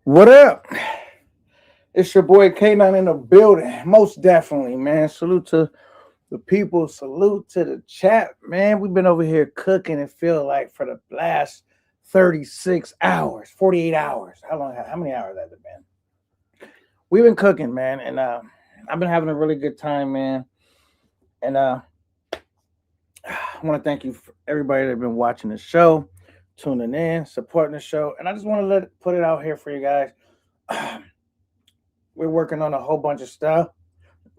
What up? It's your boy K9 in the building. Most definitely, man. Salute to the people. Salute to the chat, man. We've been over here cooking and feel like for the last 36 hours, 48 hours. How many hours has it been? We've been cooking, man, and I've been having a really good time, man. And I want to thank you for everybody that's been watching the show, tuning in, supporting the show. And I just want to put it out here for you guys. We're working on a whole bunch of stuff.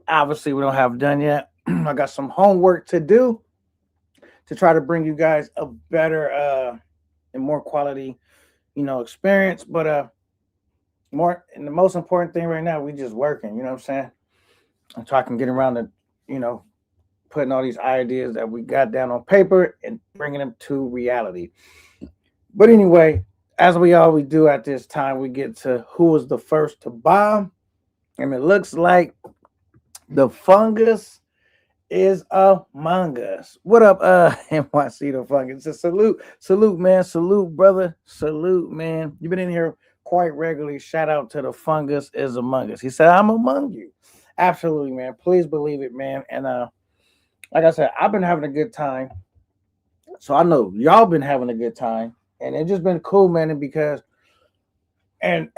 Obviously, we don't have done yet. I got some homework to do to try to bring you guys a better and more quality, experience. But more and the most important thing right now, we just working. You know what I'm saying? I'm talking getting around to, you know, putting all these ideas that we got down on paper and bringing them to reality. But anyway, as we always do at this time, we get to who was the first to bomb, and it looks like the fungus is among us. What up, NYC the fungus? So salute, man, salute, brother, salute, man. You've been in here quite regularly. Shout out to the fungus is among us. He said, "I'm among you." Absolutely, man. Please believe it, man. And like I said, I've been having a good time. So I know y'all been having a good time, and it's just been cool, man. And because and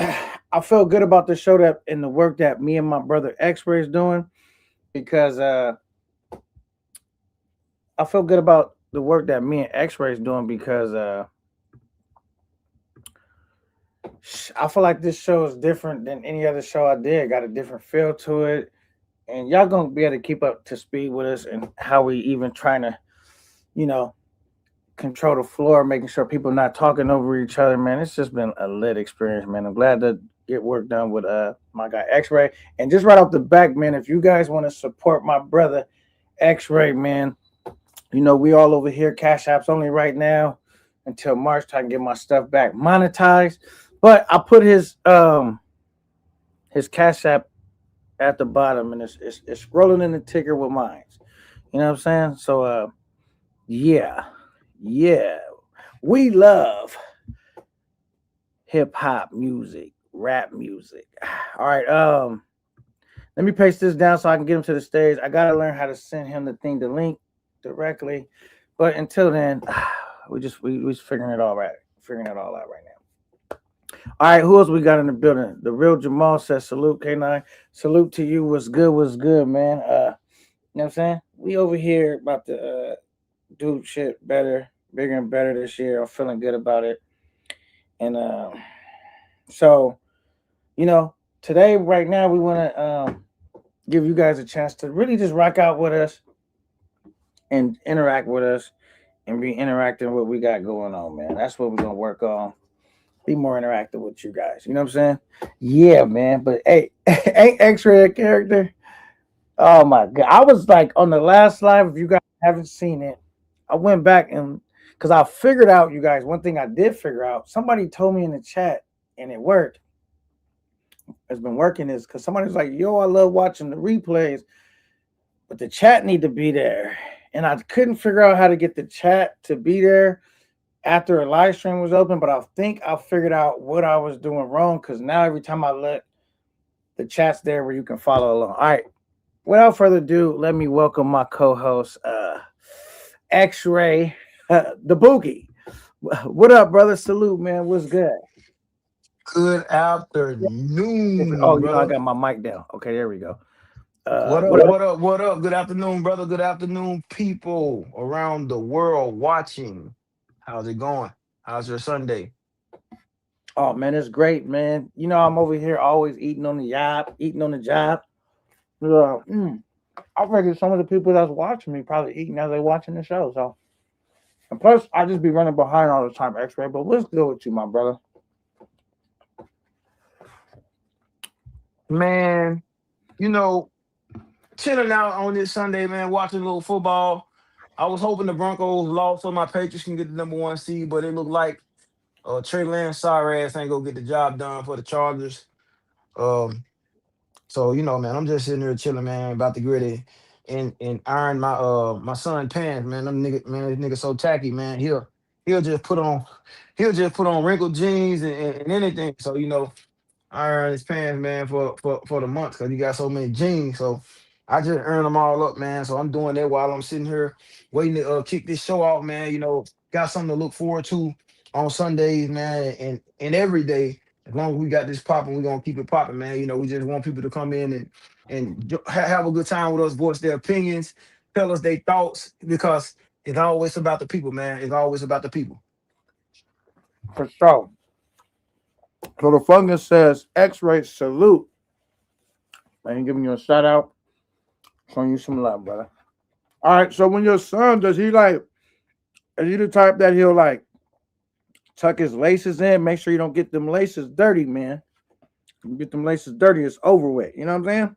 I felt good about the show that and the work that me and my brother X-Ray is doing because I feel good about the work that me and X-Ray is doing because I feel like this show is different than any other show I did. Got a different feel to it, and y'all gonna be able to keep up to speed with us and how we even trying to, you know, control the floor, making sure people not talking over each other. Man, it's just been a lit experience, man. I'm glad to get work done with my guy X-Ray. And just right off the back, man, if you guys want to support my brother X-Ray, man, we all over here. Cash apps only right now until March. So I can get my stuff back monetized. But I put his cash app at the bottom, and it's scrolling in the ticker with mine. You know what I'm saying? So yeah, yeah, we love hip hop music, rap music. All right, let me paste this down so I can get him to the stage. I gotta learn how to send him the link directly. But until then, we just figuring it all out right now. All right, who else we got in the building? The real Jamal says salute K9. Salute to you. What's good, man? You know what I'm saying? We over here about to do shit better, bigger and better this year. I'm feeling good about it. And so, you know, today, right now, we want to give you guys a chance to really just rock out with us and interact with us and be interacting with what we got going on, man. That's what we're gonna work on. Be more interactive with you guys. You know what I'm saying? Yeah, man. But hey, ain't X-Ray a character? Oh my god. I was like on the last live, if you guys haven't seen it, I went back and because I figured out, you guys, one thing I did figure out, somebody told me in the chat and it worked. It's been working is because somebody's like, yo, I love watching the replays, but the chat need to be there. And I couldn't figure out how to get the chat to be there after a live stream was open, but I think I figured out what I was doing wrong because now every time I let the chat's there where you can follow along. All right. Without further ado, let me welcome my co-host, X-Ray, the Boogie. What up, brother? Salute, man. What's good? Good Oh, afternoon, I brother. got my mic down. Okay, there we go. What What up? up? What up? What up? Good afternoon, brother. Good afternoon, people around the world watching. How's it going? How's your Sunday? Oh man, it's great, man. I'm over here always eating on the job, eating on the job. Uh, mm, I figure some of the people that's watching me probably eating as they watching the show. So, and plus, I just be running behind all the time, X-Ray. But what's good with you, my brother? Man, you know, chilling out on this Sunday, man, watching a little football. I was hoping the Broncos lost so my Patriots can get the number one seed, but it looked like Trey Lance sorry ass ain't gonna get the job done for the Chargers. Um, So man, I'm just sitting here chilling, man, about to gritty and iron my son pants, man. This nigga so tacky, man. He'll just put on wrinkled jeans and anything. So iron his pants, man, for the month because he got so many jeans. So I just earn them all up, man. So I'm doing that while I'm sitting here waiting to kick this show off, man. Got something to look forward to on Sundays, man, and every day. As long as we got this popping, we're gonna keep it popping, man. We just want people to come in and have a good time with us, voice their opinions, tell us their thoughts, because it's always about the people, man. It's always about the people. For sure. So the fungus says X-ray salute. Man, giving you a shout out. Showing you some love, brother. All right. So when your son, is he the type that he'll like tuck his laces in? Make sure you don't get them laces dirty, man. You get them laces dirty, it's over with. You know what I'm saying?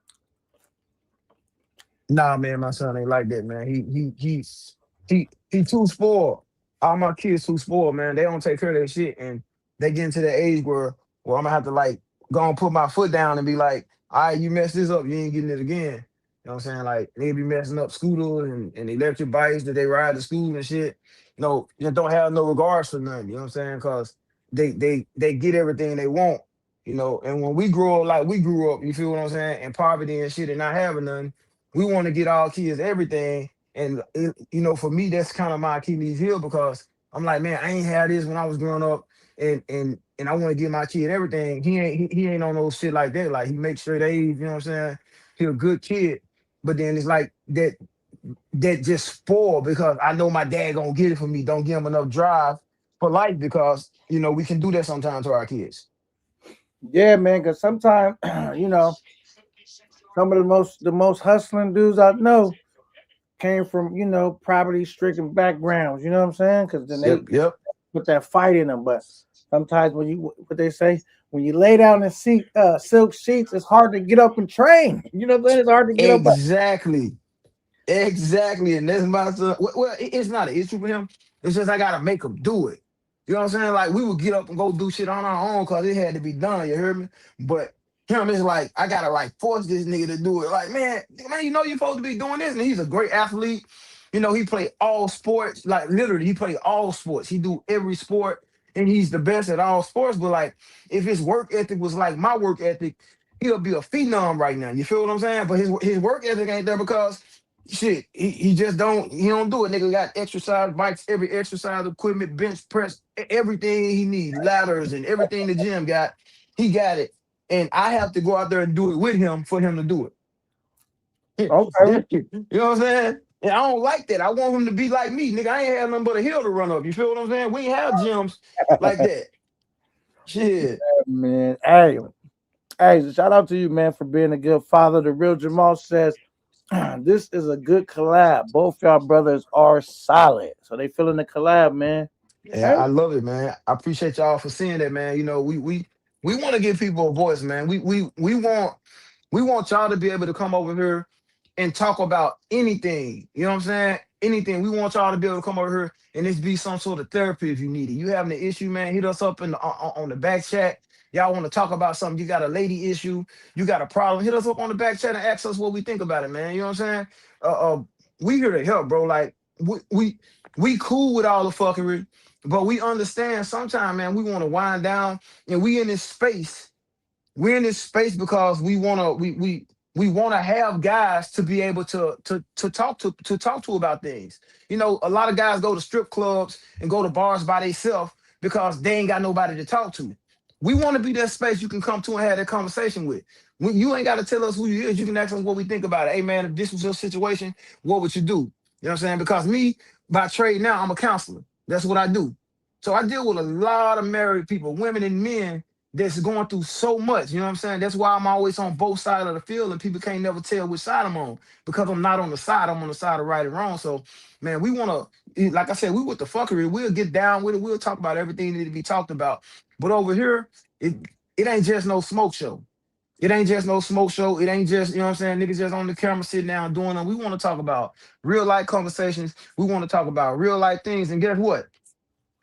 Nah, man, my son ain't like that, man. He too spoiled. All my kids too spoiled, man. They don't take care of their shit, and they get into the age where I'm gonna have to like go and put my foot down and be like, all right, you messed this up, you ain't getting it again. You know what I'm saying? Like they be messing up scooters and electric bikes that they ride to school and shit. You don't have no regards for nothing. You know what I'm saying? Cause they get everything they want. And when we grow up like we grew up, you feel what I'm saying, in poverty and shit and not having nothing, we want to get our kids everything. And for me, that's kind of my Achilles heel because I'm like, man, I ain't had this when I was growing up, and I want to give my kid everything. He ain't on those shit like that. Like he makes sure they, you know what I'm saying, he a good kid. But then it's like that just spoiled because I know my dad gonna get it for me. Don't give him enough drive for life because we can do that sometimes to our kids. Yeah, man. Because sometimes, some of the most hustling dudes I know came from poverty stricken backgrounds. You know what I'm saying? Because then they Yep, yep. put that fight in them. But sometimes when you what they say when you lay down in silk sheets, it's hard to get up and train. You know what I'm saying? It's hard to get up. Exactly. Exactly, and that's my son. Well, it's not an issue for him. It's just I gotta make him do it. You know what I'm saying? Like we would get up and go do shit on our own because it had to be done. You heard me? But him is like I gotta like force this nigga to do it. Like man, you're supposed to be doing this, and he's a great athlete. He play all sports. Like literally, he play all sports. He do every sport, and he's the best at all sports. But like, if his work ethic was like my work ethic, he'll be a phenom right now. You feel what I'm saying? But his work ethic ain't there because shit, he just don't do it. Nigga got exercise bikes, every exercise equipment, bench press, everything he needs, ladders and everything the gym got. He got it, and I have to go out there and do it with him for him to do it. Okay. You know what I'm saying? And I don't like that. I want him to be like me, nigga. I ain't had nothing but a hill to run up. You feel what I'm saying? We ain't have gyms like that. Shit. Man, hey, shout out to you, man, for being a good father. The real Jamal says this is a good collab. Both y'all brothers are solid, so they feeling the collab, man. Yeah, Hey, I love it, man. I appreciate y'all for seeing that, man. We want to give people a voice, man. We want y'all to be able to come over here and talk about anything. You know what I'm saying? Anything. We want y'all to be able to come over here and this be some sort of therapy if you need it. You having an issue, man? Hit us up on the back chat. Y'all want to talk about something? You got a lady issue? You got a problem? Hit us up on the back chat and ask us what we think about it, man. You know what I'm saying? We here to help, bro. Like we cool with all the fuckery, but we understand sometimes, man. We want to wind down, and we in this space we're in this space because we want to have guys to be able to talk to about things. A lot of guys go to strip clubs and go to bars by themselves because they ain't got nobody to talk to. We want to be that space you can come to and have that conversation with. When you ain't got to tell us who you is, you can ask us what we think about it. Hey man, if this was your situation, what would you do? You know what I'm saying? Because me, by trade now, I'm a counselor. That's what I do. So I deal with a lot of married people, women and men that's going through so much. You know what I'm saying? That's why I'm always on both sides of the field and people can't never tell which side I'm on because I'm not on the side. I'm on the side of right and wrong. So, man, we want to, like I said, we with the fuckery. We'll get down with it. We'll talk about everything that need to be talked about. But over here, it it ain't just no smoke show. It ain't just no smoke show. It ain't just, you know what I'm saying, niggas just on the camera sitting down doing them. We want to talk about real life conversations. We want to talk about real life things. And guess what?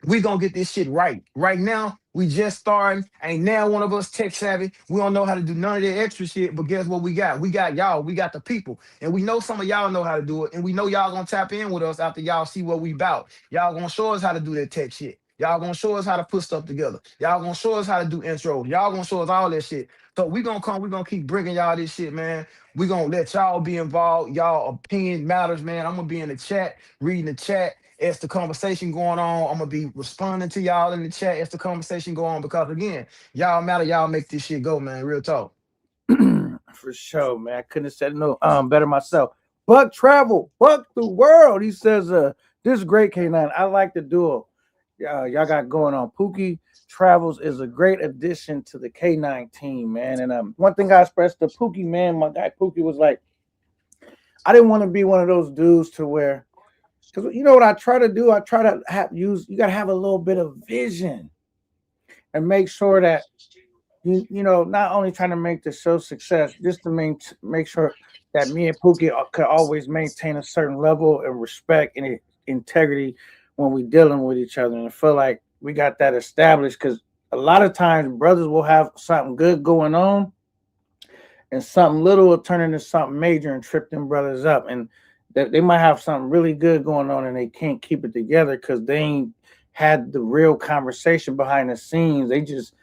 We gonna get this shit right. Right now, we just starting. Ain't now one of us tech savvy. We don't know how to do none of that extra shit. But guess what we got? We got y'all. We got the people. And we know some of y'all know how to do it. And we know y'all gonna tap in with us after y'all see what we bout. Y'all gonna show us how to do that tech shit. Y'all gonna show us how to put stuff together. Y'all gonna show us how to do intros. Y'all gonna show us all that shit. So we gonna come. We gonna keep bringing y'all this shit, man. We gonna let y'all be involved. Y'all opinion matters, man. I'm gonna be in the chat, reading the chat as the conversation going on. I'm gonna be responding to y'all in the chat as the conversation go on because again, y'all matter. Y'all make this shit go, man. Real talk. For sure, man. I couldn't have said no better myself. Buck travel, Buck the world. He says, this is great K9. I like the duo. Y'all got going on. Pookie Travels is a great addition to the K9 team, man. And one thing I expressed to Pookie, man, my guy Pookie was like, I didn't want to be one of those dudes to where, because you know what I try to do? I try to you got to have a little bit of vision and make sure that you know, not only trying to make the show success, just to make sure that me and Pookie could always maintain a certain level of respect and integrity when we dealing with each other. And I feel like we got that established because a lot of times brothers will have something good going on and something little will turn into something major and trip them brothers up. And they might have something really good going on and they can't keep it together because they ain't had the real conversation behind the scenes. They just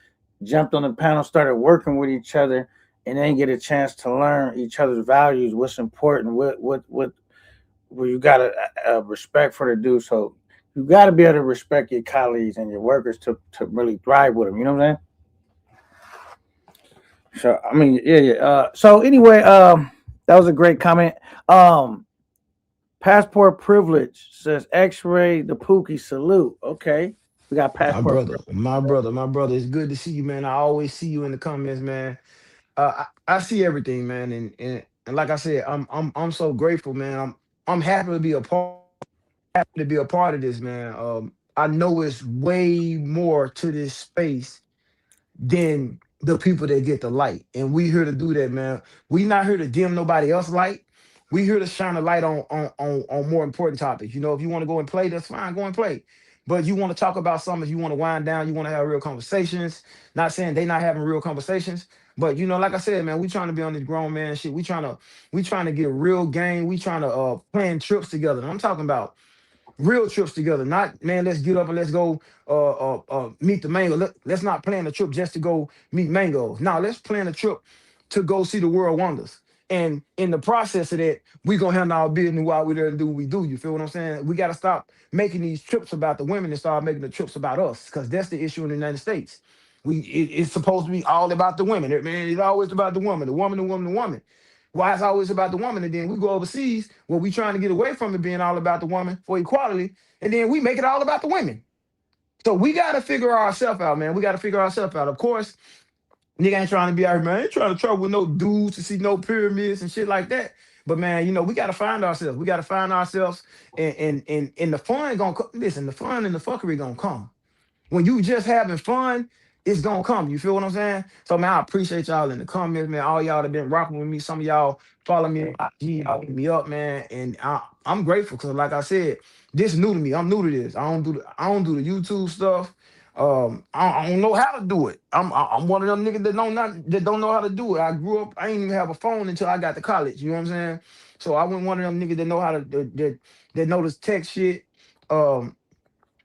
jumped on the panel, started working with each other, and then get a chance to learn each other's values, what's important, what you got a respect for the dude. So you got to be able to respect your colleagues and your workers to really thrive with them. You know what I'm saying? So I mean, yeah. So anyway, that was a great comment. Passport privilege says X-ray the Pookie salute. Okay, we got My passport brother, privilege. my brother, my brother. It's good to see you, man. I always see you in the comments, man. I see everything, man, and like I said, I'm so grateful, man. I'm happy to be a part. Happy to be a part of this, man. I know it's way more to this space than the people that get the light. And we here to do that, man. We not here to dim nobody else light. We here to shine a light on more important topics. You know, if you want to go and play, that's fine, go and play. But you want to talk about something, if you want to wind down, you want to have real conversations. Not saying they not having real conversations, but you know, like I said, man, we trying to be on this grown man shit. We trying to get real game. We trying to plan trips together. And I'm talking about real trips together. Not man, let's get up and let's go meet the mango. Let's not plan a trip just to go meet mangoes. Now let's plan a trip to go see the world wonders. And in the process of that, we gonna handle our business while we there and do what we do. You feel what I'm saying? We gotta stop making these trips about the women and start making the trips about us, because that's the issue in the United States. It's supposed to be all about the women. Man, it's always about the woman, the woman, the woman, the woman. Why it's always about the woman, and then we go overseas where we trying to get away from it being all about the woman for equality, and then we make it all about the women. So we got to figure ourselves out, man. We got to figure ourselves out. Of course, nigga ain't trying to be out here, man. Ain't trying to trouble with no dudes to see no pyramids and shit like that. But man, you know, we gotta find ourselves. We gotta find ourselves, and the fun gonna listen. The fun and the fuckery gonna come when you just having fun, it's gonna come. You feel what I'm saying? So man, I appreciate y'all in the comments, man. All y'all that been rocking with me. Some of y'all follow me on IG, y'all hit me up, man. And I'm grateful because, like I said, this new to me. I'm new to this. I don't do the YouTube stuff. I don't know how to do it. I'm one of them niggas that don't know how to do it. I grew up. I ain't even have a phone until I got to college. You know what I'm saying? So I went one of them niggas that know how to that know this tech shit. Um,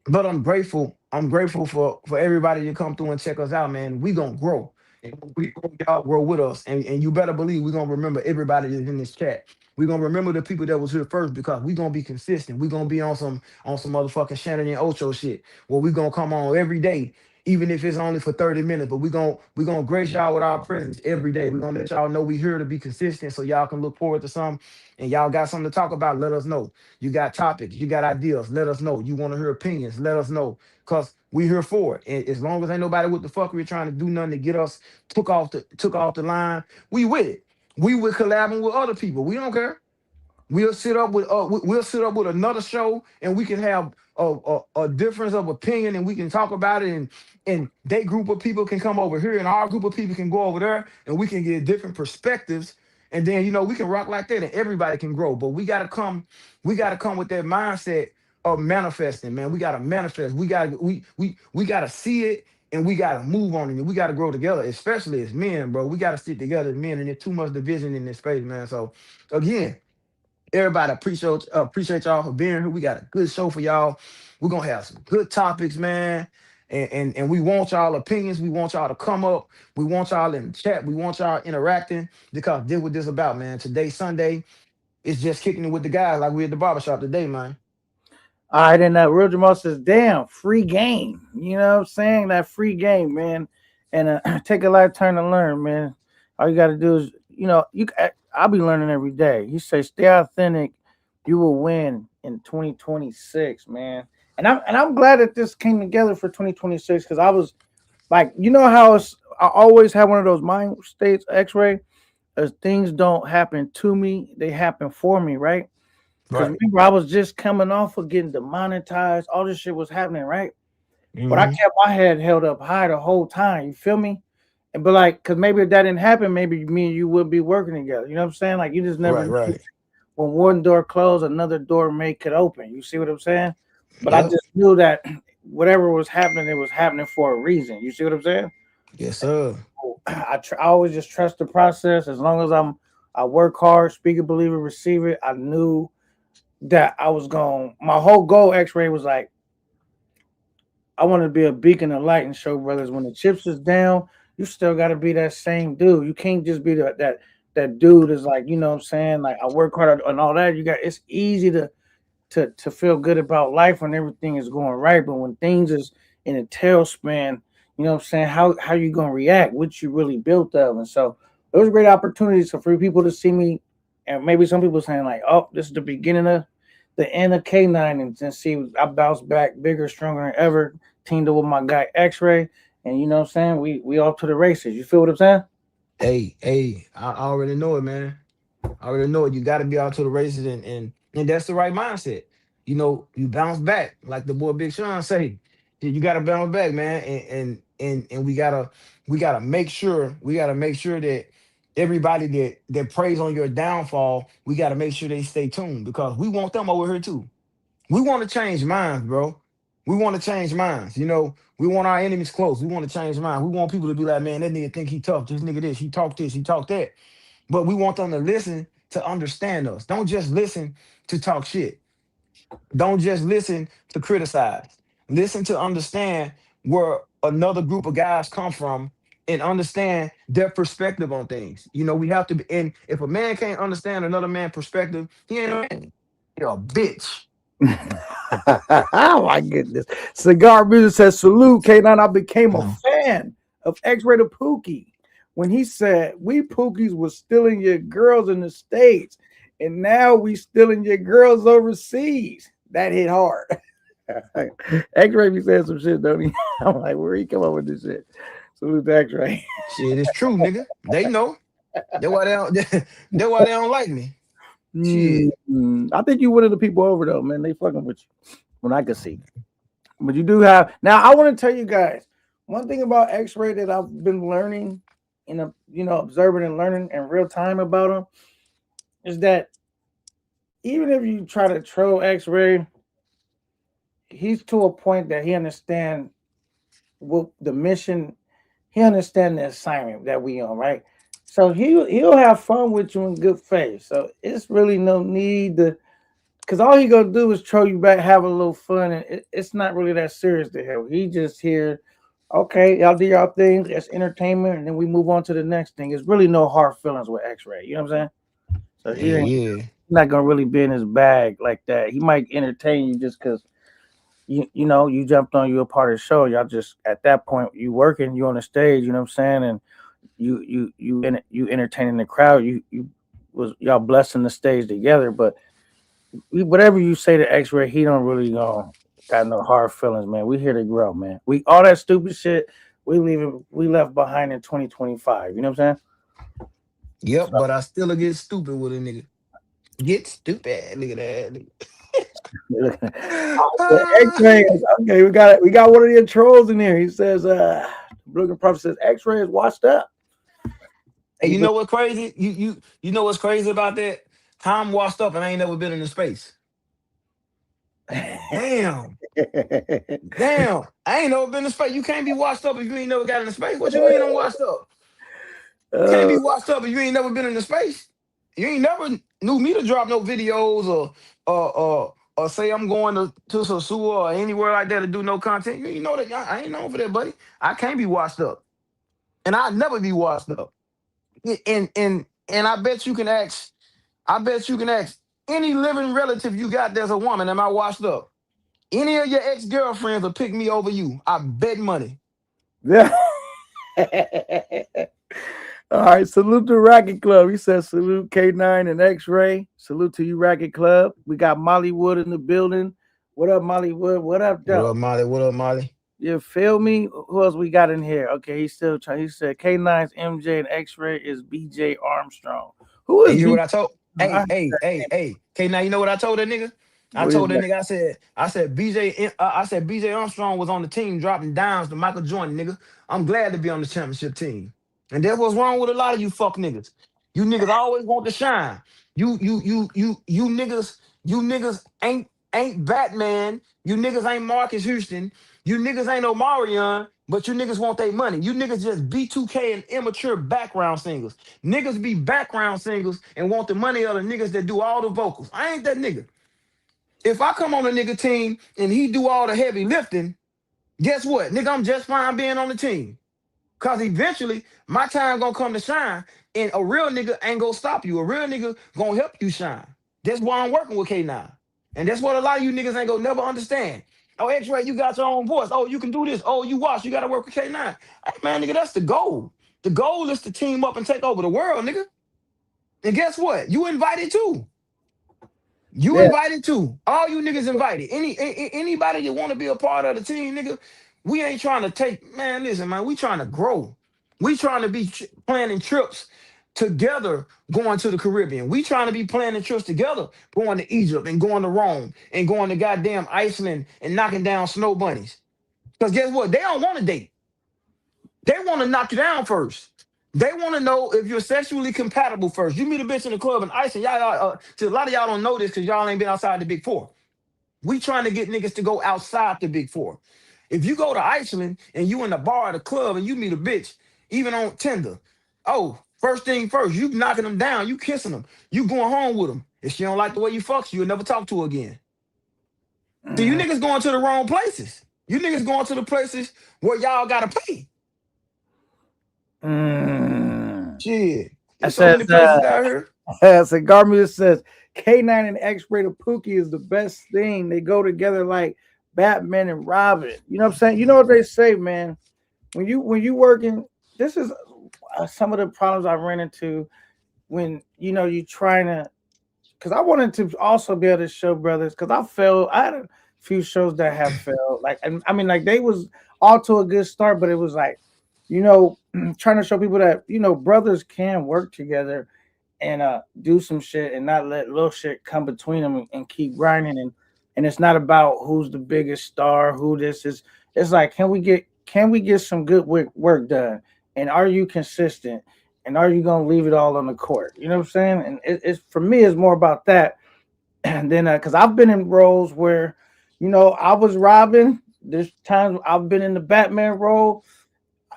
but I'm grateful. I'm grateful for everybody to come through and check us out, man. We gonna grow. And we grow, y'all grow with us. And you better believe we gonna remember everybody that's in this chat. We gonna remember the people that was here first because we gonna be consistent. We gonna be on some motherfucking Shannon and Ocho shit where we gonna come on every day, even if it's only for 30 minutes. But we gonna grace y'all with our presence every day. We gonna let y'all know we here to be consistent so y'all can look forward to something. And y'all got something to talk about, let us know. You got topics, you got ideas, let us know. You want to hear opinions, let us know. Cause we here for it. And as long as ain't nobody with the fuck we're trying to do nothing to get us took off the line, we with it. We will collabing with other people. We don't care. We'll sit up with another show and we can have a difference of opinion and we can talk about it, and that group of people can come over here and our group of people can go over there and we can get different perspectives, and then we can rock like that and everybody can grow. But we gotta come with that mindset of manifesting, man. We gotta manifest. We gotta see it and we gotta move on it and we gotta grow together, especially as men, bro. We gotta stick together as men, and there's too much division in this space, man. So again, everybody appreciate y'all for being here. We got a good show for y'all. We're gonna have some good topics, man. And we want y'all opinions. We want y'all to come up. We want y'all in the chat. We want y'all interacting because this what this about, man. Today, Sunday, it's just kicking it with the guys like we at the barbershop today, man. All right, and Real Jamal says, "Damn, free game." You know what I'm saying? That free game, man. And take a lifetime to learn, man. All you got to do is, I'll be learning every day. He says, "Stay authentic. You will win in 2026, man." And I'm glad that this came together for 2026 because I was like, how I always have one of those mind states, X-ray. As things don't happen to me, they happen for me, right? Because Right. remember, I was just coming off of getting demonetized. All this shit was happening, right? But I Hmm. kept my head held up high the whole time. You feel me? And but like, because maybe if that didn't happen, maybe me and you would be working together. You know what I'm saying? Like you just never Right, know. right. When one door closed, another door may could open. You see what I'm saying? But I Yep. just knew that whatever was happening, it was happening for a reason. You see what I'm saying? Yes, sir. I always just trust the process. As long as I work hard, speak it, believe it, receive it. I knew that I was going. My whole goal, X-ray, was like I want to be a beacon of light and show brothers when the chips is down, you still got to be that same dude. You can't just be that dude is like, you know what I'm saying? Like I work hard and all that. It's easy to feel good about life when everything is going right, but when things is in a tailspin, you know what I'm saying? How you gonna react? What you really built of, and so it was a great opportunity for people to see me, and maybe some people saying like, oh, this is the beginning of the end of K9, and see I bounced back bigger, stronger than ever. Teamed up with my guy X-Ray, and you know what I'm saying? We off to the races. You feel what I'm saying? Hey, I already know it, man. I already know it. You got to be out to the races, and that's the right mindset. You bounce back, like the boy Big Sean say. You got to bounce back, man, and we gotta make sure that everybody that prays on your downfall, we gotta make sure they stay tuned because we want them over here too. We want to change minds, bro. We want to change minds. We want our enemies close. We want to change minds. We want people to be like, man, that nigga think he tough. This nigga this, he talked that. But we want them to listen to understand us. Don't just listen to talk shit. Don't just listen to criticize. Listen to understand where another group of guys come from and understand their perspective on things. We have to be, and if a man can't understand another man's perspective, he ain't a man. You're a bitch. Oh my goodness. Cigar Music says, salute, K9. I became a No. fan of X-Rated Pookie when he said, we Pookies was stealing your girls in the States, and now we stealing your girls overseas. That hit hard. X-Ray be saying some shit, don't he? I'm like, where he come up with this shit? Salute to X-Ray. Shit, it's true, nigga. They know. That's why they don't. That's why they don't like me. Shit. I think you one of the people over though, man. They fucking with you. When I can see. But you do have now. I want to tell you guys one thing about X-Ray that I've been learning observing and learning in real time about him is that even if you try to troll X-Ray, he's to a point that he understands what the mission, he understands the assignment that we on, right? So he'll have fun with you in good faith. So it's really no need to, because all he gonna do is troll you back, have a little fun, and it's not really that serious to him. He just here, okay, y'all do y'all thing, it's entertainment, and then we move on to the next thing. It's really no hard feelings with X-Ray. You know what I'm saying? So Yeah, he ain't yeah. not gonna really be in his bag like that. He might entertain you just because you jumped on, you a part of the show. Y'all just at that point you working, you on the stage. You know what I'm saying? And you entertaining the crowd. You was y'all blessing the stage together, but whatever you say to X-Ray, he don't really got no hard feelings, man. We here to grow, man. We all that stupid shit we left behind in 2025. You know what I'm Yep, but I still get stupid with a nigga. Get stupid. Look at that. saying? The Ah. X-Ray is okay. We got one of your trolls in here. He says, Brooklyn Prophet says X-Ray is washed up. Hey, He you been- know what's crazy? You know what's crazy about that? How I'm washed up and I ain't never been in the space. Damn. Damn. I ain't never been in space. You can't be washed up if you ain't never got in the space. What you mean I'm washed up? You can't uh, be washed up if you ain't never been in the space. You ain't never knew me to drop no videos or or say I'm going to Sosua or anywhere like that to do no content, you know that I ain't known for that, buddy. I can't be washed up, and I'll never be washed up. And I bet you can ask. I bet you can ask any living relative you got that's a woman. Am I washed up? Any of your ex girlfriends will pick me over you. I bet money. Yeah. All right. Salute to Racket Club. He says salute K9 and X Ray. Salute to you, Racket Club. We got Molly Wood in the building. What up, Molly Wood? What up, What though? up, Molly? What up, Molly? You feel me? Who else we got in here? Okay, he's still trying. He said K9's MJ and X Ray is BJ Armstrong. Who Hey, is you hear what BJ? I told? I- Hey. Okay, now you know what I told that nigga? I What is told that that? nigga, I said BJ Armstrong was on the team dropping downs to Michael Jordan, nigga. I'm glad to be on the championship team. And that's what's wrong with a lot of you fuck niggas. You niggas always want to shine. You niggas ain't Batman. You niggas ain't Marcus Houston. You niggas ain't Omarion, but you niggas want their money. You niggas just B2K and immature background singers. Niggas be background singers and want the money of the niggas that do all the vocals. I ain't that nigga. If I come on a nigga team and he do all the heavy lifting, guess what? Nigga, I'm just fine being on the team. Cause eventually my time gonna come to shine, and a real nigga ain't gonna stop you. A real nigga gonna help you shine. That's why I'm working with K9. And that's what a lot of you niggas ain't gonna never understand. Oh, X-Ray, you got your own voice. Oh, you can do this. Oh, you watch, you gotta work with K9. Hey man, nigga, that's the goal. The goal is to team up and take over the world, nigga. And guess what? You invited too. You Yeah. invited too. All you niggas invited. Anybody that want to be a part of the team, nigga. We ain't trying to take. Man, listen, man. We trying to grow. We trying to be planning trips together, going to the Caribbean. We trying to be planning trips together, going to Egypt and going to Rome and going to goddamn Iceland and knocking down snow bunnies. Because guess what? They don't want to date. They want to knock you down first. They want to know if you're sexually compatible first. You meet a bitch in the club in Iceland, see, a lot of y'all don't know this because y'all ain't been outside the Big Four. We trying to get niggas to go outside the Big Four. If you go to Iceland and you in the bar at a club and you meet a bitch, even on Tinder, oh, first thing first, you knocking them down, you kissing them, you going home with them. If she don't like the way you fuck, you'll never talk to her again. So you Mm, niggas going to the wrong places. You niggas going to the places where y'all gotta pay. mm. Shit. I There's so says many places out here. Cigar Music says K9 and X Ray to Pookie is the best thing. They go together like Batman and Robin. You know what I'm saying? You know what they say, man. When you working, this is some of the problems I ran into when you trying to. Because I wanted to also be able to show brothers. Because I failed. I had a few shows that have failed. Like, and I mean, like they was all to a good start, but it was like, you know, trying to show people that brothers can work together and do some shit and not let little shit come between them and keep grinding and it's not about who's the biggest star, who this is. It's like can we get some good work done, and are you consistent, and are you gonna leave it all on the court? You know what I'm saying? And it's for me, it's more about that. And then because I've been in roles where I was Robin. There's times I've been in the Batman role.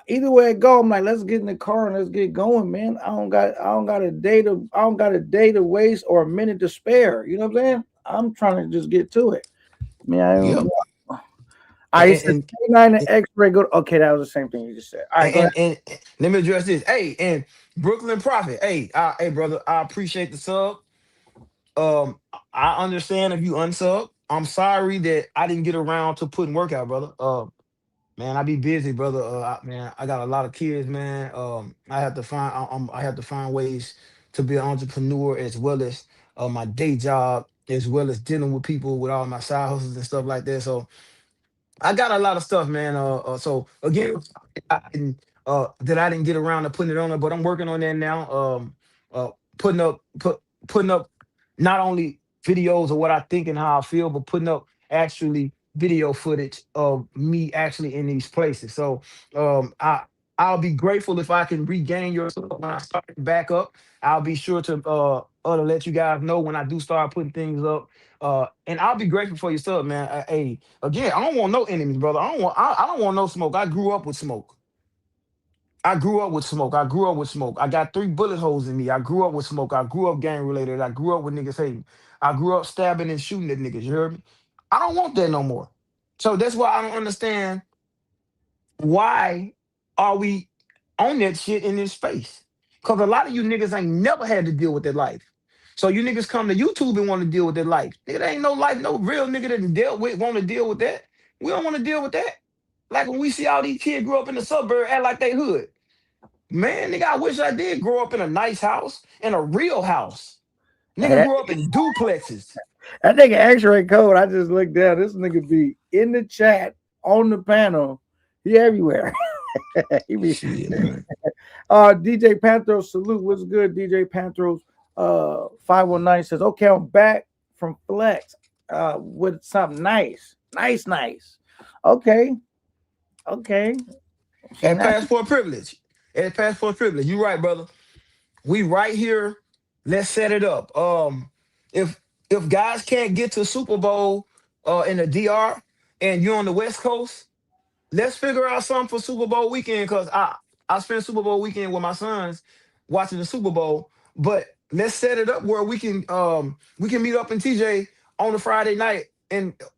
Either way it go, I'm like, let's get in the car and let's get going, man. I don't got a day to waste or a minute to spare. You know what I'm saying? I'm trying to just get to it. I mean, I don't. Yep. I said And, K9 and X-ray go. Okay, that was the same thing you just said. All right, go ahead. and let me address this. Hey, and Brooklyn Prophet. Hey, brother, I appreciate the sub. I understand if you unsub. I'm sorry that I didn't get around to putting work out, brother. Man, I be busy, brother. Man, I got a lot of kids, man. I have to find ways to be an entrepreneur as well as my day job, as well as dealing with people with all my side hustles and stuff like that. So I got a lot of stuff, man. So again, I didn't get around to putting it on there, but I'm working on that now. Uh, putting up not only videos of what I think and how I feel, but putting up actually video footage of me actually in these places. So um, I I'll be grateful if I can regain your support when I start back up. I'll be sure to let you guys know when I do start putting things up. And I'll be grateful for your sub, man. Hey, again, I don't want no enemies, brother. I don't want no smoke. I grew up with smoke. I grew up with smoke. I grew up with smoke. I got 3 bullet holes in me. I grew up with smoke. I grew up gang related. I grew up with niggas hating. I grew up stabbing and shooting at niggas. You heard me? I don't want that no more. So that's why I don't understand why are we on that shit in this space? Because a lot of you niggas ain't never had to deal with that life. So you niggas come to YouTube and want to deal with their life. Nigga, there ain't no life, no real nigga that dealt with want to deal with that. We don't want to deal with that. Like when we see all these kids grow up in the suburb, act like they hood. Man, nigga, I wish I did grow up in a nice house, in a real house. Hey, Nigga grew up in duplexes. that nigga X-Ray Code, I just looked down. This nigga be in the chat, on the panel. He everywhere. He be Shit, man. DJ Panthros, salute. What's good, DJ Panthros? 519 says, okay, I'm back from Flex with something nice. Nice. Okay. And passport privilege. And passport privilege. You right, brother. We right here. Let's set it up. If guys can't get to Super Bowl in the DR and you're on the West Coast, let's figure out something for Super Bowl weekend because I spent Super Bowl weekend with my sons watching the Super Bowl. But let's set it up where we can meet up in TJ on a Friday night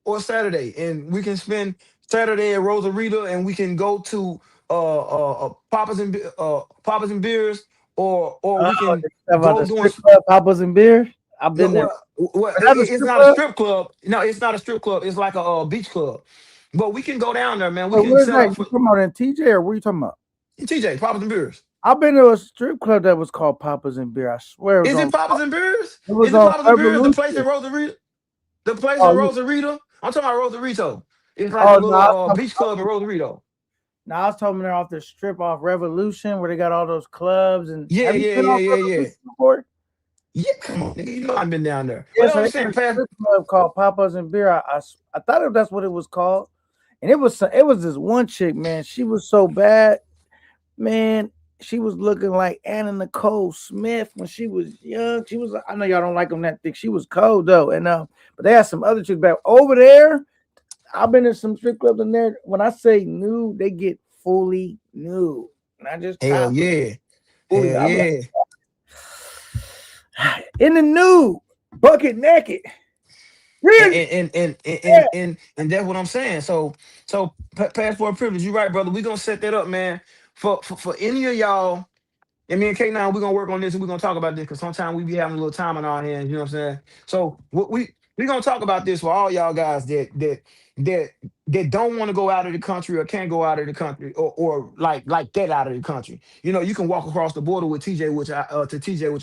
or Saturday, and we can spend Saturday at Rosarita, and we can go to Papa's and Beers, or we can about go the doing. strip club, Papa's and beer. I've been there. Another It's strip not a club? strip club. No, it's not a strip club. It's like a beach club. But we can go down there, man. We Wait, can where's set that? up You for talking about in TJ or what are you talking about? TJ, Papa's and Beers. I've been to a strip club that was called Papa's and Beer. I swear it was Is it on. Papa's and Beers? It was Is it on Papa's and Beers? The place in Revolution. Rosarito? The place in Oh, Rosarito? I'm talking about Rosarito. It's like a no, little beach club in Rosarito. I was talking there off the strip off Revolution where they got all those clubs and Yeah, have you been off Revolution before? Yeah, come on, nigga. You know I've been down there. Yeah, But so I'm they saying, got a strip club called Papa's and Beer. I thought that's what it was called, and it was this one chick, man. She was so bad, man. She was looking like Anna Nicole Smith when she was young. She was. I know y'all don't like them that thick. She was cold though, and but they had some other chicks back over there. I've been in some strip clubs in there. When I say new, they get fully new, not just hell top. yeah. Fully, Hell yeah. In the nude, bucket naked. Really? And that's what I'm saying. So passport privilege, you right, brother. We're gonna set that up, man. For any of y'all, and me and K9, we're gonna work on this and we're gonna talk about this because sometimes we be having a little time on our hands, you know what I'm saying? So what we're gonna talk about this for all y'all guys that don't want to go out of the country or can't go out of the country or like that out of the country. You know, you can walk across the border with TJ, which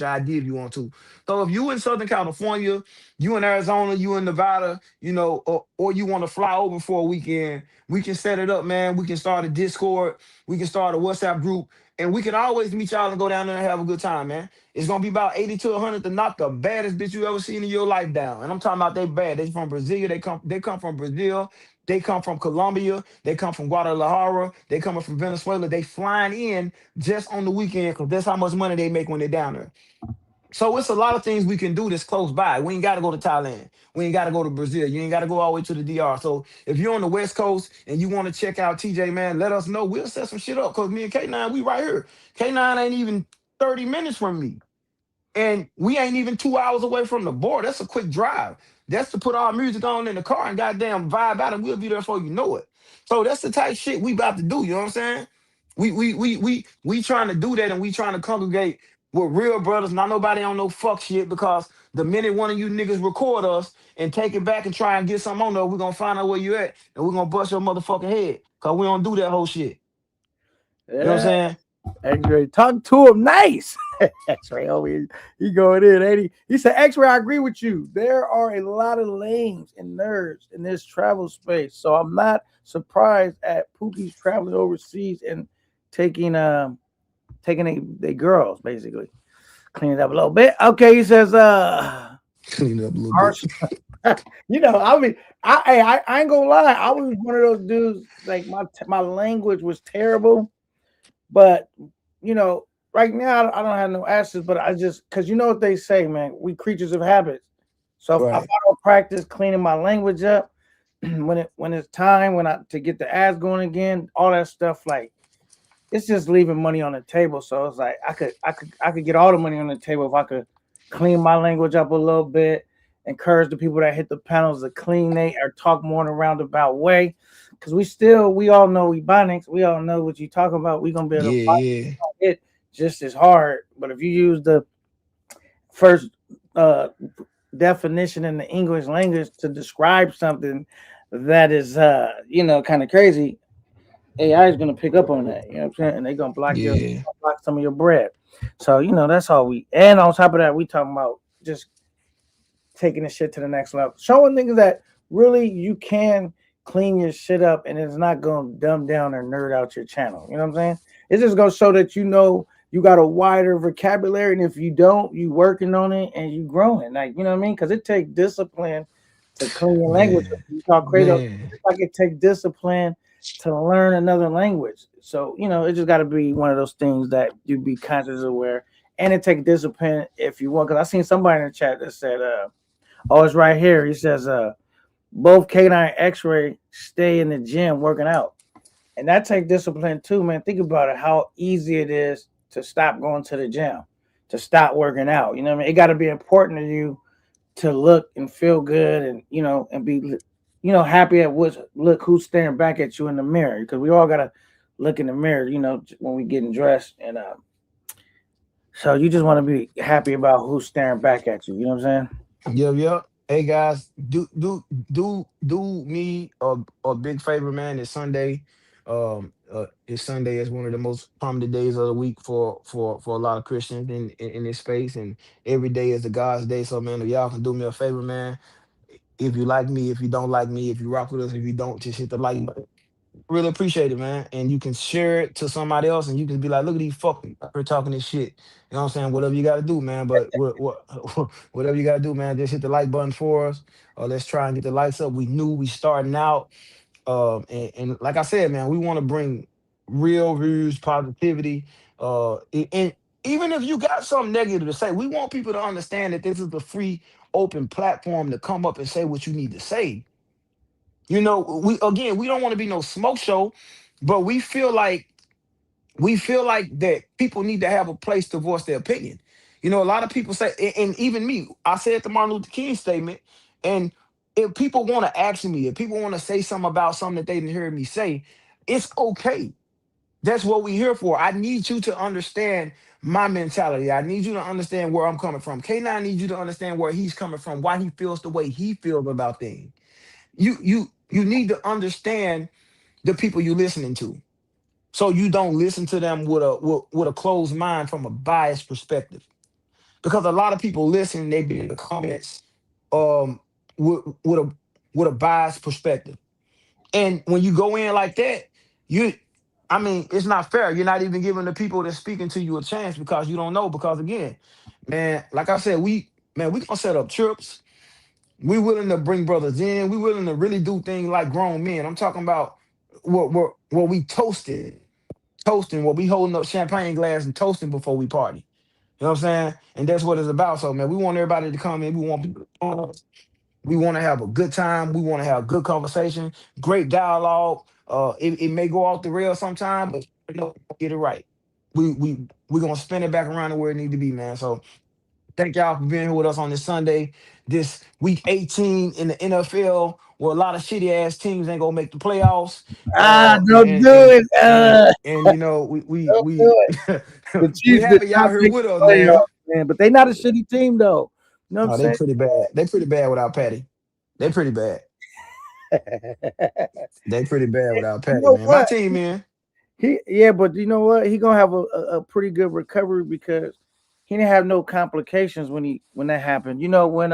I did if you want to. So if you in Southern California, you in Arizona, you in Nevada, you know, or you want to fly over for a weekend, we can set it up, man. We can start a Discord, we can start a WhatsApp group, and we can always meet y'all and go down there and have a good time, man. It's gonna be about 80 to 100 to knock the baddest bitch you ever seen in your life down. And I'm talking about they bad. They from Brazil. They come from Brazil. They come from Colombia. They come from Guadalajara. They coming from Venezuela. They flying in just on the weekend because that's how much money they make when they're down there. So it's a lot of things we can do that's close by. We ain't got to go to Thailand. We ain't got to go to Brazil. You ain't got to go all the way to the DR. So if you're on the West Coast and you want to check out TJ, man, let us know. We'll set some shit up because me and K9, we right here. K9 ain't even 30 minutes from me. And we ain't even 2 hours away from the border. That's a quick drive. That's to put our music on in the car and goddamn vibe out, and we'll be there before you know it. So that's the type of shit we about to do. You know what I'm saying? We trying to do that, and we trying to congregate with real brothers. Not nobody on no fuck shit because the minute one of you niggas record us and take it back and try and get something on there, we're gonna find out where you at and we're gonna bust your motherfucking head. Cause we don't do that whole shit. You know what I'm saying? X-Ray, talk to him nice. X-Ray over here, he going in, ain't he? He said, X-Ray, I agree with you. There are a lot of lames and nerds in this travel space. So I'm not surprised at Pookie's traveling overseas and taking they girls, basically. Clean it up a little bit. Okay, he says, clean it up a little bit. You know, I mean, I ain't gonna lie. I was one of those dudes, like my language was terrible. But, you know, right now I don't have no answers, but I just, because you know what they say, man, we creatures of habits. So if I don't practice cleaning my language up, when it's time to get the ads going again, all that stuff, like it's just leaving money on the table. So it's like I could get all the money on the table if I could clean my language up a little bit, encourage the people that hit the panels to clean they or talk more in a roundabout way. Because we all know Ebonics, we all know what you talking about. We gonna be able to Yeah, fight yeah, it just as hard. But if you use the first uh definition in the English language to describe something that is kind of crazy, AI is gonna pick up on that. You know what I'm saying? And they're gonna yeah, block some of your bread. So that's all we. And on top of that, we talking about just taking the shit to the next level, showing niggas that really you can clean your shit up, and it's not gonna dumb down or nerd out your channel. You know what I'm saying? It's just gonna show that you got a wider vocabulary, and if you don't, you working on it and you growing. Like you know what I mean? Because it takes discipline to clean your language. man, You talk creative, man. just like it takes discipline to learn another language. So it just got to be one of those things that you be conscious aware, and it takes discipline if you want. Because I seen somebody in the chat that said, "Oh, it's right here." He says, "Both K9 X-Ray stay in the gym working out." And that takes discipline too, man. Think about it, how easy it is to stop going to the gym, to stop working out. You know what I mean? It got to be important to you to look and feel good and, and be, happy at look who's staring back at you in the mirror. Because we all got to look in the mirror, when we getting dressed. And so you just want to be happy about who's staring back at you. You know what I'm saying? Yep, yep. Hey guys, do me a big favor, man. It's Sunday. It's Sunday is one of the most prominent days of the week for a lot of Christians in this space, and every day is the God's day. So, man, if y'all can do me a favor, man. If you like me, if you don't like me, if you rock with us, if you don't, just hit the like button. Really appreciate it, man. And you can share it to somebody else, and you can be like, "Look at these fucking her talking this shit." You know what I'm saying? Whatever you got to do, man. But whatever you got to do, man, just hit the like button for us. Let's try and get the likes up. We starting out, and like I said, man, we want to bring real views, positivity, and even if you got something negative to say, we want people to understand that this is a free, open platform to come up and say what you need to say. We don't want to be no smoke show, but we feel like that people need to have a place to voice their opinion. A lot of people say, and even me, I said the Martin Luther King statement, and if people want to ask me, if people want to say something about something that they didn't hear me say, it's okay. That's what we're here for. I need you to understand my mentality. I need you to understand where I'm coming from. K9 needs you to understand where he's coming from, why he feels the way he feels about things. You need to understand the people you're listening to, so you don't listen to them with a closed mind from a biased perspective. Because a lot of people listen, they be in the comments um with a biased perspective. And when you go in like that, you I mean, it's not fair. You're not even giving the people that's speaking to you a chance, because you don't know. Because again, man, like I said, we gonna set up trips. We willing to bring brothers in. We willing to really do things like grown men. I'm talking about what we toasting, what we holding up champagne glass and toasting before we party. You know what I'm saying? And that's what it's about. So, man, we want everybody to come in. We want people to join us. We want to have a good time. We want to have good conversation, great dialogue. It may go off the rails sometime, but get it right. We gonna spin it back around to where it need to be, man. So thank y'all for being here with us on this Sunday, this week 18 in the NFL, where a lot of shitty ass teams ain't gonna make the playoffs. Don't do And it. Don't do we it. The we Chiefs did having not y'all here make with us, the playoffs, man. man. But they not a shitty team though. You know what I'm No, they saying? pretty bad. They pretty bad without Patty. They pretty bad. They pretty bad without You Patty, know man. My what? team, man. But you know what? He gonna have a pretty good recovery because he didn't have no complications when that happened. When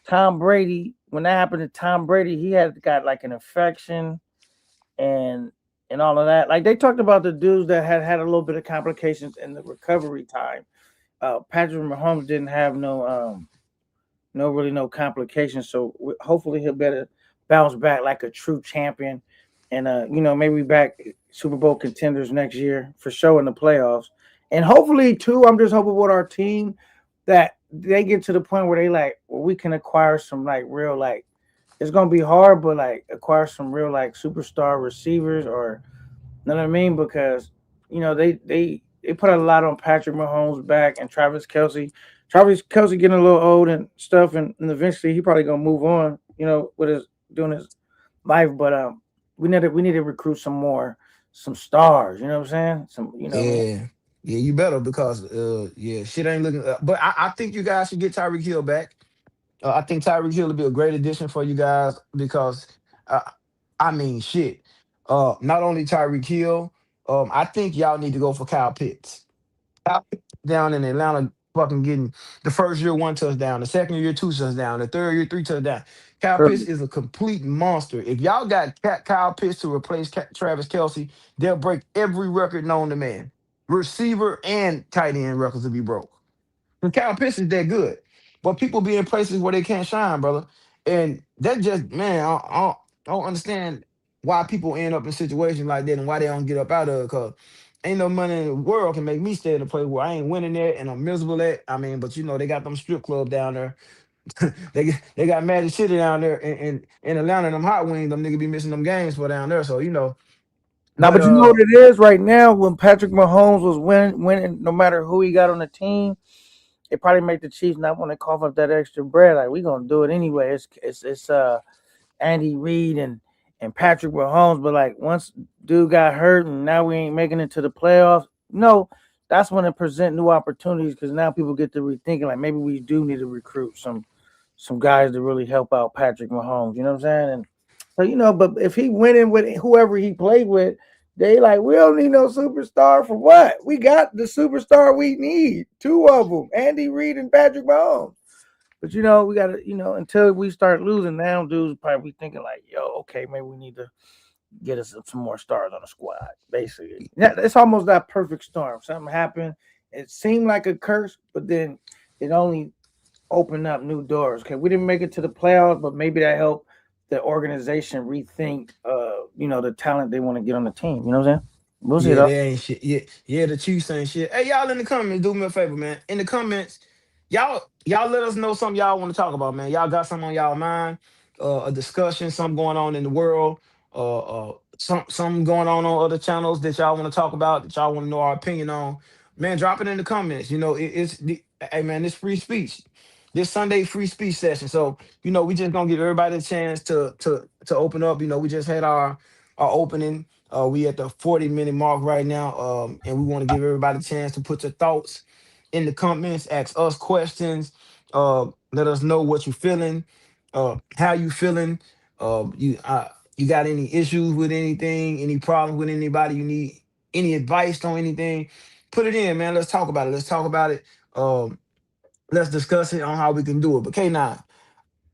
Tom Brady, when that happened to Tom Brady, he had got like an infection and all of that. Like they talked about the dudes that had a little bit of complications in the recovery time. Patrick Mahomes didn't have no complications, so hopefully he'll better bounce back like a true champion, and maybe back Super Bowl contenders next year for sure in the playoffs, and hopefully too. I'm just hoping with our team that they get to the point where they we can acquire some like real it's gonna be hard, but like acquire some real like superstar receivers or you know what I mean because they put a lot on Patrick Mahomes' back and Travis Kelsey. Travis Kelsey getting a little old and stuff, and eventually he probably gonna move on. With his doing his life, but we need to recruit some stars. You know what I'm saying? Yeah, yeah, you better because yeah, shit ain't looking. But I think you guys should get Tyreek Hill back. I think Tyreek Hill will be a great addition for you guys because, uh, I mean, shit. Not only Tyreek Hill, I think y'all need to go for Kyle Pitts. Kyle Pitts down in Atlanta, fucking getting the first year 1 touchdown, the second year 2 touchdowns, the third year 3 touchdowns. Kyle Pitts is a complete monster. If y'all got Kyle Pitts to replace Travis Kelsey, they'll break every record known to man. Receiver and tight end records will be broke. And Kyle Pitts is that good. But people be in places where they can't shine, brother. And that just, man, I don't understand why people end up in situations like that and why they don't get up out of it. Because ain't no money in the world can make me stay in a place where I ain't winning at and I'm miserable at. I mean, but they got them strip club down there. They got Magic City down there in Atlanta, them hot wings, them niggas be missing them games for down there. So, Now, but but you know what it is right now when Patrick Mahomes was winning, no matter who he got on the team, it probably make the Chiefs not want to cough up that extra bread. Like we gonna do it anyway. It's Andy Reid and Patrick Mahomes, but like once dude got hurt and now we ain't making it to the playoffs. No, that's when it present new opportunities because now people get to rethinking like maybe we do need to recruit some guys to really help out Patrick Mahomes. You know what I'm saying? And so but if he went in with whoever he played with, they like we don't need no superstar for what? We got the superstar we need, two of them, Andy Reid and Patrick Mahomes. But we gotta, until we start losing now, dudes probably thinking like, yo, okay, maybe we need to get us some more stars on the squad. Basically, yeah, it's almost that perfect storm. Something happened. It seemed like a curse, but then it only opened up new doors. Okay, we didn't make it to the playoffs, but maybe that helped the organization rethink, the talent they want to get on the team. You know what I'm saying? We'll see yeah, though. they ain't shit. Yeah, yeah, the Chiefs ain't shit. Hey, y'all in the comments, do me a favor, man. In the comments, y'all let us know something y'all want to talk about, man. Y'all got something on y'all mind, a discussion, something going on in the world, something going on other channels that y'all want to talk about, that y'all want to know our opinion on. Man, drop it in the comments. Hey man, this free speech. This Sunday free speech session. So, we just gonna give everybody a chance to open up. We just had our opening. We at the 40-minute mark right now, and we want to give everybody a chance to put your thoughts in the comments, ask us questions, let us know what you're feeling, how you feeling. You got any issues with anything, any problems with anybody? You need any advice on anything? Put it in, man. Let's talk about it. Let's talk about it. Let's discuss it on how we can do it. But K9,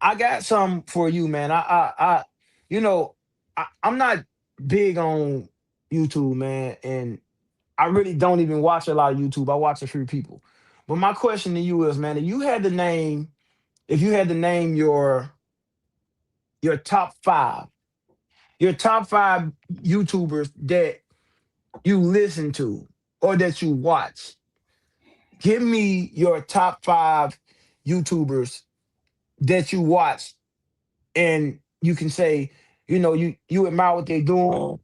I got some for you, man. You know, I'm not big on YouTube, man, and I really don't even watch a lot of YouTube. I watch a few people. But my question to you is, man, if you had to name your top five, your top five YouTubers that you listen to or that you watch, give me your top five YouTubers that you watch and you can say, you admire what they're doing,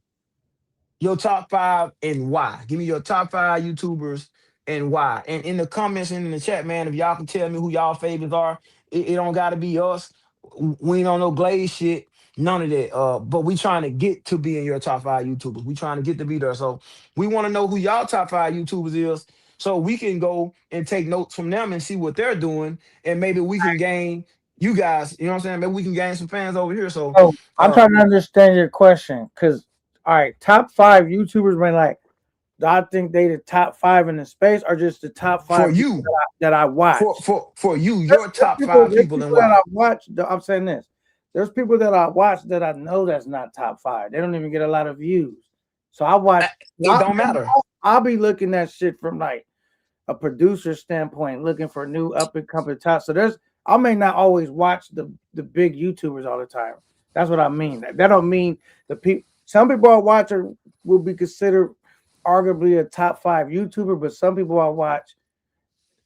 your top five and why. Give me your top five YouTubers and why. And in the comments and in the chat, man, if y'all can tell me who y'all favorites are, it don't gotta be us. We ain't on no glaze shit. None of that. But we trying to get to be in your top five YouTubers. We trying to get to be there. So we want to know who y'all top five YouTubers is, so we can go and take notes from them and see what they're doing, and maybe we can gain you guys. You know what I'm saying? Maybe we can gain some fans over here. So, So I'm uh, trying to understand your question because, all right, top five YouTubers, man, like, do I think they the top five in the space or just the top for five people you, that I watch? for you, There's, your there's top people, five there's people and people that I why. watch. I'm saying this. There's people that I watch that I know that's not top five. They don't even get a lot of views. So I watch. Uh, It don't matter. I'll be looking at shit from like a producer standpoint, looking for new up and coming top. So I may not always watch the big YouTubers all the time. That's what I mean. That don't mean the people. Some people I watch will be considered arguably a top five YouTuber, but some people I watch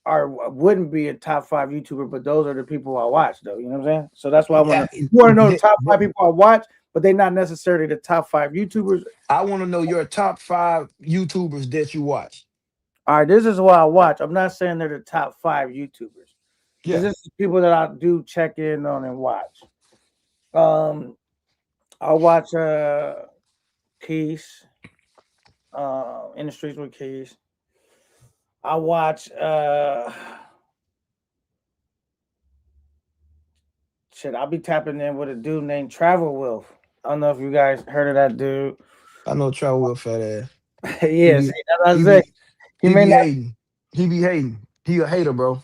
wouldn't be a top five YouTuber, but those are the people I watch though. You know what I'm saying? So that's why I want to. Yeah, You want to know the top five people I watch? but they're not necessarily the top 5 YouTubers. I want to know your top 5 YouTubers that you watch. All right, this is what I watch. I'm not saying they're the top 5 YouTubers. This Yeah. is people that I do check in on and watch. Um, I watch Keys, in the streets with Keys. I watch shit. I'll be tapping in with a dude named Travel Wolf. I don't know if you guys heard of that dude. I know Trout will fat ass. He Yeah, see, be that's what I he say. be He he may be not. hating. He be hating. He a hater, bro.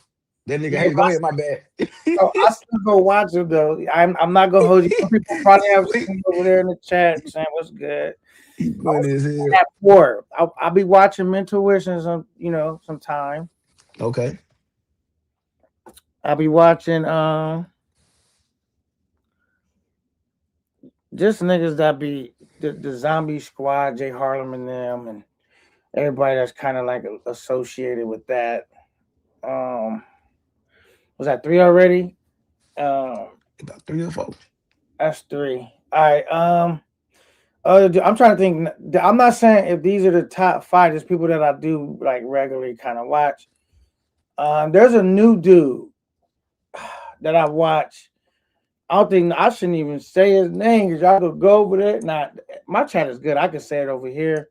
That nigga Yeah, hater. Go ahead, my bad. I still go watch him though. I'm not gonna hold you. Some people probably have seen me over there in the chat saying what's good. He funny as hell. At 4, I'll be watching Mental Wishes on sometime. Okay. I'll be watching just niggas that be the Zombie Squad, Jay Harlem and them, and everybody that's kind of like associated with that. Um, was that 3 already? Um, About 3 or 4. that's 3. All right. I'm trying to think. I'm not saying if these are the top 5. There's people that I do like regularly kind of watch. There's a new dude that I watch. I don't think I shouldn't even say his name because y'all could go over there. Now, my chat is good. I can say it over here.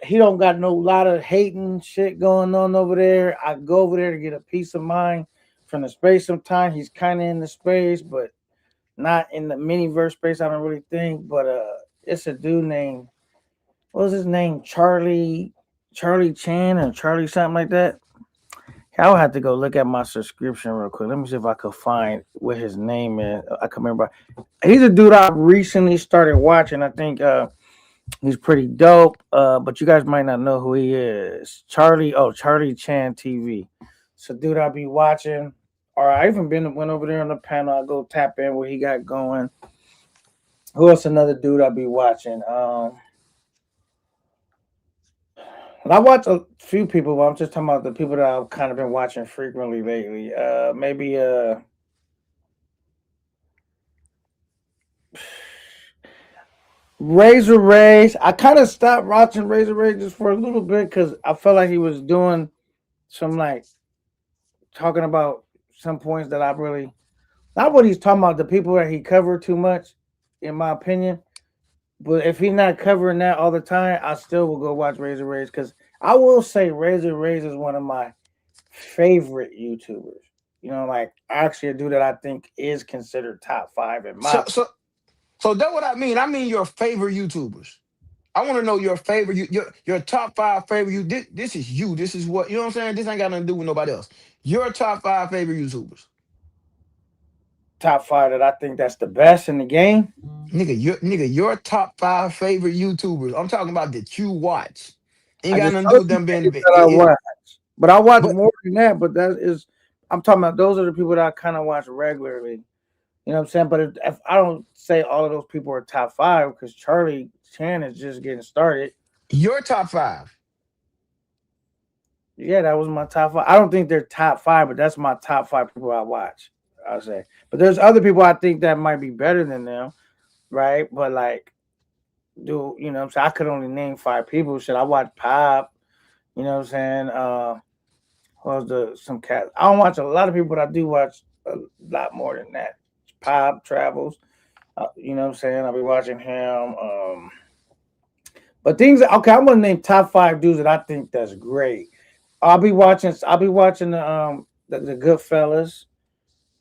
He don't got no lot of hating shit going on over there. I go over there to get a peace of mind from the space. Sometimes he's kind of in the space, but not in the miniverse space. I don't really think. But it's a dude named what was his name? Charlie Chan or Charlie something like that. I'll have to go look at my subscription real quick. Let me see if I can find what his name is. I can remember. He's a dude I recently started watching. I think he's pretty dope. But you guys might not know who he is. Charlie Chan TV. So dude I'll be watching. Or I even went over there on the panel. I go tap in what he got going. Who else another dude I'll be watching? I watch a few people, but I'm just talking about the people that I've kind of been watching frequently lately. Maybe Razor Rays. I kind of stopped watching Razor Rays just for a little bit because I felt like he was doing some like talking about some points that I really not what he's talking about. The people that he covered too much, in my opinion. But if he's not covering that all the time, I still will go watch Razor Rays because I will say Razor Rays is one of my favorite YouTubers. Like actually a dude that I think is considered top 5 in So my. so so that's what I mean. I mean your favorite YouTubers. I want to know your favorite, your top 5 favorite. This is you. This is what you know. What I'm saying, this ain't got nothing to do with nobody else. Your top 5 favorite YouTubers, Top 5 that I think that's the best in the game. Your top 5 favorite YouTubers. I'm talking about that you watch. Ain't I got just nothing to do told with you them being. niggas that I watch, but I watch But more than that. But that is, I'm talking about those are the people that I kind of watch regularly. You know what I'm saying? But if I don't say all of those people are top 5 because Charlie Chan is just getting started. your top 5. Yeah, that was my top 5. I don't think they're top 5, but that's my top 5 people I watch. I'll say, but there's other people I think that might be better than them, right? But like, what I'm saying? I could only name 5 people. Should I watch Pop? You know what I'm saying? Who else some cat? I don't watch a lot of people, but I do watch a lot more than that. Pop travels. You know what I'm saying? I'll be watching him. But things. Okay, I'm gonna name top 5 dudes that I think that's great. I'll be watching. The Goodfellas.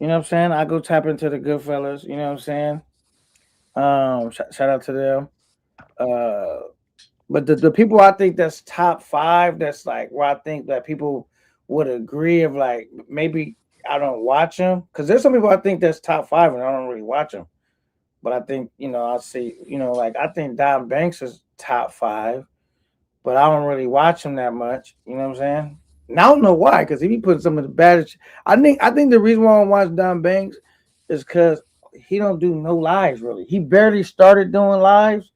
You know what I'm saying? I go tap into the Goodfellas. You know what I'm saying? Shout out to them. Uh, but the people I think that's top 5, that's like where I think that people would agree of like maybe I don't watch them because there's some people I think that's top 5 and I don't really watch them. But I think I see like I think Don Banks is top 5, but I don't really watch him that much. You know what I'm saying? And I don't know why because he be putting some of the baddest. I think the reason why I don't watch Don Banks is because he don't do no lives really. He barely started doing lives,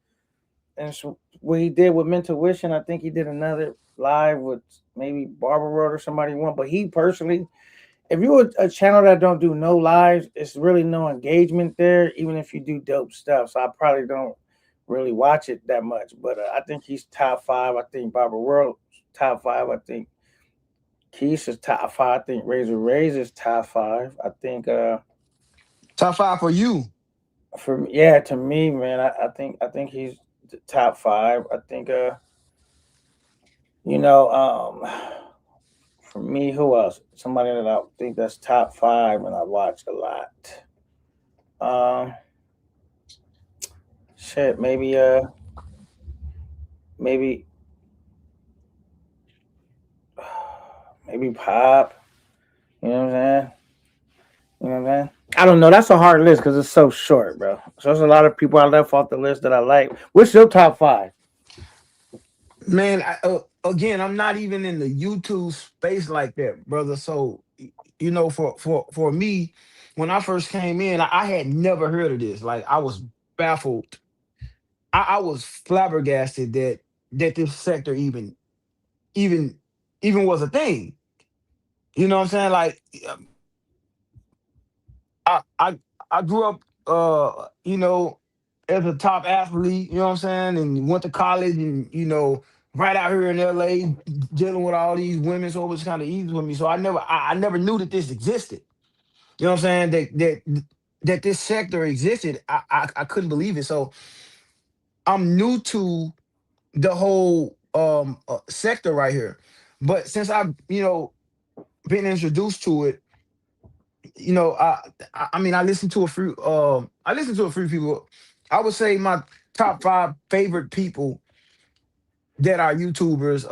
and so what he did with Mental Wishing, I think he did another live with maybe Barbara Road or somebody one. But he personally if you're a channel that don't do no lives, it's really no engagement there. Even if you do dope stuff, so I probably don't really watch it that much. But I think he's top five. I think Barbara World top five. I think Keith is top five. I think Razor is top five. I think Top five for you. yeah, to me, man, I think he's the top five. I think you know for me, who else? Somebody that I think that's top five and I watch a lot. Um, shit, maybe maybe Pop. You know what I'm saying? You know what I'm saying? I don't know. That's a hard list because it's so short, bro. So there's a lot of people I left off the list that I like. What's your top five? Man, again, I'm not even in the YouTube space like that, brother. So, for me, when I first came in, I had never heard of this. Like, I was baffled. I was flabbergasted that this sector even even was a thing. You know what I'm saying? Like, I I I grew up, as a top athlete. You know what I'm saying, and went to college, and right out here in LA, dealing with all these women, so it was kind of easy with me. So I never knew that this existed. You know what I'm saying? That this sector existed. I couldn't believe it. So I'm new to the whole sector right here, but since I've been introduced to it, you know, I mean, I listen to a few people. I would say my top five favorite people that are YouTubers.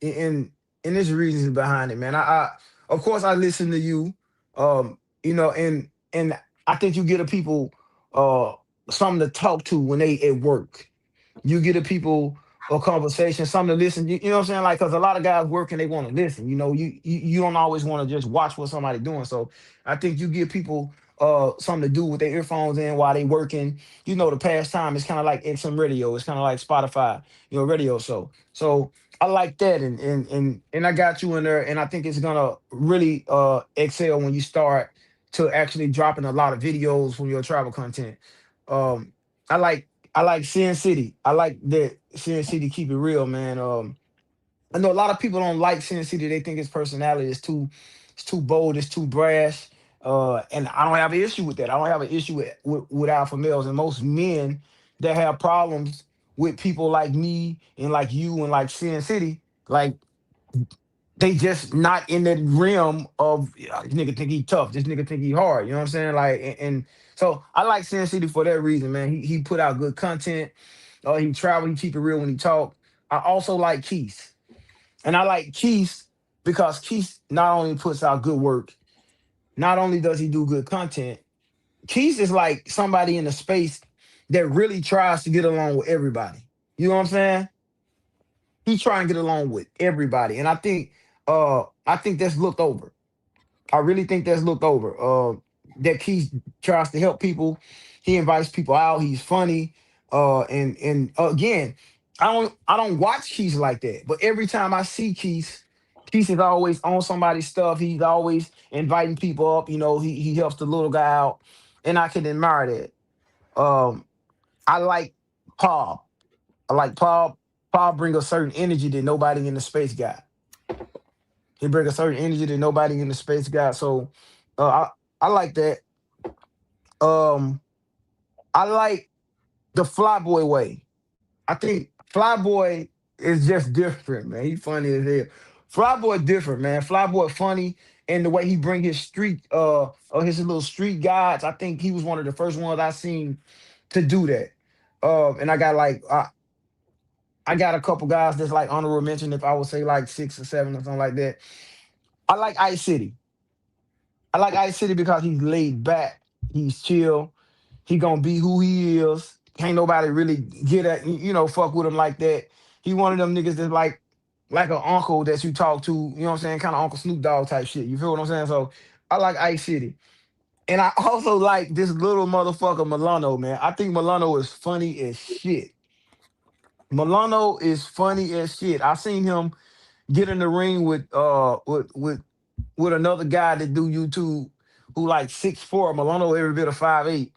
And there's reasons behind it, man. I of course I listen to you, and I think you get a people uh something to talk to when they at work. You get a people a conversation, something to listen. You know what I'm saying? Like, because a lot of guys work and they want to listen. You don't always want to just watch what somebody doing. So I think you give people something to do with their earphones in while they working. The pastime is kind of like XM radio. It's kind of like Spotify, radio. So I like that, and I got you in there, and I think it's gonna really excel when you start to actually dropping a lot of videos from your travel content. Um, I like I like Sin City. I like that Sin City keep it real, man. I know a lot of people don't like Sin City. They think his personality is too bold, it's too brash. And I don't have an issue with that. I don't have an issue with alpha males. And most men that have problems with people like me and like you and like Sin City, like, they just not in that realm of, "Yeah, this nigga think he tough. This nigga think he hard." You know what I'm saying? Like, and so I like Sin City for that reason, man. He put out good content. He travel. He keep it real when he talk. I also like Keith, and I like Keith because Keith not only puts out good work, not only does he do good content. Keith is like somebody in the space that really tries to get along with everybody. You know what I'm saying? He try and get along with everybody, and I think that's looked over. I really think that's looked over. That Keith tries to help people. He invites people out. He's funny. And again, I don't watch Keith like that. But every time I see Keith, Keith is always on somebody's stuff. He's always inviting people up. He helps the little guy out, and I can admire that. I like Paul. I like Paul. Paul bring a certain energy that nobody in the space got. He bring a certain energy that nobody in the space got. So I like that. Um, I like the Flyboy way. I think Flyboy is just different, man. He funny as hell. Flyboy different, man. Flyboy funny, and the way he bring his his little street guides. I think he was one of the first ones I seen to do that. And I got a couple guys that's like honorable mention, if I would say like six or seven or something like that. I like Ice City. I like Ice City because he's laid back, he's chill, he gonna be who he is. Can't nobody really get at fuck with him like that. He one of them niggas that's like an uncle that you talk to. You know what I'm saying? Kind of Uncle Snoop Dogg type shit. You feel what I'm saying? So I like Ice City, and I also like this little motherfucker Milano, man. I think Milano is funny as shit. Milano is funny as shit. I seen him get in the ring with with another guy that do YouTube who like 6'4", Milano every bit of 5'8".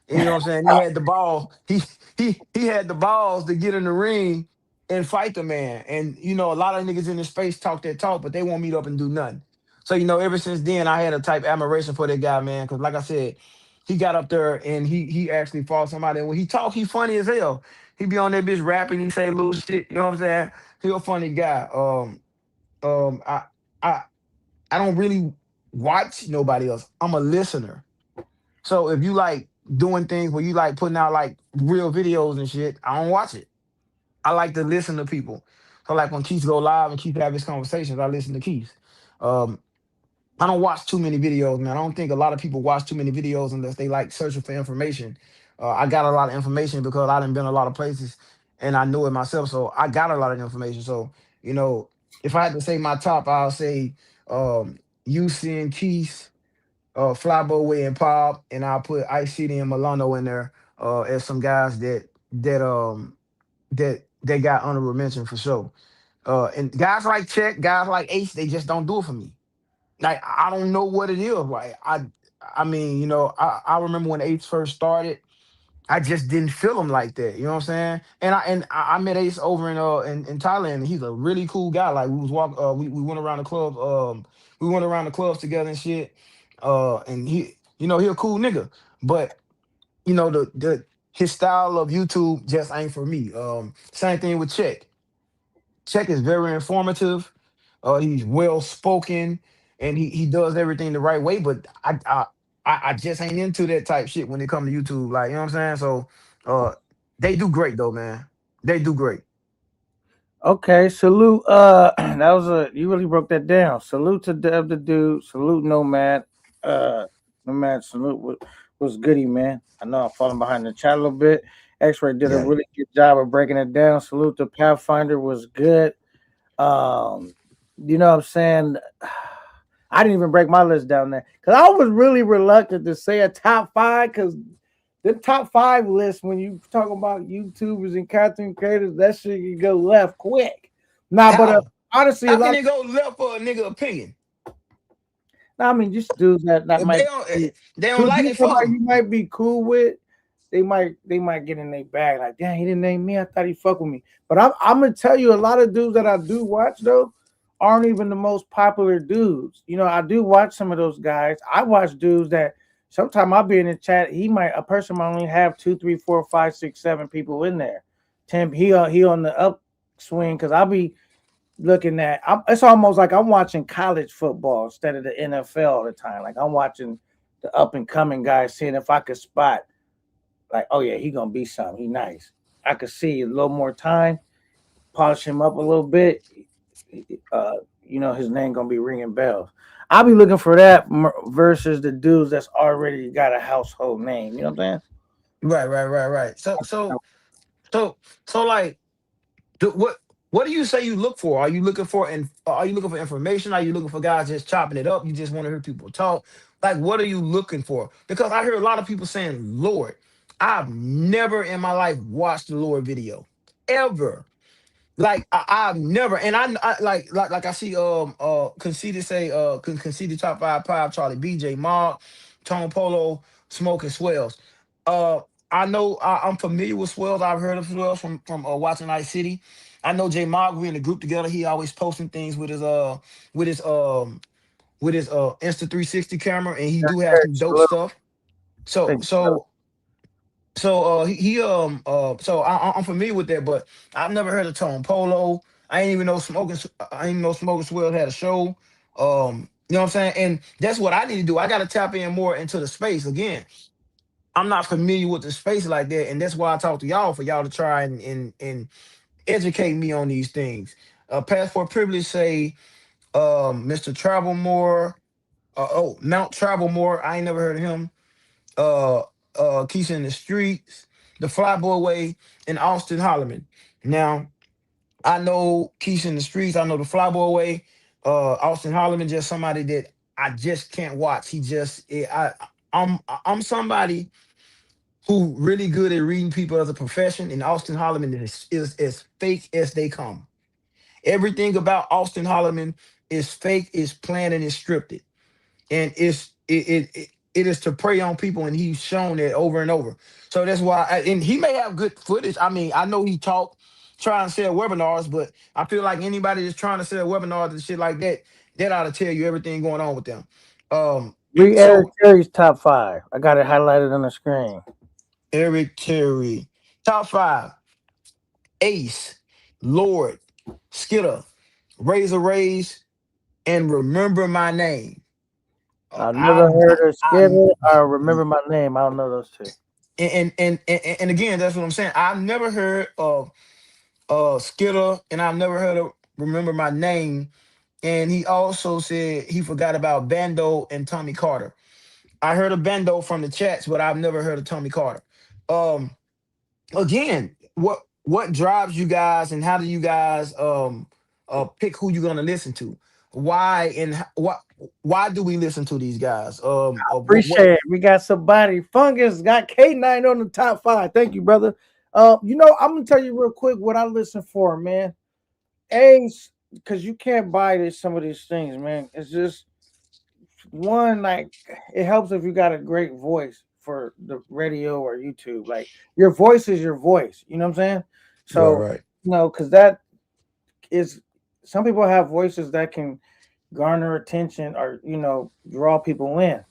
And you know what I'm saying? He had the ball. He had the balls to get in the ring and fight the man. And you know, a lot of niggas in the space talk that talk, but they won't meet up and do nothing. So you know, ever since then, I had a type admiration for that guy, man. Because like I said, he got up there and he actually fought somebody. And when he talk, he funny as hell. He be on that bitch rapping. He say little shit. You know what I'm saying? He a funny guy. Um, I I I don't really watch nobody else. I'm a listener. So if you like doing things where you like putting out like real videos and shit, I don't watch it. I like to listen to people. So like when Keith go live and Keith have his conversations, I listen to Keith. Um, I don't watch too many videos, man. I don't think a lot of people watch too many videos unless they like searching for information. I got a lot of information because I done been a lot of places and I know it myself. So I got a lot of information. So, you know, if I had to say my top, I'll say UC and Keith, Flybo Way and Pop, and I'll put Ice City and Milano in there as some guys that got honorable mention for sure. And guys like Check, guys like Ace, they just don't do it for me. Like I don't know what it is. Right? I mean, you know, I remember when Ace first started, I just didn't feel him like that. You know what I'm saying? And I met Ace over in Thailand. And he's a really cool guy. Like we was walk we went around the club, we went around the clubs together and shit. And he, you know, he a cool nigga. But you know, the his style of YouTube just ain't for me. Same thing with Check. Check is very informative. He's well spoken, and he does everything the right way. But I just ain't into that type shit when it comes to YouTube. Like you know what I'm saying. So uh, they do great though, man. They do great. Okay, salute. That was you really broke that down. Salute to Dev the dude. Salute Nomad. Nomad. Salute was goody, man. I know I'm falling behind the chat a little bit. X-Ray did a Yeah. really good job of breaking it down. Salute to Pathfinder was good. Um, you know what I'm saying? I didn't even break my list down there because I was really reluctant to say a top five because the top five list when you talk about YouTubers and content creators, that shit can go left quick. Nah, but How? honestly, a How can lot. it go left for a nigga opinion? Nah, I mean, just dudes that If they might don't, be they don't to like do it, fuck somebody them. you might be cool with. They might get in their bag like, damn, he didn't name me. I thought he fuck with me. But I'm gonna tell you, a lot of dudes that I do watch though aren't even the most popular dudes. You know, I do watch some of those guys. I watch dudes that sometimes I'll be in the chat. A person might only have two, three, four, five, six, seven people in there. Tim, he on the upswing because I'll be looking at. It's almost like I'm watching college football instead of the NFL all the time. Like I'm watching the up and coming guys, seeing if I could spot like, oh yeah, he gonna be something. He nice. I could see a little more time, polish him up a little bit. Uh, his name gonna be ringing bells. I'll be looking for that versus the dudes that's already got a household name. You know what I'm Right. So so like Do, what do you say you look for? Are you looking for information? Are you looking for guys just chopping it up? You just want to hear people talk? Like what are you looking for? Because I hear a lot of people saying Lord. I've never in my life watched the Lord video. Ever. Like I've never, and like I see conceded say conceded top 5 Charlie BJ Mark, Tone Polo, Smoke and Swells. Uh I know I'm familiar with Swells. I've heard of Swells from watching Night City. I know J Mark, we in the group together. He always posting things with his Insta 360 camera, and he do have some dope saying? stuff. So Thank you. so so I'm familiar with that, but I've never heard of Tone Polo. I ain't even know Smoking Swell had a show. You know what I'm saying? And that's what I need to do. I gotta tap in more into the space. Again, I'm not familiar with the space like that, and that's why I talk to y'all for y'all to try and educate me on these things. Passport privilege say Mr. Travelmore, Mount Travelmore. I ain't never heard of him. uh Keisha in the Streets, The Flyboy Way, and Austin Holloman. Now, I know Keisha in the Streets, I know The Flyboy Way. Austin Holloman just somebody that I just can't watch. I'm somebody who really good at reading people as a profession, and Austin Holloman is as fake as they come. Everything about Austin Holloman is fake, is planned, and is scripted, and it is to prey on people, and he's shown that over and over. So that's why, and he may have good footage. I mean, I know he talk trying to sell webinars, but I feel like anybody that's trying to sell webinars and shit like that, that ought to tell you everything going on with them. Um, Read Eric so Terry's top 5. I got it highlighted on the screen. Eric Terry, top 5: Ace, Lord, Skitter, Razor Rays, and Remember My Name. I've never I, heard of I, Skinner or Remember My Name. I don't know those two. and again, that's what I'm saying. I've never heard of Skitter, and I've never heard of Remember My Name. And he also said he forgot about Bando and Tommy Carter. I heard of Bando from the chats, but I've never heard of Tommy Carter. Um, Again, what drives you guys, and how do you guys pick who you're gonna listen to? Why and why do we listen to these guys? Appreciate it. We got somebody. Fungus got K9 on the top 5. Thank you, brother. I'm gonna tell you real quick what I listen for, man. Ace, because you can't buy some of these things, man. It's just one, like, it helps if you got a great voice for the radio or YouTube. Like, your voice is your voice. You know what I'm saying? Right, So, right. because that is, some people have voices that can garner attention or draw people in,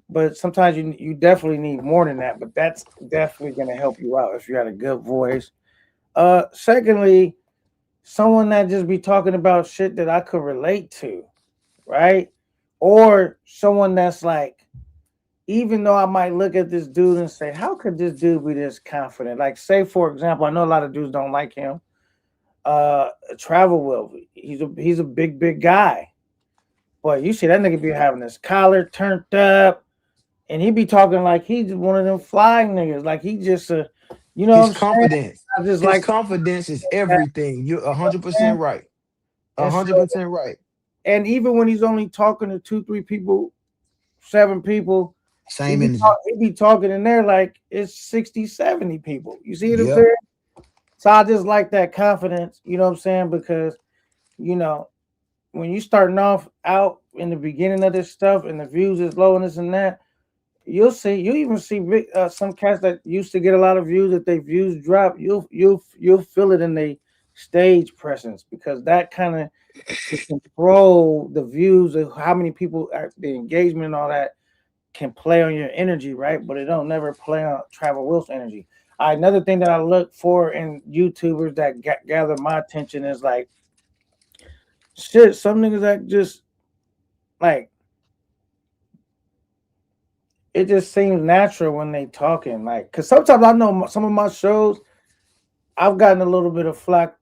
but sometimes you definitely need more than that. But that's definitely going to help you out if you had a good voice. Secondly, someone that just be talking about shit that I could relate to, right? Or someone that's like, even though I might look at this dude and say, how could this dude be this confident? Like, say for example, I know a lot of dudes don't like him. Travel Will, he's a big guy, but you see that nigga be having his collar turned up, and he be talking like he's one of them flying niggas, like he just what His I'm saying? confidence, I just his like confidence is that, everything. You're a hundred man. percent right. A And hundred so, percent right. and even when he's only talking to 2, 3 people, 7 people, Same energy. he be talking in there like it's 60, 70 people. You see what I'm Yep. saying? So I just like that confidence, you know what I'm saying? Because, you know, when you starting off out in the beginning of this stuff and the views is low and this and that, you even see some cats that used to get a lot of views, that they views drop. You'll feel it in the stage presence, because that kind of to control the views of how many people are, the engagement and all that can play on your energy, right? But it don't never play on Travel Wilson energy. Another thing that I look for in YouTubers that gather my attention is like, shit, some niggas that just like, it just seems natural when they talking. Like, cause sometimes I know some of my shows, I've gotten a little bit of flack,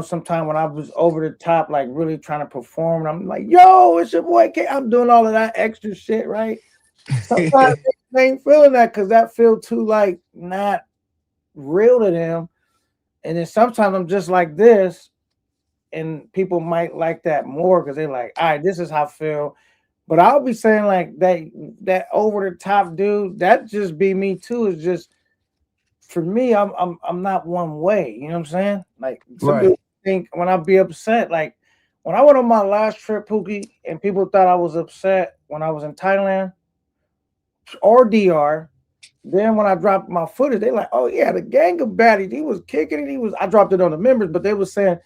sometime when I was over the top, like really trying to perform. And I'm like, yo, it's your boy K. I'm doing all of that extra shit, right? Sometimes they ain't feeling that because that feel too like not real to them. And then sometimes I'm just like this, and people might like that more because they're like, all right, this is how I feel. But I'll be saying like that over the top dude, that just be me too. Is just, for me, I'm not one way. You know what I'm saying? Like, some Right. people think when I be upset, like when I went on my last trip, Pookie, and people thought I was upset when I was in Thailand or DR. Then when I dropped my footage, they like, oh yeah, the gang of baddies. He was kicking it. I dropped it on the members, but they was saying,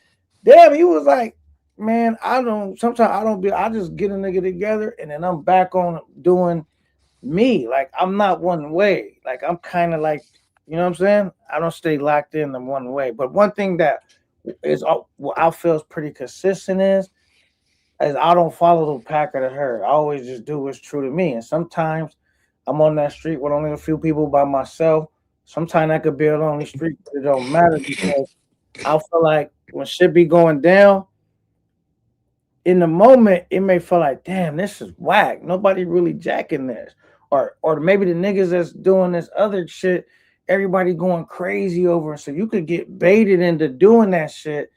damn, he was like, man, sometimes I don't be, I just get a nigga together and then I'm back on doing me. Like, I'm not one way. Like, I'm kind of like, you know what I'm saying? I don't stay locked in one way. But one thing that is what I feel is pretty consistent is I don't follow the pack of the herd. I always just do what's true to me. And sometimes I'm on that street with only a few people by myself. Sometimes I could be a lonely street, but it don't matter, because I feel like when shit be going down, in the moment, it may feel like, damn, this is whack. Nobody really jacking this. Or maybe the niggas that's doing this other shit, everybody going crazy over. So you could get baited into doing that shit,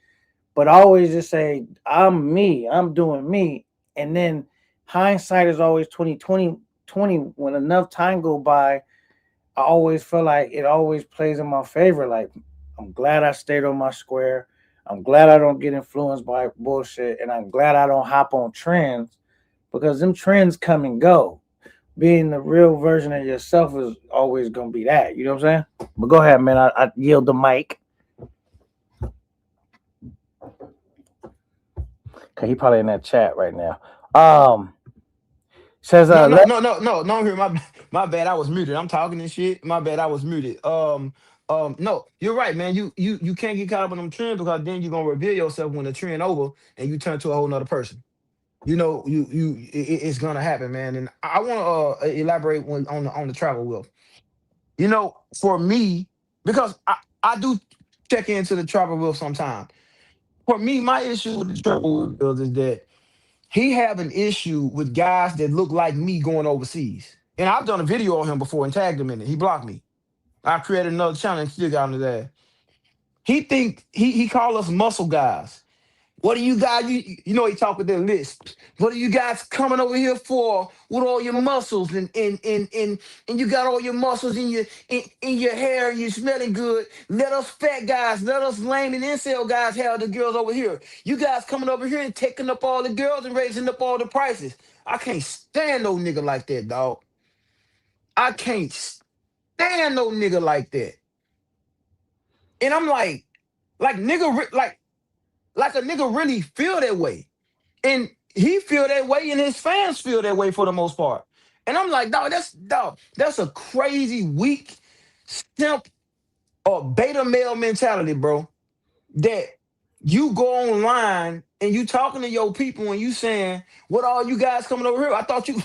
but I always just say, I'm me, I'm doing me. And then hindsight is always 2020. When enough time go by, I always feel like it always plays in my favor. Like, I'm glad I stayed on my square. I'm glad I don't get influenced by bullshit, and I'm glad I don't hop on trends because them trends come and go. Being the real version of yourself is always gonna be that. You know what I'm saying? But go ahead, man. I yield the mic. Cause he probably in that chat right now. Um, says No, no, let no, no, no, no. Here, my bad. I was muted. I'm talking and shit. My bad. I was muted. No, you're right, man. You can't get caught up in them trends because then you're gonna reveal yourself when the trend over and you turn to a whole nother person. It's gonna happen, man. And I want to elaborate on the travel wheel. For me, because I do check into the travel wheel sometime. For me, my issue with the travel wheel is that he have an issue with guys that look like me going overseas. And I've done a video on him before and tagged him in it. He blocked me. I created another channel and still got him to that. He call us muscle guys. What do you guys, he talk with their list. What are you guys coming over here for with all your muscles and you got all your muscles in your hair and you're smelling good. Let us fat guys, let us lame and incel guys have the girls over here. You guys coming over here and taking up all the girls and raising up all the prices. I can't stand no nigga like that, dog. I can't stand no nigga like that. And I'm like nigga, like a nigga really feel that way. And he feel that way, and his fans feel that way for the most part. And I'm like, that's a crazy, weak, simp or beta male mentality, bro. That you go online and you talking to your people and you saying, "What all you guys coming over here?" I thought you,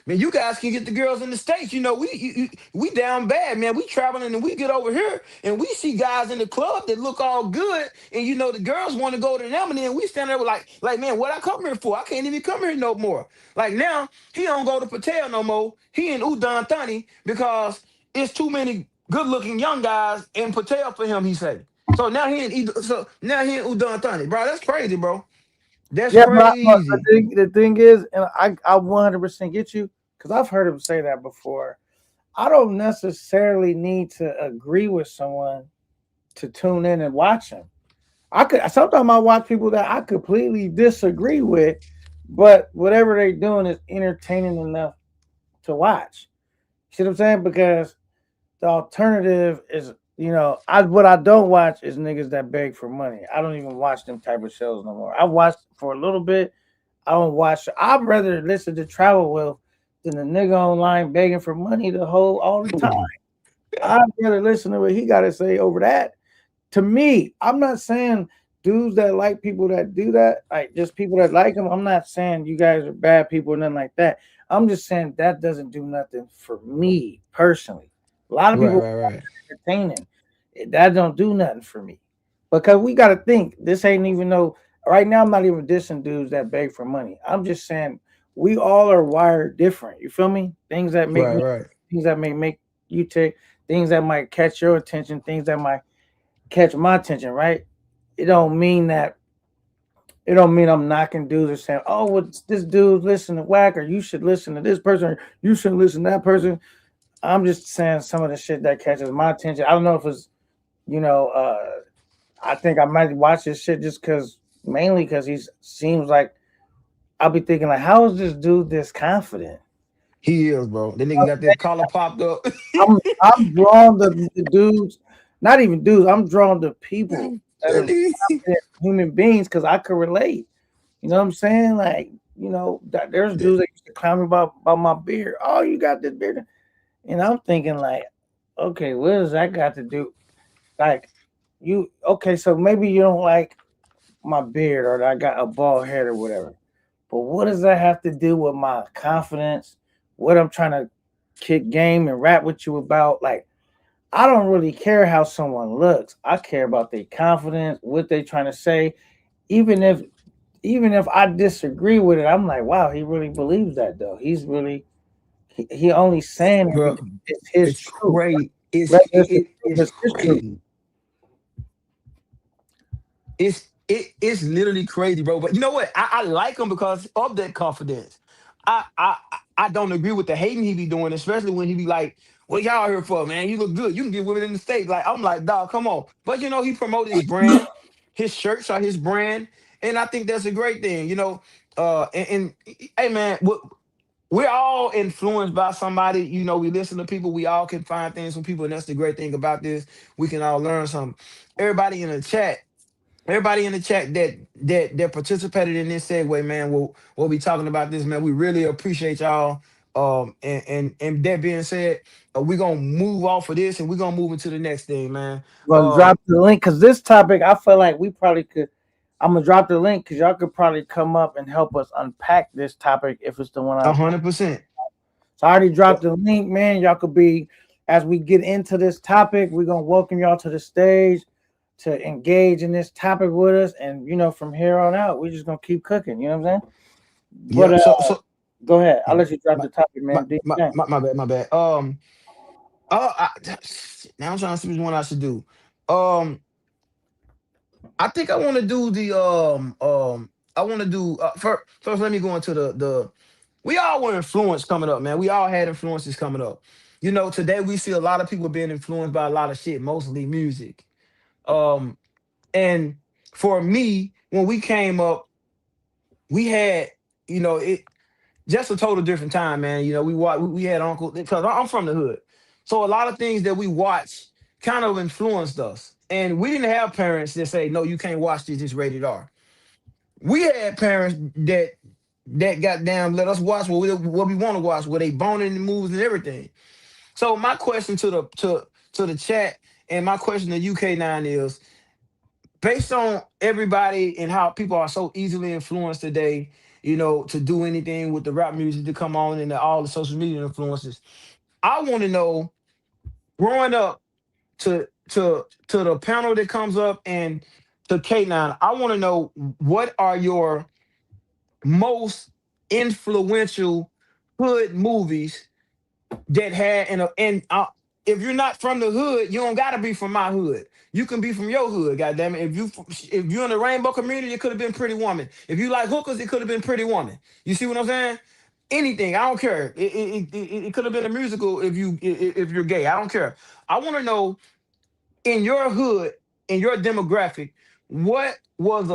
man, you guys can get the girls in the states. We down bad, man. We traveling and we get over here and we see guys in the club that look all good, and the girls want to go to them, and then we stand there with like, man, what I come here for? I can't even come here no more. Like now, he don't go to Patel no more. He in Udon Thani because it's too many good-looking young guys in Patel for him. He said. So now he in Udon Thani, bro. That's crazy, bro. That's yeah, but crazy. the thing is, and I 100% get you because I've heard him say that before. I don't necessarily need to agree with someone to tune in and watch him. I could sometimes I watch people that I completely disagree with, but whatever they're doing is entertaining enough to watch. See what I'm saying? Because the alternative is, I what I don't watch is niggas that beg for money. I don't even watch them type of shows no more. I watched for a little bit. I don't watch. I'd rather listen to Travel Wealth than the nigga online begging for money the whole all the time. I'd rather listen to what he got to say over that. To me, I'm not saying dudes that like people that do that, like just people that like them. I'm not saying you guys are bad people or nothing like that. I'm just saying that doesn't do nothing for me personally. A lot of Right, people right, right. entertaining. That don't do nothing for me. Because we gotta think this ain't even no right now I'm not even dissing dudes that beg for money. I'm just saying we all are wired different. You feel me? Things that make Right, me right. things that may make you tick, things that might catch your attention, things that might catch my attention, right? It don't mean that it don't mean I'm knocking dudes or saying, oh, well, this dude listen to whack or you should listen to this person or you shouldn't listen to that person. I'm just saying some of the shit that catches my attention. I don't know if it's you know, I think I might watch this shit just because, mainly because he seems like I'll be thinking like, how is this dude this confident? He is, bro. That nigga got that collar popped up. I'm drawn to the dudes, not even dudes. I'm drawn to people that are confident human beings because I could relate. You know what I'm saying? Like, there's dudes that used to clown me about my beard. Oh, you got this beard, and I'm thinking like, okay, what does that got to do? Like, you okay? So maybe you don't like my beard or that I got a bald head or whatever. But what does that have to do with my confidence? What I'm trying to kick game and rap with you about? Like, I don't really care how someone looks. I care about their confidence, what they trying to say. Even if even if I disagree with it, I'm like, wow, he really believes that though. He only saying it Bro, because it's his it's truth. crazy. Right? It's It's his truth. crazy. It's literally crazy, bro. But you know what? I like him because of that confidence. I don't agree with the hating he be doing, especially when he be like, "What y'all here for, man? You look good. You can get women in the state." Like I'm like, dog, come on. But he promote his brand. his shirts are his brand, and I think that's a great thing. And hey man, we're all influenced by somebody. We listen to people. We all can find things from people, and that's the great thing about this. We can all learn something. Everybody in the chat, everybody in the chat that participated in this segue, man. We'll be talking about this, man. We really appreciate y'all. And that being said, we're gonna move off of this and we're gonna move into the next thing, man. Gonna drop the link because this topic, I feel like we probably could. I'm gonna drop the link because y'all could probably come up and help us unpack this topic if it's the one I. 100%. So I already dropped the link, man. Y'all could be as we get into this topic. We're gonna welcome y'all to the stage to engage in this topic with us, and from here on out, we're just gonna keep cooking. You know what I'm saying? Yeah. But So go ahead. I'll yeah, let you drop my the topic, my man. Do my your thing. my bad, my bad. I, now I'm trying to see which one I should do. Um, I think I want to do the I want to do first. Let me go into the. We all were influenced coming up, man. We all had influences coming up. Today we see a lot of people being influenced by a lot of shit, mostly music. Um, and for me, when we came up, we had it just a total different time, man. We had uncle because I'm from the hood, so a lot of things that we watch kind of influenced us, and we didn't have parents that say, "No, you can't watch this. It's rated R." We had parents that got down let us watch what we want to watch, where they boning the moves and everything. So my question to the chat and my question to UK9 is based on everybody and how people are so easily influenced today, to do anything with the rap music to come on and all the social media influences. I want to know, growing up, to the panel that comes up and to K9, I want to know what are your most influential hood movies that had if you're not from the hood, you don't gotta be from my hood. You can be from your hood, goddamn it. If you're in the rainbow community, it could have been Pretty Woman. If you like hookers, it could have been Pretty Woman. You see what I'm saying? Anything, I don't care. It could have been a musical if you're gay. I don't care. I want to know in your hood, in your demographic, what was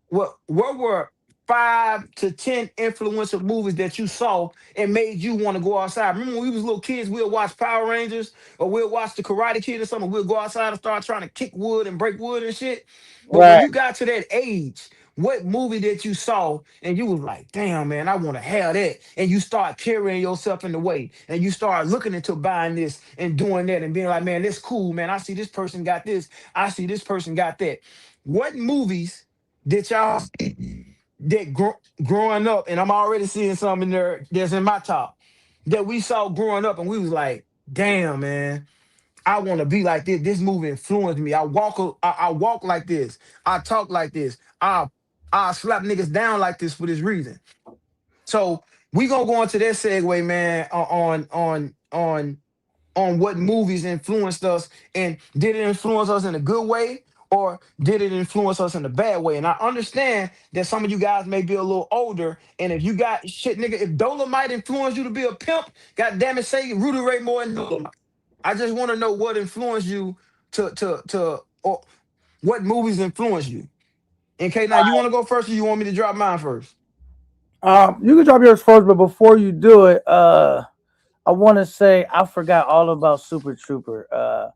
what were 5 to 10 influential movies that you saw and made you want to go outside? Remember when we was little kids, we'd watch Power Rangers or we'd watch the Karate Kid or something. We'd go outside and start trying to kick wood and break wood and shit. But when Right. you got to that age, what movie that you saw and you was like, damn man, I want to have that. And you start carrying yourself in the way and you start looking into buying this and doing that and being like, man, this cool, man. I see this person got this. I see this person got that. What movies did y'all see that growing up, and I'm already seeing some in there that's in my top that we saw growing up and we was like, damn, man, I want to be like this. This movie influenced me. I walk like this. I talk like this. I slap niggas down like this for this reason. So we gonna go into that segue, man, on what movies influenced us, and did it influence us in a good way or did it influence us in a bad way? And I understand that some of you guys may be a little older, and if you got shit, nigga, if Dolomite influenced you to be a pimp, god damn it, say Rudy Ray Moore and Dolomite. I just want to know what influenced you or what movies influenced you. And K, now you want to go first, or you want me to drop mine first? You can drop yours first, but before you do it, I want to say I forgot all about Super Trooper.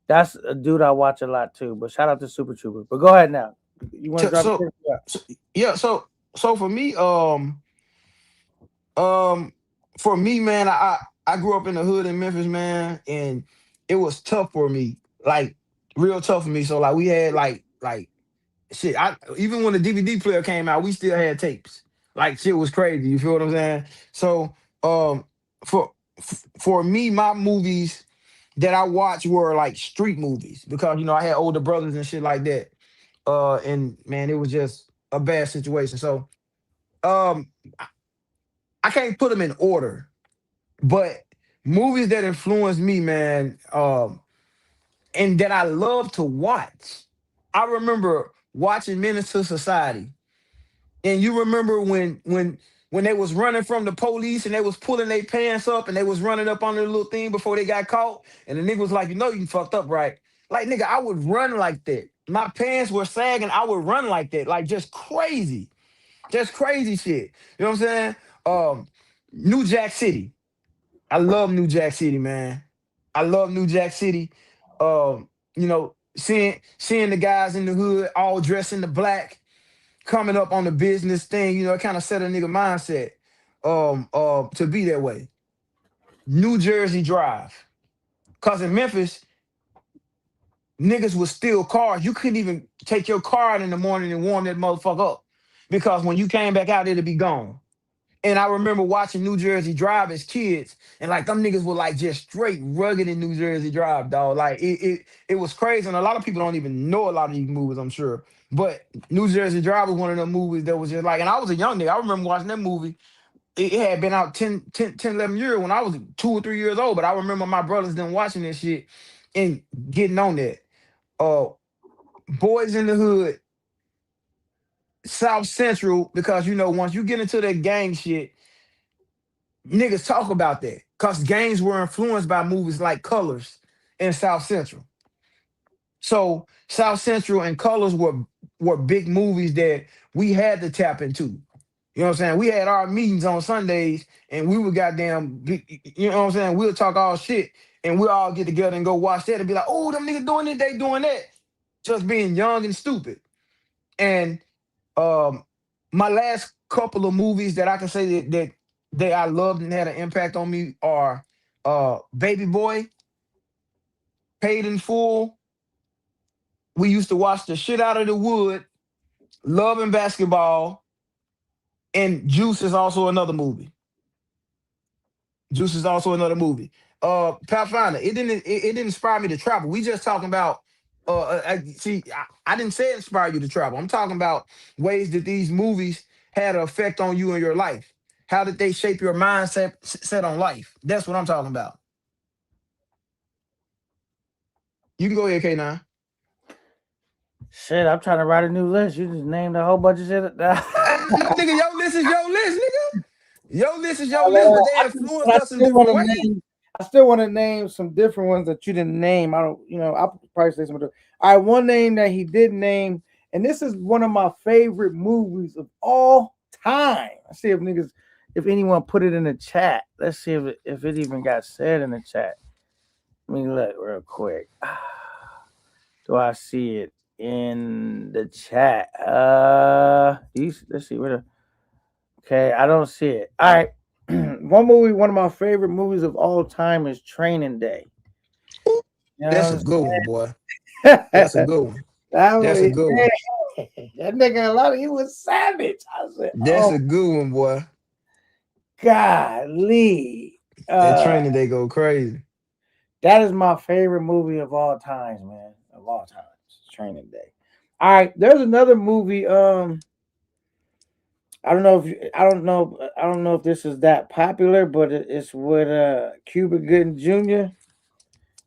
That's a dude I watch a lot too. But shout out to Super Trooper. But go ahead now. You want to So, drop so, yours? Yeah. so yeah, so um, for me, man, I grew up in the hood in Memphis, man, and it was tough for me, like real tough for me. So like we had like shit. I even when the DVD player came out, we still had tapes. Like shit was crazy. You feel what I'm saying? So um, for me, my movies that I watched were like street movies because I had older brothers and shit like that. And man, it was just a bad situation. So um, I can't put them in order, but movies that influenced me, man, and that I love to watch. I remember watching Menace to Society. And you remember when they was running from the police and they was pulling their pants up and they was running up on their little thing before they got caught. And the nigga was like, you fucked up, right? Like, nigga, I would run like that. my pants were sagging. I would run like that, like just crazy shit. You know what I'm saying? Um, New Jack City. I love New Jack City, man. I love New Jack City. You know, seeing the guys in the hood all dressed in the black, coming up on the business thing, you know, it kind of set a nigga mindset to be that way. New Jersey Drive. Cause in Memphis, niggas would steal cars. You couldn't even take your car out in the morning and warm that motherfucker up. Because when you came back out, it'd be gone. And I remember watching New Jersey Drive as kids, and like them niggas were like just straight rugged in New Jersey Drive, dog. Like it was crazy. And a lot of people don't even know a lot of these movies, I'm sure. But New Jersey Drive was one of them movies that was just like, and I was a young nigga. I remember watching that movie. It had been out 10, 11 years when I was 2 or 3 years old. But I remember my brothers then watching this shit and getting on that. Uh Boys in the Hood, South Central, because you know, once you get into that gang shit, niggas talk about that. Cause gangs were influenced by movies like Colors and South Central. So South Central and Colors were big movies that we had to tap into. You know what I'm saying? We had our meetings on Sundays and we would goddamn, you know what I'm saying? We'll talk all shit and we'll all get together and go watch that and be like, oh, them niggas doing it, they doing that. Just being young and stupid. And um, my last couple of movies that I can say that I loved and had an impact on me are Baby Boy, Paid in Full. We used to watch the shit out of the wood, Love and Basketball, and Juice is also another movie. Juice is also another movie. Pathfinder, it didn't inspire me to travel. We just talking about see, I didn't say it inspired you to travel. I'm talking about ways that these movies had an effect on you in your life. How did they shape your mindset set on life? That's what I'm talking about. You can go ahead, K9. Shit, I'm trying to write a new list. You just named a whole bunch of shit. Nigga, your list is your list, nigga. Your list is your list, but they influenced us in different ways. I still want to name some different ones that you didn't name. I don't, I'll probably say some of them. All right, one name that he did name, and this is one of my favorite movies of all time. Let's see if anyone put it in the chat. Let's see if it even got said in the chat. Let me look real quick. Do I see it in the chat? Let's see where the. Okay, I don't see it. All right. One of my favorite movies of all time is Training Day. You know that's a good one, boy. That's a good one. That's a good one. That nigga, he was savage. I said, that's a good one, boy. Golly. That Training Day go crazy. That is my favorite movie of all times, man. Of all times. Training Day. All right, there's another movie. I don't know if this is that popular, but it's with Cuba Gooding Jr.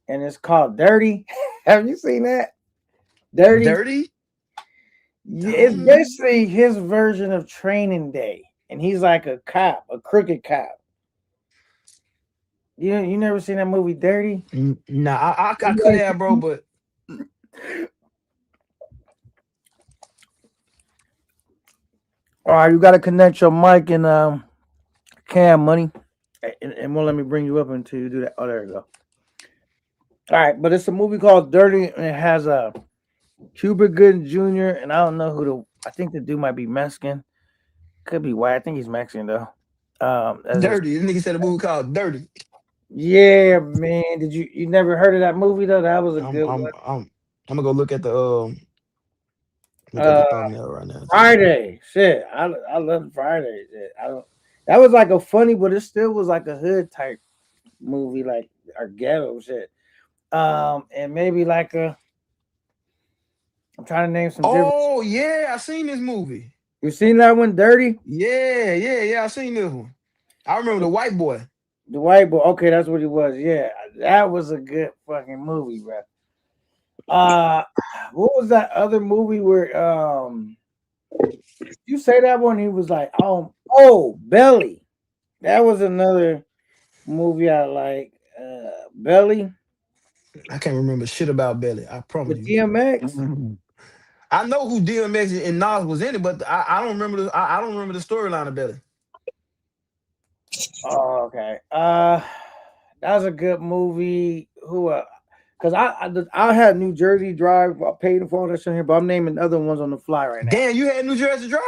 and it's called Dirty. Have you seen that? Dirty. Dirty? It's basically his version of Training Day, and he's like a cop, a crooked cop. You never seen that movie, Dirty? Nah, I could have, bro, but all right, you got to connect your mic and Cam Money, and won't let me bring you up until you do that. Oh, there you go. All right, but it's a movie called Dirty, and it has a Cuba Gooding Jr. and I don't know who I think the dude might be Mexican, could be white. I think he's Mexican though. Dirty. This nigga said a movie called Dirty. Yeah, man. Did you never heard of that movie though? That was a good one. I'm gonna go look at the thumbnail right now. Friday, shit. I love Friday. Shit. That was like a funny, but it still was like a hood type movie, like our ghetto shit. And maybe like I'm trying to name some. Oh yeah, I seen this movie. You seen that one, Dirty? Yeah. I seen this one. I remember the white boy. The white boy. Okay, that's what he was. Yeah, that was a good fucking movie, bro. What was that other movie where you say that one? He was like, oh, Belly. That was another movie I like. Belly. I can't remember shit about Belly. I promise With you. DMX. I know who DMX and Nas was in it, but I don't remember I don't remember the storyline of Belly. Oh, okay. That was a good movie. Who? Because I had New Jersey Drive. I paid for all that shit here, but I'm naming other ones on the fly right now. Damn, you had New Jersey Drive?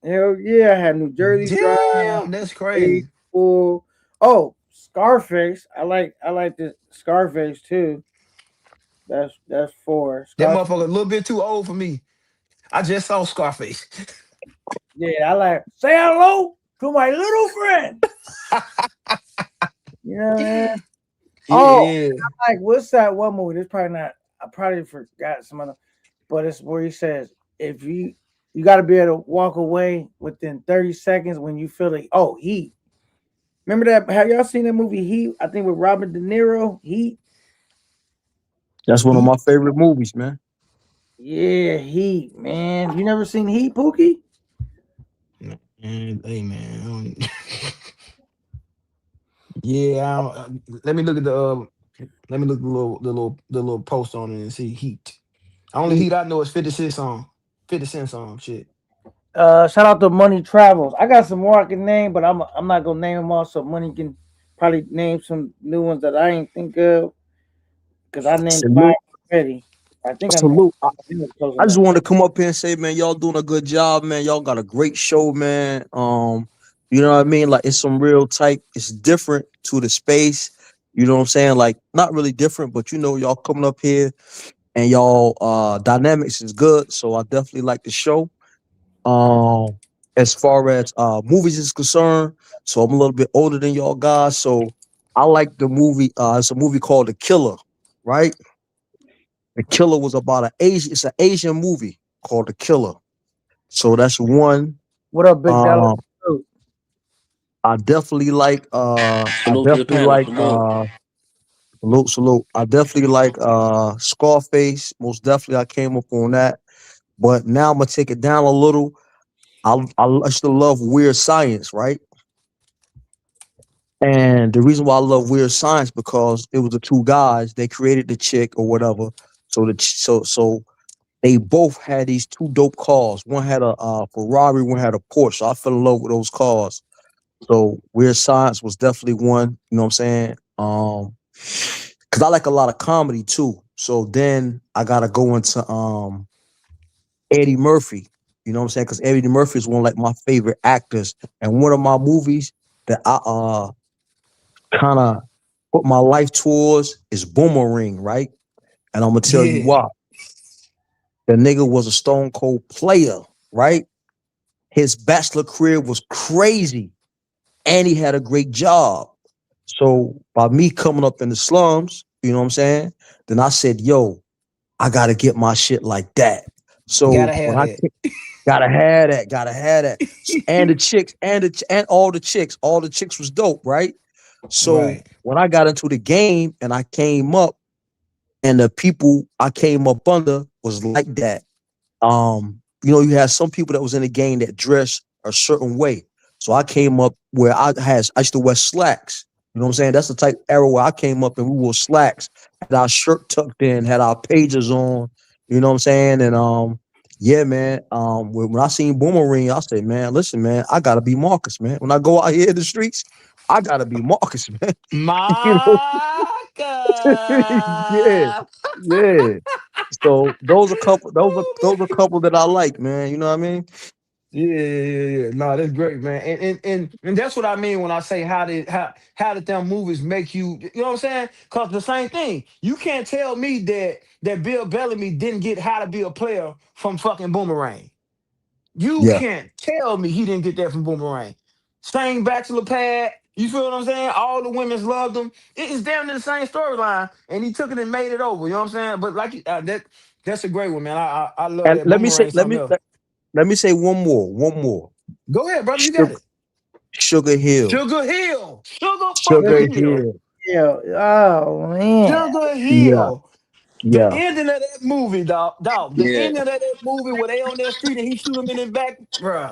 Hell yeah, I had New Jersey Drive. Damn, that's crazy. Full. Oh, Scarface. I like the Scarface too. That's 4. That Scarface. motherfucker a little bit too old for me. I just saw Scarface. Yeah, I like say hello to my little friend. You know what I mean? Oh, Yeah. like what's that one movie? It's probably not. I probably forgot some other, but it's where he says if you got to be able to walk away within 30 seconds when you feel like Heat. Remember that? Have y'all seen that movie Heat? I think with Robert De Niro. Heat. That's one of my favorite movies, man. Yeah, Heat, man. You never seen Heat, Pookie? Hey man. Yeah, let me look at the little post on it and see Heat. Only Heat I know is 50 Cent song shit. Shout out to Money Travels. I got some more I can name, but I'm not gonna name them all. So Money can probably name some new ones that I ain't think of because I named Salute. 5 already. I think Salute. I I just want to come up here and say, man, y'all doing a good job, man. Y'all got a great show, man. You know what I mean? Like it's some real type. It's different to the space. You know what I'm saying? Like not really different, but you know, y'all coming up here and y'all dynamics is good. So I definitely like the show. As far as movies is concerned, so I'm a little bit older than y'all guys. So I like the movie. It's a movie called The Killer, right? The Killer was about it's an Asian movie called The Killer. So that's one. What up, Big Dollar? I definitely like Salute to the panel. salute. I definitely like Scarface. Most definitely I came up on that. But now I'm gonna take it down a little. I still love Weird Science, right? And the reason why I love Weird Science because it was the two guys, they created the chick or whatever. So they both had these two dope cars. One had a Ferrari, one had a Porsche. So I fell in love with those cars. So Weird Science was definitely one, you know what I'm saying? Cause I like a lot of comedy too. So then I gotta go into Eddie Murphy, you know what I'm saying? Cause Eddie Murphy is one of like my favorite actors. And one of my movies that I kind of put my life towards is Boomerang, right? And I'm gonna tell you why. The nigga was a stone cold player, right? His bachelor career was crazy, and he had a great job. So by me coming up in the slums, you know what I'm saying? Then I said, "Yo, I gotta get my shit like that." So Gotta have that. gotta have that, and the chicks, and all the chicks was dope, right? So Right. when I got into the game and I came up, and the people I came up under was like that. You know, you had some people that was in the game that dressed a certain way. So I came up where I used to wear slacks. You know what I'm saying? That's the type era where I came up and we wore slacks, had our shirt tucked in, had our pages on. You know what I'm saying? And yeah, man. When I seen Boomerang, I said, man, listen, man, I gotta be Marcus, man. When I go out here in the streets, I gotta be Marcus, man. You know? Yeah, Marcus. yeah. So those are a couple that I like, man. You know what I mean? Yeah. No, that's great, man. And that's what I mean when I say how did them movies make you, you know what I'm saying? Cause the same thing. You can't tell me that Bill Bellamy didn't get How to Be a Player from fucking Boomerang. You Yeah. can't tell me he didn't get that from Boomerang. Same Bachelor Pad. You feel what I'm saying? All the women's loved him. It's damn near the same storyline, and he took it and made it over. You know what I'm saying? But like that's a great one, man. I love And that Boomerang. Something else. let me say one more. Go ahead, brother. You got Sugar, it. Sugar Hill. Sugar Hill. Sugar Sugar fucking Hill. Hill. Yeah. Oh man. Sugar Yeah, Hill. The yeah, ending of that movie, dog. The Yeah. ending of that movie where they on that street and he shoot him in his back, bruh.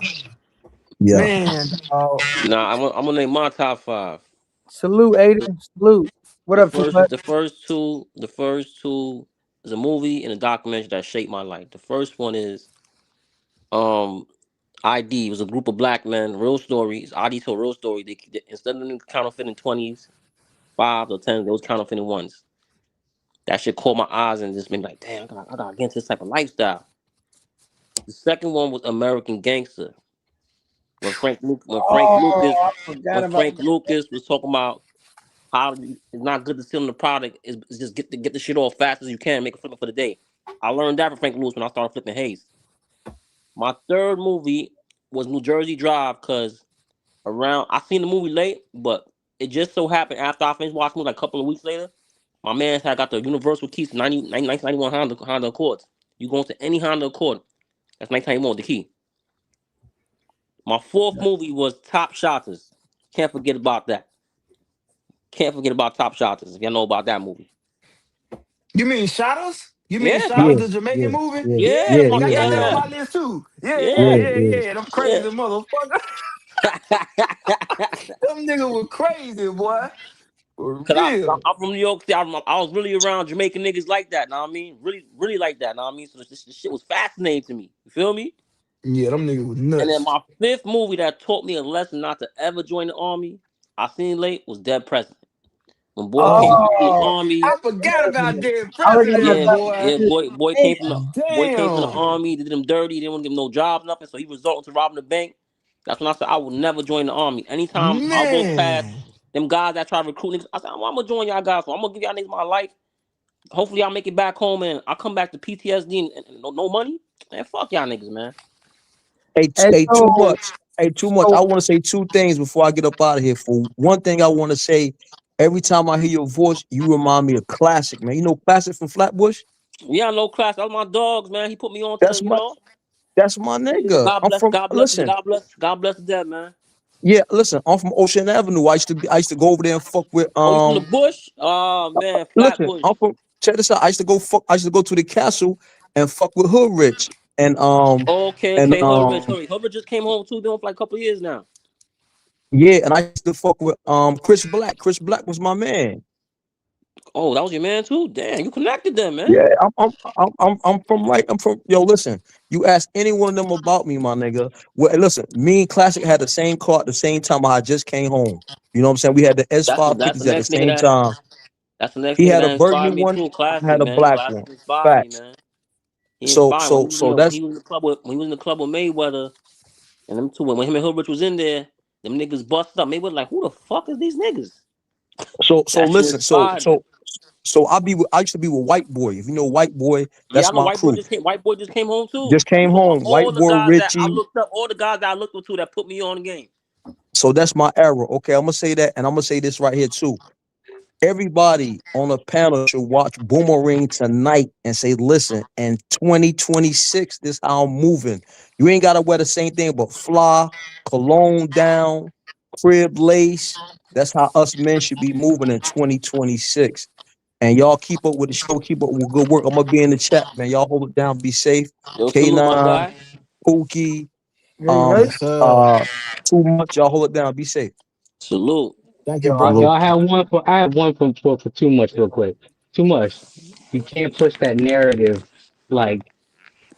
yeah. Man, dog. Now I'm gonna name my top five. Salute, Aiden. Salute. What The up, first, Tupac? the first two, the first two. There's a movie and a documentary that shaped my life. The first one is um ID. It was a group of black men, real stories. ID told real story. Instead of them counterfeiting 20s, 5s or 10s, they was counterfeiting ones. That shit caught my eyes and just made me like, damn, I gotta get into this type of lifestyle. The second one was American Gangster. Oh, I forgot When about Frank Lucas was talking about how it's not good to sit on the product, it's just get the shit off fast as you can, make a flip for the day. I learned that from Frank Lucas when I started flipping haze. My third movie was New Jersey Drive because I seen the movie late, but it just so happened after I finished watching it, like a couple of weeks later, my man had got the universal keys to 1991 Honda Accords. You go into any Honda Accord, that's 1991 the key. My fourth movie was Top Shotters. Can't forget about that. Can't forget about Top Shotters if y'all know about that movie. You mean Shadows? You mean Yeah, Shadows, Yeah, the yeah, Jamaican movie? yeah, Yeah, yeah, yeah, nigga, I yeah, got that on yeah, my yeah, list too. Yeah, yeah, yeah, yeah, yeah, yeah. yeah. Them yeah. crazy motherfuckers. Them niggas were crazy, boy. For Cause real. I'm from New York City. I was really around Jamaican niggas like that. Know what I mean? Really, really like that. Know what I mean? So this shit was fascinating to me. You feel me? Yeah, them niggas was And then nuts. my fifth movie that taught me a lesson not to ever join the army, I seen late, was Dead President. When boy came Oh, home from the Oh, army, I forgot about Dead I forgot President, yeah, about boy. yeah, this. boy came from the Damn. army. They did him dirty. They didn't want to give him no job, nothing. So he resorted to robbing the bank. That's when I said I would never join the army. Anytime I walk past Man. them guys that try to recruit niggas, I said I'm gonna join y'all guys. So I'm gonna give y'all niggas my life. Hopefully, I'll make it back home and I come back to PTSD and no money. Man, fuck y'all niggas, man. And Hey, too so, much. Hey, too much. so I want to say two things before I get up out of here. For one thing, I want to say every time I hear your voice, you remind me of Classic, man. You know Classic from Flatbush? Yeah, no class. That was my dogs, man. He put me on to That's the, my that's my yeah, nigga. I'm from listen, God bless the dead, man. yeah, listen, I'm from Ocean Avenue. I used to go over there and fuck with Oh, you from the bush? Oh man, listen, Flatbush. I'm from check this out. I used to go to the castle and fuck with Hood Rich and Okay, and okay. Hood Rich just came home too. Been home for like a couple of years now. yeah, and I used to fuck with Chris Black. Chris Black was my man. Oh, that was your man too. Damn, you connected them, man. Yeah, I'm from yo, listen, you ask any one of them about me, my nigga. Well, listen, me and Classic had the same car at the same time I just came home. You know what I'm saying? We had the S5 That's the pictures at the next nigga same time. that's the next He nigga had a that burgundy inspired me one, too. I Classic, had a man. black Classic one. inspired me, Facts. man. He inspired me So that's when he was in the club with Mayweather and them two. When him and Hood Rich was in there, them niggas busted up. Mayweather like, who the fuck is these niggas? so That shit listen, inspired me. I used to be with White Boy. If you know White Boy, Yeah, I that's know my crew. White boy just came home too. Just came home. All White the Boy guys that I Richie. looked up, all the guys that I looked up to that put me on the game. So that's my era. Okay, I'm gonna say that, and I'm gonna say this right here too. Everybody on the panel should watch Boomerang tonight and say, listen, in 2026, this how I'm moving. You ain't gotta wear the same thing, but fly, cologne down, crib lace. That's how us men should be moving in 2026. And y'all keep up with the show, keep up with good work. I'm gonna be in the chat, man. Y'all hold it down, be safe. Yo, salute my K9, guy. Pookie, yeah, you um, heard? Yes, sir. uh, too much. Y'all hold it down, be safe. Salute. Thank you, Yo, brother. Yo, Salute. I have one for too much real quick. Too much. You can't push that narrative like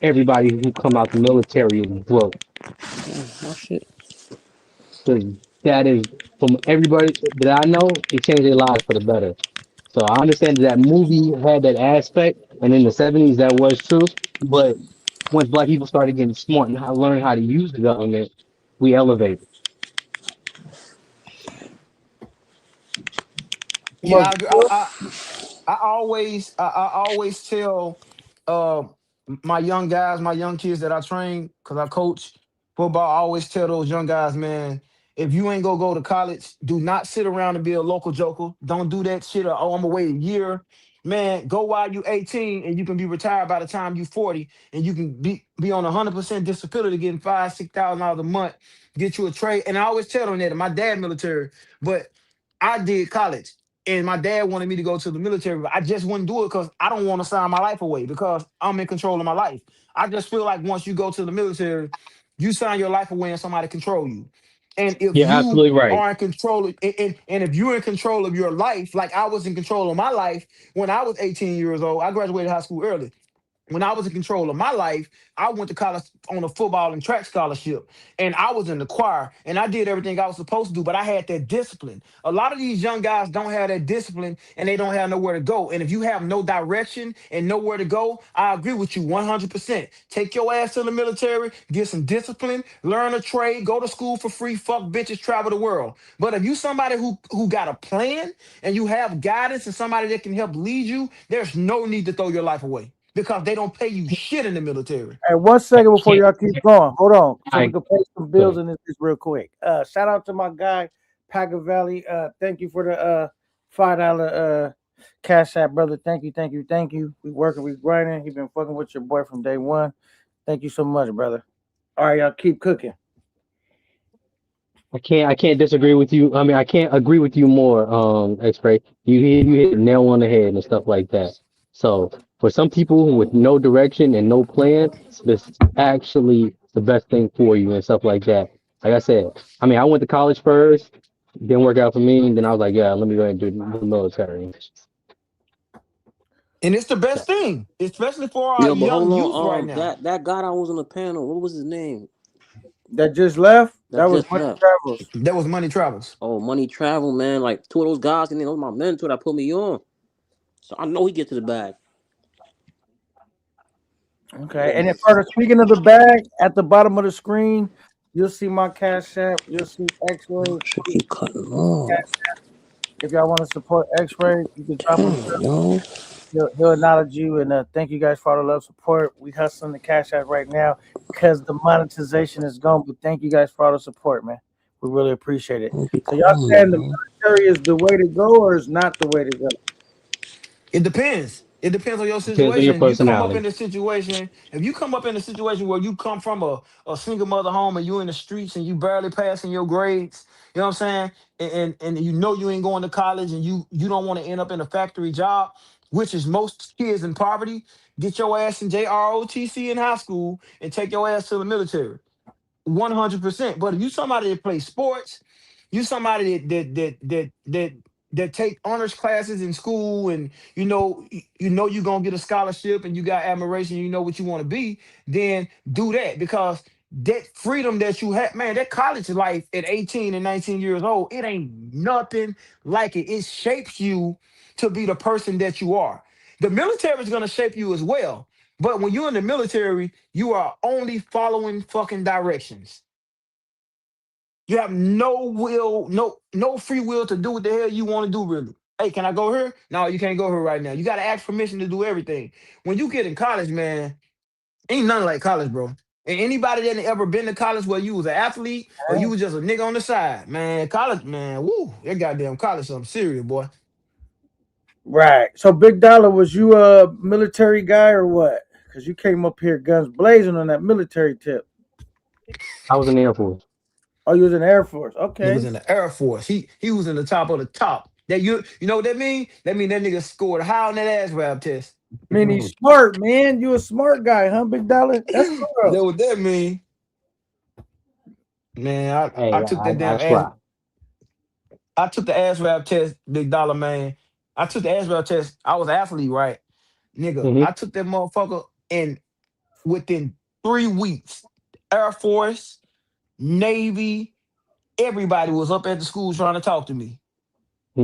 everybody who come out the military is broke. Oh shit. Because that is from everybody that I know, it changed their lives for the better. So I understand that movie had that aspect, and in the '70s that was true. But once black people started getting smart and learning how to use the government, we elevated. Yeah, but I always tell uh my young guys, my young kids that I train, because I coach football, I always tell those young guys, man, if you ain't gonna go to college, do not sit around and be a local joker. Don't do that shit. Or, oh, I'm gonna wait a year. Man, go while you 18 and you can be retired by the time you 40 and you can be on 100% disability getting $5,000-6,000 a month, get you a trade. And I always tell them that my dad military, but I did college and my dad wanted me to go to the military, but I just wouldn't do it because I don't want to sign my life away because I'm in control of my life. I just feel like once you go to the military, you sign your life away and somebody control you. And if You're you absolutely right. are in control and if you're in control of your life, like I was in control of my life when I was 18 years old, I graduated high school early. When I was in control of my life, I went to college on a football and track scholarship, and I was in the choir, and I did everything I was supposed to do, but I had that discipline. A lot of these young guys don't have that discipline, and they don't have nowhere to go. And if you have no direction and nowhere to go, I agree with you 100%. Take your ass to the military, get some discipline, learn a trade, go to school for free, fuck bitches, travel the world. But if you somebody who got a plan and you have guidance and somebody that can help lead you, there's no need to throw your life away because they don't pay you shit in the military. Hey, 1 second I before can't. y'all keep going. Hold on, so we I can pay some go bills ahead. in this real quick. Shout out to my guy, Packer Valley. Thank you for the $5 cash app, brother. Thank you, thank you, thank you. We working, we grinding. He been fucking with your boy from day one. Thank you so much, brother. All right, y'all keep cooking. I can't disagree with you. I mean, I can't agree with you more, X-Ray. You hit the nail on the head and stuff like that. So for some people with no direction and no plan, this is actually the best thing for you and stuff like that. Like I said, I mean, I went to college first, didn't work out for me, and then I was like, yeah, let me go ahead and do the military. And it's the So, best thing, especially for our Yo, but young hold youth right on. now. That guy that was on the panel, what was his name? That just left. That That was just Money left. Travels. That was Money Travels. Oh, Money Travel, man. Like two of those guys, and then those my mentor that put me on. So I know he get to the bag. Okay, and then further, speaking of the bag, at the bottom of the screen, you'll see my cash app. You'll see X-Ray. Shit keep cutting off. If y'all want to support X-Ray, you can drop him. Damn, yo. He'll acknowledge you and thank you guys for all the love support. We hustling the cash app right now because the monetization is gone. But thank you guys for all the support, man. We really appreciate it. Don't be So y'all calling saying the me, military is the way to go or is not the way to go? It depends. It depends on your depends on your situation. If you come up in personality. a situation, if you come up in a situation where you come from a single mother home and you in the streets and you barely passing your grades, you know what I'm saying? And you know you ain't going to college and you don't want to end up in a factory job, which is most kids in poverty, get your ass in JROTC in high school and take your ass to the military. 100%. But if you somebody that plays sports, you somebody that take honors classes in school, and you know you're gonna get a scholarship, and you got admiration, you know what you want to be, then do that because that freedom that you have, man, that college life at 18 and 19 years old, it ain't nothing like it. It shapes you to be the person that you are. The military is gonna shape you as well. But when you're in the military, you are only following fucking directions. You have no will, no free will to do what the hell you want to do, really. Hey, can I go here? No, you can't go here right now. You gotta ask permission to do everything. When you get in college, man, ain't nothing like college, bro. And anybody that ever been to college where you was an athlete or you was just a nigga on the side, man, college, man, woo, that goddamn college something serious, boy. Right. So Big Dollar, was you a military guy or what? Because you came up here guns blazing on that military tip. I was in the Air Force. Oh, you was in the Air Force. He was Okay. in the Air Force. He was in the top of the top. That you know what that mean? That mean that nigga scored high on that ass rap test. I mean, he's smart, man. You a smart guy, huh, Big Dollar? That's That thorough. what that mean? Man, I Hey, took that damn I ass. try. I took the ass rap test, Big Dollar man. I took the ass rap test. I was an athlete, right? Nigga, Hmm. I took that motherfucker and within 3 weeks, Air Force, Navy, everybody was up at the school trying to talk to me.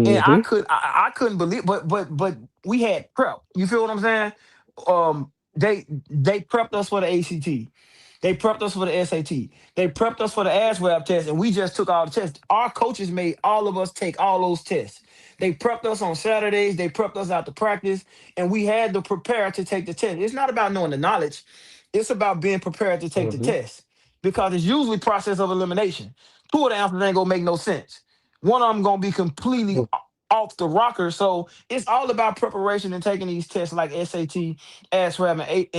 And Hmm. I couldn't believe, but we had prep. You feel what I'm saying? They prepped us for the ACT. They prepped us for the SAT. They prepped us for the ASVAB test, and we just took all the tests. Our coaches made all of us take all those tests. They prepped us on Saturdays. They prepped us out to practice, and we had to prepare to take the test. It's not about knowing the knowledge. It's about being prepared to take the Hmm. test because it's usually process of elimination. Two of the answers ain't gonna make no sense. One of them gonna be completely off the rocker. So it's all about preparation and taking these tests like SAT, ASVAB,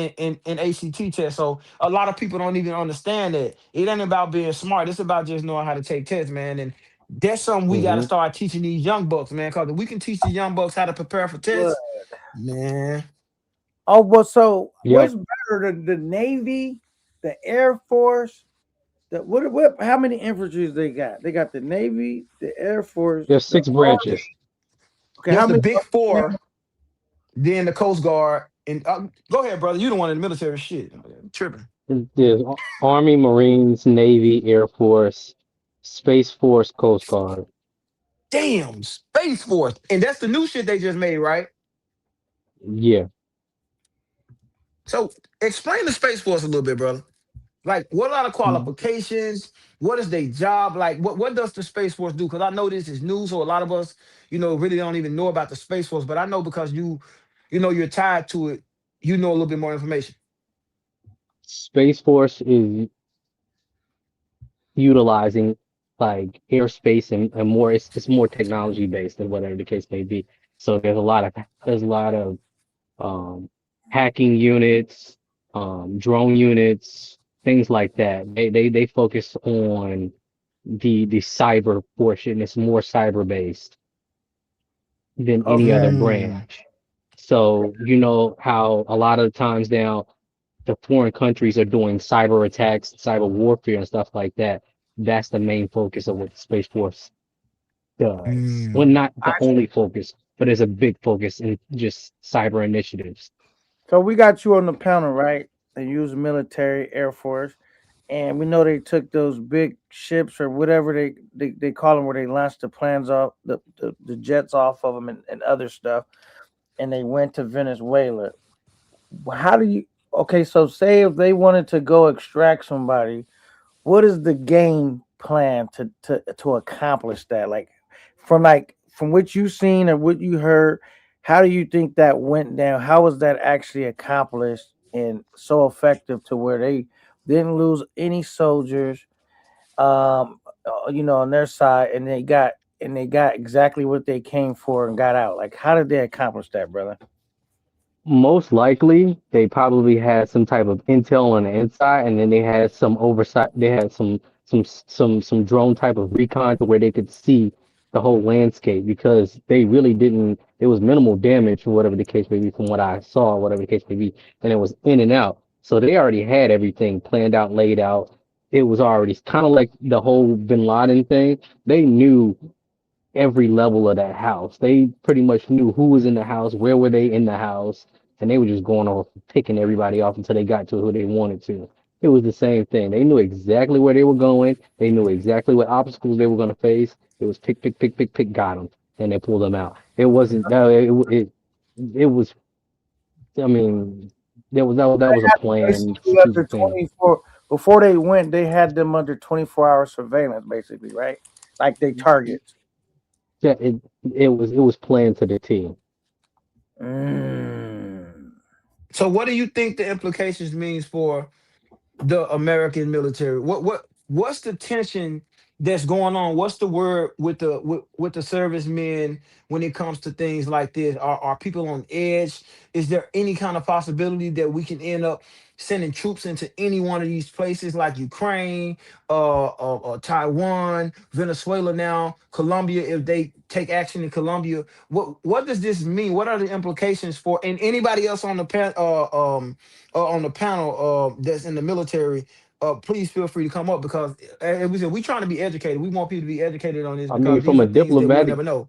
and ACT tests. So a lot of people don't even understand that it ain't about being smart. It's about just knowing how to take tests, man. And that's something we got to Hmm. start teaching these young bucks, man. Because if we can teach the young bucks how to prepare for Good. tests, man. Oh, well, so Yeah. what's better, the Navy, the Air Force, what how many infantries they got? They got the Navy, the Air Force, There's the 6 branches. okay. There's How the many? big four, then the Coast Guard. And go ahead, brother. You the one in the military shit. Tripping. There's Army, Marines, Navy, Air Force, Space Force, Coast Guard. Damn, Space Force. And that's the new shit they just made, right? Yeah. So explain the Space Force a little bit, brother. Like, what are the qualifications? What is their job? Like, what does the Space Force do? Because I know this is new, so a lot of us, really don't even know about the Space Force. But I know because you're tied to it, you know a little bit more information. Space Force is utilizing like airspace and more it's more technology based than whatever the case may be. So there's a lot of hacking units, drone units, things like that. They focus on the cyber portion. It's more cyber based than any Okay. other branch. So you know how a lot of times now the foreign countries are doing cyber attacks, cyber warfare, and stuff like that. That's the main focus of what the Space Force does. Well, Mm. not the only focus, but there's a big focus in just cyber initiatives. So we got you on the panel, right? They use military, Air Force, and we know they took those big ships or whatever they call them, where they launched the plans off the jets off of them and other stuff, and they went to Venezuela. How do you? Okay, so say if they wanted to go extract somebody, what is the game plan to accomplish that? From what you've seen or what you heard, how do you think that went down? How was that actually accomplished and so effective to where they didn't lose any soldiers, on their side, and they got exactly what they came for and got out? Like, how did they accomplish that, brother? Most likely, they probably had some type of intel on the inside, and then they had some oversight. They had some drone type of recon to where they could see the whole landscape because they really didn't. There was minimal damage or whatever the case may be from what I saw, whatever the case may be, and it was in and out. So they already had everything planned out, laid out. It was already kind of like the whole Bin Laden thing. They knew every level of that house. They pretty much knew who was in the house, where were they in the house, and they were just going off picking everybody off until they got to who they wanted to. It was the same thing. They knew exactly where they were going. They knew exactly what obstacles they were going to face. It was pick, pick, pick, pick, pick, got them, and they pulled them out. It wasn't no, it was. I mean, that was a plan, Basically, under strategic thing. 24 before they went, they had them under 24-hour surveillance, basically, right? Like they targets. Yeah, it was planned to the T. Mm. So what do you think the implications means for the American military? What's the tension that's going on? What's the word with the servicemen when it comes to things like this? Are people on edge? Is there any kind of possibility that we can end up sending troops into any one of these places like Ukraine, Taiwan, Venezuela now, Colombia, if they take action in Colombia? What does this mean? What are the implications for and anybody else on the panel that's in the military? Please feel free to come up because we said we trying to be educated. We want people to be educated on this I mean, because these are things that we'll never know.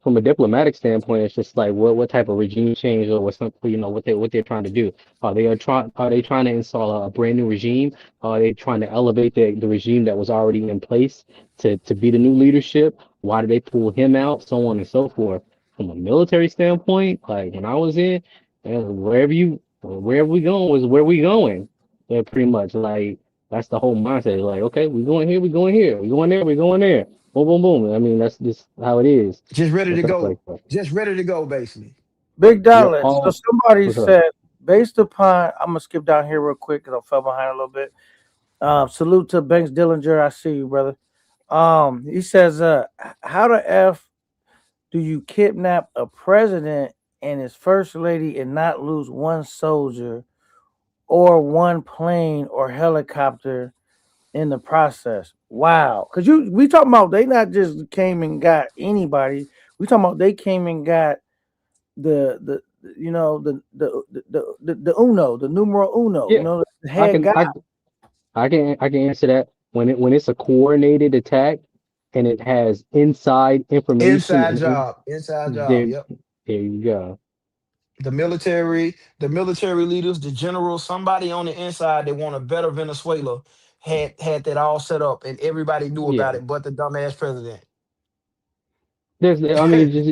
from a diplomatic standpoint, it's just like what type of regime change or what something what they're trying to do. Are they trying to install a brand new regime? Are they trying to elevate the regime that was already in place to be the new leadership? Why did they pull him out? So on and so forth. From a military standpoint, like when I was in, wherever we going was where we going. Yeah, pretty much like that's the whole mindset. Like, okay, we going here, we going here, we going there, we going there. Boom, boom, boom. I mean, that's just how it is Just ready and to stuff go. like that. Just ready to go, basically. Big Yep. Dollar. So somebody What's up? said, based upon, I'm gonna skip down here real quick because I fell behind a little bit. Salute to Banks Dillinger. I see you, brother. He says, how the F do you kidnap a president and his first lady and not lose one soldier or one plane or helicopter in the process? Wow. Because we talking about they not just came and got anybody. We talking about they came and got the you know the uno, the numero uno, Yeah, the I head can guy. I can answer that. When it's a coordinated attack and it has inside information Inside and job. Inside job. there Yep. there you go. The military leaders, the generals, somebody on the inside that want a better Venezuela had that all set up, and everybody knew about Yeah. it, but the dumbass president. I mean, just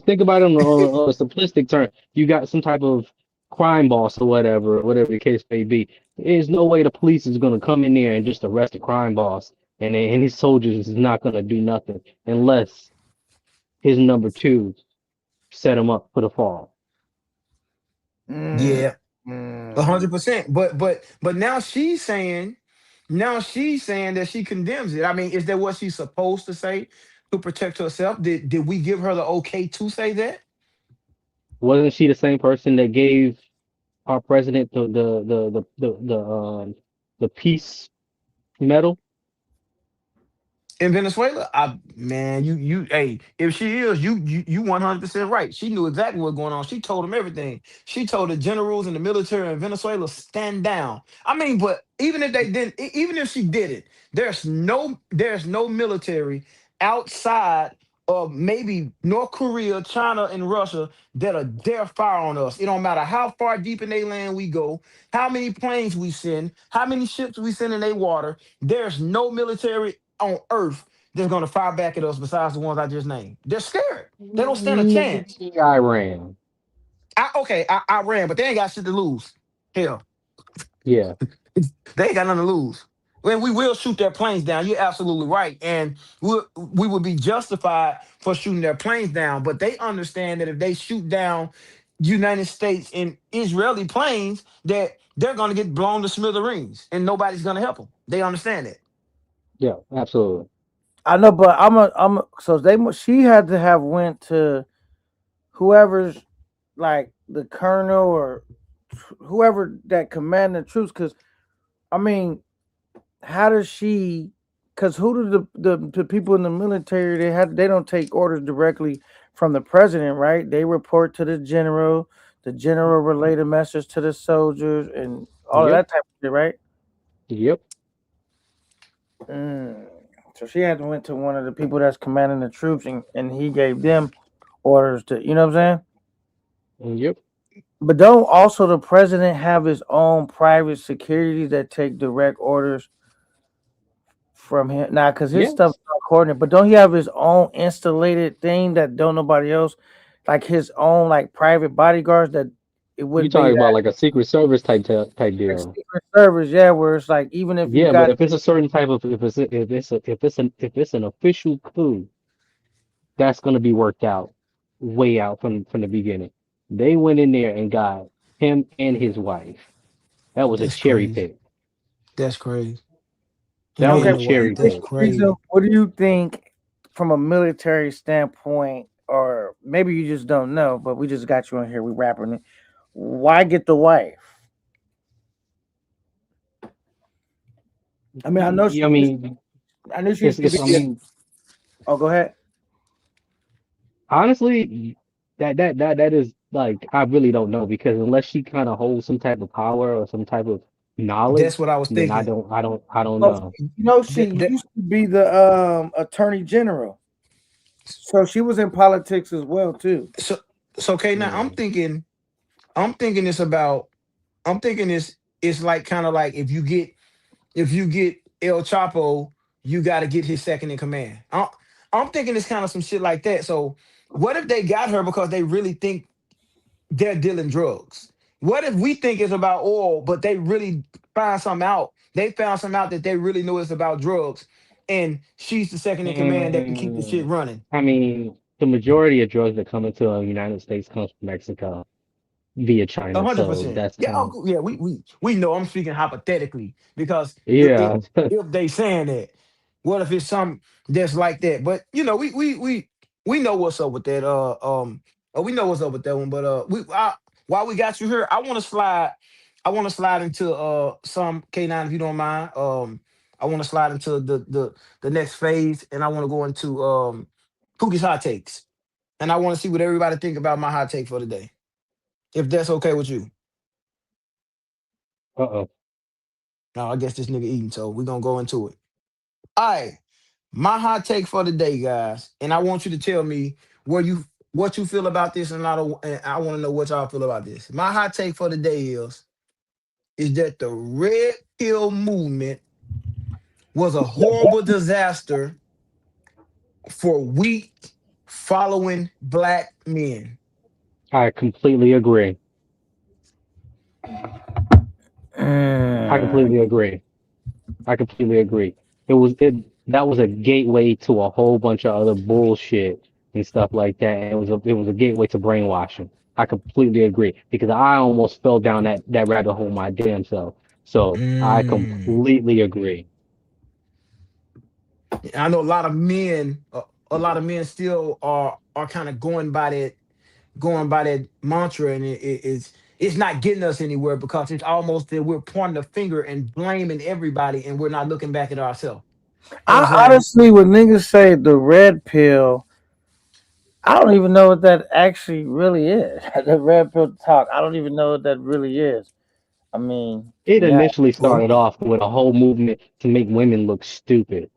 think about it on a simplistic term. You got some type of crime boss or whatever the case may be. There's no way the police is gonna come in there and just arrest a crime boss, and his soldiers is not gonna do nothing unless his number two set him up for the fall. Mm, Yeah, mm. 100%. But now she's saying that she condemns it. I mean, is that what she's supposed to say to protect herself? Did we give her the okay to say that? Wasn't she the same person that gave our president the peace medal? In Venezuela, man, hey, if she is, you 100% right. She knew exactly what's going on. She told them everything. She told the generals and the military in Venezuela stand down. I mean, but even if they didn't, even if she did it, there's no military outside of maybe North Korea, China, and Russia that'll dare fire on us. It don't matter how far deep in their land we go, how many planes we send, how many ships we send in their water. There's no military on earth that's gonna fire back at us besides the ones I just named. They're scared. They don't stand a chance. Maybe Iran. I ran, but they ain't got shit to lose. Hell, Yeah. they ain't got nothing to lose. When we will shoot their planes down, you're absolutely right, and we would be justified for shooting their planes down. But they understand that if they shoot down United States and Israeli planes, that they're gonna get blown to smithereens, and nobody's gonna help them. They understand that. Yeah, absolutely. I know, but so she had to have went to whoever's like the colonel or whoever that commanded the troops. Because I mean, how does she? Because who do the people in the military they don't take orders directly from the president, right? They report to the general. The general relay the message to the soldiers and all of Yep. that type of shit, right? Yep. Mm. So she had to went to one of the people that's commanding the troops, and he gave them orders to, you know what I'm saying? Yep. But don't also the president have his own private security that take direct orders from him? Nah, because his stuff's Yes. not coordinated. But don't he have his own installated thing that don't nobody else, like his own like private bodyguards that it You wouldn't be talking about that like a Secret Service type like deal. Secret Service, yeah, where it's like even if you Yeah, but got if it's a certain type of if it's an official coup, that's gonna be worked out way out from the beginning. They went in there and got him and his wife. That was a That's cherry crazy. pick. That's crazy. Him That and was okay, a his wife. cherry That's pick. reason, crazy. what do you think from a military standpoint, or maybe you just don't know, but we just got you in here, we rapping it. Why get the wife? I mean, I mean, I knew she used to it's be. I mean, Oh, go ahead. honestly, that is like I really don't know because unless she kind of holds some type of power or some type of That's knowledge, what I was then thinking. I don't Well, know. she That, that, used to be the attorney general, so she was in politics as well too. so so okay, now I'm Yeah. thinking I'm thinking it's about I'm thinking it's like kind of like if you get El Chapo, you got to get his second in command. I'm thinking it's kind of some shit like that. So what if they got her because they really think they're dealing drugs? What if we think it's about oil, but they really find something out? They found something out that they really know it's about drugs, and she's the second in command that can keep the shit And running. I mean, the majority of drugs that come into the United States comes from Mexico via A China, hundred so percent. that's Yeah, kind of oh, yeah. We know. I'm speaking hypothetically because yeah. if they saying that, what if it's something that's like that? But we know what's up with that. We know what's up with that one. But while we got you here, I want to slide. I want to slide into some K9 if you don't mind. I want to slide into the next phase, and I want to go into Pookie's hot takes, and I want to see what everybody think about my hot take for today, if that's okay with you. Uh-oh. No, I guess this nigga eating, so we're gonna go into it. All right. My hot take for the day, guys, and I want you to tell me what you feel about this, and I want to know what y'all feel about this. My hot take for the day is that the red pill movement was a horrible disaster for weak following black men. I completely agree. I Mm, completely agree. I completely agree. That was a gateway to a whole bunch of other bullshit and stuff like that. And it was a gateway to brainwashing. I completely agree because I almost fell down that rabbit hole my damn self. So I Mm. completely agree. I know a lot of men still are kind of going by that mantra, and it's not getting us anywhere because it's almost that we're pointing the finger and blaming everybody, and we're not looking back at ourselves. You know what I'm I saying? honestly, when niggas say the red pill, I don't even know what that actually really is. The red pill talk. I don't even know what that really is. I mean, It yeah. initially Well, started off with a whole movement to make women look stupid.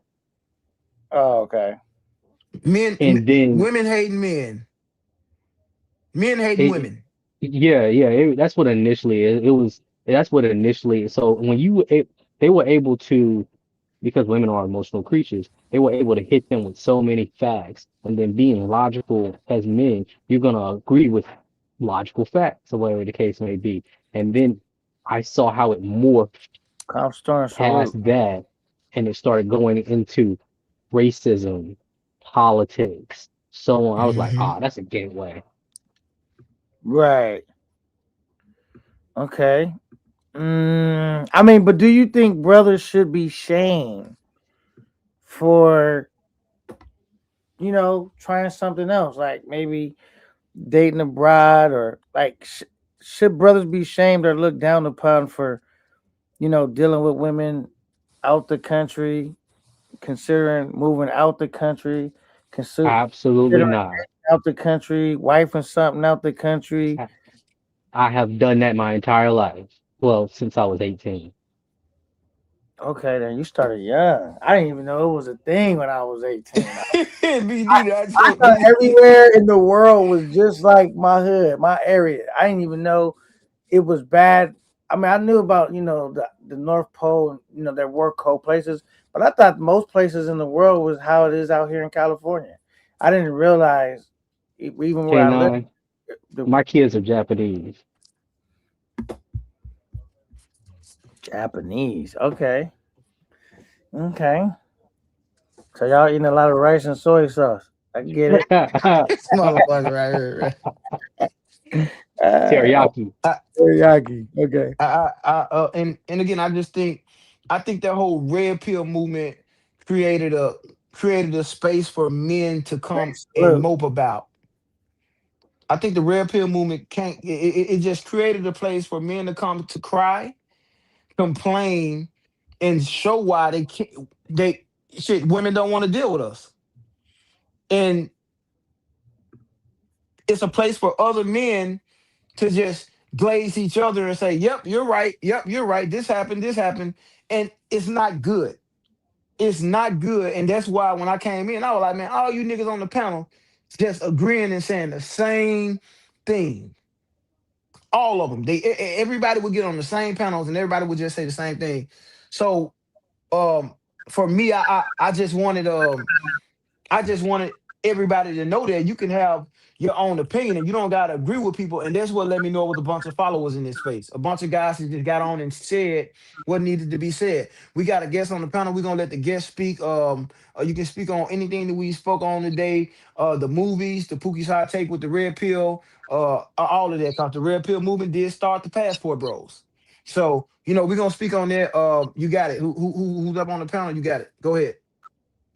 Oh, okay. And then women hating men hating it women. that's what initially it was that's what initially so when they were able to because women are emotional creatures, they were able to hit them with so many facts. And then being logical as men, you're gonna agree with logical facts or whatever the case may be. And then I saw how it morphed Calm storm salute. past that and it started going into racism, politics, so on. I was like, Hmm. ah, that's a gateway. Right. Okay. I mean, but do you think brothers should be shamed for, trying something else, like maybe dating a bride, or like, should brothers be shamed or looked down upon for, dealing with women out the country, considering moving out the country, considering Absolutely not. out the country, wife and something out the country? I I have done that my entire life. Well, since I was 18. Okay, then you started young. I didn't even know it was a thing when I was 18. Me neither. I I told thought me. everywhere in the world was just like my hood, my area. I didn't even know it was bad. I mean, I knew about, the North Pole and, there were cold places, but I thought most places in the world was how it is out here in California. I didn't realize even where I live, K9, the my kids are Japanese. Japanese. Okay. Okay. So y'all eating a lot of rice and soy sauce. I get it. This motherfucker right here, Uh, Teriyaki. right? teriyaki. Okay. And again, I think that whole red pill movement created a created a space for men to come and Salute. mope about. I think the red pill movement can't. It just created a place for men to come to cry, complain, and show why they can't. They shit. Women don't want to deal with us, and it's a place for other men to just glaze each other and say, "Yep, you're right. Yep, you're right. This happened. This happened," and it's not good. It's not good, and that's why when I came in, I was like, "Man, all you niggas on the panel just agreeing and saying the same thing." All of them. Everybody would get on the same panels, and everybody would just say the same thing. So, um, for me, I just wanted everybody to know that you can have your own opinion and you don't gotta agree with people. And that's what let me know it was a bunch of followers in this space. A bunch of guys who just got on and said what needed to be said. We got a guest on the panel. We're gonna let the guest speak. You can speak on anything that we spoke on today. The movies, the Pookie's hot take with the red pill, all of that. Cause the red pill movement did start the passport bros. So, we're gonna speak on that. You got it. Who's up on the panel? You got it. Go ahead.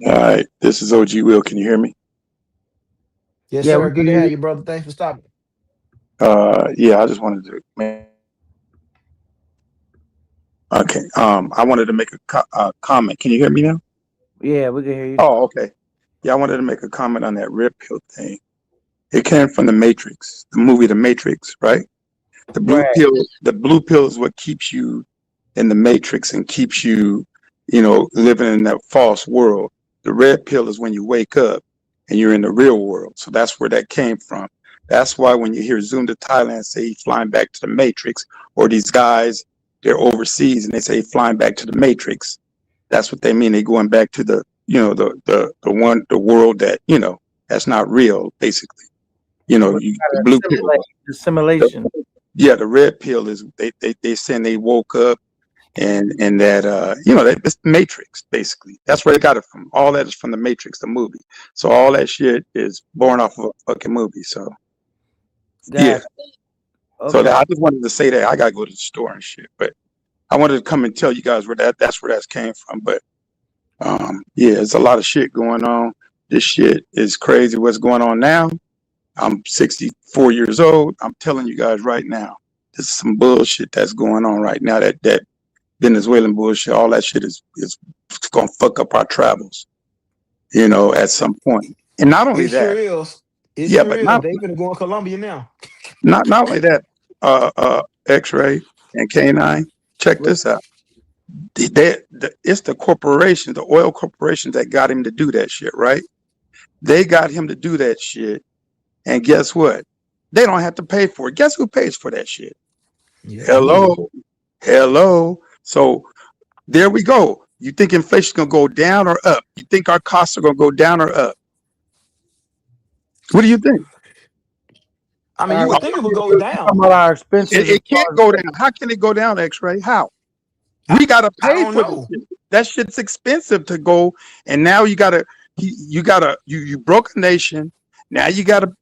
All right, this is OG Will. Can you hear me? Yes, Yeah, we sir. can Good to hear have you. you, brother. Thanks for stopping. Yeah, I just wanted to make. Okay. I wanted to make a comment. Can you hear me now? Yeah, we can hear you. Oh, okay. Yeah, I wanted to make a comment on that red pill thing. It came from the Matrix, the movie The Matrix, right? The blue Right. pill, the blue pill is what keeps you in the matrix and keeps you, living in that false world. The red pill is when you wake up and you're in the real world. So that's where that came from. That's why when you hear Zoom to Thailand say he's flying back to the matrix, or these guys, they're overseas and they say flying back to the matrix, that's what they mean. They're going back to the world that, that's not real, basically. The blue pill. The simulation. Yeah, the red pill is they saying they woke up and that it's the Matrix, basically. That's where they got it from. All that is from the Matrix, the movie. So all that shit is born off of a fucking movie. So yeah. Okay. So I just wanted to say that. I gotta go to the store and shit, but I wanted to come and tell you guys where that came from. But yeah, there's a lot of shit going on. This shit is crazy. What's going on now? I'm 64 years old. I'm telling you guys right now, this is some bullshit that's going on right now. That Venezuelan bullshit, all that shit is gonna fuck up our travels, at some point. And not only It that, sure is. It yeah, sure but is. not They gonna go in Colombia now. not only that, X-Ray and K9. Check this out. It's the corporation, the oil corporations that got him to do that shit, right? They got him to do that shit. And guess what? They don't have to pay for it. Guess who pays for that shit? Yeah. Hello. So there we go. You think inflation's gonna go down or up? You think our costs are gonna go down or up? What do you think? I mean, you would think it would go down. Talking about our expenses. It can't go down. How can it go down, X-Ray? How? We gotta I pay don't for know. this shit. That shit's expensive to go, and now you broke a nation. Now you gotta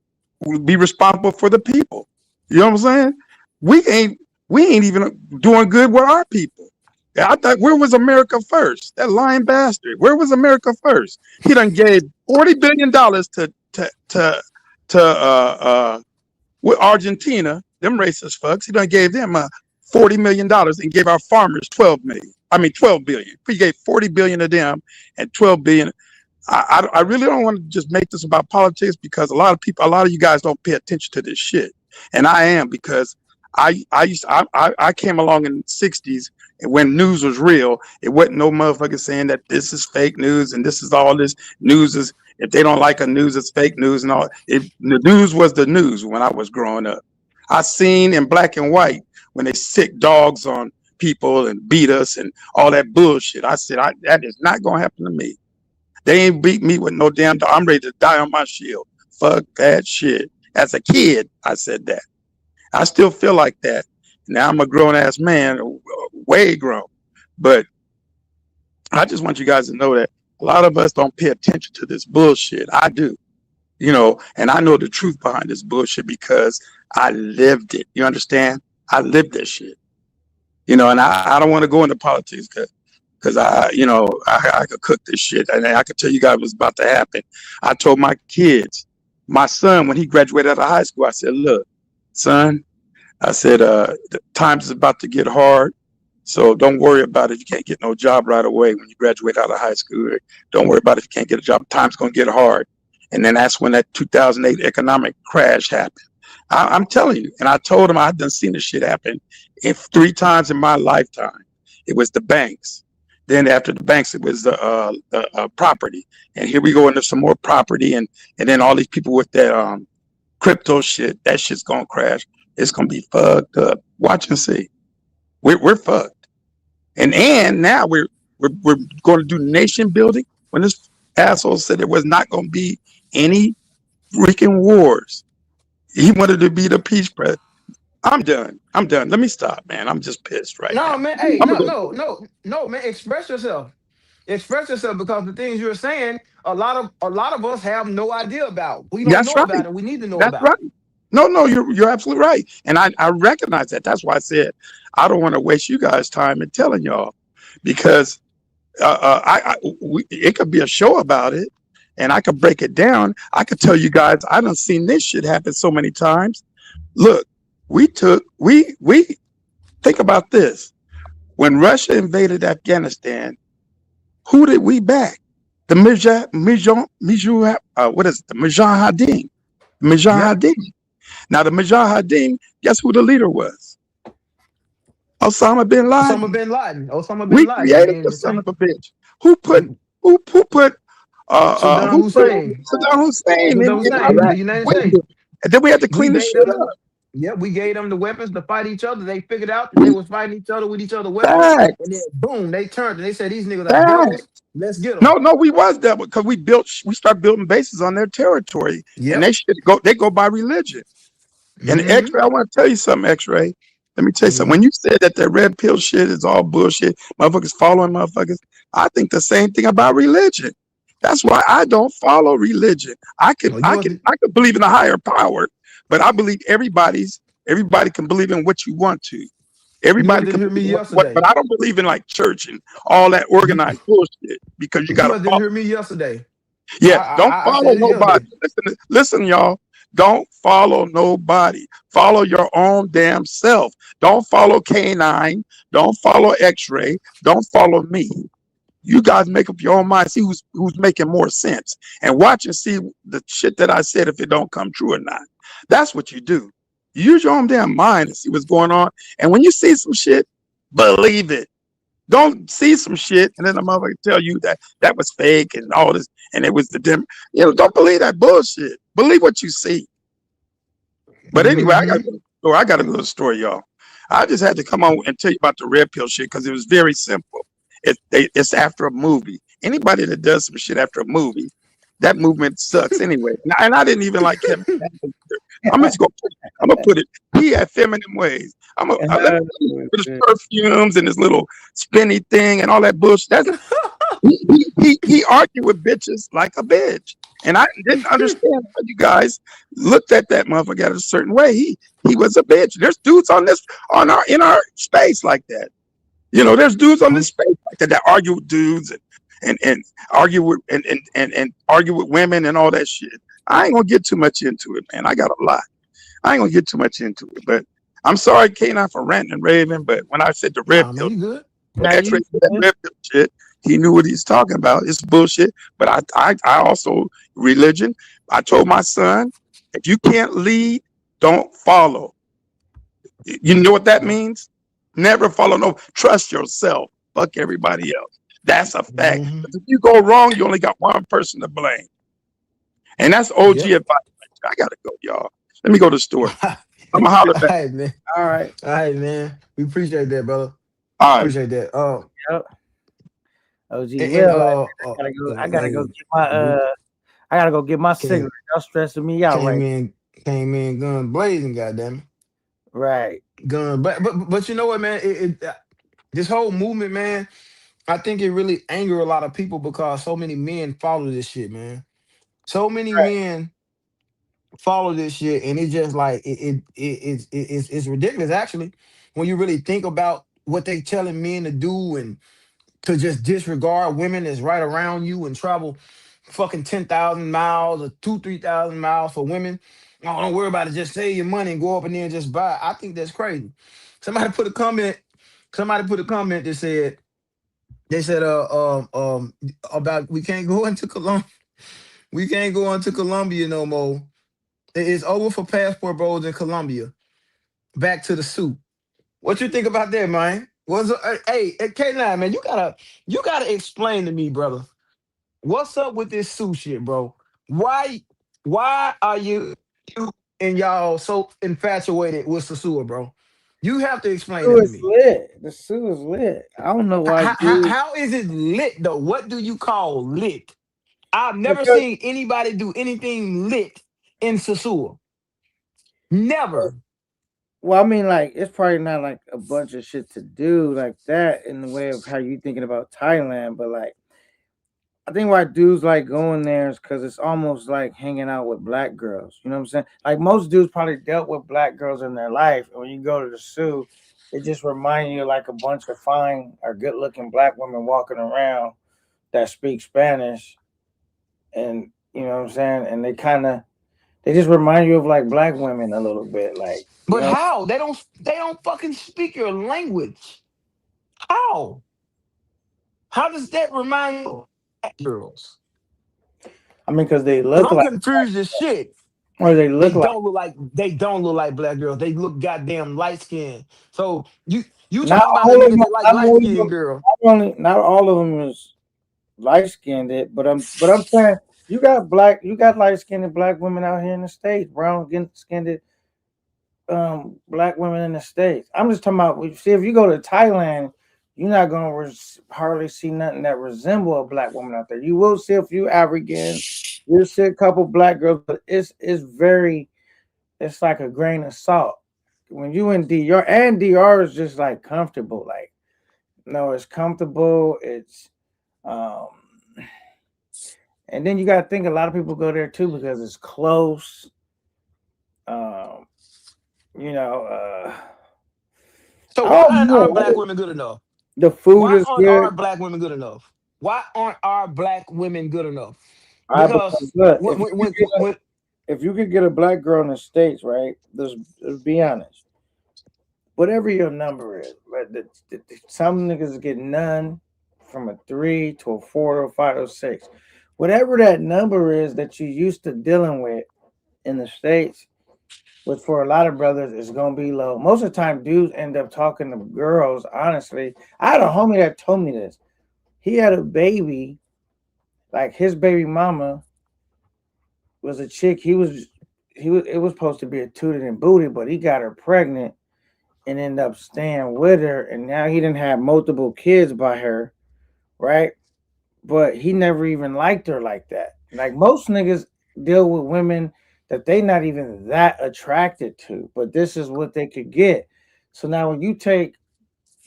be responsible for the people. You know what I'm saying? We ain't even doing good with our people. I thought, where was America first? That lying bastard. Where was America first? He done gave $40 billion to with Argentina, them racist fucks. He done gave them $40 million and gave our farmers 12 billion. He gave 40 billion to them and 12 billion. I really don't want to just make this about politics, because a lot of you guys don't pay attention to this shit. And I am, because I came along in the 60s, and when news was real, it wasn't no motherfucker saying that this is fake news and this is all this news is. If they don't like a news, it's fake news and all. The news was the news when I was growing up. I seen in black and white when they sick dogs on people and beat us and all that bullshit. I said, that is not gonna happen to me. They ain't beat me with no damn dog. I'm ready to die on my shield. Fuck that shit. As a kid, I said that. I still feel like that. Now I'm a grown ass man, way grown. But I just want you guys to know that a lot of us don't pay attention to this bullshit. I do, and I know the truth behind this bullshit because I lived it. You understand? I lived that shit, and I don't want to go into politics because I could cook this shit, and I could tell you guys what's about to happen. I told my kids, my son, when he graduated out of high school, I said, look, son, I said, the times is about to get hard. So don't worry about it if you can't get no job right away when you graduate out of high school. Don't worry about it if you can't get a job. Time's going to get hard. And then that's when that 2008 economic crash happened. I'm telling you. And I told him I'd done seen this shit happen 3 times in my lifetime. It was the banks. Then after the banks, it was the property. And here we go into some more property. And then all these people with that crypto shit, that shit's going to crash. It's going to be fucked up. Watch and see. We're fucked. And now we're going to do nation building when this asshole said there was not going to be any freaking wars. He wanted to be the peace president. I'm done. Let me stop, man. I'm just pissed right now. No, man. Hey, no, man. Express yourself. Express yourself, because the things you're saying, a lot of us have no idea about. We don't That's know right. about it. We need to know That's about right. it. No, you're absolutely right. And I recognize that. That's why I said I don't want to waste you guys' time in telling y'all, because it could be a show about it and I could break it down. I could tell you guys, I done seen this shit happen so many times. Look, we think about this. When Russia invaded Afghanistan, who did we back? The Mujahideen. Mujahideen. Now the Mujahideen, guess who the leader was? Osama bin Osama Laden. bin Laden. Osama bin We Laden. I created mean, the the son thing. of a bitch. Who put We, who put Saddam who put Hussein. Saddam Hussein Saddam in Hussein. The Iraq United with States. it? And then we had to We clean the gave shit them the. up. Yeah, we gave them the weapons to fight each other. They figured out that they was fighting each other with each other weapons, and then Facts. boom, they turned and they said these niggas are devils. Facts. Let's get them. No, we was that because we started building bases on their territory, and Yep. they go by religion. And Mm-hmm. X-Ray, I want to tell you something, X-Ray. Let me tell you something. Mm-hmm. When you said that red pill shit is all bullshit, motherfuckers following motherfuckers, I think the same thing about religion. That's why I don't follow religion. I could Oh, you I must. could I could believe in a higher power, but I believe everybody can believe in what you want to. You must Everybody can didn't hear me believe in what, yesterday. but I don't believe in like church and all that You, organized bullshit because you you gotta must didn't follow. hear me yesterday. Yeah, don't I follow said it nobody. yesterday. Listen, y'all. Don't follow nobody. Follow your own damn self. Don't follow K9. Don't follow X-Ray. Don't follow me. You guys make up your own mind. See who's making more sense, and watch and see the shit that I said if it don't come true or not. That's what you do. You use your own damn mind and see what's going on. And when you see some shit, believe it. Don't see some shit and then the motherfucker tell you that was fake and all this and it was the dim. Don't believe that bullshit. Believe what you see. But anyway, Mm-hmm. I got a little story, y'all. I just had to come on and tell you about the red pill shit because it was very simple. It's after a movie. Anybody that does some shit after a movie, that movement sucks anyway. And I didn't even like Kevin. I'm gonna put it. He had feminine ways. Let me with his perfumes and his little spinny thing and all that bullshit. That's he argued with bitches like a bitch, and I didn't understand how you guys looked at that motherfucker a certain way. He was a bitch. There's dudes in our space like that. There's dudes on this space like that argue with dudes and argue with and argue with women and all that shit. I ain't gonna get too much into it, man. I got a lot. I ain't gonna get too much into it, but I'm sorry, K9, for ranting and raving. But when I said the red Nah, man, pill, you good. Now X-Ray you said that red pill shit, he knew what he's talking about. It's bullshit. But I also religion. I told my son, if you can't lead, don't follow. You know what that means? Never follow. No, trust yourself. Fuck everybody else. That's a fact. Mm-hmm. If you go wrong, you only got one person to blame, and that's OG Yep. advice. I gotta go, y'all. Let me go to the store. I'm gonna holler All back. right, man. All right. All right, man. We appreciate that, brother. All right. Appreciate that. Yep. OG And, Will, I gotta go get my we I gotta go get my came cigarette. Y'all stressing me out right. came in gun blazing, goddamn Right. gun. But you know what, man? This whole movement, man. I think it really anger a lot of people because so many men follow this shit, man. So many men follow this shit, and it's just like it's ridiculous, actually, when you really think about what they telling men to do and to just disregard women that's right around you and travel fucking 10,000 miles or 3,000 miles for women. Oh, don't worry about it. Just save your money and go up in there and just buy. I think that's crazy. Somebody put a comment. Somebody put a comment that said they said about we can't go into Colombia. We can't go into Colombia no more. It's over for passport bros in Colombia. Back to the soup. What you think about that, man? Hey, K9, man, you gotta explain to me, brother. What's up with this Sue shit, bro? Why are you and y'all so infatuated with Sasua, bro? You have to explain Sue that to is me. lit. The Sue is lit. I don't know why, dude. How is it lit though? What do you call lit? I've never Because seen anybody do anything lit in Sasua. Never. well, I mean, like it's probably not like a bunch of shit to do like that in the way of how you thinking about Thailand, but like I think why dudes like going there is because it's almost like hanging out with black girls. You know what I'm saying? Like most dudes probably dealt with black girls in their life, and when you go to the zoo, it just reminds you like a bunch of fine or good looking black women walking around that speak Spanish, and you know what I'm saying, and they just remind you of like black women a little bit, like you But know. how? They don't fucking speak your language. How? How does that remind you of black girls? I mean, because they 'Cause look I'm like, confused as shit. or they They look like. don't look like they don't look like black girls. They look goddamn light skinned. So You Not talking about the all of niggas them. that like Not light all of skinned them. girl. Not all of them is light skinned. But I'm saying you got light skinned black women out here in the States, brown skinned black women in the States. I'm just talking about. See, if you go to Thailand, you're not gonna hardly see nothing that resemble a black woman out there. You will see a few Africans. You'll see a couple black girls, but it's very. It's like a grain of salt. When you in DR, and DR is just like comfortable. Like, no, it's comfortable. It's um, and then you got to think a lot of people go there too because it's close. Um, you know, So I why don't aren't our know. black women good enough? The food Why is aren't our good. black women good enough? Why aren't our black women good enough? I because Because look, when if you could get a black girl in the States, right? Let's be honest. Whatever your number is, right? Some niggas get none from a 3 to a 4 to a 5 or 6. Whatever that number is that you used to dealing with in the States, which for a lot of brothers is gonna be low. Most of the time, dudes end up talking to girls. Honestly, I had a homie that told me this. He had a baby, like his baby mama was a chick. It was supposed to be a tooted and booted, but he got her pregnant and ended up staying with her. And now he didn't have multiple kids by her, right? But he never even liked her like that. Like most niggas deal with women that they not even that attracted to, but this is what they could get. So now when you take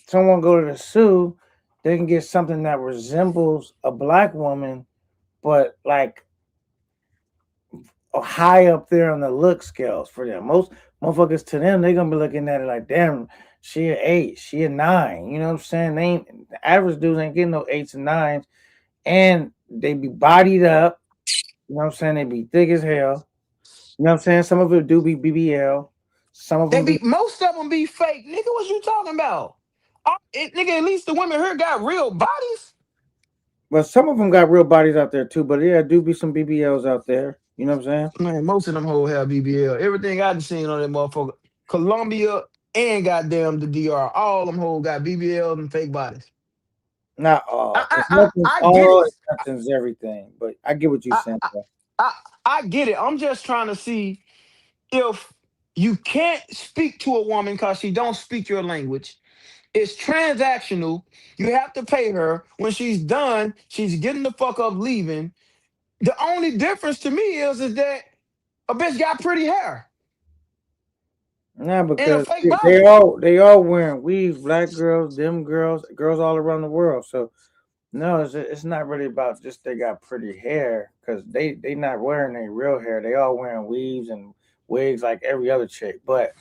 someone go to the zoo, they can get something that resembles a black woman, but like high up there on the look scales for them. Most motherfuckers to them, they gonna be looking at it like, damn, she an 8, she a 9. You know what I'm saying? They ain't the average dudes ain't getting no 8s and 9s, and they be bodied up. You know what I'm saying? They be thick as hell. You know what I'm saying? Some of it do be BBL. Some of they them be be, most of them be fake, nigga. What you talking about? Nigga, at least the women here got real bodies. well, some of them got real bodies out there too. But yeah, do be some BBLs out there. You know what I'm saying? Man, most of them hoes have BBL. Everything I done seen on that motherfucker, Colombia and goddamn the DR, all them hoes got BBL and fake bodies. Not I all, I because I, nothing's I get all it. and nothing's everything. But I get what you're I, saying, I bro. I I get it. I'm just trying to see if you can't speak to a woman because she don't speak your language. It's transactional. You have to pay her. When she's done, she's getting the fuck up leaving. The only difference to me is that a bitch got pretty hair Nah, and a because fake they body. all wearing weaves, black girls, them girls, girls all around the world. So no, it's not really about just they got pretty hair because they not wearing their real hair. They all wearing weaves and wigs like every other chick. But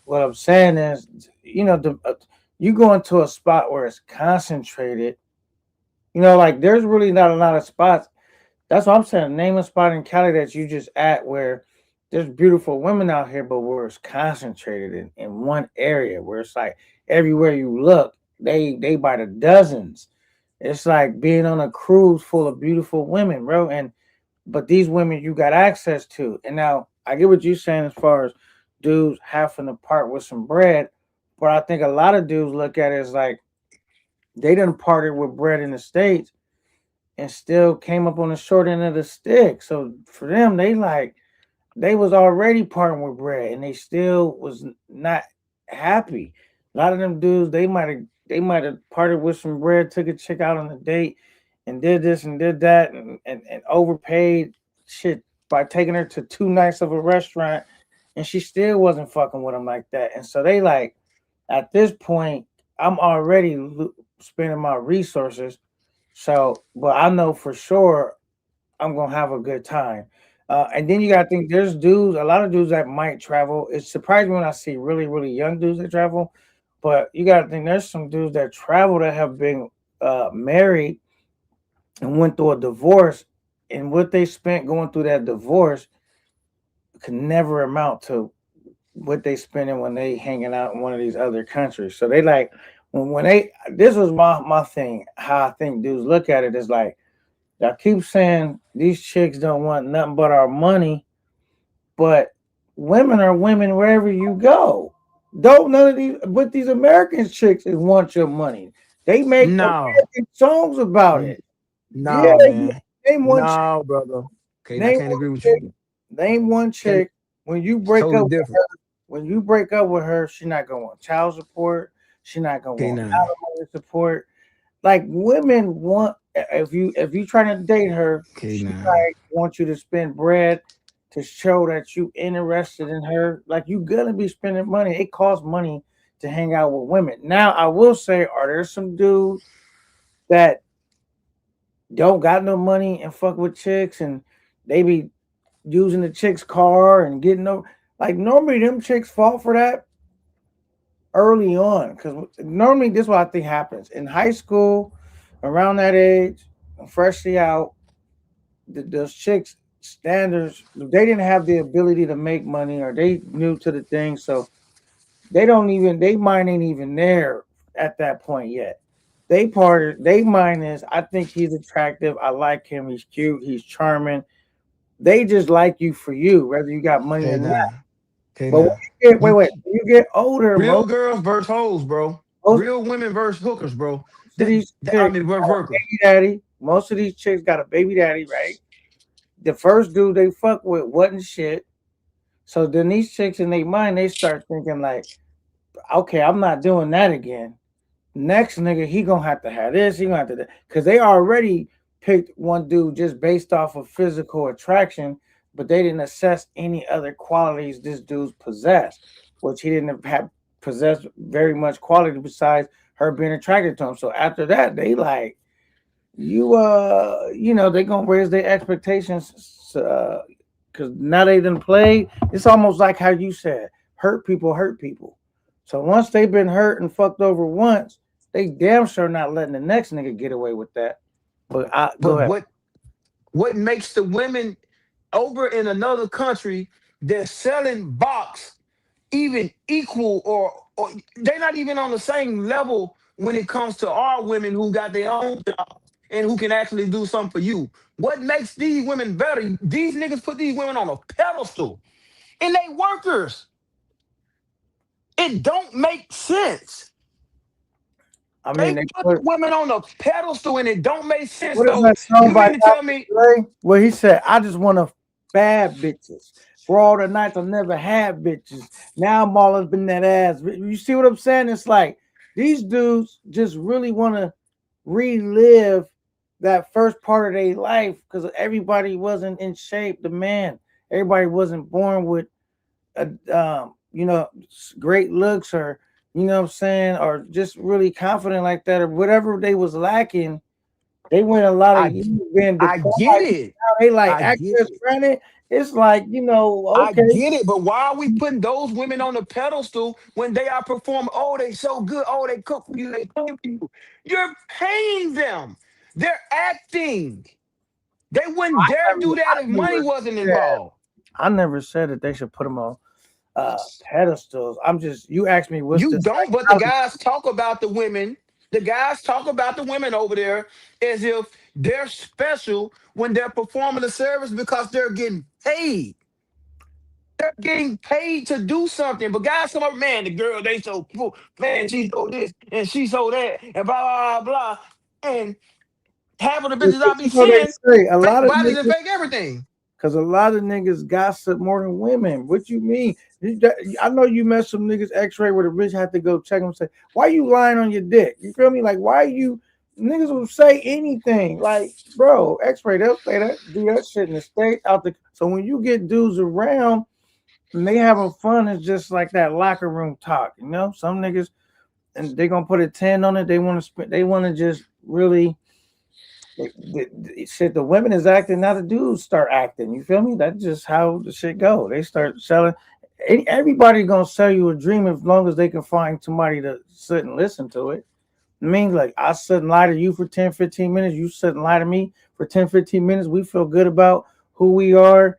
what I'm saying is, you go into a spot where it's concentrated. Like there's really not a lot of spots. That's what I'm saying. Name a spot in Cali that you just at where there's beautiful women out here, but where it's concentrated in one area where it's like everywhere you look, they by the dozens. It's like being on a cruise full of beautiful women, bro. But these women you got access to. And now I get what you're saying as far as dudes having to part with some bread, but I think a lot of dudes look at it as like they done parted with bread in the States and still came up on the short end of the stick. So for them, they was already parting with bread and they still was not happy. A lot of them dudes, they might have parted with some bread, took a chick out on a date and did this and did that and overpaid shit by taking her to 2 nights of a restaurant and she still wasn't fucking with them like that. And so they like at this point, I'm already spending my resources. So, but I know for sure I'm gonna have a good time. And then you gotta think there's a lot of dudes that might travel. It surprised me when I see really, really young dudes that travel, but you gotta think there's some dudes that travel that have been married and went through a divorce, and what they spent going through that divorce could never amount to what they spending when they hanging out in one of these other countries. So they like when they this was my thing, how I think dudes look at it is like I keep saying these chicks don't want nothing but our money, but women are women wherever you go. Don't none of these, but these American chicks is want your money. They make No, American songs about it. Yeah, no, man. name one chick. No, brother. Okay, I Name can't agree with chick. you. Name one Can't, chick. When you it's break totally up, different. when you break up with her, she not gonna want child support. She not gonna Okay, want now. alimony support. Like women want, if you trying to date her, Okay, she now. like want you to spend bread to show that you interested in her. Like you gonna be spending money. It costs money to hang out with women. Now I will say, are there some dudes that don't got no money and fuck with chicks and they be using the chick's car and getting no, like normally them chicks fall for that early on, because normally this is what I think happens in high school, around that age, freshly out. Those chicks standards, they didn't have the ability to make money, or they new to the thing, so they don't even, they mind ain't even there at that point yet. They mind is, I think he's attractive, I like him, he's cute, he's charming. They just like you for you, whether you got money Okay, or not. now. Okay, But when now. you get, You when you get older, real girls versus hoes, bro. most Real women versus hookers, bro. of these I chicks mean, versus workers. baby daddy. Most of these chicks got a baby daddy, right? The first dude they fuck with wasn't shit. So then these chicks in their mind, they start thinking like, okay, I'm not doing that again. Next nigga, he gonna have to have this, he gonna have to that. Cause they already picked one dude just based off of physical attraction, but they didn't assess any other qualities this dude's possessed, which he didn't have possessed very much quality besides her being attracted to him. So after that, they like, they gonna raise their expectations, because now they didn't play. It's almost like how you said, hurt people hurt people. So once they've been hurt and fucked over once, they damn sure not letting the next nigga get away with that. But go But ahead. what makes the women over in another country, they're selling box even equal, or they're not even on the same level when it comes to our women who got their own job and who can actually do something for you. What makes these women better? These niggas put these women on a pedestal and they workers. It don't make sense. I They mean, they put put, women on a pedestal and it don't make sense. what is So that song you by mean to tell Dr. me Dre? Where he said, I just want to bad bitches. For all the nights I never had bitches. Now I'm all up in that ass. You see what I'm saying? It's like these dudes just really want to relive that first part of their life, because everybody wasn't in shape. The man, everybody wasn't born with great looks, or what I'm saying, or just really confident like that, or whatever they was lacking. They went a lot of I years being I deprived. get it. Now they like I get access it. granted. It's like, I okay. get it, but why are we putting those women on the pedestal when they are performing? Oh, they so good. Oh, they cook for you. They clean for you. You're paying them. They're acting. They wouldn't dare do that I if money never wasn't said involved. I never said that they should put them on pedestals. I'm just, you asked me what's You the don't, but the psychology. guys talk about the women. The guys talk about the women over there as if they're special when they're performing the service because they're getting paid. They're getting paid to do something. But guys come up, man, the girl, they so cool. Man, she so this and she so that and blah, blah, blah. And half of the bitches I be They seeing, say a lot fake of bodies and niggas, fake everything. because a lot of niggas gossip more than women. What you mean? I know you met some niggas X-ray where the bitch had to go check them and say, why you lying on your dick? You feel me? Like, why you niggas will say anything? Like, bro, X-ray, they'll say that, do that shit in the state out the. So when you get dudes around and they having fun, it's just like that locker room talk. Some niggas, and they gonna put a 10 on it. They want to spend. They want to just really. Shit, the women is acting, now the dudes start acting. You feel me? That's just how the shit go. They start selling. Everybody gonna sell you a dream as long as they can find somebody to sit and listen to it. I mean, like, I sit and lie to you for 10, 15 minutes. You sit and lie to me for 10, 15 minutes. We feel good about who we are.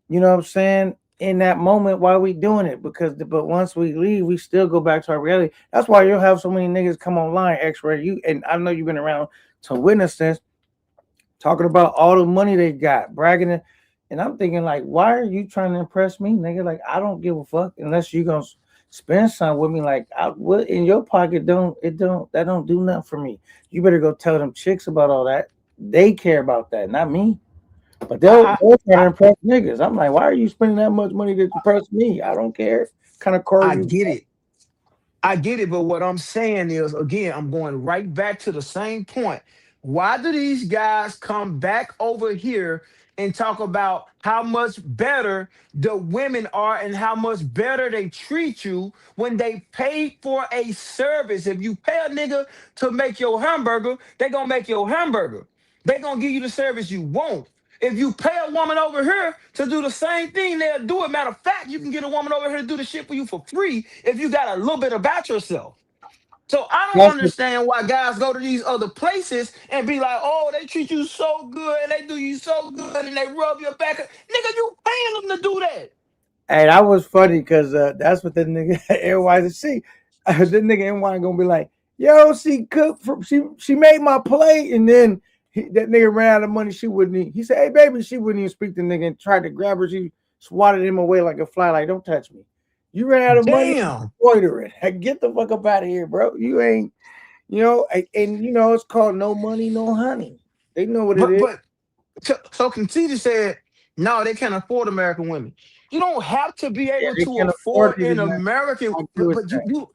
You know what I'm saying? In that moment while we doing it, but once we leave, we still go back to our reality. That's why you'll have so many niggas come online, X-ray. And I know you've been around to witness this, talking about all the money they got, bragging. And I'm thinking, like, why are you trying to impress me, nigga? Like, I don't give a fuck unless you gonna spend some with me. Like, what in your pocket don't do nothing for me. You better go tell them chicks about all that. They care about that, not me. But I they'll try to I impress niggas. I'm like, why are you spending that much money to impress me? I don't care. Kind of car I you. get it. I get it, but what I'm saying is, again, I'm going right back to the same point. Why do these guys come back over here and talk about how much better the women are and how much better they treat you when they pay for a service? If you pay a nigga to make your hamburger, they gonna make your hamburger. They gonna give you the service you want. If you pay a woman over here to do the same thing, they'll do it. Matter of fact, you can get a woman over here to do the shit for you for free if you got a little bit about yourself. So I don't That's the, understand why guys go to these other places and be like, oh, they treat you so good and they do you so good and they rub your back. Nigga, you paying them to do that. hey, that was funny because that's what the nigga NYC. The nigga NY gonna be like, yo, she cooked for she made my plate, and then that nigga ran out of money. She wouldn't eat. He said, hey baby, she wouldn't even speak to the nigga and tried to grab her. She swatted him away like a fly, like don't touch me. You ran out of money, Damn. loitering. Get the fuck up out of here, bro. You ain't, and it's called no money, no honey. They know what it But is. but so Conceited said, no, they can't afford American women. You don't have to be Yeah, able they to can afford afford it, an and American, I agree with but that.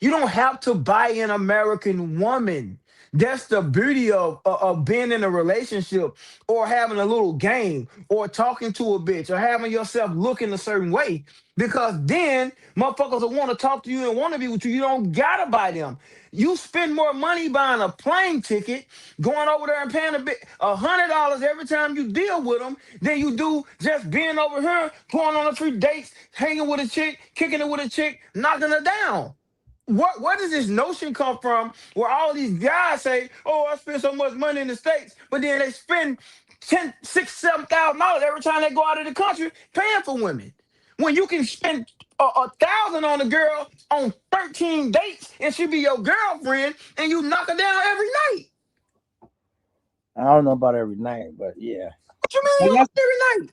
you don't have to buy an American woman. That's the beauty of being in a relationship or having a little game or talking to a bitch or having yourself looking a certain way. Because then motherfuckers will want to talk to you and want to be with you. You don't gotta buy them. You spend more money buying a plane ticket, going over there and paying $100 every time you deal with them than you do just being over here, going on a few dates, hanging with a chick, kicking it with a chick, knocking her down. Where does this notion come from where all these guys say, oh, I spend so much money in the States, but then they spend 10, 6, $7,000 every time they go out of the country paying for women? When you can spend a thousand on a girl on 13 dates and she be your girlfriend and you knock her down every night. I don't know about every night, but yeah. What you mean And you that's, every night?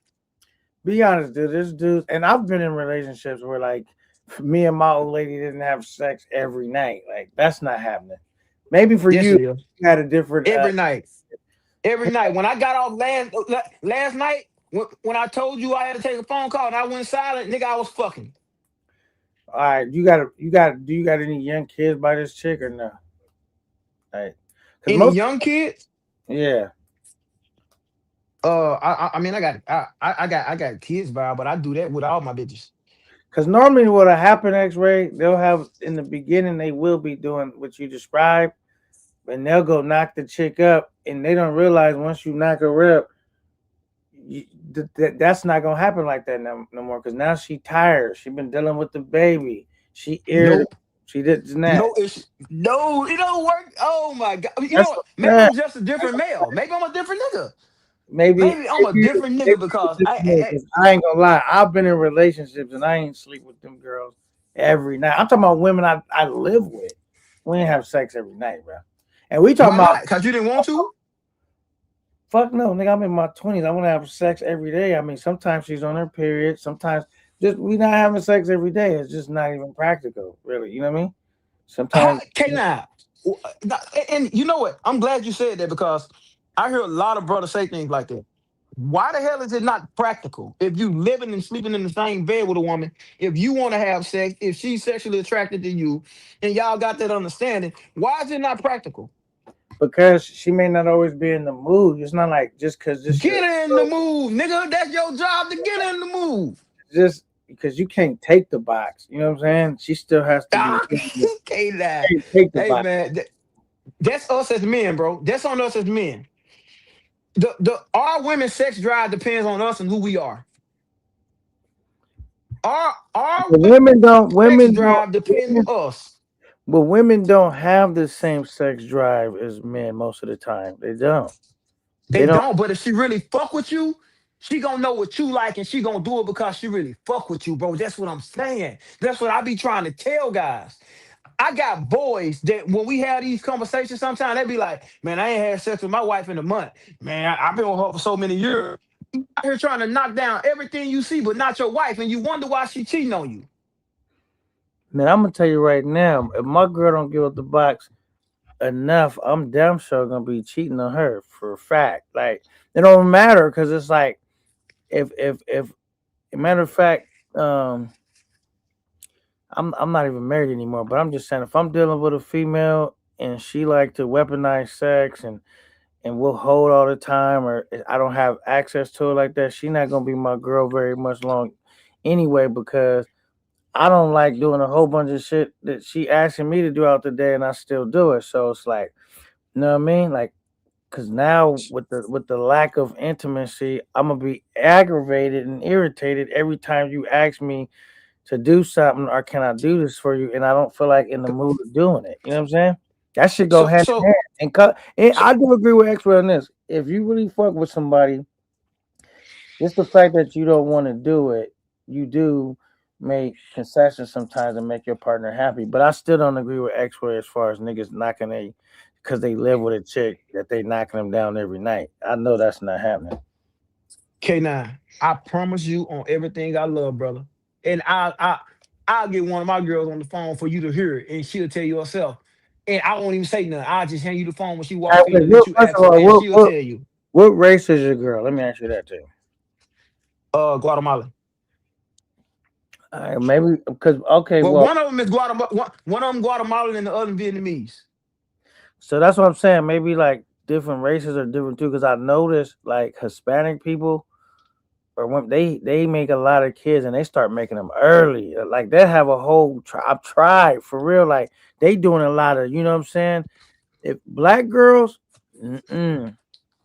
be honest, dude. This dude, and I've been in relationships where like me and my old lady didn't have sex every night. Like that's not happening. Maybe for Yes, you, it is. you had a different. Every night. Every night. When I got off last night, when I told you I had to take a phone call and I went silent, nigga, I was fucking. All right, do you got any young kids by this chick or no? Like, because Any most, young kids? yeah, I mean, I got kids, bro, but I do that with all my bitches. because normally what'll happen, X-ray, they'll have in the beginning they will be doing what you described, and they'll go knock the chick up, and they don't realize once you knock her up, that's not gonna happen like that no more. Because now she tired. She been dealing with the baby. She irritated. Nope. She did that. No, it don't work. Oh my god. You know That's what? Maybe yeah. I'm just a different male. Maybe I'm a different nigga. Maybe Maybe I'm a different maybe nigga because you just know, 'cause I ain't gonna lie. I've been in relationships and I ain't sleep with them girls every night. I'm talking about women I live with. We ain't have sex every night, bro. And we talking why about not? Because you didn't want to? fuck no, nigga. I'm in my 20s. I want to have sex every day. I mean, sometimes she's on her period. Sometimes just we not having sex every day. It's just not even practical, really. You know what I mean? How Sometimes can I? And you know what? I'm glad you said that because I hear a lot of brothers say things like that. Why the hell is it not practical? If you living and sleeping in the same bed with a woman, if you want to have sex, if she's sexually attracted to you, and y'all got that understanding, why is it not practical? because she may not always be in the mood. It's not like just because this Get in the move, nigga. That's your job to get in the move. just because you can't take the box. You know what I'm saying? She still has to be Ah, can't lie. can't take the Hey box. man, that's us as men, bro. That's on us as men. The our women's sex drive depends on us and who we are. Our But sex drive depends on us. women don't have the same sex drive as men most of the time. They don't. They They don't. don't, but if she really fuck with you, she gonna know what you like and she gonna do it because she really fuck with you, bro. That's what I'm saying. That's what I be trying to tell guys. I got boys that when we have these conversations, sometimes they be like, man, I ain't had sex with my wife in a month. Man, I've been with her for so many years. Out here trying to knock down everything you see, but not your wife, and you wonder why she cheating on you. Man, I'm gonna tell you right now, if my girl don't give up the box enough, I'm damn sure gonna be cheating on her for a fact. Like it don't matter because it's like if matter of fact, I'm not even married anymore, but I'm just saying if I'm dealing with a female and she like to weaponize sex and we'll hold all the time or I don't have access to it like that, she not gonna be my girl very much long anyway because I don't like doing a whole bunch of shit that she asking me to do out the day and I still do it. So it's like, you know what I mean? Like, cause now with the lack of intimacy, I'm gonna be aggravated and irritated every time you ask me to do something or can I do this for you? And I don't feel like in the mood of doing it. You know what I'm saying? That should go So hand in so hand. And so I do agree with X on this. If you really fuck with somebody, just the fact that you don't want to do it, you do make concessions sometimes and make your partner happy. But I still don't agree with X as far as niggas knocking a because they live with a chick that they knocking them down every night. I know that's not happening. K9, I promise you on everything I love, brother. And I'll get one of my girls on the phone for you to hear it, and she'll tell you herself. And I won't even say nothing. I'll just hand you the phone when she Hey, walk in wait, and let you first of ask her, all, and she'll tell you. what race is your girl? Let me ask you that too. Guatemala. All right, maybe because okay, Well, well, one of them is Guatemala. One of them Guatemalan and the other Vietnamese. so that's what I'm saying. Maybe like different races are different too. Because I noticed like Hispanic people or when they make a lot of kids and they start making them early. Like they have a whole I've tried for real. Like they doing a lot of you know what I'm saying. If black girls,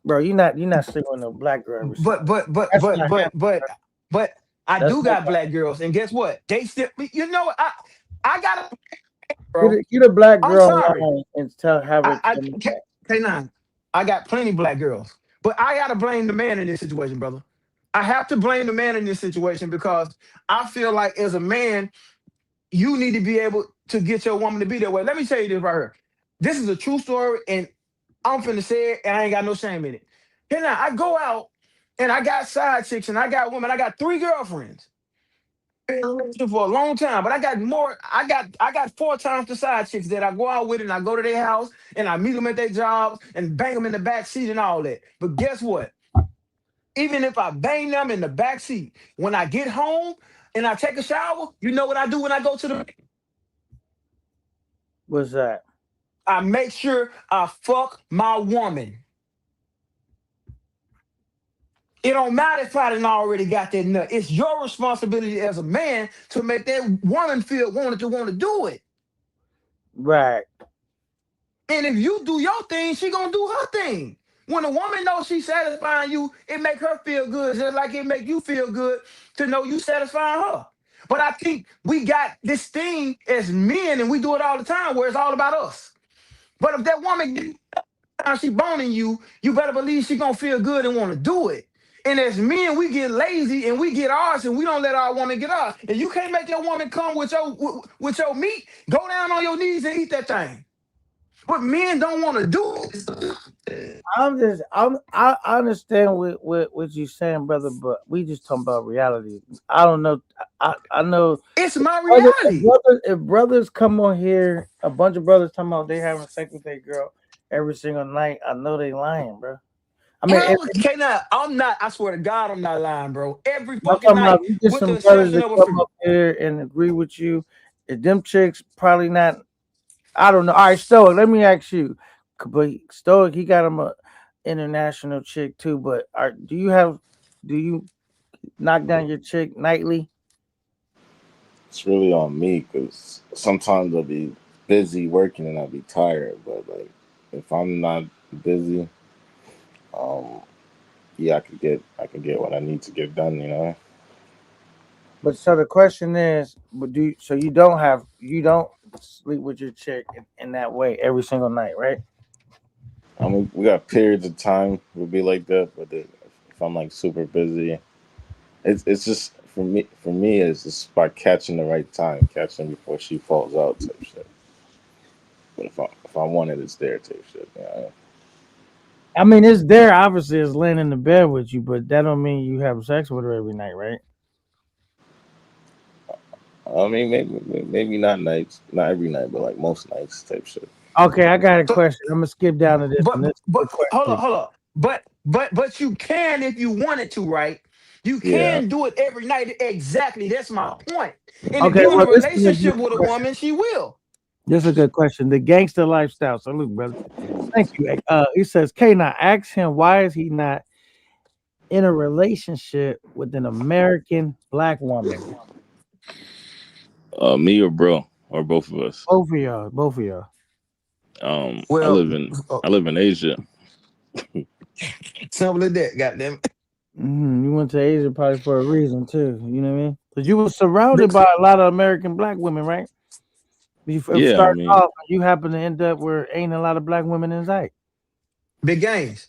bro, you're not sleeping with no black girl every single. But but but That's but not but happening. but but I That's do not. got black girls, and guess what? They still, you know, I got a bro. Get a black I'm girl sorry. online and have her I tell me K- that. K9. I got plenty black girls, but I gotta blame the man in this situation, brother. I have to blame the man in this situation because I feel like as a man, you need to be able to get your woman to be that way. Let me tell you this right here. This is a true story, and I'm finna say it, and I ain't got no shame in it. Here now, I go out and I got side chicks and I got women. I got 3 girlfriends. Been in a relationship for a long time, but I got more. I got 4 times the side chicks that I go out with, and I go to their house and I meet them at their jobs and bang them in the back seat and all that. But guess what? Even if I bang them in the back seat, when I get home and I take a shower, you know what I do when I go to the What's that? I make sure I fuck my woman. It don't matter if I done already got that nut. It's your responsibility as a man to make that woman feel wanted to want to do it. Right. And if you do your thing, she gonna do her thing. When a woman knows she's satisfying you, it make her feel good, just like it make you feel good to know you satisfying her. But I think we got this thing as men, and we do it all the time, where it's all about us. But if that woman time she boning you, you better believe she gonna feel good and want to do it. And as men, we get lazy and we get ours, and we don't let our woman get ours. And you can't make your woman come with your meat. Go down on your knees and eat that thing. But men don't want to do it. I understand what you're saying, brother, but we just talking about reality. I don't know. I know It's my reality. if brothers come on here, a bunch of brothers talking about they having sex with their girl every single night. I know they lying, bro. I mean, Hell, okay, now I'm not. I swear to God, I'm not lying, bro. Every I'm fucking talking about night, you get with the some brothers exception that of a come few. up here and agree with you. If them chicks probably not. I don't know. All right, Stoic. Let me ask you, but Stoic, he got him a international chick too. But do you knock down your chick nightly? It's really on me because sometimes I'll be busy working and I'll be tired. But like, if I'm not busy, um, yeah, I can get what I need to get done. You know, But so the question is, but you don't sleep with your chick in that way every single night, right? I mean, we got periods of time will be like that, but if I'm like super busy, it's just for me it's just by catching the right time, catching before she falls out type shit. But if I want it, it's there type shit. Yeah, I mean, it's there. Obviously, it's laying in the bed with you, but that don't mean you have sex with her every night, right? I mean, maybe not nights, not every night, but like most nights type shit. Okay, I got a So, question. I'm gonna skip down to this but one. This is a but good hold up, question. hold up. But you can if you wanted to, right? You Yeah. can do it every night. Exactly. That's my point. And if Okay, you're in a well, this is a good relationship with a question. woman, she will. This is a good question. The gangster lifestyle. Salute, brother. Thank you. He says, K, now ask him why is he not in a relationship with an American black woman? Me or bro or both of us. Both of y'all. Both of y'all. I Well, live in I live in Asia. simple as that. Goddamn. You went to Asia probably for a reason too. You know what I mean? Because you were surrounded Big, by a lot of American black women, right? You Yeah, I started mean, off, you happen to end up where ain't a lot of black women in sight. big games.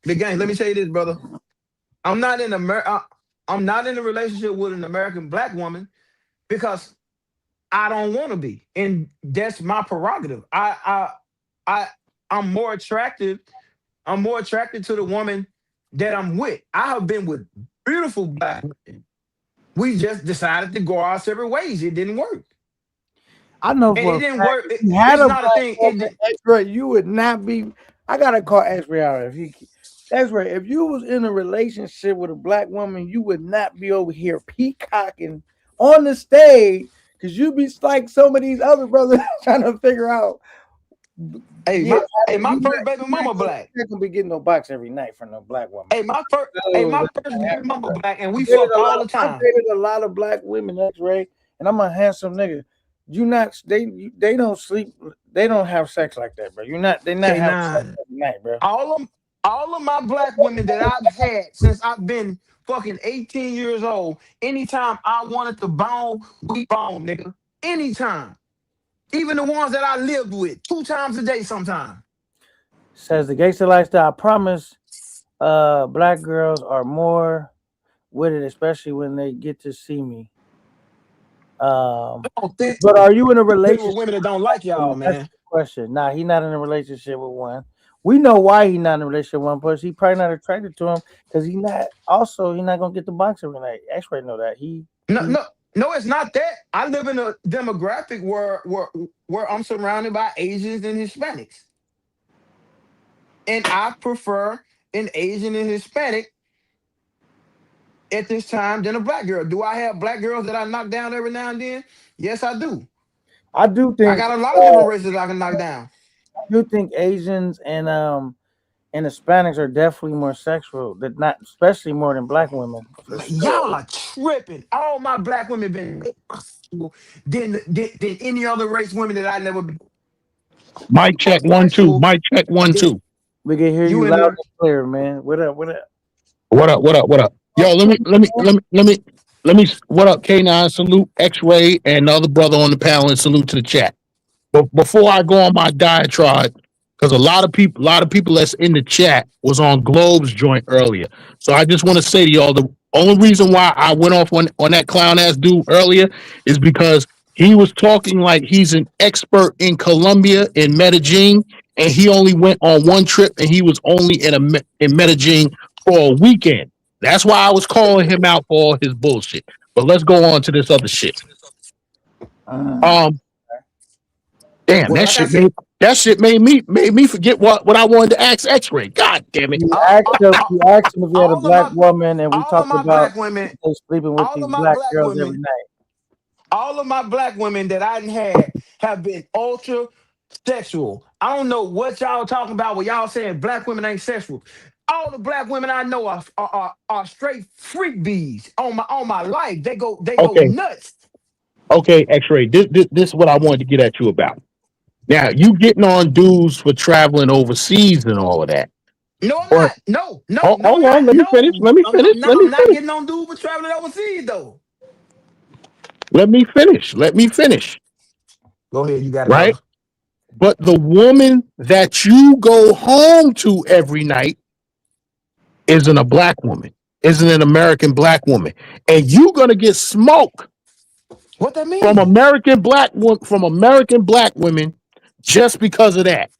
Big games. Let me tell you this, brother. I'm not in I'm not in a relationship with an American black woman because I don't want to be, and that's my prerogative. I I'm more attractive. I'm more attracted to the woman that I'm with. I have been with beautiful black women. We just decided to go our separate ways. It didn't work, I know and for it a didn't fact work. if you had It's a not a black thing. woman, X-Ray, you would not be. I gotta call X-Ray out. If he, X-Ray, if you was in a relationship with a black woman, you would not be over here peacocking on the stage because you'd be like some of these other brothers trying to figure out. Hey, Yeah, my first baby mama black. you're not gonna be getting no box every night from no black woman. My first baby mama black, and we I dated fucked a all lot. the I time. dated a lot of black women, X-Ray, and I'm a handsome nigga. You not they don't sleep. They don't have sex like that, bro. They not having sex K9. every night, bro. All of my black women that I've had since I've been fucking 18 years old, anytime I wanted to bone, we bone, nigga. Anytime. Even the ones that I lived with 2 times a day sometimes. Says the gangster lifestyle. I promise, black girls are more with it, especially when they get to see me. I don't think But are you in a dealing with relationship women that don't like with y'all, one? That's man. the question. Nah, he not in a relationship with one. We know why he not in a relationship with one person. He probably not attracted to him because he not gonna get the box every night. X-Ray know that. No, He no, no, it's not that. I live in a demographic where I'm surrounded by Asians and Hispanics. And I prefer an Asian and Hispanic at this time than a black girl. Do I have black girls that I knock down every now and then? Yes, I do. I do I think got a lot of different races I can knock down. Asians and Hispanics are definitely more sexual. That not especially more than black women for Man, sure. y'all are tripping. All my black women been than any other race women that I never been Mic more check 1 2. sexual Mic check one than two. We can hear you you in loud the. and clear, man. What up? What up? What up? What up? What up? Yo, what up, K9? Salute X Ray and the other brother on the panel, and salute to the chat. But before I go on my diatribe, because a lot of people that's in the chat was on Globe's joint earlier. So I just want to say to y'all, the only reason why I went off on that clown ass dude earlier is because he was talking like he's an expert in Colombia, in Medellin, and he only went on one trip, and he was only in Medellin for a weekend. That's why I was calling him out for all his bullshit. But let's go on to this other shit. Uh, Um, Damn, Well, like I said, that shit made me forget what I wanted to ask X-Ray. God damn it. you asked him if you had a all of black my woman, and we all of talked my about black women, they sleeping with all these of my black black girls every women, night. all of my black women that I done had have been ultra sexual. I don't know what y'all talking about when y'all saying black women ain't sexual. All the black women I know are straight freak bees on my life. They go Okay, nuts. okay, X-Ray. This is what I wanted to get at you about. Now, you getting on dudes for traveling overseas and all of that. No, I'm But not. No, hold I'm on, not. let me finish. No, Let me finish. Let me I'm not finish. getting on dude for traveling overseas though. Let me finish. Let me finish. Go ahead, you got it, Right? brother. But the woman that you go home to every night isn't a black woman, isn't an American black woman. And you're gonna get smoke What that mean? from American black women just because of that.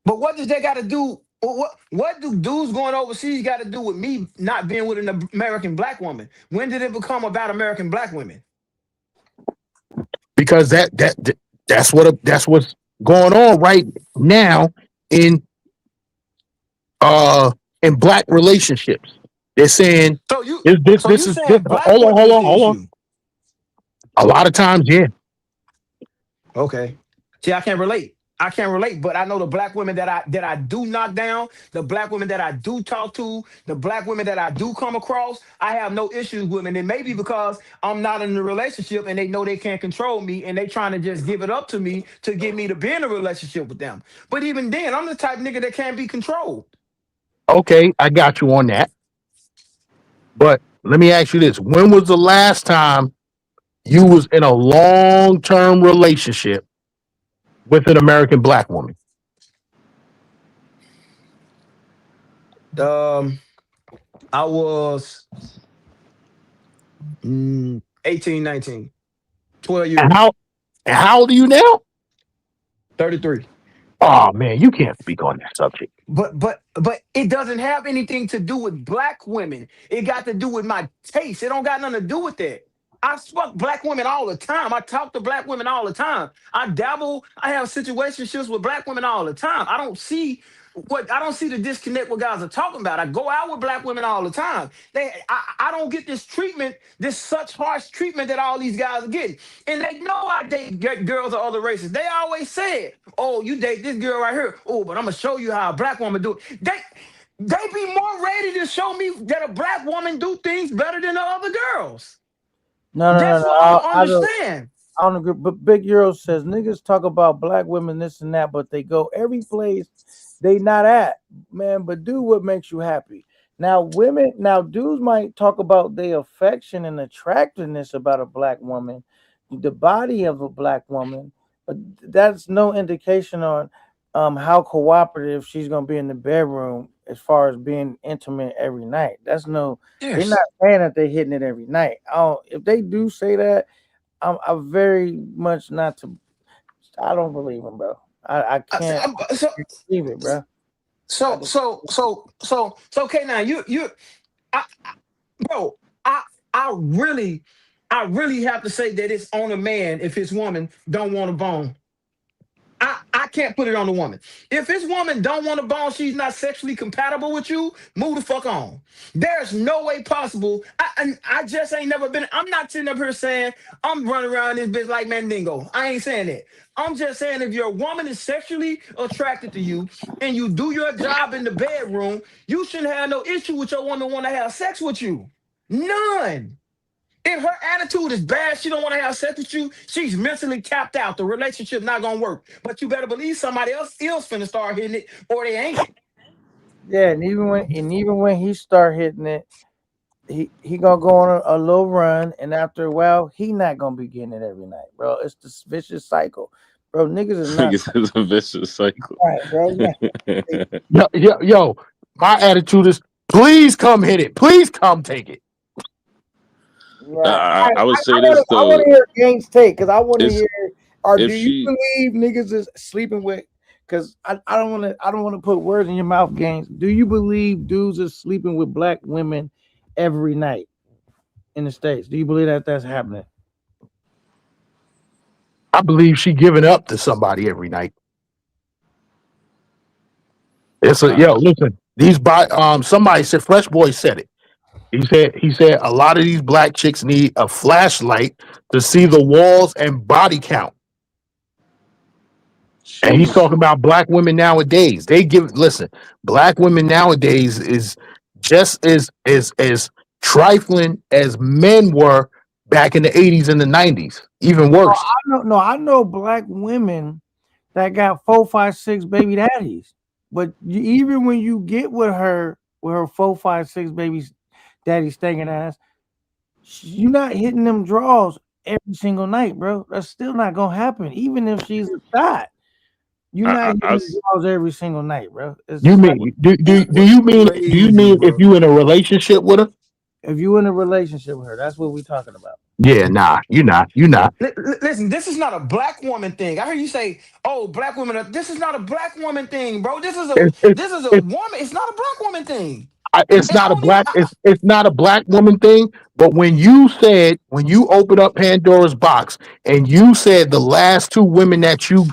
But what does that got to do? What do dudes going overseas got to do with me not being with an American black woman? When did it become about American black women? because that's what's going on right now in in black relationships. They're saying So you this is this, saying black hold on, women hold is on, the hold on. issue? A lot of times, yeah. Okay. See, I can't relate. I can't relate, but I know the black women that I do knock down, the black women that I do talk to, the black women that I do come across, I have no issues with. And it may be because I'm not in a relationship and they know they can't control me and they trying to just give it up to me to get me to be in a relationship with them. But even then, I'm the type nigga that can't be controlled. Okay, I got you on that. But let me ask you this: when was the last time you was in a long-term relationship with an American black woman? Um, I was 18, 19, 12 And years, how old are you now? 33. Oh man, you can't speak on that subject. But it doesn't have anything to do with black women. It got to do with my taste. It don't got nothing to do with that. I fuck black women all the time. I talk to black women all the time. I dabble. I have situationships with black women all the time. I don't see the disconnect what guys are talking about. I go out with black women all the time. I don't get this treatment, this such harsh treatment that all these guys are getting. And they know I date girls of other races. They always say it. Oh, you date this girl right here. Oh, but I'm gonna show you how a black woman do it. They be more ready to show me that a black woman do things better than the other girls. No, no, no, That's no. what I don't I don't. understand. I don't agree. But Big Euro says niggas talk about black women this and that, but they go every place they not at, man. But do what makes you happy. Now, dudes might talk about their affection and attractiveness about a black woman, the body of a black woman, but that's no indication on how cooperative she's gonna be in the bedroom as far as being intimate every night. That's no. They're not Yes. saying that they're hitting it every night. If they do say that, I'm very much not to. I don't believe him, bro. I can't So believe it, bro. I just, okay. Now I, bro, I really, I really have to say that it's on a man if his woman don't want a bone. I can't put it on the woman. If his woman don't want a bone, she's not sexually compatible with you, move the fuck on. There's no way possible. I just ain't never been. I'm not sitting up here saying I'm running around this bitch like Mandingo. I ain't saying that. I'm just saying if your woman is sexually attracted to you and you do your job in the bedroom, you shouldn't have no issue with your woman want to have sex with you. None. If her attitude is bad, she don't want to have sex with you, she's mentally tapped out. The relationship not gonna work. But you better believe somebody else finna start hitting it, or they ain't. yeah, and even when he start hitting it, he gonna go on a little run, and after a while, he not gonna be getting it every night, bro. It's this vicious cycle, bro. Niggas is not It's a vicious cycle. right, bro. Yo, my attitude is please come hit it. Please come take it. Right. I, I would say want this to. I want though. to hear Gaines take because I want to It's hear. Or do if you she believe niggas is sleeping with? Because I don't want to. I don't want to put words in your mouth, Gaines. Do you believe dudes are sleeping with black women every night in the states? Do you believe that that's happening? I believe she giving up to somebody every night. uh, Listen, somebody said Fresh Boy said it. He said a lot of these black chicks need a flashlight to see the walls and body count. And he's sheesh. talking about black women nowadays. Black women nowadays is just as trifling as men were back in the 80s and the 90s, even worse. I know black women that got 4, 5, 6 baby daddies. But even when you get with her 4, 5, 6 baby daddy stinking ass, you're not hitting them draws every single night, bro. That's still not gonna happen, even if she's a thot. You're not I hitting was the draws every single night, bro. It's You just like mean do you Crazy, mean if bro. you in a relationship with her? if you in a relationship with her, that's what we're talking about. Yeah, nah, you're not. You're not. Listen, this is not a black woman thing. I hear you say, "Oh, black women." This is not a black woman thing, bro. If, if, This is a if woman. It's not a black woman thing. it's And I not a don't even. black it's not a black woman thing. But when you open up Pandora's box and you said the last two women that you're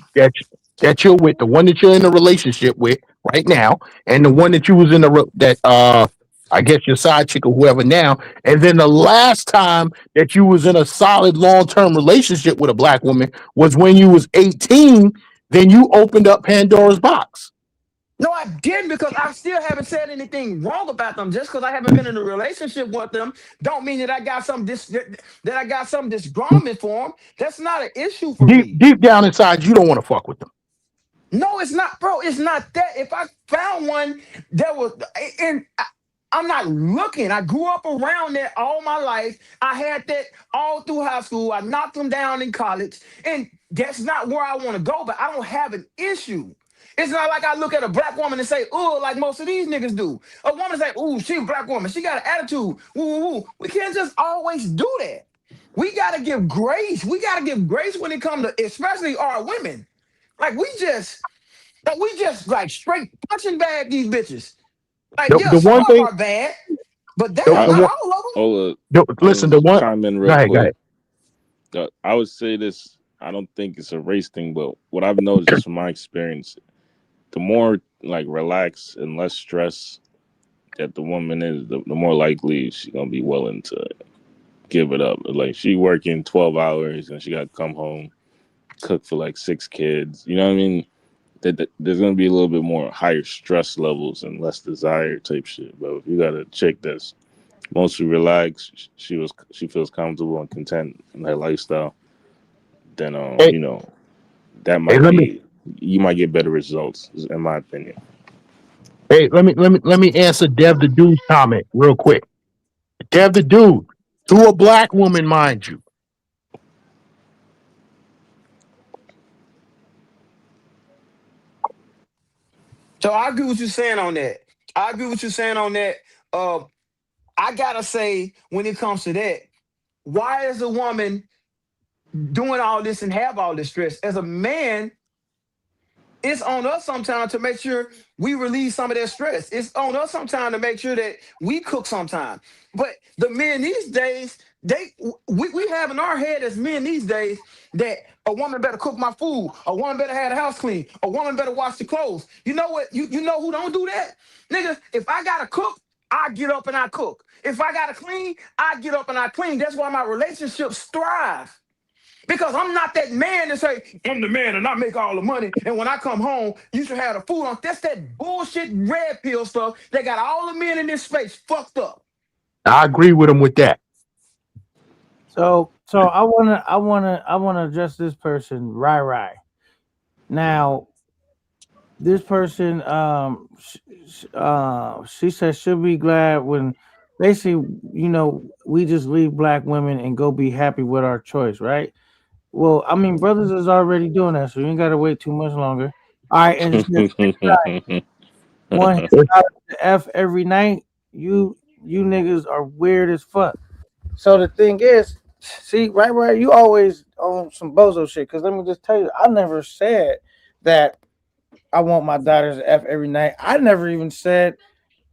with, the one that you're in a relationship with right now, and the one that you was in that I guess your side chick or whoever now, and then the last time that you was in a solid long term relationship with a black woman was when you was 18. Then you opened up Pandora's box. No, I didn't, because I still haven't said anything wrong about them. Just because I haven't been in a relationship with them, don't mean that I got some that I got some disgruntlement for them. That's not an issue for me. Deep down inside, you don't want to fuck with them. No, it's not, bro. It's not that. If I found one that was, and I'm not looking. I grew up around that all my life. I had that all through high school. I knocked them down in college, and that's not where I want to go. But I don't have an issue. It's not like I look at a black woman and say, "Oh," like most of these niggas do. A woman say, "Ooh, she a black woman. She got an attitude." Woo, woo, woo. We can't just always do that. We gotta give grace. We gotta give grace when it comes to, especially our women. Like we just like straight punching bag these bitches. Like, yeah, The some one of them thing, are bad, but the, damn, the not one, all of them. Hold up. listen, the one. Chime in Go real ahead, go quick. ahead. I would say this. I don't think it's a race thing, but what I've noticed just from my experience, the more like relaxed and less stress that the woman is, the more likely she's gonna be willing to give it up. Like she working 12 hours and she got to come home, cook for like 6 kids. You know what I mean? That there's gonna be a little bit more higher stress levels and less desire type shit. But if you got a chick that's mostly relaxed, she feels comfortable and content in her lifestyle, then Hey, that hey, might be, you might get better results, in my opinion. let me answer Dev the Dude's comment real quick. Dev the Dude, to a black woman, mind you. So I agree with you saying on that. I agree with you saying on that. Uh, I gotta say, when it comes to that, why is a woman doing all this and have all this stress? As a man, it's on us sometimes to make sure we release some of that stress. It's on us sometimes to make sure that we cook sometimes. But the men these days, we have in our head as men these days that a woman better cook my food, a woman better have the house clean, a woman better wash the clothes. You know what? You know who don't do that? Niggas, if I gotta cook, I get up and I cook. If I gotta clean, I get up and I clean. That's why my relationships thrive. Because I'm not that man to say, I'm the man and I make all the money. And when I come home, you should have the food on. That's that bullshit red pill stuff that got all the men in this space fucked up. I agree with him with that. So I wanna address this person, Rai. Now, this person, she says she'll be glad when, basically, we just leave black women and go be happy with our choice, right? Well, I mean, brothers is already doing that, so you ain't gotta wait too much longer. All right, and it says, one hit out of the F every night. You niggas are weird as fuck. So the thing is, see, right, you always on some bozo shit. Because let me just tell you, I never said that I want my daughters to F every night. I never even said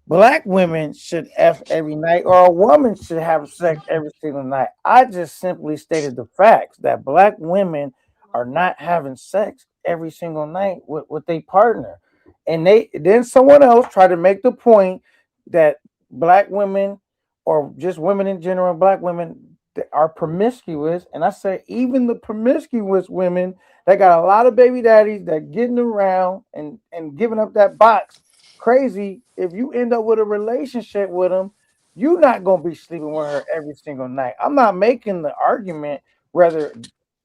black women should F every night or a woman should have sex every single night. I just simply stated the facts that black women are not having sex every single night with their partner. And then someone else tried to make the point that black women or just women in general, black women that are promiscuous. And I say even the promiscuous women that got a lot of baby daddies that getting around and giving up that box crazy. If you end up with a relationship with them, you're not gonna be sleeping with her every single night. I'm not making the argument whether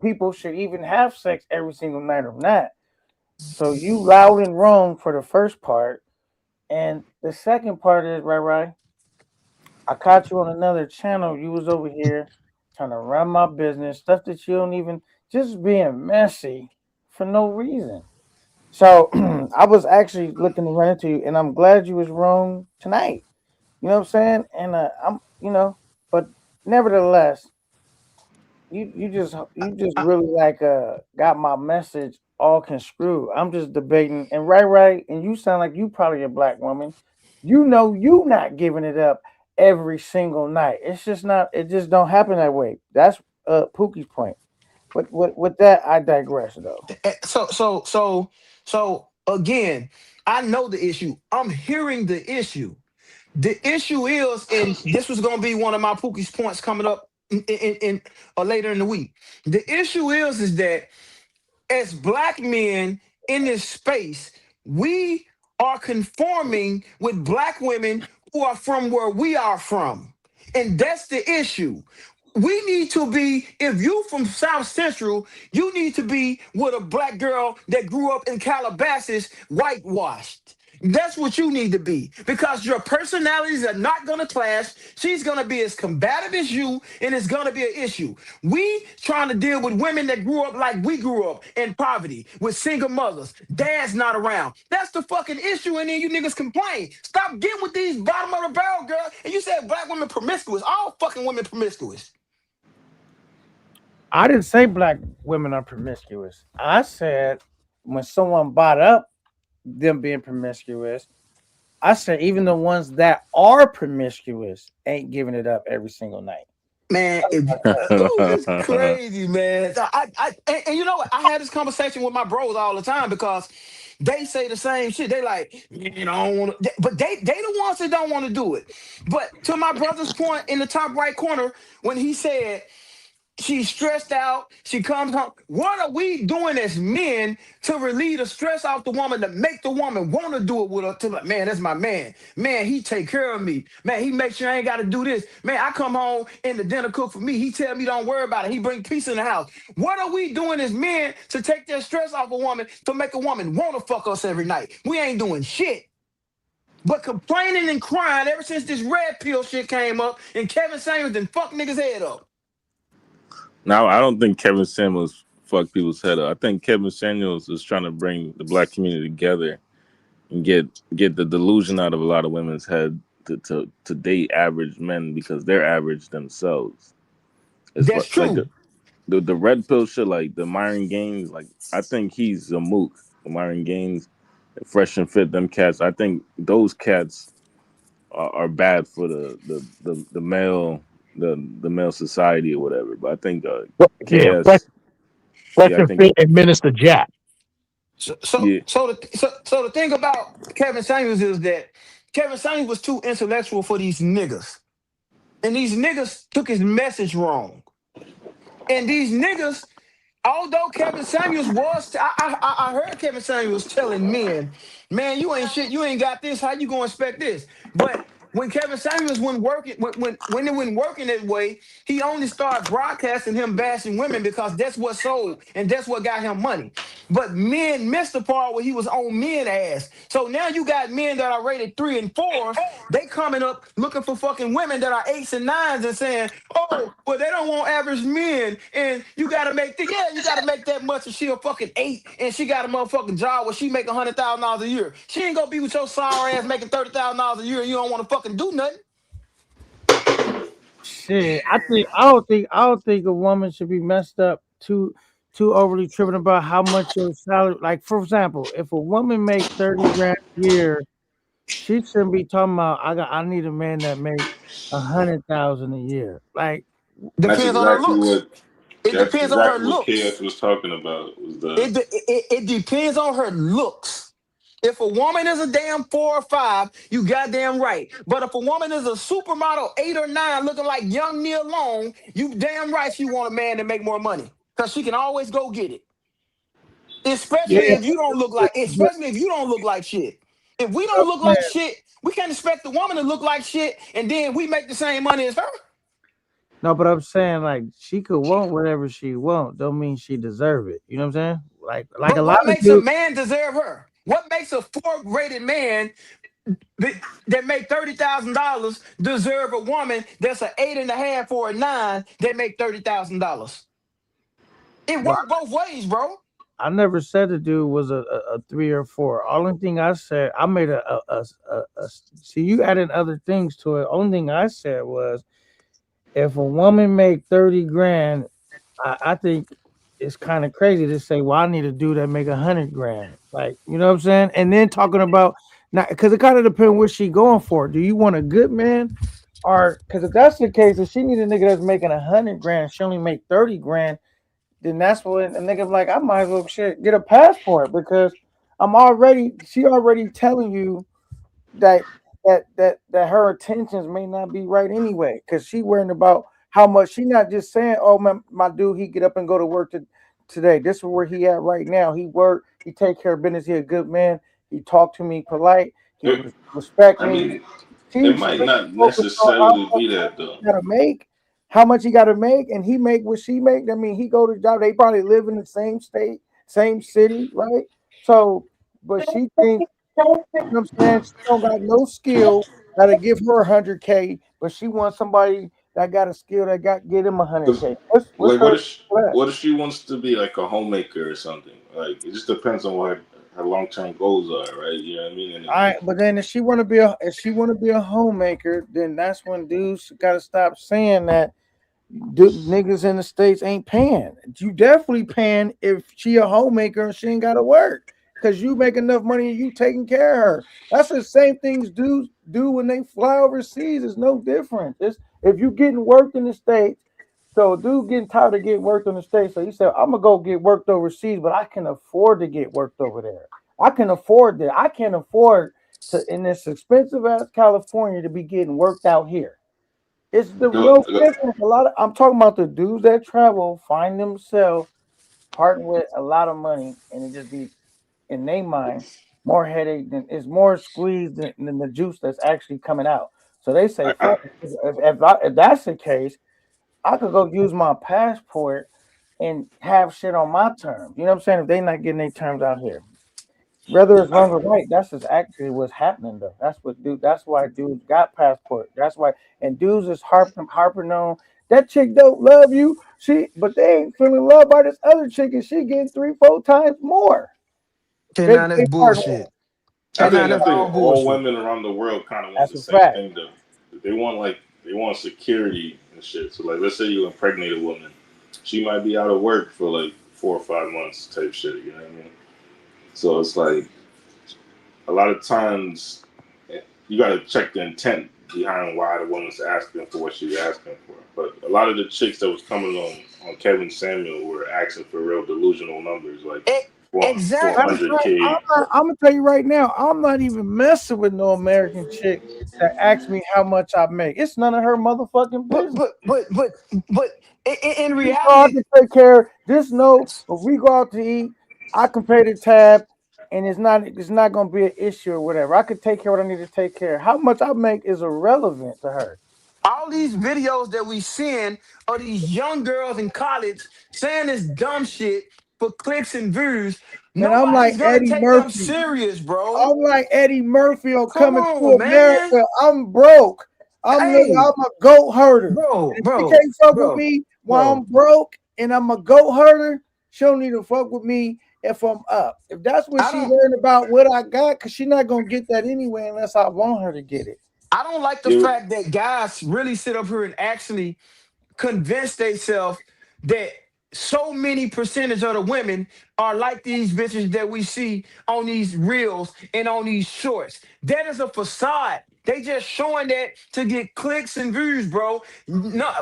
people should even have sex every single night or not. So you loud and wrong for the first part, and the second part is right. I caught you on another channel. You was over here trying to run my business, stuff that you don't even, just being messy for no reason. So I was actually looking to run into you, and I'm glad you was wrong tonight. You know what I'm saying? And but nevertheless, you just really like got my message all construed. I'm just debating, and right, and you sound like you probably a black woman. you know you not giving it up every single night. It's just not. It just don't happen that way. That's Pookie's point. But with that, I digress though. So again, I know the issue. I'm hearing the issue. The issue is, and this was going to be one of my Pookie's points coming up in later in the week. The issue is that as black men in this space, we are conforming with black women who are from where we are from. And that's the issue. We need to be, if you from South Central, you need to be with a black girl that grew up in Calabasas, whitewashed. That's what you need to be because your personalities are not going to clash. She's going to be as combative as you, and it's going to be an issue. We trying to deal with women that grew up like we grew up in poverty with single mothers. Dad's not around. That's the fucking issue, and then you niggas complain. Stop getting with these bottom of the barrel girls. And you said black women promiscuous. All fucking women promiscuous. I didn't say black women are promiscuous. I said when someone brought up them being promiscuous, I said even the ones that are promiscuous ain't giving it up every single night. Man, it's crazy, man. And you know what? I had this conversation with my bros all the time because they say the same shit. They like, you know, I don't want to, but they the ones that don't want to do it. But to my brother's point in the top right corner, when he said she's stressed out, she comes home. What are we doing as men to relieve the stress off the woman, to make the woman want to do it with her? To like, man, that's my man. Man, he take care of me. Man, he makes sure I ain't got to do this. Man, I come home and the dinner cook for me. He tell me don't worry about it. He bring peace in the house. What are we doing as men to take that stress off a woman, to make a woman want to fuck us every night? We ain't doing shit. But complaining and crying ever since this red pill shit came up and Kevin Samuels done fuck niggas' head up. Now, I don't think Kevin Samuels fucked people's head up. I think Kevin Samuels is trying to bring the black community together and get the delusion out of a lot of women's head to date average men because they're average themselves. It's That's true. Like the red pill shit, like the Myron Gaines, like I think he's a mook. The Myron Gaines, Fresh and Fit, them cats. I think those cats are bad for the male. The male society or whatever, but I think Yeah, KS, Fresh I and think Fit and Minister Jack. So yeah, the thing about Kevin Samuels is that Kevin Samuels was too intellectual for these niggas, and these niggas took his message wrong. And these niggas, although Kevin Samuels was, I heard Kevin Samuels telling men, man, you ain't shit, you ain't got this. How you gonna expect this? But when Kevin Samuels went working, when it went working that way, he only started broadcasting him bashing women because that's what sold and that's what got him money. But men missed the part where he was on men ass. So now you got men that are rated 3 and 4s. They coming up looking for fucking women that are 8s and 9s and saying, oh, well, they don't want average men. And you gotta make you gotta make that much and she a fucking 8 and she got a motherfucking job where she make $100,000 a year. She ain't gonna be with your sour ass making $30,000 a year and you don't want to fucking do nothing. Shit, I don't think a woman should be messed up too overly tripping about how much your salary. Like for example, if a woman make 30 grand a year, she shouldn't be talking about I need a man that make 100,000 a year. Like that's Depends on her exactly looks. what It that's depends on her exactly what looks. KS was talking about. Was the It depends on her looks. If a woman is a damn 4 or 5, you goddamn right. But if a woman is a supermodel 8 or 9 looking like young Neil Long, you damn right she want a man to make more money. Because she can always go get it. Especially yeah, if you don't look like, but especially if you don't look like shit. If we I'm don't look like saying, shit, we can't expect the woman to look like shit and then we make the same money as her. no, but I'm saying like she could want whatever she want. Don't mean she deserve it. You know what I'm saying? Like a But lot what of makes a dudes. man deserve her? What makes a 4th-rated man that make $30,000 deserve a woman that's an 8.5 or a 9 that make $30,000? It Well, worked both ways, bro. I never said the dude was a 3 or 4. Only thing I said, I made see you added other things to it. Only thing I said was if a woman make 30 grand, I think it's kind of crazy to say, well, I need a dude that make 100 grand. Like, you know what I'm saying? And then talking about Now, because it kind of depends what she going for. Do you want a good man, or because if that's the case, if she need a nigga that's making 100 grand, she only make 30 grand, then that's when a nigga like I might as well shit get a passport because she already telling you that that her intentions may not be right anyway because she worrying about how much she not just saying, oh my dude, he get up and go to work today. This is where he at right now. He work, he take care of business, he a good man, he talk to me polite, he It, respect I me. mean, it She might not focused on how necessarily much be that though. he gotta make, how much he gotta make, and he make what she make. I mean, he go to the job, they probably live in the same state, same city, right? So but she thinks, you know what I'm saying? She don't got no skill that'll give her 100K, but she wants somebody that got a skill that got get him 'Cause, 100K. What's like, her? what if she wants to be like a homemaker or something? Like, it just depends on what her long term goals are, right? You know what I mean? And I but then if she want to be a homemaker, then that's when dudes got to stop saying that niggas in the states ain't paying. You definitely paying if she a homemaker and she ain't got to work because you make enough money and you taking care of her. That's the same things dudes do when they fly overseas. It's no different. It's if you getting worked in the states. So dude getting tired of getting worked in the states. So he said, I'm gonna go get worked overseas, but I can afford to get worked over there. I can afford that. I can't afford to in this expensive ass California to be getting worked out here. It's the go, real go, difference. A lot of I'm talking about the dudes that travel, find themselves parting with a lot of money, and it just be in their mind more headache than it's more squeezed than the juice that's actually coming out. So they say, I, fuck it. If that's the case, I could go use my passport and have shit on my terms. You know what I'm saying? If they not getting their terms out here. Whether it's I, wrong or right, that's just actually what's happening though. That's why dudes got passport. That's why and dudes is harping on that chick don't love you. But they ain't feeling loved by this other chick and she getting 3-4 times more. Okay, They now that's they partner bullshit. I Okay, that's a now think I that's fact. think all all bullshit. women around the world kind of want That's the a same fact. thing though. They want security and shit. So like, let's say you impregnate a woman, she might be out of work for like 4 or 5 months type shit. You know what I mean? So it's like a lot of times you got to check the intent behind why the woman's asking for what she's asking for. But a lot of the chicks that was coming on Kevin Samuel were asking for real delusional numbers, like E- Matter of exactly. fact, 400K. I'm gonna tell you right now, I'm not even messing with no American chick that asks me how much I make. It's none of her motherfucking But business. but but but but in You know I reality, can take care. Just know if we go out to eat, I can pay the tab, and it's not gonna be an issue or whatever. I can take care of what I need to take care of. How much I make is irrelevant to her. all these videos that we seeing of these young girls in college saying this dumb shit for clicks and views, And I'm like nobody's gonna Eddie take them Murphy. serious, bro. I'm like Eddie Murphy on Come Coming to on, man. America. I'm broke. Hey, I'm a goat herder. bro, And if she bro, can't fuck with bro, me while I'm bro. broke and I'm a goat herder, she don't need to fuck with me if I'm up. If that's what I she don't worried about what I got, because she not gonna get that anyway unless I want her to get it. I don't like the Yeah, fact that guys really sit up here and actually convince themselves that so many percentage of the women are like these bitches that we see on these reels and on these shorts. That is a facade. They just showing that to get clicks and views, bro. No,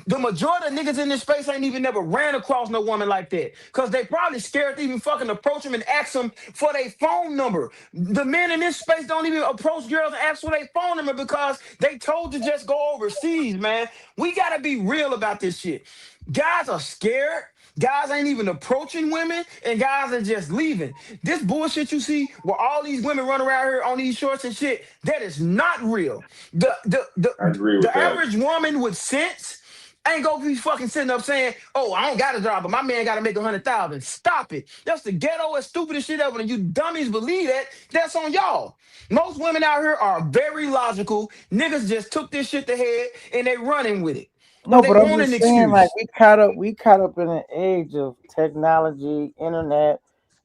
the majority of niggas in this space ain't even never ran across no woman like that. Cause they probably scared to even fucking approach them and ask them for their phone number. The men in this space don't even approach girls and ask for their phone number because they told to just go overseas, man. We gotta be real about this shit. Guys are scared. Guys ain't even approaching women, and guys are just leaving. This bullshit you see, where all these women run around here on these shorts and shit, that is not real. The the I the, agree with the that. average woman with sense ain't gonna be fucking sitting up saying, "Oh, I don't got a job, but my man got to make 100,000." Stop it. That's the ghetto and stupidest shit ever. And you dummies believe that. That's on y'all. Most women out here are very logical. Niggas just took this shit to head and they running with it because No, they but I'm want an just saying, like excuse. we caught up in an age of technology, internet,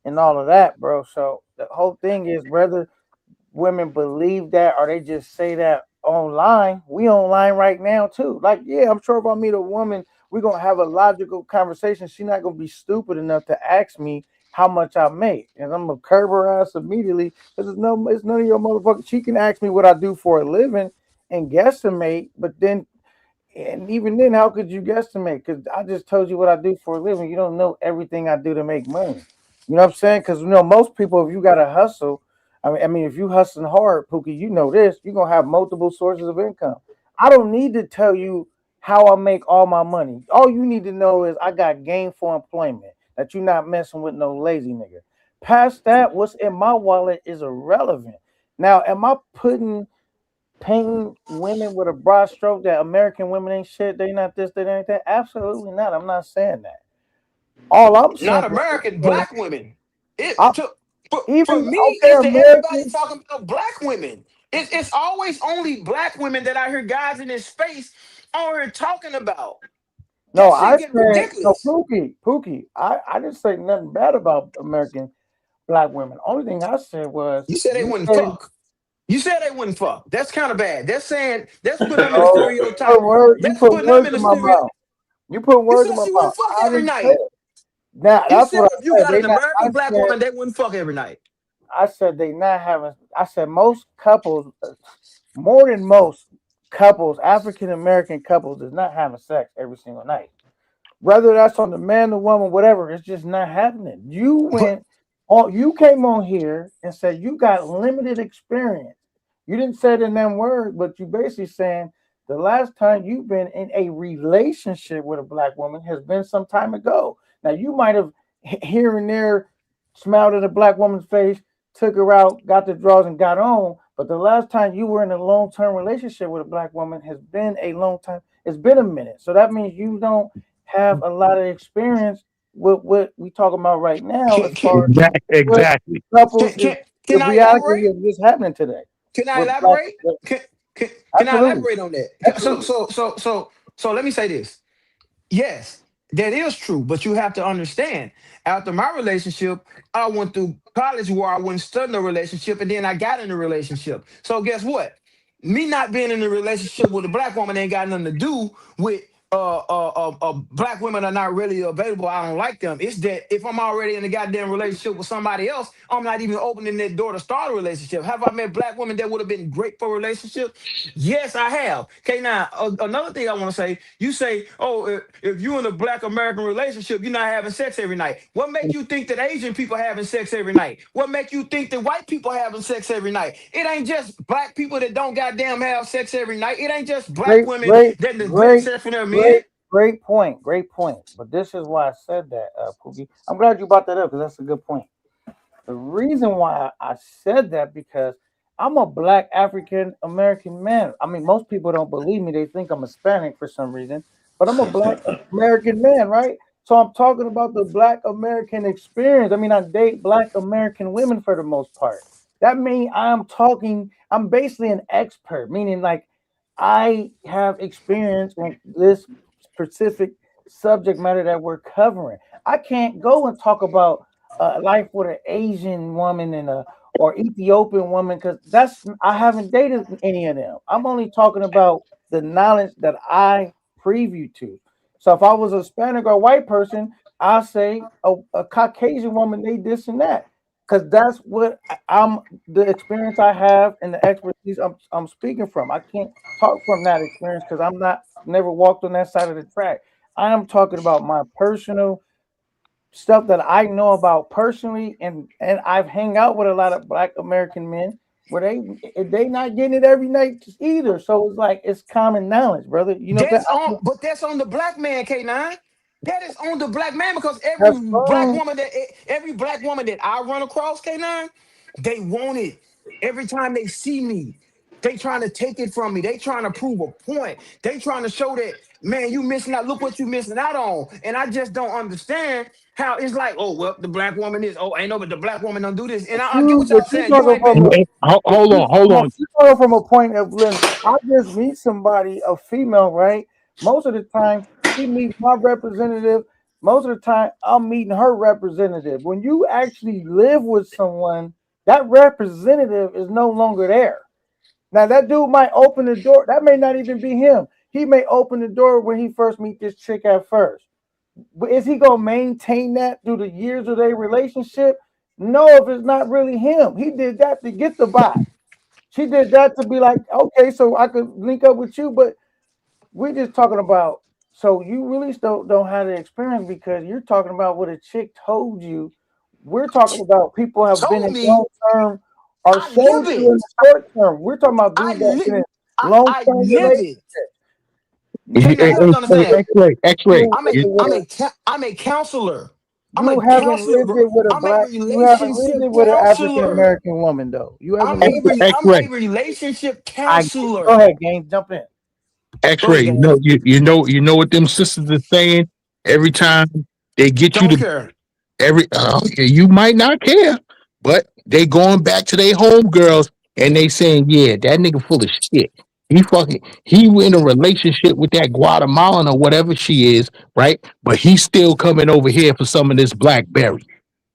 and all of that, bro. So the whole thing is whether women believe that or they just say that online. We online right now too. Like, yeah, I'm sure if I meet a woman, we're gonna have a logical conversation. She's not gonna be stupid enough to ask me how much I make, and I'm gonna curb her ass immediately because it's none of your motherfuckers. She can ask me what I do for a living and guesstimate, but then, and even then, how could you guesstimate? Because I just told you what I do for a living. You don't know everything I do to make money. You know what I'm saying? Because most people, if you got to hustle, I mean, if you hustling hard, Pookie, you know this, you're gonna have multiple sources of income. I don't need to tell you how I make all my money. All you need to know is I got gainful employment, that you're not messing with no lazy nigga. Past that, what's in my wallet is irrelevant. Now, am I painting women with a broad stroke that American women ain't shit, they not this, they ain't that? Absolutely not. I'm not saying that. All I'm saying Not American is, black women. It I, to, for even me, okay, it's that everybody American. talking about black women. It's always only black women that I hear guys in this space on here talking about. No, That I shit get said no, ridiculous. Pookie. I didn't say nothing bad about American black women. Only thing I said was You said they you wouldn't said fuck. You said they wouldn't fuck. That's kind of bad. That's saying that's putting them in a no, stereotype. you That's put putting them words in a in my stereo. mouth. You put You words said in my she mouth. wouldn't fuck I every didn't say night. it. Now You that's said what if I you said. got They an not. American black woman, they wouldn't fuck every night. I said they not having. I said most couples, more than most couples, African American couples, is not having sex every single night. Whether that's on the man, the woman, whatever, it's just not happening. But You came on here and said you got limited experience. You didn't say it in them words, but you basically saying the last time you've been in a relationship with a black woman has been some time ago. Now you might have here and there smiled at a black woman's face, took her out, got the draws, and got on. But the last time you were in a long-term relationship with a black woman has been a long time. It's been a minute. So that means you don't have a lot of experience with what we talking about right now can as can far as what Exactly. can couples is can, the can I reality elaborate? of what's happening today Can I with black. elaborate? Can can I Absolutely, elaborate on that? absolutely. So let me say this. Yes, that is true, but you have to understand. After my relationship, I went through college where I went studying a relationship, and then I got in a relationship. So guess what? Me not being in a relationship with a black woman ain't got nothing to do with black women are not really available. I don't like them. It's that if I'm already in a goddamn relationship with somebody else, I'm not even opening that door to start a relationship. Have I met black women that would have been great for a relationship? Yes, I have. Okay, now another thing I want to say, you say, oh, if you in a black American relationship, you're not having sex every night. What make you think that Asian people having sex every night? What make you think that white people having sex every night? It ain't just black people that don't goddamn have sex every night. It ain't just black Great, women great, that neglect great, sex for their men. great, great point. Great point. But this is why I said that, Pookie. I'm glad you brought that up because that's a good point. The reason why I said that because I'm a black African American man. I mean, most people don't believe me. They think I'm Hispanic for some reason, but I'm a black American man, right? So I'm talking about the black American experience. I mean, I date black American women for the most part. That means I'm basically an expert, meaning like I have experience on this specific subject matter that we're covering. I can't go and talk about life with an Asian woman and a or Ethiopian woman because I haven't dated any of them. I'm only talking about the knowledge that I preview to. So if I was a Hispanic or white person, I'll say a Caucasian woman, they this and that. Because that's what I'm the experience I have and the expertise I'm speaking from. I can't talk from that experience because I'm not never walked on that side of the track. I am talking about my personal stuff that I know about personally, and I've hang out with a lot of Black American men where they not getting it every night either. So it's like it's common knowledge, brother. You know what That's I'm on, saying? but that's on the black man, K9. That is on the black man because That's fine. every black woman that I run across, K9, they want it. Every time they see me, they trying to take it from me. They trying to prove a point. They trying to show that, man, you missing out. Look what you missing out on. And I just don't understand how it's like, oh, well, the black woman is, oh, I know, but the black woman don't do this. And I get what But y'all you saying. You talking ain't been, from a but Hold on, hold on. you talking from a point of when I just meet somebody, a female, right? Most of the time, she meets my representative. Most of the time, I'm meeting her representative. When you actually live with someone, that representative is no longer there. Now that dude might open the door. That may not even be him. He may open the door when he first meet this chick at first. But is he gonna maintain that through the years of their relationship? No, if it's not really him. He did that to get the bot. She did that to be like, okay, so I could link up with you, but we're just talking about. So you really still don't have the experience because you're talking about what a chick told you. We're talking about people have been Told in me long term or I showed live you in it. the short term. We're talking about I dudes that have live been in I, long I term live relationships. it. Hey, Okay, now hey, you have to hey, understand. X-ray. You You, I'm a counselor. I'm you a haven't counselor, lived bro. it with a I'm a black. You haven't lived relationship it with an African counselor. American woman though. You haven't lived. I'm X-ray. a relationship I counselor. go ahead, Gaines, jump in. Go X-ray. ahead, You gang. know, you know what them sisters are saying every time they get you Don't to care. you might not care, but they going back to their homegirls and they saying, yeah, that nigga full of shit. He in a relationship with that Guatemalan or whatever she is, right? But he's still coming over here for some of this blackberry.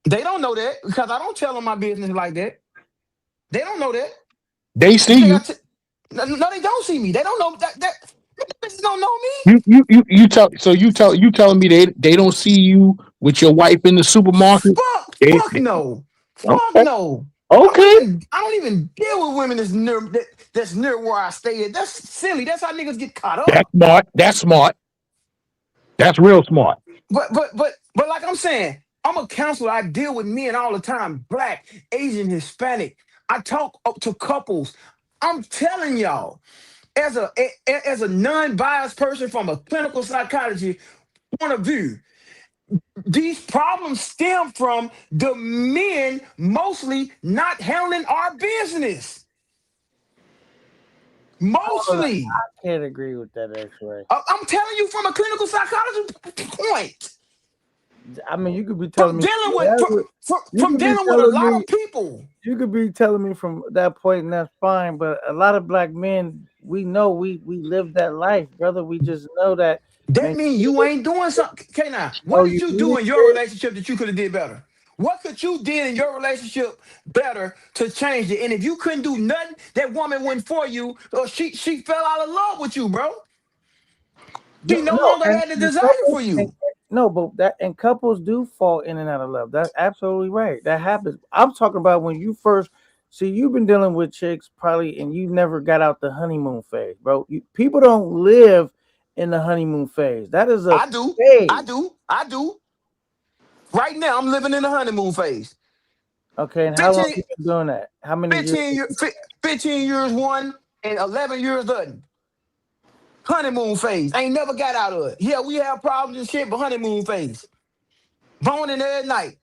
They don't know that because I don't tell them my business like that. They don't know that. They You see think you. no, they don't see me. They don't know that bitches don't know me. You telling me they don't see you with your wife in the supermarket? Fuck no. Fuck Okay. no. Okay. I don't even deal with women that's near where I stay at. That's silly. That's how niggas get caught That's up. smart. That's smart. That's real smart. But like I'm saying, I'm a counselor. I deal with men all the time, black, Asian, Hispanic. I talk up to couples. I'm telling y'all, as a non-biased person from a clinical psychology point of view, these problems stem from the men mostly not handling our business. Mostly. I can't agree with that, X-ray. I'm telling you from a clinical psychology point. I mean, you could be telling From me dealing with whatever. You from could be dealing with a telling lot me. of people. You could be telling me from that point, and that's fine. But a lot of black men, we know we live that life, brother. We just know that. That Man, means you ain't doing something. Okay, now, what oh, did you you do need in your this? relationship that you could have did better? What could you did in your relationship better to change it? And if you couldn't do nothing, that woman went for you, or she fell out of love with you, bro. She no No, longer had the and desire couples, for you. no, but that and couples do fall in and out of love. That's absolutely right. That happens. I'm talking about when you first see you've been dealing with chicks probably, and you never got out the honeymoon phase, bro. People don't live in the honeymoon phase. That is a I do. I phase. do. I do. Right now, I'm living in the honeymoon phase. Okay, and how long 15, you been doing that? How many years? 15 years one and 11 years the honeymoon phase. Ain't never got out of it. Yeah, we have problems and shit, but honeymoon phase. Boning every night.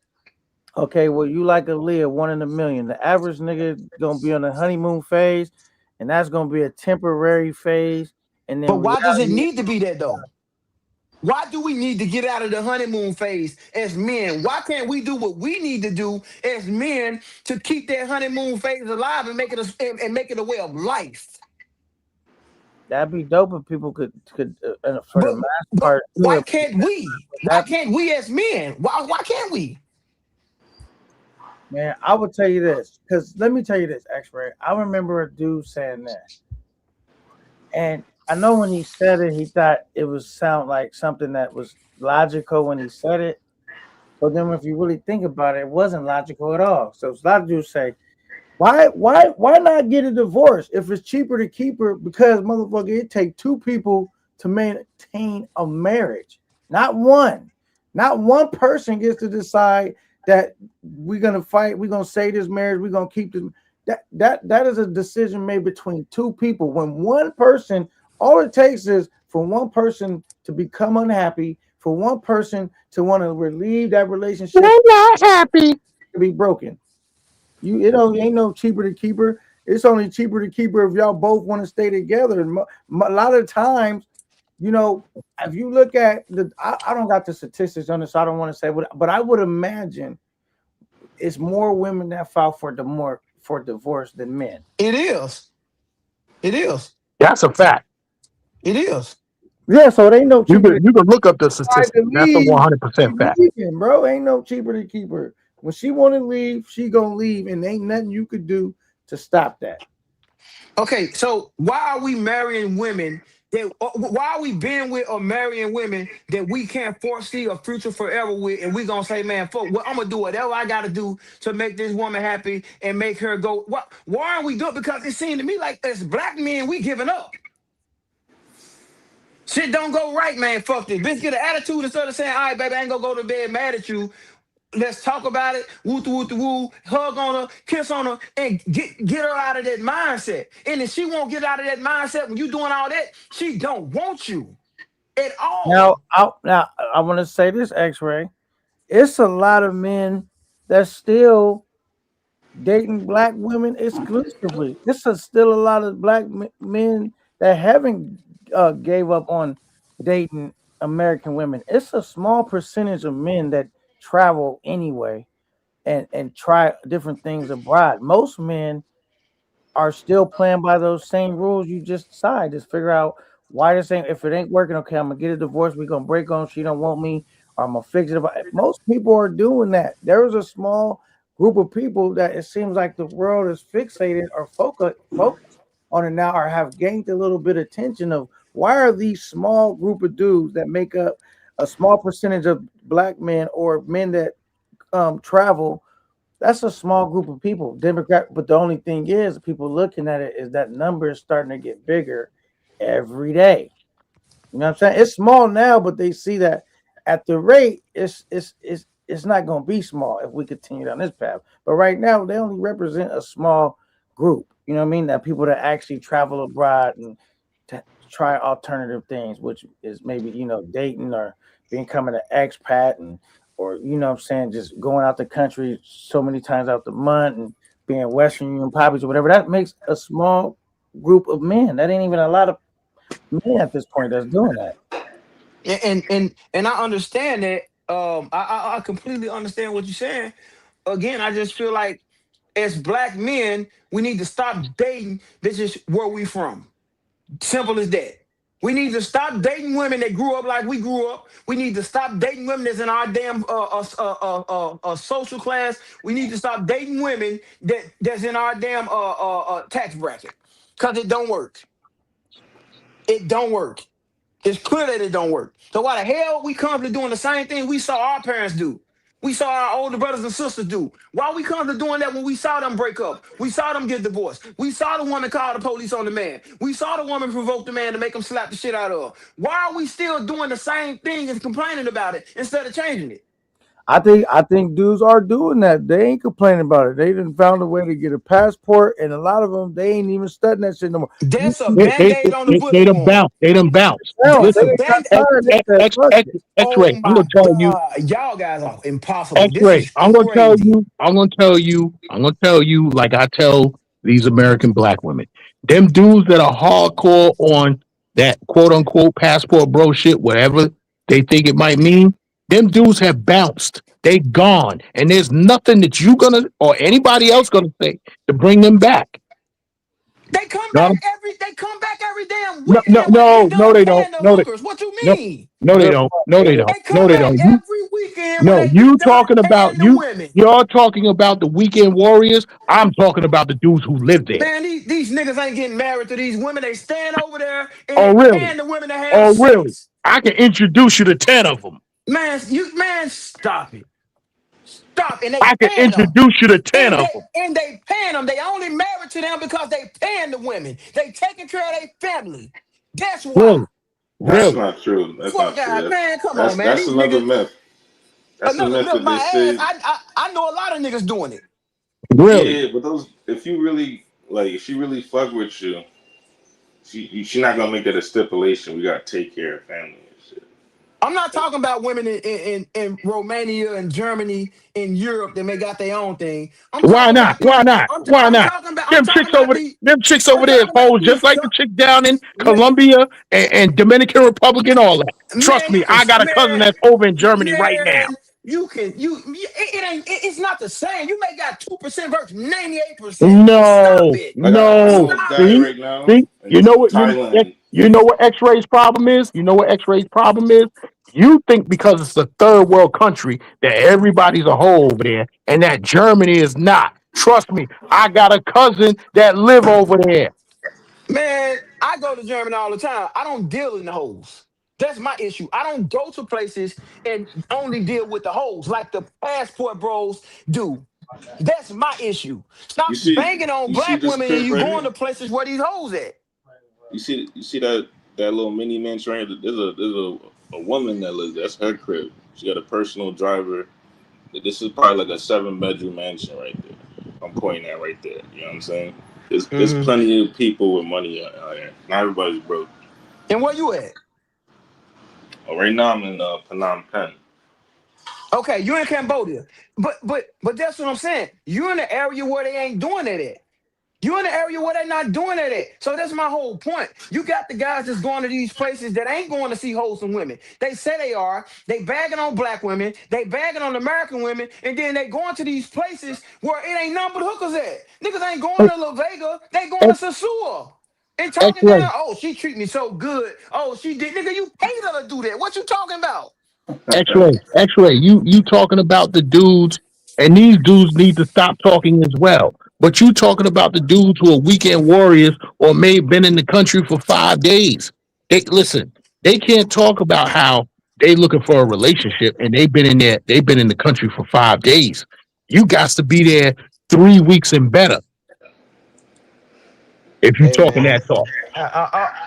Okay, well, you like Aaliyah, 1 in a million. The average nigga gonna be on the honeymoon phase, and that's gonna be a temporary phase. And But then why does it reality, need to be that though? Why do we need to get out of the honeymoon phase as men? Why can't we do what we need to do as men to keep that honeymoon phase alive and make it a way of life? that'd be dope if people could for the But most but part do why it. can't we? Why That can't we as men? Why can't we? man, I would tell you this because let me tell you this, X-Ray. I remember a dude saying that, and I know when he said it, he thought it was sound like something that was logical when he said it. But then if you really think about it, it wasn't logical at all. So a lot of dudes say, why not get a divorce if it's cheaper to keep her? Because motherfucker, it take two people to maintain a marriage, not one. Not one person gets to decide that we're gonna fight, we're gonna save this marriage, we're gonna keep them. That is a decision made between two people. When one person, all it takes is for one person to become unhappy, for one person to want to relieve that relationship I'm not happy. to be broken. It ain't no cheaper to keep her. It's only cheaper to keep her if y'all both want to stay together. And a lot of times, if you look at I don't got the statistics on this, so I don't want to say what, but I would imagine it's more women that file for divorce than men. It is. It is. That's a fact. It is. Yeah, so it ain't no You cheaper to can look up the decide statistics. to That's a leave. 100% fact. Leaving, bro. Ain't no cheaper to keep her. When she want to leave, she gonna leave, and ain't nothing you could do to stop that. Okay, so why are we marrying women Why are we being with or marrying women that we can't foresee a future forever with, and we gonna say, man, fuck, well, I'm gonna do whatever I gotta do to make this woman happy and make her go. What? Why aren't we doing? Because it seemed to me like as black men, we giving up. Shit don't go right, man. Fuck this. Bitch, get an attitude instead of saying, all right, baby, I ain't gonna go to bed mad at you. Let's talk about it. Woo, hug on her, kiss on her, and get her out of that mindset. And if she won't get out of that mindset when you doing all that, she don't want you at all. Now I want to say this, X-Ray. It's a lot of men that still dating black women exclusively. This is still a lot of black men that haven't gave up on dating American women. It's a small percentage of men that travel anyway and try different things abroad. Most men are still playing by those same rules you just decided. Just figure out why this ain't, if it ain't working, okay, I'm gonna get a divorce, we're gonna break on, she don't want me, or I'm gonna fix it. Most people are doing that. There is a small group of people that it seems like the world is fixated or focused on it now, or have gained a little bit of attention of why are these small group of dudes that make up a small percentage of black men or men that travel. That's a small group of people, Democrat. But the only thing is, people looking at it is that number is starting to get bigger every day. You know what I'm saying? It's small now, but they see that at the rate, it's not going to be small if we continue down this path. But right now, they only represent a small group. You know what I mean? That people that actually travel abroad and try alternative things, which is maybe, dating or becoming an expat, and or, what I'm saying, just going out the country so many times out the month and being Western Union poppies or whatever. That makes a small group of men. That ain't even a lot of men at this point that's doing that. And I understand that. I completely understand what you're saying. Again, I just feel like as black men, we need to stop dating. This is where we from. Simple as that. We need to stop dating women that grew up like we grew up. We need to stop dating women that's in our damn social class. We need to stop dating women that's in our damn tax bracket, because it don't work. It don't work. It's clear that it don't work. So why the hell we constantly doing the same thing we saw our parents do? We saw our older brothers and sisters do. Why we constantly doing that when we saw them break up? We saw them get divorced. We saw the woman call the police on the man. We saw the woman provoke the man to make him slap the shit out of her. Why are we still doing the same thing and complaining about it instead of changing it? I think dudes are doing that. They ain't complaining about it. They done found a way to get a passport, and a lot of them, they ain't even studying that shit no more. That's a band-aid on the bullet They done wound. bounced. They done bounced. No, That's they a ain't got band-aid. time. They said, fuck it. X-ray. Oh I'm my gonna tell you. God, y'all guys are impossible. This X-ray. is I'm gonna tell crazy. you. I'm gonna tell you like I tell these American black women. Them dudes that are hardcore on that quote unquote passport bro shit, whatever they think it might mean, them dudes have bounced. They gone. And there's nothing that you gonna or anybody else gonna say to bring them back. They come No, back every damn no, weekend when they get done they paying don't. the No, they, hookers. What you no, mean? no, they don't. No, they don't. They No, come they back don't. every weekend when No, they you get done talking about paying the women. you're talking about the weekend warriors. I'm talking about the dudes who live there. Man, these niggas ain't getting married to these women. They stand over there and Oh, they really? paying the women to have Oh, really? sex. I can introduce you to 10 of them. Man, stop it. Stop. And they I can paying them. introduce you to 10 of them. And they paying them. They only married to them because they paying the women. They taking care of their family. That's why. Really? That's Really? not true. That's Fuck not God, true. man, come on, man. That's These another niggas, myth. That's a another myth milk that they my ass. say. I know a lot of niggas doing it. Really? Yeah, but those, if you really like, if she really fuck with you, she not gonna make that a stipulation. We gotta take care of family and shit. I'm not talking about women in Romania and Germany in Europe that may got their own thing. I'm Why talking not? about Why not? Why I'm not? talking about Them chicks over the them chicks I'm over there is talking about hoes just these like the chick down in Colombia and Dominican Republic and all that. Trust man, me, I got a cousin that's over in Germany right now. It's not the same. You may got 2% versus 98%. Stop No, it. I know a Stop guy it. right now See, in you know what Thailand. you know what X-Ray's problem is? You know what X-Ray's problem is? You think because it's a third world country that everybody's a hoe over there and that Germany is not. Trust me, I got a cousin that live over there. Man, I go to Germany all the time. I don't deal in the hoes. That's my issue. I don't go to places and only deal with the hoes like the passport bros do. That's my issue. Stop banging on you see black this women and crib you right going here? to places where these hoes at. You see that little mini mansion right here? There's a woman that lives there. That's her crib. She got a personal driver. This is probably like a 7-bedroom mansion right there. I'm pointing at right there. You know what I'm saying? There's Mm-hmm. plenty of people with money out here. Not everybody's broke. And where you at? Right now I'm in Phnom Penh. Okay, you're in Cambodia. But that's what I'm saying. You're in an area where they ain't doing it at. You're in an area where they're not doing it at. So that's my whole point. You got the guys that's going to these places that ain't going to see wholesome women. They say they are. They bagging on black women. They bagging on American women. And then they going to these places where it ain't nothing but hookers at. Niggas ain't going to La Vega. They going to Sasua. And talking X-Ray, down, oh, she treat me so good. Oh, she did. Nigga, you paid her to do that. What you talking about? X-Ray. You talking about the dudes, and these dudes need to stop talking as well. But you talking about the dudes who are weekend warriors or may have been in the country for 5 days. They listen. They can't talk about how they looking for a relationship and they've been in there. They've been in the country for 5 days. You got to be there 3 weeks and better if you Hey, talking man. that talk.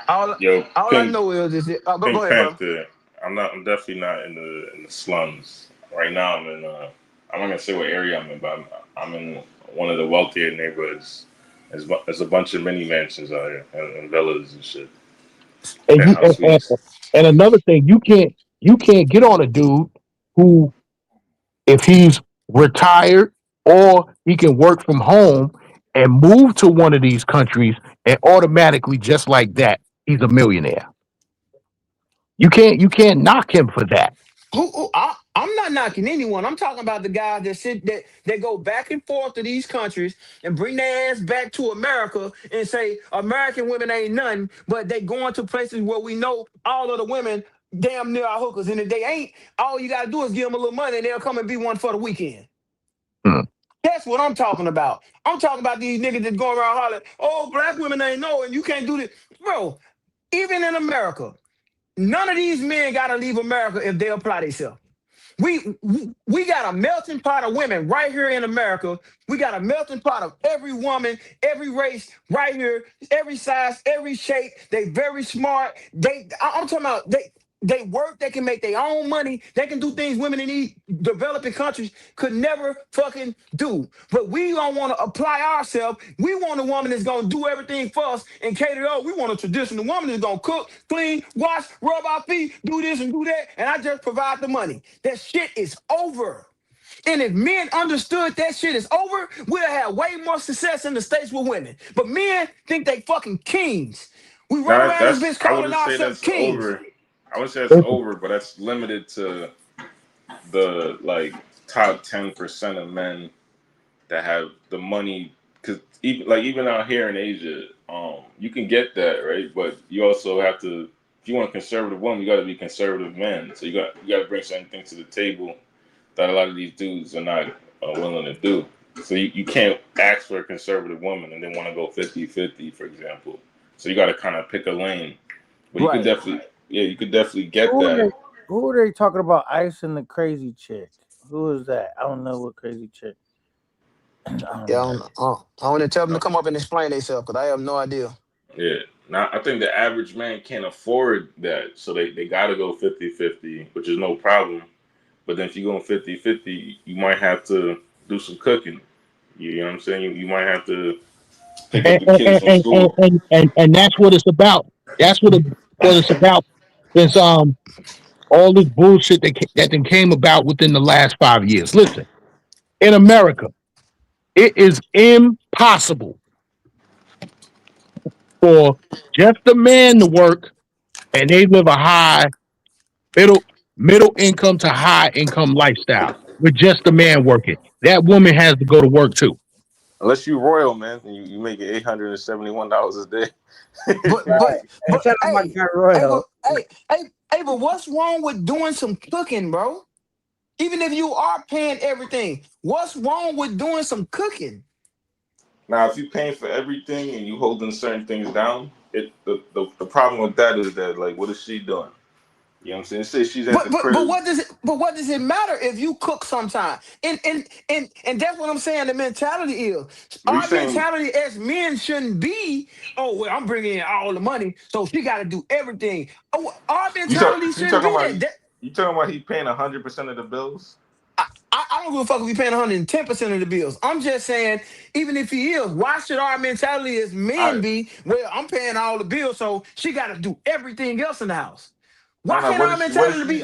All Yo, I Pink know is this. Go Pink ahead, bro. Panther. I'm definitely not in the slums right now. I'm in I'm not gonna say what area I'm in, but I'm in one of the wealthier neighborhoods. There's a bunch of mini mansions out here and villas and shit, And you penthouse suites. and another thing, you can't get on a dude who, if he's retired or he can work from home and move to one of these countries and automatically just like that he's a millionaire. You can't knock him for that. I'm not knocking anyone. I'm talking about the guys that go back and forth to these countries and bring their ass back to America and say American women ain't nothing, but they going to places where we know all of the women damn near are hookers, and if they ain't, all you gotta do is give them a little money and they'll come and be one for the weekend. Hmm. That's what I'm talking about. I'm talking about these niggas that go around hollering, oh, black women ain't know and you can't do this. Bro, even in America, none of these men gotta leave America if they apply themselves. We got a melting pot of women right here in America. We got a melting pot of every woman, every race right here, every size, every shape. They very smart. I'm talking about they work, they can make their own money, they can do things women in these developing countries could never fucking do. But we don't want to apply ourselves. We want a woman that's gonna do everything for us and cater. Oh, we want a traditional woman that's gonna cook, clean, wash, rub our feet, do this and do that, and I just provide the money. That shit is over. And if men understood that shit is over, we'd have way more success in the States with women. But men think they fucking kings. We run Now around this that's bitch I calling wouldn't say ourselves that's kings. over. I would say that's over, but that's limited to the like top 10% of men that have the money. Because even out here in Asia, you can get that right, but you also have to. If you want a conservative woman, you got to be conservative men. So you got to bring certain things to the table that a lot of these dudes are not willing to do. So you can't ask for a conservative woman and then want to go 50-50, for example. So you got to kind of pick a lane. But Right. you could definitely get Who are that. they talking about? Ice and the crazy chick. Who is that? I don't know what crazy chick. I don't Yeah, know. I want to tell them to come up and explain themselves because I have no idea. Yeah. Now, I think the average man can't afford that. So they got to go 50-50, which is no problem. But then if you go 50-50, you might have to do some cooking. You know what I'm saying? You might have to pick up and the and, kids from and, and, school. and, and and that's what it's about. That's what it's about. It's all this bullshit that then came about within the last 5 years. Listen, in America, it is impossible for just a man to work and they live a middle income to high income lifestyle with just a man working. That woman has to go to work too. Unless you royal, man, and you make it $871 a day. Hey, shout out my Hey, guy Royal. but what's wrong with doing some cooking, bro? Even if you are paying everything, what's wrong with doing some cooking? Now, if you're paying for everything and you holding certain things down, the problem with that is that, like, what is she doing? You know what I'm saying? Say she's at the But crib. what does it matter if you cook sometime? And that's what I'm saying. The mentality is You our saying mentality as men shouldn't be. Oh well, I'm bringing in all the money, so she got to do everything. Oh, our mentality you shouldn't talking be about that. you talking about he paying 100% of the bills? I don't give a fuck if we paying 110% of the bills. I'm just saying, even if he is, why should our mentality as men I be? Well, I'm paying all the bills, so she got to do everything else in the house. no Why no. can't our mentality be?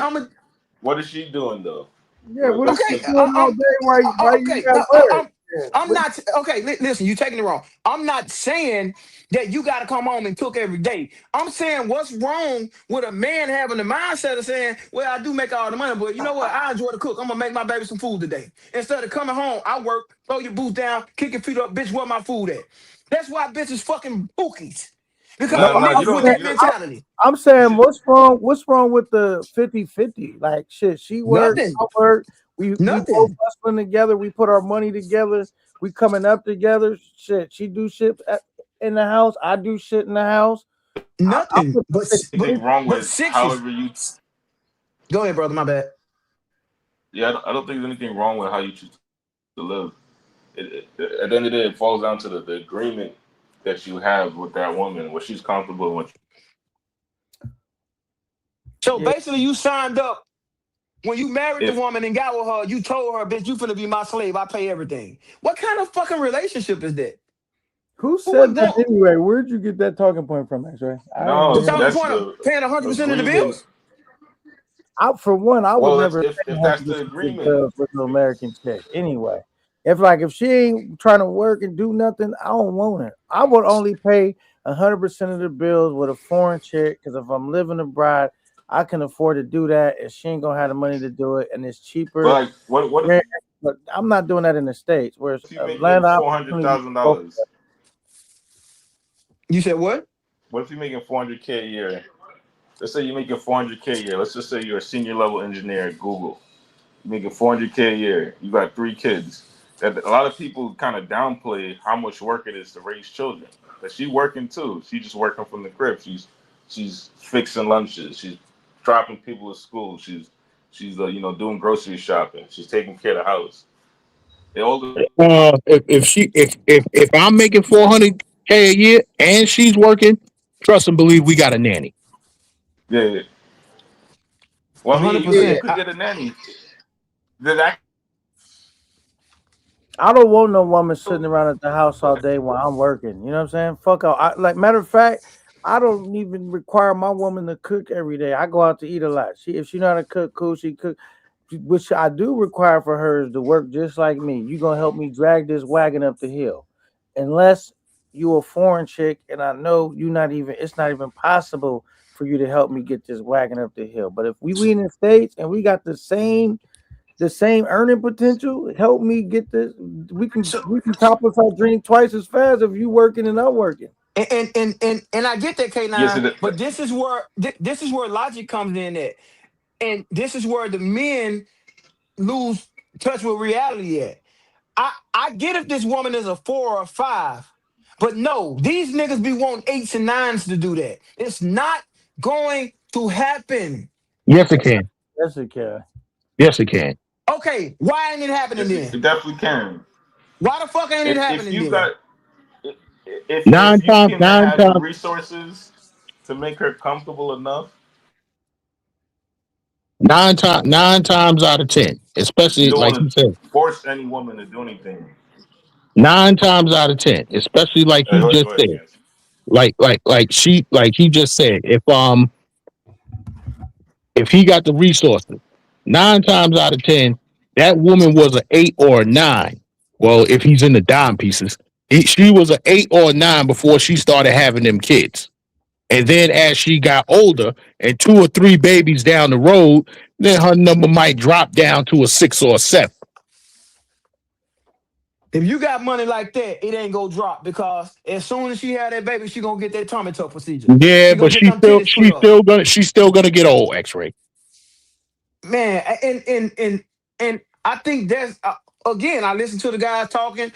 What is she doing though? Yeah, what is she Okay, doing all day while you okay. at work? I'm not okay. Listen, you taking it wrong. I'm not saying that you got to come home and cook every day. I'm saying what's wrong with a man having the mindset of saying, "Well, I do make all the money, but you know what? I enjoy to cook. I'm gonna make my baby some food today." Instead of coming home, I work, throw your boots down, kick your feet up, bitch. Where my food at? That's why bitches fucking bookies because No, No, you niggas with don't. that You don't. mentality. I'm You saying should, what's wrong with the 50-50? Like shit, she work, Nothing. I work, we both Nothing. hustling together, we put our money together, we coming up together. Shit, she do shit in the house, I do shit in the house. I'm Nothing. with the anything 50-50. wrong But with sixes. however you? Go ahead, brother. My bad. Yeah, I don't think there's anything wrong with how you choose to live. At the end of the day, it falls down to the agreement that you have with that woman, what she's comfortable with. So Yeah. basically, you signed up when you married the If woman and got with her. You told her, "Bitch, you finna be my slave. I pay everything." What kind of fucking relationship is that? Who Who said would that go? anyway? Where'd you get that talking point from, X-Ray? I ain't The no, hear. talking that's point of the paying 100% of the agreement. bills. For one, I would Well, never pay if that's 100% the of agreement, bills with no American chick. Anyway, if she ain't trying to work and do nothing, I don't want it. I would only pay 100% of the bills with a foreign chick because if I'm living abroad, I can afford to do that, and she ain't gonna have the money to do it, and it's but cheaper. like, what Yeah, but I'm not doing that in the States, where it's if you a making land opportunity. $400,000? You said what? What if you're making 400K a year? Let's say you're making 400K a year. Let's just say you're a senior level engineer at Google. You're making 400K a year. You got 3 kids. That a lot of people kind of downplay how much work it is to raise children. But she working too. She's just working from the crib. She's fixing lunches. She's dropping people to school. She's doing grocery shopping. She's taking care of the house. They all If I'm making 400K a year and she's working, trust and believe we got a nanny. yeah. Well, I mean, you Yeah, 100%. could get a nanny. That I don't want no woman sitting around at the house all day while I'm working. You know what I'm saying? Fuck out. Matter of fact, I don't even require my woman to cook every day. I go out to eat a lot. If she know how to cook, cool. She cook. Which I do require for her is to work just like me. You gonna help me drag this wagon up the hill, unless you a foreign chick, and I know you not even. It's not even possible for you to help me get this wagon up the hill. But if we in the States and we got the same earning potential, help me get this. So We can accomplish our dream twice as fast if you working and I'm working. and I get that yes, K9, but this is where logic comes in at. And this is where the men lose touch with reality at. I get if this woman is a 4 or a 5, but no, these niggas be wanting 8s and 9s to do that. It's not going to happen. Yes, it can. Yes, it can. Yes, it can. Okay, why ain't it happening yes, then? it definitely can. Why the fuck ain't it If happening you then? got if Nine you times, can nine have the times, resources to make her comfortable enough, nine times out of 10, you especially don't like you want to said, force any woman to do anything. 9 times out of 10, especially like he Go just ahead, said, Chance. like he just said, if he got the resources, 9 times out of 10, that woman was an 8 or a 9. Well, if he's in the dime pieces, she was an 8 or a 9 before she started having them kids. And then as she got older and 2 or 3 babies down the road, then her number might drop down to a 6 or a 7. If you got money like that, it ain't gonna drop because as soon as she had that baby, she gonna get that tummy tuck procedure. Yeah, She gonna but get them titties put up. she's still gonna get old X-ray. Man, and I think that's again, I listen to the guys talking.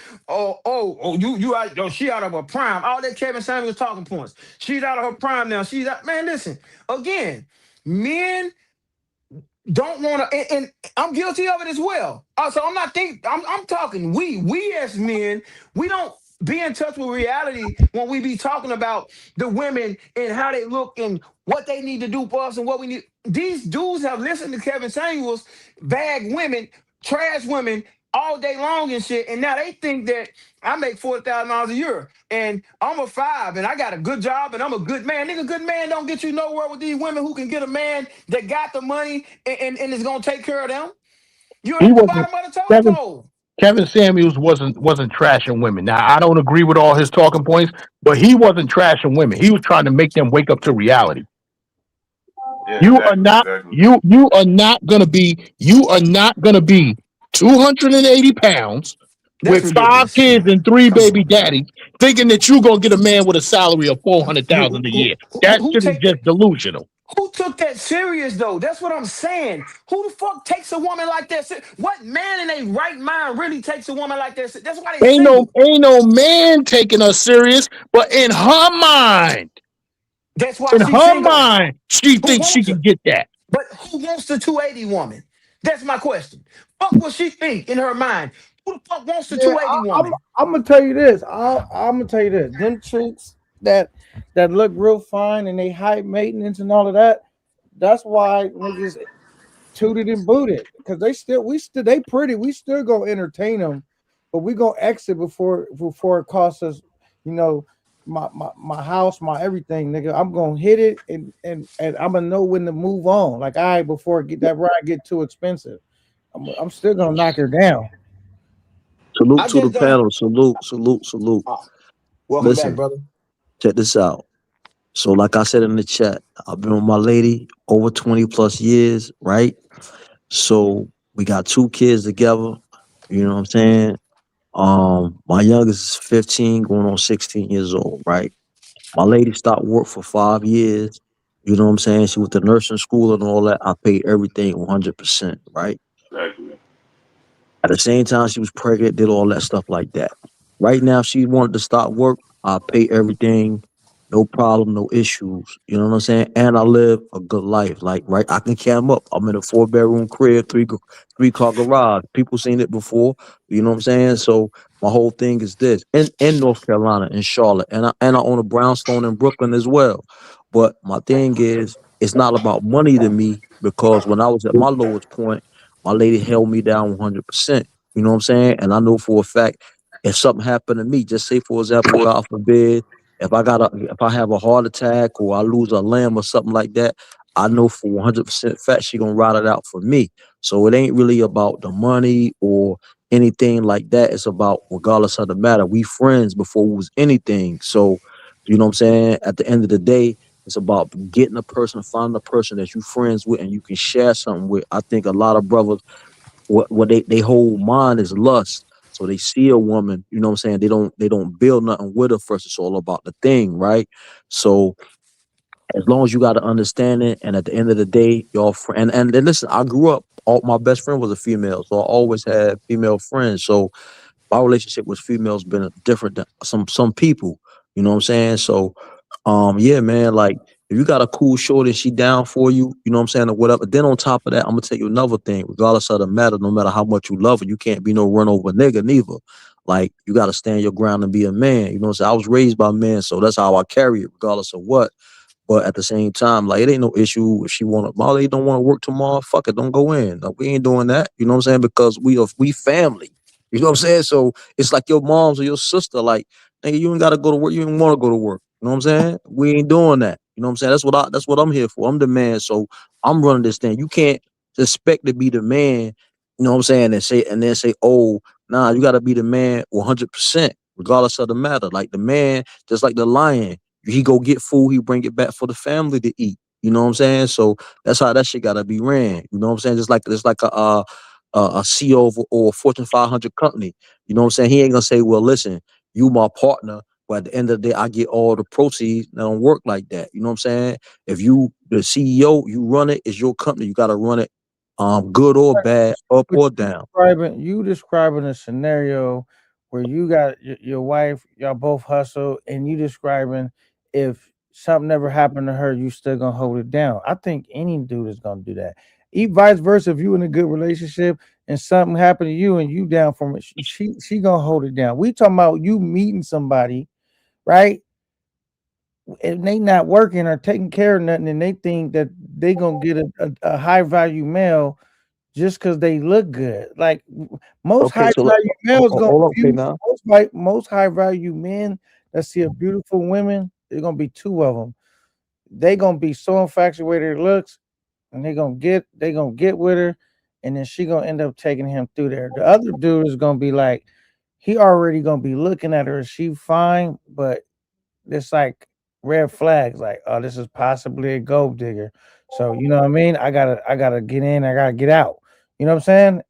She out of her prime. All that Kevin Samuels talking points. She's out of her prime now. She's out. Man, listen. Again, men don't want to, and I'm guilty of it as well. So I'm not thinking. I'm talking. We as men, we don't be in touch with reality when we be talking about the women and how they look and what they need to do for us and what we need. These dudes have listened to Kevin Samuels bag women, trash women all day long and shit, and now they think that I make $40,000 a year and I'm a 5 and I got a good job and I'm a good man. Nigga, good man don't get you nowhere with these women who can get a man that got the money and is gonna take care of them. You're He at the wasn't bottom of the totem Kevin pole. Kevin Samuels wasn't trashing women. Now I don't agree with all his talking points, but he wasn't trashing women. He was trying to make them wake up to reality. Yeah, You are exactly, not exactly. you are not gonna be 280 pounds That's with 5 ridiculous. kids and 3 Come baby on, man. daddies, thinking that you're gonna get a man with a salary of 400,000 a year. That Who shit is take that? just delusional. Who took that serious though? That's what I'm saying. Who the fuck takes a woman like that? What man in a right mind really takes a woman like that? That's why they single. Ain't no man taking us serious, but That's why in she's her single. mind, she Who thinks she wants can her? get that. But who wants the 280 woman? That's my question. Fuck what she think in her mind. Who the fuck wants the Yeah, 280 I'm woman? I'm gonna tell you this. I'm gonna tell you this. Them chicks that look real fine and they high maintenance and all of that. That's why niggas tooted and booted because they pretty. We still gonna entertain them, but we gonna exit before it costs us. You know, my house, my everything, nigga. I'm gonna hit it and I'm gonna know when to move on. Like before that ride get too expensive. I'm still gonna knock her down. Salute I to the just don't. panel. Salute. Uh, welcome back, Listen, brother. check this out. So, like I said in the chat, I've been with my lady over 20 plus years, right? So we got 2 kids together. You know what I'm saying? My youngest is 15, going on 16 years old, right? My lady stopped work for 5 years. You know what I'm saying? She went to nursing school and all that. I paid everything 100%, right? Exactly. At the same time, she was pregnant, did all that stuff like that. Right now, she wanted to start work. I pay everything, no problem, no issues. You know what I'm saying? And I live a good life. Like, right, I can cam up. I'm in a 4-bedroom crib, 3-car garage. People seen it before. You know what I'm saying? So my whole thing is this: in North Carolina, in Charlotte, and I own a brownstone in Brooklyn as well. But my thing is, it's not about money to me because when I was at my lowest point, my lady held me down 100%. You know what I'm saying? And I know for a fact, if something happened to me, just say for example, God forbid, if I have a heart attack or I lose a limb or something like that, I know for 100% fact she gonna ride it out for me. So it ain't really about the money or anything like that. It's about regardless of the matter. We friends before we was anything. So you know what I'm saying? At the end of the day, it's about getting a person, finding a person that you friends with and you can share something with. I think a lot of brothers, what they whole mind is lust. So they see a woman, you know what I'm saying? They don't build nothing with her first. It's all about the thing, right? So as long as you got to understand it, and at the end of the day, y'all and listen, I grew up. All my best friend was a female, so I always had female friends. So my relationship with females been different than some people. You know what I'm saying? So yeah, man, like if you got a cool shorty and she down for you, you know what I'm saying, or whatever. Then on top of that, I'm gonna tell you another thing, regardless of the matter, no matter how much you love her, you can't be no run over nigga neither. Like you gotta stand your ground and be a man. You know what I'm saying? I was raised by men, so that's how I carry it, regardless of what. But at the same time, like it ain't no issue if she wanna Molly don't want to work tomorrow, fuck it, don't go in. Like, we ain't doing that. You know what I'm saying? Because we family. You know what I'm saying? So it's like your mom's or your sister. Like, nigga, you ain't gotta go to work. You ain't want to go to work. You know what I'm saying? We ain't doing that. You know what I'm saying? That's what I'm here for. I'm the man. So I'm running this thing. You can't expect to be the man, you know what I'm saying, and then say, oh, nah, you gotta be the man 100%, regardless of the matter. Like the man, just like the lion, he go get food, he bring it back for the family to eat. You know what I'm saying? So that's how that shit gotta be ran. You know what I'm saying? Just like a CEO or a Fortune 500 company. You know what I'm saying? He ain't gonna say, well, listen, you my partner, but at the end of the day, I get all the proceeds. That don't work like that. You know what I'm saying? If you the CEO, you run it, it's your company. You gotta run it good or bad, up But or down. you describing a scenario where you got your wife, y'all both hustle, and you describing if something never happened to her, you still gonna hold it down. I think any dude is gonna do that. Vice versa, if you in a good relationship and something happened to you and you down from it, she gonna hold it down. We talking about you meeting somebody, right? And they not working or taking care of nothing, and they think that they gonna get a high value male just because they look good. Like most Okay, high so value males gonna hold up, okay view now. most high value men that see a beautiful women. There's gonna be two of them. They gonna be so infatuated with her looks, and they gonna get with her, and then she gonna end up taking him through there. The other dude is gonna be like, he already gonna be looking at her. She fine, but it's like red flags. Like, oh, this is possibly a gold digger. So you know what I mean? I gotta get in. I gotta get out. You know what I'm saying?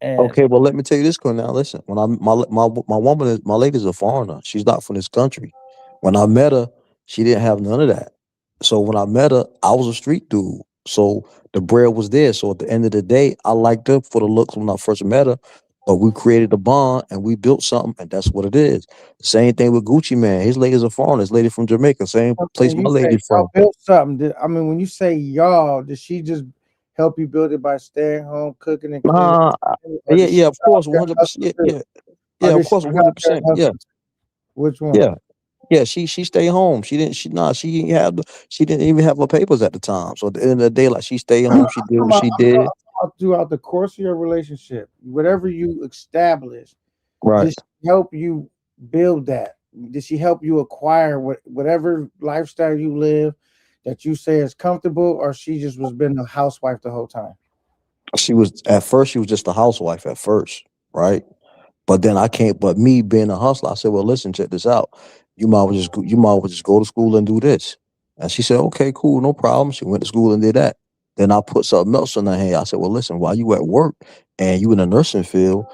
And Okay, well, let me tell you this, now. Listen, when my woman is my lady's a foreigner. She's not from this country. When I met her, she didn't have none of that. So when I met her, I was a street dude. So the bread was there. So at the end of the day, I liked her for the looks when I first met her. But we created a bond and we built something, and that's what it is. Same thing with Gucci Man. His lady's a foreigner. His lady from Jamaica. Same place when my you say lady's y'all from. built something, I mean, when you say y'all, did she just help you build it by staying home, cooking and cleaning, Nah, or did she yeah, of go out course, there 100%. hustle too? Yeah, Or of did she course, go out there 100%. Yeah, hustle? Which one? yeah. Yeah, she stayed home. She didn't have she didn't even have her papers at the time. So at the end of the day, like she stayed I'm home, she did what she I'm talking did. about throughout the course of your relationship, whatever you establish, Right. did she help you build that? Did she help you acquire whatever lifestyle you live that you say is comfortable, or she just was been a housewife the whole time? She was just a housewife at first, right? But then I can't. But me being a hustler, I said, "Well, listen, check this out. You might well just go to school and do this." And she said, "Okay, cool, no problem." She went to school and did that. Then I put something else in her hand. I said, "Well, listen, while you at work and you in the nursing field,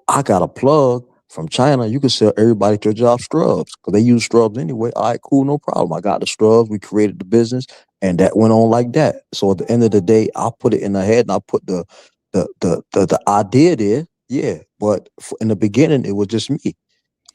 I got a plug from China. You can sell everybody at your job scrubs because they use scrubs anyway. All right, cool, no problem. I got the scrubs. We created the business, and that went on like that. So at the end of the day, I put it in her head, and I put the idea there. Yeah, but in the beginning, it was just me.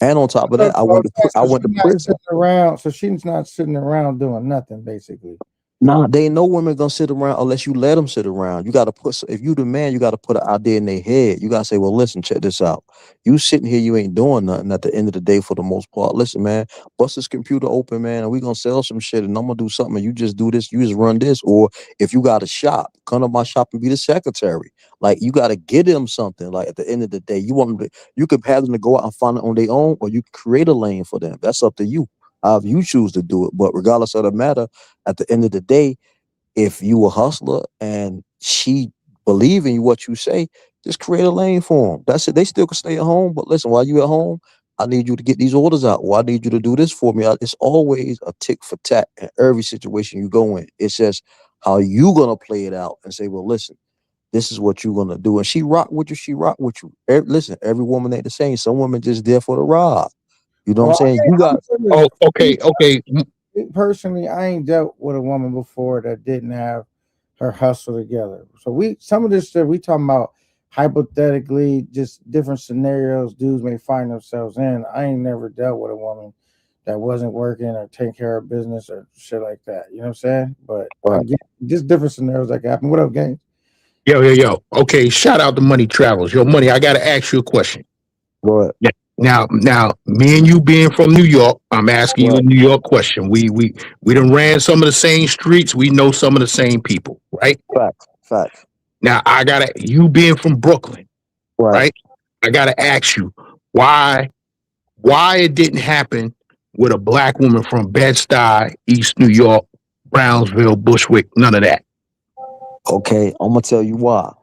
And on top of So, that, I so went she's to not prison. sitting around. So she's not sitting around doing nothing, basically. Nah, they ain't no women gonna sit around unless you let them sit around. You gotta if you the man, you gotta put an idea in their head. You gotta say, well, listen, check this out. You sitting here, you ain't doing nothing at the end of the day for the most part. Listen, man, bust this computer open, man, and we gonna sell some shit and I'm gonna do something. And you just do this, you just run this. Or if you got a shop, come to my shop and be the secretary. Like you gotta get them something. Like at the end of the day, you could have them to go out and find it on their own, or you can create a lane for them. That's up to you. However you choose to do it. But regardless of the matter, at the end of the day, if you a hustler and she believe in what you say, just create a lane for them. That's it. They still can stay at home, but listen, while you at home, I need you to get these orders out. Or I need you to do this for me. It's always a tick for tat in every situation you go in. It's just how you gonna play it out and say, well, listen, this is what you're gonna do. And she rock with you. She rock with you. Listen, every woman ain't the same. Some women just there for the ride. You know what I'm Well, saying? You I'm got Oh, me okay. personally, I ain't dealt with a woman before that didn't have her hustle together. So some of this stuff we talking about hypothetically, just different scenarios dudes may find themselves in. I ain't never dealt with a woman that wasn't working or taking care of business or shit like that. You know what I'm saying? But right. again, just different scenarios that can happen. What up, gang? Yo. Okay, shout out to Money Travels. Yo, Money, I gotta ask you a question. Go ahead. Yeah. Now, me and you being from New York, I'm asking you a Right. New York question. We done ran some of the same streets. We know some of the same people, right? Facts. Now, you being from Brooklyn, Right. right? I gotta ask you why it didn't happen with a black woman from Bed-Stuy, East New York, Brownsville, Bushwick, none of that. Okay, I'm gonna tell you why.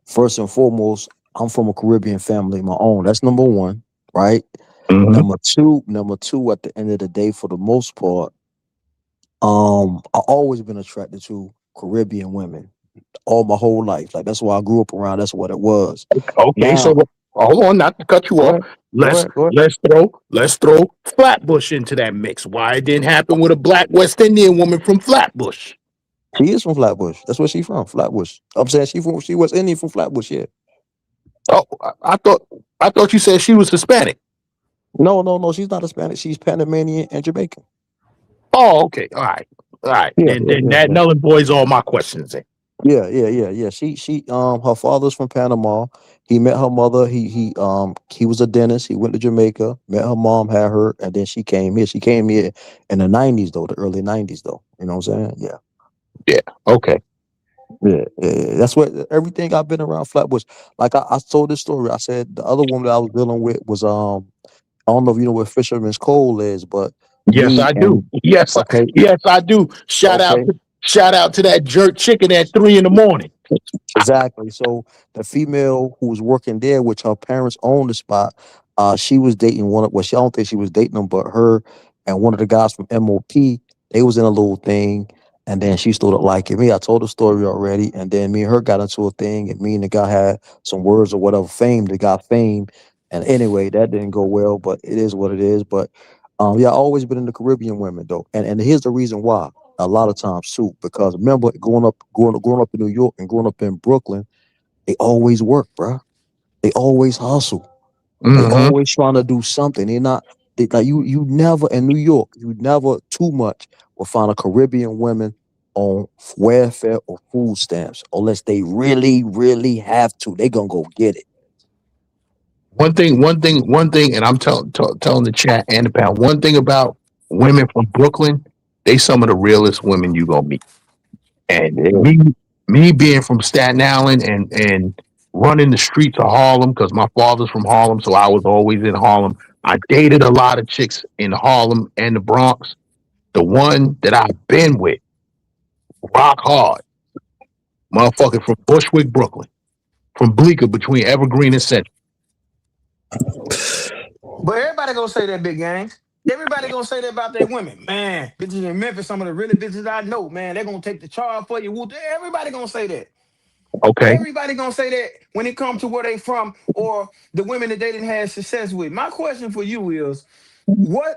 First and foremost, I'm from a Caribbean family of my own. That's number one, right? Mm-hmm. Number two, at the end of the day, for the most part, I always been attracted to Caribbean women all my whole life. Like that's why I grew up around. That's what it was. Okay, so Now, hold on, not to cut you go off. ahead, Let's go ahead. let's throw Flatbush into that mix. Why it didn't happen with a black West Indian woman from Flatbush? She is from Flatbush. That's where she from. Flatbush. I'm saying she was Indian from Flatbush. Yeah. Oh, I thought you said she was Hispanic. No. She's not Hispanic. She's Panamanian and Jamaican. Oh, okay. All right. Yeah, Then that nullifies all my questions. Then. Yeah. She her father's from Panama. He met her mother. He was a dentist. He went to Jamaica, met her mom, had her, and then she came here. She came here in the 90s though, the early 90s though. You know what I'm saying? Yeah. Yeah. Okay. Yeah. That's what everything I've been around Flatbush. Like I told this story. I said the other woman that I was dealing with was I don't know if you know where Fisherman's Cove is, but Yes, I do. Yes, okay. yes, I do. Shout out to that jerk chicken at 3 a.m. Exactly. So the female who was working there, which her parents owned the spot, she was dating one of well, she I don't think she was dating him, but her and one of the guys from MOP, they was in a little thing, and then she started liking me. I told the story already, and then me and her got into a thing, and me and the guy had some words or whatever, fame. The guy fame. And anyway, that didn't go well, but it is what it is. But yeah, I always been in the Caribbean women though. And here's the reason why. A lot of times too, because remember growing up in New York and growing up in Brooklyn, they always work, bro. They always hustle. They always trying to do something. Like you never in New York, you never too much will find a Caribbean woman on welfare or food stamps unless they really, really have to. They gonna go get it. One thing, and I'm telling the chat and the panel, one thing about women from Brooklyn, they some of the realest women you gonna meet. And me being from Staten Island and running the streets of Harlem, because my father's from Harlem, so I was always in Harlem. I dated a lot of chicks in Harlem and the Bronx. The one that I've been with, rock hard, motherfucker from Bushwick, Brooklyn, from Bleecker between Evergreen and Central. But everybody gonna say that, big gang. Everybody gonna say that about their women. Man, bitches in Memphis, some of the really bitches I know, man, they're gonna take the charge for you. Everybody gonna say that. Okay. Everybody gonna say that when it comes to where they from or the women that they didn't have success with. My question for you is, what?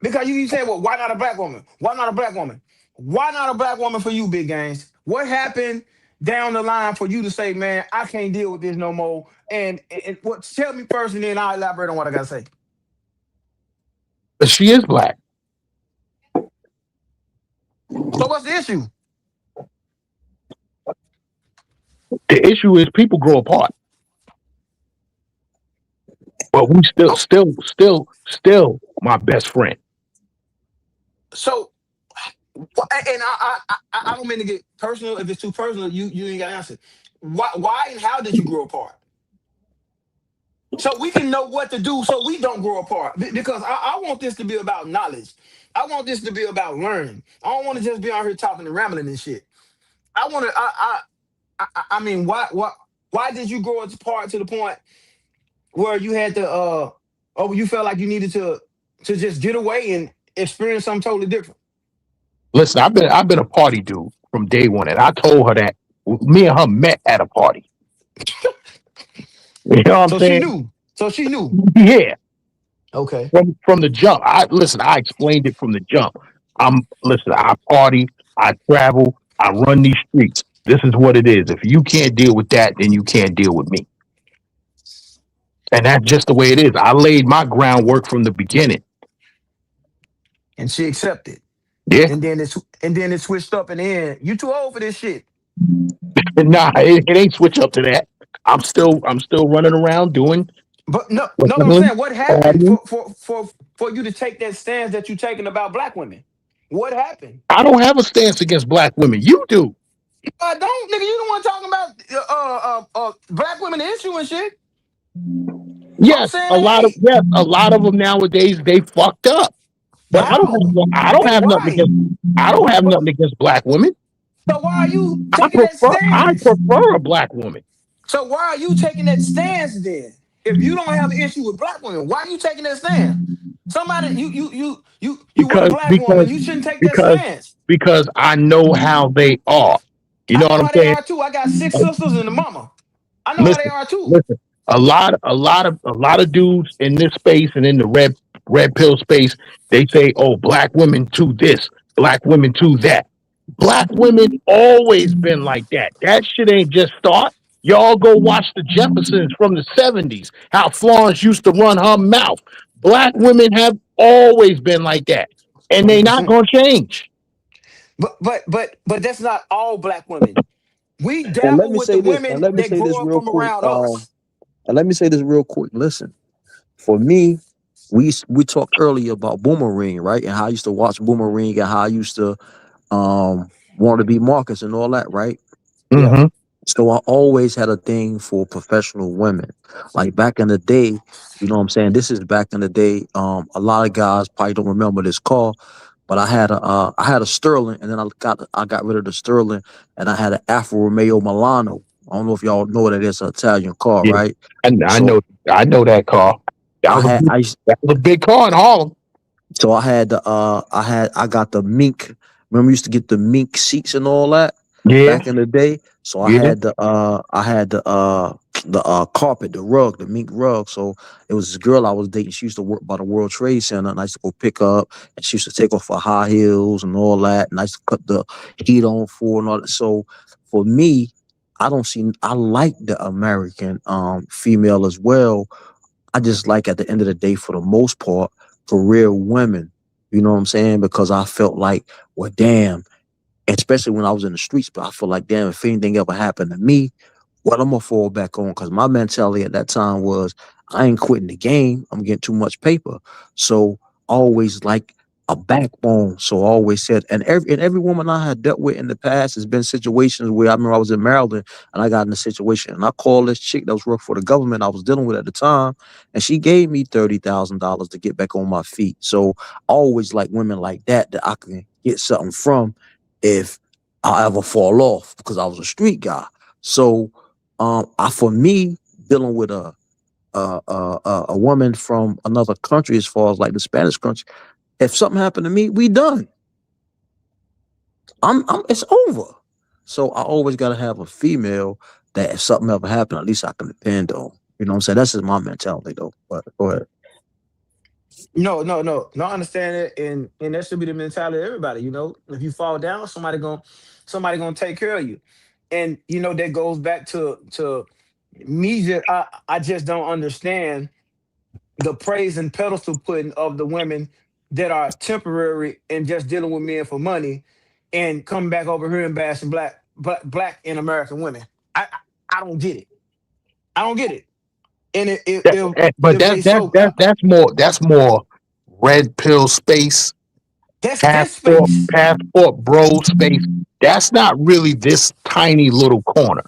Because you say, well, why not a black woman? Why not a black woman? Why not a black woman for you, big gangs? What happened down the line for you to say, man, I can't deal with this no more? And what? Tell me first, and then I'll elaborate on what I gotta say. But she is black. So what's the issue? The issue is people grow apart. But we still my best friend. So, and I don't mean to get personal. If it's too personal, you ain't got to answer. Why and how did you grow apart? So we can know what to do so we don't grow apart. Because I want this to be about knowledge. I want this to be about learning. I don't want to just be out here talking and rambling and shit. I want to. I mean, why did you grow apart to the point where you had to you felt like you needed to just get away and experience something totally different? Listen, I've been a party dude from day one, and I told her that me and her met at a party. You know what I'm saying? So she knew. Yeah. Okay. From the jump. I explained it from the jump. I party, I travel, I run these streets. This is what it is. If you can't deal with that, then you can't deal with me. And that's just the way it is. I laid my groundwork from the beginning. And she accepted. Yeah. And then it switched up, and then you too old for this shit. Nah, it ain't switch up to that. I'm still running around doing. But no, I'm saying, what happened for you to take that stance that you're taking about black women? What happened? I don't have a stance against black women. You do. I don't, nigga. You the one talking about black women issue and shit. Yes, a lot of them nowadays they fucked up. But I don't have nothing against black women. So why are you taking that stance? I prefer a black woman. So why are you taking that stance then? If you don't have an issue with black women, why are you taking that stance? Somebody, you with a black woman, you shouldn't take that stance. Because I know how they are. You know what I'm saying? They are too. I got 6 sisters and a mama. I know how they are too. Listen, a lot of dudes in this space and in the red pill space, they say, "Oh, black women do this, black women to that. Black women always been like that. That shit ain't just start. Y'all go watch the Jeffersons from the 70s, how Florence used to run her mouth. Black women have always been like that. And they not 100%. gonna change. But that's not all black women. We And let dabble me with the say this, and women let me that say this grow up real from quick. around us. And let me say this real quick. Listen, for me, we talked earlier about Boomerang, right? And how I used to watch Boomerang and how I used to want to be Marcus and all that, right? Yeah. Mm-hmm. So I always had a thing for professional women. Like back in the day, you know what I'm saying? This is back in the day. A lot of guys probably don't remember this car, but I had a Sterling, and then I got rid of the Sterling, and I had an Alfa Romeo Milano. I don't know if y'all know what it is, an Italian car, Yeah. right? And So I know that car. That I was a had big, I used that was a big car in Harlem. so I had the I got the mink. Remember, we used to get the mink seats and all that Yeah, back in the day. So yeah. I had the carpet, the rug, the mink rug. So it was this girl I was dating. She used to work by the World Trade Center, and I used to go pick her up, and she used to take off her high heels and all that, and I used to cut the heat on for her and all that. So for me, I like the American female as well. I just like at the end of the day, for the most part, career women. You know what I'm saying? Because I felt like, well, damn, especially when I was in the streets, but I feel like, damn, if anything ever happened to me, what I'm gonna fall back on? Because my mentality at that time was, I ain't quitting the game. I'm getting too much paper. So always like a backbone. So I always said, and every woman I had dealt with in the past has been situations where I remember I was in Maryland and I got in a situation and I called this chick that was working for the government I was dealing with at the time, and she gave me $30,000 to get back on my feet. So I always like women like that I can get something from if I ever fall off, because I was a street guy. So for me, dealing with a woman from another country, as far as like the Spanish country, if something happened to me, we done. It's over. So I always gotta have a female that if something ever happened, at least I can depend on. You know what I'm saying? That's just my mentality though. But go ahead. No. I understand it, and that should be the mentality of everybody. If you fall down, somebody gonna take care of you, and that goes back to me. I just don't understand the praise and pedestal putting of the women that are temporary and just dealing with men for money, and coming back over here and bashing black and American women. I don't get it. I don't get it. And But if they so that's more red pill space, that's this space. passport bro space. That's not really this tiny little corner.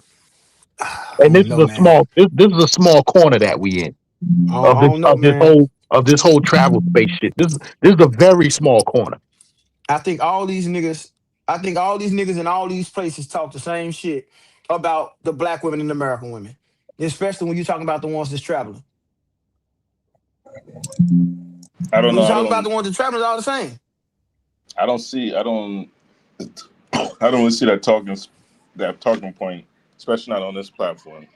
I And don't know, man. this is a small corner that we in I don't know, man. of this whole travel space shit. This is a very small corner. I think all these niggas, I think all these niggas in all these places talk the same shit about the black women and American women, especially when you're talking about the ones that's traveling. I don't When know. you talking about the ones that traveling, it's all the same. I don't see. I don't really see that talking point, especially not on this platform.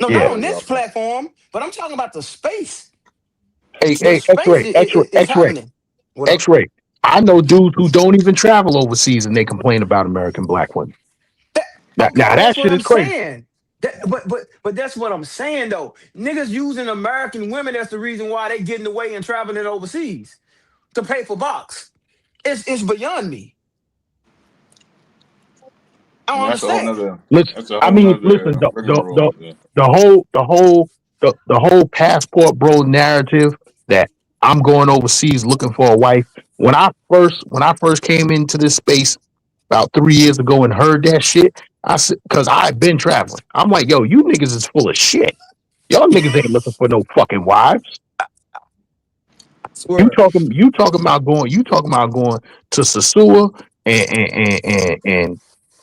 No, not Yeah. on this Y'all. platform, but I'm talking about the space. Hey, The space X-ray, X-ray, is X-ray, happening. What up? X-ray. I know dudes who don't even travel overseas and they complain about American black women. That, okay, Now that that's what shit I'm is crazy. saying. But that's what I'm saying though. Niggas using American women as the reason why they getting away and traveling overseas to pay for box. It's beyond me. I I don't mean, that's a whole understand. nother. Listen, That's a I whole mean, listen, nother rigmarole. Yeah. the whole passport bro narrative that I'm going overseas looking for a wife. When I first came into this space about 3 years ago and heard that shit, I said, because I've been traveling. I'm like, yo, you niggas is full of shit. Y'all niggas ain't looking for no fucking wives. Swear. You talking about going to Sasua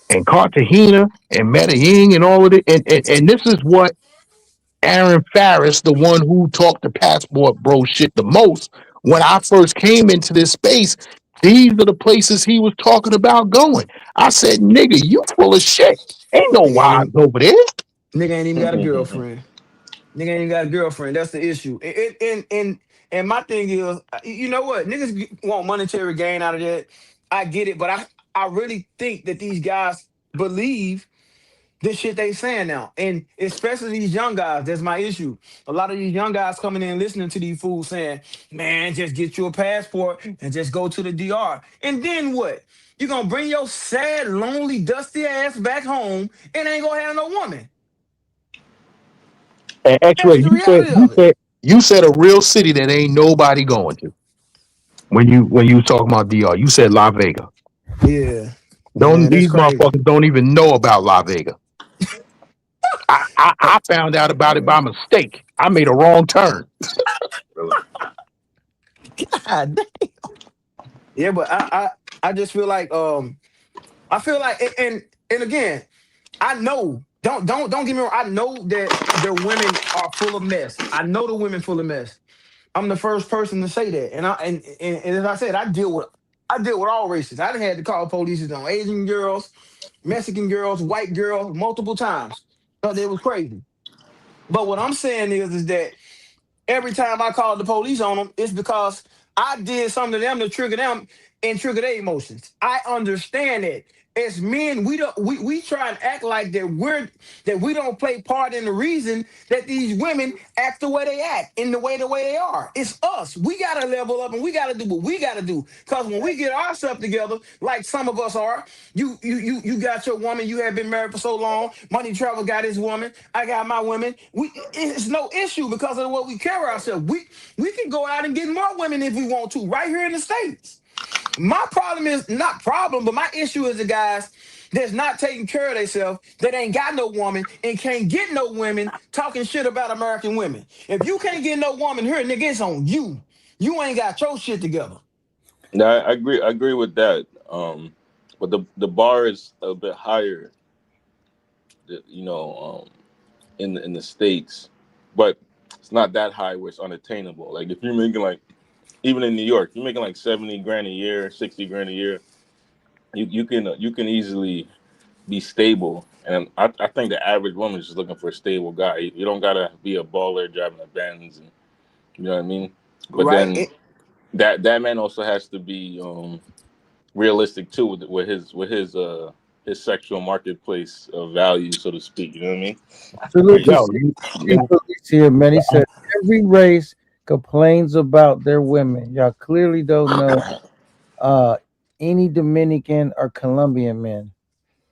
and Cartagena and Medellin and all of it. And this is what Aaron Farris, the one who talked the passport bro shit the most, when I first came into this space, these are the places he was talking about going. I said, nigga, you full of shit. Ain't no Nigga ain't wives even, over there. nigga ain't even got a girlfriend. Nigga ain't even got a girlfriend. That's the issue. And my thing is, you know what? Niggas want monetary gain out of that. I get it, but I really think that these guys believe this shit they saying now, and especially these young guys. That's my issue. A lot of these young guys coming in listening to these fools saying, "Man, just get you a passport and just go to the DR." And then what? You gonna bring your sad, lonely, dusty ass back home and ain't gonna have no woman. And That's X-Ray, the you said reality you of it. said you said a real city that ain't nobody going to. When you talking about DR, you said La Vega. Yeah, Don't man, that's these crazy. motherfuckers don't even know about La Vega? I found out about it by mistake. I made a wrong turn. Really. God damn. Yeah, but I just feel like I feel like and again, I know. Don't get me wrong. I know that the women are full of mess. I know the women full of mess. I'm the first person to say that. And as I said, I deal with all races. I done had to call police on Asian girls, Mexican girls, white girls multiple times. Thought it was crazy. But what I'm saying is that every time I call the police on them, it's because I did something to them to trigger them and trigger their emotions. I understand that. As men, we try and act like that we don't play part in the reason that these women act the way they act, in the way they are. It's us. We gotta level up and we gotta do what we gotta do. Cause when we get ourselves together, like some of us are, you got your woman, you have been married for so long, Money Travel got his woman, I got my women. It's no issue because of what we carry ourselves. We can go out and get more women if we want to, right here in the States. My problem is not problem, but my issue is the guys that's not taking care of themselves, that ain't got no woman and can't get no women talking shit about American women. If you can't get no woman here, nigga, it's on you. You ain't got your shit together. No, I agree. I agree with that. But the bar is a bit higher, you know, in the states, but it's not that high where it's unattainable. Like if you're making like even in New York, you're making like 70 grand a year, 60 grand a year. You can easily be stable. And I think the average woman is just looking for a stable guy. You don't gotta be a baller driving a Benz, and you know what I mean. But Right? then that man also has to be realistic too with his sexual marketplace value, so to speak. You know what I mean? Salute Like, to Yo, CG Police here, man. He said every race complains about their women. Y'all clearly don't know uh any Dominican or Colombian men.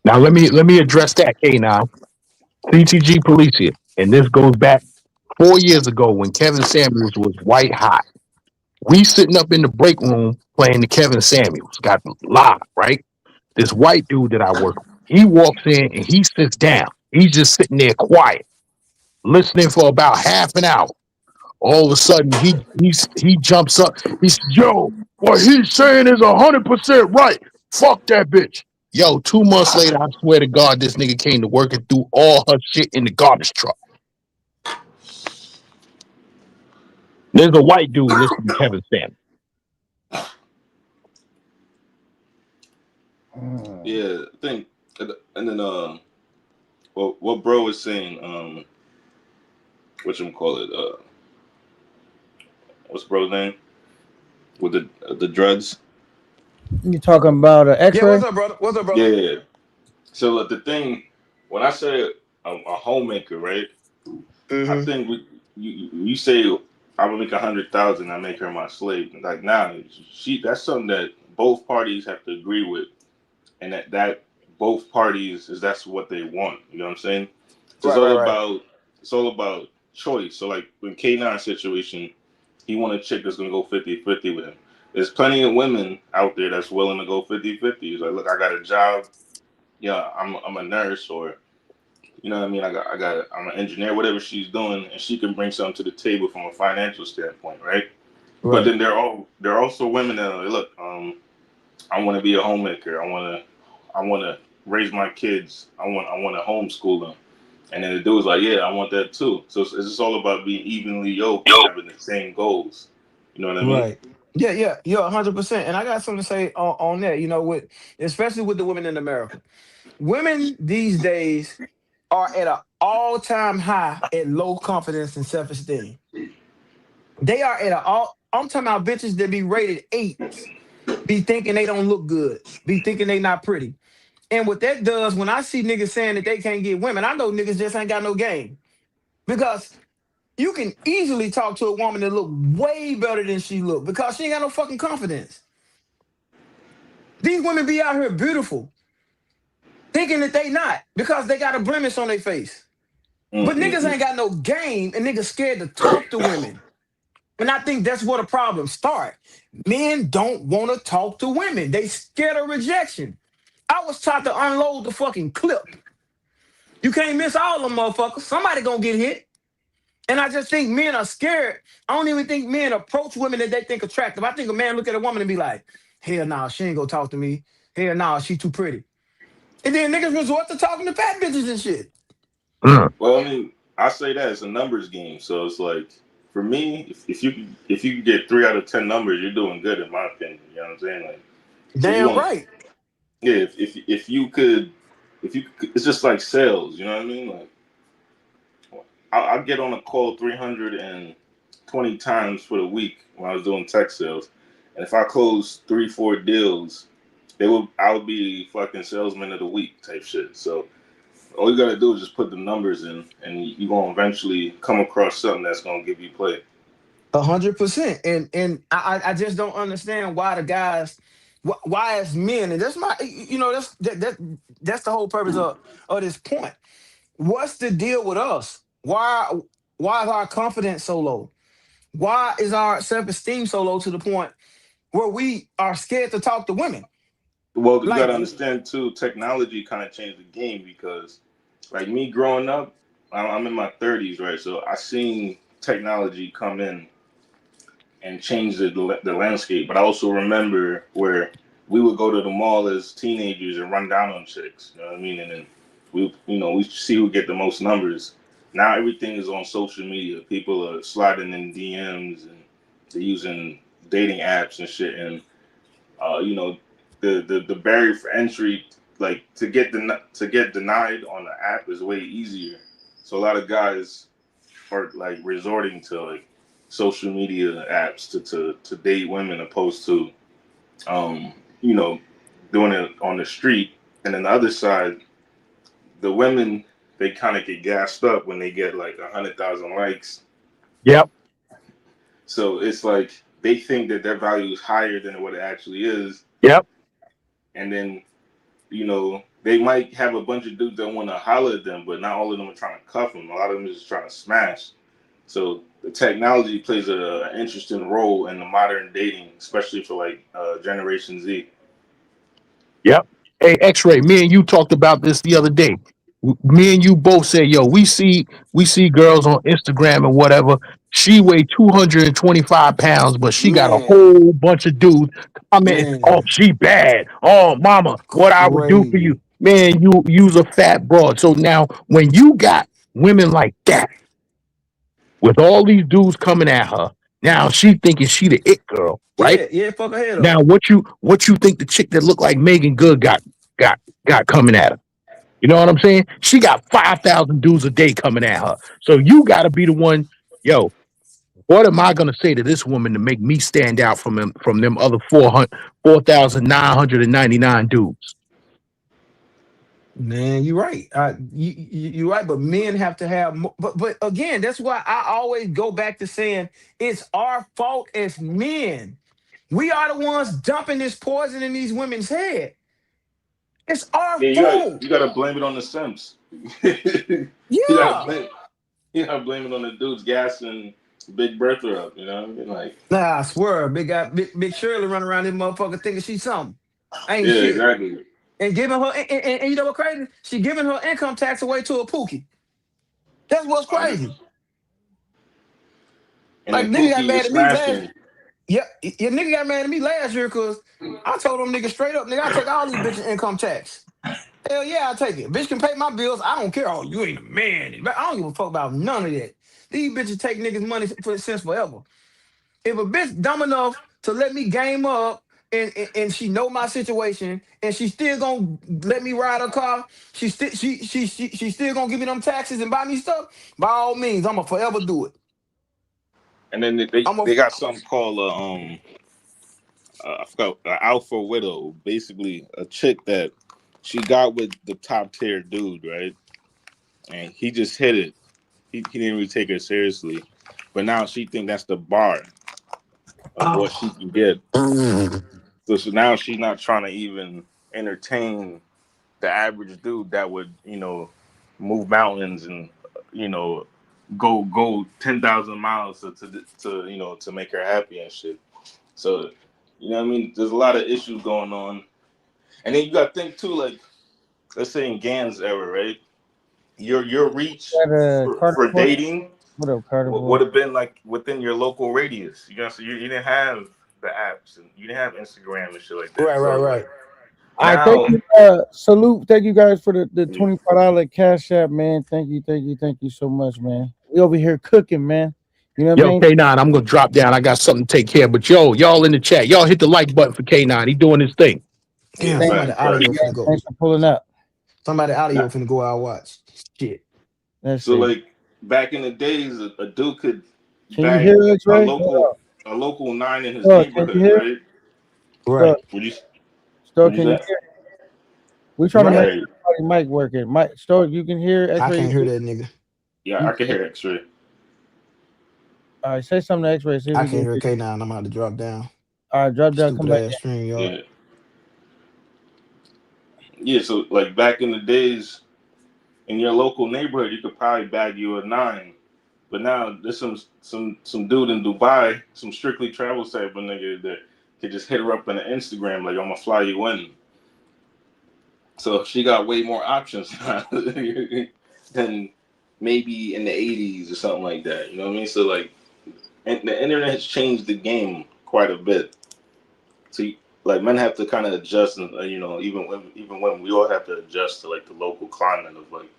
now let me address that, K now. CTG Police here. And this goes back 4 years ago when Kevin Samuels was white hot. We sitting up in the break room playing the Kevin Samuels. Got live, right? This white dude that I work with, he walks in and he sits down. He's just sitting there quiet, listening for about half an hour. All of a sudden, he jumps up. He says, "Yo, what he's saying is 100% right. Fuck that bitch." Yo, 2 months later, I swear to God, this nigga came to work and threw all her shit in the garbage truck. There's a white dude listening to Kevin Samuels. Mm. yeah, I think, and then what bro was saying, what you call it, what's bro's name with the drugs? You talking about Yeah, what's X-ray? up, brother? What's up, Yeah, brother? yeah, yeah. So like, the thing when I say a homemaker, right? I Mm-hmm. think you say I will make 100,000, I make her my slave. Like now, that's something that both parties have to agree with, and that both parties is that's what they want. You know what I'm saying? So Right, right, right. it's all about choice. So like in K9 situation, he want a chick that's gonna go 50-50 with him. There's plenty of women out there that's willing to go 50-50. He's like, look, I got a job. Yeah, I'm a nurse, or you know what I mean. I'm an engineer, whatever she's doing, and she can bring something to the table from a financial standpoint, right? But Right. then there are also women that are like, look, I want to be a homemaker. I want to raise my kids. I want to homeschool them. And then the dude's like, yeah, I want that too. So it's just all about being evenly yoked and having the same goals. You know what I mean? Right. Yeah, 100%. And I got something to say on that. You know, with especially with the women in America. Women these days are at an all-time high at low confidence and self-esteem. They are at an all. I'm talking about bitches that be rated 8s. be thinking they don't look good, be thinking they not pretty. And what that does, when I see niggas saying that they can't get women, I know niggas just ain't got no game. Because you can easily talk to a woman that look way better than she look because she ain't got no fucking confidence. These women be out here beautiful, thinking that they not because they got a blemish on their face. But niggas ain't got no game and niggas scared to talk to women. And I think that's where the problem start. Men don't want to talk to women. They scared of rejection. I was taught to unload the fucking clip. You can't miss all them motherfuckers. Somebody gonna get hit. And I just think men are scared. I don't even think men approach women that they think attractive. I think a man look at a woman and be like, hell nah, she ain't gonna talk to me. Hell nah, she too pretty. And then niggas resort to talking to fat bitches and shit. Well, I mean, I say that it's a numbers game. So it's like, for me, if you can get 3 out of 10 numbers, you're doing good in my opinion. You know what I'm saying? Like, so Damn right. Yeah, if you could, it's just like sales. You know what I mean? Like, I get on a call 320 times for the week when I was doing tech sales, and if I close 3-4 deals, I would be fucking salesman of the week type shit. So all you gotta do is just put the numbers in, and you're gonna eventually come across something that's gonna give you play. 100%. And I just don't understand why the guys, why as men, and that's my, that's the whole purpose of this point. What's the deal with us? Why is our confidence so low? Why is our self-esteem so low to the point where we are scared to talk to women? Well, you Like, gotta understand too, technology kind of changed the game because, like me growing up, I'm in my 30s, right? So I seen technology come in and change the landscape. But I also remember where we would go to the mall as teenagers and run down on chicks. You know what I mean? And then we see who get the most numbers. Now everything is on social media. People are sliding in DMs and they're using dating apps and shit. And the barrier for entry, like to get denied on the app, is way easier. So a lot of guys are like resorting to like social media apps to date women, opposed to doing it on the street. And then the other side, the women, they kind of get gassed up when they get like 100,000 likes. Yep. So it's like they think that their value is higher than what it actually is. Yep. And then, they might have a bunch of dudes that want to holler at them, but not all of them are trying to cuff them. A lot of them are just trying to smash. So the technology plays an interesting role in the modern dating, especially for like Generation Z. Yep. Hey, X-Ray, me and you talked about this the other day. Me and you both said, yo, we see girls on Instagram and whatever. She weighed 225 pounds, but she got a man, whole bunch of dudes commenting, oh, man, she bad. Oh, mama, what I would do for you. crazy. Man, you use a fat broad. So now when you got women like that, with all these dudes coming at her, now she thinking she the it girl, right? Yeah, fuck her head up. Now what you think the chick that looked like Megan Good got coming at her? You know what I'm saying? She got 5,000 dudes a day coming at her. So you got to be the one, yo, what am I going to say to this woman to make me stand out from them other 4,999 dudes? Man, you're right. You're right. But men have to have more. But again, that's why I always go back to saying it's our fault as men. We are the ones dumping this poison in these women's head. It's our Yeah, fault. you gotta blame it on the Sims. you Yeah. gotta blame it on the dudes gassing Big Bertha up. You know what I mean? Like, Nah, I swear, big Shirley running around this motherfucker thinking she's something. Ain't yeah, shit. exactly. And giving her, and you know what crazy? She giving her income tax away to a pookie. That's what's crazy. And Like then nigga got Pookie mad is at me last. smashing. Yeah, your nigga got mad at me last year because I told them niggas straight up, nigga, I take all these bitches income tax. Hell yeah, I take it. Bitch can pay my bills. I don't care. Oh, you ain't a man. I don't give a fuck about none of that. These bitches take niggas money since forever. If a bitch dumb enough to let me game up and she know my situation and she still gonna let me ride her car, she still gonna give me them taxes and buy me stuff, by all means, I'ma forever do it. And then they got something called I forgot, Alpha Widow, basically a chick that she got with the top tier dude, right? And he just hit it. He didn't really take her seriously, but now she think that's the bar of what she can get. So now she's not trying to even entertain the average dude that would, move mountains and, go 10,000 miles to make her happy and shit. So, you know what I mean? There's a lot of issues going on. And then you got to think too, like, let's say in Gans era, right? Your reach Carter for Boy? dating What up, Carter Boy? would have been like within your local radius. So you didn't have the apps and you didn't have Instagram and shit like that. Right. All right, Now, thank you. Salute. Thank you guys for the $25 cash app, man. Thank you so much, man. We over here cooking, man. You know what I Yo, mean? K9, I'm gonna drop down. I got something to take care of. But y'all in the chat, y'all hit the like button for K9. He doing his thing. Damn, Yeah, somebody audio finna go. Thanks for pulling up. Somebody audio finna go out watch. Shit. Let's so see. like back in the days, a dude could Can you bag hear a X-Ray? local 9 in his Can you neighborhood, hear? right? Right. Would you Stoic, can you say? hear? We trying to Right. make everybody mic working. Mike, Stoic, you can hear I X-Ray? can't hear that nigga. Yeah, I can hear X-Ray. All right, say something to X-Ray. See if I we can't can hear hear. K9. I'm about to drop down. All right, drop down, come Stupid back. ass stream, y'all. Yeah, so like back in the days, in your local neighborhood, you could probably bag you a 9. But now there's some dude in Dubai, some strictly travel type of nigga that could just hit her up on the Instagram like, I'm gonna fly you in. So she got way more options than maybe in the 80s or something like that. You know what I mean? So like, and the internet has changed the game quite a bit. So like men have to kind of adjust, and even when we all have to adjust to like the local climate of like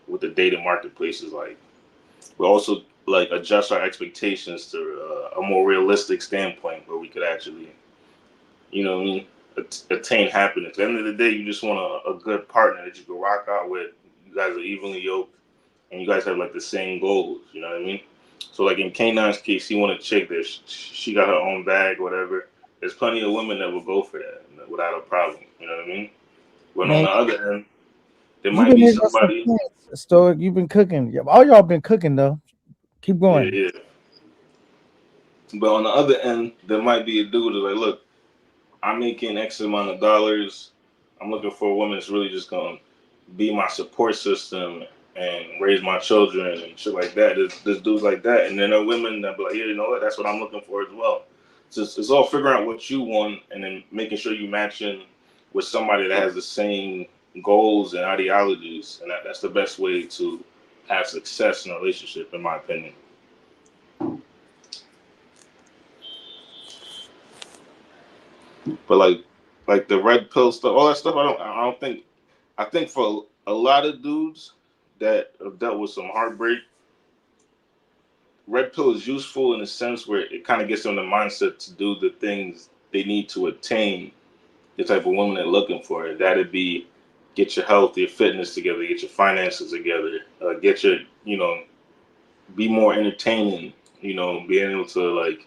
what the dating marketplace is like. We also like adjust our expectations to a more realistic standpoint where we could actually, you know what I mean, attain happiness. At the end of the day, you just want a good partner that you can rock out with. You guys are evenly yoked, and you guys have like the same goals. You know what I mean? So like in K9's case, he want a chick that she got her own bag, whatever. There's plenty of women that will go for that without a problem. You know what I mean? But on Man, the other end, there you might been be hitting us some somebody. points, Stoic. You've been cooking. Yeah, all y'all been cooking though. Keep going. Yeah. But on the other end, there might be a dude that's like, look, I'm making X amount of dollars. I'm looking for a woman that's really just gonna be my support system and raise my children and shit like that. There's dudes like that, and then there are women that be like, yeah, you know what? That's what I'm looking for as well. So it's all figuring out what you want and then making sure you match in with somebody that has the same goals and ideologies, and that's the best way to have success in a relationship, in my opinion. But like the red pill stuff, all that stuff, I think for a lot of dudes that have dealt with some heartbreak, red pill is useful in a sense where it kind of gets them the mindset to do the things they need to attain the type of woman they're looking for. That'd be get your health, your fitness together, get your finances together, get your, be more entertaining, being able to like,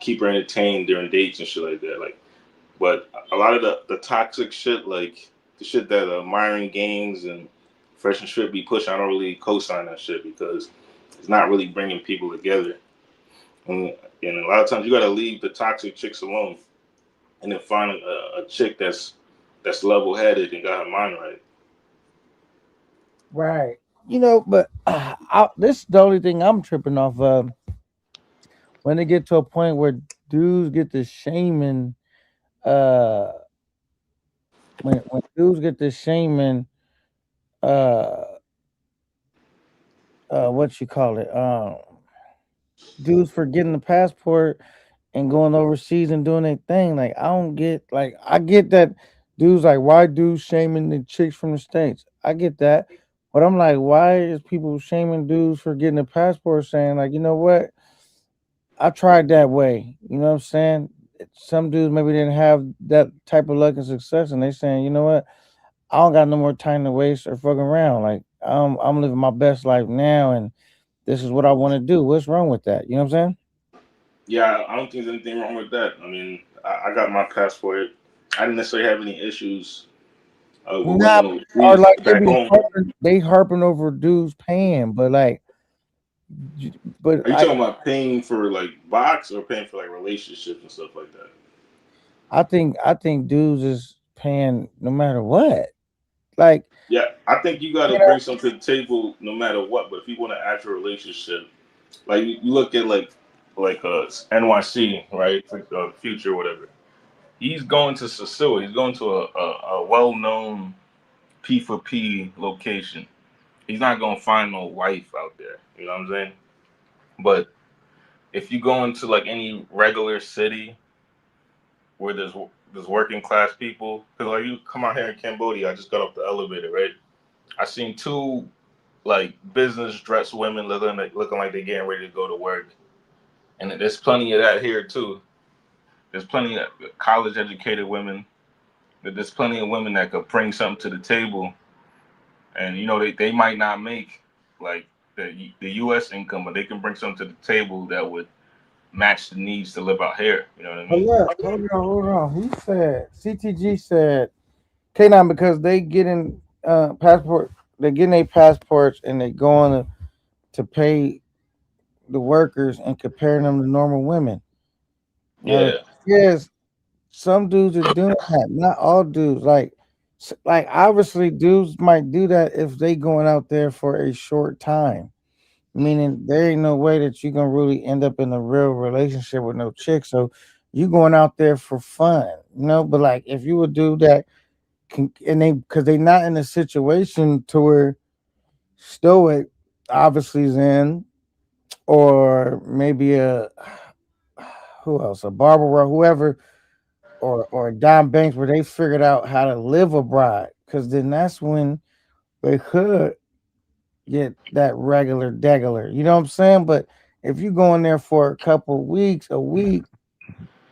keep her entertained during dates and shit like that. Like, but a lot of the toxic shit, like the shit that Myron Gaines and Fresh and Strip be pushing, I don't really co-sign that shit because it's not really bringing people together. And a lot of times you got to leave the toxic chicks alone and then find a chick that's level-headed and got her mind right. Right. But this is the only thing I'm tripping off of. When they get to a point where dudes get to shaming, when dudes get to shaming, what you call it, dudes for getting the passport and going overseas and doing their thing. Like I don't get, like I get that dudes like why dudes shaming the chicks from the States. I get that, but I'm like, why is people shaming dudes for getting a passport? Saying like, you know what, I tried that way. You know what I'm saying? Some dudes maybe didn't have that type of luck and success, and they saying, you know what, I don't got no more time to waste or fucking around. Like I'm living my best life now, and this is what I want to do. What's wrong with that? You know what I'm saying? Yeah, I don't think there's anything wrong with that. I mean, I got my passport. I didn't necessarily have any issues with Nah, women or overseas like back home. they harping over dudes paying, but like, but Are you talking about paying for like box or paying for like relationships and stuff like that? I think dudes is paying no matter what. Like, Yeah, I think you got you to know, bring something to the table no matter what. But if you want an actual relationship, like you look at like NYC, right? For, Future, whatever. He's going to Sicily. He's going to a well known P for P location. He's not gonna find no wife out there. You know what I'm saying? But if you go into like any regular city where there's working class people, because like you come out here in Cambodia, I just got off the elevator, right? I seen two like business dressed women looking like they're getting ready to go to work, and there's plenty of that here too. There's plenty of college educated women. There's plenty of women that could bring something to the table, and you know they might not make like the U.S. income, but they can bring something to the table that would match the needs to live out here. You know what I but mean? look, hold on. Who said CTG said K9 because they getting passport, they're getting their passports and they going to pay the workers and comparing them to normal women. Now, Yeah, the thing is, some dudes are doing that. Not all dudes. Like obviously, dudes might do that if they going out there for a short time. Meaning, there ain't no way that you gonna really end up in a real relationship with no chick. So, you going out there for fun, you know. But like, if you would do that, and they because they not in a situation to where Stoic obviously is in, or maybe a who else, a Barbara, whoever, or Don Banks, where they figured out how to live abroad, because then that's when they could get that regular degular. You know what I'm saying? But if you go in there for a couple weeks, a week,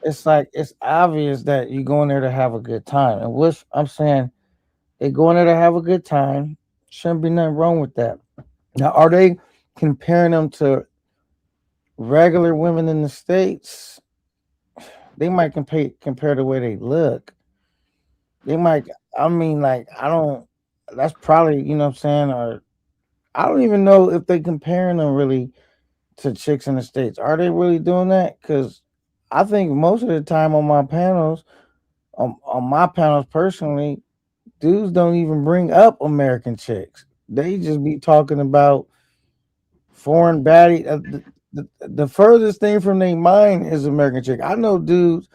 it's like it's obvious that you're going there to have a good time. And which I'm saying they going there to have a good time. Shouldn't be nothing wrong with that. Now, are they comparing them to regular women in the States? They might compare the way they look. They might. I mean, like I don't. That's probably you know what I'm saying. Or I don't even know if they comparing them really to chicks in the States. Are they really doing that? Because I think most of the time on my panels personally, dudes don't even bring up American chicks. They just be talking about foreign baddie. The furthest thing from their mind is American chick. I know dudes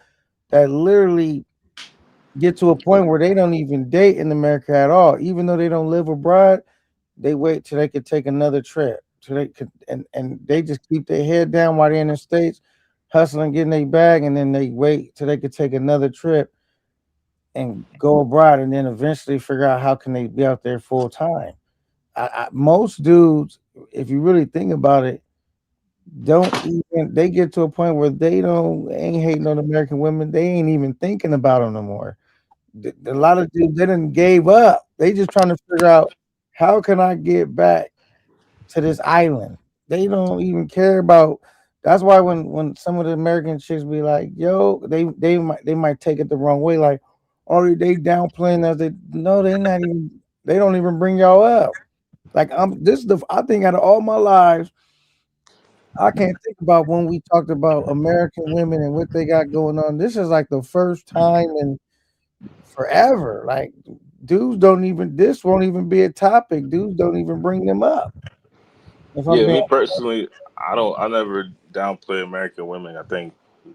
that literally get to a point where they don't even date in America at all, even though they don't live abroad. They wait till they could take another trip, so they could, and they just keep their head down while they're in the States, hustling, getting their bag, and then they wait till they could take another trip and go abroad, and then eventually figure out how can they be out there full time. Most dudes, if you really think about it, don't even they get to a point where they don't ain't hating on American women. They ain't even thinking about them no more. A lot of dudes they didn't gave up. They just trying to figure out how can I get back to this island. They don't even care about. That's why when some of the American chicks be like, "Yo," they might take it the wrong way. Like, "Oh, they downplaying us." They no, they not even. They don't even bring y'all up. Like this is the. I think out of all my lives, I can't think about when we talked about American women and what they got going on. This is like the first time in forever. Like dudes don't even. This won't even be a topic. Dudes don't even bring them up. If I'm yeah. being Me personally, I don't. I never downplay American women. I think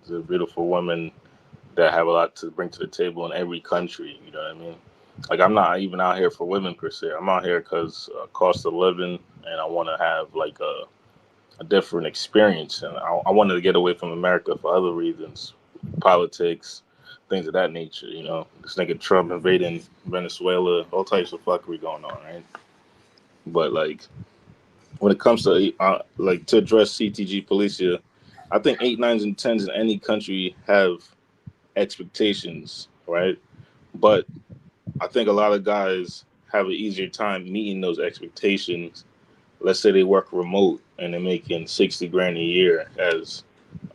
they're beautiful women that have a lot to bring to the table in every country. You know what I mean? Like I'm not even out here for women per se. I'm out here because cost of living, and I want to have like a different experience, and I wanted to get away from America for other reasons, politics, things of that nature. You know, this nigga Trump invading Venezuela, all types of fuckery going on, right? But like when it comes to like to address CTG Policia, I think eight, nines, and tens in any country have expectations, right? But I think a lot of guys have an easier time meeting those expectations. Let's say they work remote and they're making 60 grand a year as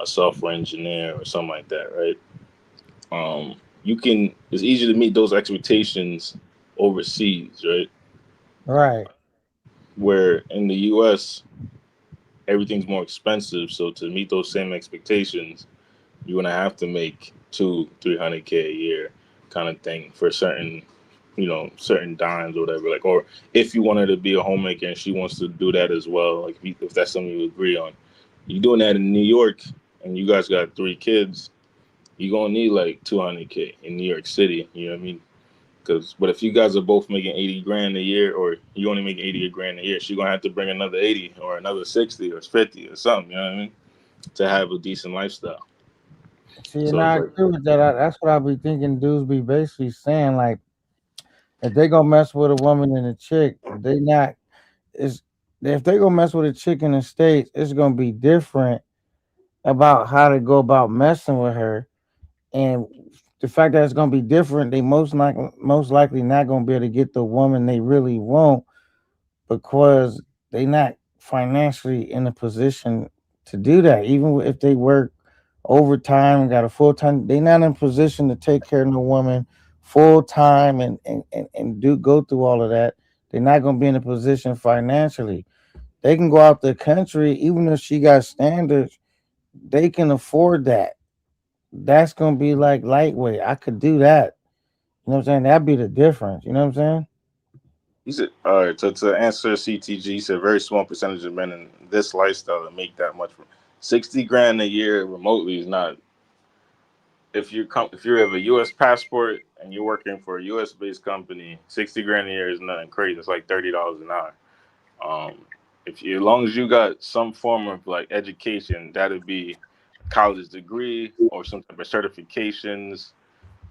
a software engineer or something like that, right? you can. It's easier to meet those expectations overseas, right? Right. Where in the U.S. everything's more expensive, so to meet those same expectations, you're gonna have to make 200-300K a year, kind of thing for certain, certain dimes or whatever. Like, or if you wanted to be a homemaker and she wants to do that as well, like if that's something you agree on, you doing that in New York, and you guys got 3 kids, you're gonna need like 200K in New York City. You know what I mean? But if you guys are both making 80 grand a year, or you only make 80 grand a year, she's gonna have to bring another 80 or another 60 or 50 or something. You know what I mean? To have a decent lifestyle. See, and So it's I like, agree with that. That's what I be thinking. Dudes be basically saying like, if they gonna mess with a woman and a chick, they not is if they gonna mess with a chick in the States, it's gonna be different about how to go about messing with her. And the fact that it's gonna be different, they most likely not gonna be able to get the woman they really want because they not financially in a position to do that. Even if they work overtime and got a full time, they not in a position to take care of the woman full time and do go through all of that. They're not gonna be in a position financially. They can go out the country, even if she got standards, they can afford that. That's gonna be like lightweight. I could do that. You know what I'm saying? That'd be the difference. You know what I'm saying? he said, all right, to answer CTG, he said very small percentage of men in this lifestyle that make that much. 60 grand a year remotely is not. If you have a U.S. passport and you're working for a U.S. based company, 60 grand a year is nothing crazy. It's like $30 an hour. Um, as long as you got some form of like education, that'd be a college degree or some type of certifications,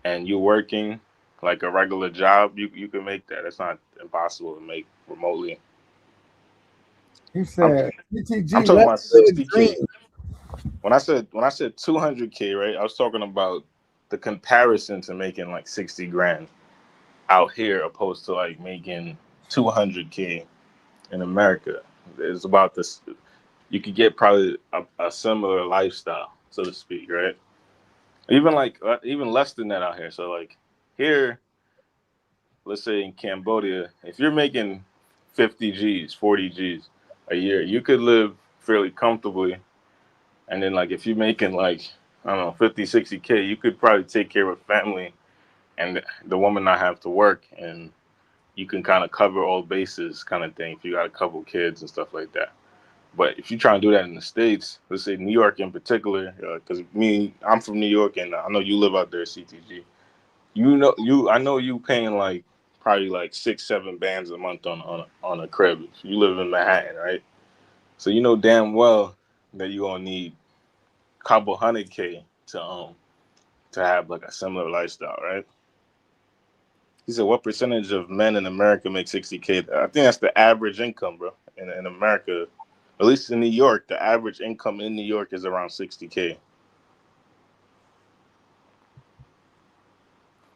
and you're working like a regular job, you can make that. It's not impossible to make remotely. He I'm said, I'm "CTG, talking let's about live 60K. dream." When I said 200K, right? I was talking about the comparison to making like 60 grand out here opposed to like making 200K in America. It's about this. You could get probably a similar lifestyle, so to speak, right? Even less than that out here. So like here, let's say in Cambodia, if you're making 50 G's, 40 G's a year, you could live fairly comfortably. And then like if you're making like, I don't know, 50, 60K, you could probably take care of a family and the woman not have to work, and you can kind of cover all bases kind of thing if you got a couple kids and stuff like that. But if you try and do that in the States, let's say New York in particular, because I'm from New York and I know you live out there, CTG. I know you paying like probably like 6, 7 bands a month on a crib. You live in Manhattan, right? So you know damn well that you're gonna need a couple 100K to have like a similar lifestyle, right? He said, "What percentage of men in America make 60K?" I think that's the average income, bro. In America, at least in New York, the average income in New York is around 60K.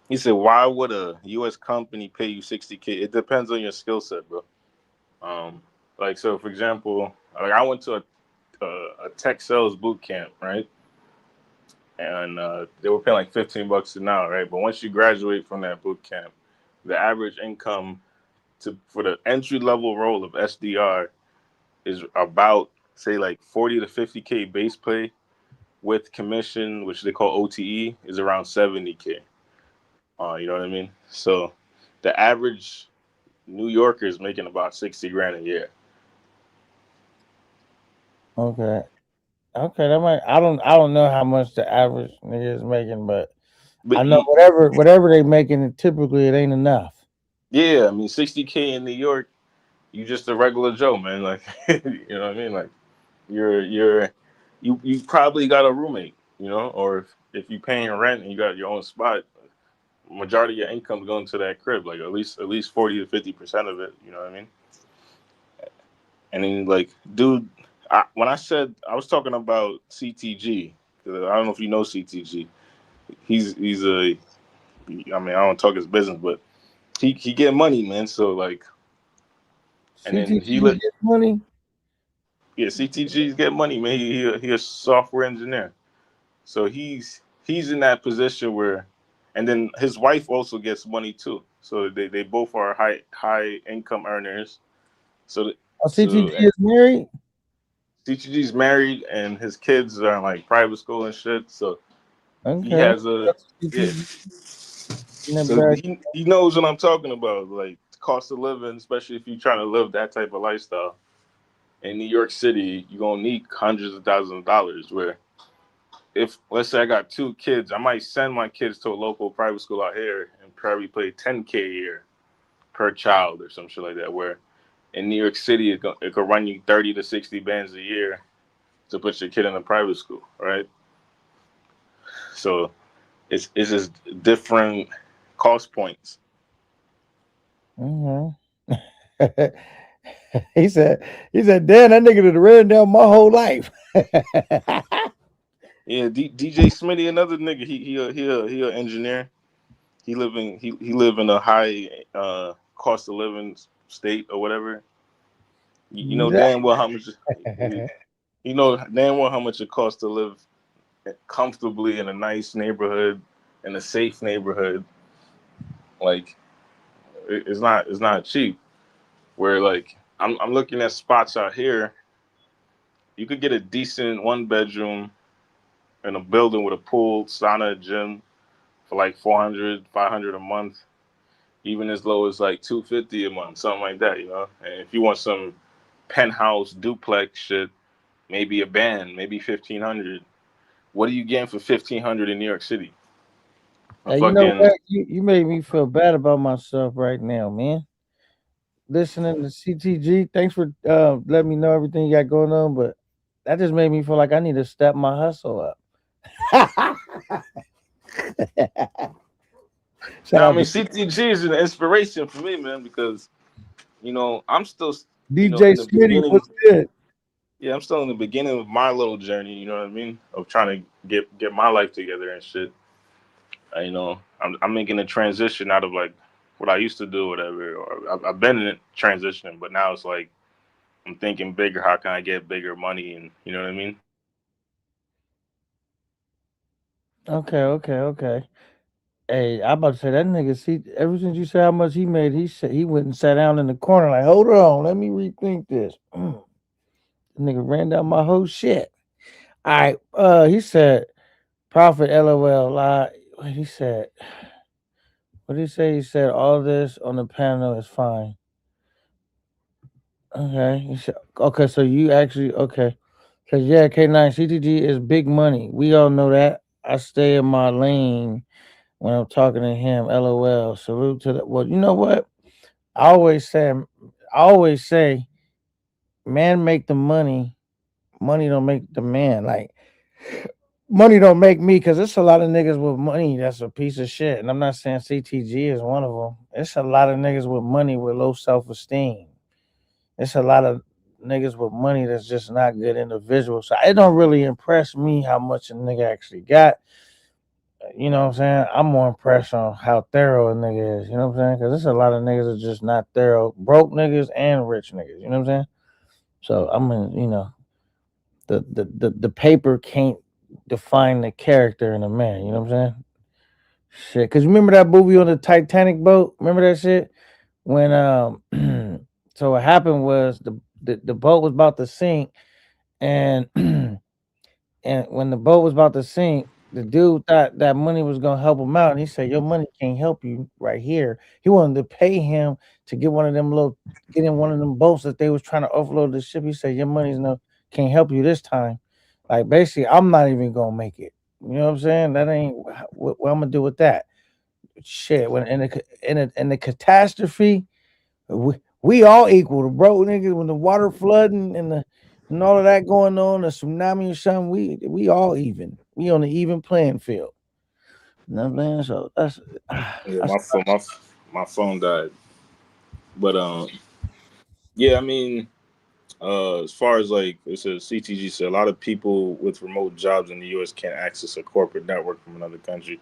He said, "Why would a U.S. company pay you 60K? It depends on your skill set, bro. Um, like so, for example, like I went to a tech sales boot camp, right? And they were paying like $15 an hour, right? But once you graduate from that boot camp, the average income for the entry level role of SDR is about say like 40 to 50K base pay with commission, which they call OTE, is around 70K. You know what I mean? So the average New Yorker is making about 60 grand a year. Okay. Okay, that might I don't know how much the average nigga is making, but I But know whatever they making, typically it ain't enough. yeah, I mean 60K in New York, you just a regular Joe, man. Like you know what I mean? Like you probably got a roommate, or if you paying rent and you got your own spot, majority of your income going to that crib, like at least 40 to 50% of it. You know what I mean? And then like, dude, when I said I was talking about CTG, 'cause I don't know if you know CTG. He's a, I mean, I don't talk his business, but he get money, man. So like, and then he CTG let get money. yeah, CTG's get money, man. He a software engineer. So he's in that position where, and then his wife also gets money too. So they both are high income earners. So CTG and is married. CTG's married and his kids are in like private school and shit. So he Okay. has a yeah. In the So back. he knows what I'm talking about, like cost of living, especially if you're trying to live that type of lifestyle. In New York City, you're gonna need hundreds of thousands of dollars. Where if let's say I got 2 kids, I might send my kids to a local private school out here and probably pay $10K a year per child or some shit like that. Where in New York City, it could run you 30 to 60 bands a year to put your kid in a private school, right? So it's just different cost points. Mhm. he said, damn, that nigga done ran down my whole life. Yeah, DJ Smitty, another nigga. He a engineer. He live in a high cost of living state or whatever. You know damn well how much. You know damn well how much it costs to live comfortably in a nice neighborhood, in a safe neighborhood. Like it's not cheap. Where like I'm looking at spots out here. You could get a decent 1 bedroom in a building with a pool, sauna, gym for like 400, 500 a month, even as low as like 250 a month, something like that, you know. And if you want some penthouse duplex shit, maybe a band, maybe 1,500. What are you getting for 1,500 in New York City? A Hey, you know fucking what? You made me feel bad about myself right now, man. Listening to CTG, thanks for letting me know everything you got going on, but that just made me feel like I need to step my hustle up. Shout now. I out mean, to CTG is an inspiration for me, man, because I'm still DJ in the Smitty. beginning. What's good? Yeah, I'm still in the beginning of my little journey. You know what I mean? Of trying to get my life together and shit. I'm making a transition out of like what I used to do, whatever. Or I've been in it transitioning, but now it's like I'm thinking bigger. How can I get bigger money? And you know what I mean? Okay. Hey, I about to say that nigga. See, ever since you said how much he made, he said he went and sat down in the corner like, hold on, let me rethink this. Nigga ran down my whole shit. All right. He said, Prophet LOL. He said, what did he say? He said, all this on the panel is fine. Okay. He said, okay, so you actually, okay. Because, yeah, K9 CTG is big money. We all know that. I stay in my lane when I'm talking to him. LOL. Salute to the. Well, you know what? I always say, man make the money. Money don't make the man. Like, money don't make me, because it's a lot of niggas with money that's a piece of shit. And I'm not saying CTG is one of them. It's a lot of niggas with money with low self-esteem. It's a lot of niggas with money that's just not good individuals. So it don't really impress me how much a nigga actually got. You know what I'm saying? I'm more impressed on how thorough a nigga is. You know what I'm saying? Because there's a lot of niggas that's just not thorough. Broke niggas and rich niggas. You know what I'm saying? So I mean, the paper can't define the character in a man. You know what I'm saying? Shit. Because remember that movie on the Titanic boat? Remember that shit? When so what happened was the boat was about to sink, and and when the boat was about to sink, the dude thought that money was gonna help him out, and he said, "Your money can't help you right here." He wanted to pay him to get get in one of them boats that they was trying to offload the ship. He said, "Your money's can't help you this time." Like basically, I'm not even gonna make it. You know what I'm saying? That ain't what I'm gonna do with that shit. When in the catastrophe, we all equal. The broke niggas when the water flooding and all of that going on, the tsunami or something, we all even. We on the even playing field. You know what I'm saying? So Yeah, that's my phone died, but yeah, I mean, as far as like it says, CTG said a lot of people with remote jobs in the U.S. can't access a corporate network from another country.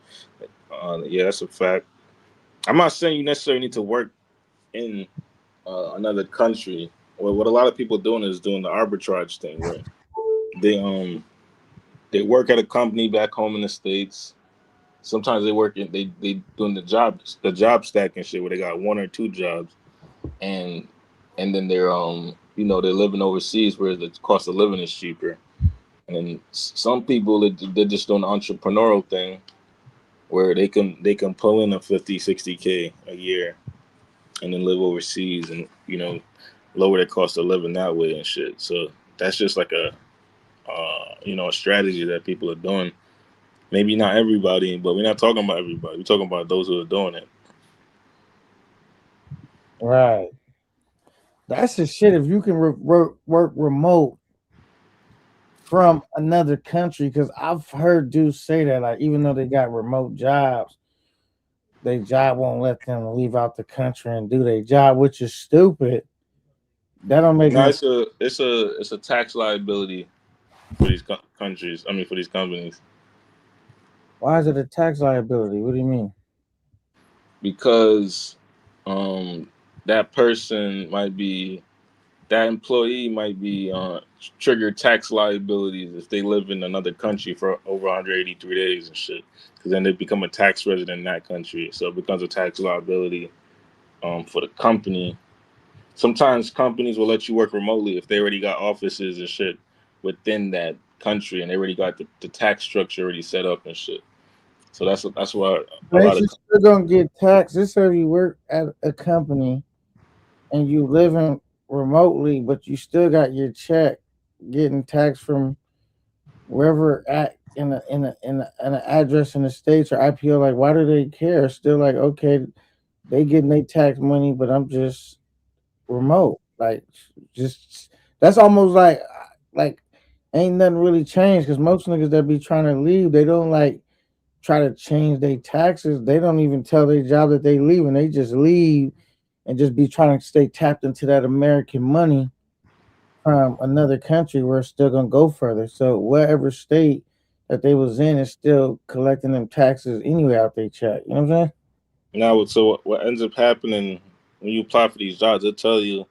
Yeah, that's a fact. I'm not saying you necessarily need to work in another country. Well, what a lot of people doing is doing the arbitrage thing, where they They work at a company back home in the States. Sometimes they work in they doing the job stack and shit where they got one or two jobs, and then they're they're living overseas where the cost of living is cheaper. And then some people they're just doing the entrepreneurial thing where they can pull in a 50-60K a year and then live overseas and lower their cost of living that way and shit. So that's just like a strategy that people are doing. Maybe not everybody, but we're not talking about everybody. We're talking about those who are doing it. Right. That's the shit. If you can work remote from another country, because I've heard dudes say that, like, even though they got remote jobs, their job won't let them leave out the country and do their job, which is stupid. That don't make No, no. it's a tax liability for these countries. I mean, for these companies, Why is it a tax liability? What do you mean? because that person might be that employee might be trigger tax liabilities if they live in another country for over 183 days and shit. Because then they become a tax resident in that country, so it becomes a tax liability for the company. Sometimes companies will let you work remotely if they already got offices and shit within that country and they already got the tax structure already set up and shit. So that's why a But lot of you still gonna get taxed. This if you work at a company and you living remotely, but you still got your check getting taxed from wherever at in an address in the states or IPO. Like, why do they care? Still, like, okay, they getting their tax money, but I'm just remote. Like, just that's almost like ain't nothing really changed because most niggas that be trying to leave, they don't like try to change their taxes. They don't even tell their job that they leave, and they just leave and just be trying to stay tapped into that American money from another country where it's still gonna go further. So whatever state that they was in is still collecting them taxes anyway out they check. You know what I'm saying? now. So what ends up happening when you apply for these jobs, they'll tell you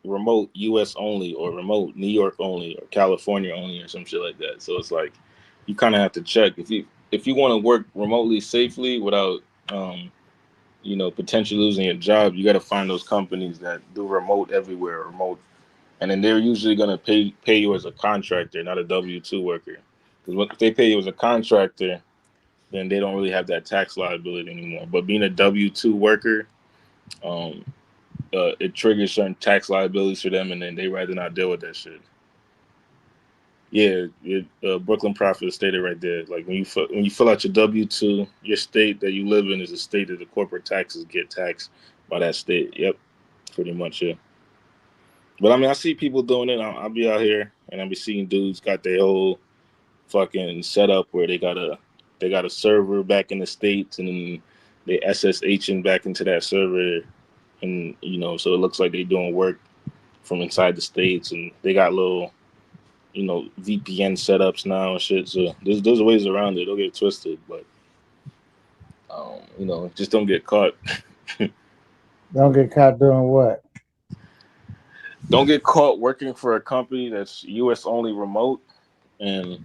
remote U.S. only or remote New York only or California only or some shit like that. So it's like you kind of have to check if you want to work remotely safely without potentially losing your job. You got to find those companies that do remote everywhere, remote, and then they're usually gonna pay you as a contractor, not a W-2 worker. Because if they pay you as a contractor, then they don't really have that tax liability anymore. But being a W-2 worker, um, it triggers certain tax liabilities for them, and then they rather not deal with that shit. Yeah, Brooklyn Profit stated right there. Like when you fill out your W-2, your state that you live in is a state that the corporate taxes get taxed by that state. Yep, pretty much, yeah. But I mean, I see people doing it. I'll be out here and I'll be seeing dudes got their whole fucking setup where they got a server back in the States and then they SSHing back into that server, and so it looks like they doing work from inside the States, and they got little VPN setups now and shit. So there's ways around it. Don't get twisted, but just don't get caught. Don't get caught doing what? Don't get caught working for a company that's U.S. only remote and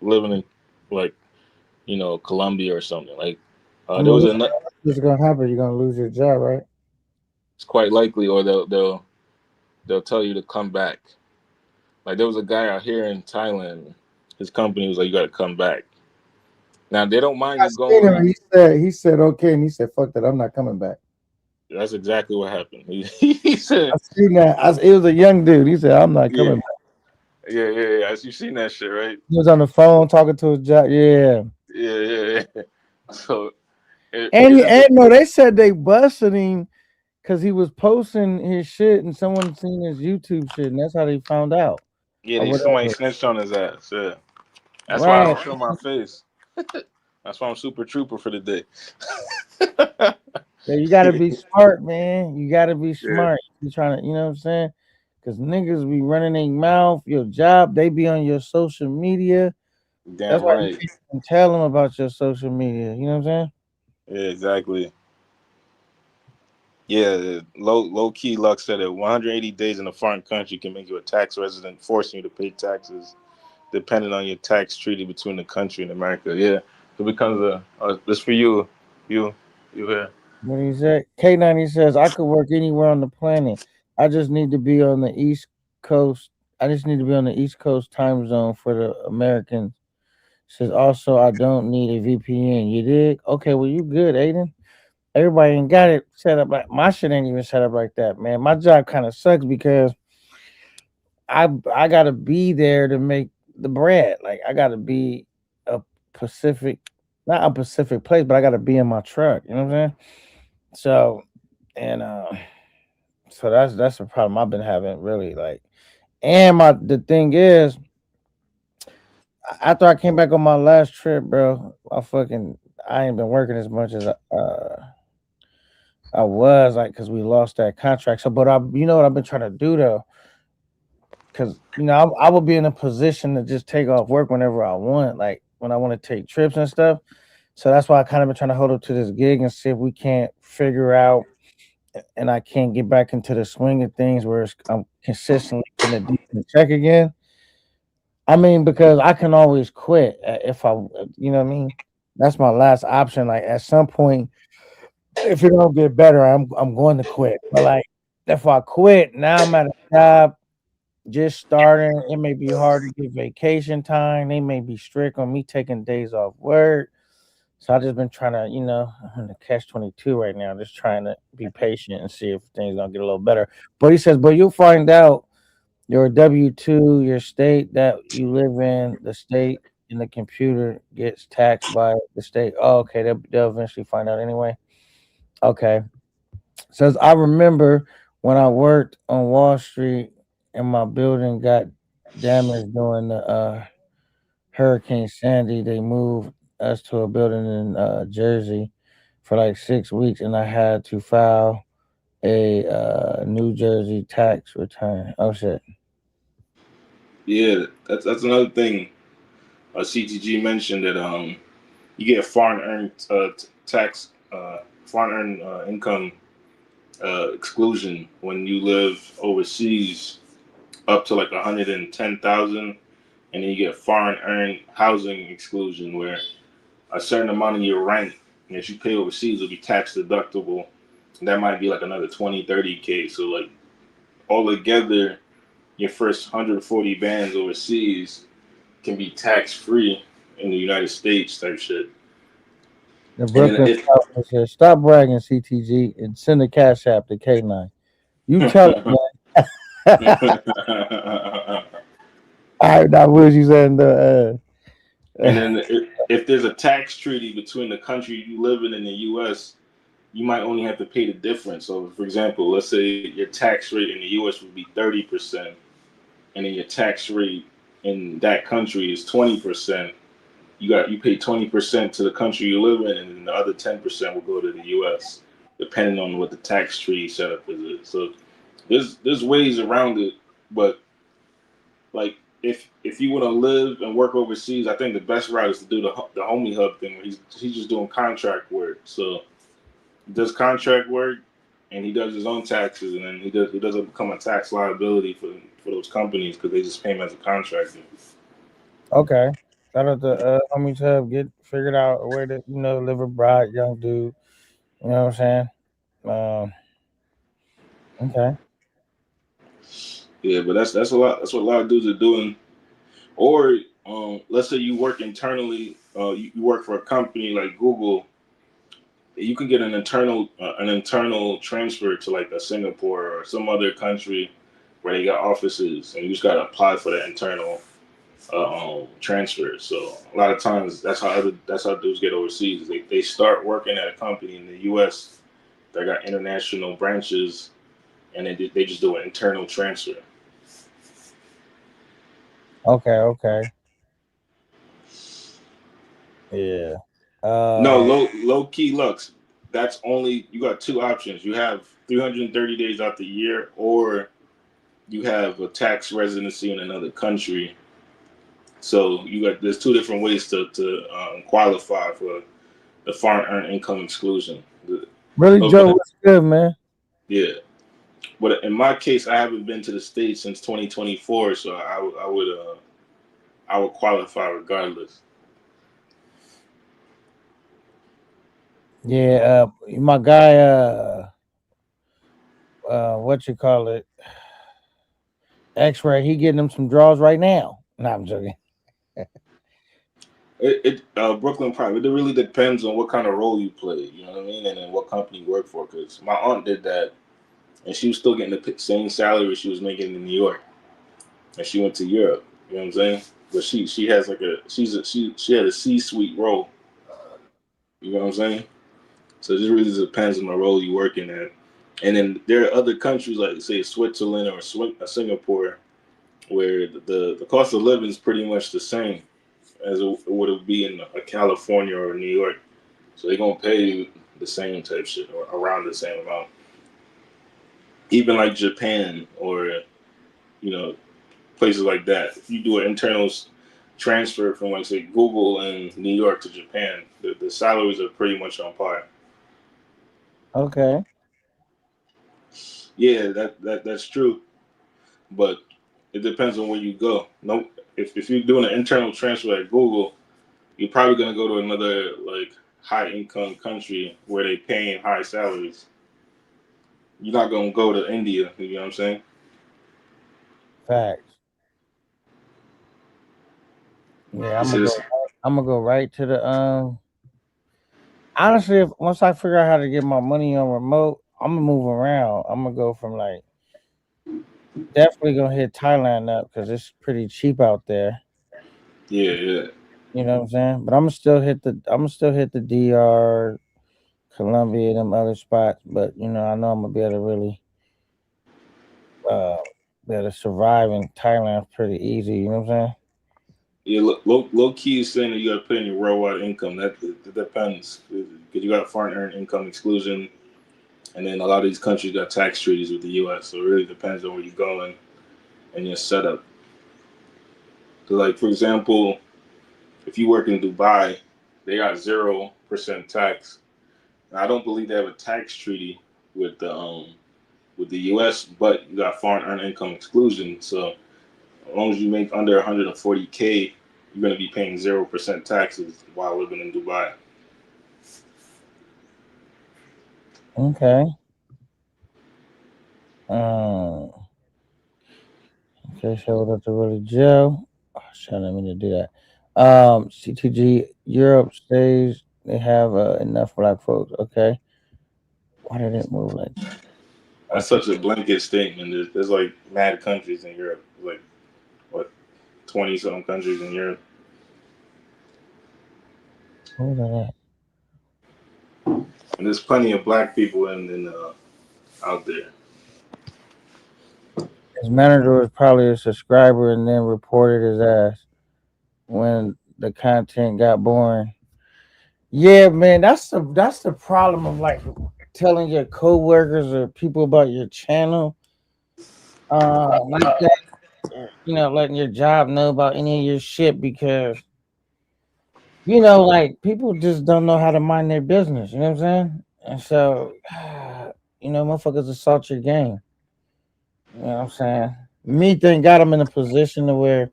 living in like Colombia or something. Like I there mean, was what's gonna happen? You're gonna lose your job, right? it's quite likely, or they'll tell you to come back. Like there was a guy out here in Thailand. His company was like, you got to come back. Now they don't mind I you seen him. going. He said okay, and he said fuck that. I'm not coming back. That's exactly what happened. He said, I seen that. It was a young dude. He said I'm not yeah, coming back. yeah. You seen that shit, right? He was on the phone talking to his job. Yeah. Yeah. So And it just no, they said they busted him because he was posting his shit and someone seen his YouTube shit, and that's how they found out yeah, or somebody whatever. snitched on his ass. Yeah, that's why I Right. don't show my face. That's why I'm super trooper for the day. Yeah, you gotta be smart, man. You gotta be Yeah, smart. You trying to, you know what I'm saying? Because niggas be running their mouth, your job, they be on your social media. That's damn why you right. can't even tell them about your social media. You know what I'm saying? Yeah, exactly. Yeah, low key. Luck said it. 180 days in a foreign country can make you a tax resident, forcing you to pay taxes depending on your tax treaty between the country and America. Yeah, it becomes this for you, you here. What he said? K90 says I could work anywhere on the planet. I just need to be on the East Coast. I just need to be on the East Coast time zone for the Americans. Says also I don't need a VPN. You dig? Okay, well you good, Aiden. Everybody ain't got it set up like my shit ain't even set up like that, man. My job kind of sucks because I gotta be there to make the bread. Like I gotta be a Pacific, not a Pacific place, but I gotta be in my truck. You know what I'm saying? So and so that's the problem I've been having really like. And the thing is, after I came back on my last trip, bro, I ain't been working as much as I was like because we lost that contract. So, but you know what I've been trying to do though, because I would be in a position to just take off work whenever I want, like when I want to take trips and stuff. So that's why I kind of been trying to hold up to this gig and see if we can't figure out, and I can't get back into the swing of things where I'm consistently getting a decent check again. I mean, because I can always quit if you know what I mean. That's my last option. Like at some point, if it don't get better, I'm going to quit. But like if I quit, now I'm at a job just starting. It may be hard to get vacation time. They may be strict on me taking days off work. So I just been trying to, I'm in the catch-22 right now, just trying to be patient and see if things gonna get a little better. But he says, but you'll find out your W-2, your state that you live in, the state in the computer gets taxed by the state. Oh, okay, they'll eventually find out anyway. Okay. Says I remember when I worked on Wall Street and my building got damaged during the Hurricane Sandy. They moved us to a building in Jersey for like 6 weeks, and I had to file a New Jersey tax return. Oh shit! Yeah, that's another thing. CTG mentioned that you get foreign earned tax, foreign earned income exclusion when you live overseas up to like 110,000, and then you get foreign earned housing exclusion where a certain amount of your rent that you pay overseas will be tax deductible. That might be like another 20-30K. So like all together, your first 140 bands overseas can be tax free in the United States type shit. The And then Brooklyn South says, "Stop bragging, CTG, and send a cash app to K9." You tell him, man. All right, now what you saying? And then if there's a tax treaty between the country you live in and the U.S., you might only have to pay the difference. So, for example, let's say your tax rate in the U.S. would be 30%, and then your tax rate in that country is 20%. You pay 20% to the country you live in, and then the other 10% will go to the U.S. depending on what the tax treaty setup is. So there's ways around it, but like if you want to live and work overseas, I think the best route is to do the homie hub thing where he's just doing contract work. So he does contract work and he does his own taxes, and then he doesn't become a tax liability for those companies because they just pay him as a contractor. Okay. Shout out to Homie Tub. Get figured out a way to live abroad, young dude. You know what I'm saying? Okay. Yeah, but that's a lot. That's what a lot of dudes are doing. Or let's say you work internally. You work for a company like Google. You can get an internal transfer to like a Singapore or some other country where they got offices, and you just gotta apply for that internal transfer. So a lot of times that's how dudes get overseas. They start working at a company in the U.S. that got international branches, and they just do an internal transfer. Okay. Yeah. No, low key Lux. That's only you got two options. You have 330 days out the year, or you have a tax residency in another country. So there's two different ways to qualify for the foreign earned income exclusion. Really, Joe, what's good, man? Yeah, but in my case, I haven't been to the States since 2024, so I would I would qualify regardless. Yeah, my guy, what you call it, X-Ray, he getting them some draws right now. No, I'm joking. Brooklyn Prime. It really depends on what kind of role you play. You know what I mean, and then what company you work for. Because my aunt did that, and she was still getting the same salary she was making in New York, and she went to Europe. You know what I'm saying? But she has like she had a C-suite role. You know what I'm saying? So it just really depends on the role you're working at. And then there are other countries like say Switzerland or Singapore where the cost of living is pretty much the same as it would be in a California or New York. So they're gonna pay you the same type shit or around the same amount. Even like Japan or you know places like that. If you do an internal transfer from like say Google and New York to Japan, the salaries are pretty much on par. Okay. Yeah, that's true. But it depends on where you go. No, if you're doing an internal transfer at Google, you're probably gonna go to another like high income country where they paying high salaries. You're not gonna go to India. You know what I'm saying? Facts. Yeah, You see this? I'm gonna go right to the honestly, if once I figure out how to get my money on remote, I'm gonna move around. I'm gonna go from like definitely gonna hit Thailand up because it's pretty cheap out there. Yeah, yeah. You know what I'm saying? But I'm gonna still hit the DR, Colombia, them other spots. But I know I'm gonna be able to really uh be able to survive in Thailand pretty easy. You know what I'm saying? Yeah, low key is saying that you got to put in your worldwide income. That depends because you got foreign earned income exclusion, and then a lot of these countries got tax treaties with the U.S. So it really depends on where you're going and your setup. So, like for example, if you work in Dubai, they got 0% tax. And I don't believe they have a tax treaty with the U.S., but you got foreign earned income exclusion. So as long as you make under 140K, you're going to be paying 0% taxes while living in Dubai. Okay. Um. Okay. Show it up to Willie Joe. Oh, shit, I didn't mean to do that. CTG Europe stays. They have enough black folks. Okay. Why did it move like that? That's Okay. such a blanket statement. There's like mad countries in Europe, like what 20 some countries in Europe, What was and there's plenty of black people out there. His manager was probably a subscriber and then reported his ass when the content got boring. Yeah, man, that's the problem of like telling your coworkers or people about your channel, like that. Letting your job know about any of your shit because like people just don't know how to mind their business. You know what I'm saying? And so, motherfuckers assault your game. You know what I'm saying? Me, thank God, I'm in a position to where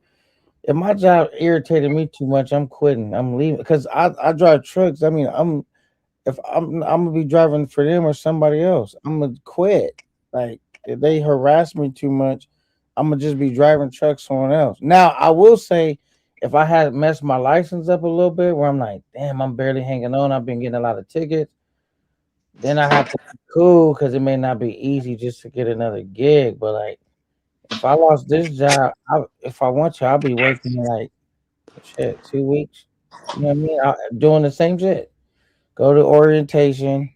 if my job irritated me too much, I'm quitting. I'm leaving because I drive trucks. I mean, if I'm gonna be driving for them or somebody else, I'm gonna quit. Like if they harass me too much, I'm gonna just be driving trucks someone else. Now I will say, if I had messed my license up a little bit, where I'm like, damn, I'm barely hanging on. I've been getting a lot of tickets. Then I have to be cool because it may not be easy just to get another gig. But like, if I lost this job, if I want to, I'll be working like shit 2 weeks. You know what I mean? Doing the same shit. Go to orientation.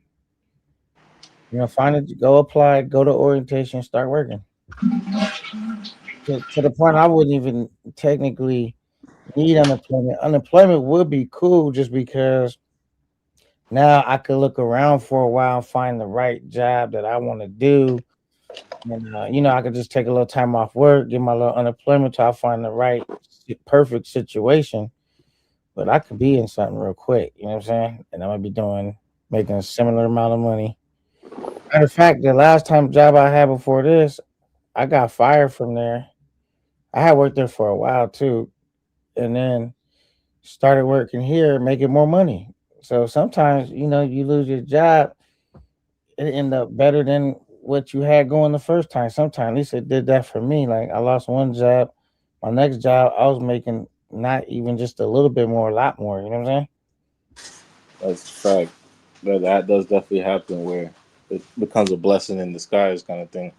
Find it, go apply, go to orientation, start working. To the point I wouldn't even technically need unemployment. Unemployment would be cool just because now I could look around for a while, find the right job that I want to do. And I could just take a little time off work, get my little unemployment till I find the right perfect situation. But I could be in something real quick, you know what I'm saying? And I'm gonna be making a similar amount of money. Matter of fact, the last time job I had before this, I got fired from there. I had worked there for a while too, and then started working here, making more money. So sometimes, you lose your job, it end up better than what you had going the first time. Sometimes, at least it did that for me. Like I lost one job, my next job, I was making not even just a little bit more, a lot more. You know what I'm That's a fact. But that does definitely happen where it becomes a blessing in disguise kind of thing.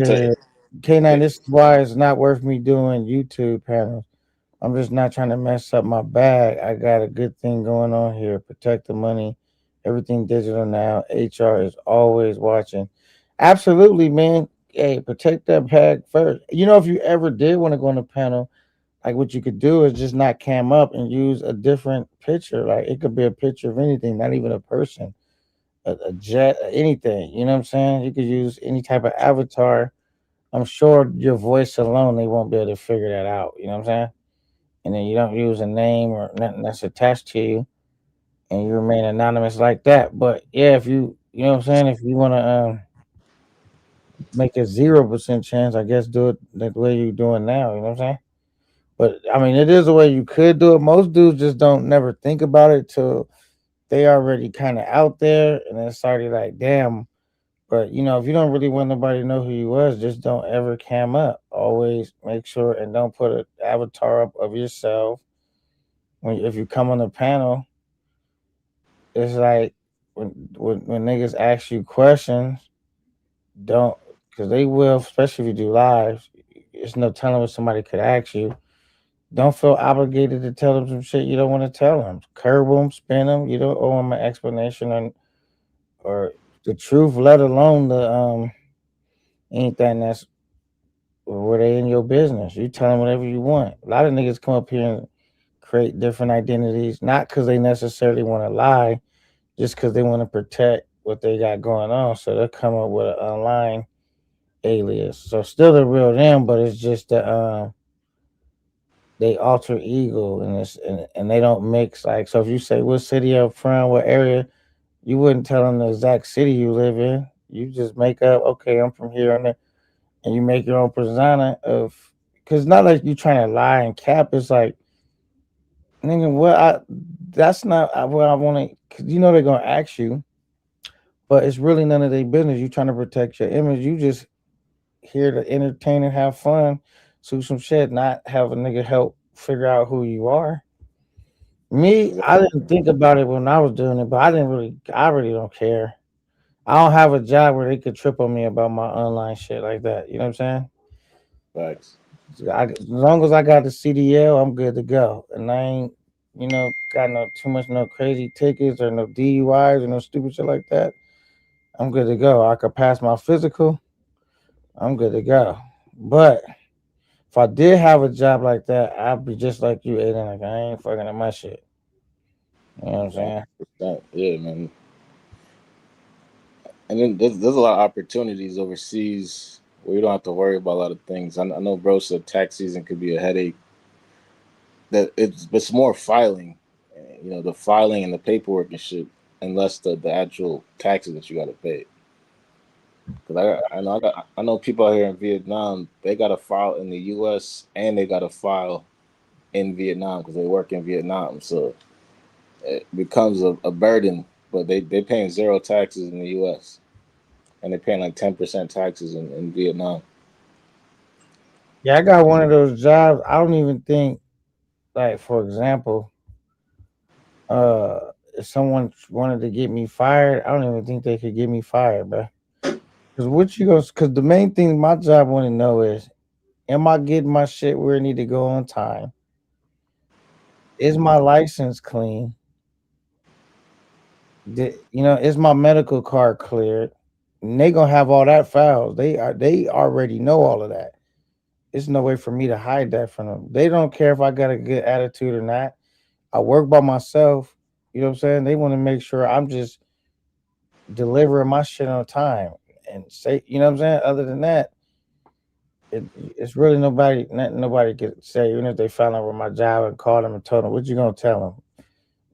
saying? To, K9, this is why it's not worth me doing YouTube panels. I'm just not trying to mess up my bag. I got a good thing going on here. Protect the money. Everything digital now. HR is always watching. Absolutely, man. Hey, protect that bag first. If you ever did want to go on a panel, like what you could do is just not cam up and use a different picture. Like it could be a picture of anything, not even a person, a jet, anything. You know what I'm saying? You could use any type of avatar. I'm sure your voice alone, they won't be able to figure that out. You know what I'm saying? And then you don't use a name or nothing that's attached to you, and you remain anonymous like that. But yeah, if you know what I'm saying, if you want to make a 0% chance, I guess do it the way you're doing now. You know what I'm saying? But I mean, it is a way you could do it. Most dudes just don't never think about it till they already kind of out there, and then it's already like, damn. But if you don't really want nobody to know who you was, just don't ever cam up. Always make sure and don't put an avatar up of yourself. If you come on the panel, it's like when niggas ask you questions, don't, because they will, especially if you do lives. It's no telling what somebody could ask you. Don't feel obligated to tell them some shit you don't want to tell them. Curb them, spin them. You don't owe them an explanation or the truth, let alone the anything that's where they in your business. You tell them whatever you want. A lot of niggas come up here and create different identities, not because they necessarily want to lie, just because they want to protect what they got going on. So they'll come up with an online alias. So still the real them, but it's just that they alter ego and they don't mix. Like, so if you say what city you're from, what area, you wouldn't tell them the exact city you live in. You just make up, okay, I'm from here and you make your own persona of, because not like you trying to lie and cap. It's like, nigga, that's not what I want to, because they're going to ask you, but it's really none of their business. You trying to protect your image. You just here to entertain and have fun, shoot some shit, not have a nigga help figure out who you are. Me, I didn't think about it when I was doing it, but I really don't care. I don't have a job where they could trip on me about my online shit like that. You know what I'm saying? facts. As long as I got the CDL, I'm good to go. And I ain't, got no crazy tickets or no DUIs or no stupid shit like that. I'm good to go. I could pass my physical. I'm good to go. But if I did have a job like that, I'd be just like you, Aiden. Like I ain't fucking up my shit. You know what I'm saying? Yeah, man. And then there's a lot of opportunities overseas where you don't have to worry about a lot of things. I know, bro, said tax season could be a headache. That it's more filing, the filing and the paperwork and shit, and less the actual taxes that you got to pay. Because I know people out here in Vietnam, they got to file in the U.S. and they got to file in Vietnam because they work in Vietnam. So it becomes a burden, but they paying zero taxes in the U.S. and they're paying like 10% taxes in Vietnam. Yeah, I got one of those jobs. I don't even think, like, for example, if someone wanted to get me fired, I don't even think they could get me fired, bro. Because the main thing my job want to know is, am I getting my shit where it need to go on time? Is my license clean? Is my medical card cleared? And they gonna have all that files. They already know all of that. There's no way for me to hide that from them. They don't care if I got a good attitude or not. I work by myself. You know what I'm saying? They want to make sure I'm just delivering my shit on time and say, you know what I'm saying? Other than that, it's really nothing nobody could say, even if they found out where my job and called them and told them, what you gonna tell them?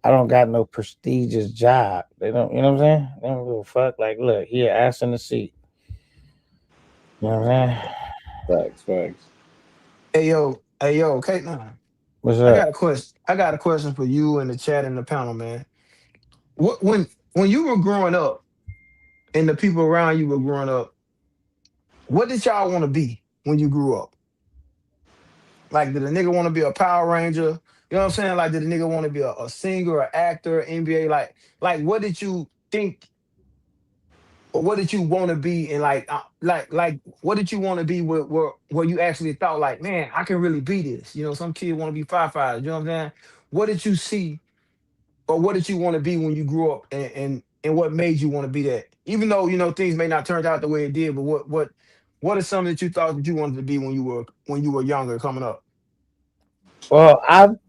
I don't got no prestigious job. They don't, you know what I'm saying? They don't give a fuck. Like, look, here, ass in the seat. You know what I'm saying? Facts. Hey yo, K9. What's I up? got a question. I got a question for you and the chat and the panel, man. What when you were growing up and the people around you were growing up, what did y'all want to be when you grew up? Like, did a nigga want to be a Power Ranger? You know what I'm saying? Like, did a nigga want to be a singer, an actor, NBA? Like, what did you think, or what did you want to be? And what did you want to be where you actually thought, like, man, I can really be this? You know, some kid want to be firefighters. You know what I'm saying? What did you see, or what did you want to be when you grew up, and what made you want to be that? Even though things may not turn out the way it did, but what is something that you thought that you wanted to be when you were younger coming up? Well,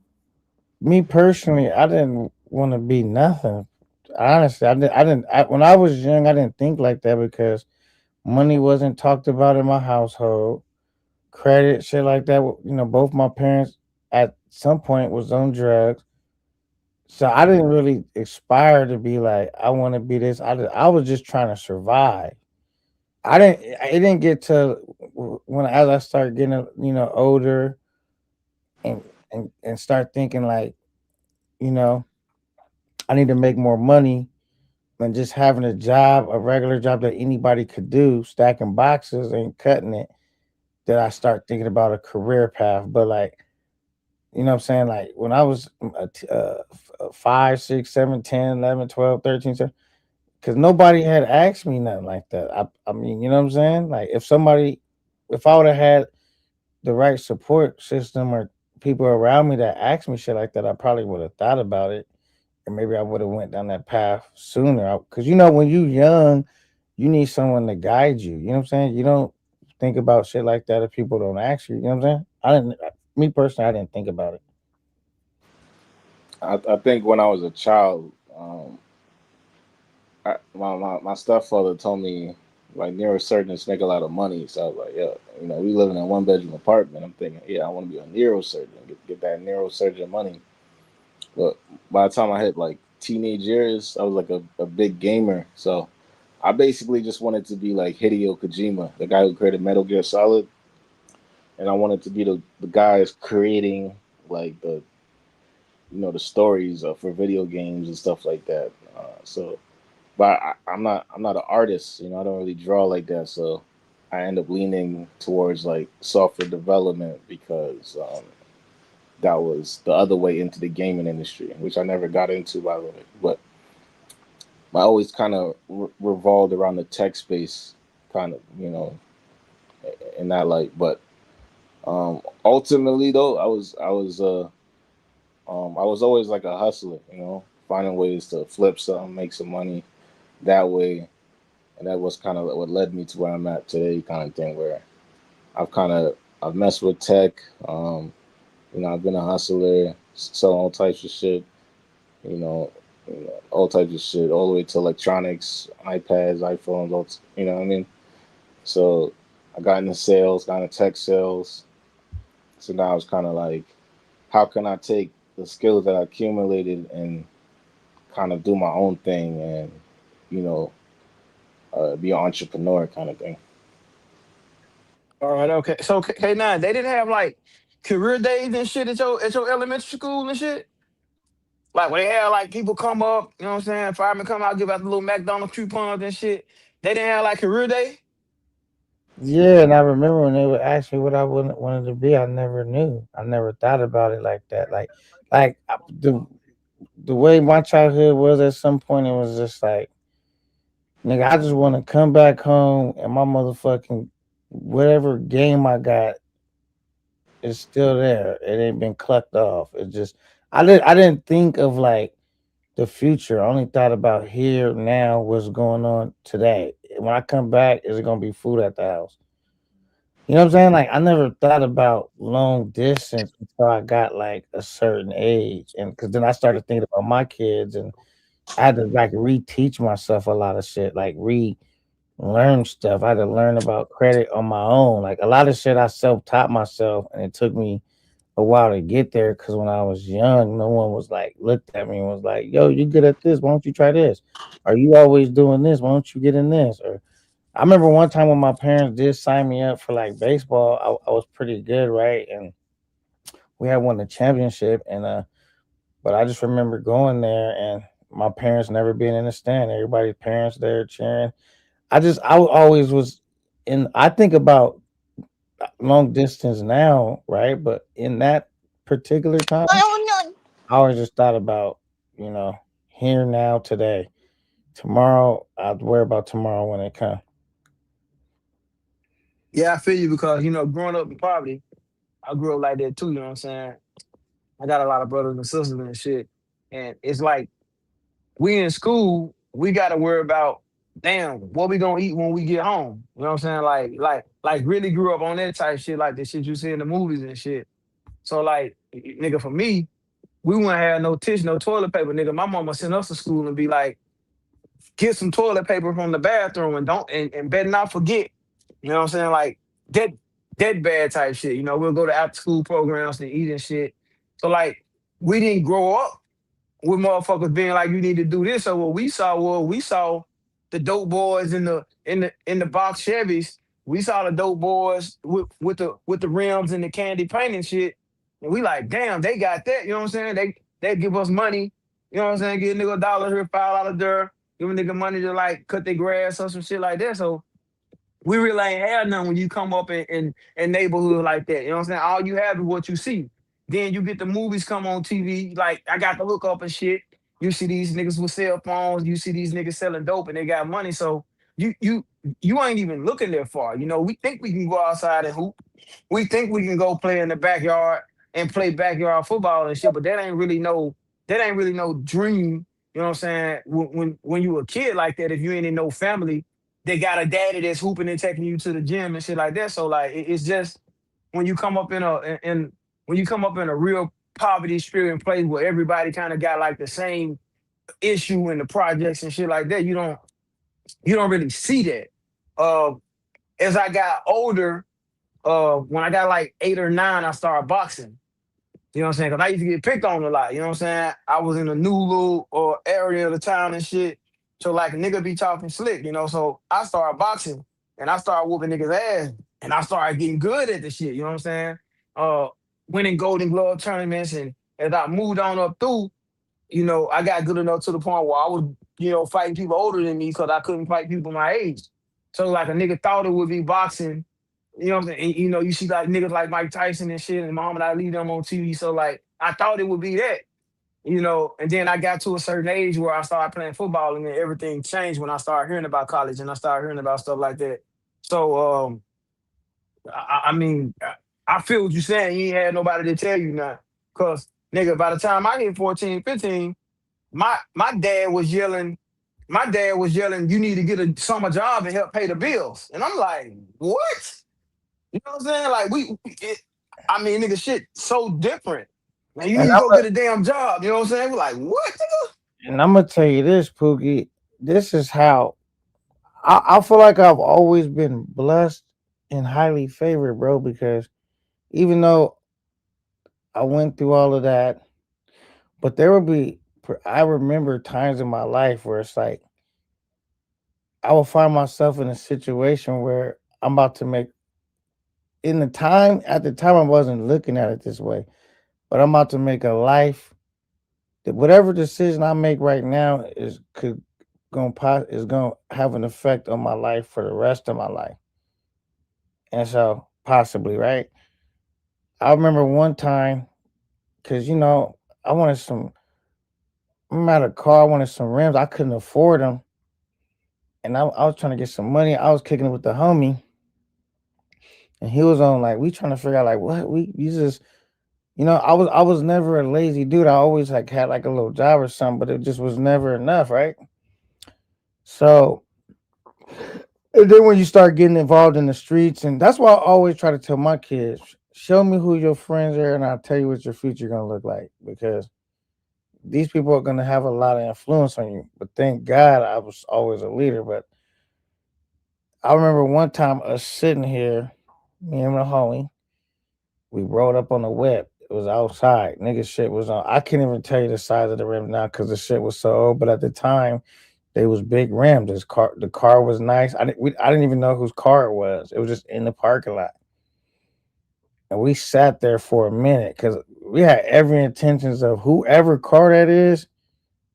me personally, I didn't want to be nothing. Honestly, when I was young, I didn't think like that because money wasn't talked about in my household. Credit, shit like that. Both my parents at some point was on drugs. So I didn't really aspire to be like, I want to be this. I was just trying to survive. It didn't get to when as I started getting older and start thinking like, you know, I need to make more money than just having a regular job that anybody could do, stacking boxes and cutting it, that I start thinking about a career path. But like, you know what I'm saying? Like when I was 5, 6, 7, 10, 11, 12, 13, because nobody had asked me nothing like that. I mean, you know what I'm saying? Like if I would have had the right support system or people around me that asked me shit like that, I probably would have thought about it, and maybe I would have went down that path sooner. Because when you young, you need someone to guide you. You know what I'm saying? You don't think about shit like that if people don't ask you. You know what I'm saying? I didn't. Me personally, I didn't think about it. I think when I was a child, my stepfather told me like neurosurgeons make a lot of money. So I was like, yeah, we live in a 1 bedroom apartment. I'm thinking, yeah, I want to be a neurosurgeon, get that neurosurgeon money. But by the time I hit like teenage years, I was like a big gamer. So I basically just wanted to be like Hideo Kojima, the guy who created Metal Gear Solid. And I wanted to be the guys creating like the stories for video games and stuff like that. But I'm not an artist. I don't really draw like that. So I end up leaning towards like software development because that was the other way into the gaming industry, which I never got into, by the way. But I always kind of revolved around the tech space, kind of, in that light. But ultimately, though, I was always like a hustler, finding ways to flip something, make some money that way, and that was kind of what led me to where I'm at today, kind of thing. Where I've messed with tech. I've been a hustler, selling all types of shit. You know, all types of shit, all the way to electronics, iPads, iPhones. You know what I mean? So I got into sales, got into tech sales. So now it's kind of like, how can I take the skills that I accumulated and kind of do my own thing and, you know, be an entrepreneur kind of thing. All right, okay. So K9, they didn't have like career days and shit at your elementary school and shit. Like when they had like people come up, you know what I'm saying? Firemen come out, give out the little McDonald's coupons and shit. They didn't have like career day. Yeah, and I remember when they would ask me what I wanted to be, I never knew. I never thought about it like that. The way my childhood was, at some point it was just like, nigga, I just want to come back home and my motherfucking whatever game I got is still there. It ain't been clucked off. It just I didn't think of like the future. I only thought about here now, what's going on today. When I come back, is it gonna be food at the house? You know what I'm saying? Like I never thought about long distance until I got like a certain age, and because then I started thinking about my kids, and I had to like reteach myself a lot of shit, like relearn stuff. I had to learn about credit on my own. Like a lot of shit I self taught myself, and it took me a while to get there. Because when I was young, no one was like looked at me and was like, "Yo, you good at this? Why don't you try this? Are you always doing this? Why don't you get in this?" Or I remember one time when my parents did sign me up for like baseball. I was pretty good, right? And we had won the championship, and but I just remember going there and my parents never being in the stand. Everybody's parents there cheering. I always was in. I think about long distance now, right? But in that particular time, I always just thought about, you know, here now today. Tomorrow, I'd worry about tomorrow when it comes. Yeah, I feel you because growing up in poverty, I grew up like that too. You know what I'm saying? I got a lot of brothers and sisters and shit, and it's like we in school, we got to worry about damn what we gonna eat when we get home. You know what I'm saying? Like really grew up on that type shit, like the shit you see in the movies and shit. So like, nigga, for me, we wouldn't have no tissue, no toilet paper, nigga. My mama sent us to school and be like, get some toilet paper from the bathroom and don't and better not forget. You know what I'm saying? Like that that bad type shit. We'll go to after school programs and eat and shit. So like we didn't grow up with motherfuckers being like, you need to do this. So what we saw the dope boys in the box Chevys. We saw the dope boys with the rims and the candy paint and shit. And we like, damn, they got that. You know what I'm saying? They give us money. You know what I'm saying? Give a nigga $1 here, $5 there. Give a nigga money to like cut their grass or some shit like that. So we really ain't had none when you come up in neighborhood like that. You know what I'm saying? All you have is what you see. Then you get the movies come on TV. Like I got to look up and shit. You see these niggas with cell phones. You see these niggas selling dope and they got money. So you ain't even looking that far. We think we can go outside and hoop. We think we can go play in the backyard and play backyard football and shit. But that ain't really no dream. You know what I'm saying? When you a kid like that, if you ain't in no family they got a daddy that's hooping and taking you to the gym and shit like that. So like it's just when you come up when you come up in a real poverty stricken place where everybody kind of got like the same issue in the projects and shit like that, you don't really see that. Uh as I got older, when I got like 8 or 9, I started boxing. You know what I'm saying? Because I used to get picked on a lot. You know what I'm saying? I was in a new little area of the town and shit. So like a nigga be talking slick. So I started boxing and I started whooping niggas ass and I started getting good at the shit. You know what I'm saying? Uh, winning Golden Glove tournaments and as I moved on up through, I got good enough to the point where I was, fighting people older than me because I couldn't fight people my age. So like a nigga thought it would be boxing, you know what I'm saying? And, you see like niggas like Mike Tyson and shit and Muhammad Ali them on TV. So like I thought it would be that, and then I got to a certain age where I started playing football and then everything changed when I started hearing about college and I started hearing about stuff like that. So I mean, I feel what you're saying. You ain't had nobody to tell you nothing. Cause nigga, by the time I hit 14, 15, my dad was yelling, you need to get a summer job and help pay the bills. And I'm like, what? You know what I'm saying? Like nigga, shit so different. Man, you And need to go get a damn job. You know what I'm saying? We're like, what, nigga? I'm gonna tell you this, Pookie. This is how I feel like I've always been blessed and highly favored, bro. Because even though I went through all of that, but there will be. I remember times in my life where it's like I will find myself in a situation where I'm about to make. At the time, I wasn't looking at it this way, but I'm about to make a life that whatever decision I make right now is going to have an effect on my life for the rest of my life. And so possibly, right? I remember one time because I wanted some. I'm at a car. I wanted some rims. I couldn't afford them, and I was trying to get some money. I was kicking it with the homie, and he was on like we trying to figure out like what we you just. I was never a lazy dude. I always like had like a little job or something, but it just was never enough, right? So, and then when you start getting involved in the streets, and that's why I always try to tell my kids, show me who your friends are, and I'll tell you what your future gonna look like. Because these people are gonna have a lot of influence on you. But thank God I was always a leader. But I remember one time us sitting here, me and my homie, we rode up on the whip. It was outside. Nigga shit was on. I can't even tell you the size of the rim now because the shit was so old. But at the time, They was big rims. The car was nice. I didn't even know whose car it was. It was just in the parking lot, and we sat there for a minute because we had every intentions of whoever car that is,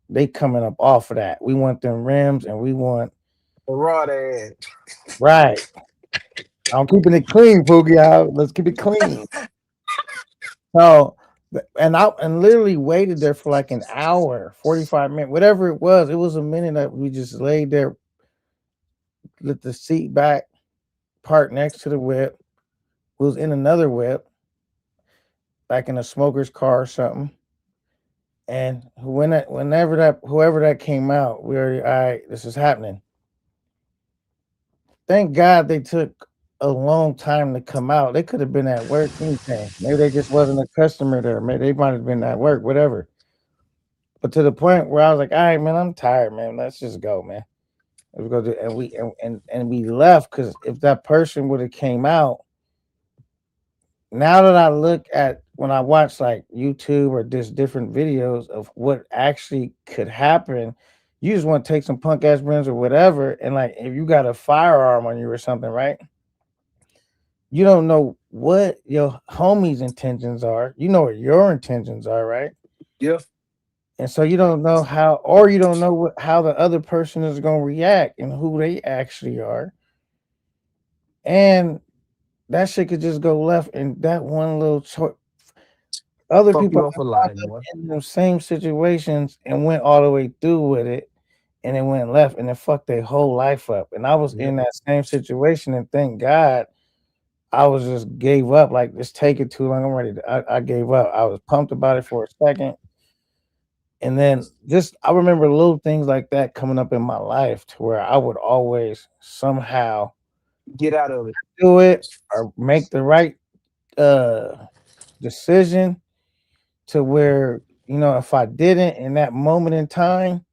they coming up off of that. We want them rims, and we want Raw ass. right. I'm keeping it clean, Pookie. Let's keep it clean. So, and literally waited there for like an hour, 45 minutes, whatever it was. It was a minute that we just laid there, let the seat back, parked next to the whip. We was in another whip, like in a smoker's car or something. And whoever that came out, we already, all right, this is happening. Thank God they took a long time to come out. They could have been at work, anything. Maybe they just wasn't a customer there. Maybe they might have been at work, whatever. But to the point where I was like, all right, man, I'm tired, man. Let's just go, man. Let's go do, and we left because if that person would have came out, now that I look at when I watch like YouTube or just different videos of what actually could happen, you just want to take some punk ass rims or whatever, and like if you got a firearm on you or something, right? You don't know what your homie's intentions are. You know what your intentions are, right? Yep. And so you don't know how, or you don't know how the other person is going to react and who they actually are. And that shit could just go left in that one little choice. Other Fuck people you up for life, boy. in the same situations and went all the way through with it, and it went left and it fucked their whole life up. And I was in that same situation, and thank God I was just gave up. Like, just take it too long. I'm ready I gave up. I was pumped about it for a second. And then just I remember little things like that coming up in my life to where I would always somehow Get out of it. do it or make the right decision to where, if I didn't in that moment in time,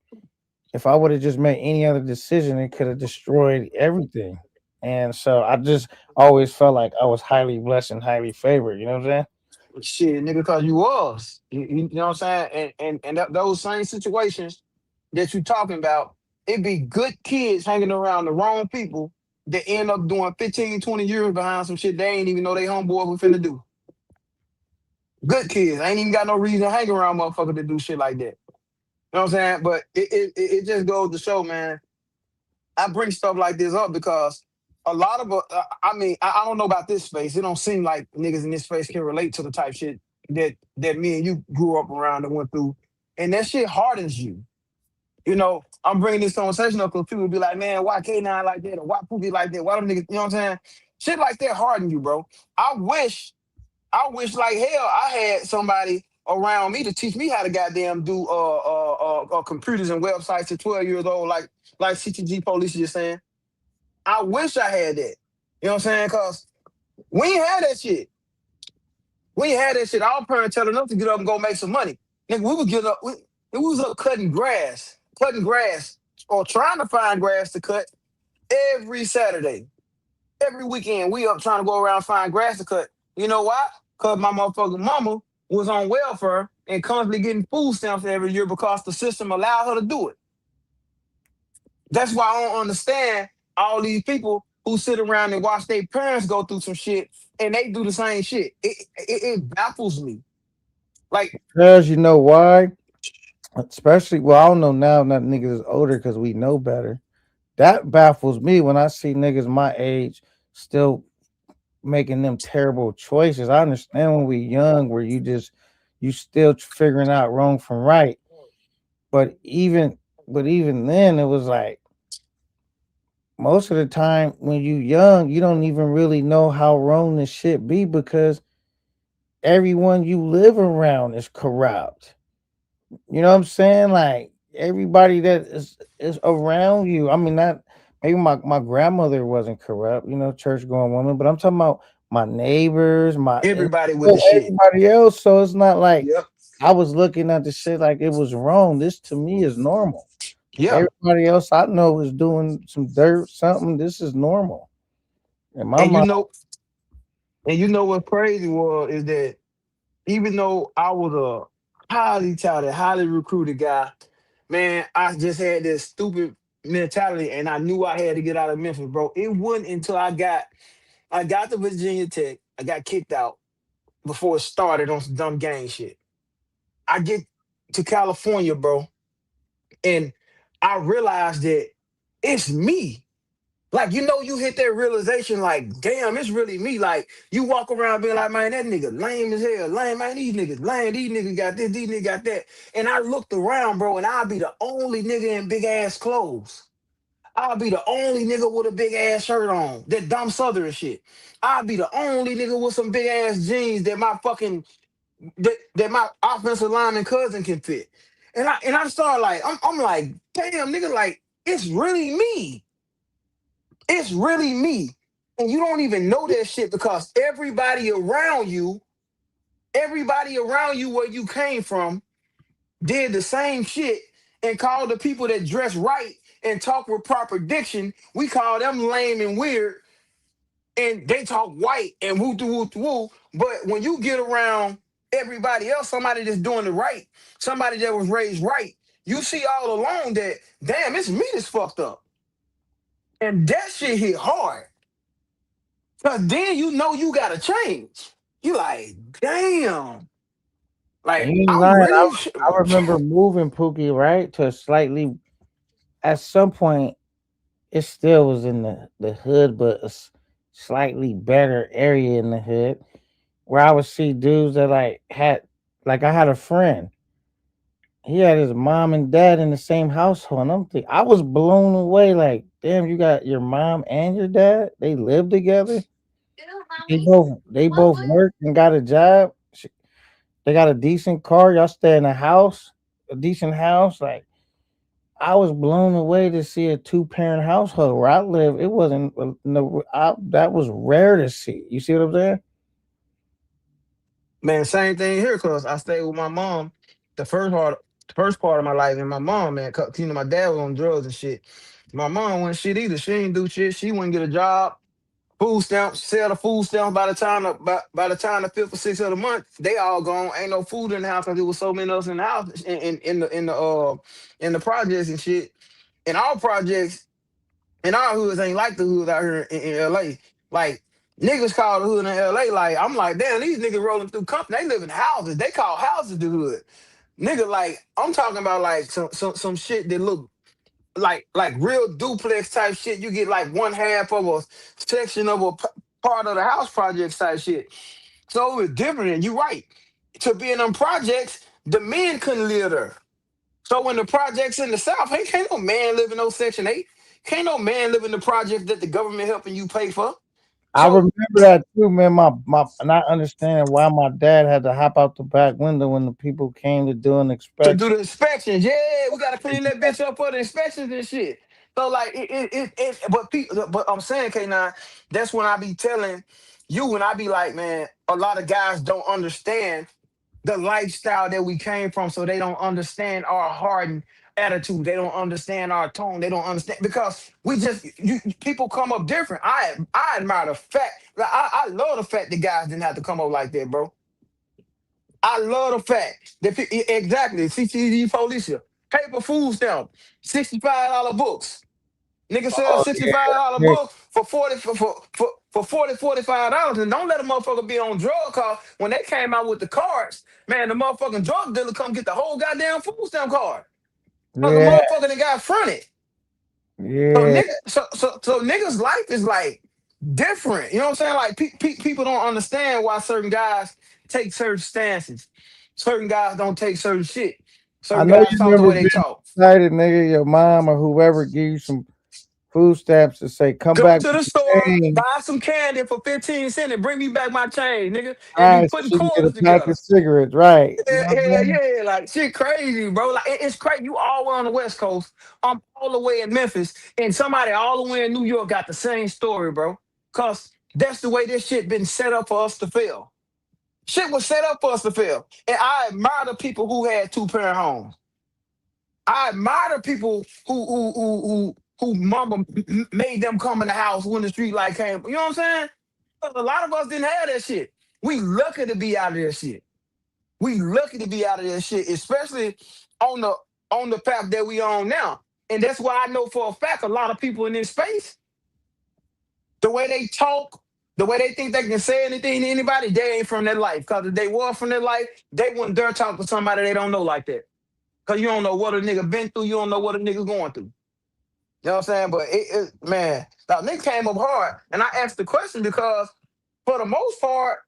if I would have just made any other decision, it could have destroyed everything. And so I just always felt like I was highly blessed and highly favored. You know what I'm saying? Shit, nigga, because you was. You know what I'm saying? And those same situations that you talking about, it be good kids hanging around the wrong people that end up doing 15, 20 years behind some shit they ain't even know they homeboy was finna do. Good kids. Ain't even got no reason to hang around motherfuckers to do shit like that. You know what I'm saying? But it just goes to show, man. I bring stuff like this up because a lot of I don't know about this space. It don't seem like niggas in this space can relate to the type shit that me and you grew up around and went through, and that shit hardens you. I'm bringing this conversation up because people be like, man, why K9 like that or why Pookie like that? Why them niggas? You know what I'm saying? Shit like that harden you, bro. I wish like hell I had somebody around me to teach me how to goddamn do computers and websites at 12 years old, like CTG Police just saying. I wish I had that. You know what I'm saying? Cause we ain't had that shit. We ain't had that shit. Our parents telling us to get up and go make some money. Nigga, we would get up, we was up cutting grass, or trying to find grass to cut every Saturday. Every weekend, we up trying to go around find grass to cut. You know why? Because my motherfucking mama was on welfare and constantly getting food stamps every year because the system allowed her to do it. That's why I don't understand all these people who sit around and watch their parents go through some shit and they do the same shit. It baffles me. Like, Because you know why? Especially, well, I don't know now that niggas is older because we know better. That baffles me when I see niggas my age still making them terrible choices. I understand when we young, where you still figuring out wrong from right. But even then, it was like most of the time when you young, you don't even really know how wrong this shit be because everyone you live around is corrupt. You know what I'm saying? Like everybody that is around you. I mean, not maybe my grandmother wasn't corrupt, church going woman, but I'm talking about my neighbors, everybody with the shit. everybody else. So it's not like Yep. I was looking at the shit like it was wrong. This to me is normal. Yeah. Everybody else I know is doing some dirt, something. This is normal. And my And mom, you know what crazy was is that even though I was a highly touted, highly recruited guy, man, I just had this stupid mentality, and I knew I had to get out of Memphis, bro. It wasn't until I got to Virginia Tech, I got kicked out before it started on some dumb gang shit. I get to California, bro, and I realized that it's me. Like, you hit that realization, like, damn, it's really me. Like, you walk around being like, man, that nigga lame as hell. Lame, man, these niggas lame. These niggas got this, these niggas got that. And I looked around, bro, and I'll be the only nigga in big ass clothes. I'll be the only nigga with a big ass shirt on. That dumb southern shit. I'll be the only nigga with some big ass jeans that my offensive lineman cousin can fit. And I started like, I'm like, damn, nigga, like, it's really me. It's really me. And you don't even know that shit because everybody around you where you came from did the same shit and called the people that dress right and talk with proper diction. We call them lame and weird, and they talk white and woo woo woo. But when you get around everybody else, somebody that's doing the right, somebody that was raised right, you see all along that, damn, it's me that's fucked up. And that shit hit hard. Cause then you gotta change. You like, damn. And Like, you ain't I'm lying. really I remember moving Pookie right to a slightly. At some point, it still was in the hood, but slightly better area in the hood, where I would see dudes that like I had a friend. He had his mom and dad in the same household. And I was blown away. Like, damn, you got your mom and your dad. They live together. They both work and got a job. They got a decent car. Y'all stay in a decent house. Like, I was blown away to see a two-parent household where I live. It wasn't no that was rare to see. You see what I'm saying? man, same thing here, cause I stayed with my mom the first part of my life, and my mom, man, cause my dad was on drugs and shit. My mom wasn't shit either. She ain't do shit. She wouldn't get a job. Food stamps, sell the food stamps by the time the fifth or sixth of the month, they all gone. Ain't no food in the house because there was so many of us in the house in the projects and shit. And our projects and our hoods ain't like the hoods out here in LA. Like, niggas call the hood in LA. Like, I'm like, damn, these niggas rolling through company. They live in houses. They call houses the hood. Nigga, like, I'm talking about like some shit that look like real duplex type shit. You get like one half of a section of a part of the house project type shit. So it's different. And you're right. To be in them projects, the men couldn't live there. So when the projects in the South, hey, can't no man live in no Section 8. Can't no man live in the project that the government helping you pay for. I So remember that too, man. My not understanding why my dad had to hop out the back window when the people came to do an to do inspection. the inspections, yeah, we gotta clean that bitch up for the inspections and shit. So like but I'm saying, K9, that's when I be telling you, when I be like, man, a lot of guys don't understand the lifestyle that we came from, so they don't understand our hardened attitude. They don't understand our tone. They don't understand because we just people come up different. I admire the fact. I love the fact that guys didn't have to come up like that, bro. I love the fact that exactly CTD Policia paper food stamp, $65 books. Nigga sell Oh $65 yeah, book for 40 for 40 $45, and don't let a motherfucker be on drug card. When they came out with the cards, man, the motherfucking drug dealer come get the whole goddamn food stamp card. Cause the yeah, motherfucker that got fronted. So yeah. nigga, so niggas' life is like different. You know what I'm saying? Like people don't understand why certain guys take certain stances. Certain guys don't take certain shit. I Certain know guys you talk the remember way they being talk. excited, nigga. Your mom or whoever give you some food stamps to say, "Come Go back to with the the store, change." buy some candy for 15 cents and bring me back my change, nigga, and be Right, so putting she can get a quarters pack together. of cigarettes. Right. You know Yeah, what I'm yeah, saying? yeah. Like, shit crazy, bro. Like, it's crazy. You all the way on the West Coast. I'm all the way in Memphis, and somebody all the way in New York got the same story, bro. Cause that's the way this shit been set up for us to fail. Shit was set up for us to fail. And I admire the people who had two-parent homes. I admire the people who mama made them come in the house when the street light came. You know what I'm saying? 'Cause a lot of us didn't have that shit. We lucky to be out of that shit. We lucky to be out of that shit, especially on the on the path that we on now. And that's why I know for a fact a lot of people in this space, the way they talk, the way they think they can say anything to anybody, they ain't from their life. Because if they were from their life, they wouldn't dare talk to somebody they don't know like that. Because you don't know what a nigga been through, you don't know what a nigga going through. You know what I'm saying? But man, that nigga came up hard. And I asked the question because for the most part,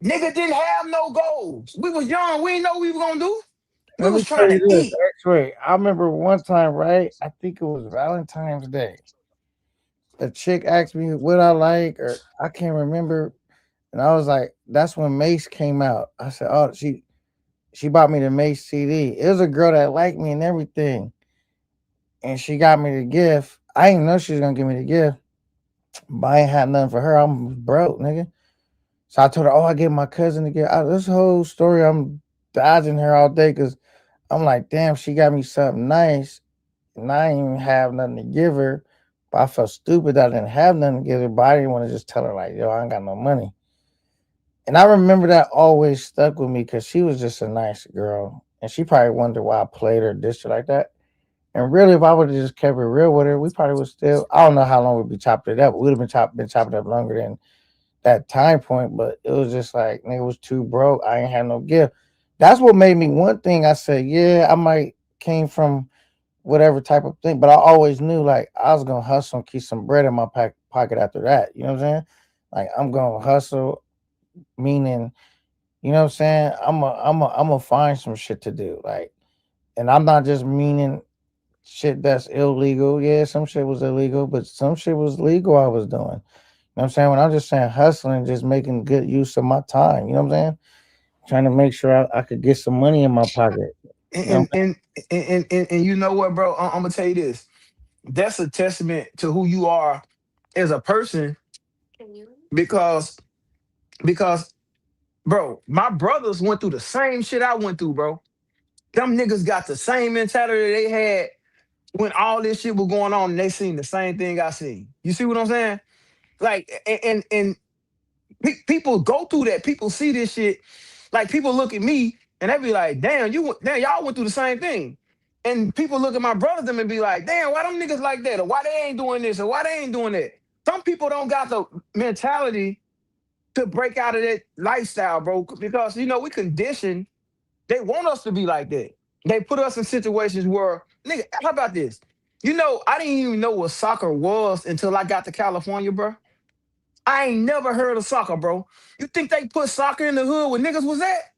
nigga didn't have no goals. We was young, we didn't know what we were gonna do. We Let me was tell trying you to this, eat. X-Ray. I remember one time, right? I think it was Valentine's Day. A chick asked me what I like, or I can't remember, and I was like, "That's when Mace came out." I said, "Oh, she bought me the Mace CD." It was a girl that liked me and everything, and she got me the gift. I didn't know she was gonna give me the gift, but I ain't had nothing for her. I'm broke, nigga. So I told her, "Oh, I gave my cousin the gift." This whole story, I'm dodging her all day because I'm like, "Damn, she got me something nice, and I didn't even have nothing to give her." But I felt stupid that I didn't have nothing to give her, but I didn't want to just tell her like, "Yo, I ain't got no money." And I remember that always stuck with me because she was just a nice girl. And she probably wondered why I played her, dished her like that. And really, if I would have just kept it real with her, we probably would still, I don't know how long we'd be chopping it up. We would have been chopping it up longer than that time point, but it was just like, nigga was too broke. I ain't had no gift. That's what made me one thing. I said, yeah, I might came from whatever type of thing, but I always knew like I was gonna hustle and keep some bread in my pocket after that. You know what I'm saying? Like I'm gonna hustle, meaning, you know what I'm saying? I'm a find some shit to do. Like, and I'm not just meaning shit that's illegal. Yeah, some shit was illegal, but some shit was legal I was doing. You know what I'm saying? When I'm just saying hustling, just making good use of my time. You know what I'm saying? Trying to make sure I could get some money in my pocket. You know And and and you know what, bro? I'm gonna tell you this. That's a testament to who you are as a person because because bro, my brothers went through the same shit I went through, bro. Them niggas got the same mentality they had when all this shit was going on and they seen the same thing I seen. You see what I'm saying? Like people go through that. People see this shit. Like people look at me and they be like, "Damn, damn, y'all went through the same thing." And people look at my brothers them and be like, "Damn, why them niggas like that? Or why they ain't doing this? Or why they ain't doing that?" Some people don't got the mentality to break out of that lifestyle, bro, because we conditioned. They want us to be like that. They put us in situations where, nigga, how about this? I didn't even know what soccer was until I got to California, bro. I ain't never heard of soccer, bro. You think they put soccer in the hood where niggas was at?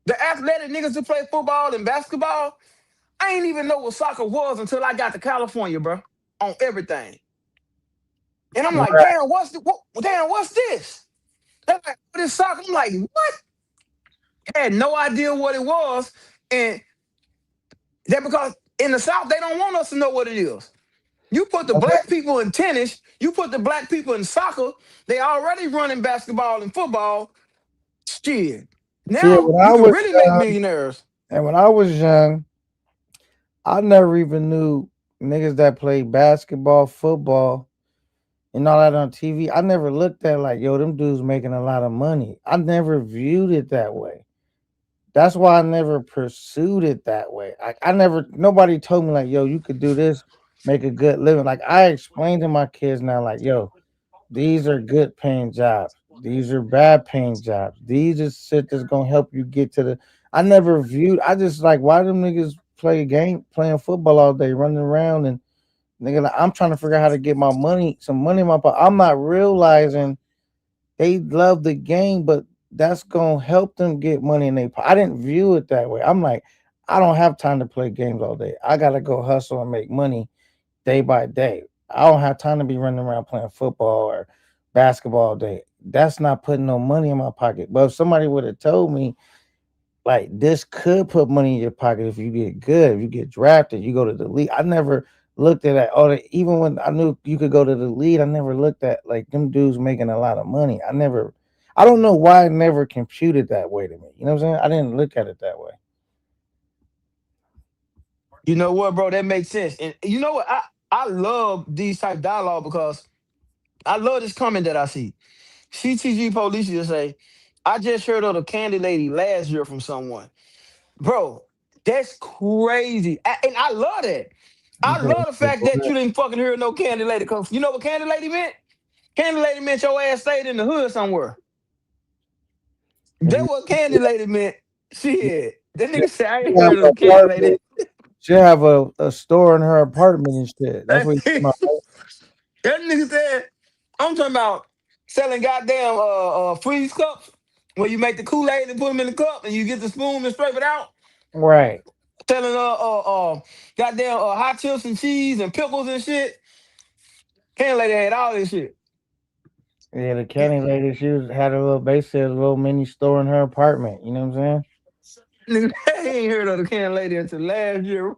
The athletic niggas that play football and basketball? I ain't even know what soccer was until I got to California, bro. On everything. And I'm like, right. damn, what's this? They're like, what is soccer? I'm like, what? I had no idea what it was. And that because in the South, they don't want us to know what it is. You put the black people in tennis, you put the black people in soccer, they already running basketball and football. Shit. See, Now when you I can was really make young, millionaires. and when I was young, I never even knew niggas that played basketball, football, and all that on TV. I never looked at like, yo, them dudes making a lot of money. I never viewed it that way. That's why I never pursued it that way. Nobody told me like, yo, you could do this, make a good living. Like I explained to my kids now, like, yo, these are good paying jobs. These are bad paying jobs. These are shit that's gonna help you get to the. I never viewed. I just like why them niggas play a game, playing football all day, running around, and nigga, like, I'm trying to figure out how to get my money, some money in my pocket. I'm not realizing they love the game, but that's gonna help them get money in their pocket. I didn't view it that way. I'm like, I don't have time to play games all day. I gotta go hustle and make money day by day. I don't have time to be running around playing football or basketball all day. That's not putting no money in my pocket. But if somebody would have told me, like, this could put money in your pocket if you get good, if you get drafted, you go to the league. I never looked at that. Even when I knew you could go to the league, I never looked at like them dudes making a lot of money. I don't know why I never computed that way to me. You know what I'm saying? I didn't look at it that way. You know what, bro? That makes sense. And you know what? I love these type dialogue because I love this comment that I see. CTG police used to say, I just heard of the candy lady last year from someone. Bro, That's crazy. And I love that. I love the fact that you didn't fucking hear no Candy Lady. Cause you know what Candy Lady meant? Candy Lady meant your ass stayed in the hood somewhere. That what Candy Lady meant. Shit. That nigga said I ain't She'll have heard a of Candy Lady. apartment. She'll have a store in her apartment and shit. That's what he's talking about. That nigga said, I'm talking about selling goddamn freeze cups where you make the Kool-Aid and put them in the cup and you get the spoon and scrape it out. Right. Selling goddamn hot chips and cheese and pickles and shit. Candy Lady had all this shit. Yeah, the candy lady, had a little basically a little mini store in her apartment. You know what I'm saying? Nigga, I ain't heard of the Candy Lady until last year.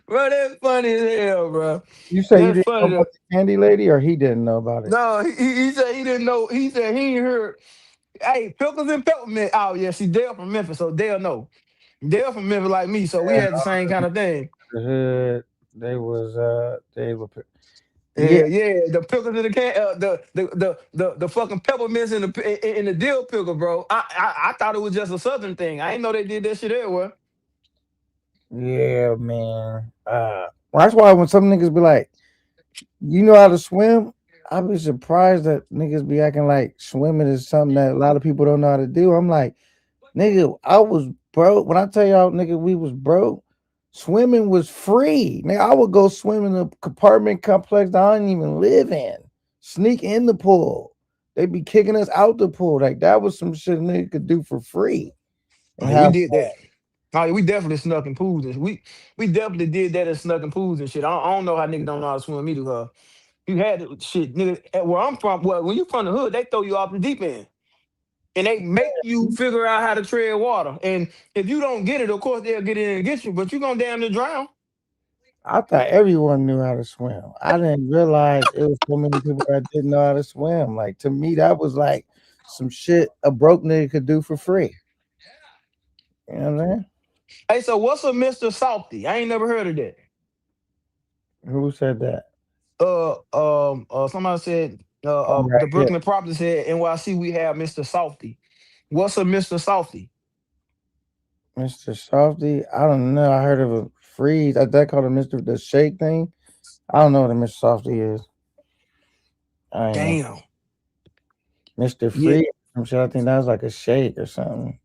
Bro, that's funny as hell, bro. You say you That's didn't know funny. about the candy lady, or he didn't know about it? No, he said he didn't know. He said he ain't heard. Hey, pickles and peppermint. Oh yeah, see Dale from Memphis, so Dale know. Dale from Memphis like me, so we Yeah, had the same kind of thing. the hood. They were. Yeah, Yeah, yeah. The pickles in the can, the fucking peppermints in the dill pickle, bro. I thought it was just a southern thing. I didn't know they did that shit everywhere. yeah, man. Well, that's why when some niggas be like, "You know how to swim," I be surprised that niggas be acting like swimming is something that a lot of people don't know how to do. I'm like, nigga, I was broke. When I tell y'all, nigga, we was broke. Swimming was free. Nigga, I would go swim in a apartment complex that I didn't even live in. Sneak in the pool. They be kicking us out the pool. Like that was some shit a nigga could do for free. And Yeah, we have did that. Oh, yeah, we definitely snuck in pools and we definitely did that and snuck in pools and shit. I don't know how niggas don't know how to swim either. You had to, shit, nigga. Where I'm from, well, when you from the hood, they throw you off the deep end. And they make you figure out how to tread water. And if you don't get it, of course they'll get in and get you, but you gonna damn near drown. I thought everyone knew how to swim. I didn't realize it was so many people that didn't know how to swim. Like to me, that was like some shit a broke nigga could do for free. You know what I'm saying? Hey, so what's a Mr. Salty? I ain't never heard of that. Who said that? Somebody said Oh, right, the yeah. Brooklyn Property said NYC we have Mr. Salty. What's a Mr. Salty? Mr. Softy. I don't know. I heard of a freeze. That called a Mr. the Shake thing. I don't know what a Mr. Softy is. I ain't know. Damn. Mr. Yeah. Freeze. I'm sure I think that was like a shake or something.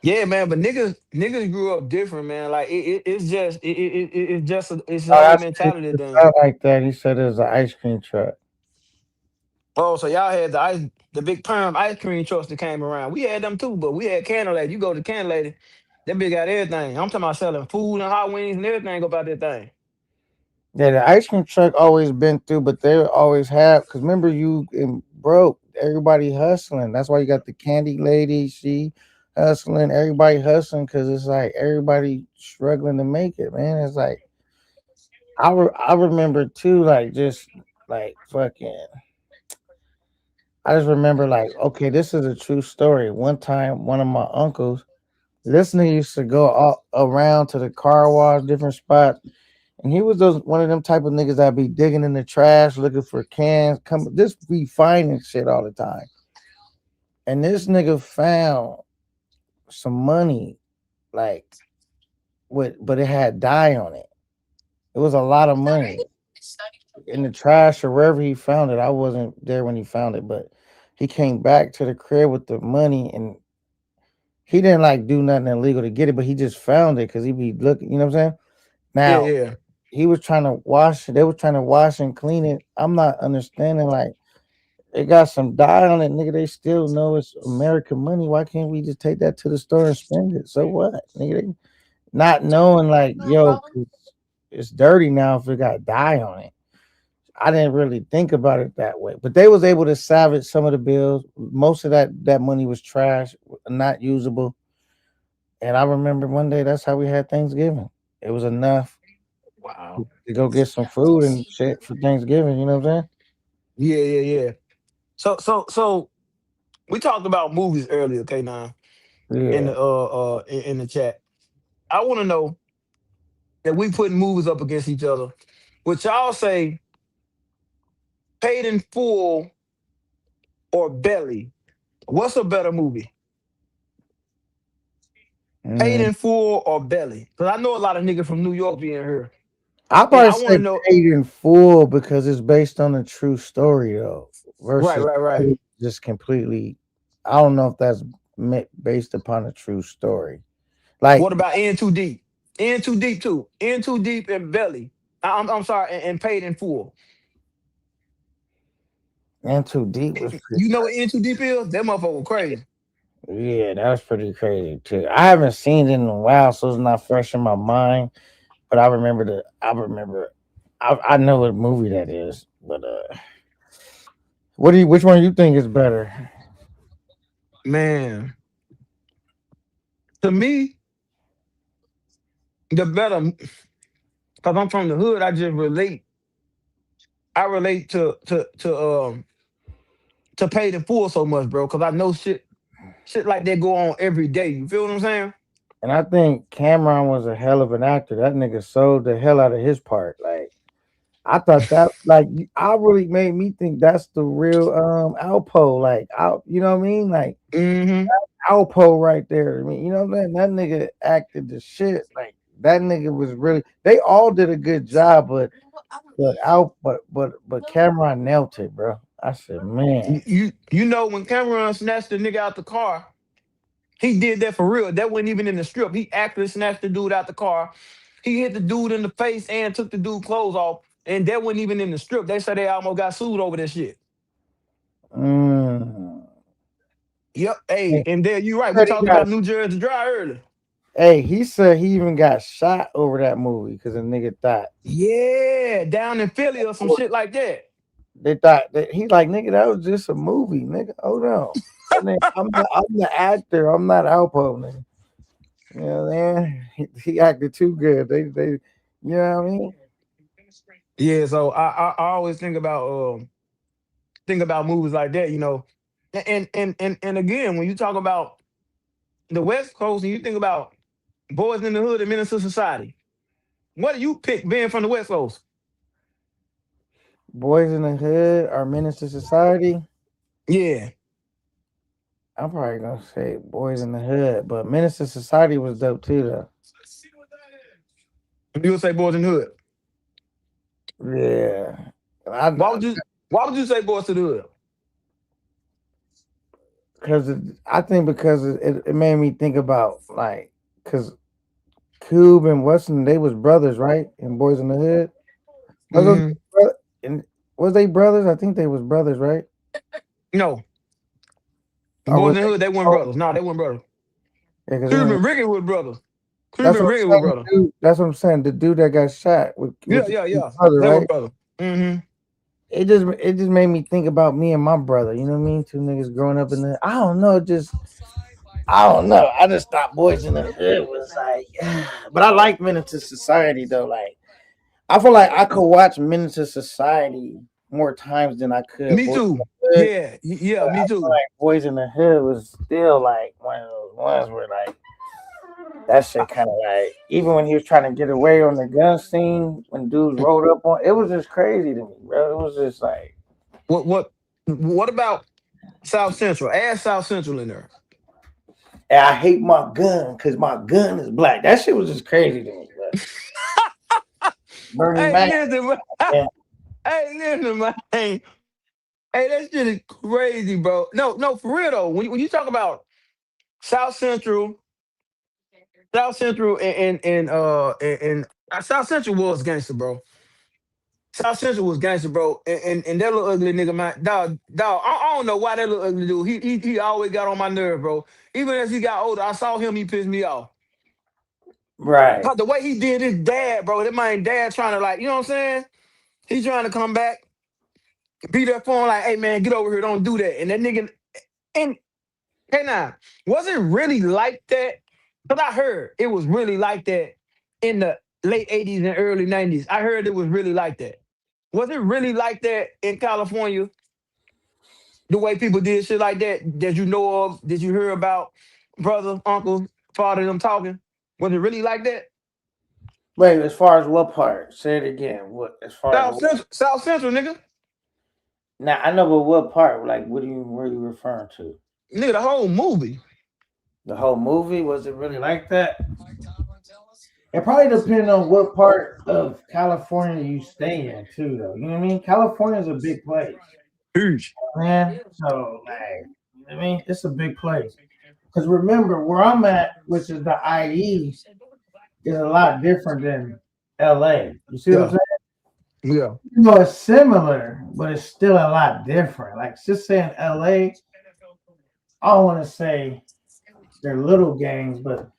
Yeah, man, but niggas grew up different, man. Like it's just it's just it's a Oh, whole that's mentality it's thing. not like that. He said it was an ice cream truck. Oh, so y'all had the big perm ice cream trucks that came around. We had them too, but we had Candle Lady. You go to Candle Lady, that bitch got everything. I'm talking about selling food and hot wings and everything about that thing. Yeah, the ice cream truck always been through, but they always have. Cause remember, you broke. Everybody hustling. That's why you got the candy lady. She hustling. Everybody hustling because it's like everybody struggling to make it. Man, it's like I remember too. Like just like fucking. I just remember like okay, this is a true story. One time, one of my uncles, this nigga used to go all around to the car wash, different spots. And he was one of them type of niggas that be digging in the trash looking for cans, just be finding shit all the time. And this nigga found some money, like but it had dye on it. It was a lot of money in the trash or wherever he found it. I wasn't there when he found it, but he came back to the crib with the money and he didn't like do nothing illegal to get it, but he just found it because he be looking, you know what I'm saying? Yeah, Now yeah. he was trying to wash it. They were trying to wash and clean it. I'm not understanding. Like, it got some dye on it, nigga. They still know it's American money. Why can't we just take that to the store and spend it? So what, nigga? They not knowing, like, yo, 'cause it's dirty now if it got dye on it. I didn't really think about it that way, but they was able to salvage some of the bills. Most of that money was trash, not usable. And I remember one day that's how we had Thanksgiving. It was enough Wow. to go get some food and shit for Thanksgiving. You know what I'm Yeah, yeah, yeah. So we talked about movies earlier, okay, now saying? in Yeah. the in the chat. I want to know that we putting movies up against each other. Would y'all say Paid in Full or Belly? What's a better movie? Paid Mm. in Full or Belly? Because I know a lot of niggas from New York being here, I'll and probably I want say to know. Paid in Full because it's based on a true story though, Right, versus right, right. just completely. I don't know if that's based upon a true story. Like What about In Too Deep? In Too Deep too. In Too Deep and Belly. I'm sorry, and Paid in Full. and Too Deep was pretty You know what In Too Deep is? That motherfucker was crazy. yeah, that was pretty crazy too. I haven't seen it in a while, so it's not fresh in my mind. But I know what movie that is. But which one you think is better? Man, to me, the better, because I'm from the hood. I just relate. I relate to Paid in Full so much, bro. Because I know shit like that go on every day. You feel what I'm saying? And I think Cameron was a hell of an actor. That nigga sold the hell out of his part. Like I thought that like I really made me think that's the real Alpo. Like you know what I mean? Like Mm-hmm. Alpo right there. I mean, you know what I'm saying? That nigga acted the shit. Like that nigga was really they all did a good job, but Cameron nailed it, bro. I said, man. You know when Cameron snatched the nigga out the car, he did that for real. That wasn't even in the strip. He actually snatched the dude out the car. He hit the dude in the face and took the dude clothes off. And that wasn't even in the strip. They said they almost got sued over that shit. Mm. Yep. Hey, Hey, and there you right. We said he talked got about New Jersey Dry earlier. Hey, he said he even got shot over that movie because a nigga thought Yeah, down in Philly or some shit like that. they thought that he like nigga that was just a movie, nigga. Hold on, I'm the actor. I'm not Alpo, nigga. You know what I mean? He acted too good. They you know what I mean? Yeah, so I always think about movies like that, you know. And again, when you talk about the West Coast and you think about Boys in the Hood and Minister Society, what do you pick being from the West Coast? Boys in the Hood or Menace to Society. Yeah. I'm probably gonna say Boys in the Hood, but Menace to Society was dope too, though. You would say Boys in the Hood. Yeah, I Why would you say Boys to the Hood? because I think because it made me think about like because Cube and Weston, they was brothers, right? In Boys in the Hood. Was those Hmm. and was they brothers? I think they was brothers, right? No. Or Boys was in the they? Hood, they weren't Oh, brothers. No, they weren't brothers. yeah, because Cube and Ricky was brothers. Cube that's and what Ricky I'm was saying. brothers. Dude, that's what I'm saying. The dude that got shot Yeah, with yeah, his yeah. brother, They were right? brothers. Hmm. It just made me think about me and my brother. You know what I mean? Two niggas growing up in the. I don't know. I don't know. I just thought Boys in the Hood was like, but I like Menace to Society though. Like I feel like I could watch Menace to Society more times than I could Me Boys in too. the Hood. Yeah, yeah, But me I feel too. like Boys in the Hood was still like one of those ones where like that shit kind of like even when he was trying to get away on the gun scene when dudes rolled up on it was just crazy to me, bro. It was just like What what what about South Central? Add South Central in there. and I hate my gun because my gun is black. That shit was just crazy to me, bro. Bernie Hey, Mac, listen, man. man. Hey, listen, man. Hey, that shit is crazy, bro. No, no, for real though. When you talk about South Central, South Central, and South Central was gangster, bro. South Central was gangster, bro. And that little ugly nigga, man, dog. I don't know why that little ugly dude. He always got on my nerve, bro. Even as he got older, I saw him. He pissed me off. Right. Cause the way he did his dad, bro. That man dad trying to like, you know what I'm saying? He's trying to come back, be there for him, like, hey man, get over here, don't do that. And that nigga, and hey now, was it really like that? Cause I heard it was really like that in the late 80s and early 90s. I heard it was really like that. Was it really like that in California? The way people did shit like that that you know of, did you hear about brother, uncle, father, them talking? Was it really like that? Wait, as far as what part? Say it again. What as far as what? South Central, nigga. Now I know, but what part? Like, what are you referring to? Nigga, the whole movie. The whole movie, was it really like that? It probably depends on what part of California you stay in too, though. You know what I mean? California is a big place, Huge. man. So like, you know what I mean? It's a big place. Because remember, where I'm at, which is the IE, is a lot different than LA. You see what I'm Yeah. saying? Yeah. You know, it's similar, but it's still a lot different. Like just saying LA, I don't want to say they're little gangs, but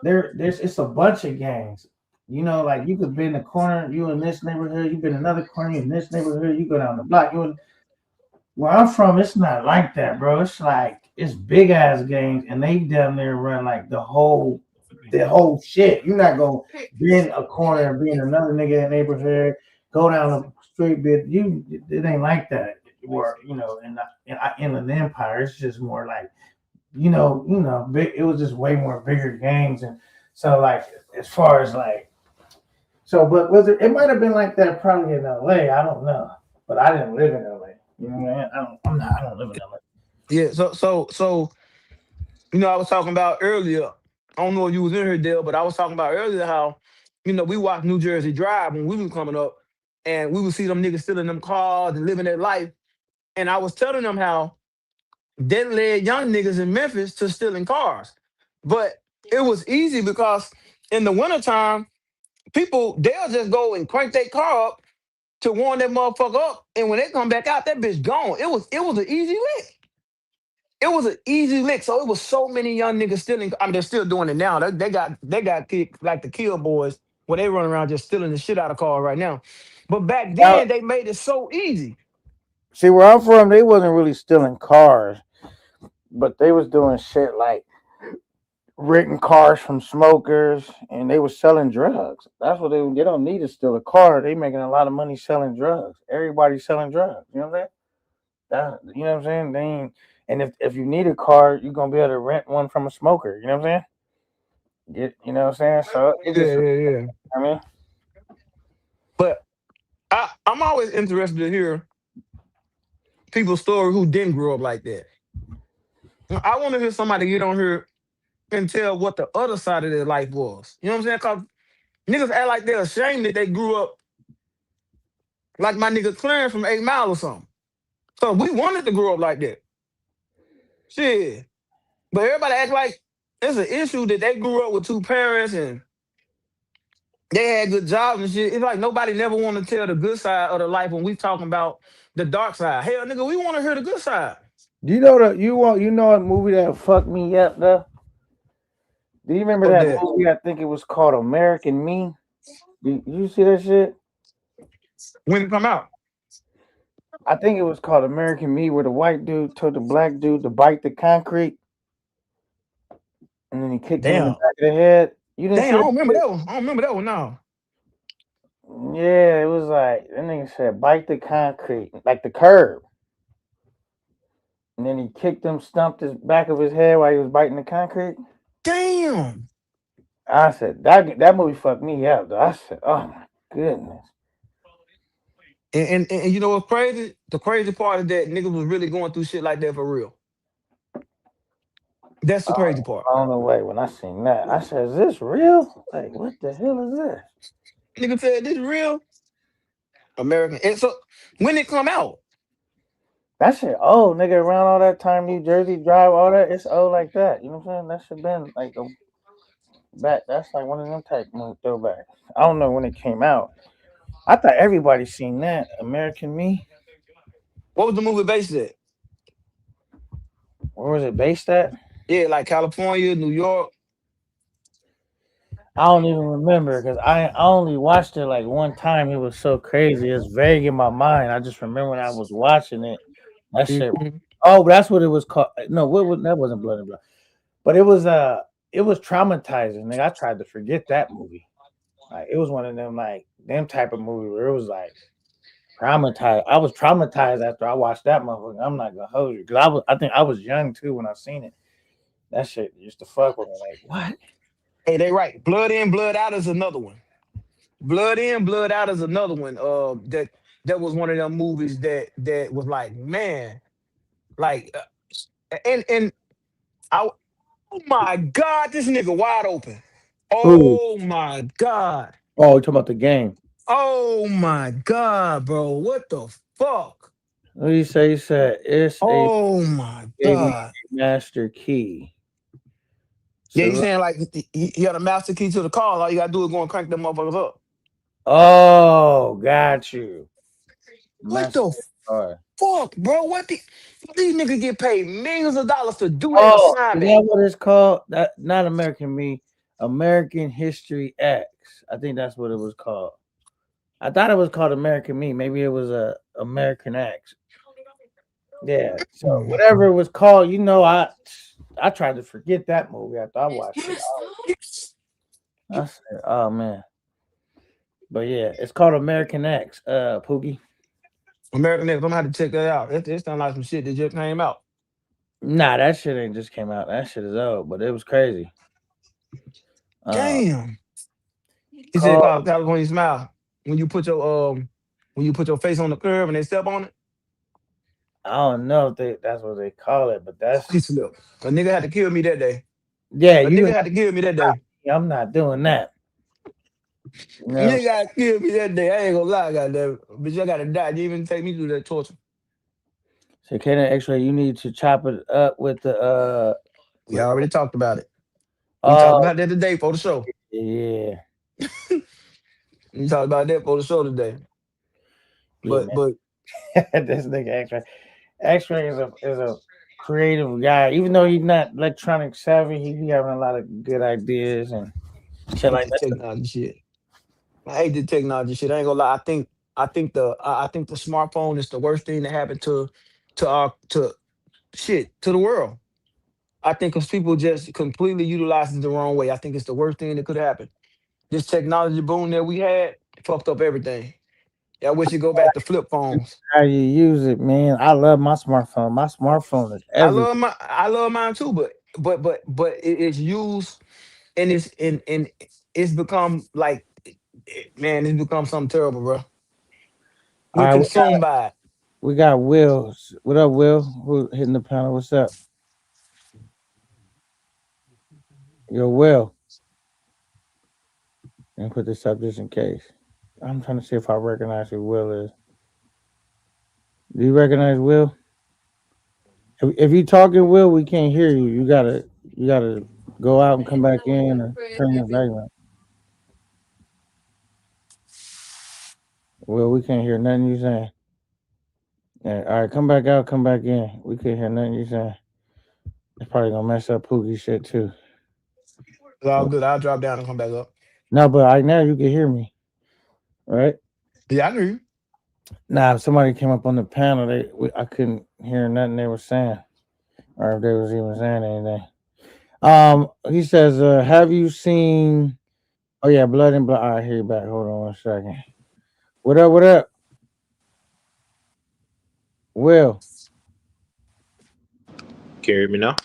there's it's a bunch of gangs. You know, like you could be in the corner, you in this neighborhood, you been in another corner, you in this neighborhood, you go down the block. You in, where I'm from, it's not like that, bro. It's like it's big ass gangs, and they down there run like the whole shit. You're not gonna be in a corner and be in another nigga neighborhood, go down the street bit. It ain't like that. Or in the Empire, it's just more like big, it was just way more bigger gangs, and so like as far as like so, but was it? It might have been like that probably in LA. I don't know, but I didn't live in LA. You know what I mean? I don't live in LA. Yeah. So I was talking about earlier. I don't know if you was in here, Dale, but I was talking about earlier how, we watched New Jersey Drive when we was coming up, and we would see them niggas stealing them cars and living their life. And I was telling them how that led young niggas in Memphis to stealing cars. But it was easy because in the wintertime, people, they'll just go and crank their car up to warm that motherfucker up. And when they come back out, that bitch gone. It was an easy lick. It was an easy lick. So it was so many young niggas stealing. I mean, they're still doing it now. They got kicked like the Kill Boys, where they run around just stealing the shit out of cars right now. But back Now, then, they made it so easy. see where I'm from, they wasn't really stealing cars, but they was doing shit like renting cars from smokers, and they was selling drugs. That's what they don't need to steal a car. They making a lot of money selling drugs. Everybody's selling drugs. You know what I'm saying? You know what I'm saying? They ain't, and if you need a car, you're gonna be able to rent one from a smoker. You know what I'm saying? You know what I'm saying? So it Yeah, just, yeah, yeah. I mean, But I'm always interested to hear people's story who didn't grow up like that. I want to hear somebody get on here and tell what the other side of their life was. You know what I'm saying? Because niggas act like they're ashamed that they grew up like my nigga Clarence from 8 Mile or something. So we wanted to grow up like that. Shit. But everybody act like it's an issue that they grew up with two parents and they had good jobs and shit. It's like nobody never want to tell the good side of the life when we talking about the dark side. Hell, nigga, we want to hear the good side. do you know a movie that fucked me up though? Do you remember Fuck that that. movie? I think it was called American Me. You see that shit? When it come out. I think it was called American Me, where the white dude told the black dude to bite the concrete, and then he kicked him in the Damn. back of the head. You didn't see Damn, I that don't remember shit? that one. I don't remember that one now. Yeah, it was like that nigga said, "Bite the concrete," like the curb, and then he kicked him, stumped his back of his head while he was biting the concrete. Damn. I said that movie fucked me up. Though. I said, "Oh my goodness." And you know what's crazy? The crazy part is that niggas was really going through shit like that for real. That's the crazy part. On the way when I seen that, I said, "Is this real? Like, what the hell is this?" Nigga said this real American. And so when it come out, That shit old, nigga. Around all that time, New Jersey Drive, all that, it's old like that. You know what I'm saying? That should been like a back. That's like one of them type movie throwbacks. I don't know when it came out. I thought everybody seen that. American Me. what was the movie based at? Where was it based at? Yeah, like California, New York. I don't even remember because I only watched it like one time. It was so crazy. It's vague in my mind. I just remember when I was watching it. That shit. Mhm. Oh, that's what it was called. No, that wasn't Blood and Blood. But it was traumatizing. Like, I tried to forget that movie. Like it was one of them like them type of movie where it was like traumatized. I was traumatized after I watched that motherfucker. I'm not gonna hold you because I think I was young too when I seen it. That shit used to fuck with me. Like what? Hey, they right. Blood in, blood out is another one. Blood in, blood out is another one. That was one of them movies that was like, man, like, and I Oh my God, this nigga wide open. Who? Oh my God. Oh, you talking about the game? Oh my God, bro. What the fuck? What do you say? He said it's a Oh my gave me God. a master key. Yeah, you So, saying like he got a master key to the car. All you gotta do is go and crank them motherfuckers up. oh, got you. What Master the car. fuck, bro? These niggas get paid millions of dollars to do that Oh, is assignment. that what it's called? That not American Me, American History X. I think that's what it was called. I thought it was called American Me. Maybe it was a American X. Yeah. So whatever it was called, I tried to forget that movie after I watched it. I said, oh man. But yeah, it's called American X, Pookie. American niggas, I'm gonna have to check that out. It's sound like some shit that just came out. Nah, that shit ain't just came out. That shit is old, but it was crazy. Damn. He said Called called California Smile. When you put your face on the curb and they step on it, I don't know if that's what they call it, but that's he slip. A nigga had to kill me that day. yeah, A nigga had to kill me that day. I'm not doing that. You know? Nigga had to kill me that day. I ain't gonna lie, goddamn. Bitch, I gotta die. You even take me through that torture. So Canon X-ray, you need to chop it up with the We already talked about it. We talked oh about that today for the show. yeah. We talked about that for the show today. Yeah, But this nigga X-ray. X-ray is a creative guy. Even though he's not electronic savvy, he be having a lot of good ideas and shit like that. technology shit. I hate the technology shit. I ain't gonna lie. I think the smartphone is the worst thing that happened to the world. I think because people just completely utilize it the wrong way. I think it's the worst thing that could happen. This technology boom that we had fucked up everything. Yeah, I wish it go back to flip phones. How you use it, man. I love my smartphone. My smartphone is everything. I love mine too, but it's used and it's become like man, it's become something terrible, bro. We're All right, consumed by it. we got Will. What up, Will? Who hitting the panel? What's up? Yo, Will. And put this up just in case. I'm trying to see if I recognize who Will is. Do you recognize Will? If you talking Will, we can't hear you. You gotta go out and come back in or turn your volume up. Will, we can't hear nothing you saying. Yeah, all right, come back out, come back in. We can't hear nothing you saying. It's probably gonna mess up Pookie shit too. It's all good. I'll drop down and come back up. No, but right now you can hear me, right? Yeah, I hear you. Nah, if somebody came up on the panel, I couldn't hear nothing they were saying, or if they was even saying anything. He says, "Have you seen?" Oh yeah, Blood and Blood. All right, here you back. Hold on 1 second. What up? What up? Will. Can you hear me now?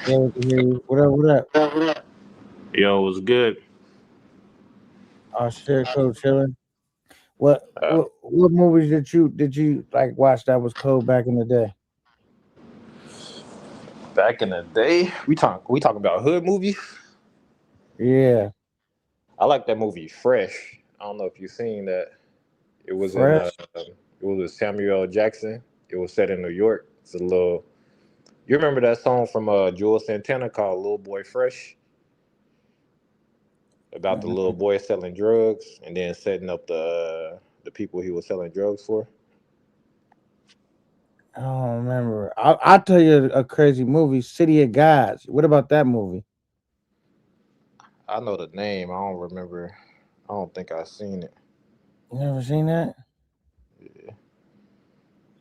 Yeah, we can hear you. What up? What up? Yo, what's good? Oh shit, cool, chilling. What Uh, what movies did you like watch that was cool back in the day? Back in the day, we talking about hood movies. Yeah, I like that movie Fresh. I don't know if you've seen that. It was in Fresh. it was with Samuel L. Jackson. It was set in New York. It's a little. You remember that song from Joel Santana called "Little Boy Fresh" about the little boy selling drugs and then setting up the people he was selling drugs for. I don't remember. I'll tell you a crazy movie, City of Gods. What about that movie? I know the name. I don't remember. I don't think I've seen it. You never seen that? Yeah.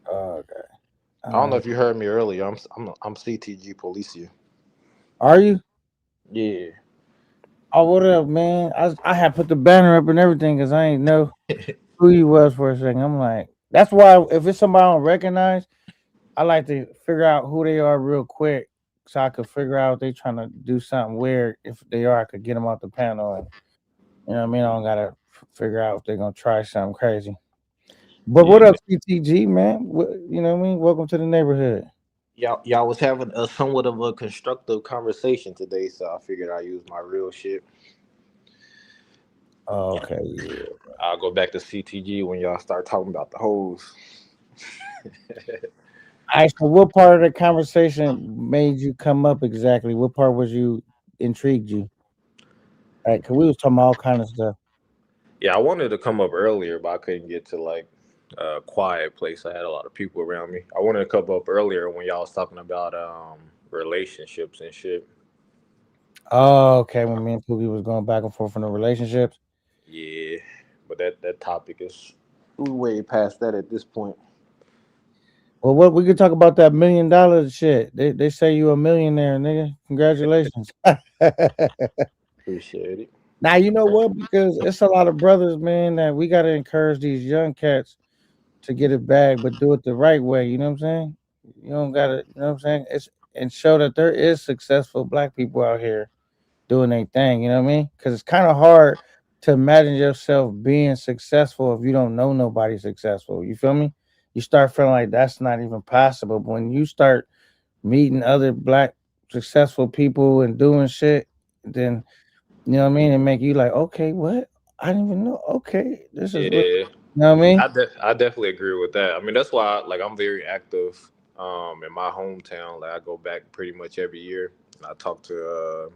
Oh, okay. I don't know if you heard me earlier. I'm CTG Policia. Are you? Yeah. Oh, what up, man? I had put the banner up and everything because I ain't know who you was for a second. I'm like, that's why if it's somebody I don't recognize, I like to figure out who they are real quick so I could figure out if they trying to do something weird. If they are, I could get them off the panel. And, you know what I mean? I don't gotta figure out if they're gonna try something crazy. But what up, CTG, man? You know what I mean? Welcome to the neighborhood. y'all was having a somewhat of a constructive conversation today, so I figured I'd use my real shit. Okay, yeah. I'll go back to CTG when y'all start talking about the hoes. All right, so what part of the conversation made you come up exactly? What part was you intrigued you? All right, because we was talking about all kind of stuff. Yeah, I wanted to come up earlier, but I couldn't get to like a quiet place. I had a lot of people around me. I wanted to come up earlier when y'all was talking about relationships and shit. Oh, okay. When me and Pookie was going back and forth in the relationships. Yeah, but that topic is way past that at this point. Well, what we could talk about that $1 million shit. They say you a millionaire, nigga. Congratulations. Appreciate it. Now you know what? Because it's a lot of brothers, man, that we gotta encourage these young cats to get it back, but do it the right way. You know what I'm saying? You don't gotta, you know what I'm saying? It's and show that there is successful black people out here doing their thing. You know what I mean? Because it's kind of hard to imagine yourself being successful if you don't know nobody successful. You feel me? You start feeling like that's not even possible. But when you start meeting other black successful people and doing shit, then you know what I mean? It make you like, okay, what? I didn't even know. Okay, this is what Yeah, you know what I mean? I definitely agree with that. I mean, that's why like I'm very active in my hometown. Like I go back pretty much every year, and I talk to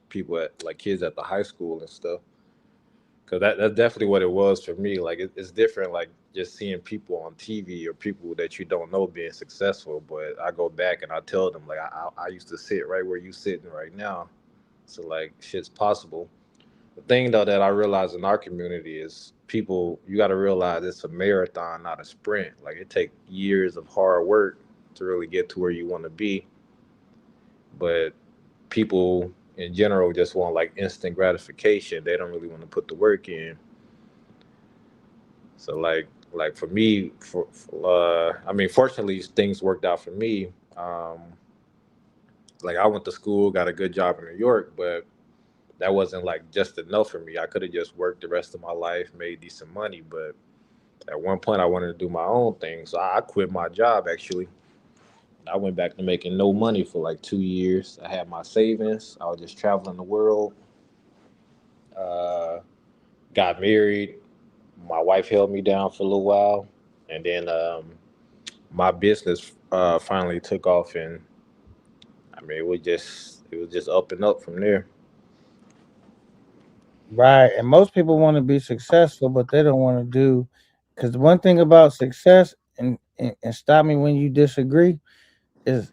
people at like kids at the high school and stuff. Cause that's definitely what it was for me. Like it's different, like just seeing people on TV or people that you don't know being successful. But I go back and I tell them like I used to sit right where you sitting right now. So like shit's possible. The thing though that I realize in our community is people you got to realize it's a marathon, not a sprint. Like it takes years of hard work to really get to where you want to be. But people in general just want like instant gratification. They don't really want to put the work in. So like for me, I mean, fortunately things worked out for me. Like I went to school, got a good job in New York, but that wasn't like just enough for me. I could have just worked the rest of my life, made decent money, but at one point I wanted to do my own thing, so I quit my job actually. I went back to making no money for like 2 years. I had my savings. I was just traveling the world. Uh, got married. My wife held me down for a little while, and then my business finally took off, and I mean it was just up and up from there. Right. And most people want to be successful, but they don't want to do because one thing about success and stop me when you disagree is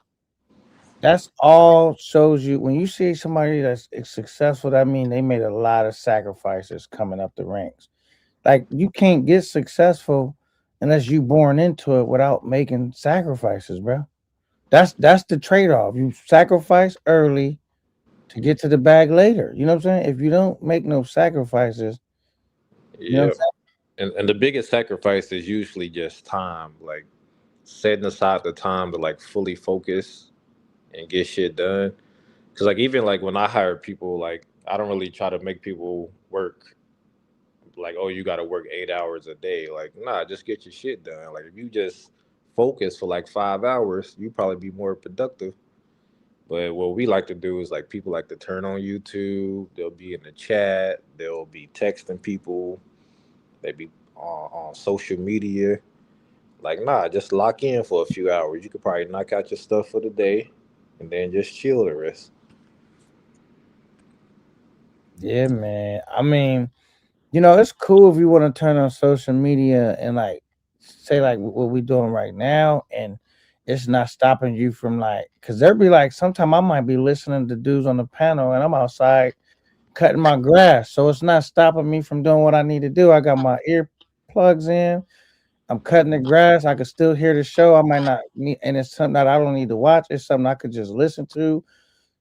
that's all shows you when you see somebody that's successful, that means they made a lot of sacrifices coming up the ranks. Like you can't get successful unless you born into it without making sacrifices, bro. That's the trade-off. You sacrifice early to get to the bag later. You know what I'm saying? If you don't make no sacrifices, you know what Yeah, and the biggest sacrifice is usually just time, like setting aside the time to like fully focus and get shit done. Cause like even like when I hire people, like I don't really try to make people work like, oh, you got to work 8 hours a day. Like, nah, just get your shit done. Like if you just focus for like 5 hours, you probably be more productive. But what we like to do is like people like to turn on YouTube. They'll be in the chat. They'll be texting people. They be on social media. Like, nah, just lock in for a few hours. You could probably knock out your stuff for the day, and then just chill the rest. I'm saying? Yeah, man. I mean, it's cool if you want to turn on social media and like say like what we doing right now, and it's not stopping you from like, cause there be like sometime I might be listening to dudes on the panel and I'm outside cutting my grass, so it's not stopping me from doing what I need to do. I got my ear plugs in. I'm cutting the grass. I could still hear the show. I might not need, and it's something that I don't need to watch. It's something I could just listen to.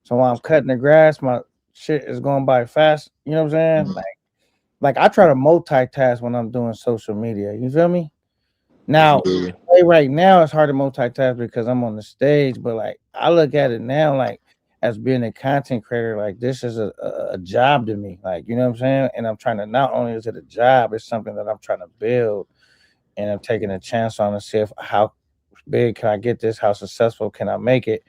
So while I'm cutting the grass, my shit is going by fast. You know what I'm saying? Like I try to multitask when I'm doing social media. You feel me? Now, Yeah. right now it's hard to multitask because I'm on the stage, but like I look at it now like as being a content creator, like this is a job to me. Like, you know what I'm saying? And I'm trying to not only is it a job, it's something that I'm trying to build and I'm taking a chance on to see if how big can I get this? How successful can I make it?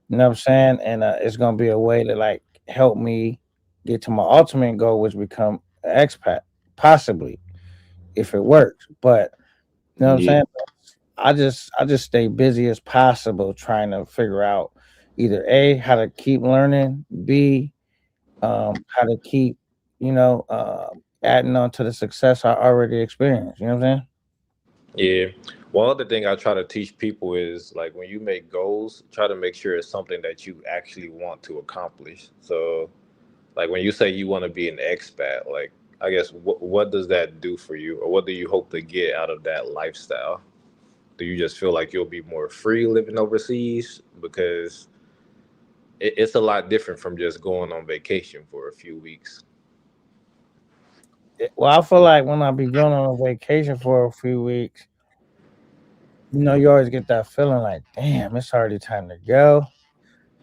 You know what I'm saying? And it's gonna be a way to like help me get to my ultimate goal, which become an expat, possibly if it works. But you know what I'm Yeah. saying? I just stay busy as possible trying to figure out either A, how to keep learning, B, how to keep, adding on to the success I already experienced. You know what I'm saying? Yeah. One other thing I try to teach people is like when you make goals, try to make sure it's something that you actually want to accomplish. So, like when you say you want to be an expat, like I guess what does that do for you, or what do you hope to get out of that lifestyle? Do you just feel like you'll be more free living overseas? Because it's a lot different from just going on vacation for a few weeks. Well, I feel like when I be going on a vacation for a few weeks, you always get that feeling like, damn, it's already time to go.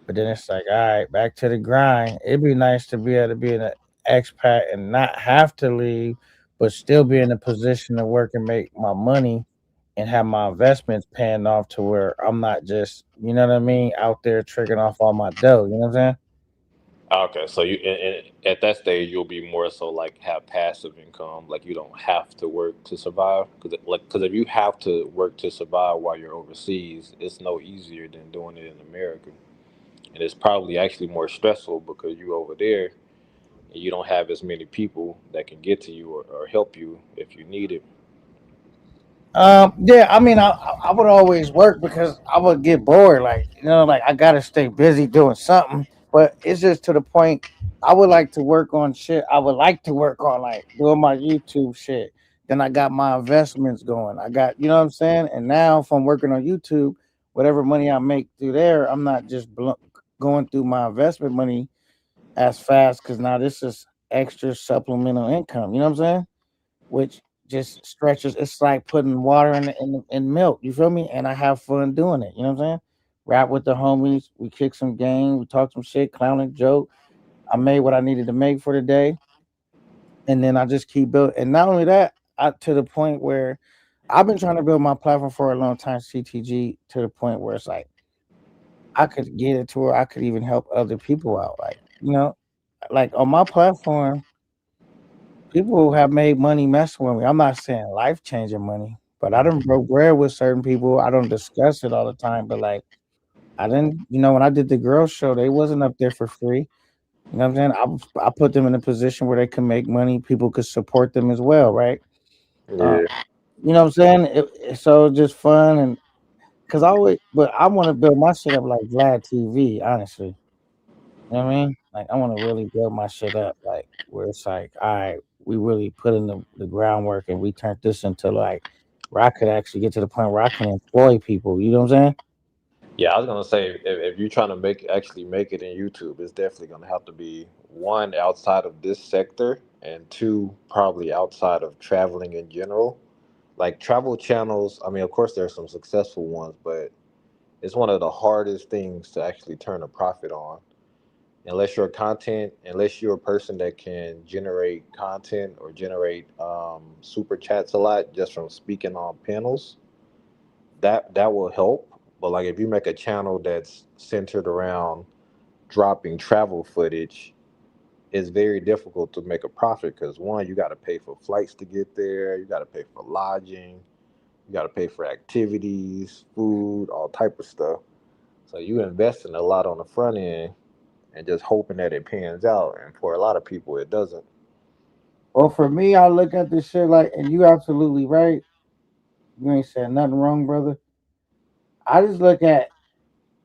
But then it's like, all right, back to the grind. It'd be nice to be able to be an expat and not have to leave, but still be in a position to work and make my money and have my investments paying off to where I'm not just, you know what I mean, out there triggering off all my dough. You know what I'm saying? Okay, so and at that stage you'll be more so like have passive income, like you don't have to work to survive. Because if you have to work to survive while you're overseas, it's no easier than doing it in America, and it's probably actually more stressful because you over there and you don't have as many people that can get to you or help you if you need it. Yeah, I mean, I would always work because I would get bored. Like, like I gotta stay busy doing something. But it's just to the point. I would like to work on shit. I would like to work on like doing my YouTube shit. Then I got my investments going. I got, you know what I'm saying. And now, if I'm working on YouTube, whatever money I make through there, I'm not just going through my investment money as fast because now this is extra supplemental income. You know what I'm saying? Which just stretches. It's like putting water in milk. You feel me? And I have fun doing it. You know what I'm saying? Rap with the homies. We kick some game. We talk some shit, clown and joke. I made what I needed to make for the day, and then I just keep building. And not only that, I to the point where I've been trying to build my platform for a long time, CTG, to the point where it's like I could get it to where I could even help other people out. Like like on my platform, people have made money messing with me. I'm not saying life changing money, but I don't broke bread with certain people. I don't discuss it all the time, but like I didn't, when I did the girls show, they wasn't up there for free. You know what I'm saying? I put them in a position where they can make money. People could support them as well, right? Uh, Yeah. you know what I'm saying? So just fun and because but I want to build my shit up like Vlad TV, honestly. You know what I mean? Like I want to really build my shit up, like where it's like, all right, we really put in the groundwork and we turned this into like where I could actually get to the point where I can employ people. You know what I'm saying? Yeah, I was gonna say if you're trying to make it in YouTube, it's definitely gonna have to be one outside of this sector, and two probably outside of traveling in general. Like travel channels, I mean, of course there's some successful ones, but it's one of the hardest things to actually turn a profit on. Unless you're a person that can generate content or generate super chats a lot just from speaking on panels, that will help. But like if you make a channel that's centered around dropping travel footage, it's very difficult to make a profit because one, you got to pay for flights to get there, you got to pay for lodging, you got to pay for activities, food, all type of stuff. So you investing a lot on the front end and just hoping that it pans out. And for a lot of people, it doesn't. Well, for me, I look at this shit like, and you absolutely right. You ain't said nothing wrong, brother. I just look at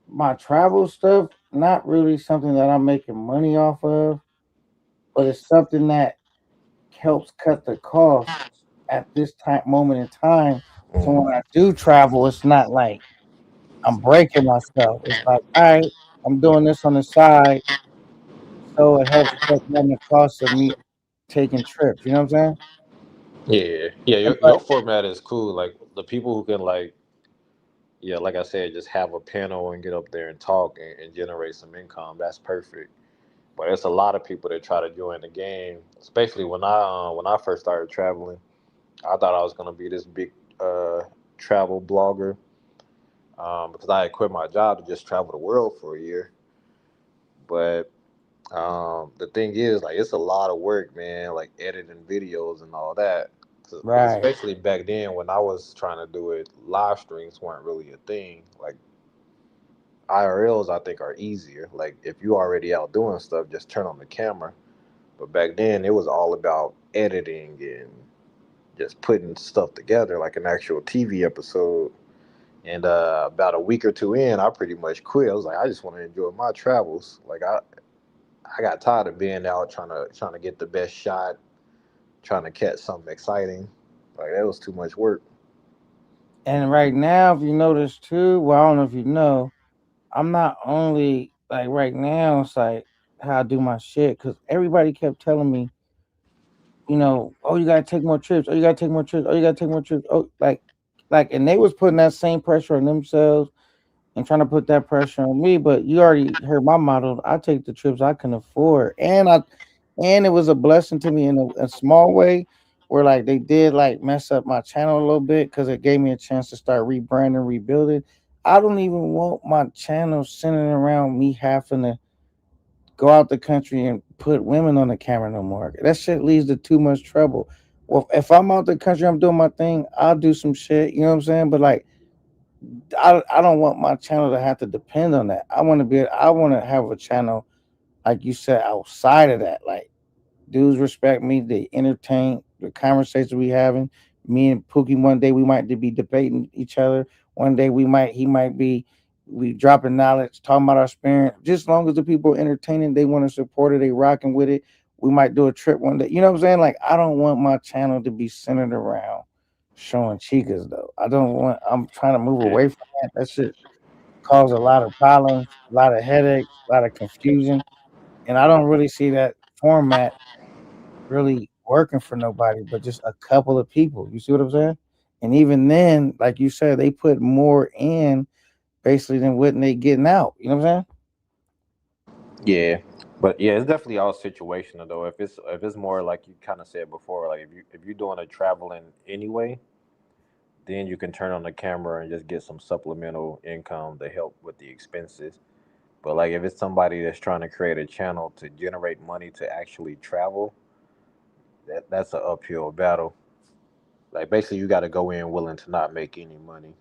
my travel stuff, not really something that I'm making money off of, but it's something that helps cut the cost at this time moment in time. So when I do travel, it's not like I'm breaking myself. It's like, all right, I'm doing this on the side, so it helps cut down the cost of me taking trips. You know what I'm saying? Yeah, yeah. And Your format is cool. Like the people who can like, yeah, like I said, just have a panel and get up there and talk and generate some income. That's perfect. But there's a lot of people that try to join the game, especially when I first started traveling. I thought I was gonna be this big uh, travel blogger, because I had quit my job to just travel the world for a year. But the thing is, like, it's a lot of work, man. Like editing videos and all that. Because Right. especially back then, when I was trying to do it, live streams weren't really a thing. Like IRLs, I think, are easier. Like if you already out doing stuff, just turn on the camera. But back then, it was all about editing and just putting stuff together, like an actual TV episode. And about a week or two in, I pretty much quit. I was like, I just want to enjoy my travels. Like I got tired of being out trying to get the best shot, trying to catch something exciting. Like that was too much work. And right now, if you notice too, well, I don't know if you know, I'm not only like right now, it's like how I do my shit because everybody kept telling me, oh, you gotta take more trips. Oh, you gotta take more trips. Oh, you gotta take more trips. Oh, and they was putting that same pressure on themselves and trying to put that pressure on me. But you already heard my motto. I take the trips I can afford, and it was a blessing to me in a small way, where like they did like mess up my channel a little bit because it gave me a chance to start rebranding, rebuilding. I don't even want my channel centering around me having to go out the country and put women on the camera no more. That shit leads to too much trouble. Well, if I'm out the country, I'm doing my thing. I'll do some shit. You know what I'm saying? But like, I don't want my channel to have to depend on that. I want to have a channel like you said outside of that. Like dudes respect me. They entertain the conversations we having. Me and Pookie one day we might be debating each other. One day he might be we dropping knowledge, talking about our experience. Just as long as the people are entertaining, they want to support it, they rocking with it. We might do a trip one day. You know what I'm saying? Like I don't want my channel to be centered around showing chicas though. I'm trying to move Yeah. away from that. That shit cause a lot of problems, a lot of headaches, a lot of confusion. And I don't really see that format really working for nobody but just a couple of people. You see what I'm saying? And even then, like you said, they put more in basically than what they getting out. You know what I'm saying? Yeah. But yeah, it's definitely all situational though. If it's more like you kind of said before, like if you're doing a traveling anyway, then you can turn on the camera and just get some supplemental income to help with the expenses. But like if it's somebody that's trying to create a channel to generate money to actually travel, that's an uphill battle. Like basically you got to go in willing to not make any money.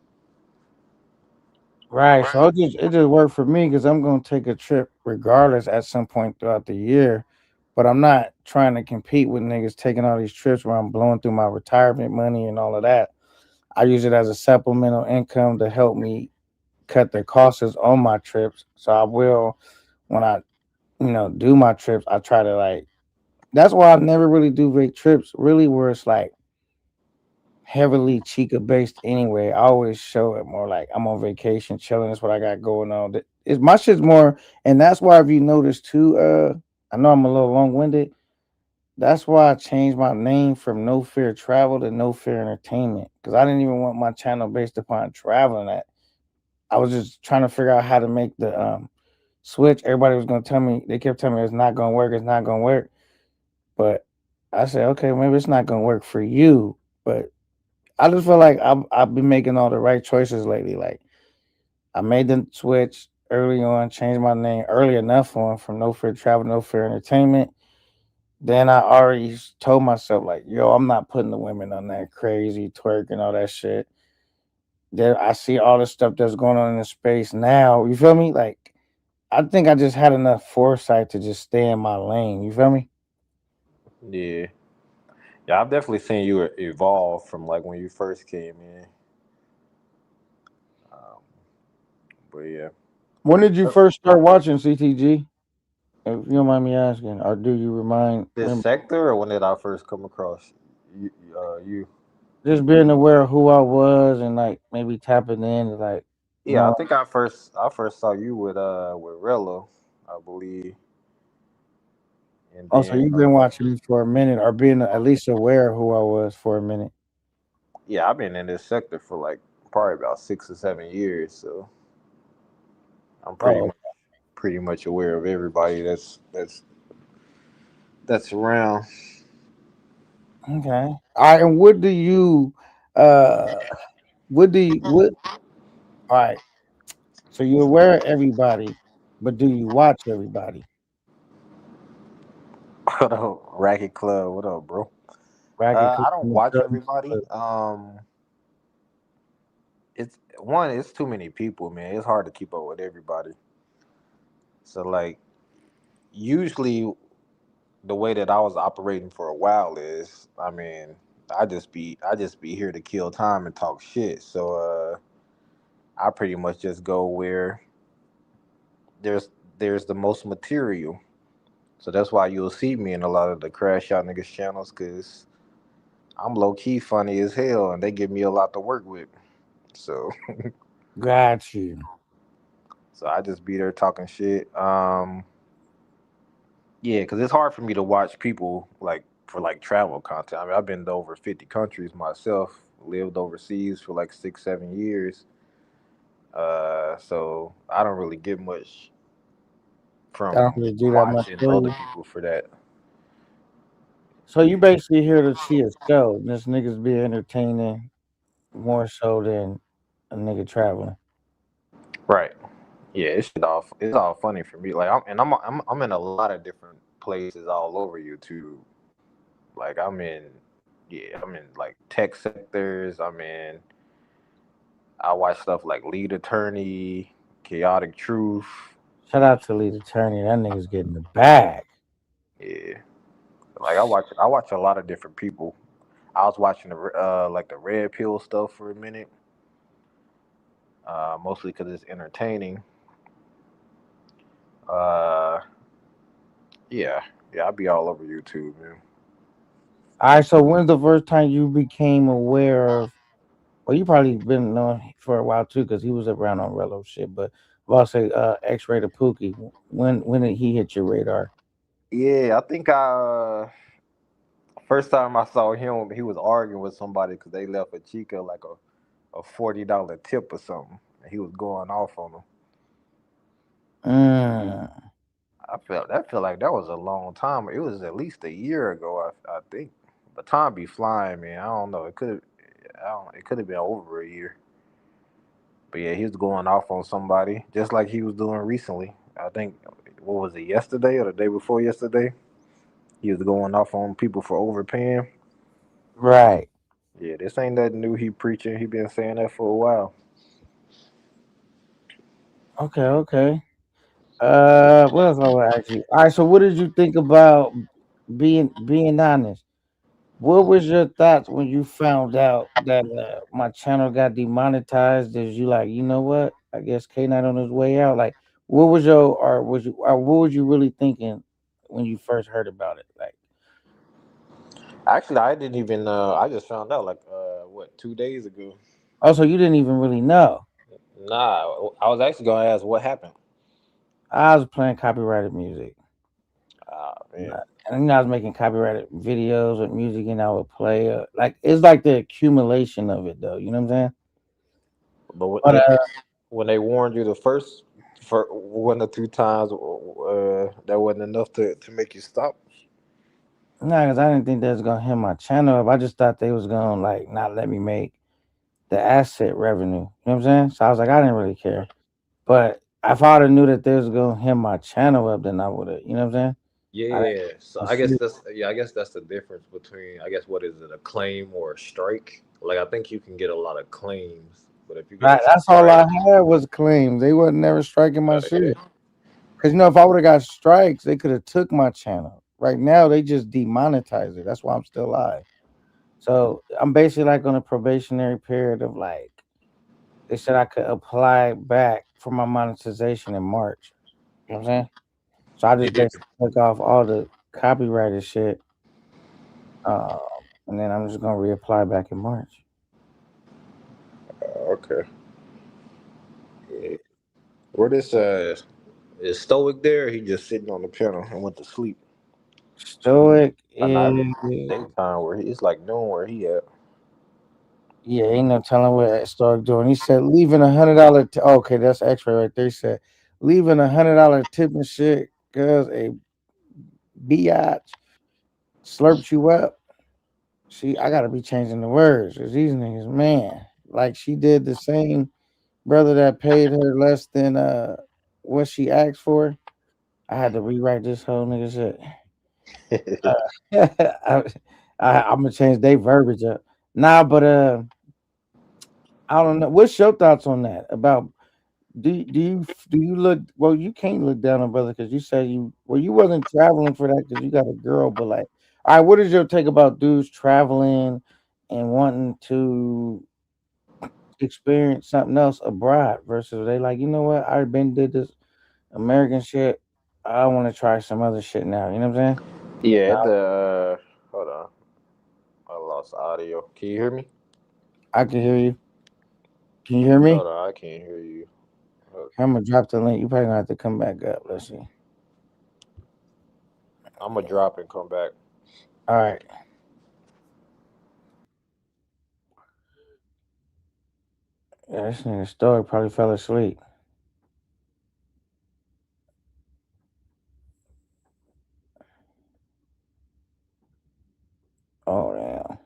Right. So it just worked for me because I'm gonna take a trip regardless at some point throughout the year. But I'm not trying to compete with niggas taking all these trips where I'm blowing through my retirement money and all of that. I use it as a supplemental income to help me cut the costs on my trips. So I will when I do my trips, I try to like that's why I never really do big trips, really where it's like heavily Chica based anyway. I always show it more like I'm on vacation, chilling. That's what I got going on. It's my shit's more, and that's why if you notice too, I know I'm a little long winded. That's why I changed my name from No Fear Travel to No Fear Entertainment because I didn't even want my channel based upon traveling. That I was just trying to figure out how to make the switch. Everybody was gonna tell me, they kept telling me it's not gonna work, it's not gonna work. But I said, okay, maybe it's not gonna work for you, but I just feel like I've been making all the right choices lately. Like I made the switch early on, changed my name early enough on from No Fear Travel, No Fear Entertainment. Then I already told myself like, yo, I'm not putting the women on that crazy twerk and all that shit. Then I see all the stuff that's going on in the space now. You feel me? Like I think I just had enough foresight to just stay in my lane. You feel me? Yeah. Yeah, I've definitely seen you evolve from like when you first came in. Um, but yeah. When did you first start watching CTG? If you don't mind me asking, or do you This remember sector, or when did I first come across you? just being aware of who I was and like maybe tapping in, like Yeah, I no. think I first saw you with Rello, I believe, and Also, then you've been watching me for a minute, or being at least aware of who I was for a minute. yeah, I've been in this sector for like probably about 6 or 7 years, so I'm pretty Oh, much pretty much aware of everybody that's around. okay. All right. And uh, what All right. So you're aware of everybody, but do you watch everybody? What up, Racket Club? What up, bro? Ragged I don't Christian watch Studies. everybody. It's one. It's too many people, man. It's hard to keep up with everybody. So like, usually the way that I was operating for a while is, I mean, I just be here to kill time and talk shit. So I pretty much just go where there's there's the most material. So that's why you'll see me in a lot of the Crash Out Niggas channels, cause I'm low key funny as hell, and they give me a lot to work with. So Got you. so I just be there talking shit. Yeah, cause it's hard for me to watch people like for like travel content. I mean, I've been to over 50 countries myself, lived overseas for like 6, 7 years. So I don't really get much I don't from really do that much watching for other you. people for that. So you basically here to see a show. And this niggas be entertaining more so than a nigga traveling. Right. Yeah, it's all funny for me. Like I'm in a lot of different places all over YouTube. Like I'm in like tech sectors. I watch stuff like Lead Attorney, Chaotic Truth. Shout out to Lead Attorney. That nigga's getting the bag. Yeah, like I watch a lot of different people. I was watching the Red Pill stuff for a minute, mostly because it's entertaining. Uh, yeah, yeah, I'll be all over YouTube, man. All right, so when's the first time you became aware of? Well, you probably been knowing for a while too, because he was around on Rello shit. But I'll say X-Ray to Pookie. When did he hit your radar? Yeah, I think first time I saw him, he was arguing with somebody because they left a chica like a $40 tip or something. And he was going off on them. Mm. I felt like that was a long time. It was at least a year ago, I think. But time be flying, man. I don't know. It could have been over a year. But yeah, he was going off on somebody just like he was doing recently. I think what was it, yesterday or the day before yesterday? He was going off on people for overpaying. Right. Yeah, this ain't nothing new. He preaching. He been saying that for a while. Okay. Okay. What else I would ask you? All right. So, what did you think about being honest? What was your thoughts when you found out that my channel got demonetized? Is you like, you know what? I guess K Night on his way out. Like, what was your or what was you really thinking when you first heard about it? Like, Actually, I didn't even. I just found out like 2 days ago. also, you didn't even really know. Nah, I was actually gonna ask what happened. I was playing copyrighted music. Ah man, And I was making copyrighted videos with music, and I would play. Like it's like the accumulation of it, though. You know what I'm saying? but But when they warned you the first for 1 or 2 times, that wasn't enough to make you stop. no, because I didn't think they was gonna hit my channel up. I just thought they was gonna like not let me make the asset revenue. You know what I'm saying? So I was like, I didn't really care. But if I would have knew that they was gonna hit my channel up, then I would have. You know what I'm saying? I Yeah, so didn't see it. I guess that's the difference between, I guess, what is it, a claim or a strike? Like I think you can get a lot of claims, but if you get Right, a that's all I strike, had was claims. They wasn't never striking my yeah, shit. Cause if I would have got strikes, they could have took my channel. Right now, they just demonetized it. That's why I'm still live. So I'm basically like on a probationary period of like they said I could apply back for my monetization in March. You know what I'm saying? So I just it did. basically took off all the copyrighted shit, uh, and then I'm just gonna reapply back in March. Okay. Yeah. Where this is Stoic there? Or he just sitting on the piano and went to sleep. Stoic Not is daytime where it's like noon where he at. yeah, ain't no telling what Stoic doing. He said leaving $100. Okay, that's X-ray right there. He said leaving $100 tip and shit because a biatch slurped you up. See, I gotta be changing the words because these niggas, man, like she did the same brother that paid her less than what she asked for. I had to rewrite this whole nigga shit. I, I'm gonna change their verbiage up. Nah, but I don't know. What's your thoughts on that? About do you look well? You can't look down on brother because you said you wasn't traveling for that because you got a girl. But like, all right, what is your take about dudes traveling and wanting to experience something else abroad versus they like, you know what? I been did this American shit. I want to try some other shit now. You know what I'm saying? Yeah, the hold on, I lost audio. Can you hear me? I can hear you. Can you hear me? Hold on, I can't hear you. I'm gonna drop the link. You probably gonna have to come back up. Let's see. I'm gonna drop and come back. All right. Yeah, this nigga story probably fell asleep. Oh damn.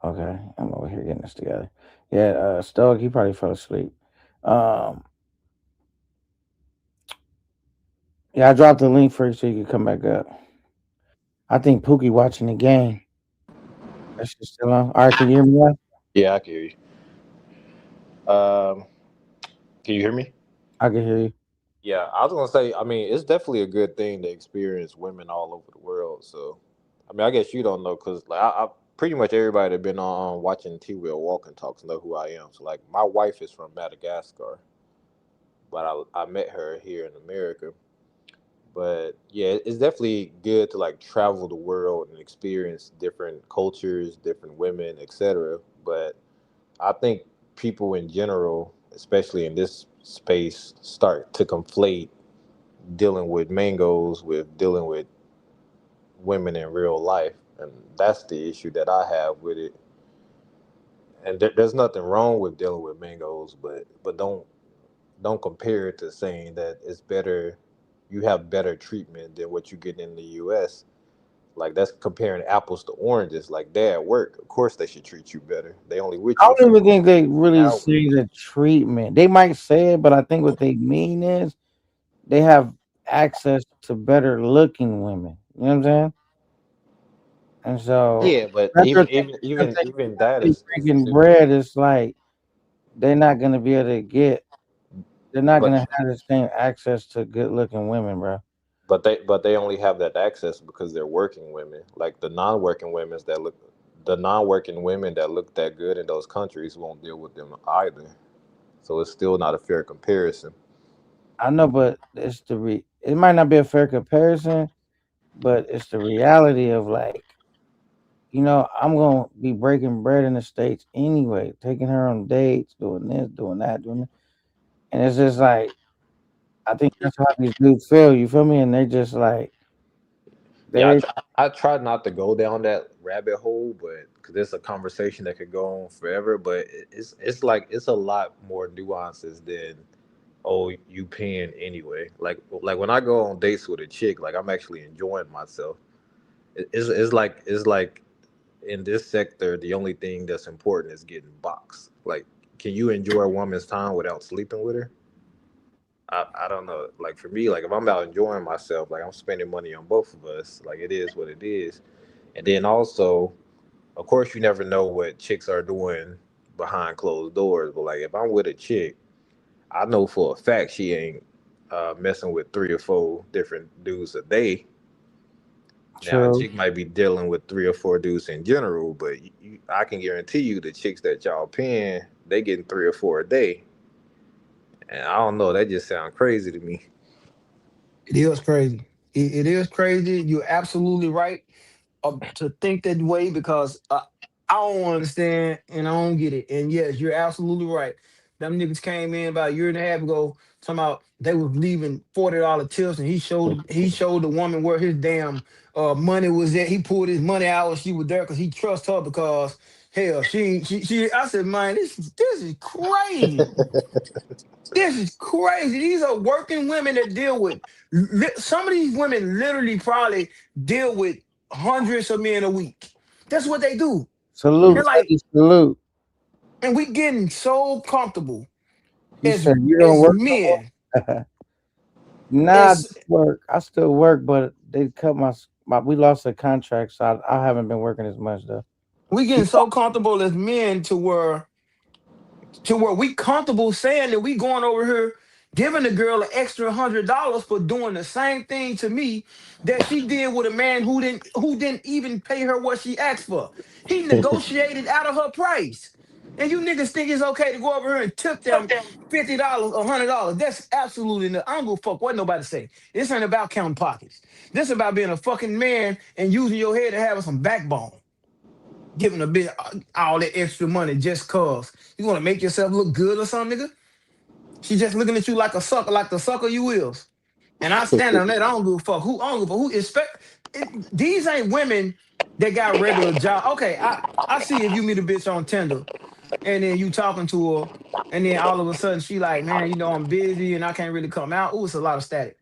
Okay, I'm over here getting this together. Yeah, Stoic, he probably fell asleep. Um, yeah, I dropped the link for you so you can come back up. I think Pookie watching the game. That shit's still on. All right, can you hear me now? Yeah, I can hear you. Can you hear me? I can hear you. Yeah, I was gonna say. I mean, it's definitely a good thing to experience women all over the world. So, I mean, I guess you don't know because like I pretty much everybody that been on watching T Will Walking Talks know who I am. So, like, my wife is from Madagascar, but I met her here in America. But yeah, it's definitely good to like travel the world and experience different cultures, different women, etc. But I think people in general, especially in this space, start to conflate dealing with mangoes with dealing with women in real life, and that's the issue that I have with it. And there's nothing wrong with dealing with mangoes, but don't compare it to saying that it's better, you have better treatment than what you get in the U.S. Like, that's comparing apples to oranges. Like, they at work, of course they should treat you better. They only with I you don't for even think they really 8 hours. say the treatment. They might say it, but I think what they mean is they have access to better looking women. You know what I'm saying? And so Yeah, but that's your even thing. even Because even they even that they is breaking bread. It's like they're not gonna be able to get. They're not but gonna have the same access to good looking women, bro. but they only have that access because they're working women. Like, the non-working women that look that good in those countries won't deal with them either. So it's still not a fair comparison. I know, but it might not be a fair comparison, but it's the reality of like, I'm gonna be breaking bread in the States anyway, taking her on dates, doing this, doing that, doing that. And it's just like I think that's how these dudes feel, you feel me? And they just like Yeah, they I try not to go down that rabbit hole, but because it's a conversation that could go on forever. But it's like it's a lot more nuances than, oh, you paying anyway. Like when I go on dates with a chick, like, I'm actually enjoying myself. It's like in this sector, the only thing that's important is getting boxed. Like, can you enjoy a woman's time without sleeping with her? I don't know. Like, for me, like, if I'm out enjoying myself, like, I'm spending money on both of us. Like, it is what it is. And then also, of course, you never know what chicks are doing behind closed doors. But like, if I'm with a chick, I know for a fact she ain't messing with 3 or 4 different dudes a day. Now, a true. chick might be dealing with 3 or 4 dudes in general, but I can guarantee you the chicks that y'all paying, they getting 3 or 4 a day. And I don't know, that just sounds crazy to me. It is crazy. It is crazy. You're absolutely right to think that way because I don't understand and I don't get it. And yes, you're absolutely right. Them niggas came in about a year and a half ago talking about they was leaving $40 tips and he showed the woman where his damn money was at. He pulled his money out when she was there because he trusts her because hell she I said, man, this is crazy. This is crazy. These are working women that deal with some of these women literally probably deal with hundreds of men a week. That's what they do. Salute, And like, Teddy, salute. and we getting so comfortable. You as said you don't as work men. no more? Nah, I As do work. I still work, but they cut my we lost a contract, so I haven't been working as much though. we You getting so comfortable as men to where we comfortable saying that we going over here giving the girl an extra $100 for doing the same thing to me that she did with a man who didn't even pay her what she asked for. He negotiated out of her price. And you niggas think it's okay to go over here and tip them $50 or $100. That's absolutely I don't give a fuck what nobody say. This ain't about counting pockets. This about being a fucking man and using your head and having some backbone. Giving a bit all that extra money just cause you want to make yourself look good or something, nigga. She just looking at you like a sucker, like the sucker you is. And I stand on that. I don't give a fuck who. I don't give a fuck who expect. These ain't women that got regular job. Okay, I see if you meet a bitch on Tinder and then you talking to her, and then all of a sudden she like, man, I'm busy and I can't really come out. Ooh, it's a lot of static.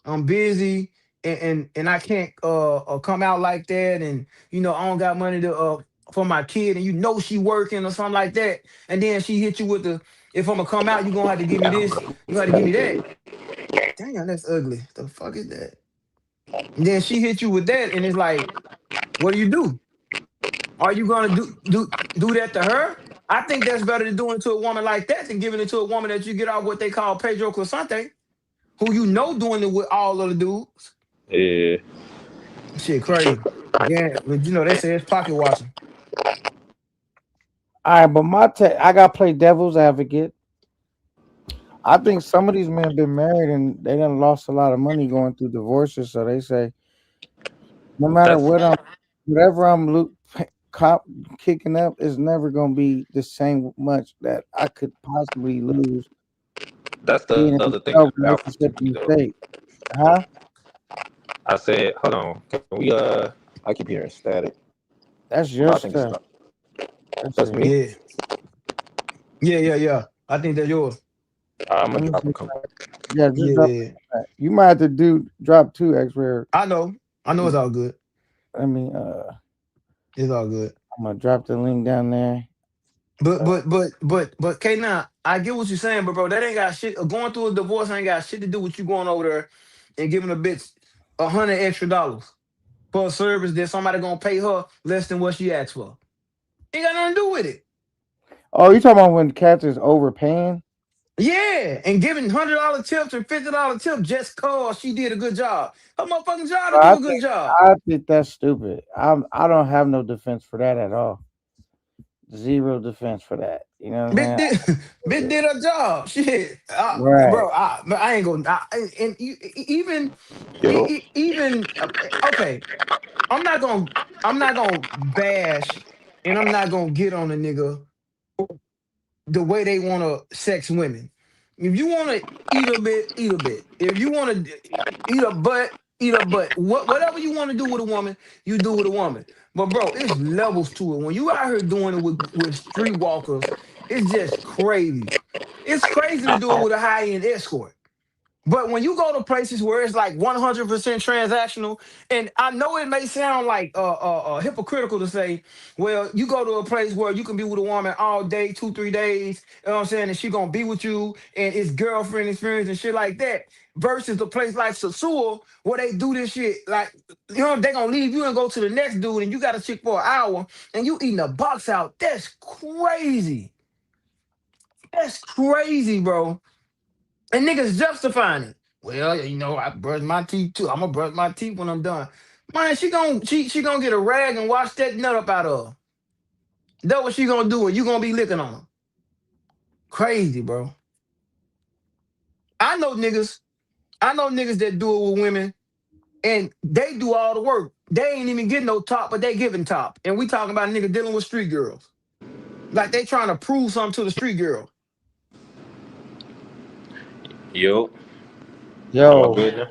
I'm busy and I can't come out like that, and I don't got money to for my kid, and she working or something like that, and then she hit you with the, if I'm gonna come out, you gonna have to give me this, you gonna have to give me that. Damn, that's ugly. The fuck is that? And then she hit you with that, and it's like, what do you do? Are you gonna do that to her? I think that's better than doing it to a woman like that than giving it to a woman that you get out what they call Pedro Cosante, who doing it with all of the dudes. Yeah. Shit crazy. Yeah, but they say it's pocket watching. All right, but I got to play devil's advocate. I think some of these men been married and they done lost a lot of money going through divorces. So they say, no matter That's whatever kicking up is never gonna be the same much that I could possibly lose that's being the in other thing a that baffles relationship me in the though. state. Huh? I said, hold on, can we I keep hearing static. That's Oh, your I think it's stuff. not. That's That's it. me. Yeah. Yeah. I think that's yours. I'm Let gonna me drop a see. couple. Yeah, just Yeah, drop yeah. that. You might have to drop two X-ray. I know. It's all good. Let me It's all good. I'm gonna drop the link down there. But K now, I get what you're saying, but bro, that ain't got shit. Going through a divorce ain't got shit to do with you going over there and giving a bitch $100 extra for a service that somebody gonna pay her less than what she asked for. Ain't got nothing to do with it. Oh, you talking about when cats is overpaying? Yeah, and giving $100 tips and $50 tips just cause she did a good job. Her motherfucking job to Bro, do a good job. I think that's stupid. I don't have no defense for that at all. Zero defense for that. You know what Bitch I'm did, bitch saying? did her job. Shit, Right. bro. I ain't gonna. And even, Yo. even okay. I'm not gonna. I'm not gonna bash, and I'm not gonna get on a nigga the way they want to sex women. If you want to eat a bit, eat a bit. If you want to eat a butt, eat a butt. Whatever you want to do with a woman, you do with a woman. But bro, it's levels to it. When you out here doing it with streetwalkers, it's just crazy. It's crazy to do it with a high end escort. But when you go to places where it's like 100% transactional, and I know it may sound like hypocritical to say, well, you go to a place where you can be with a woman all day, 2, 3 days, you know what I'm saying, and she gonna be with you, and it's girlfriend experience and shit like that, versus a place like Sasua where they do this shit like, they gonna leave you and go to the next dude, and you got a chick for an hour, and you eating a box out. That's crazy. That's crazy, bro. And niggas justifying it. Well, I brush my teeth too. I'm gonna brush my teeth when I'm done. Man, she gonna get a rag and wash that nut up out of her. That's what she gonna do, and you gonna be licking on her. Crazy, bro. I know niggas. I know niggas that do it with women, and they do all the work. They ain't even getting no top, but they giving top. And we talking about niggas dealing with street girls. Like they trying to prove something to the street girl. Yo. Am I Yo, good now?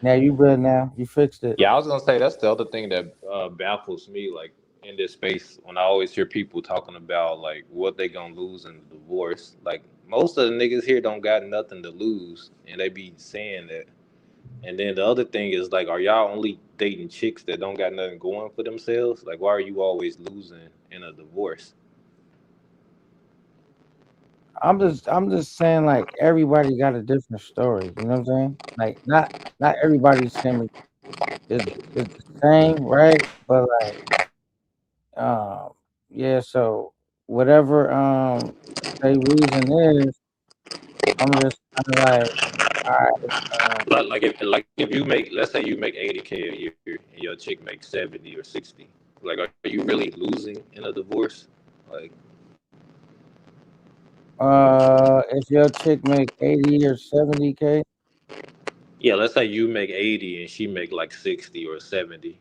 now you good now. You fixed it. Yeah, I was gonna say that's the other thing that baffles me, like in this space, when I always hear people talking about like what they gonna lose in the divorce. Like most of the niggas here don't got nothing to lose, and they be saying that. And then the other thing is like, are y'all only dating chicks that don't got nothing going for themselves? Like, why are you always losing in a divorce? I'm just saying, like, everybody got a different story. You know what I'm saying? Like, not everybody's same is the same, right? But like, um, yeah. So whatever the reason is, I'm just kind of like, all right, Like if you make, let's say you make 80K a year and your chick makes 70 or 60, like are you really losing in a divorce? Like if your chick make 80 or 70K, yeah, let's say you make 80 and she make like 60 or 70.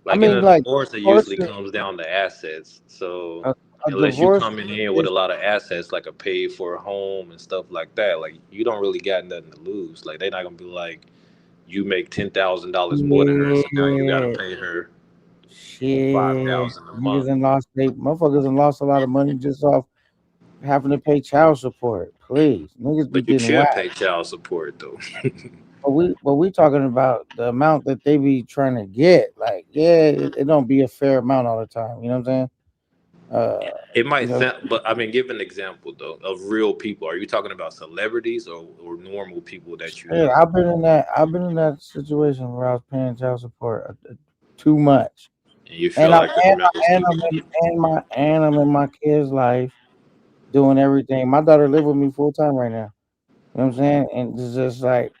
I Like in mean, a like, divorce, it usually person, comes down to assets. So a, a unless you divorce coming in with a is lot of assets, like a paid for home and stuff like that, like you don't really got nothing to lose. Like they're not gonna be like, you make $10,000 more than her, so now you got to shit. pay her five Shit, thousand a niggas month. and lost they motherfuckers and lost a lot of money just off having to pay child support. Please, niggas be But you getting should whacked. pay child support though. But we talking about the amount that they be trying to get. Like, yeah, it don't be a fair amount all the time. You know what I'm saying? Uh, It you might know, sound, but I mean, give an example though of real people. Are you talking about celebrities or normal people that you shit, know? I've been in that situation where I was paying child support too much, And you and feel I'm like the and, amount is I- and too I'm in big? my kids' life doing everything. My daughter live with me full time right now. You know what I'm saying? And it's just like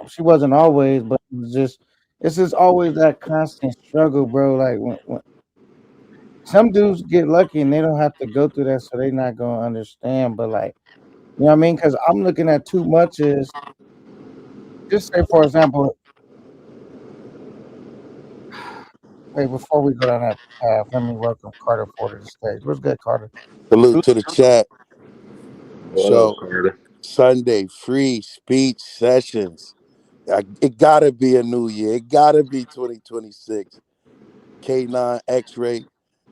she wasn't always, but it's just always that constant struggle, bro. Like when some dudes get lucky and they don't have to go through that, so they not gonna understand. But like, you know what I mean? Because I'm looking at too much is just say, for example, wait, before we go down that path, let me welcome Carter Ford to the stage. What's good, Carter? Salute to the chat. What up, So Carter? Sunday, free speech sessions. It gotta be a new year. It gotta be 2026. K9 X-Ray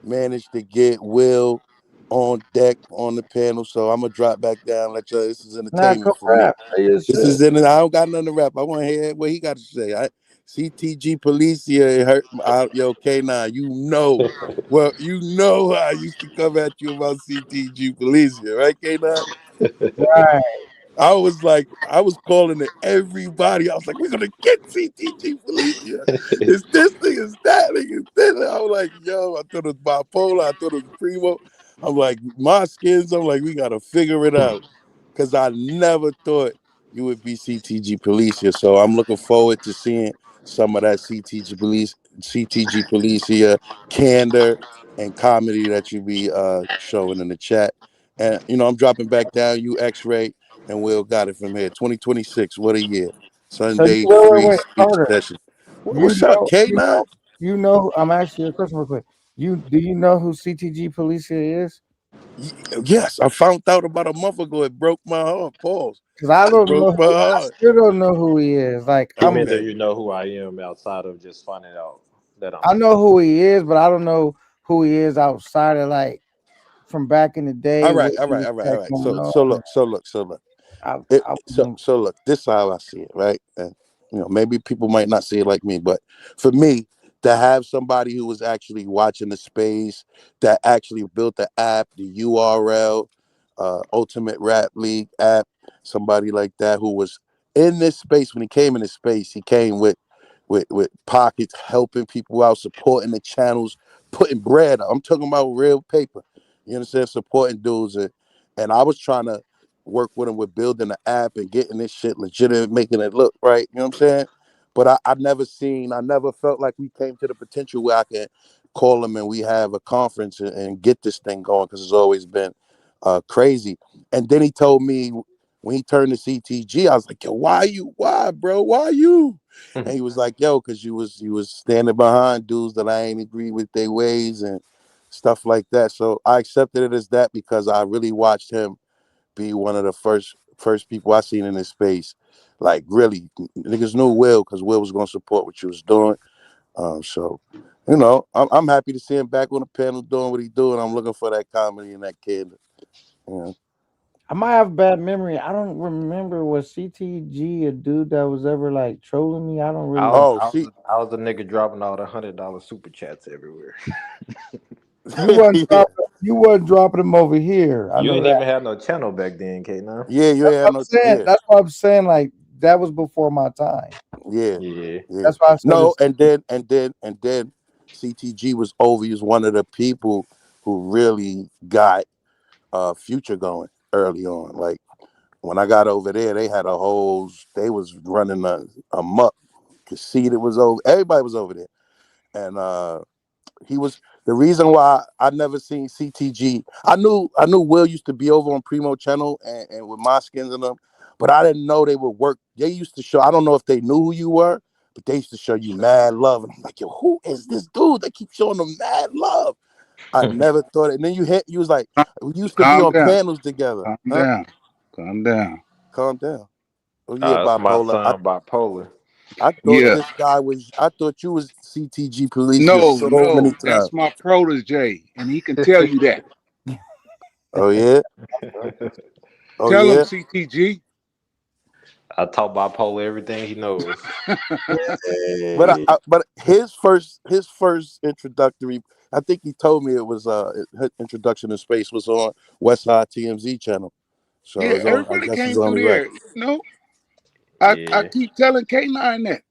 managed to get Will on deck on the panel. So I'm gonna drop back down. Let you. This is Nah, entertainment come for me. rap. Say your This shit. is in. I don't got nothing to rap. I want to hear what he got to say. CTG Policia hurt out. Yo, K9, you know. Well, you know I used to come at you about CTG Policia, right, K9? Right. I was calling it everybody. I was like, we're gonna get CTG Felicia. It's this thing, it's that thing, it's this. I was like, yo, I thought it was bipolar, I thought it was primo. I'm like, my skins, I'm like, we gotta figure it out. Cause I never thought you would be CTG Policia. So I'm looking forward to seeing some of that CTG Policia candor and comedy that you be showing in the chat. And I'm dropping back down, you X-Ray and Will got it from here. 2026, what a year. So you Sunday free wait, speech Carter. session. You What's up, know, K9? I'm asking you a question real quick. Do you know who CTG Policia is? Yes, I found out about a month ago. It broke my heart. Pause. Because I It don't broke know my I heart. still don't know who he is. Like He meant, do Okay. you know who I am outside of just finding out that I'm I know who he is, but I don't know who he is outside of like from back in the day. All What right, all he right, was all right, all got right. going So look. I, It, I so wasn't- so look, this is how I see it, right? And maybe people might not see it like me, but for me, to have somebody who was actually watching the space, that actually built the app, the URL, Ultimate Rap League app, somebody like that who was in this space when he came in this space, he came with pockets, helping people out, supporting the channels, putting bread up. I'm talking about real paper. You understand? Supporting dudes and I was trying to work with him with building the app and getting this shit legitimate, making it look right. You know what I'm saying? But I never felt like we came to the potential where I can call him and we have a conference and get this thing going because it's always been crazy. And then he told me when he turned to CTG, I was like, yo, why, bro? Why you? And he was like, yo, because you was standing behind dudes that I ain't agree with their ways and stuff like that. So I accepted it as that because I really watched him be one of the first people I seen in this space. Like really, niggas knew Will because Will was gonna support what you was doing. So, I'm happy to see him back on the panel doing what he doing. I'm looking for that comedy and that kid. You know. I might have bad memory. I don't remember, was CTG a dude that was ever like trolling me? I don't I really. was Oh, I see, was I was the nigga dropping all the $100 super chats everywhere. You wasn't yeah, You wasn't dropping them over here. I You know ain't that. even had no channel back then, K9. Yeah, you That's ain't what had I'm no. saying. Yeah, That's what I'm saying. Like that was before my time. yeah, Yeah. yeah. That's why I started. No, and then CTG was over. He was one of the people who really got Future going early on. Like when I got over there, they had a whole. They was running a muck. Could see that was over. Everybody was over there, and he was the reason why I never seen CTG. I knew Will used to be over on Primo Channel and with my skins and them, but I didn't know they would work. They used to show. I don't know if they knew who you were, but they used to show you mad love, and I'm like, yo, who is this dude? They keep showing them mad love. I never thought it. And then you was like, we used to be Calm on down. panels together. Calm Huh? down. Calm down. Calm down. Oh yeah, That's my bipolar. son, bipolar. I thought Yeah. this guy was. I thought you was CTG policeman No, so many no, times. that's my protege, and he can tell you that. Oh yeah. Oh Tell him, yeah. CTG. I taught bipolar everything he knows. But his first introductory, I think he told me it was his introduction to space was on Westside TMZ channel. So Yeah, it's on. I everybody guess it's came through only right. there. You know, I Yeah. keep telling K9 that.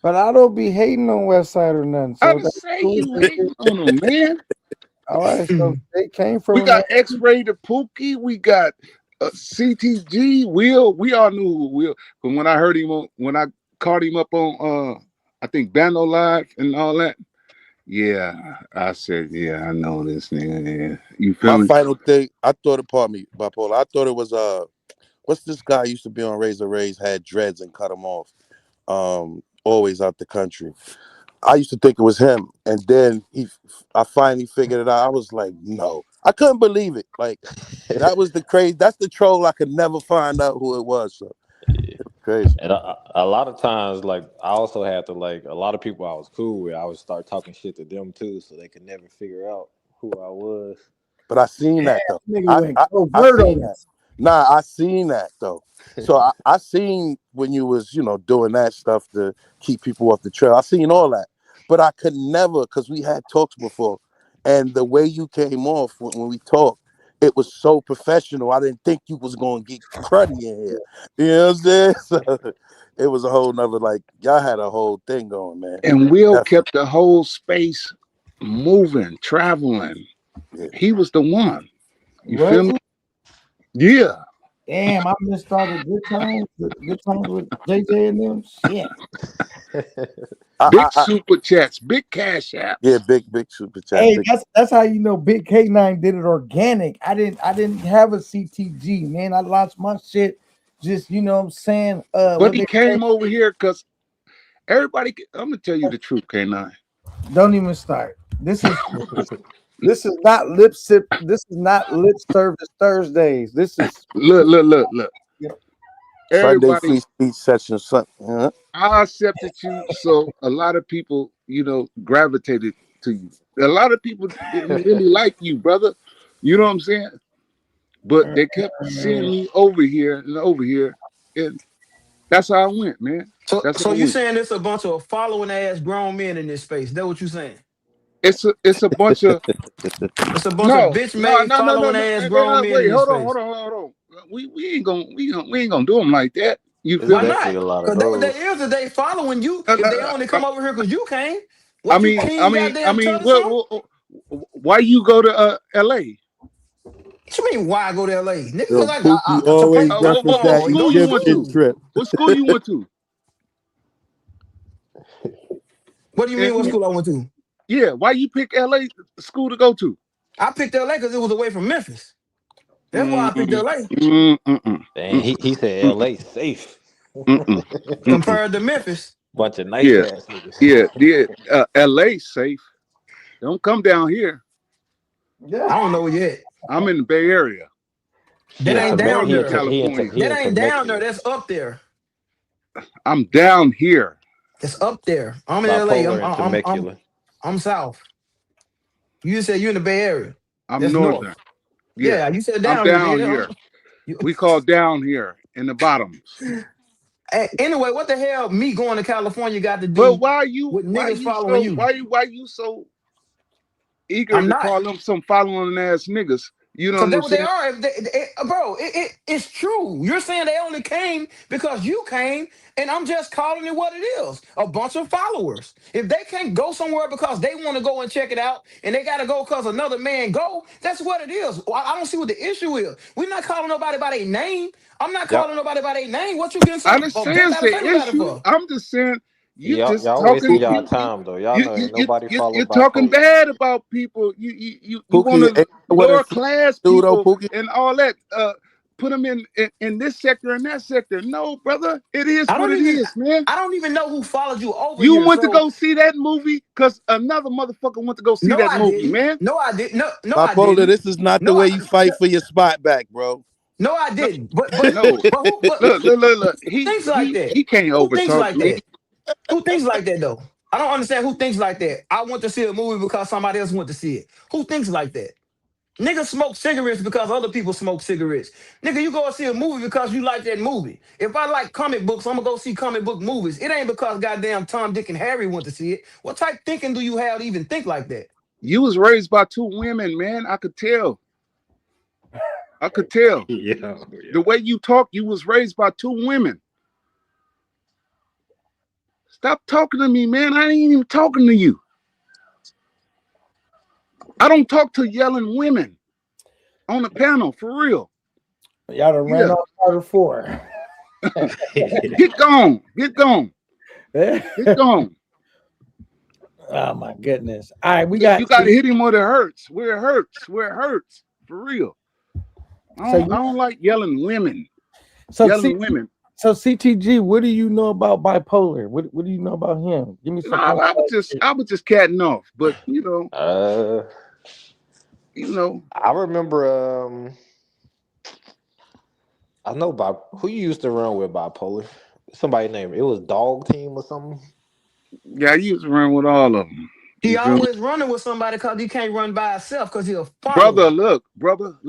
But I don't be hating on Westside or nothing. I So didn't that's say cool. you hating on them, man. All right, so they came from. We got X-Ray to Pookie. We got CTG. Will. We all knew who Will. But when I heard him when I caught him up on I think Bando Live and all that. Yeah, I said, yeah, I know this nigga. Yeah. You feel My me? final thing, I thought it. Pardon me, bipolar. I thought it was what's this guy used to be on Razor Rays, had dreads and cut them off. Always out the country. I used to think it was him, and then I finally figured it out. I was like, no, I couldn't believe it. Like that was the crazy. That's the troll I could never find out who it was. So it was crazy. And a lot of times, like, I also had to, like, a lot of people I was cool with, I would start talking shit to them too, so they could never figure out who I was. But I seen that though. Nigga went I covert seen on that. us. Nah, I seen that though. So I seen when you was, doing that stuff to keep people off the trail. I seen all that. But I could never, because we had talks before. And the way you came off when we talked, it was so professional. I didn't think you was gonna get cruddy in here. You know what I'm saying? So it was a whole nother, like, y'all had a whole thing going, man. And Will Definitely. kept the whole space moving, traveling. Yeah. He was the one. You Was feel me? he? Yeah. Damn, I missed all the good times. The good times with JJ and them. Shit. Big super chats, big cash app. Yeah, big super chat. Hey, that's how you know Big K9 did it organic. I didn't have a CTG, man. I launched my shit. Just what I'm saying. But he came over here because everybody. I'm gonna tell you the truth, K9. Don't even start. This is not lip sip. This is not lip service Thursdays. This is look. Sunday Everybody, free speech session. Uh-huh. I accepted you, so a lot of people, gravitated to you. A lot of people didn't really like you, brother. You know what I'm saying? But they kept seeing me over here and over here, and that's how I went, man. So you saying there's a bunch of following ass grown men in this space? That what you saying? It's a bunch of It's a bunch of bitch made following ass grown men Wait, in this hold space. on. We ain't gonna do them like that. You It's feel me? Why definitely a not? lot of Because those. they is that they following you. If they only come over here because you came. I What mean, you king goddamn Tuttle? why you go to LA? What you mean? Why I go to LA? Nigga, Yo, because I Pookie to play. always What reference that school you went Egyptian to? trip. What school you went to? What do you mean? What school I went to? Yeah, why you pick LA school to go to? I picked LA because it was away from Memphis. That's why I picked LA. And he said LA safe. Compared to Memphis. Bunch of nice ass niggas. Yeah. LA safe. Don't come down here. I don't know yet. I'm in the Bay Area. That ain't down there. California. That ain't down there. That's up there. I'm down here. It's up there. I'm in LA. I'm south. You just said you in the Bay Area. I'm That's northern. north. Yeah, you said down I'm down there. here. We call down here in the bottoms. Anyway, what the hell me going to California got to do? But why you with niggas following you? Why you so eager I'm to not. call them some following ass niggas. You know Because what I'm that's what they saying? are. Bro, it's true. You're saying they only came because you came, and I'm just calling it what it is. A bunch of followers. If they can't go somewhere because they want to go and check it out, and they got to go because another man go, that's what it is. I don't see what the issue is. We're not calling nobody by their name. I'm not Y'all, calling nobody by their name. What you getting I so bent understand out of the shape about it issue. for? I'm just saying you just y'all wasting talking. y'all time though. Y'all know ain't nobody follow You're talking bipolar. bad about people. You want Pookie, to ain't that what lower it class do though, people Pookie? and all that. Put them in this sector and that sector. No, brother, it is I what don't it even is, man. I don't even know who followed you over You here. went to So go see that movie because another motherfucker went to go see no, that I movie, didn't. man. No, I didn't. No, I Bipolar, didn't. this is not the No, way you fight for your spot back, bro. no, I No, didn't. But no. who? But Look. who thinks like that? He can't Who thinks overtalk like me. that? Who thinks like that though? I don't understand who thinks like that. I went to see a movie because somebody else went to see it. Who thinks like that? Niggas smoke cigarettes because other people smoke cigarettes. Nigga, you go see a movie because you like that movie. If I like comic books, I'm gonna go see comic book movies. It ain't because goddamn Tom, Dick, and Harry went to see it. What type thinking do you have to even think like that? You was raised by two women, man. I could tell. Yeah. The way you talk, you was raised by two women. Stop talking to me, man. I ain't even talking to you. I don't talk to yelling women on the panel, for real. Y'all done ran Yeah. off part of 4. Get gone. Oh my goodness. All right, we got You gotta hit him where it hurts. Where it hurts. For real. I don't like yelling women. so Women. So CTG, what do you know about bipolar? What do you know about him? Give me some. I was just catting off, but I remember. I know who you used to run with bipolar. Somebody named it was Dog Team or something. Yeah, I used to run with all of them. He always running with somebody because he can't run by himself because he'll follow. Brother, look.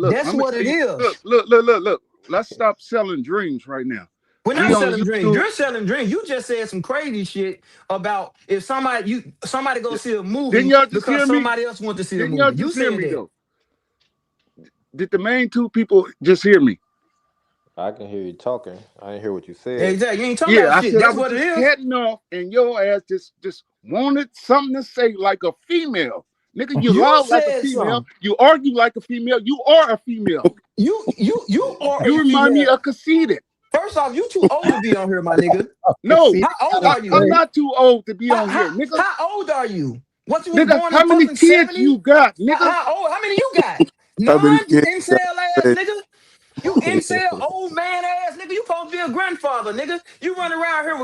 That's what it is. Look. Let's stop selling dreams right now. We're not selling dreams. You're selling dreams. You just said some crazy shit about if somebody go see a movie Didn't y'all just because hear me? somebody else wants to see a Didn't y'all movie. You just hear said me that. though? Did the main two people just hear me? I can hear you talking. I didn't hear what you said. Exactly. You ain't talking about shit. I said That's I what was it just is. catting off, and your ass just wanted something to say like a female. Nigga, you loud like a said female. something. You argue like a female. You are a female. You are You a remind me female. of Conceited. First off, you too old to be on here, my nigga. No, How old are you? I'm not too old to be on here, nigga. How old are you? What you was Nigga, born how in many fucking kids 70? you got, nigga? How old? How many you got? How many None, you kids incel you ass got? nigga. You incel old man ass nigga. You supposed to be a grandfather, nigga. You run around here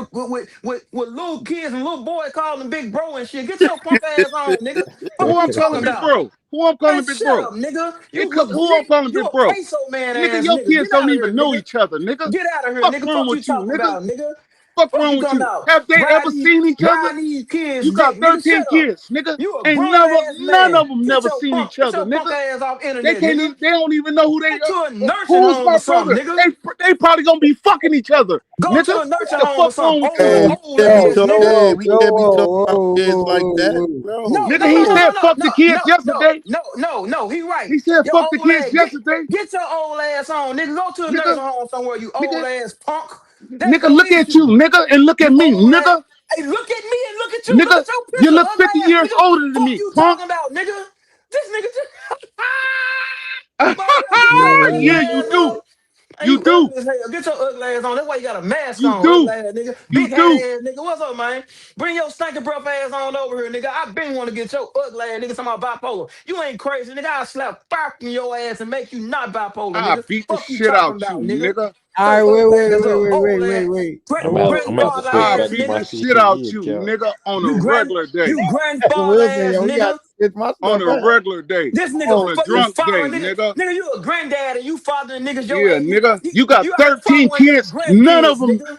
with little kids and little boys calling them big bro and shit. Get your punk ass on, nigga. Fuck Who you I'm calling talking big about? bro? Who I'm calling Man, big shut bro? up, nigga. You Who I'm calling you big a bro? peso man Nigga, ass your nigga. kids Get out don't of even here, know nigga. each other, nigga. Get out of here, Fuck nigga. wrong Fuck you with you, talking nigga? about, nigga. Fuck Fuck wrong you with talking you? about. Have they ever seen each other? Riding these kids' You got dick, nigga. 13 Shut up. kids, nigga. You a Ain't grown ass none man. of them never seen each Get other, your punk nigga. ass off They internet, can't nigga. even, they don't even know who they Go to a nursing who's home my or something, brother. nigga. They probably gonna be fucking each other, Go to nigga. a nursing The home or fuck wrong something. with you? We Old can't be ass, talking. nigga. We can't be talking about kids like that, bro. No. Nigga, he said fuck the kids yesterday. No. He right. He said Your fuck the old kids ass. yesterday. Get your old ass on, nigga. Go to a nursing home somewhere, you old Nigga, ass punk. That's nigga, your look at you, issue. nigga, and look at You me, old ass. nigga. Hey, look at me and look at you. Look Nigga, at your you picture, look ugly 50 ass years nigga. older than Fuck me, you punk. talking about, nigga? This nigga just get your ugly Yeah, ass you on. do. Hey, You you do. ugly as hell. Get your ugly ass on. That's why you got a mask You on, ugly do. ass nigga. You Big head do. ass nigga. What's up, man? Bring your stinking breath ass on over here, nigga. I been want to get your ugly ass nigga. Talking about bipolar. You ain't crazy, nigga. I'll slap fire in your ass and make you not bipolar, I nigga. beat the Fuck you shit talking out you, about, nigga. nigga. All So right, ugly ass up, old ass, wait. I'm about to grandfather switch I ass back to beat my the nigga. shit out CTE you, account. nigga, on a regular day. You For grandfather real, man, ass yo, we got nigga. to switch my On stuff a out. regular day. This nigga On a fucking drunk day, following nigga. nigga. You a granddad and you fathering niggas your Yeah, age. nigga. You got You out here 13 following your kids. None of grandkids, them nigga.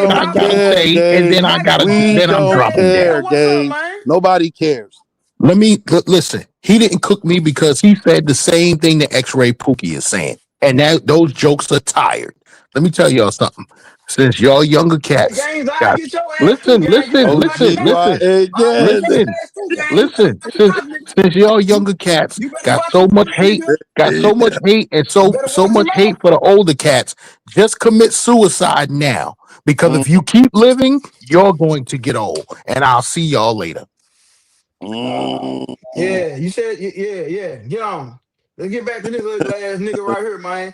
what Gang, I pop gotta up. care, say, and gang. then I Michael gotta, Wayne, We then I'm don't dropping Michael, down. care, what's up, gang. man? Nobody cares. Let me listen. He didn't cook me because he said the same thing that X-Ray Pookie is saying, and that those jokes are tired. Let me tell y'all something. Since y'all younger Hey, cats Gangs, I got get your ass too, listen, gang. You listen, better watch your listen, mouth. listen, OGY I'll get again. your listen, ass too, gang. listen. Hey, Since watch me. since y'all younger cats You better got watch so your much mouth, hate, nigga. got so much hate, and You so better so watch your much hate mouth. for the older cats, just commit suicide now. Because Mm, if you keep living, you're going to get old. And I'll see y'all later. mm, mm. Yeah, you said, yeah. Get on. Let's get back to this little ass nigga right here, man.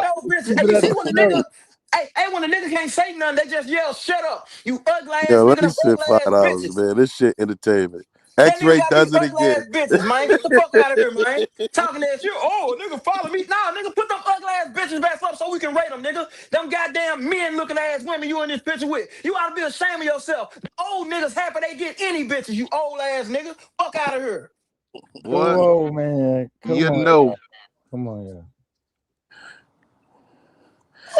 No bitches. Keep Hey, it you at see the when a snow. nigga, hey, when a nigga can't say nothing, they just yell, "Shut up, you ugly ass Yo, nigga, let me them spend ugly ass $5, bitches." man. This shit entertainment. That nigga X-Ray got these does it ugly ass again. bitches, man. Get the fuck out of here, man. Talking that shit. Oh, nigga, follow me. Nah, nigga, put them ugly ass bitches back up so we can rate them, nigga. Them goddamn men looking ass women you in this picture with. You ought to be ashamed of yourself. The old niggas happy they get any bitches, you old ass nigga. Fuck out of here. Come What? on, man. Come You on, know. y'all. Come on, y'all.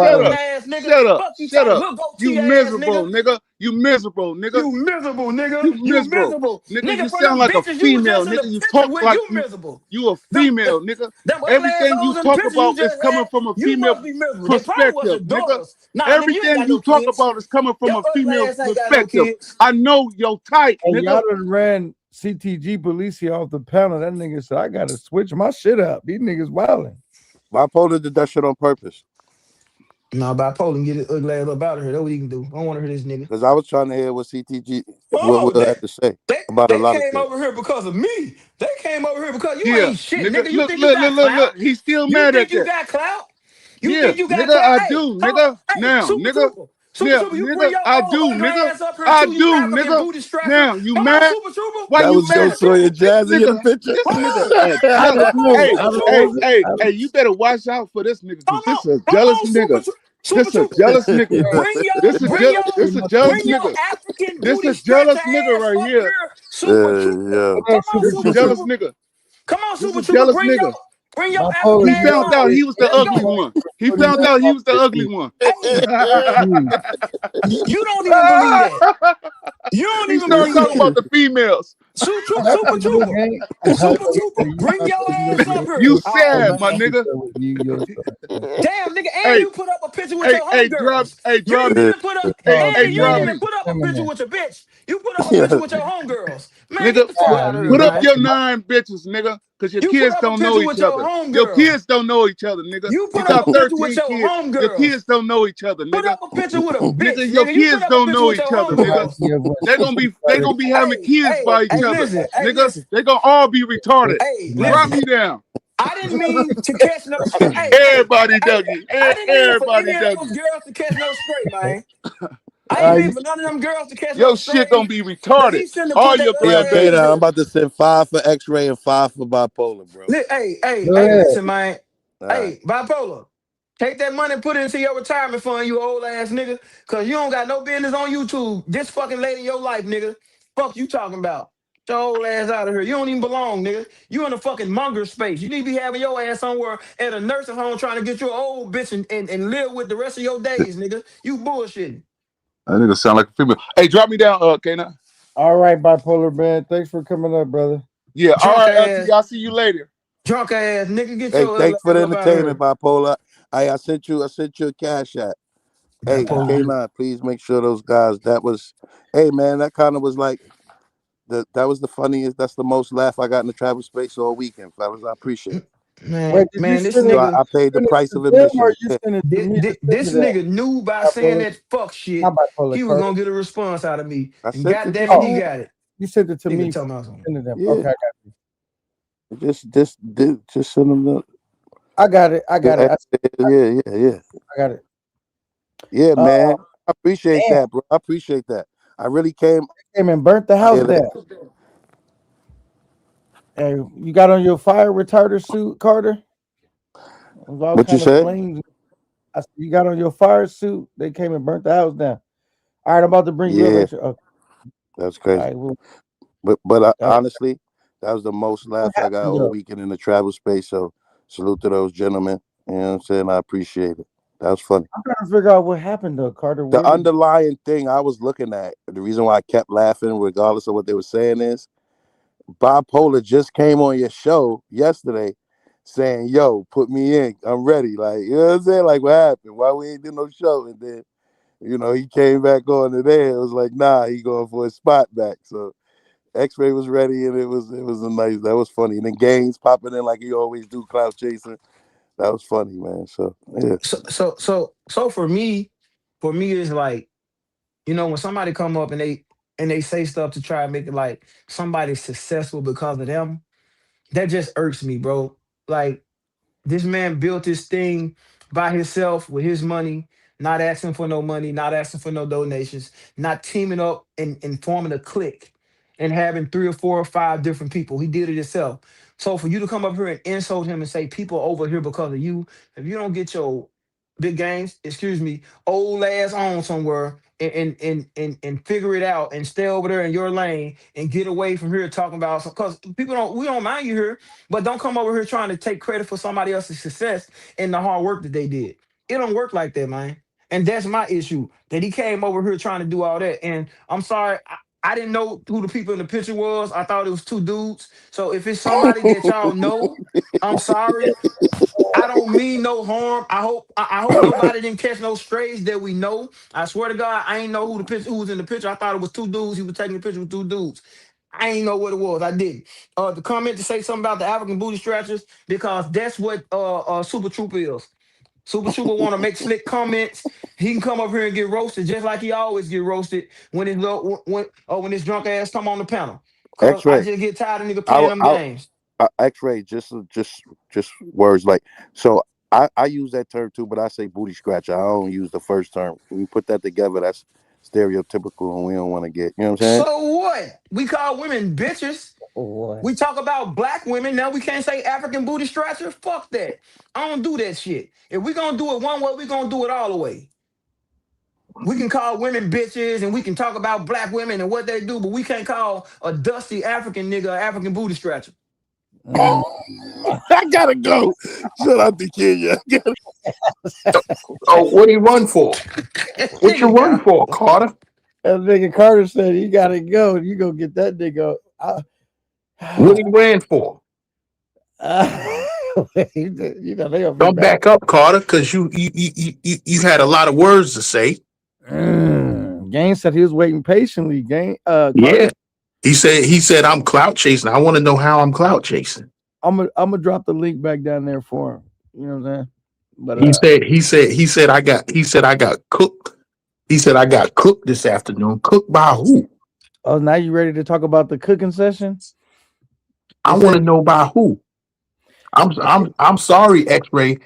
wearing wildin'. ass nigga. Shut up. Fuck you Shut talking up. hood You goatee ass miserable, nigga. nigga. You miserable, nigga. You miserable, nigga. You You miserable. miserable. Nigga, Nigga, you for sound them like a bitches you was female, just in the nigga. You picture talk with, like you miserable. you a Them, female, nigga. them ugly Everything you assholes in the talk picture you about is just coming had, from a you female must be miserable. They probably was perspective, your nigga. daughters. Nah, nigga, you ain't Everything got you no talk kids. about is coming from Your a ugly female ass ain't got no perspective. kids. I know your type, Hey, nigga. y'all done ran CTG Policia off the panel. That nigga said, I gotta switch my shit up. These niggas wildin'. Bipolar did that shit on purpose. Nah, bipolar and get his ugly ass up out of here. That's what he can do. I don't want to hear this nigga. Because I was trying to hear what CTG what Oh, Will had to say about a they lot of came things. over here because of me. They came over here because you Yeah, ain't shit, nigga. nigga. You Look, think you look, got look, look, clout? look. He's still You mad think at you that. got clout? You Yeah, think you got nigga, clout? I Hey, do, hold on. nigga. Hey, Now, Super nigga. Trooper. Super Yeah, Trooper, you bring nigga, your I old do, ugly nigga. ass up here I too, you do, African nigga. booty scratcher. Now, you Come on, mad? Super Trooper. Why That you was Super mad? Josiah Trooper. This Jazzy in the nigga, picture. this Hold nigga on. I jealous. just Come on, moved. Hey, I Super just Trooper. hey, moved. hey, hey, you better watch out for this nigga, cause this a Come jealous on, nigga. Super A Trooper. jealous nigga. This a jealous Bring your nigga. African This booty a scratcher jealous nigga ass right up here. here, Super Trooper. Yo. Come on, This a Super jealous Trooper. nigga. Come on, This Super a Trooper. jealous nigga. Bring your Bipolar, He African you ass know, found on. out it, he was the Let's it, ugly you go. know, one. He what he found meant out by he was the ugly pussy. one. Hey, You, you don't even believe that. You don't He even started believe talking that. about the females. that's Super what you Trooper. gang. Super Trooper. You Bring must your have ass up You here. Oh sad, my man. nigga. Damn, nigga, and Hey, you put up a picture with hey, your hey, drop, homegirls. hey, You drop ain't me. Yeah. even put up, Hey, Oh, hey, and you ain't drop man, even me. put up a picture feminine. with your bitch. You put up a picture with your homegirls. Man, get Nigga, the fuck out of here, Put up man. your 9 bitches, nigga, cause your You put kids up a don't know picture with each your other. Your homegirls. kids don't know each other, nigga. You You put up got a picture with 13 your kids. Your homegirls. kids don't know each other, Put nigga. up a picture with a bitch, Nigga, your nigga. You put kids up a don't picture know with your each other, No nigga. homegirls. idea what They she gonna be they started. gonna be having kids by each other, Hey, nigga. listen. They gonna all be retarded. Hey, Drop listen. me down. I didn't mean to catch no straight. Everybody, Dougie. I didn't mean for any Everybody, of those Dougie. girls to catch no straight, man. I ain't mean for none of them girls to catch no Your shit gonna strays. be Cause retarded. he shouldn't have All put that your hey, ugly okay, ass grandbabies. now I'm there. about to send 5 for X-ray and 5 for bipolar, bro. Go ahead. Listen, man. All right. Hey, bipolar. Take that money and put it into your retirement fund, you old ass nigga. Cause you don't got no business on YouTube. This fucking lady in your life, nigga. Fuck you talking about. Get your old ass out of here. You don't even belong, nigga. You in a fucking monger space. You need to be having your ass somewhere at a nursing home trying to get your old bitch and live with the rest of your days, nigga. You bullshitting. That nigga sound like a female. Hey, drop me down, K9. All right, bipolar man. Thanks for coming up, brother. Yeah, all Drunk right, LT. ass, I'll see you later. drunk ass nigga. Get Hey, your ugly thanks for ass the up out of entertainment, here. bipolar. I sent you a cash app. Hey, Bipolar. K9, please make sure those guys. That was, hey man, that kind of was like that was the funniest. That's the most laugh I got in the travel space all weekend, fellas. I appreciate it. Wait, Man, did you man, this send it? So nigga. I paid the Send it price to of them or admission. you Yeah. send it to me to send This to that? nigga knew by saying Bipolar, that fuck shit, not bipolar, he was Carter. gonna get a response out of me. I And sent it to goddamn it, he Oh, you. got it. you sent it to Nigga me. talking about something. Send it to them. Yeah. Okay, Just send them the. I got it. I got it. Yeah. I got it. Yeah, Uh, man. I appreciate damn, that, bro. I appreciate that. I really came. came and burnt the Yeah, house down. Hey, you got on your fire retarder suit, Carter? It was all what you kind of said? flames. I said, you got on your fire suit. They came and burnt the house down. All right, I'm about to bring you up. Yeah, Extra. Okay. that's All crazy. right, well, But all right. honestly, that was the most What laughs I got happened all though? weekend in the travel space. So salute to those gentlemen. You know what I'm saying? I appreciate it. That was funny. I'm trying to figure out what happened though, Carter. The Where did underlying thing I was looking at, the reason why I kept laughing, regardless of what they were saying, is Bipolar just came on your show yesterday saying, "Yo, put me in. I'm ready." Like, you know what I'm saying? Like, what happened? Why we ain't do no show? And then, he came back on today. It was like, nah, he going for his spot back. So X-Ray was ready, and it was a nice. That was funny. And then Gaines popping in like he always do, clout chasing. That was funny, man. So yeah. So for me it's like, when somebody come up and they say stuff to try and make it like somebody's successful because of them, that just irks me, bro. Like, this man built this thing by himself with his money, not asking for no money, not asking for no donations, not teaming up and forming a clique and having 3 or 4 or 5 different people. He did it himself. So for you to come up here and insult him and say people over here because of you, if you don't get your big games, excuse me, old ass on somewhere and figure it out and stay over there in your lane and get away from here talking about some, because we don't mind you here, but don't come over here trying to take credit for somebody else's success and the hard work that they did. It don't work like that, man. And that's my issue. That he came over here trying to do all that. And I'm sorry, I didn't know who the people in the picture was. I thought it was 2 dudes. So if it's somebody that y'all know, I'm sorry. I don't mean no harm. I hope nobody didn't catch no strays that we know. I swear to God, I ain't know who was in the picture. I thought it was 2 dudes. He was taking the picture with 2 dudes. I ain't know what it was. I didn't. The comment to say something about the African booty scratchers, because that's what Super Troop is. Super Trooper want to make slick comments. He can come up here and get roasted just like he always get roasted when when his drunk ass come on the panel. Cause I X-Ray. just get tired of nigga playing them games. X-Ray, just words like so. I use that term too, but I say booty scratcher. I don't use the first term. When you put that together, that's stereotypical, and we don't want to get. You know what I'm saying? So what? We call women bitches. We talk about black women. Now we can't say African booty scratcher. Fuck that. I don't do that shit. If we gonna do it one way, we gonna do it all the way. We can call women bitches and we can talk about black women and what they do, but we can't call a dusty African nigga an African booty scratcher. I gotta go. Shout out to Kenya. Oh, what he run for? What you run for, Carter? That nigga Carter said he gotta go. You go get that nigga. What he ran for? Don't back up, Carter, because you had a lot of words to say. Gaines said he was waiting patiently. Yeah. He said I'm clout chasing. I want to know how I'm clout chasing. I'm gonna drop the link back down there for him. You know what I'm saying? But he said I got cooked. He said I got cooked this afternoon. Cooked by who? Oh, now you ready to talk about the cooking session? I want to know by who. I'm sorry, X-Ray.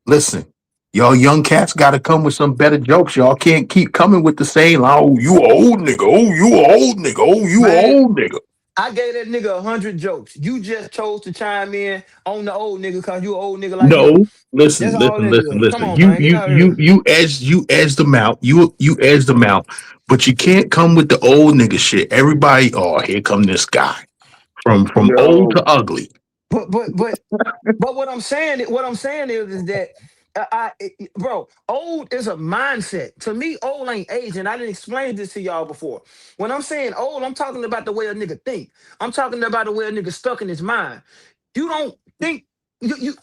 Listen, y'all young cats got to come with some better jokes. Y'all can't keep coming with the same. Oh, you a old nigga. Oh, you a old nigga. Oh, you a old nigga. I gave that nigga 100 jokes. You just chose to chime in on the old nigga because you an old nigga like no. me. Listen. Come on, man, You edged them out. You edged them out, but you can't come with the old nigga shit. Everybody, oh, here come this guy from old to ugly. But what I'm saying is that bro, old is a mindset. To me, old ain't aging. I didn't explain this to y'all before. When I'm saying old, I'm talking about the way a nigga think. I'm talking about the way a nigga stuck in his mind. You don't think you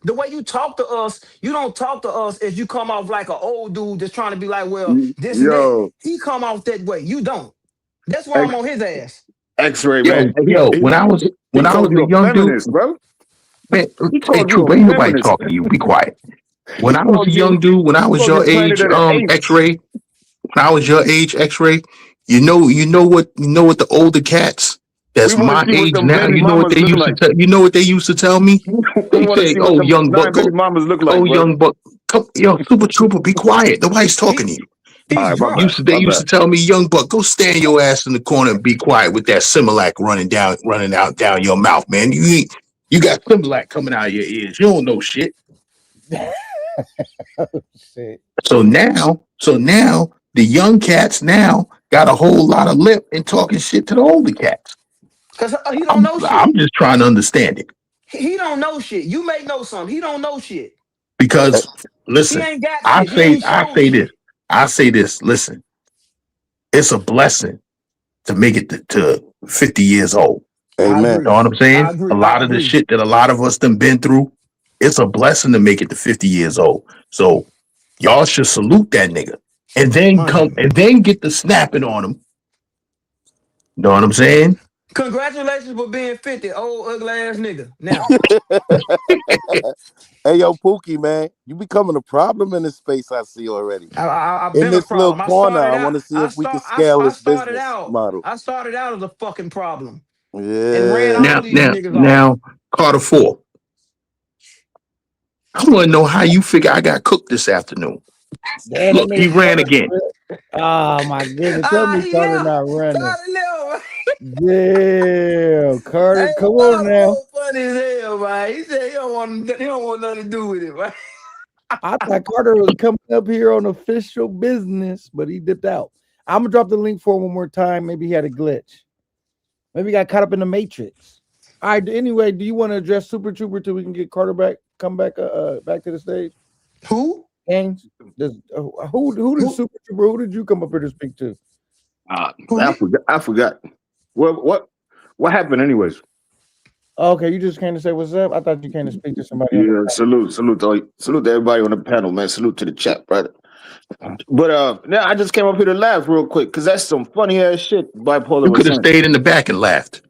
the way you talk to us, you don't talk to us as you come off like an old dude that's trying to be like, well, this and that. He come off that way. You don't. That's why I'm on his ass. X-Ray, man. When I was a young dude, bro. Man, hey, Troop, ain't nobody talking to you. Be quiet. When I was a young dude, when I was your age, X-Ray, when I was your age, X-Ray, you know what the older cats that's my age now, you know what they used to tell you know what they used to tell me? They say, oh, young buck, young buck, yo, Super Trooper, be quiet. Nobody's talking to you. They used to tell me, young buck, go stand your ass in the corner and be quiet with that Similac running out down your mouth, man. You got Similac coming out of your ears. You don't know shit. So now the young cats now got a whole lot of lip and talking shit to the older cats. Cause he don't know shit. I'm just trying to understand it. He don't know shit. You may know something. He don't know shit. Because listen, he ain't got I say this. Listen, it's a blessing to make it to 50 years old. Amen. You know what I'm saying? A lot of the shit that a lot of us done been through, it's a blessing to make it to 50 years old. So y'all should salute that nigga. And then get the snapping on him. You know what I'm saying? Congratulations for being 50, old ugly ass nigga. Now. Hey, yo, Pookie, man, you becoming a problem in this space. I see already. I've in been this a problem. little corner, I want to see if we can scale this business model. I started out as a fucking problem. Yeah. And ran all these niggas now, Carter 4. I want to know how you figure I got cooked this afternoon. Look, he ran again. Oh my goodness! Tell me Carter not running. Yeah, Carter, come on now. Funny as hell, man. He said he don't want nothing to do with it, right? I thought Carter was coming up here on official business, but he dipped out. I'm gonna drop the link for him one more time. Maybe he had a glitch. Maybe he got caught up in the matrix. All right. Anyway, do you want to address Super Trooper till we can get Carter back? Come back, back to the stage. Who? Gaines? Who did Super Trooper? Who did you come up here to speak to? I forgot. What happened, anyways? Okay, you just came to say what's up. I thought you came to speak to somebody. Yeah, salute to everybody on the panel, man. Salute to the chat, brother. But now I just came up here to laugh real quick because that's some funny ass shit. Bipolar. You could have stayed in the back and laughed.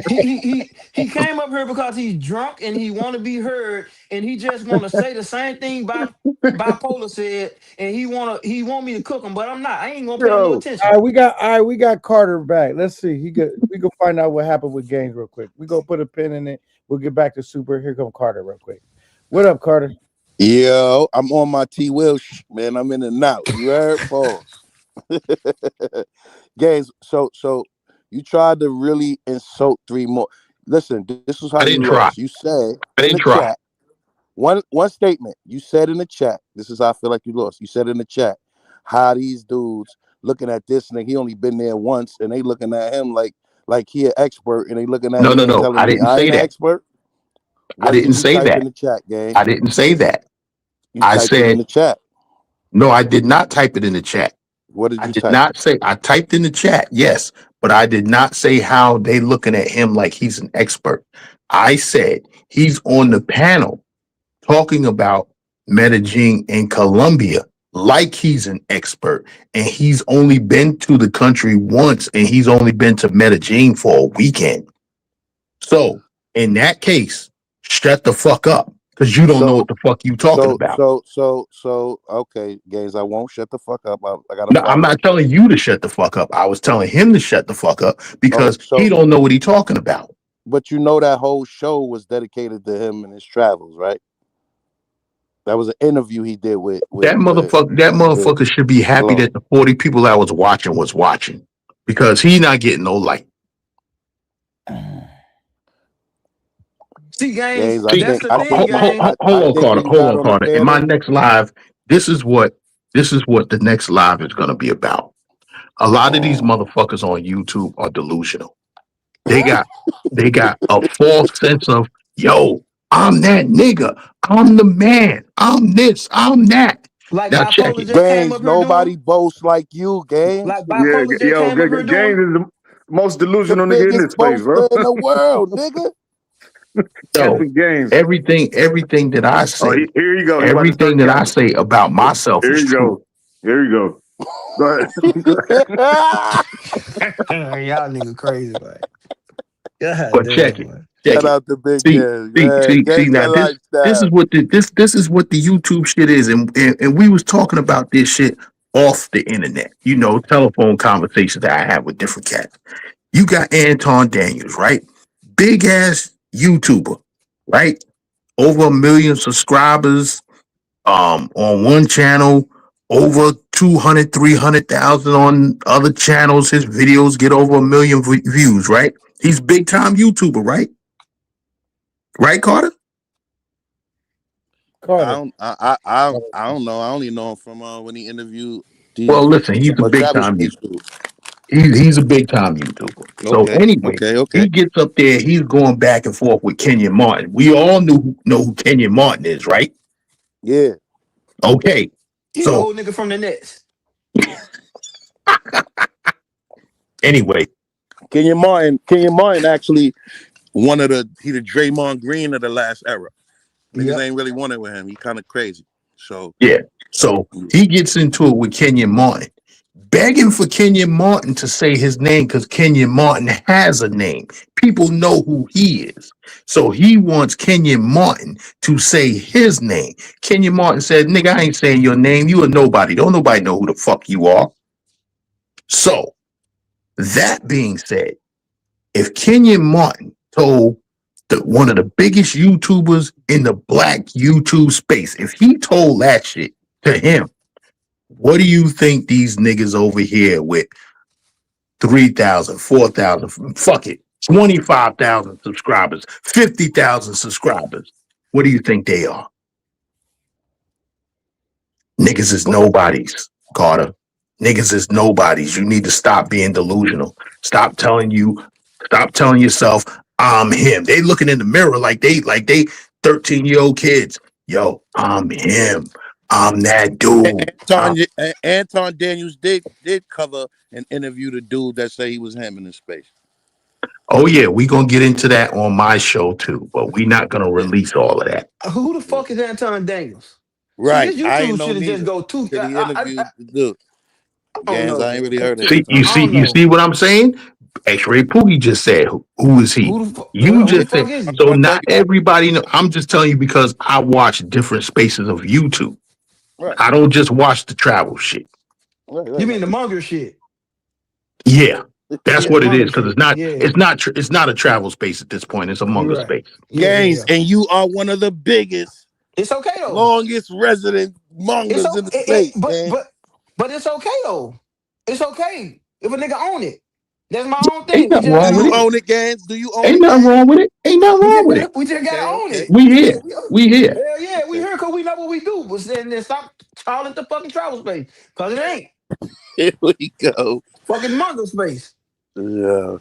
He came up here because he's drunk and he want to be heard and he just want to say the same thing bipolar said and he want me to cook him, but I'm not. I ain't gonna pay him no Yo, attention. All right, we got Carter back. Let's see. We go find out what happened with Gaines real quick. We go put a pin in it. We'll get back to Super. Here come Carter real quick. What up, Carter? Yo, I'm on my T Will man. I'm in and out. You heard? Pause. Games. So you tried to really insult three more. Listen, this is how I you didn't try. lost. You said I in didn't the try. chat one statement. You said in the chat. This is how I feel like you lost. You said in the chat how these dudes looking at this nigga. He only been there once, and they looking at him like he an expert, and they looking at me and No. telling I me didn't I say ain't an that. expert. I What didn't did you say type that. in the chat, gang? I didn't say that. You I typed it in said the chat. no. I did not type it in the chat. What did I you did type? not say. I typed in the chat, yes, but I did not say how they looking at him like he's an expert. I said he's on the panel talking about Medellin in Colombia like he's an expert, and he's only been to the country once, and he's only been to Medellin for a weekend. So in that case, shut the fuck up, because you don't know what the fuck you talking about. So, okay, Gaines, I won't shut the fuck up. I got a No, I'm follow. not telling you to shut the fuck up. I was telling him to shut the fuck up because he don't know what he's talking about. But you know that whole show was dedicated to him and his travels, right? That was an interview he did with that motherfucker. That motherfucker should be happy that the 40 people that was watching because he not getting no light. See, Gaines, I that's think- the I thing, think- Gaines. Hold on, think Carter. you Hold got on, on the Carter. In my panel. next live, this is what the next live is going to be about. A lot of these motherfuckers on YouTube are delusional. They got a false sense of, yo, I'm that nigga. I'm the man. I'm this. I'm that. Like Now check bipolar it. just came up here Nobody doing. boasts like you, Gaines. Like bipolar just came up here Gaines doing. is the most delusional The nigga in biggest this space, bro. boaster in the world, nigga. So Captain Gaines. everything that I say, here you go. He about to everything start that I capping. say about myself Here is you true. go. Here you go. Go ahead. Y'all nigga crazy, man. God But damn, check it. man. Check Shout it. out to Big See, Gaines. see. Now this is what this is what the YouTube shit is, and we was talking about this shit off the internet. You know, telephone conversations that I have with different cats. You got Anton Daniels, right? Big ass YouTuber, right? Over 1 million subscribers. On one channel, over 200, 300,000 on other channels. His videos get over 1 million views, right? He's big time YouTuber, right? Right, Carter? I don't know. I only know him from when he interviewed. Well, listen, he's a big time YouTuber. He's a big time YouTuber. So anyway, he gets up there. He's going back and forth with Kenyon Martin. We all know who Kenyon Martin is, right? Yeah. Okay. He's the old nigga from the Nets. Anyway, Kenyon Martin actually he the Draymond Green of the last era. Niggas ain't really wanted with him. He kind of crazy. So yeah. So he gets into it with Kenyon Martin, begging for Kenyon Martin to say his name because Kenyon Martin has a name. People know who he is. So he wants Kenyon Martin to say his name. Kenyon Martin said, nigga, I ain't saying your name. You a nobody. Don't nobody know who the fuck you are. So that being said, if Kenyon Martin told one of the biggest YouTubers in the black YouTube space, if he told that shit to him, what do you think these niggas over here with 3,000, 4,000, fuck it, 25,000 subscribers, 50,000 subscribers, what do you think they are? Niggas is nobodies, Carter. Niggas is nobodies. You need to stop being delusional. Stop telling yourself, I'm him. They looking in the mirror like they 13-year-old kids. Yo, I'm him. I'm that dude. Anton Daniels did cover and interview the dude that say he was him in the space. Oh yeah, we gonna get into that on my show too, but we not gonna release all of that. Who the fuck is Anton Daniels? Right. See, this YouTube should have just go too. He interviewed the dude. Gaines, I ain't really heard of See, it. you see what I'm saying? X-Ray Poogie just said, who is he? Who the fuck? You Who the just fuck said. is he? So not everybody know. I'm just telling you because I watch different spaces of YouTube. Right. I don't just watch the travel shit. You mean the Munger shit? Yeah, that's Yeah, what the it is Munger because shit. Yeah, it's not a travel space at this point. It's a you're Munger right. space. Gaines, and you are one of the biggest, It's okay though. longest resident It's mongers in the okay, space, man. but it's okay though. It's okay if a nigga own it. That's my own Ain't thing. We nothing just Do wrong gotta with you it. own it. own it, Gaines? Do you own Ain't it, nothing Gaines? wrong with it. Ain't nothing wrong with it. We just gotta own it. We here. We here. Hell yeah, we Okay. here because we know what we do. But then stop calling it the fucking travel space. Cause it ain't Here we go. fucking Munger space. Yeah.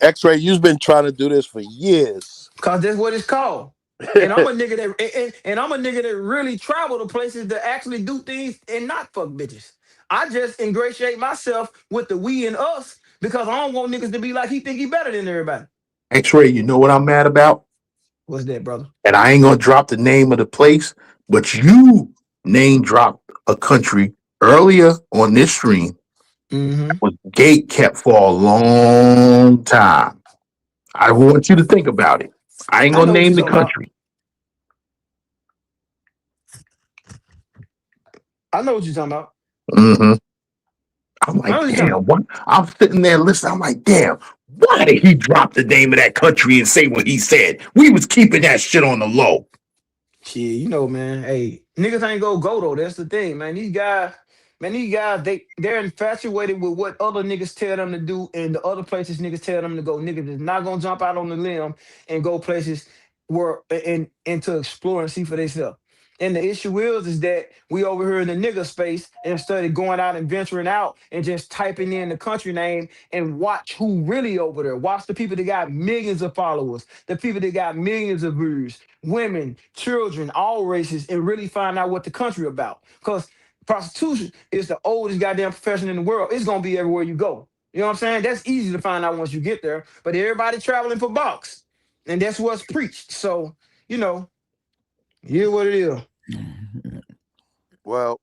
X-Ray, you've been trying to do this for years. Cause that's what it's called. And I'm a nigga and I'm a nigga that really travel to places that actually do things and not fuck bitches. I just ingratiate myself with the we and us because I don't want niggas to be like he think he better than everybody. X-Ray, you know what I'm mad about? What's that, brother? And I ain't gonna drop the name of the place, but you name dropped a country earlier on this stream Mm-hmm. was gate kept for a long time. I want you to think about it. I ain't I gonna know what name you're the talking about. country. I know what you're talking about. Mm-hmm. I'm I know like, what you're talking damn, about. what? I'm sitting there listening. I'm like, damn, why did he drop the name of that country and say what he said? We was keeping that shit on the low. Shit, you know, man. Hey, niggas ain't go though. That's the thing, man. These guys, they're infatuated with what other niggas tell them to do, and the other places niggas tell them to go. Niggas is not gonna jump out on the limb and go places where and to explore and see for themselves. And the issue is that we over here in the nigga space instead of going out and venturing out and just typing in the country name and watch who really over there. Watch the people that got millions of followers, the people that got millions of views, women, children, all races, and really find out what the country about. Because prostitution is the oldest goddamn profession in the world. It's gonna be everywhere you go. You know what I'm saying? That's easy to find out once you get there. But everybody traveling for bucks, and that's what's preached. So you know, here's what it is. Well,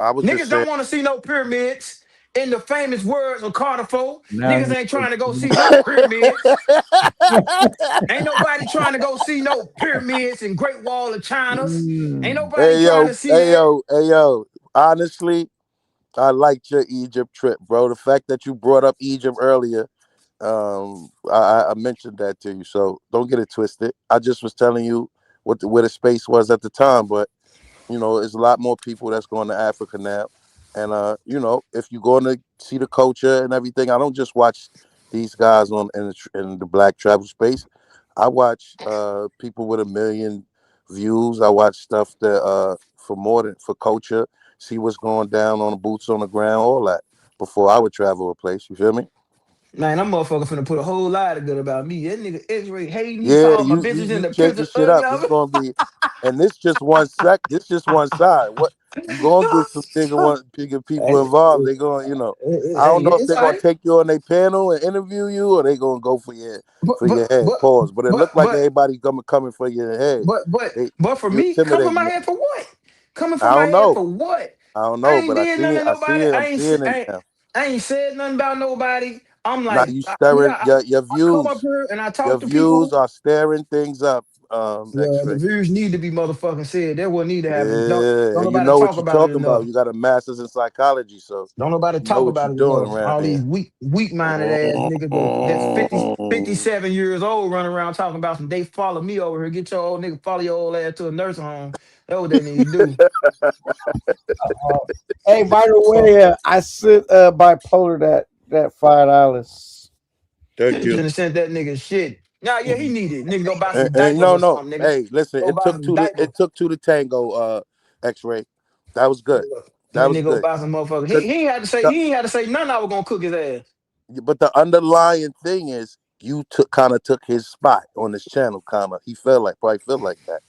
I was just Niggas saying. don't want to see no pyramids. In the famous words of Carter Foe, Now niggas you ain't trying to go see no pyramids. Ain't nobody trying to go see no pyramids and Great Wall of China's. Ain't nobody trying to see that. Hey yo. Honestly, I liked your Egypt trip, bro. The fact that you brought up Egypt earlier, I mentioned that to you, so don't get it twisted. I just was telling you where the space was at the time, but you know, there's a lot more people that's going to Africa now, and you know, if you're going to see the culture and everything, I don't just watch these guys in the black travel space. I watch people with 1 million views. I watch stuff that for culture, see what's going down on the boots on the ground, all that before I would travel a place. You feel me? Man, that motherfucker finna put a whole lot of good about me. That nigga X-Ray hating me, Yeah, calling my you bitches in you the changing picture shit ugly. up. It's gonna be, and this just one sec. This just one side. What you gonna get some bigger people Hey, involved? They gonna, you know, I don't know if it's they're all gonna right. take you on their panel and interview you, or they gonna go for But your but head. but Pause. But it but looked like but everybody coming for your head. but but They but for you me, come from intimidating my them. head for what? Coming I from my don't head know. for what? I don't I know, ain't but I did see nothing to it. I see nobody. it. I'm seeing it now. I ain't said nothing about nobody. I'm Now like, you staring your I come up views. here and I Your talk to views people. are staring things up. Well, the X-ray. views need to be motherfucking said. That what need to happen. Yeah, Don't and you nobody know what talk you're about it talking about. enough. You got a master's in psychology, so Don't nobody you know talk what about you're it doing enough. around All these here. weak minded ass niggas that's 50, 57 years old running around talking about some they follow me over here. Get your old nigga, follow your old ass to a nursing home. That's what they need to do. Hey, by the Fuck. way, I sent bipolar that $5. Thank Should you. have sent that nigga shit. Nah, yeah, he need it. Nigga, go buy some And diapers or no. something, nigga. Hey, listen, Go buy some diapers. it took two to tango, X-ray. That was good. That Man, was nigga, go good. buy some motherfuckers. Cause the, He ain't had to say nothing. I was gonna cook his ass. but the underlying thing is you took his spot on this channel, he probably felt like that.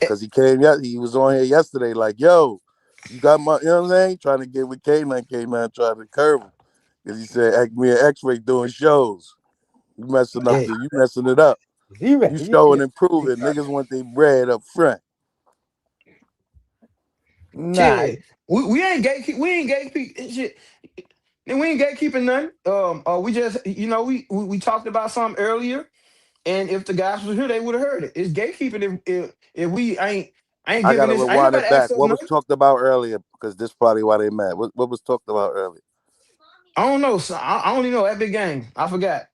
Cause he was on here yesterday, like, yo, you got my, you know what I'm saying? Trying to get with K-Man trying to curve him. Cause he said, me and X-Ray doing shows. You messing it up. You showing and proving. Niggas want their bread up front. Nah, Shit, we ain't gay. We ain't gay people. Shit. And we ain't gatekeeping nothing. We just, we talked about something earlier, and if the guys was here, they would have heard it. It's gatekeeping if we I ain't I giving gotta this. Ain't rewind nobody it back. asked us What was nothing. talked about earlier? Because this probably why they mad. What was talked about earlier? I don't know. So I only know Epic Game. I forgot.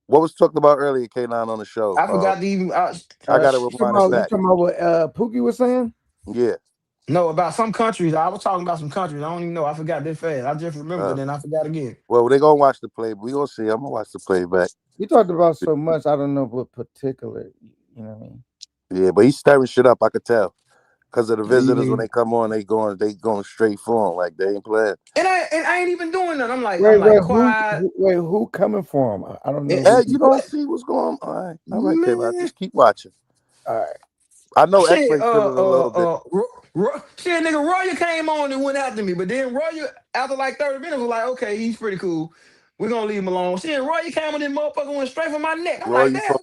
What was talked about earlier, K9 on the show? I forgot to even. I gotta You talking rewind it about, back. what Pookie was saying? Yeah. No, about some countries. I was talking about some countries. I don't even know. I forgot this fast. I just remembered, and then I forgot again. Well, they gonna watch the play. We gonna see. I'm gonna watch the playback. You talked about so much. I don't know what particular. You know what I mean? Yeah, but he's stirring shit up. I could tell because of the Yeah, you visitors when niggas. they come on, they going straight for him like they ain't playing. And I ain't even doing that. I'm like quiet. Who coming for him? I don't know. Hey, you don't What see what's going on. All right, K9, man? just keep watching. All right. I know Shit, X-Ray feeling a little bit. shit, nigga, Roya came on and went after me, but then Roya, after like 30 minutes, was like, okay, he's pretty cool. We're gonna leave him alone. Shit, Roya came on, this motherfucker went straight for my neck. I'm Roy, like, you damn,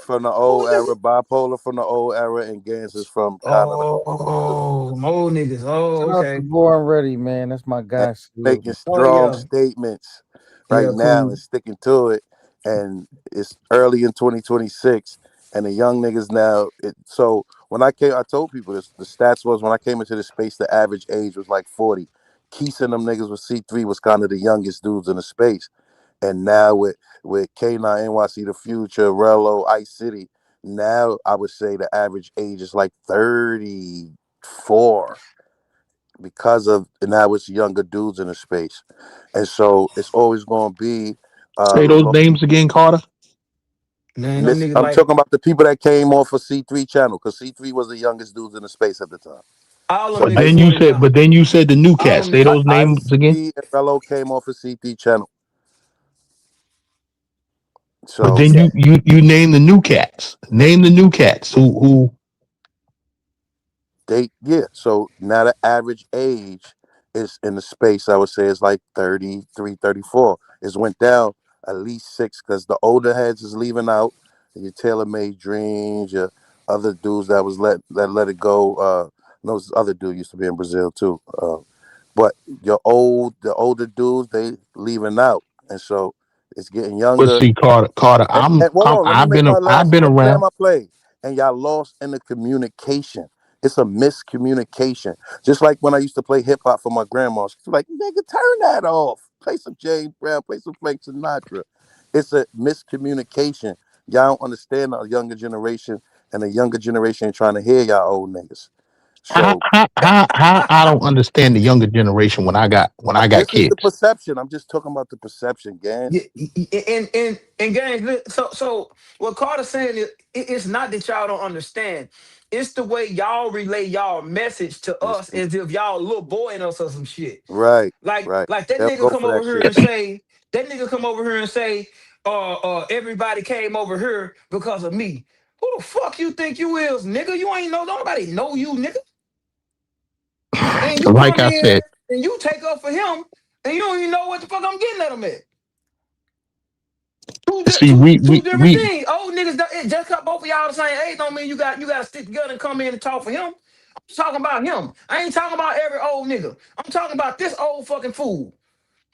from the who old is this? era, bipolar from the old era, and Gans is from kind of Oh, old niggas. Oh, Shout out to okay. Born Ready, man. That's my guy. Salute, making man. Oh strong yeah, statements right yeah, now cool. and sticking to it. And it's early in 2026, and the young niggas now. So when I came, I told people this. The stats was when I came into the space, the average age was like 40. Keith and them niggas with C3 was kind of the youngest dudes in the space. And now with K9, NYC, The Future, Rello, Ice City, now I would say the average age is like 34 because of now it's younger dudes in the space. And so it's always going to be Say those names again, Carter. Man, them niggas I'm like talking about the people that came off of C3 channel because C3 was the youngest dudes in the space at the time. all them But niggas then you 40 said, now. but then you said the new All cats. them Say niggas. those names again. IC and Rello came off of C3 channel. But So then you name the new cats. Name the new cats who so now the average age is in the space I would say is like 33, 34. It's went down at least 6 because the older heads is leaving out. Your Taylor Made Dreams, your other dudes that was let it go. Those other dude used to be in Brazil too. But the older dudes, they leaving out, and so it's getting But younger. see, Carter, And hold on, let me make my I've last. been Let me land around. my plane. And y'all lost in the communication. It's a miscommunication. Just like when I used to play hip hop for my grandma, she's like, "Nigga, turn that off. Play some James Brown. Play some Frank Sinatra." It's a miscommunication. Y'all don't understand the younger generation, and the younger generation ain't trying to hear y'all old niggas. So I don't understand the younger generation when I got this is the kids. perception. I'm just talking about the perception, Yeah, Gans. and guys, so what Carter's saying is it's not that y'all don't understand. It's the way y'all relay y'all message to us Listen, as if y'all little boy in us or some shit. right, right. Like that They'll nigga go come for that over here shit. and say, everybody came over here because of me. Who the fuck you think you is, nigga? You ain't know nobody know you, nigga. And you Like come I in said, and you take up for him, and you don't even know what the fuck I'm getting at him at. see, Two different things. Old niggas, just cut both of y'all the same age don't mean you got to stick together and come in and talk for him. I'm talking about him. I ain't talking about every old nigga. I'm talking about this old fucking fool.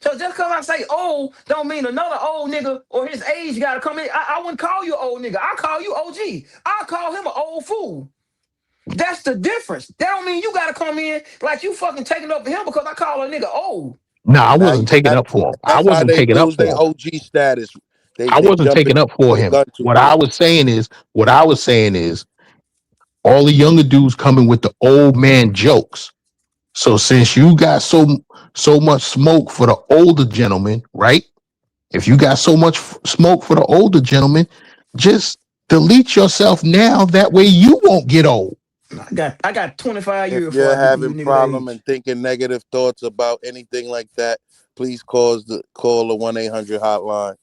So just because I say old, don't mean another old nigga or his age got to come in. I wouldn't call you old nigga. I call you OG. I call him an old fool. That's the difference. That don't mean you got to come in like you fucking taking up for him because I call a nigga old. no, I Now wasn't taking up for him. I that's how wasn't they taking up lose their for him. OG status. I They wasn't jump in taking up for with a him. gun too quick. What I was saying is all the younger dudes coming with the old man jokes. So since you got so much smoke for the older gentleman, right? If you got so much smoke for the older gentleman, just delete yourself now. That way you won't get old. I got 25 If years before you're I get to you having niggas problem age. and thinking negative thoughts about anything like that, please call the 1-800 hotline.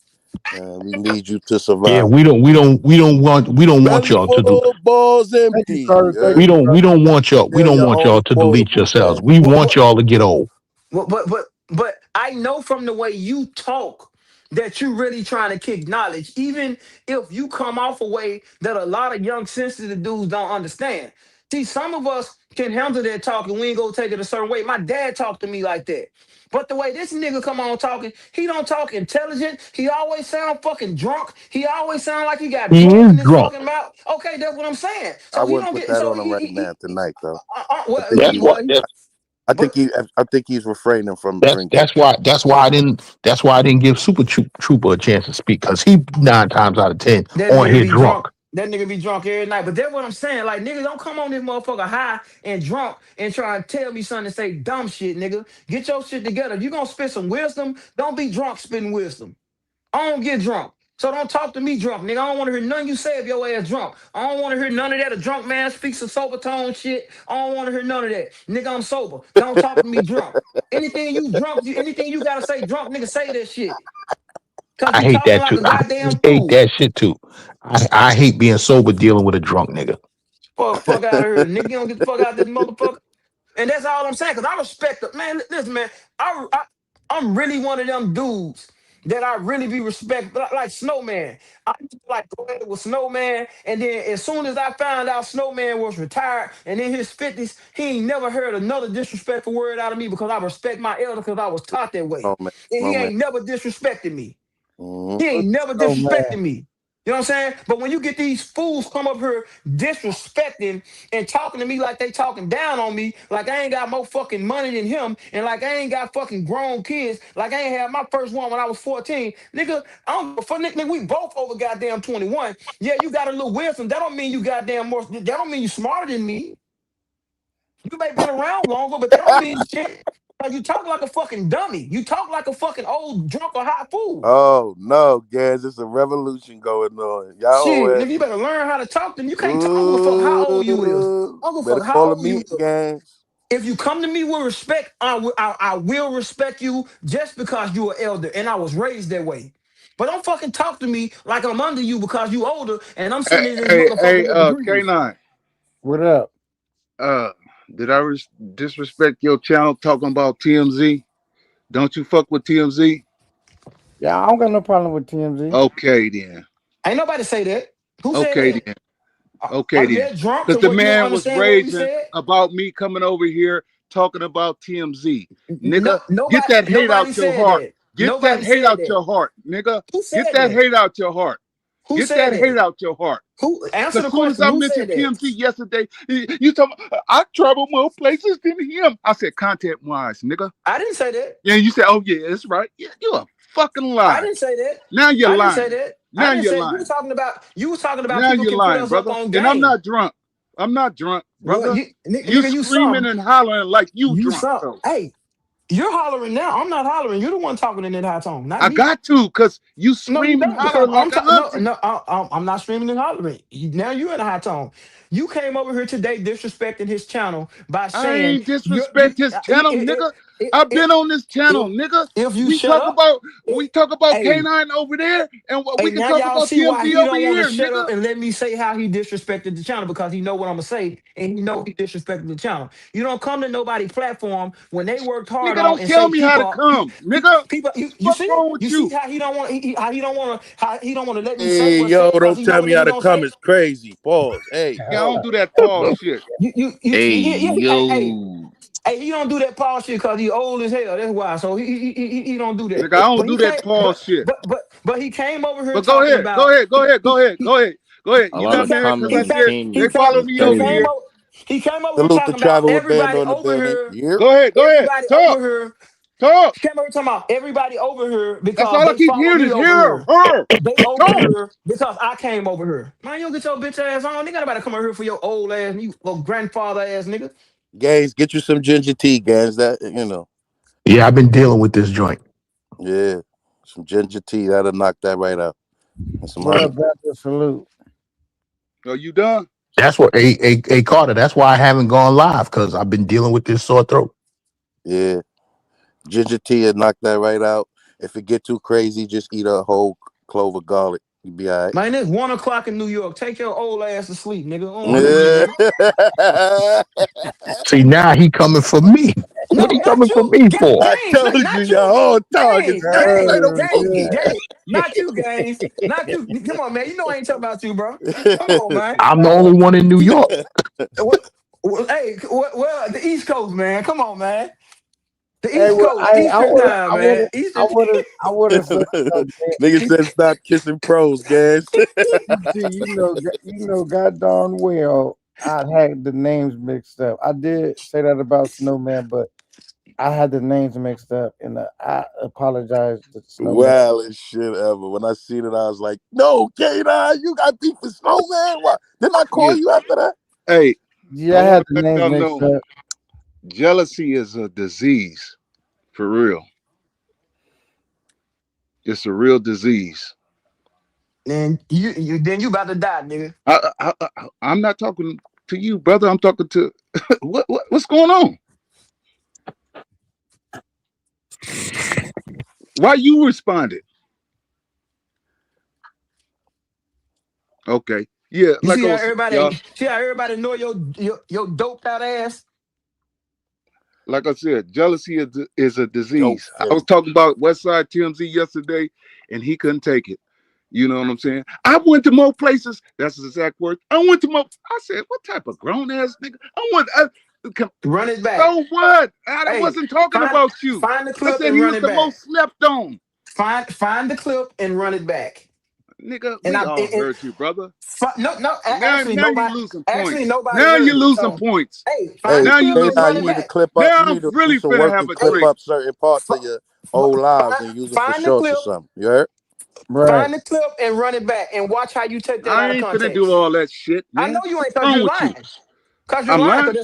We need you to Yeah, survive. we don't want Belly y'all to do. full, balls Thank you, empty. Carter. You Thank heard? you, We brother. don't want y'all. We Fill don't your want own y'all to delete quotables, yourselves. man. We want What y'all to get old. but I know from the way you talk that you really trying to kick knowledge, even if you come off a way that a lot of young sensitive dudes don't understand. See, some of us can handle that talk and we ain't gonna take it a certain way. My dad talked to me like that. But the way this nigga come on talking, he don't talk intelligent. He always sound fucking drunk. He always sound like he got He drugs is in his drunk. fucking mouth. Okay, that's what I'm saying. I So he wouldn't don't put get. that So on him right now tonight, though. I well, think That's he, why. but I think he's refraining from That's drinking. that's why that's why I didn't that's why I didn't give Super Trooper a chance to speak because he 9 times out of 10 that on nigga here be drunk. drunk. That nigga be drunk every night. But that's what I'm saying. Like, nigga, don't come on this motherfucker high and drunk and try and tell me something and say dumb shit, nigga. Get your shit together. If you gonna spit some wisdom, don't be drunk spitting wisdom. I don't get drunk. So don't talk to me drunk, nigga. I don't want to hear none you say if your ass drunk. I don't want to hear none of that. A drunk man speaks a sober tone shit. I don't want to hear none of that. Nigga, I'm sober. Don't talk to me drunk. Anything you drunk, anything you gotta say drunk, nigga, say that shit. Cause I you hate talking that like too. a I goddamn hate fool. that shit too. I hate being sober dealing with a drunk nigga. Fuck out of here, nigga. You don't get the fuck out of this motherfucker. And that's all I'm saying. Cause I respect the man. Listen, man. I'm really one of them dudes that I really be respect. Like Snowman. I used to like go ahead with Snowman. And then as soon as I found out Snowman was retired and in his 50s, he ain't never heard another disrespectful word out of me because I respect my elder because I was taught that way. Oh man, And oh he man. ain't never disrespected me. Mhm. He ain't never Oh man. disrespected me. You know what I'm saying? But when you get these fools come up here disrespecting and talking to me like they talking down on me, like I ain't got more fucking money than him, and like I ain't got fucking grown kids, like I ain't had my first one when I was 14, nigga, I don't give a fuck, nigga, we both over goddamn 21. Yeah, you got a little wisdom. That don't mean you goddamn more, that don't mean you smarter than me. You may have been around longer, but that don't mean shit. Like, you talk like a fucking dummy. You talk like a fucking old drunk or high fool. Oh no, guys, it's a revolution going on. Y'all Shit, ass. nigga, you better learn how to talk to them. You can't talk. I don't give a fuck how old you is. I don't give a Better fuck how call a old you meeting, is. guys. If you come to me with respect, I will respect you just because you are elder and I was raised that way. But don't fucking talk to me like I'm under you because you older and I'm sitting in this motherfucker with degrees. K9. What up? Did I disrespect your channel talking about TMZ? Don't you fuck with TMZ? Yeah, I don't got no problem with TMZ. Okay then. Ain't nobody say that. Who said Okay that? then. Are Okay you then. that drunk to Because the where you don't man was understand what we raging said? about me coming over here talking about TMZ. No, Nigga, get that hate nobody out your said heart. that. Get that Nobody hate said out that. your heart, nigga. Who Get said that that? hate out your heart. Who Get said that hate that? out your heart. Who answer Because the soon as question? I Who said mentioned that? TMZ yesterday, you talking about, I travel more places than him. I said content wise, nigga. I didn't say that. Yeah, you said, oh yeah, that's right. Yeah, you a fucking I liar. didn't say that. Now you're I didn't say lying. that. I Now didn't you're say lying. you was talking about Now people you're can put lying, us up brother. on And I'm game. not drunk. I'm not drunk, Well, brother. You nigga, you screaming some. and hollering like you You drunk, some. though. Hey, you're hollering now. I'm not hollering. You're the one talking in that high tone, not I me. got to, because you No, you screaming, don't, because hollering like an auntie. I'm not screaming and hollering. Now you're in a high tone. You came over here today disrespecting his channel by I saying ain't disrespect his channel, nigga. I've been on this channel, nigga. if you We shut talk up, about it, hey, K9 over there, and we hey, can now talk y'all about see why TMZ he over don't want to here, shut nigga. up and let me say how he disrespected the channel because he know what I'm gonna say and he know he disrespected the channel. You don't come to nobody's platform when they worked hard Nigga, on don't and tell say me how to people, come, nigga. people. You What's see wrong with you see you? how he don't want how he don't want to let me say Hey, what's yo, said because don't he know tell what me how he to gonna come. say. It's crazy. Pause. Hey, Yeah, I don't whoa. do that Paul shit. Yeah, Hey, hey, yo. hey, he don't do that Paul shit because he old as hell. That's why. So he don't do that. Nigga, I don't But he do that can't. Paul shit. But he came over here But go talking ahead, about go ahead, go he ahead, go he ahead, he go ahead, go ahead. A You lot he got of came mad because he I comments came said came he they came follow to me he over tell came you. here. over he came over Salute the talking about travel with everybody Bando in the over building. here. Yep. Go ahead, Everybody talk, over here. talk. He came over talking about everybody over here That's because all I they keep follow hearing me is over here, here. her, They over talk. here because I came over here. Man, you don't get your bitch ass on. Nigga, nobody come over here for your old ass, you little grandfather ass nigga. Guys, get you some ginger tea, guys. That, you know. Yeah, I've been dealing with this joint. Yeah. Some ginger tea. That'll knock that right out. And some What honey. up, Baptist? Salute. Are you done? That's what a Carter. That's why I haven't gone live because I've been dealing with this sore throat. Yeah. Ginger tea will knock that right out. If it get too crazy, just eat a whole clove of garlic. You'll be all right. Man, it's 1 o'clock in New York. Take your old ass to sleep, nigga. I don't blame you, nigga. See, now he coming for me. What No, he not coming for you. me for? I Games, told you, not your you. whole target's Games, hurt like a games, bogey. games. Not you, Games. Not you. Come on, man. You know I ain't talking about you, bro. Come on, man. I'm the only one in New York. Hey, well, the East Coast, man. Come on, man. The Hey, East well, Coast, Eastern time, man. Eastern. I would have said, Nigga said stop kissing pros, guys. you know, god darn well, I had the names mixed up. I did say that about Snowman, but I had the names mixed up, and I apologize to Snowman. Well as shit ever. When I seen it, I was like, no, K9, you got beef with Snowman? What? Didn't I call Yeah. you after that? Hey, Yeah, I I had want the to let names y'all mixed know up. jealousy is a disease. For real. It's a real disease. And you about to die, nigga. I'm not talking to you, brother. I'm talking to what's going on? Why you responded? Okay. Yeah, You like see I how was saying, y'all. everybody know your doped out ass? Like I said, jealousy is a Dope disease. I fit. was talking about Westside TMZ yesterday, and he couldn't take it. You know what I'm saying? I went to more places. That's his exact word. I went to more. I said, what type of grown ass nigga? Run it back. So what? I Hey, wasn't talking find about you. find the I clip said and he run was it the back. most slept on. Find the clip and run it back. Nigga, And we I all heard you, brother. actually Now you nobody losing points. nobody Now you heard me. losing So points. hey, Hey, find the Now you clip and K9, run losing it you need to back. points. clip up. Now You I'm need to do really some finna work have and a clip drink. up certain parts of your old lives and use them for Find the shorts or clip, something. You heard? Right. find the clip and run it back and watch how you take that I out of ain't finna do context. all that shit, I know man. you ain't, What's cause wrong you're with you? lying. Cause you're I'm lying, lying.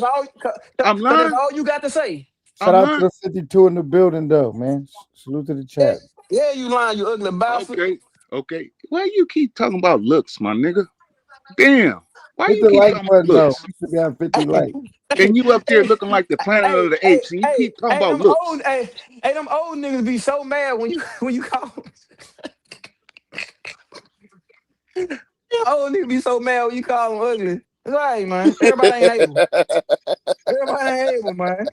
I'm cause that's lying. all you got to say. Shout I'm out to lying. the 52 in the building, though, man. Salute to the chat. Yeah, you lying, you ugly bastard. Okay. Why you keep talking about looks, my nigga? Damn. Why Hit you the keep like talking about button, though. looks? We should be on 50 likes. And you up there Hey, looking like the planet of the apes, and you keep talking about looks. them old niggas be so mad when you call them. Old niggas be so mad when you call them ugly. It's all right, man. Everybody ain't able. Everybody ain't able, man.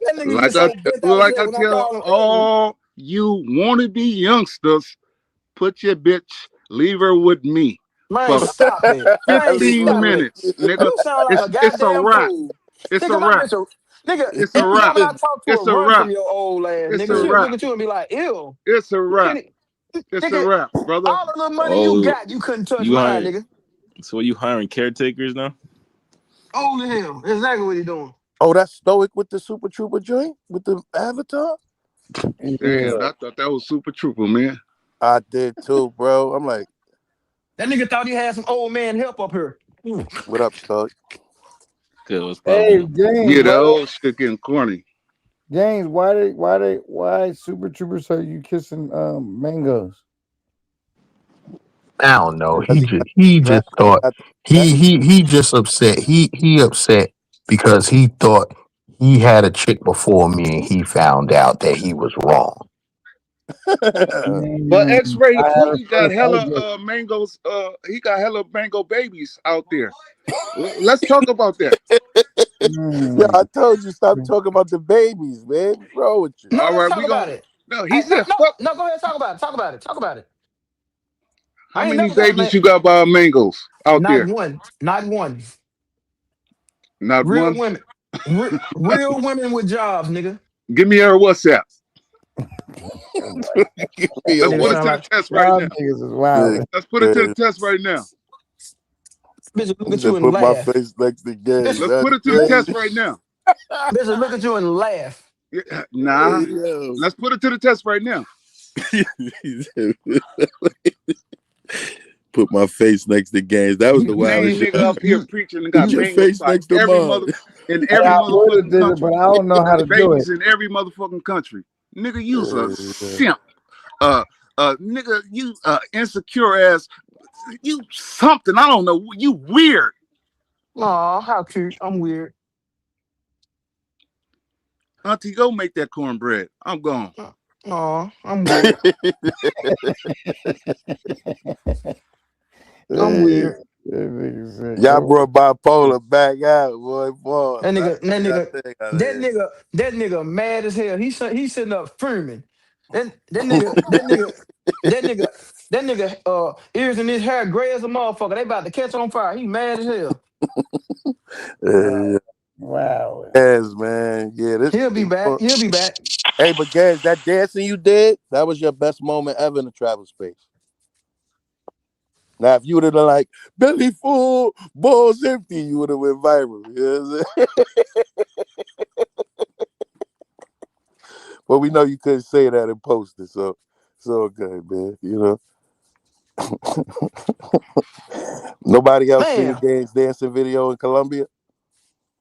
That niggas get so bent out of Like shape I when I tell call them ugly. all you wannabe youngsters, put your bitch, leave her with me Man, for stop it. Man, 15 stop it. minutes, nigga. You sound like a It's a goddamn wrap. fool. It's a Nigga, my wrap. bitch, nigga, It's a every wrap. woman I talk to It's will a run from wrap. your old ass. It's Nigga, a she'll look wrap. at you and be like, ew. It's a wrap. Nigga, It's a nigga, wrap, brother. all the little money you Oh, got, you couldn't touch you mine, hiring? nigga. So you hiring caretakers now? Old as hell. Exactly what he doing. Oh, that's Stoic with the Super Trooper joint with the Avatar. Yeah. Damn, I thought that was Super Trooper, man. I did too, bro. I'm like, That nigga thought he had some old man help up here. what up, Stoic? Good, what's Hey, poppin'? James, Yeah, that old shit getting corny. why Super Troopers say you kissing mangoes? I don't know. Because He Dragon just thought got that. he just upset. He upset because he thought he had a chick before me and he found out that he was wrong. But X-Ray the I had it Pookie got first. hella mangoes. He got hella mango babies out there. Let's talk about that. Yeah, I told you stop talking about the babies, man. What's wrong with you? No, All let's right, talk we about gonna. it. No, he Hey, said fuck. no, go ahead, talk about it. Talk about it. Talk about it. How I ain't many never got a babies man. you got by mangoes out Not there? one. Not one. Not Real one. women. Real women with jobs, nigga. Give me her WhatsApp. Yo, Let's Nigga put what? it sound to the like test right Y'all now. niggas is wild. Let's put it to the test right now. bitch look He at you said, and put my laugh. face next to gay. Bitch, Let's That's put it to the crazy. test right now. bitch look at you and laugh. Yeah, Hey, nah. yo. Let's put it to the test right now. Put my face next to games. That was the Same wildest shit nigga ever. up here preaching and Put got your mangoes face by next to every mine. in Hey, every I would have motherfucking did it, country. but I don't know how to do it. Babies in every motherfucking country. Nigga, you's a Yeah. simp. Nigga, you insecure ass. You something. I don't know. You weird. Aw, how cute. I'm weird. Auntie, go make that cornbread. I'm gone. Aw, I'm weird. I'm weird. Y'all brought bipolar back out, boy. Boy, That I nigga, that think I nigga, think out of that here. nigga, that nigga mad as hell. He's sitting up fuming. That nigga, ears in his hair gray as a motherfucker. They about to catch on fire. He mad as hell. Yeah. Wow. Yes, man. Yeah, this. He'll be back. He'll be back. Hey, but guys, that dancing you did, that was your best moment ever in the travel space. Now, if you would have done like belly full, balls empty, you would have went viral. You know what I'm saying? But we know you couldn't say that and post it, so it's all good, man. You know. Nobody else seen the Man, Gaines dancing video in Colombia?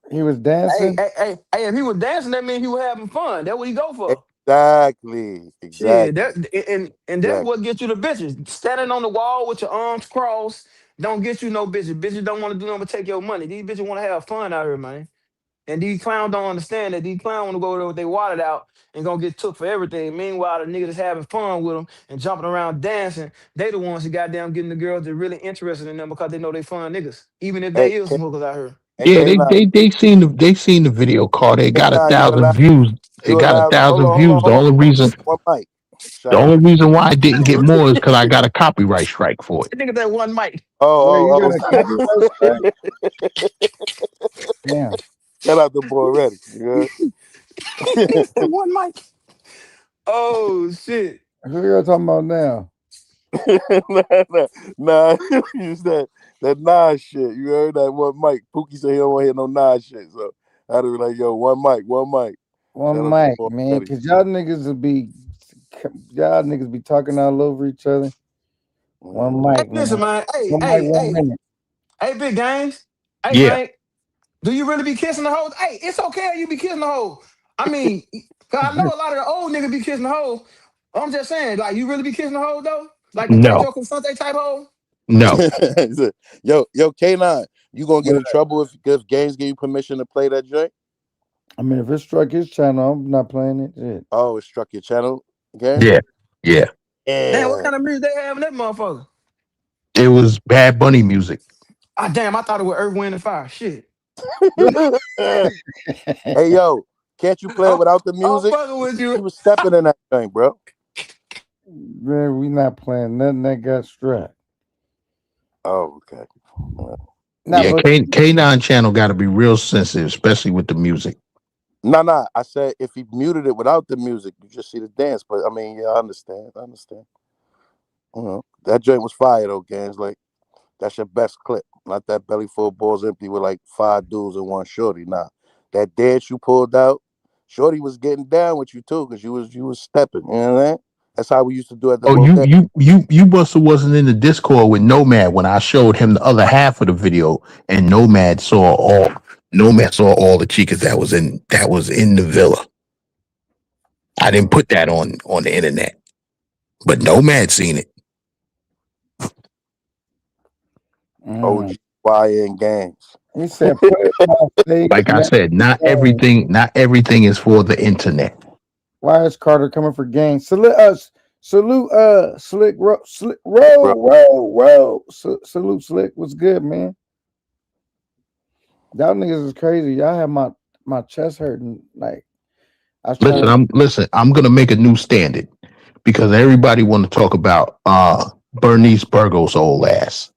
He was hey, dancing. hey, if he was dancing, that means he was having fun. That's what he go for. Exactly. Shit, Exactly. and that's what gets you the bitches. Standing on the wall with your arms crossed don't get you no bitches. Bitches don't want to do nothing but take your money. These bitches want to have fun out here, man. And these clowns don't understand that. These clowns want to go there with their wallet out and gonna get took for everything. Meanwhile, the niggas that's having fun with them and jumping around dancing, they the ones that goddamn getting the girls that really interested in them because they know they fun niggas. Even if Hey, they is smokers out here. hey, Yeah, K9, they seen the video call. They got K9, 1,000 views. It you got allowed, 1,000 hold views. The on. only reason One mic. the Shout out. only reason why I didn't get more is because I got a copyright strike for it. I think it's that one mic. Wait, you got a Oh. copyright strike? Damn. Shout out to boy Ready. You It's that one mic. Oh shit. Who you talking about now? nah, use that Nas shit. You heard that one mic? Pookie said he don't want to hear no Nas shit, so I had to be like, yo, one mic. One Shout out to mic, boy man, Ready. because y'all niggas be talking all over each other. One Hey, mic, man. listen, man. One mic, 1 minute. Hey, big games. Hey, Yeah. man. Do you really be kissing the hoes? Hey, it's okay if you be kissing the hoes. I mean, cause I know a lot of the old niggas be kissing the hoes. I'm just saying, like, you really be kissing the hoes though? Like the No. Pedro Confronte type hoes? No. Yo, K9, you gonna get in trouble if Gaines give you permission to play that joint? I mean, if it struck his channel, I'm not playing it. Shit. Oh, it struck your channel, Gaines? Yeah. Damn, what kind of music they have in that motherfucker? It was Bad Bunny music. Ah, damn, I thought it was Earth, Wind, and Fire. Shit. Hey, yo, can't you play it without the music? I'm fucking with you. He was stepping in that thing, bro. Man, we not playing nothing that got struck. Oh, okay. Yeah, K9 channel got to be real sensitive, especially with the music. Nah. I said if he muted it without the music, you just see the dance. But I mean, yeah, I understand. You know, that joint was fire though, Gaines. Like, that's your best clip. Not that belly full balls empty with like 5 dudes and 1 shorty. Nah, that dance you pulled out, shorty was getting down with you too, because you was stepping. You know what I mean? That's how we used to do at the bodega. You must have wasn't in the Discord with Nomad when I showed him the other half of the video, and Nomad saw all the chicas that was in the villa. I didn't put that on the internet, but Nomad seen it. OG YN Gaines. He said, put it on stage. Like I said, not everything is for the internet. Why is Carter coming for games? Salute Slick roll. Salute Slick. What's good, man? Y'all niggas is crazy. Y'all have my chest hurting. Like, I'm gonna make a new standard because everybody want to talk about Bernice Burgos' old ass,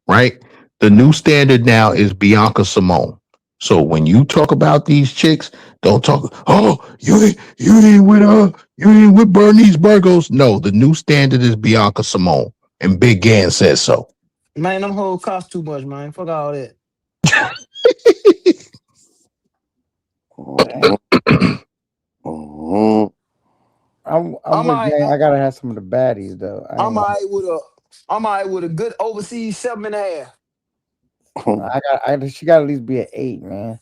right? The new standard now is Bianca Simone. So when you talk about these chicks, don't talk. Oh, you ain't with Bernice Burgos. No, the new standard is Bianca Simone, and Big Gan says so. Man, them hoes cost too much, man. Fuck all that. I'm with gang. I gotta have some of the baddies though. I'm all right with a good overseas 7.5. She got to at least be an 8, man.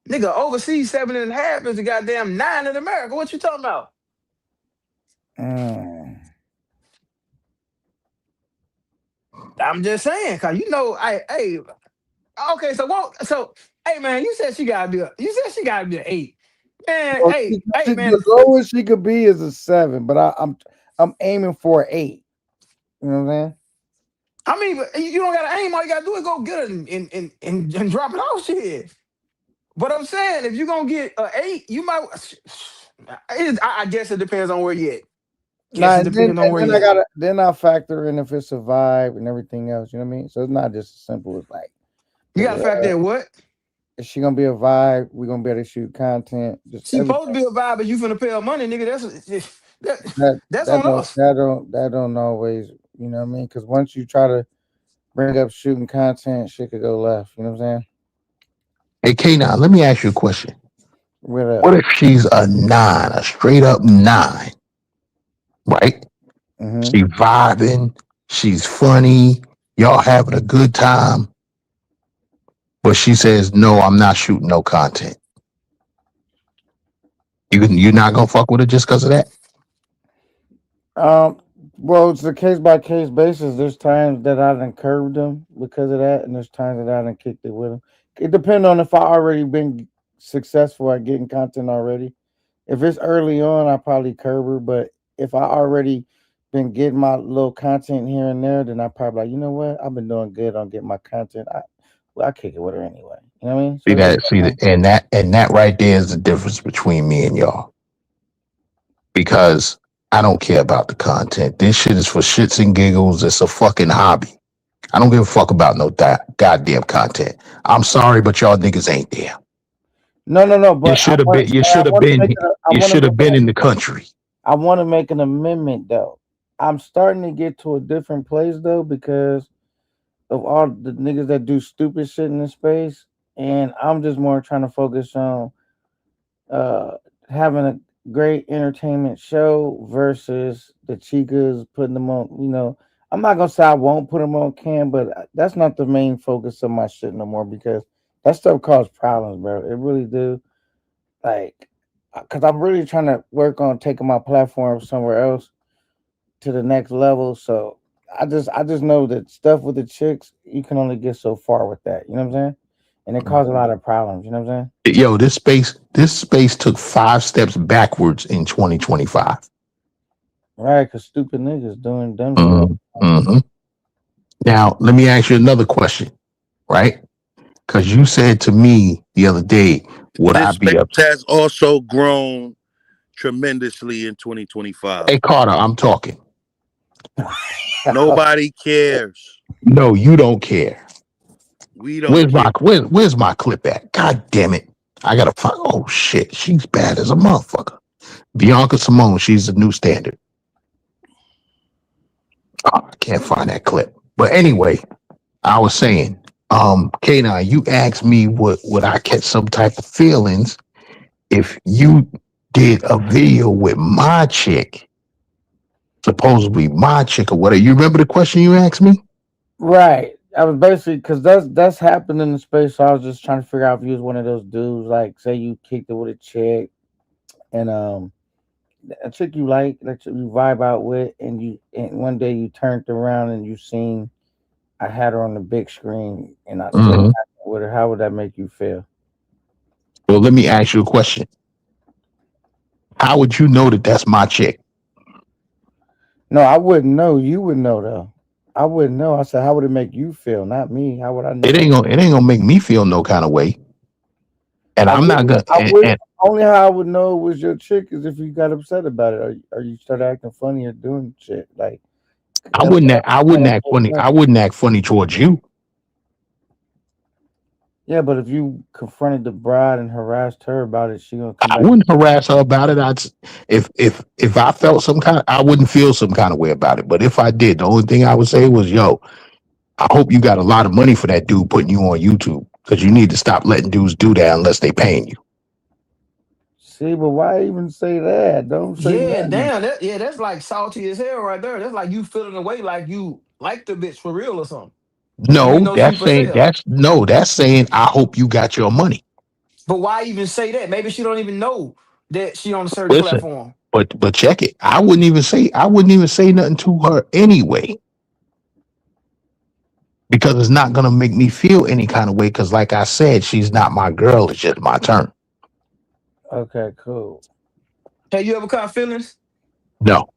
Nigga, overseas 7.5 is a goddamn 9 in America. What you talking about? I'm just saying, cause you know, okay, hey man, you said she gotta be an 8. Man, Well, hey man. The lowest she could be is a 7, but I'm aiming for an 8. You know what I'm saying? I mean, but you don't gotta aim. All you gotta do is go get it and drop it off shit. But I'm saying, if you're gonna get an 8, you might. I guess it depends on where you at. Then I factor in if it's a vibe and everything else. You know what I mean? So it's not just as simple as like. You gotta factor in what? Is she gonna be a vibe? We're gonna be able to shoot content. Just She everything. supposed to be a vibe, but you finna pay her money, nigga. That's That on us. don't always, you know what I mean? Because once you try to bring up shooting content, shit could go left. You know what I'm saying? Hey, K9, let me ask you a question. With What if she's a 9, a straight up 9, right? She vibing, she's funny, y'all having a good time, but she says, no, I'm not shooting no content. You're not gonna fuck with her just because of that? Well, it's a case by case basis. There's times that I done curved them because of that, and there's times that I done kicked it with them. It depends on if I already been successful at getting content already. If it's early on, I probably curve her, but if I already been getting my little content here and there, then I probably like, you know what? I've been doing good on getting my content. I kick it with her anyway. You know what I mean? See that, and that right there is the difference between me and y'all. Because I don't care about the content. This shit is for shits and giggles. It's a fucking hobby. I don't give a fuck about no goddamn content. I'm sorry, but y'all niggas ain't there. No. But you should have been. You should have been. You should have been in the country. I want to make an amendment though. I'm starting to get to a different place though because of all the niggas that do stupid shit in this space, and I'm just more trying to focus on having a great entertainment show versus the chicas putting them on. You know, I'm not gonna say I won't put them on cam, but that's not the main focus of my shit no more because that stuff causes problems, bro. It really do. Like, because I'm really trying to work on taking my platform somewhere else to the next level. So I just know that stuff with the chicks, you can only get so far with that. You know what I'm saying? And it causes a lot of problems. You know what I'm saying? Yo, this space took 5 steps backwards in 2025. Right, because stupid niggas doing dumb shit. Now, let me ask you another question, right? Because you said to me the other day, would I be This upset? has also grown tremendously in 2025. Hey, Carter, I'm talking. Nobody cares. No, you don't care. We don't care. Where's my clip at? God damn it. I gotta find. Oh shit, she's bad as a motherfucker. Bianca Simone, she's the new standard. Oh, I can't find that clip. But anyway, I was saying, K9, you asked me would I catch some type of feelings if you did a video with my chick, supposedly my chick or whatever. You remember the question you asked me? Right. I was basically because that's happened in the space. So I was just trying to figure out if you was one of those dudes, like say you kicked it with a chick, and a chick you like, that you vibe out with, and one day you turned around and you seen I had her on the big screen, and I said with her. How would that make you feel? Well, let me ask you a question. How would you know that that's my chick? No, I wouldn't know. You would know though. I wouldn't know. I said, how would it make you feel? Not me. How would I know? It ain't gonna make me feel no kind of way. And I'm not gonna. Only how I would know it was your chick is if you got upset about it, or you started acting funny or doing shit. Like I wouldn't act funny. I wouldn't act funny towards you. Yeah, but if you confronted the bride and harassed her about it, she gonna come back. I wouldn't harass her about it. If I felt some kind, I wouldn't feel some kind of way about it. But if I did, the only thing I would say was, yo, I hope you got a lot of money for that dude putting you on YouTube, because you need to stop letting dudes do that unless they paying you. See, but why even say that? Don't say Yeah, that. damn. That's like salty as hell right there. That's like you feeling away like you like the bitch for real or something. No, that's saying I hope you got your money. But why even say that? Maybe she don't even know that she on a certain platform. But check it. I wouldn't even say nothing to her anyway, because it's not gonna make me feel any kind of way. Because like I said, she's not my girl. It's just my turn. Okay, cool. Have you ever caught feelings? No.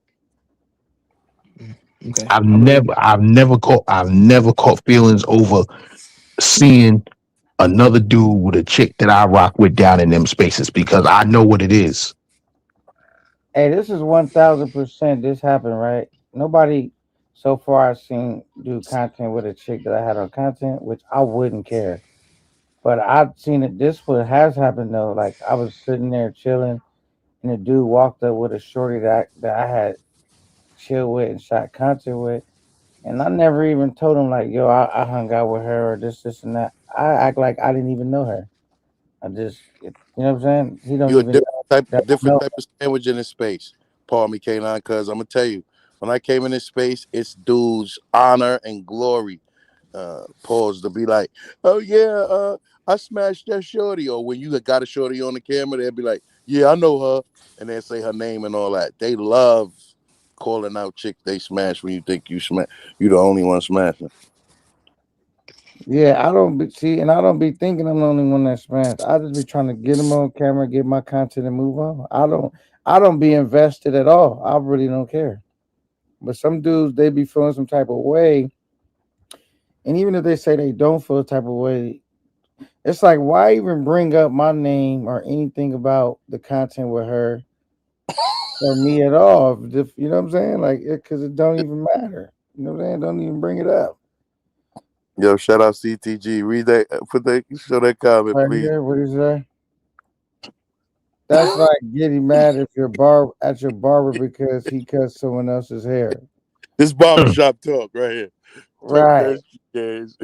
Okay. I've never caught feelings over seeing another dude with a chick that I rock with down in them spaces, because I know what it is. Hey, this is 1000%. This happened, right? Nobody so far I've seen do content with a chick that I had on content, which I wouldn't care. But I've seen it. This what has happened though. Like I was sitting there chilling, and a dude walked up with a shorty that I had chilled with and shot content with, and I never even told him like, yo, I hung out with her or this and that. I act like I didn't even know her. You know what I'm saying? He don't You a even know that I different know. type of sandwich in this space. Pardon me, K9, because I'm gonna tell you, when I came in this space, it's dudes honor and glory. Pause to be like, oh yeah, I smashed that shorty. Or when you got a shorty on the camera, they'll be like, yeah, I know her, and they'll say her name and all that. They love calling out chicks they smash when you think you the only one smashing. Yeah, I don't be see, and I don't be thinking I'm the only one that smashed. I just be trying to get them on camera, get my content, and move on. I don't be invested at all. I really don't care. But some dudes, they be feeling some type of way, and even if they say they don't feel a type of way, it's like why even bring up my name or anything about the content with her or me at all? You know what I'm saying? Like, because it don't even matter. You know what I'm saying? Don't even bring it up. Yo, shout out CTG. Read that, show that comment, Right please. here, what is that? That's like getting mad if your at your barber because he cut someone else's hair. This barbershop talk right here. Talk Right. that shit, guys.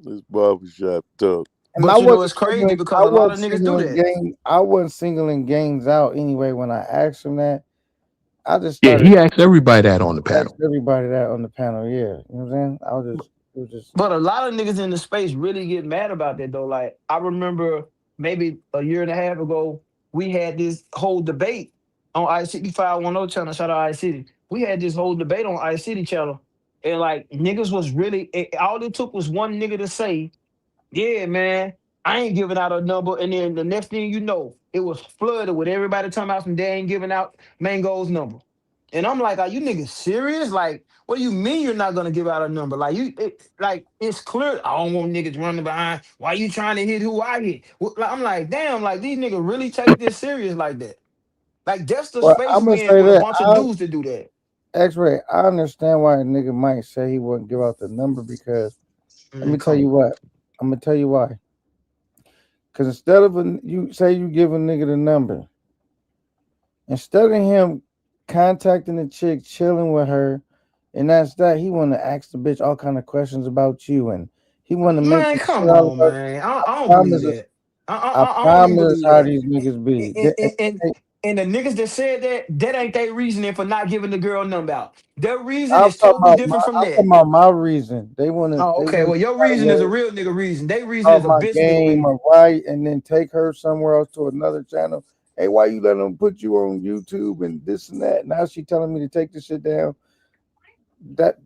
This barbershop talk. And But you know it's crazy because a lot of niggas do that. I wasn't singling gangs out anyway when I asked him that. I just Yeah, started he asked everybody that on the asking panel. everybody that on the panel. Yeah. You know what I'm saying? It was just But a lot of niggas in the space really get mad about that though. Like I remember maybe a year and a half ago, we had this whole debate on iCity 510 channel. Shout out iCity. We had this whole debate on iCity channel, and like niggas was really all it took was one nigga to say, "Yeah, man, I ain't giving out a number," and then the next thing you know, it was flooded with everybody talking about some they ain't giving out Mango's number. And I'm like, are you niggas serious? Like, what do you mean you're not gonna give out a number? Like like it's clear. I don't want niggas running behind. Why you trying to hit who I hit? I'm like, damn, like these niggas really take this serious like that. Like that's the well, space I'm gonna we in say with a that. bunch of dudes to do that. X-Ray, I understand why a nigga might say he wouldn't give out the number because let me tell Come you on. what. I'm gonna tell you why. Because instead of you say you give a nigga the number, instead of him contacting the chick, chilling with her, and that's that, he want to ask the bitch all kind of questions about you, and he want to make Man, it shit come all on, about. man. I don't believe Promise, that. I I don't even promise believe how that. these niggas be. And, and, and and the niggas that said that, that ain't their reasoning for not giving the girl number out. Their reason is totally different from I'm talking that. about my reason. Oh, They okay. want Well, your reason is a real nigga reason. Their reason talk is a my bitch nigga game or reason. why, and then take her somewhere else to another channel. Hey, why you letting them put you on YouTube and this and that? Now she telling me to take this shit down.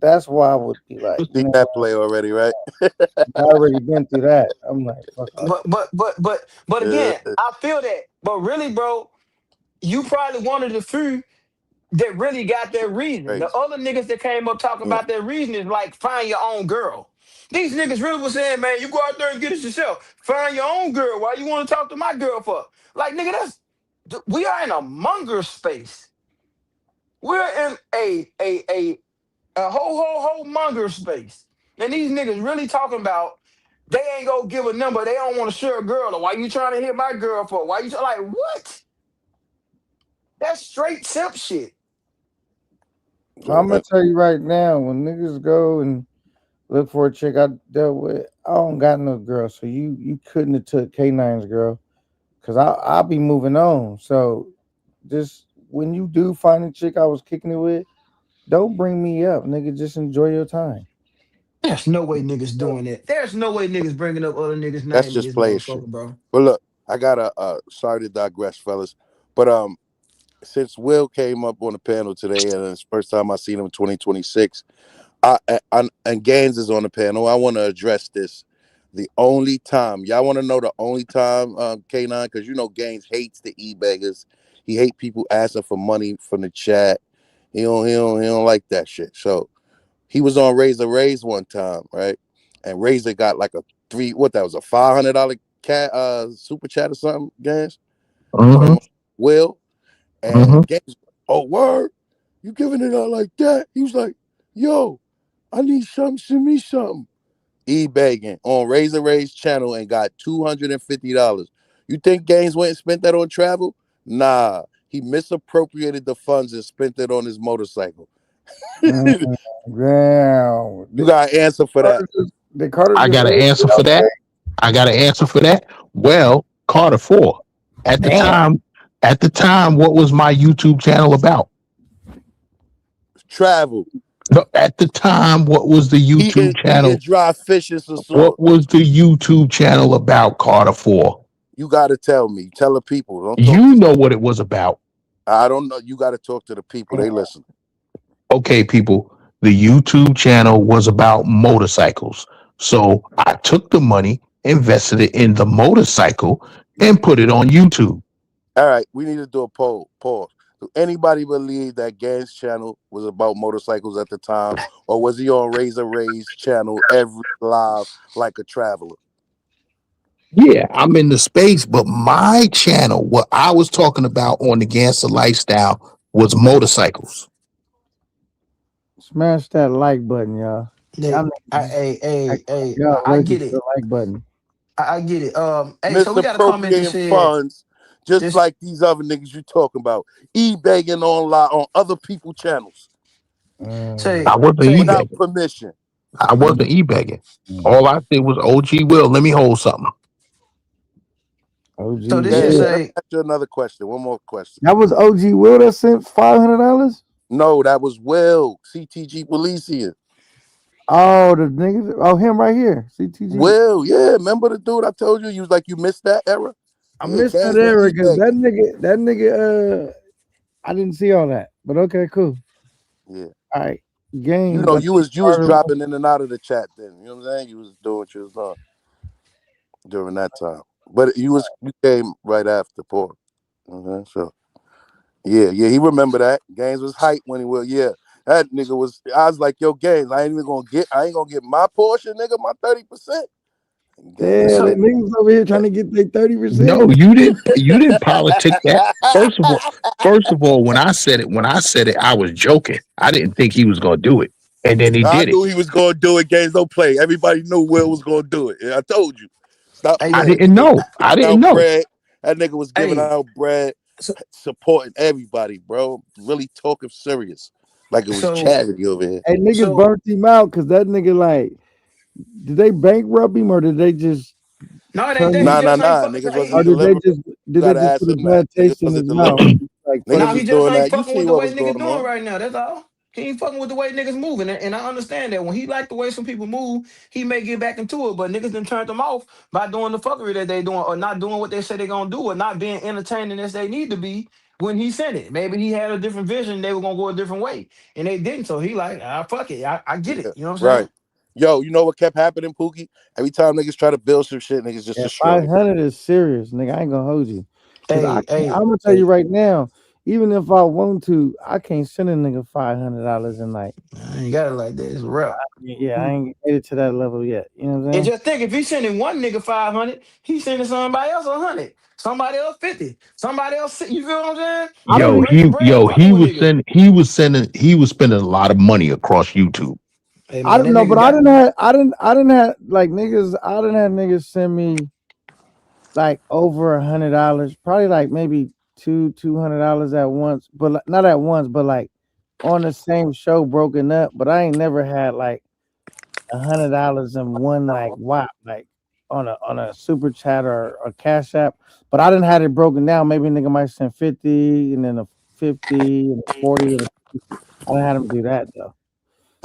That's why I would be like, you See know, that play already, right? I already been through that. I'm like, fuck all that. But Yeah, again, I feel that. But really, bro, you probably one of the few that really got their reason. The crazy. other niggas that came up talking Yeah. about their reason is like find your own girl. These niggas really was saying, man, you go out there and get it yourself. Find your own girl. Why you want to talk to my girl for? Like, nigga, we are in a monger space. We're in a whole monger space. And these niggas really talking about they ain't gonna give a number. They don't want to share a girl. Or why you trying to hit my girl for? Why you like what? That's straight simp shit. I'm So, gonna tell you right now, when niggas go and look for a chick I dealt with, I don't got no girl, so you couldn't have took K9's girl, cause I'll be moving on. So just when you do find a chick I was kicking it with, don't bring me up, nigga. Just enjoy your time. There's no way niggas doing it. There's no way niggas bringing up other niggas' that's name in just this player shit. motherfucker, bro. But look, I got sorry to digress, fellas. But since Will came up on the panel today, and it's the first time I seen him in 2026, and Gaines is on the panel, I want to address this. The only time, y'all want to know the only time, K9, because you know Gaines hates the e-beggars. He hate people asking for money from the chat. He don't like that shit. So he was on Razor Rays one time, right? And Razor got like a $500 cat super chat or something, Gaines, Mm-hmm. from Will. Mm-hmm. And Gaines, oh word, you giving it out like that? He was like, yo, I need something, send me something. eBagging on Razor Ray's channel and got $250. You think Gaines went and spent that on travel? Nah, he misappropriated the funds and spent it on his motorcycle. Damn. You got an answer for that. Did Carter I just got an say answer for that. I got an answer for that. Well, Carter 4. At the time, what was my YouTube channel about? Travel. No, at the time, what was the YouTube channel? Eating dry fish and some What was the YouTube channel about, Carter 4? You got to tell me. Tell the people. Don't talk You know what it was about. I don't know. You got to talk to the people. They listen. Okay, people. The YouTube channel was about motorcycles. So I took the money, invested it in the motorcycle, and put it on YouTube. All right, we need to do a poll. Pause. Do anybody believe that Gaines' channel was about motorcycles at the time, or was he on Razor Ray's channel every live like a traveler? Yeah, I'm in the space, but my channel, what I was talking about on the Gangster Lifestyle was motorcycles. Smash that like button, y'all. I get it. The like button. I get it. Hey, so we got a comment that Misappropriating said funds, just like these other niggas you talking about, eBagging on other people's channels. I wasn't without eBagging. permission. I wasn't eBagging. All I did was OG Will. Let me hold something. OG So this Will. should Let say me ask you another question. One more question. That was OG Will that sent $500. No, that was Will, CTG Polician. Oh, the nigga. Oh, him right here. CTG. Will, yeah. Remember the dude I told you? You was like, you missed that era? I missed that era because that nigga, I didn't see all that. But okay, cool. Yeah. All right. Games. You know, you was dropping in and out of the chat then. You know what I'm saying? You was doing what you was doing during that time. But you came right after Paul. So yeah, he remember that. Gaines was hyped when he was, that nigga was, I was like, yo, Gaines, I ain't gonna get my portion, nigga, my 30%. Yeah, the niggas over here trying to get their 30%. No, you didn't politic that. First of all, when I said it, I was joking. I didn't think he was gonna do it. And then he I did knew it. he was gonna do it. Games don't play. Everybody knew Will was gonna do it. I told you. Stop playing. I didn't know. Bread. That nigga was giving out bread, supporting everybody, bro. Really talking serious, like it was charity over here. Hey, niggas burnt him out because that nigga like, did they bankrupt him or did they just? No, they Nah. Niggas wasn't delivering. Did they just put a bad taste in his mouth? Like, niggas he was just doing ain't that. You fucking see with the what way was niggas going doing on right now. That's all. He ain't fucking with the way niggas moving, and I understand that. When he like the way some people move, he may get back into it, but niggas done turned them off by doing the fuckery that they doing, or not doing what they say they gonna do, or not being entertaining as they need to be when he sent it. Maybe he had a different vision, they were gonna go a different way, and they didn't. So he like, fuck it, I get it. You know what I'm saying? Right. Yo, you know what kept happening, Pookie? Every time niggas try to build some shit, niggas just destroy it. 500 is serious, nigga. I ain't gonna hold you. I'm Hey, gonna tell you right now. Even if I want to, I can't send a nigga $500 a night. I ain't got it like that. It's real. Yeah, I ain't made it to that level yet. You know what I'm saying? And just think, if he's sending one nigga 500, he's sending somebody else 100, somebody else 50, somebody else. You feel what I'm saying? He was spending a lot of money across YouTube. Hey, I don't know, but I didn't have like niggas. I didn't have niggas send me like over $100, probably like maybe $200 at once, but not at once, but like on the same show broken up. But I ain't never had like $100 in one like whop, like on a super chat or a cash app. But I didn't have it broken down. Maybe a nigga might send 50 and then a 50 and a 40 and I didn't have him do that though.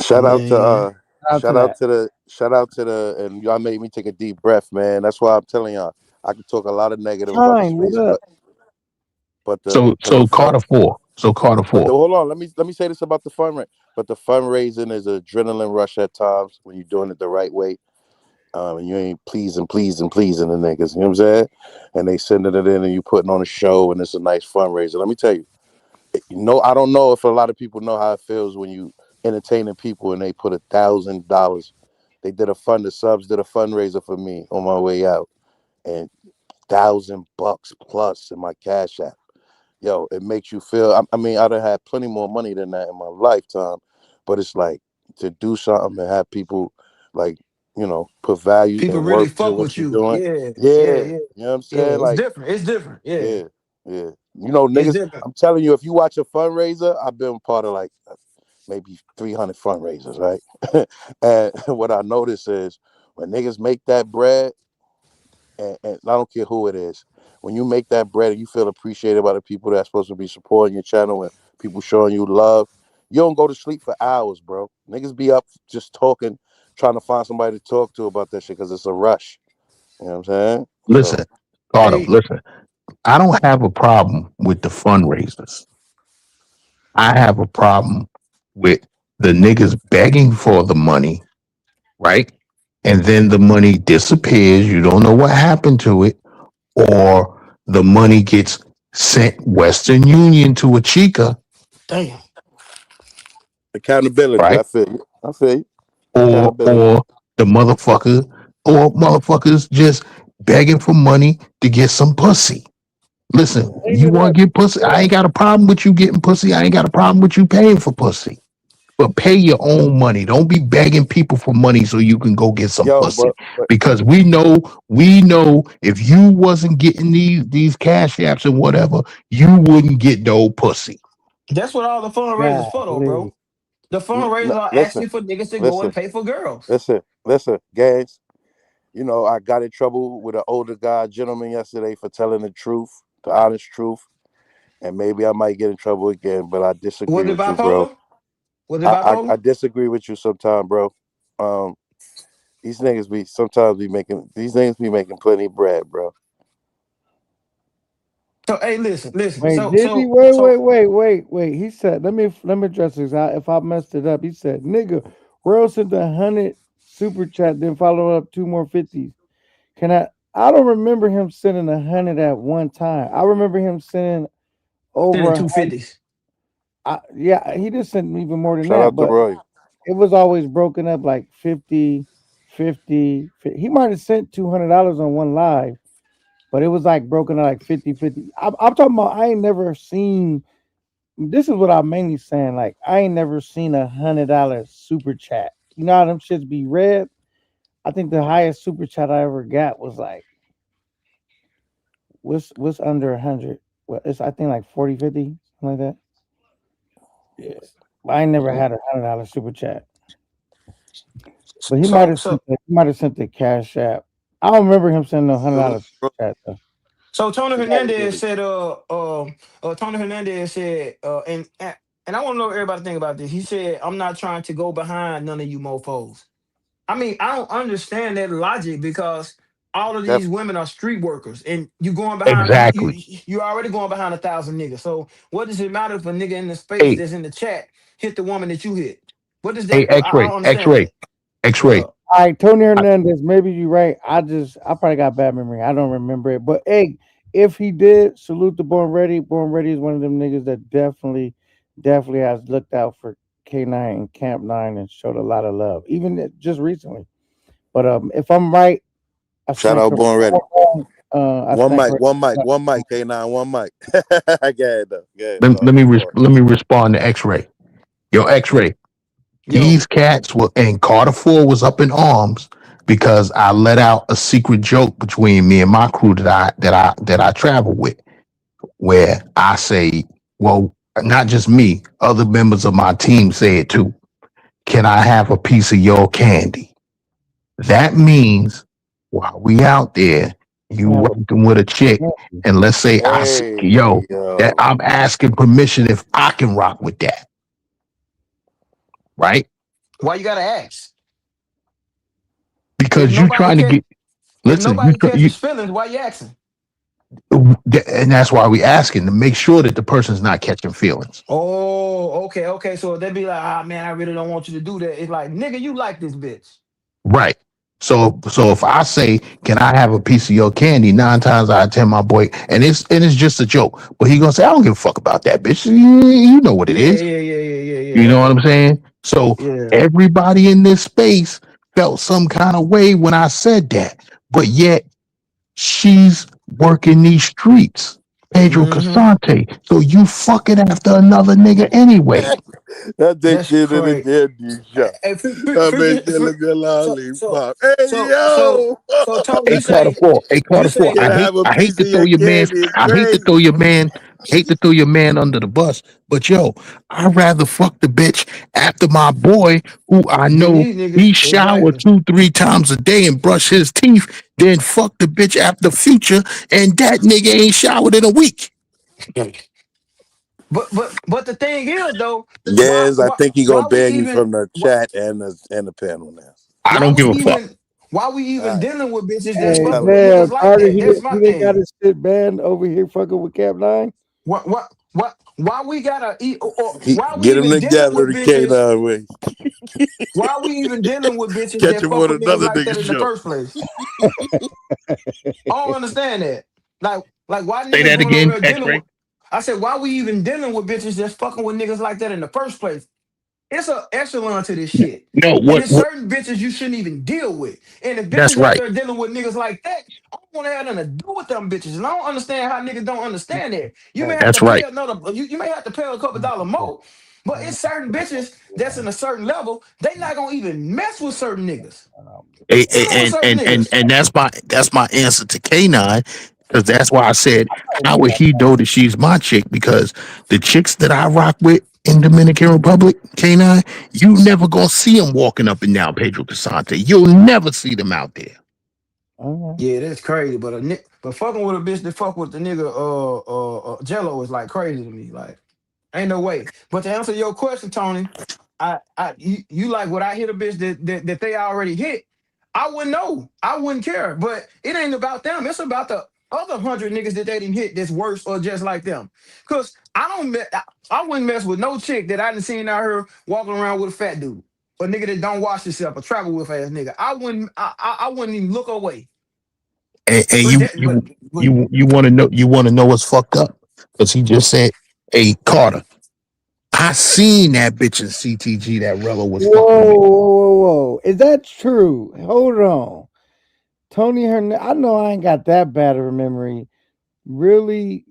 Shout out to the and y'all made me take a deep breath, man. That's why I'm telling y'all I can talk a lot of negative about the space, but so Carter 4. Hold on, let me say this about the fundraising. But the fundraising is an adrenaline rush at times when you're doing it the right way. And you ain't pleasing the niggas, you know what I'm saying? And they sending it in and you putting on a show and it's a nice fundraiser. Let me tell you, I don't know if a lot of people know how it feels when you entertaining people and they put $1,000. They did the subs did a fundraiser for me on my way out, and $1,000 plus in my Cash App. Yo, it makes you feel. I mean, I'd have had plenty more money than that in my lifetime, but it's like to do something and have people like put value People and really work to fuck what with you're you. doing. Yeah, yeah, Yeah, yeah, you know what I'm yeah. saying? It's Like, different. It's different. Yeah, yeah, yeah. it's Niggas, different. I'm telling you, if you watch a fundraiser, I've been part of like maybe 300 fundraisers, right? And what I notice is when niggas make that bread, and I don't care who it is, when you make that bread and you feel appreciated by the people that's supposed to be supporting your channel and people showing you love, you don't go to sleep for hours, bro. Niggas be up just talking, trying to find somebody to talk to about that shit because it's a rush. You know what I'm saying? So Listen, Carter, Hey, listen. I don't have a problem with the fundraisers. I have a problem with the niggas begging for the money, right? And then the money disappears. You don't know what happened to it, or the money gets sent Western Union to a chica, damn. accountability, right? I feel you. I feel you. Or Accountability. or the motherfucker, or motherfuckers just begging for money to get some pussy. Listen, you Niggas want like to get pussy? I ain't got a problem with you getting pussy. I ain't got a problem with you paying for pussy. But pay your own money. Don't be begging people for money so you can go get some Yo, pussy. but Because we know if you wasn't getting these cash apps and whatever, you wouldn't get no pussy. That's what all the fundraisers for, though, bro. golly. The fundraisers are listen, actually for niggas to go and listen, pay for girls. listen, guys. I got in trouble with an older guy, gentleman, yesterday for telling the truth, the honest truth, and maybe I might get in trouble again. But I disagree Was it with you, bro. bipolar? Was it I bipolar? disagree with you sometime, bro. Um, these niggas be making plenty of bread, bro. So hey, listen. Wait, So did he? so Wait, so wait, wait, wait, wait. He said, let me address this. If I messed it up, he said, nigga, Royal sent 100 super chat, then follow up 2 more 50s. Can I? I don't remember him sending 100 at one time. I remember him sending over sending a two hundred. fifties. Yeah, he did send even more than Shout that, out to but Roy. it was always broken up like 50, 50. He might have sent $200 on one live, but it was like broken up like 50, 50. I'm talking about, I ain't never seen, this is what I'm mainly saying. Like, I ain't never seen $100 super chat. You know how them shits be red? I think the highest super chat I ever got was like, what's under 100? Well, it's, I think, like 40, 50, something like that. Yeah. I ain't never had $100 super chat. But he might So have so sent the cash app. I don't remember him sending no Salute, $100 bro. chat though. so Tony Hernandez Accountability. said Tony Hernandez said and I want to know what everybody think about this. He said, I'm not trying to go behind none of you mofos. I mean, I don't understand that logic because all of these Def- women are street workers, and you going behind Exactly. you already going behind 1,000 niggas. So what does it matter if a nigga in the space Hey, that's in the chat hit the woman that you hit? What does hey, that? I X-ray, don't understand X-ray, that. What X-ray. up? All right, Tony I- Hernandez, maybe you're right. I probably got bad memory. I don't remember it. But hey, if he did, salute to Born Ready. Born Ready is one of them niggas that definitely has looked out for K9 and Camp 9 and showed a lot of love, even just recently. But if I'm right, I Shout stand out corrected. Born Ready. I One stand mic, corrected. one mic, K9, one mic. I get it though. Yeah, let, so let me go on. let me respond to X-ray. Yo, X-ray. Yo, These cats were, and Carter 4 was up in arms because I let out a secret joke between me and my crew that I travel with, where I say, well, not just me, other members of my team say it too. Can I have a piece of your candy? That means while we out there, you Can have working with a chick, a and let's say I say, Hey, yo, that yo. I'm asking permission if I can rock with that, right? why you gotta ask? If Because you nobody trying to catch get, if listen, nobody catches feelings, why you asking? and that's why we asking to make sure that the person's not catching feelings. Oh, okay. So they be like, ah man, I really don't want you to do that. It's like, nigga, you like this bitch. Right. So if I say, can I have a piece of your candy? 9 times out of 10, my boy, and it's just a joke, but he gonna say, I don't give a fuck about that, bitch. You know what it Yeah, is. yeah. You know what Okay. I'm saying? So Yeah. everybody in this space felt some kind of way when I said that, but yet she's working these streets, Pedro Mm-hmm. Casante. So you fucking after another nigga anyway. That dick That's kid in the crazy. candy shop. Hey, I mean, look at so lollipop. Hey, so so yo! so Tony, Hey Carter Four. Hey you Carter Four. say Can that I have a I hate piece to of throw your your man. candy? It's I hate to throw crazy. your man. Hate to throw your man under the bus. But yo, I'd rather fuck the bitch after my boy, who I than know these niggas. he shower Exactly. 2-3 times a day and brush his teeth, then fuck the bitch after Future, and that nigga ain't showered in a week. But the thing is though, why Yes, I why think he gonna why we ban you even from the chat and the panel now. I why don't we give a fuck. even why we even All right, dealing with bitches that's I'm Hey, fucking telling with you. niggas damn, like Carter, that? That's my he done got thing. his shit banned over here fucking with Cap 9. What why we gotta eat or why we Get him even dealing together, with the bitches? K9 way. Why we even dealing with bitches Catch that him fuck on with niggas another like nigga that in the show. first place? I don't understand that. Like why Say niggas that going over again, there dealing X-Ray. with I said, why we even dealing with bitches that's fucking with niggas like that in the first place? It's a echelon to this shit. No, And what there's what certain bitches you shouldn't even deal with. And if that's bitches out right. there dealing with niggas like that, I don't want to have nothing to do with them bitches. And I don't understand how niggas don't understand that. You may have to That's pay right. another, you may have to pay a couple dollars more. But it's certain bitches that's in a certain level, they not gonna even mess with certain niggas. Dealing with certain niggas. And that's my answer to K9, because that's why I said, how would he know that she's my chick? Because the chicks that I rock with in Dominican Republic, K9, you never gonna see them walking up and down Pedro Casante. You'll never see them out there. Yeah, that's crazy. But fucking with a bitch that fuck with the nigga Jello is like crazy to me. Like, ain't no way. But to answer your question, Tony, you like would I hit a bitch that they already hit? I wouldn't know. I wouldn't care. But it ain't about them. It's about the other 100 niggas that they didn't hit that's worse or just like them. Cause I wouldn't mess with no chick that I didn't seen out here walking around with a fat dude. A nigga that don't wash himself, a travel with ass nigga. I wouldn't even look away. And But that, but you want to know what's fucked up? Because he just said, "Hey Carter, I seen that bitch in CTG that Rella was fucking with." Whoa. Is that true? Hold on. Tony Hernandez, I know I ain't got that bad of a memory. Really,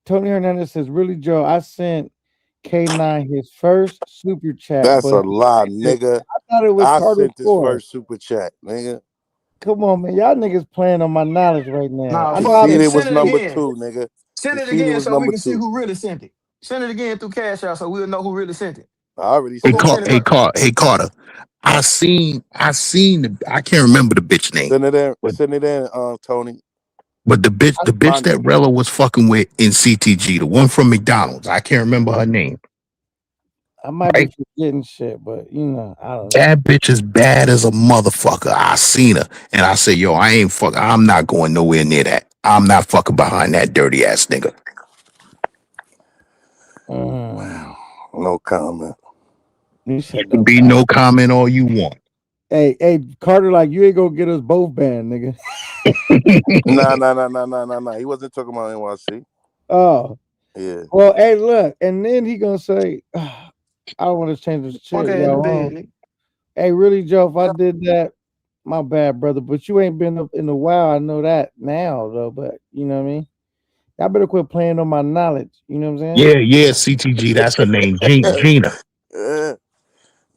Tony Hernandez says, really, Joe, I sent K9 his first super chat, That's but a lie, nigga. I thought it was I Carter sent his 4. first super chat, nigga. Come on, man. Y'all niggas playing on my knowledge right now. nah, I know fuck I it. done, Rashida Send was it number again. 2, nigga. Send it Rashida again was so we number can see 2. who really sent it. Send it again through Cash Out so we'll know who really sent it. I already Who Hey, gonna sent it. send it first? Carter. I seen I can't remember the bitch name, but Send it in, Tony. the bitch Find that Rella was fucking with in CTG, the one from McDonald's, I can't remember her name. I might be Right? forgetting shit, but I don't know. That bitch is bad as a motherfucker. I seen her, and I said, "Yo, I'm not going nowhere near that. I'm not fucking behind that dirty ass nigga." No comment. You said Can no be comment. no comment all you want. Hey, Carter, like you ain't gonna get us both banned, nigga. Nah. He wasn't talking about NYC. Oh, Yeah. well, hey, look, and then he gonna say, I don't want to change this Fuck shit, ass in the yo. bed, nigga. Hey, really, Joe, if I did that, my bad, brother. But you ain't been up in a while. I know that now, though. But you know what I mean? Y'all better quit playing on my knowledge. You know what I'm saying? Yeah, CTG. That's her name, Gina.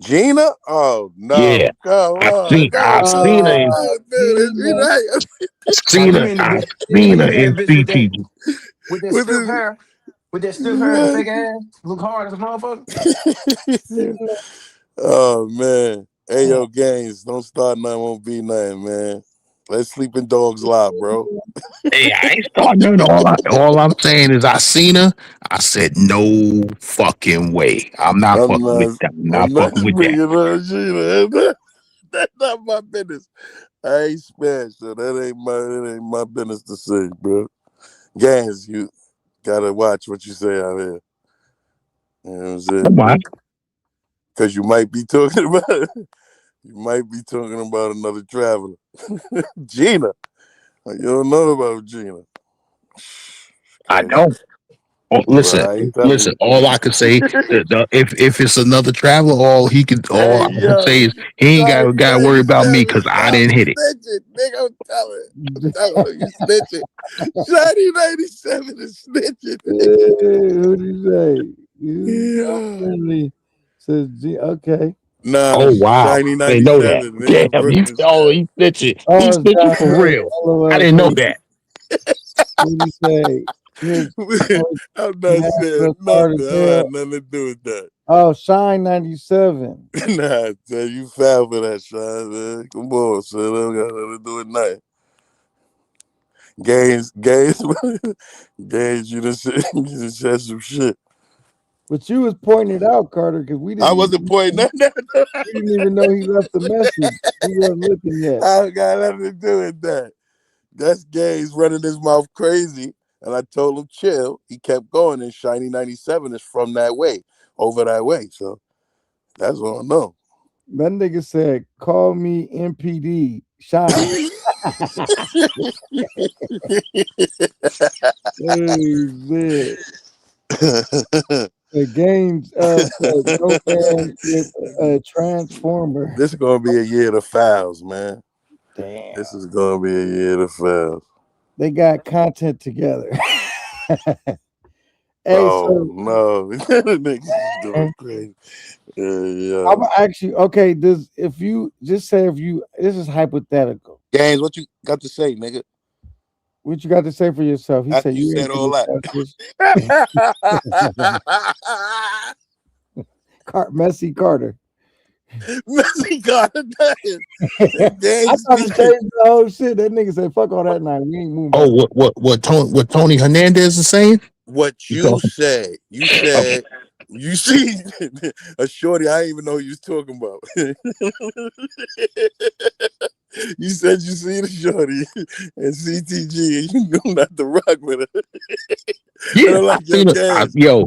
Gina? Oh Yeah, no! Come on! I Don't seen her do in don't do this. Gina. Now you mean the I bitch? Now seen you her mean in that bitch CTG. with that With stiff this, hair, and the fake ass, look hard as a motherfucker. Gina. oh man! Hey Oh, yo, gangs, don't start nothing. Won't be nothing, man. Let sleeping dogs lie, bro. Hey, I ain't starting nothing. All I'm saying is I seen her. I said no fucking way. I'm not I'm fucking with not. that. I'm I'm not not fucking with that. speaking on Gina. That's not my business. I ain't smashed, so that ain't my business to say, bro. Gangs, you gotta watch what you say out here. You know what I'm saying? Why? Because you might be talking about another traveler. Gina. You don't know about Gina. I Okay. don't. Oh, Well, I ain't telling listen. you. All I could say, if it's another traveler, all Hey, I can say yo. is he ain't got to worry about me 1997. because I Stop didn't hit it. snitching. Nigga, I'm telling you snitching. 1997 is snitching. hey, what'd you say? You Yeah. friendly. Says G. Okay. Nah, Oh wow, Shiny I didn't know that. 97. This is Damn, Brooklyn he style. snitching. Oh, He it's snitching John for Hood. real. I LOL. didn't know that. What did he say? His I'm he not has saying us hard nothing. as I don't have hell. nothing to do with that. Oh, Shine 97. Nah, tell you foul for that, Sean, man. Come on, son. I don't got nothing to do with nothing. Games, games. You just said some shit. But you was pointing it out, Carter, because we I didn't wasn't pointing nothing. we didn't even know he left the message. We weren't looking yet. I don't got nothing to do with that. That's Gaines running his mouth crazy. And I told him chill. He kept going, and Shiny 97 is from that way, over that way. So that's what I know. That nigga said, call me MPD. Shine. Oh, man. The games no man with a transformer. This is gonna be a year of fouls, man. Damn. This is gonna be a year of fouls. They got content together. Hey, Oh so no, niggas is doing crazy. Yeah. I'm actually okay. This if you just say if you this is hypothetical. Gaines, what you got to say, nigga? What you got to say for yourself? He After said you you said ain't all that. Messy Carter. Messy Carter. I thought to change the whole shit. That nigga said, "Fuck all that night. We ain't moving." Oh, what Tony Hernandez is saying? What you said? You said you see a shorty. I didn't even know who you was talking about. You said you see the shorty and CTG, and you knew not to rock with her. Yeah, like, I seen it.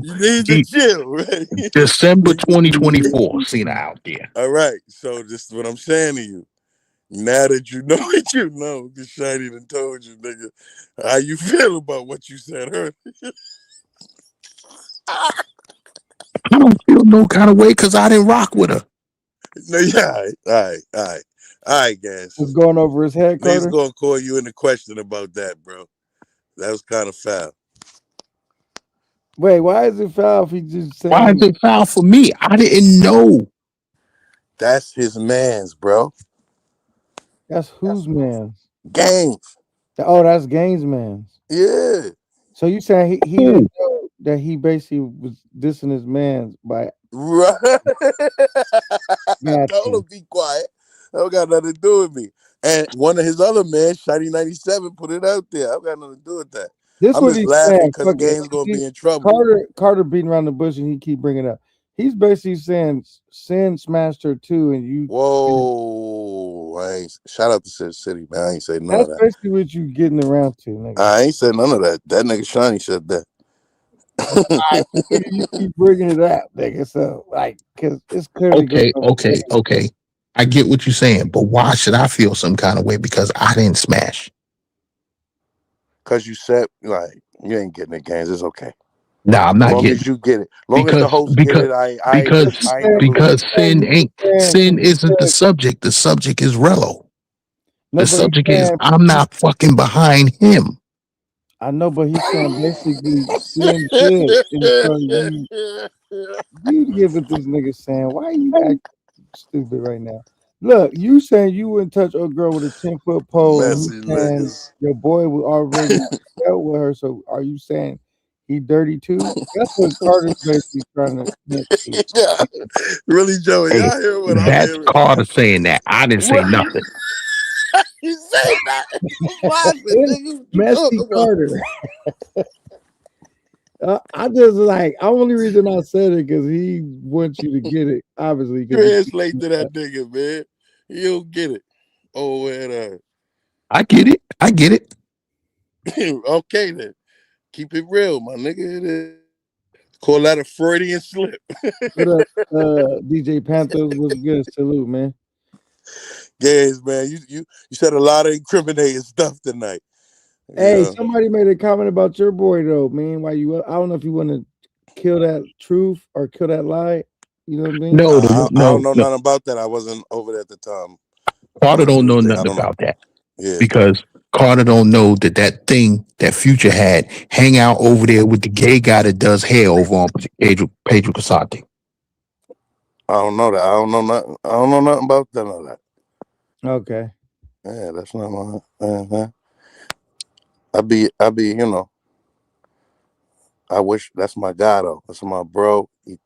you need to chill, right? December 2024. Seen her out there. All right, so this is what I'm saying to you. Now that you know what you know, because Shiny done told you, nigga, how you feel about what you said earlier. I don't feel no kind of way because I didn't rock with her. No, yeah, all right, guys. What's going over his head, Carter? Niggas gonna call you into question about that, bro. That was kind of foul. Wait, why is it foul if he just saying? Why is it foul for me? I didn't know. That's his man's, bro. That's whose man's? Gaines. Oh, that's Gaines' man's. Yeah. So you saying he didn't know that he basically was dissing his man's by right? Gotcha. Told him be quiet. That don't got nothing to do with me. And one of his other men, Shiny 97, put it out there. I don't got nothing to do with that. This I'm what just he's laughing saying. because Gaines gonna be in trouble. Carter beating around the bush and he keep bringing it up. He's basically saying Sin smashed her too, and you. Whoa! Shout out to Sid City, man. I ain't say none That's of that. basically what you getting around to, nigga. I ain't said none of that. That nigga Shiny said that. You keep bringing it up, nigga. So like, cause it's clearly Okay. I get what you're saying, but why should I feel some kind of way because I didn't smash? Because you said like you ain't getting it, Gaines. It's okay. No, I'm not long getting as you get it. Long as the host get it, because sin isn't the subject. The subject is Rello. The subject is I'm not fucking behind him. I know, but he's saying basically Sin shit. You giving this nigga saying, why are you acting stupid right now? Look, you saying you wouldn't touch a girl with a 10-foot pole, and your boy would already dealt with her. So are you saying he dirty too? That's what Carter's basically trying to. Really, Joey? Hey, y'all hear what I'm that's hearing? Carter saying that. I didn't say nothing. You say that? Messy Carter. I just like. Only reason I said it because he wants you to get it. Obviously, translate to that nigga, man. He'll get it. Oh, and I get it. Okay then, keep it real, my nigga. Call that a Freudian slip. What up, DJ Panthers? Was good. Salute, man. Gaines, man, you said a lot of incriminating stuff tonight. Hey, somebody made a comment about your boy though, man. Why you? I don't know if you want to kill that truth or kill that lie. You know what I mean? No, I don't know nothing about that. I wasn't over there at the time. Carter don't know nothing about that. Yeah. Because Carter don't know that thing that Future had hang out over there with the gay guy that does hair over on Pedro Casati. I don't know that. I don't know nothing. I don't know nothing about none of that. Okay. Yeah, that's not my. I be, you know. I wish that's my guy though. That's my bro. He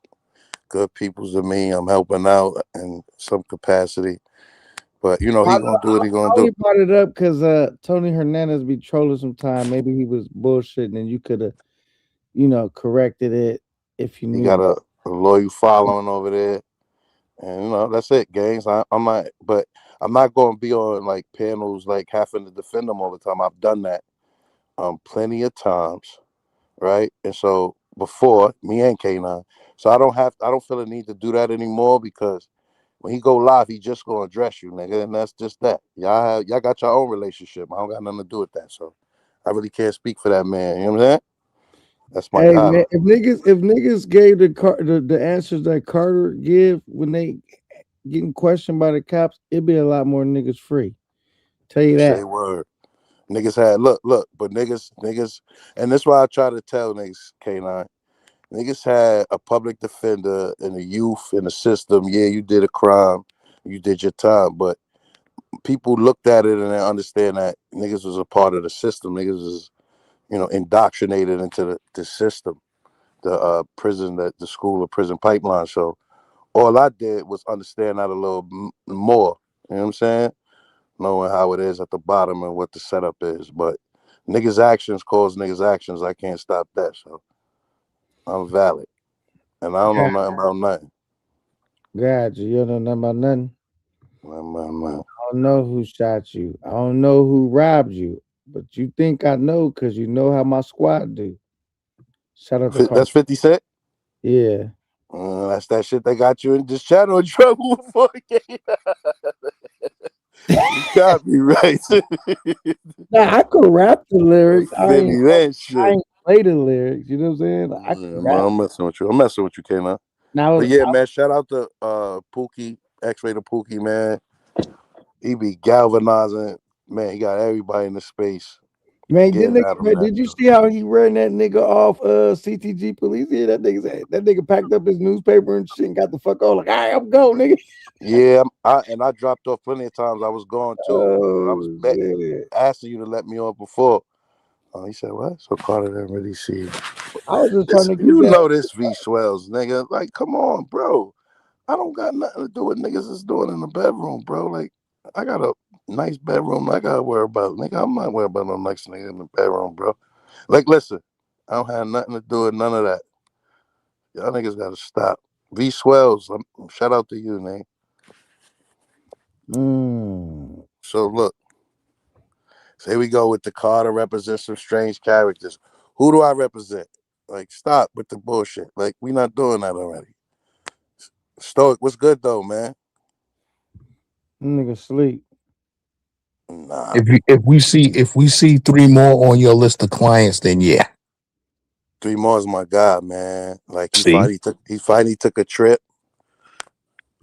good peoples to me. I'm helping out in some capacity, but you know I, he gonna do what he I gonna only do. brought it up because Tony Hernandez be trolling sometime. Maybe he was bullshitting, and you could have, corrected it if you He knew. got a loyal following over there, and you know that's it, gangs. I'm not, but I'm not gonna be on like panels like having to defend them all the time. I've done that plenty of times, right? And so before me and K9, so I don't feel the need to do that anymore because when he go live, he just gonna address you, nigga, and that's just that. Y'all got your own relationship. I don't got nothing to do with that, so I really can't speak for that man. You know what I'm saying? That's my Hey guy. man, Though. if niggas gave the answers that Carter give when they getting questioned by the cops, it'd be a lot more niggas free. Tell you that. Say word. Niggas had look, but niggas, and that's why I try to tell niggas, K9. Niggas had a public defender and a youth in the system. Yeah, you did a crime, you did your time, but people looked at it and they understand that niggas was a part of the system. Niggas was, indoctrinated into the system, the prison, the school or prison pipeline. So all I did was understand that a little more. You know what I'm saying? Knowing how it is at the bottom and what the setup is. But niggas' actions cause niggas' actions. I can't stop that. So I'm valid. And I don't know nothing about nothing. God, you don't know nothing about nothing. Man. I don't know who shot you. I don't know who robbed you. But you think I know because you know how my squad do. Shout out to Carter. That's 50 Cent? Yeah. That's that shit that got you in this channel in trouble before. You got me right. Nah, I could rap the lyrics. I ain't shit. play the lyrics. You know what I'm saying? I can rap. I'm messing with you. I'm messing with you, K9. Now, But yeah, man, shout out to Pookie, X-Ray to Pookie, man. He be galvanizing. Man, he got everybody in the space. man, Getting at him now. did you see how he ran that nigga off CTG police? Yeah, that nigga packed up his newspaper and shit and got the fuck on like, all right, I'm going, nigga. Yeah, I dropped off plenty of times. I was going too. I was Shit. asking you to let me off before. He said, what? So Carter didn't really see. I was just trying to get You that. know this V swells, nigga. Like, come on, bro. I don't got nothing to do with niggas is doing in the bedroom, bro. Like, I got a nice bedroom. I gotta worry about, nigga. I'm not worried about no next nigga in the bedroom, bro. Like, listen, I don't have nothing to do with none of that. Y'all niggas gotta stop. V swells. Shout out to you, man. So look, so here we go with the Carter represents some strange characters. Who do I represent? Like, stop with the bullshit. Like, we not doing that already. Stoic, what's good though, man? Nigga sleep. Nah. If we see 3 more on your list of clients, then yeah. 3 more is my guy, man. Like he See? finally took a trip.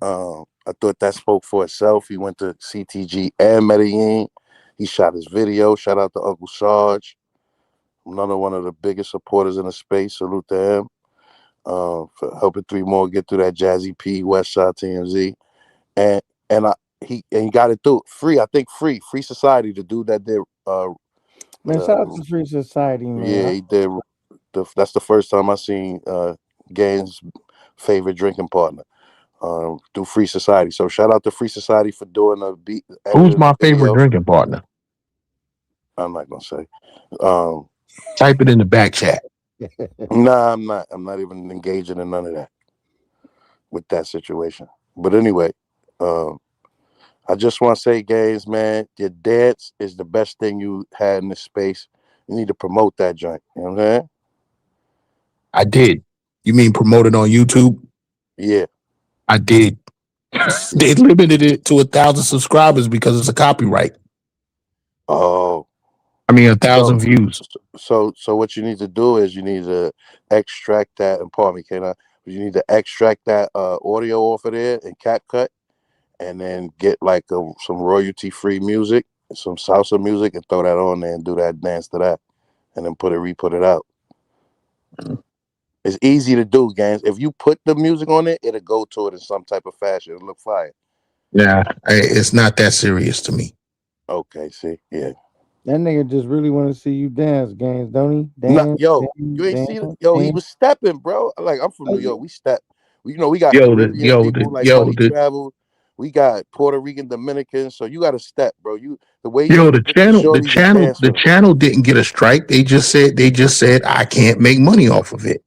I thought that spoke for itself. He went to CTG and Medellin. He shot his video. Shout out to Uncle Sarge. Another one of the biggest supporters in the space. Salute to him. For helping 3 more get through that Jazzy P Westside TMZ. And he got it through free. I think free society, the dude that did Man, shout out to Free Society, man. yeah, he did. That's the first time I seen Gaines' favorite drinking partner through Free Society. So shout out to Free Society for doing a beat. Who's my favorite drinking partner? I'm not gonna say. Type it in the back chat. Nah, I'm not. I'm not even engaging in none of that with that situation. But anyway, I just want to say, Gaines, man, your dance is the best thing you had in this space. You need to promote that joint. You know what I'm saying? I did. You mean promoted on YouTube? Yeah. I did. They limited it to 1,000 subscribers because it's a copyright. Oh. I mean, 1,000 views. So what you need to do is you need to extract that, and pardon me, K9, you need to extract that audio off of there in CapCut, and then get like some royalty-free music, some salsa music, and throw that on there and do that dance to that, and then re-put it out. It's easy to do, guys. If you put the music on it, it'll go to it in some type of fashion. It'll look fire. Yeah, it's not that serious to me. Okay, see, yeah. That nigga just really want to see you dance, Games, don't he? No, Dance, yo, dance, you ain't seen it. Yo, he dance. was stepping, bro. Like I'm from Oh, New yeah. York. We step. We got Yo, Caribbean people like Money Travel. We got Puerto Rican Dominicans. So you got to step, bro. The way you the get the shorties to dance with them. channel didn't get a strike. They just said I can't make money off of it.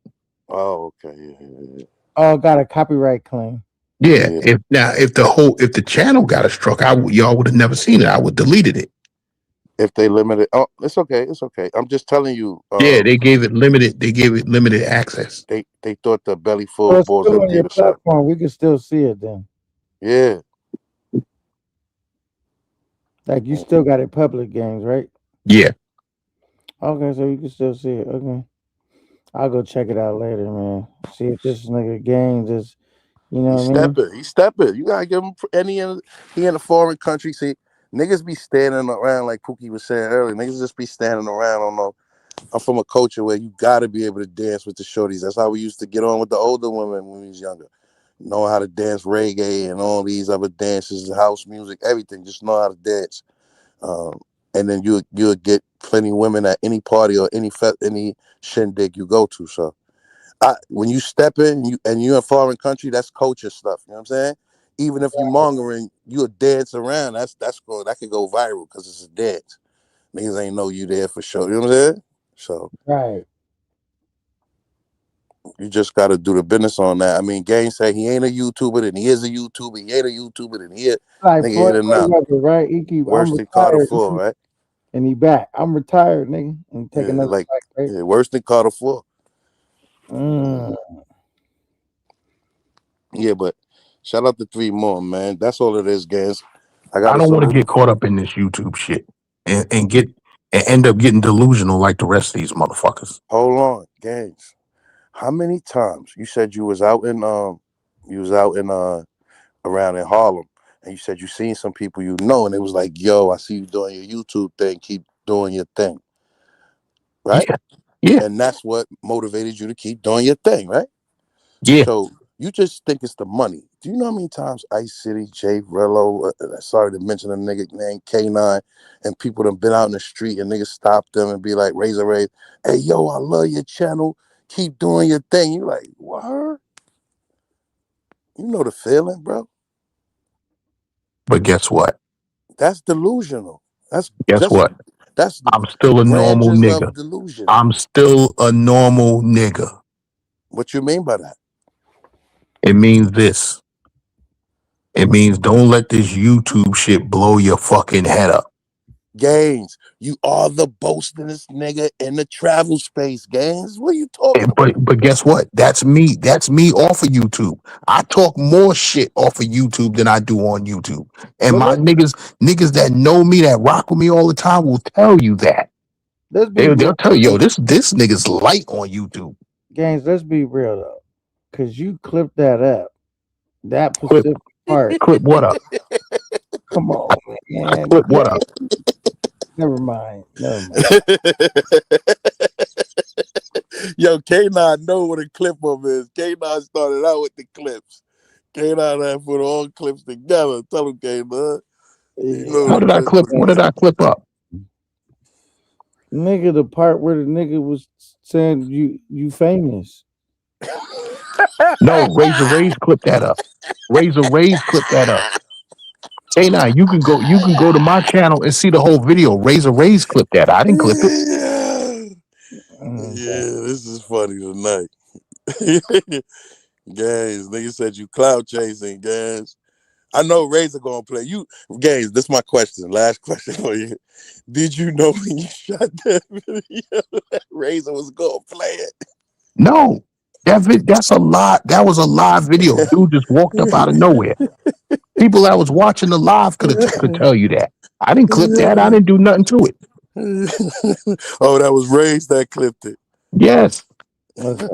Oh, okay. Yeah. Oh, got a copyright claim. Yeah. If the channel got a struck, y'all would have never seen it. I would have deleted it. If they limit it, oh, it's okay. It's okay. I'm just telling you. Yeah, they gave it limited. They gave it limited access. They thought the belly full So of it's balls still on empty your or something. platform. We can still see it then. Yeah. Like you still got it public, Games, right? Yeah. Okay, so you can still see it. Okay. I'll go check it out later, man. See if this nigga Games is, you know what I mean? He's stepping. You gotta give him he in a foreign country. See, niggas be standing around like Pookie was saying earlier. Niggas just be standing around. I don't know. I'm from a culture where you gotta be able to dance with the shorties. That's how we used to get on with the older women when we was younger. Know how to dance reggae and all these other dances, house music, everything. Just know how to dance. And then you'll get plenty of women at any party or any shindig you go to. So when you step in and you're in a foreign country, that's culture stuff. You know what I'm saying? Even if you mongering, you'll dance around. That could go viral because it's a dance. Niggas ain't know you there for sure. You know what I'm saying? So right. You just got to do the business on that. I mean, Gang said he ain't a YouTuber, then he is a YouTuber. He ain't a YouTuber, then he like nigga in and out. Right? He keep Worse than Carter 4, right? And he back. I'm retired, nigga, and take another like fight, right? yeah, worse than Carter 4. Yeah, but shout out to 3 more, man. That's all it is, guys. I don't want to get caught up in this YouTube shit and end up getting delusional like the rest of these motherfuckers. Hold on, gangs. How many times you said you was out in around in Harlem, and you said you seen some people you know, and it was like, yo, I see you doing your YouTube thing. Keep doing your thing, right? Yeah. And that's what motivated you to keep doing your thing, right? Yeah. So you just think it's the money. Do you know how many times Ice City, Jay Rello, sorry to mention a nigga named K9, and people that been out in the street and niggas stop them and be like, Razor Ray, hey, yo, I love your channel. Keep doing your thing. You like, what? You know the feeling, bro. But guess what? That's delusional. That's I'm still a normal nigga. Delusion. I'm still a normal nigga. What you mean by that? It means this. It means don't let this YouTube shit blow your fucking head up. Gaines, you are the boastingest nigga in the travel space, Gaines. What are you talking about? But guess what? That's me. That's me off of YouTube. I talk more shit off of YouTube than I do on YouTube. And my niggas that know me, that rock with me all the time, will tell you that. They'll tell you, yo, this nigga's light on YouTube. Gaines, let's be real though, because you clipped that up. That Pacific part. Clip what up? Come on, man. Clip what up? Never mind. Yo, K9 know what a clip up is. K9 started out with the clips. K9 had put all clips together. Tell him, K9. What did I clip? What did I clip up? Nigga, the part where the nigga was saying you famous. No, Razor Ray's clipped that up. Razor Ray's clipped that up. K9, you can go to my channel and see the whole video. Razor Ray's clipped that. I didn't clip it. Yeah, this is funny tonight. Guys, nigga said you cloud chasing, guys. I know Razor gonna play. You guys, this is my question. Last question for you. Did you know when you shot that video that Razor was gonna play it? No. That's a lot. That was a live video. Dude just walked up out of nowhere. People that was watching the live could tell you that. I didn't clip that. I didn't do nothing to it. Oh, that was Ray's that clipped it. Yes. Okay.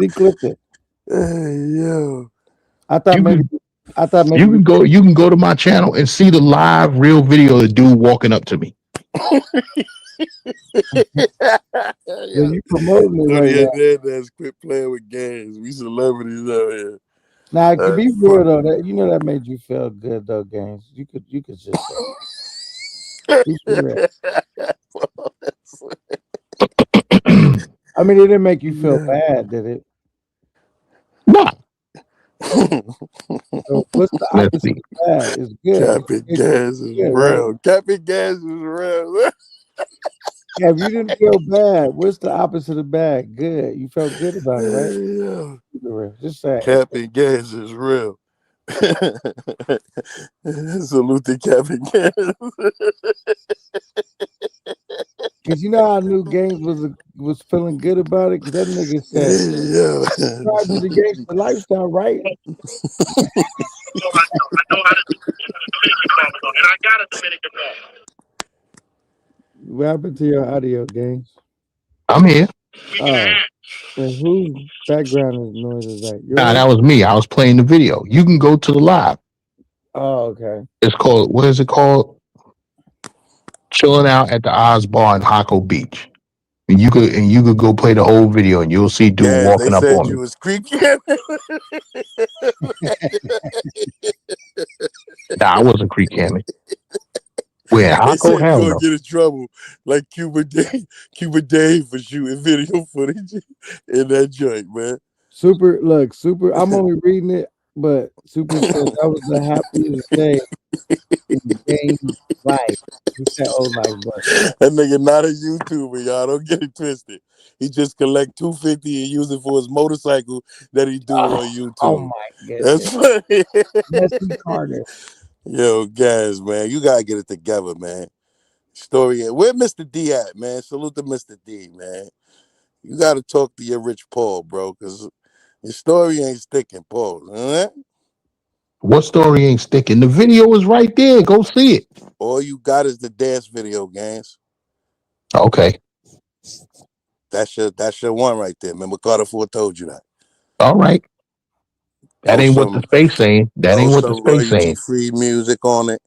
He clipped it. Hey, yo. I thought maybe you can go to my channel and see the live real video of the dude walking up to me. Yeah, you promoting it right now. That's quit playing with games. We celebrities out here. Now, to be That's real funny. though, that that made you feel good though, Games. You could just say, keep it real. I mean, it didn't make you feel Yeah. bad, did it? No. So what's the Let's opposite see. of bad? It's good. Capping gas is Good, right? real. Capping gas is real. Yeah, if you didn't feel bad, what's the opposite of bad? Good. You felt good about it, right? Yeah. Keep it real. Just say it. Capping gas is real. Salute to Capping gas. Cause you know how I knew Games was feeling good about it. Cause that nigga said, Yeah. "Subscribe to the gangster lifestyle, right?" I know how to do Dominican Republic, and I got a Dominican Republic. What happened to your audio, Games? I'm here. Oh, and whose background noise is that? Nah, Yours? that was me. I was playing the video. You can go to the live. Oh, okay. It's called, what is it called? Chilling out at the Oz Bar in Hako Beach. And you could go play the whole video and you'll see dude Gas, they walking up said on you me. was creaky. Nah, I wasn't creek camming. Where They Hako? said you Hell gonna no. get in trouble like Cuba Dave for shooting video footage in that joint, man. Super. Look, Super. I'm only reading it, but Super said that was the happiest day in Games' life. He said, "Oh, nice, bro." That nigga not a YouTuber, y'all. Don't get it twisted. He just collect $250 and use it for his motorcycle that he do on Oh YouTube. my That's goodness. funny. Nessie Carter. Yo, guys, man, you gotta get it together, man. Story. Where Mr. D at, man? Salute to Mr. D, man. You gotta talk to your Rich Paul, bro, because your story ain't sticking, Paul. Huh? What story ain't sticking? The video is right there. Go see it. All you got is the dance video, games. Okay. That's your one right there. Remember Carter Ford told you that. All right. That Throw ain't what the some space saying. That ain't what the space saying. royalty-free music on it.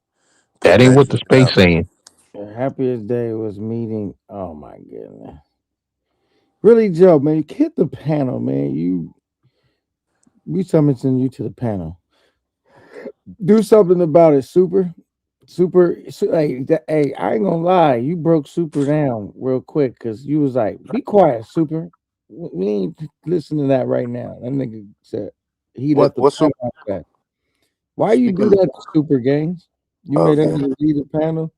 Put That ain't that what the shit space out. saying. The happiest day was meeting. Oh my goodness. Really, Joe, man, you hit the panel, man. We summoning you to the panel. Do something about it, Super. Hey, I ain't gonna lie. You broke Super down real quick because you was like, "Be quiet, Super." We ain't listening to that right now. That nigga said he left the What's panel up? after that. Why you do that to Super Games? You made that Okay. nigga leave the panel.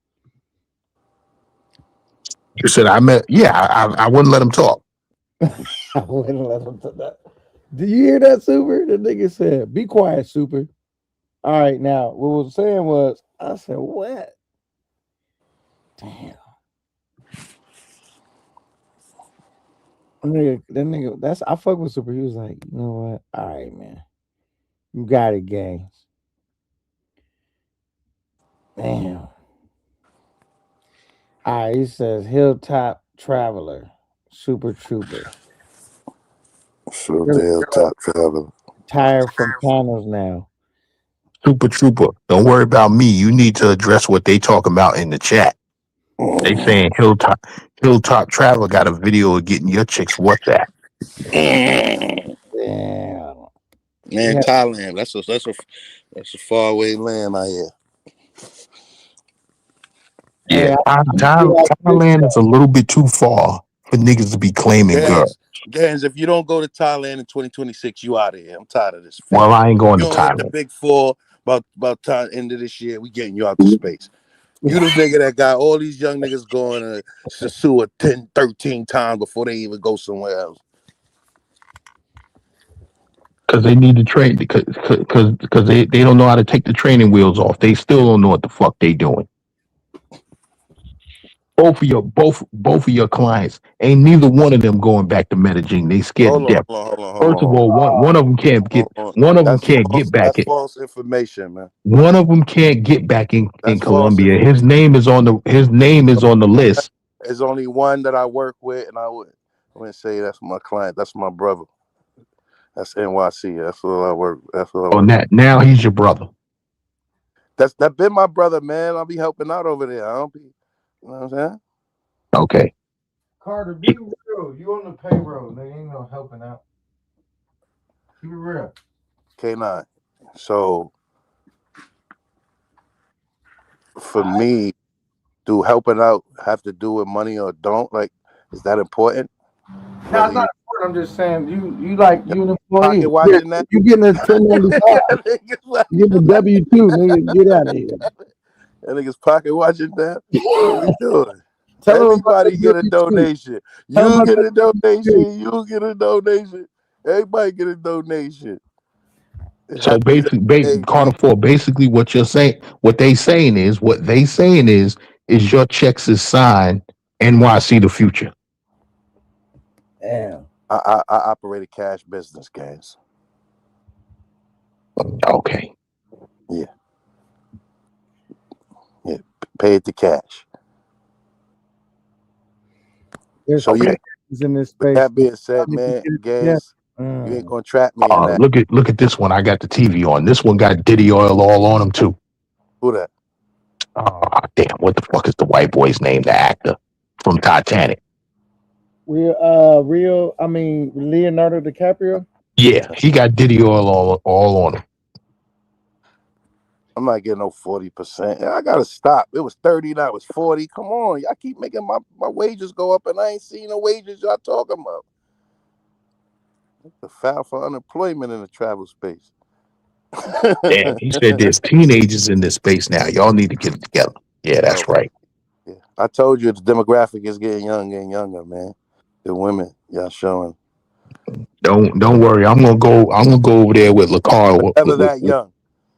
You said I wouldn't let him talk. I wouldn't let him do that. Do you hear that, Super? The nigga said, "Be quiet, Super." All right, now what I was saying was, I said, "What? Damn, that nigga. That's I fuck with Super." He was like, "You know what? All right, man, you got it, Games." Damn. All right, he says, "Hilltop Traveler, Super Trooper, So You're the Hilltop Traveler. tired from panels now." Super Trooper. Don't worry about me. You need to address what they talking about in the chat. They saying Hilltop Traveler got a video of getting your chicks WhatsApp. Damn. Man, Yeah. Thailand. That's a far away land out here. Hey, Yeah, I feel like this. Thailand is a little bit too far for niggas to be claiming girls. Guys, if you don't go to Thailand in 2026, you out of here. I'm tired of this. Well, I ain't going You to don't hit the Thailand. big four about time end of this year. We getting you out to space. You the nigga that got all these young niggas going to Sasua 10, 13 times before they even go somewhere else. Because they need to train, because they don't know how to take the training wheels off. They still don't know what the fuck they doing. Both of your clients ain't neither one of them going back to Medellin. They scared to death. Hold First of on. all, one of them can't get back That's in. false information, man. One of them can't get back in That's false Colombia. information. His name is on the list. There's only one that I work with, and I wouldn't say that's my client. That's my brother. That's NYC. That's what I work. That's what I On work. that, now he's your brother. That been my brother, man. I'll be helping out over there. I don't be, you know what I'm saying? Okay. Carter, be real. You on the payroll. There ain't no helping out. Keep it real. K9. So for me, do helping out have to do with money or don't? Like, is that important? No, Whether it's not you important. I'm just saying you like you an employee. pocket watching that? You getting a 1095. You getting a W-2, nigga. Get out of here. That nigga's pocket watching that. What we doing? Tell him about Everybody that get a W-2. donation. Tell him You about get that a W-2. donation. You get a donation. Everybody get a donation. It So happens every day, Carter man. 4, basically what you're saying, what they saying is your checks is signed NYC the future. Damn. I operate a cash business, guys. Okay. Yeah. Yeah. Pay it to cash. There's So yeah. things in this With space. that being said, man, guys, you ain't gonna trap me in that. Look at this one. I got the TV on. This one got Diddy oil all on him too. Who that? Oh damn! What the fuck is the white boy's name? The actor from Titanic. Leonardo DiCaprio. Yeah, he got Diddy oil all on him. I'm not getting no 40%. I gotta stop. It was 30, now it's 40. Come on. Y'all keep making my wages go up, and I ain't seeing no wages y'all talking about. The file for unemployment in the travel space. Damn, he said there's teenagers in this space now. Y'all need to get it together. Yeah, that's right. Yeah. I told you the demographic is getting younger and younger, man. The women y'all showing. Don't worry. I'm gonna go over there with Lacario. Never that young.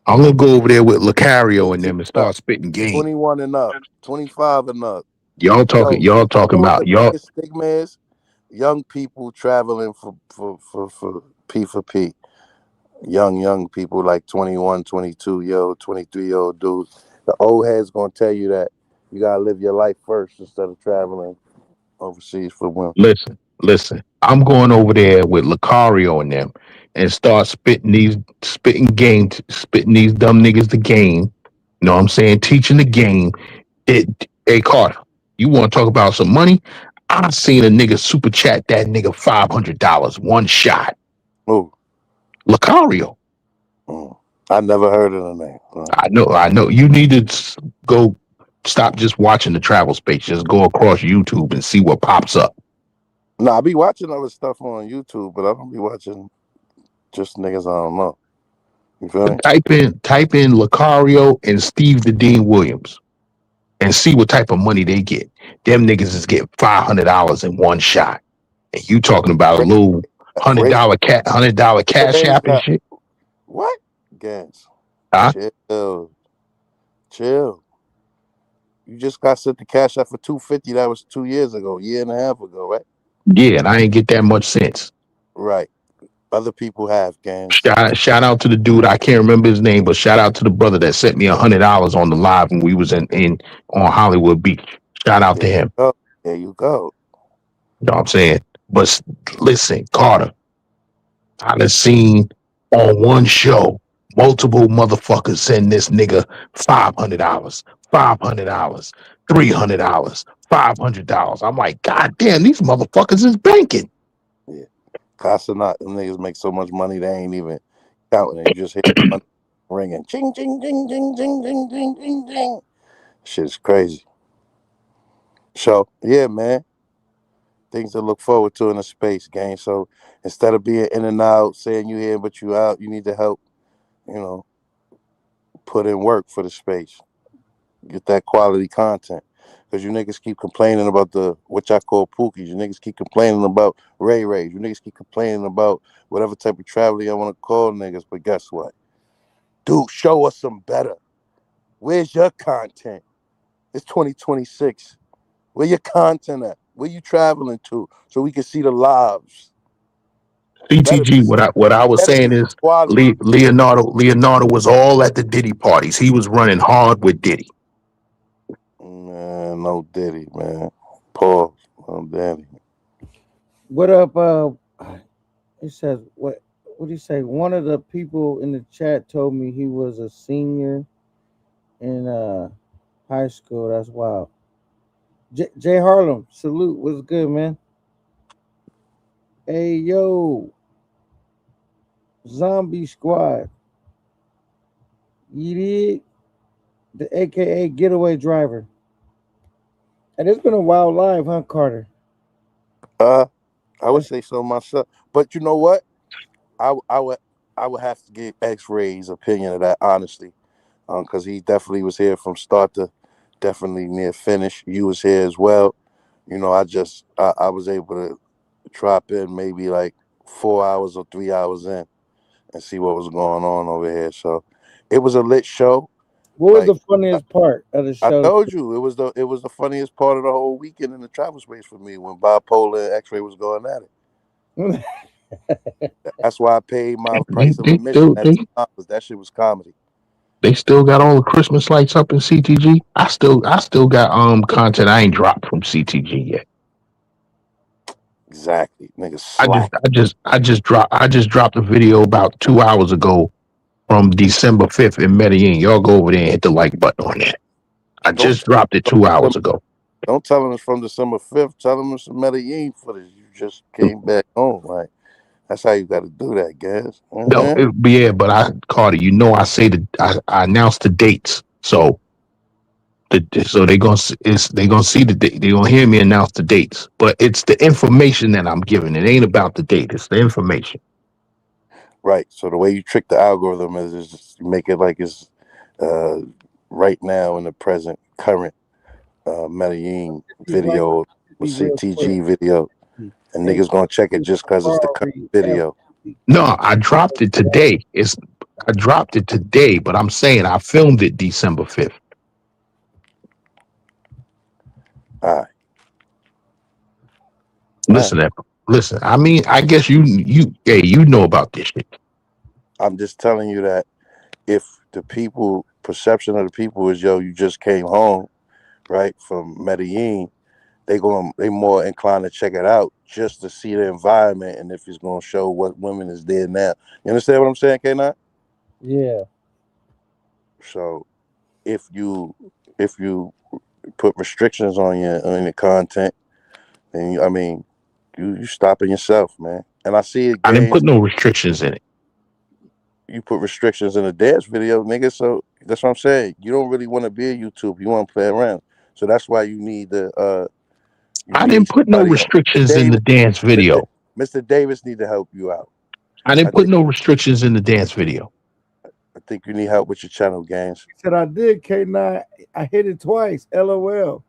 I'm gonna go over there with Lacario and them and start spitting game. 21 and up, 25 and up. Y'all talking about y'all. The stigma is young people traveling for P. Young people like 21, 22-year-old, 23-year-old dudes. The old head's gonna tell you that you gotta live your life first instead of traveling overseas for women. Listen. I'm going over there with Lacario and them and start spitting these dumb niggas the game. You know what I'm saying? Teaching the game. Hey Carter, you want to talk about some money? I seen a nigga super chat that nigga $500 one shot. Who? Lacario. I never heard of the name. I know. You need to go stop just watching the travel space. Just go across YouTube and see what pops up. No, I be watching other stuff on YouTube, but I don't be watching just niggas I don't know. You feel me? Type in Lacario and Steve the Dean Williams and see what type of money they get. Them niggas is getting $500 in one shot. And you talking about a little $100 cash app and shit. What? Gas. Huh? Chill. You just got sent the cash out for $250. That was 2 years ago, year and a half ago, right? Yeah, and I ain't get that much sense. Right. Other people have, gang. Shout out to the dude, I can't remember his name, but shout out to the brother that sent me $100 on the live when we was on Hollywood Beach. Shout out to him. There you go. You know what I'm saying? But listen, Carter, I done seen on one show multiple motherfuckers send this nigga $500, $500, $300, $500. I'm like, God damn, these motherfuckers is banking. Yeah. Casa not, them niggas make so much money they ain't even counting it. You just hear the money ringing. Ching, ching, ching, ching, ching, ching, ching, ching, ching. Shit's crazy. So, yeah, man. Things to look forward to in the space, gang. So instead of being in and out, saying you here but you out, you need to help, put in work for the space. Get that quality content. Because you niggas keep complaining about what y'all call pookies. You niggas keep complaining about Ray Rays. You niggas keep complaining about whatever type of travel y'all want to call niggas. But guess what? Dude, show us some better. Where's your content? It's 2026. Where your content at? Where you traveling to? So we can see the lives. CTG, what I was saying is Leonardo was all at the Diddy parties. He was running hard with Diddy. Man, no Diddy, man. Paul, no Diddy. What up? It says what do you say? One of the people in the chat told me he was a senior in high school. That's wild. Jay Harlem, salute. What's good, man? Hey yo, Zombie Squad. You did the AKA Getaway Driver. And it's been a wild live, huh, Carter? I would say so myself. But you know what? I would have to get X-Ray's opinion of that honestly, because he definitely was here from start to definitely near finish. You was here as well. You know, I was able to drop in maybe like 4 hours or 3 hours in and see what was going on over here. So it was a lit show. What was Like the funniest part of the I show? told you, it was the funniest part of the whole weekend in the travel space for me when Bipolar and X-Ray was going at it. That's why I paid my price of They admission still at they, $2. That shit was comedy. they still got all the Christmas lights up in CTG. I still got content I ain't dropped from CTG yet. Exactly, nigga. I Slack. just dropped a video about 2 hours ago from December 5th in Medellin. Y'all go over there and hit the like button on that. I Don't just dropped it 2 hours ago. don't tell them it's from December 5th. Tell them it's Medellin footage. You just came back home. Like that's how you got to do that, guys. No, yeah, but Carter, you know, I announced the dates, so so they gonna see the date. They gonna hear me announce the dates, but it's the information that I'm giving. It ain't about the date. It's the information. Right. So the way you trick the algorithm is just make it like it's right now in the present current Medellin video or CTG video, and niggas gonna check it just because it's the current video. No, I dropped it today. I dropped it today, but I'm saying I filmed it December 5th. All right. Listen. I mean, I guess you know about this shit. I'm just telling you that if the people perception of the people is you just came home, right, from Medellin, they more inclined to check it out just to see the environment and if it's gonna show what women is there now. You understand what I'm saying, K9? Yeah. So if you put restrictions on your content, then I mean you stopping yourself, man. And I see it. I didn't put no restrictions in it. You put restrictions in a dance video, nigga. So that's what I'm saying. You don't really want to be a YouTube. You want to play around. So that's why you need the. I didn't put no restrictions in the dance video. Mr. Davis need to help you out. I didn't put no restrictions in the dance video. I think you need help with your channel games. He said I did, K9. I hit it twice. LOL.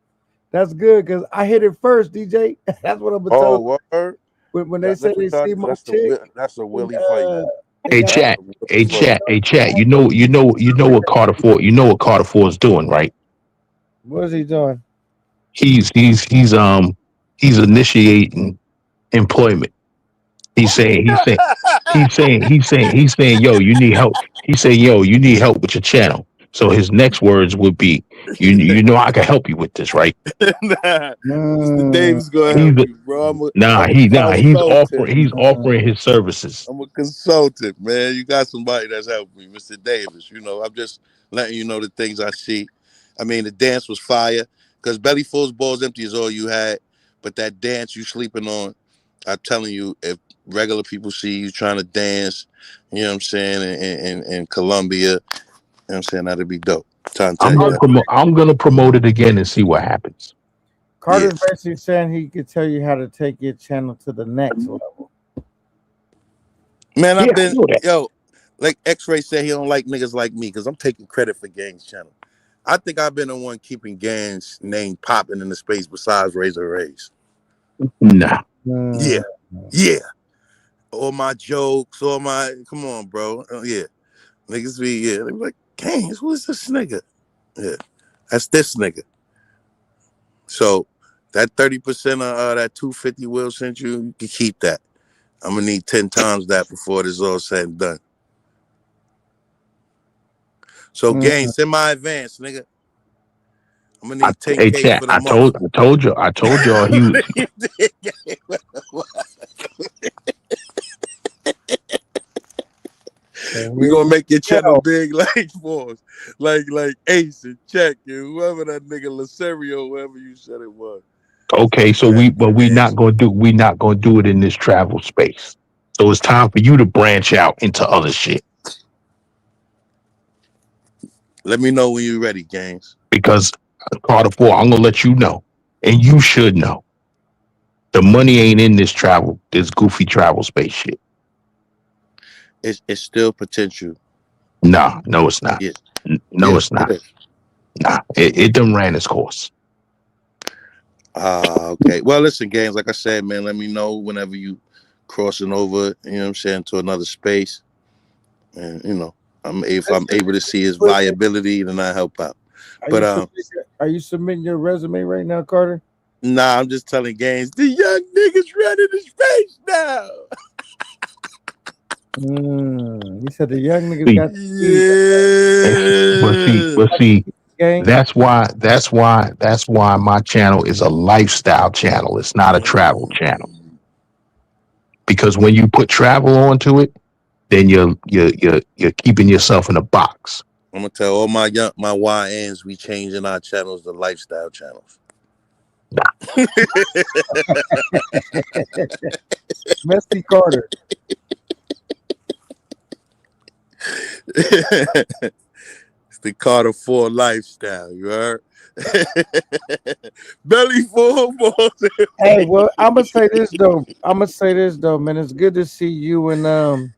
That's good because I hit it first, DJ. That's what I'm gonna tell. Word. When they say they see my chick, that's a Willie fight. Hey chat. You know what Carter Ford. You know what Carter Ford is doing, right? What is he doing? He's initiating employment. He's saying, yo, you need help. He's saying, yo, you need help with your channel. So his next words would be, you know, I can help you with this, right? Mr. Davis gonna help you, bro. He's offering his services. I'm a consultant, man. You got somebody that's helping me, Mr. Davis. You know, I'm just letting you know the things I see. I mean, the dance was fire because belly full, balls empty is all you had. But that dance you sleeping on, I'm telling you, if regular people see you trying to dance, you know what I'm saying, in Colombia, you know what I'm saying, that'd be dope. I'm gonna promote it again and see what happens. Carter's basically saying he could tell you how to take your channel to the next level. Man, I've been like X-Ray said, he don't like niggas like me because I'm taking credit for Gang's channel. I think I've been the one keeping Gang's name popping in the space besides Razor Rays. Nah. Yeah. All my jokes, come on, bro. Yeah. Niggas be, they be like, Gangs, who is this nigga? Yeah. That's this nigga. So that 30% of that 250 Will sent you can keep that. I'm gonna need 10 times that before this all said and done. So Gang, send my advance, nigga. I'm gonna need 10K for the month. I told y'all he was. We gonna make your channel Yo, big like Force, like Ace and Check and whoever that nigga Lacerio, whoever you said it was. Okay, so Yeah, we not gonna do it in this travel space. So it's time for you to branch out into other shit let me know when you're ready, Gaines. because Carter 4, I'm gonna let you know, and you should know. The money ain't in this goofy travel space shit. It's still potential. Nah, no, it's not. Yeah, No, it's it not. is. Nah, it done ran its course. Okay. Well, listen, Gaines, like I said, man, let me know whenever you crossing over, you know what I'm saying, to another space. And, if I'm able to see his viability, then I help out. But are you submitting your resume right now, Carter? nah, I'm just telling Gaines, the young niggas running the space now. You said the young niggas See, got but see, gang. that's why my channel is a lifestyle channel. It's not a travel channel. Because when you put travel onto it, then you're keeping yourself in a box. I'm gonna tell all my YNs we changing our channels to lifestyle channels. Messy Carter. It's the Carter 4 lifestyle, you heard? Belly full balls. Hey, well, I'm gonna say this though, man. It's good to see you and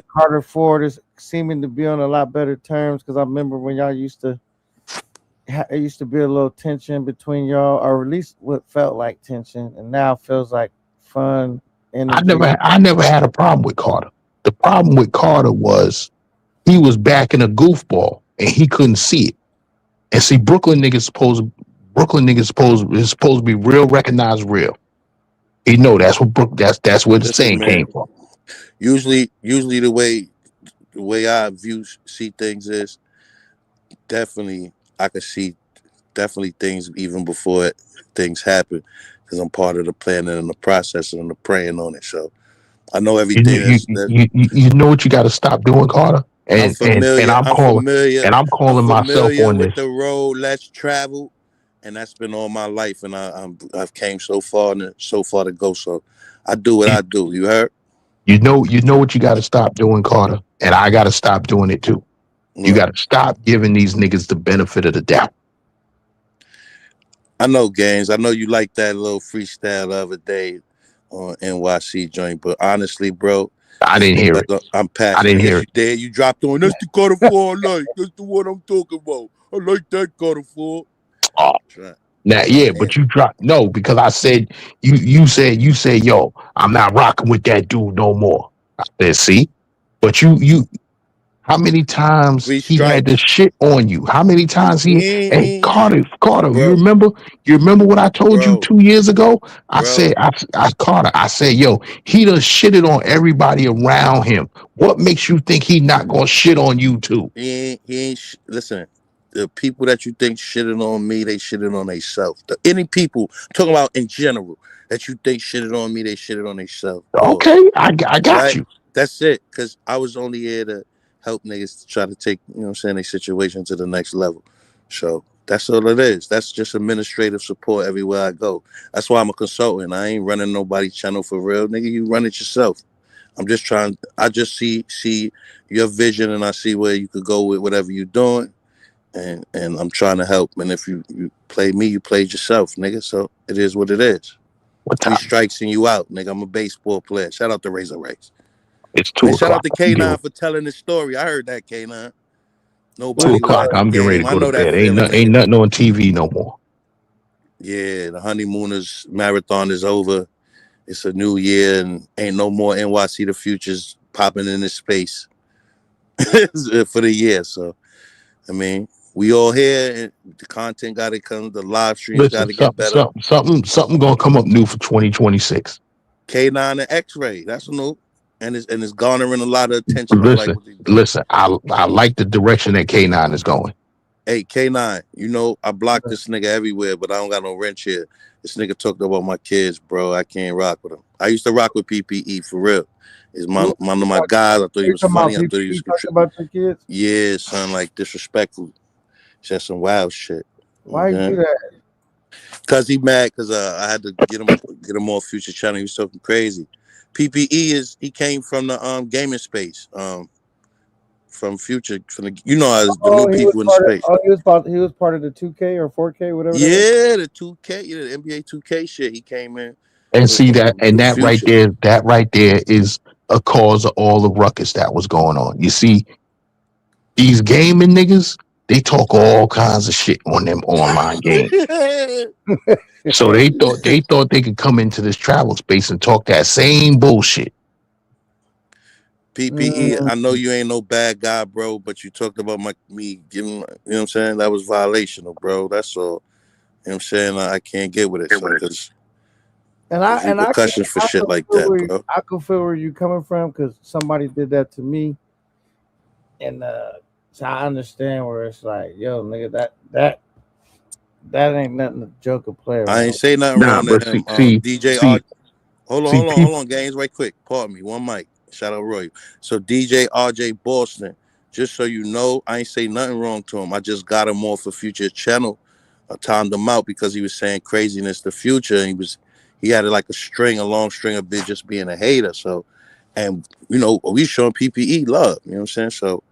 Carter Ford is seeming to be on a lot better terms because I remember when y'all used to it used to be a little tension between y'all, or at least what felt like tension, and now it feels like fun. I never had a problem with Carter. The problem with Carter was he was backing a goofball and he couldn't see it. And see, Brooklyn niggas supposed to be real, recognized real. You know that's where the saying came from. Usually the way I see things is definitely I can see things even before things happen because I'm part of the planning and the process and the praying on it. So I know everything. You know what you got to stop doing, Carter. I'm familiar. I'm calling myself on with this. the road less traveled, and that's been all my life. And I've came so far to go. So I do what I do. You heard? You know what you got to stop doing, Carter, and I got to stop doing it too. You got to stop giving these niggas the benefit of the doubt. I know, Gaines. I know you like that little freestyle the other day on NYC joint, but honestly, bro, I didn't hear it. I'm passionate. I didn't hear it. Did. You dropped on. That's the Carter 4 I like. That's the one I'm talking about. I like that Carter 4. Oh. Now, yeah, but you dropped because I said you said yo, I'm not rocking with that dude no more. I said, see, but you how many times he had to shit on you? How many times hey Carter, bro, you remember what I told you 2 years ago? I said, Carter, I said, yo, he done shitted on everybody around him. What makes you think he not gonna shit on you too? He ain't listen. The people that you think shitting on me, they shitting on themselves. Any people I'm talking about in general that you think shitted on me, they shitted on themselves. Okay, I got you. That's it. Because I was only here to help niggas to try to take, their situation to the next level. So that's all it is. That's just administrative support everywhere I go. That's why I'm a consultant. I ain't running nobody's channel for real. Nigga, you run it yourself. I'm just trying. I just see your vision and I see where you could go with whatever you're doing. And I'm trying to help. And if you play me, you played yourself, nigga. So it is what it is. 3 strikes and you out, nigga. I'm a baseball player. Shout out to Razor Race. It's 2 o'clock. Shout out to K9 for telling this story. I heard that, K9. Nobody 2 o'clock. I'm getting ready to go to bed. Ain't nothing on TV no more. Yeah, the honeymooners marathon is over. It's a new year and ain't no more NYC the Futures popping in this space for the year. So, I mean, we all here and the content got to come. The live streams got to get better. Something gonna come up new for 2026. K9 and X-Ray. That's new. And it's garnering a lot of attention. Listen, I like the direction that K9 is going. Hey, K9, I block this nigga everywhere, but I don't got no wrench here. This nigga talked about my kids, bro. I can't rock with him. I used to rock with PPE for real. He's one of my guys. I thought he You was talking about funny. I thought he PPE was talking about your kids? yeah, son, like disrespectful. Said some wild shit. Why you do Okay. that? Cause he mad because I had to get him off Future Channel. He was talking crazy. PPE he came from the gaming space. From Future, from the the Oh, new people in the space. He was part of the 2K or 4K, whatever. Yeah, the 2K, the NBA 2K shit. He came in And see that, and with that right there is a cause of all the ruckus that was going on. You see, these gaming niggas, they talk all kinds of shit on them online games. So they thought they could come into this travel space and talk that same bullshit. PPE, I know you ain't no bad guy, bro, but you talked about me giving, you know what I'm saying? That was violational, bro. That's all. You know what I'm saying? I can't get with it, because there's repercussions for shit like that, bro. I can feel where you're coming from, because somebody did that to me, and so I understand where it's like, yo, nigga, that ain't nothing to joke or play around. I ain't say nothing wrong to him. DJ hold on, Gaines, right quick. Pardon me, one mic. Shout out Roy. So DJ RJ Boston, just so you know, I ain't say nothing wrong to him. I just got him off of Future Channel. I timed him out because he was saying craziness to Future, and he had like a long string of bitch just being a hater. So, and we showing PPE love, you know what I'm saying? So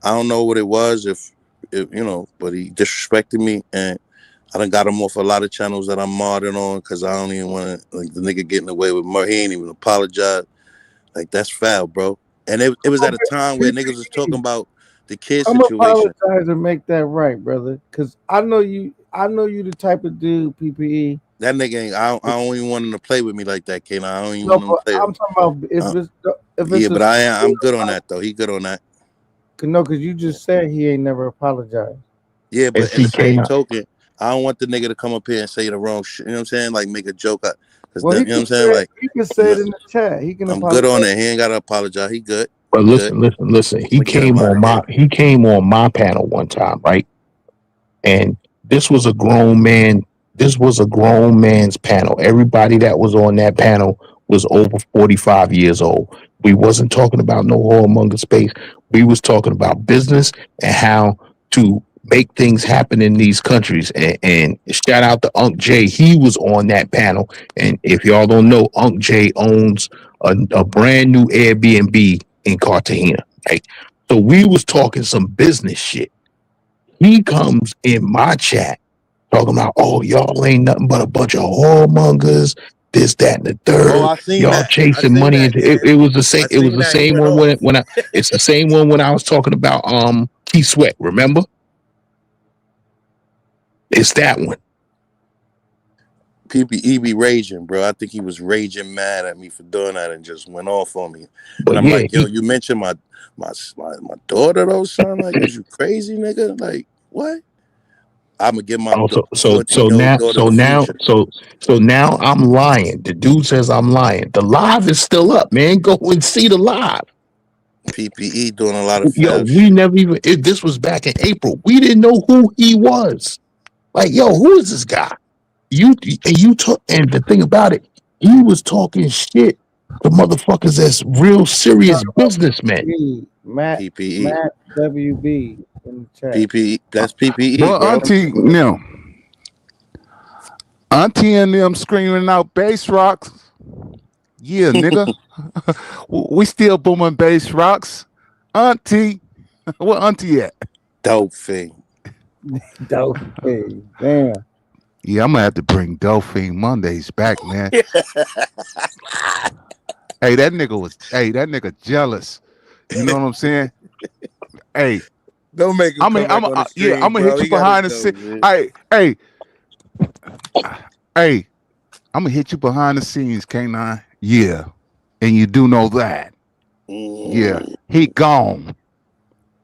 I don't know what it was, if but he disrespected me, and I done got him off a lot of channels that I'm modding on, because I don't even want to, like, the nigga getting away with murder. He ain't even apologize. Like, that's foul, bro. And it was at a time where niggas was talking about the kid I'm situation. apologize and make that right, brother. Because I know you the type of dude, PPE. That nigga ain't. I don't even want him to play with me like that, Kane. I don't even want him to play. I'm talking about if it's but I'm good on that though. He good on that. No, because you just said he ain't never apologized. Yeah, but in the same token, I don't want the nigga to come up here and say the wrong shit. You know what I'm saying? Like, make a joke. You know what I'm saying? Like, he can say it in the chat. He can. I'm good on it. He ain't gotta apologize. He good. But listen. He came on my panel one time, right? And this was a grown man. This was a grown man's panel. Everybody that was on that panel was over 45 years old. We wasn't talking about no whoremonger space. We was talking about business and how to make things happen in these countries. And shout out to Unc J. He was on that panel. And if y'all don't know, Unc J owns a brand new Airbnb in Cartagena, right? So we was talking some business shit. He comes in my chat talking about, oh, y'all ain't nothing but a bunch of whoremongers, this, that, and the third. Oh, I seen y'all that. chasing money. It was the same. It was the same one when I. It's the same one when I was talking about Keith Sweat. Remember? It's that one. PPE be raging, bro. I think he was raging mad at me for doing that and just went off on me. But and I'm like, yo, you mentioned my daughter though, son. Like, is you crazy, nigga? Like, what? I'm gonna give my so now I'm lying. The dude says I'm lying. The live is still up, man. Go and see the live. PPE doing a lot of yo. shit. We never even. This was back in April. We didn't know who he was. Like, yo, who is this guy? And the thing about it, he was talking shit to motherfuckers that's real serious businessmen. Matt WB in the chat. PPE, that's PPE. Well, bro. Auntie and them screaming out bass rocks. Yeah, nigga. We still booming bass rocks. Auntie, where Auntie at? Dope thing. Damn. Yeah, I'm gonna have to bring Dolphin Mondays back, man. Hey, that nigga jealous. You know what I'm saying? Hey, don't make him. I'm gonna hit you behind the scenes. Hey, I'm gonna hit you behind the scenes, K9. Yeah, and you do know that. Yeah, he gone.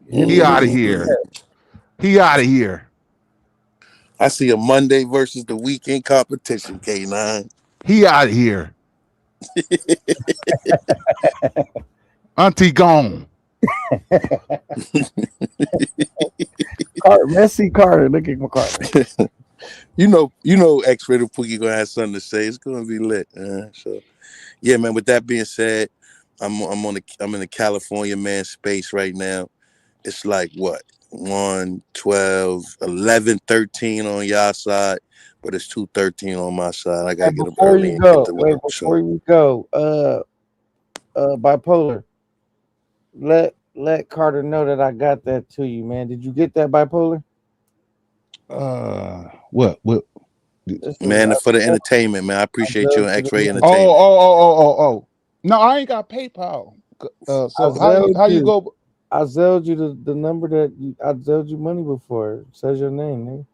He out of here. He out of here. I see a Monday versus the weekend competition, K9. He out of here. Auntie gone. Messi Carter, look at McCartney. you know, X-Rated Pookie gonna have something to say. It's gonna be lit. So, yeah, man. With that being said, I'm in the California man space right now. It's like what 1, 12, 11, 13 on y'all side, but it's 2:13 on my side. I gotta And get up before early you and get go, to wait, work. before So you go, bipolar, let Carter know that I got that to you, man. Did you get that, bipolar? What? This is man, for the I entertainment, man, I appreciate you Zelled and you the X-Ray number. Entertainment. Oh. No, I ain't got PayPal. I So zelled how you you. go? I zelled you the number that I zelled you money before. It says your name, man.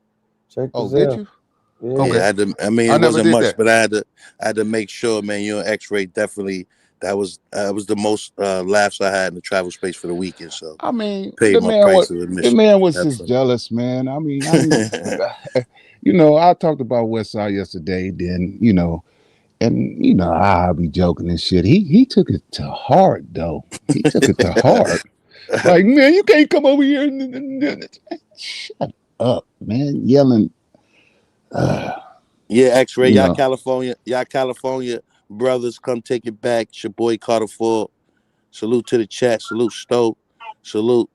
Check the Oh, did Zelle. you? Yeah. Yeah, Okay. I had to. I mean, I it never wasn't did much, that. but I had to make sure, man. You and X-Ray definitely. That was the most laughs I had in the travel space for the weekend. So I mean, paid my price of the admission. man was just Definitely. jealous, man. I mean, I talked about West Side yesterday, then, and I be joking and shit. He took it to heart though. He took it to heart. Like, man, you can't come over here shut up, man. Yelling. Yeah, X-Ray, You know, y'all California brothers, come take it back. It's your boy Carter Ford. Salute to the chat. Salute Stoke. Salute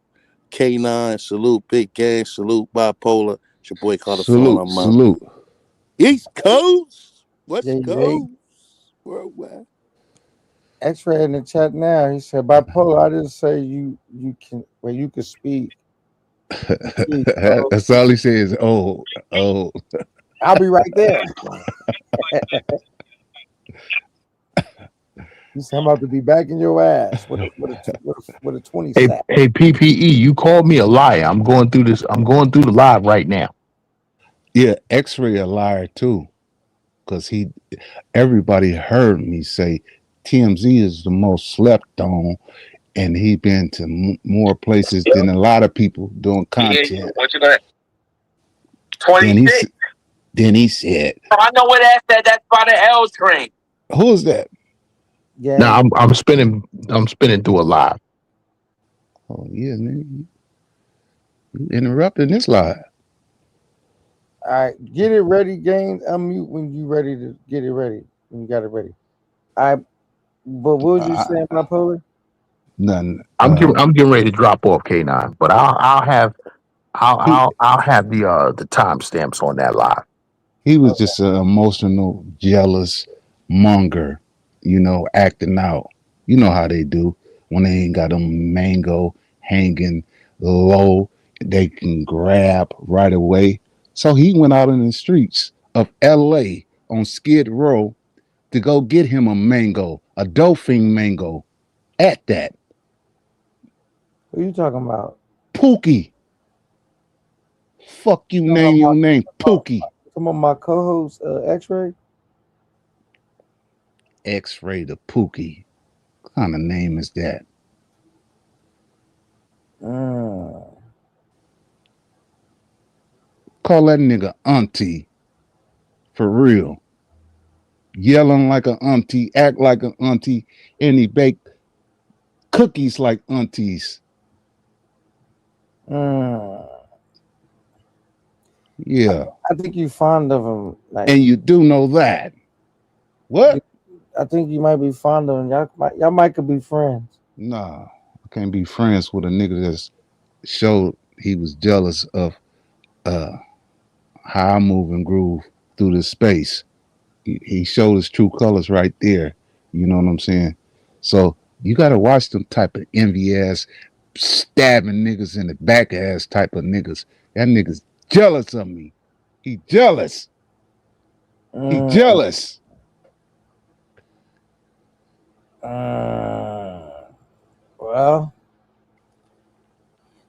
K9. Salute Big Gang. Salute Bipolar. It's your boy Carter Ford. I'm out. salute. East Coast. West JJ. Coast. Worldwide. X-ray in the chat now. He said, bipolar, I didn't say you can you can speak. Speak. Oh, That's all he says. Oh. I'll be right there. He said, I'm about to be back in your ass with a 20 Hey, sack. hey, PPE, you called me a liar. I'm going through this. I'm going through the live right now. Yeah, X-Ray a liar too. Because everybody heard me say TMZ is the most slept on, and he been to more places than a lot of people doing content. What you got? Then he 26. then he said, I know where that's at. That's by the L train. "Who is that?" Now Gang. I'm spinning through a live. Oh yeah, man, you interrupting this live. All right, get it ready, gang. Unmute when you ready to get it ready. When you got it ready. All right, but what was you saying, bipolar? Nothing. I'm getting ready to drop off K9, but I'll have I'll have the timestamps on that live. He was just an emotional, jealous monger, acting out. You know how they do when they ain't got a mango hanging low, they can grab right away. So he went out in the streets of LA on Skid Row to go get him a mango, a Dauphine mango at that. Who you talking about? Pookie. Fuck you, name your name, Pookie. Come on, my co-host, X-Ray. X-Ray the Pookie. What kind of name is that? Call that nigga auntie. For real. Yelling like an auntie, act like an auntie, and he bake cookies like aunties. Yeah. I think you fond of him. Like, and you do know that. What? I think you might be fond of him. Y'all might could be friends. Nah, I can't be friends with a nigga that's showed he was jealous of how I move and groove through this space. He showed his true colors right there. You know what I'm saying? So you gotta watch them type of envy ass, stabbing niggas in the back ass type of niggas. That nigga's jealous of me. He jealous. He jealous. Well,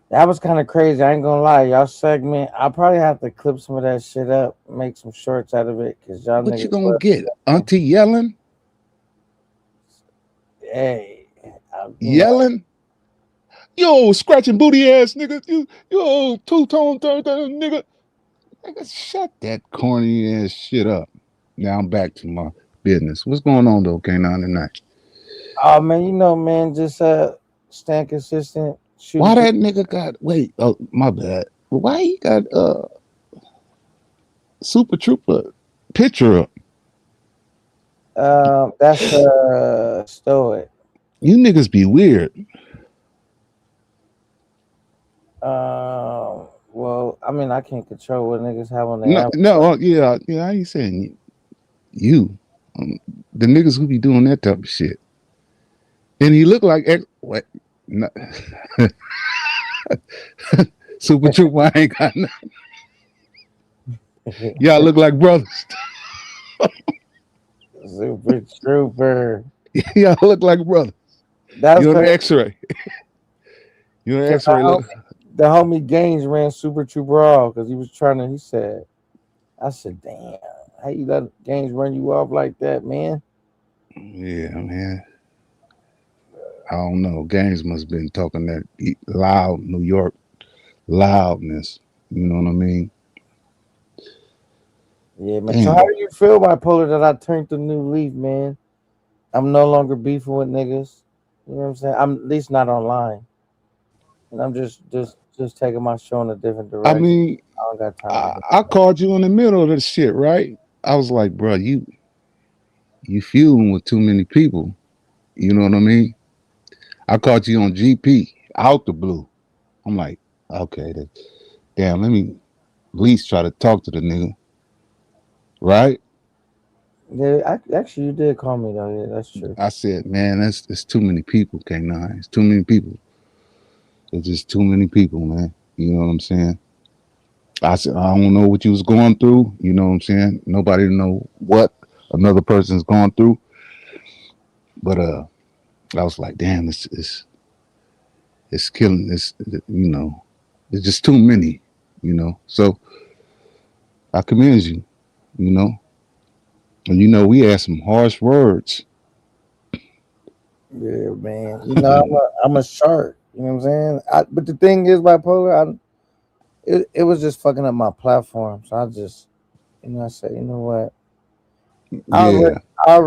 that was kind of crazy. I ain't gonna lie, y'all segment. I'll probably have to clip some of that shit up, make some shorts out of it, cause y'all What niggas. you gonna get? Auntie yelling? Hey, yelling? Yo, scratching booty ass nigga. Yo, two-tone nigga. Nigga, shut that corny ass shit up. Now I'm back to my business. What's going on though, K9 tonight? Oh man, man, just staying consistent. Why that nigga got my bad. Why he got Super Trooper picture up? That's Stoic. You niggas be weird. Well, I mean, I can't control what niggas have on their No, app. no, yeah, I ain't saying you. The niggas who be doing that type of shit. And he look like what? No. Super Troop, I ain't got nothing. Y'all look like brothers. Super Trooper. Y'all look like brothers. That's You're an cause, X-ray. You're an 'cause X-ray. Look. the homie Gaines ran Super Trooper off because he was trying to. He said, "I said, damn, how you let Gaines run you off like that, man?" Yeah, man. I don't know. Gaines must have been talking that loud New York loudness. You know what I mean? Yeah, man. Damn. So how do you feel, bipolar, that I turned the new leaf, man? I'm no longer beefing with niggas. You know what I'm saying? I'm at least not online, and I'm just taking my show in a different I direction. mean, I don't got time. I called you in the middle of this shit, right? I was like, bro, you feuding with too many people. You know what I mean? I caught you on GP out the blue. I'm like, okay, damn, let me at least try to talk to the nigga. Right? Yeah, actually, you did call me though. Yeah, that's true. I said, man, it's too many people, K9. It's too many people. It's just too many people, man. You know what I'm saying? I said, I don't know what you was going through. You know what I'm saying? Nobody know what another person's going through. But I was like, damn, it's killing this, you know. It's just too many, you know. So I commend you, you know. And you know, we had some harsh words. Yeah, man. You know, I'm a shark. You know what I'm saying? But the thing is, bipolar, it was just fucking up my platform. So I just, I said, you know what? Yeah. I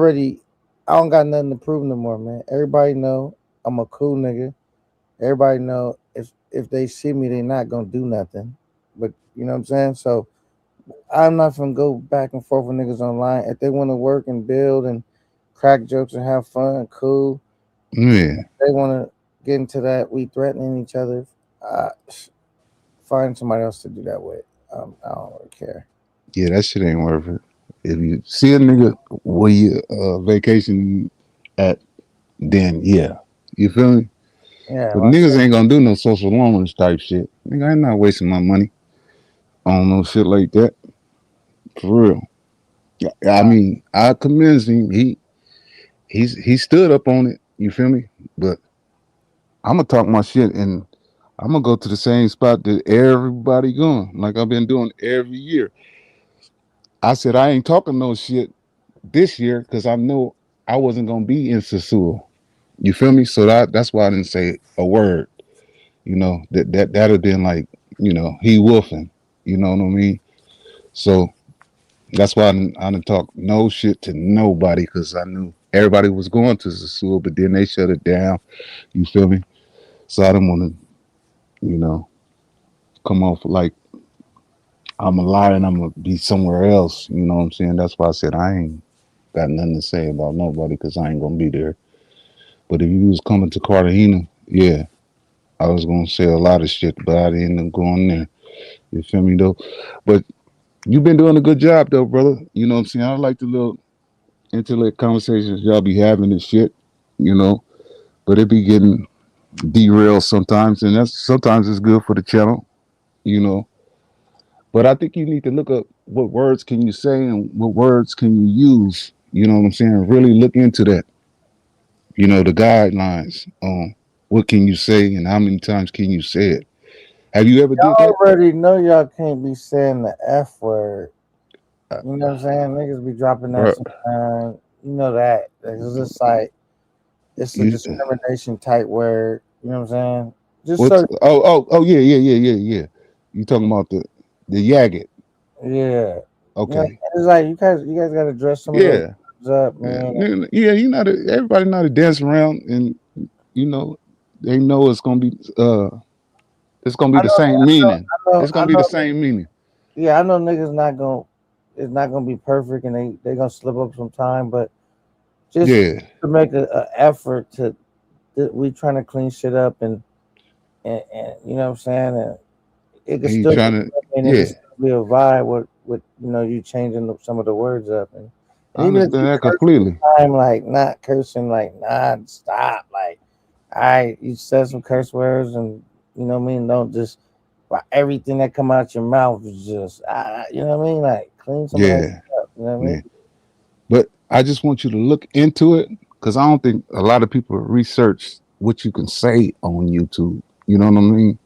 don't got nothing to prove no more, man. Everybody know I'm a cool nigga. Everybody know if they see me, they not gonna do nothing. But you know what I'm saying? So I'm not gonna go back and forth with niggas online. If they want to work and build and crack jokes and have fun, cool. Yeah. They want to get into that, we threatening each other. Find somebody else to do that with. I don't really care. Yeah, that shit ain't worth it. If you see a nigga where you vacation at, then yeah. You feel me? Yeah, But niggas ain't gonna do no social loneliness type shit. Nigga, I'm not wasting my money on no shit like that. For real. I mean, I commend him. He stood up on it. You feel me? But I'm gonna talk my shit and I'm gonna go to the same spot that everybody going, like I've been doing every year. I said I ain't talking no shit this year because I know I wasn't gonna be in Sasua. You feel me? So that's why I didn't say a word. You know, that'd have been like, you know, he wolfing. You know what I mean? So that's why I didn't talk no shit to nobody because I knew everybody was going to Sasua, but then they shut it down. You feel me? So I didn't want to, you know, come off like I'm a liar and I'm gonna be somewhere else. You know what I'm saying? That's why I said I ain't got nothing to say about nobody because I ain't gonna be there. But if you was coming to Cartagena, yeah, I was gonna say a lot of shit, but I didn't end up going there. You feel me though? But you've been doing a good job though, brother. You know what I'm saying? I like the little intellect conversations y'all be having and shit, you know. But it be getting derailed sometimes, and that's sometimes it's good for the channel, you know. But I think you need to look up what words can you say and what words can you use. You know what I'm saying? Really look into that. You know, the guidelines on what can you say and how many times can you say it. Have you ever did Y'all that? already know y'all can't be saying the F word. You know what I'm saying? Niggas be dropping that Bro, sometimes. You know that. It's just like it's a you, discrimination type word. You know what I'm saying? Just what's so yeah. You talking about the Yagget. yeah. You know, Okay. it's like you guys gotta dress some of those Yeah. words up, man. Yeah, everybody know to dance around and you know, they know it's gonna be I the know, same meaning. It's I gonna be the know. same meaning. Yeah, I know niggas not gonna. It's not gonna be perfect, and they gonna slip up sometime. But just Yeah. to make a effort to we trying to clean shit up and you know what I'm saying, and it could And you still be trying to, funny and it yeah, could still be a vibe with you know you changing some of the words up and I even if understand you that curse completely. time like not cursing like stop like you said some curse words and you know what I mean don't just everything that come out your mouth is just you know what I mean like clean some of that Yeah, shit up you know what I yeah. mean But I just want you to look into it because I don't think a lot of people research what you can say on YouTube. You know what I mean?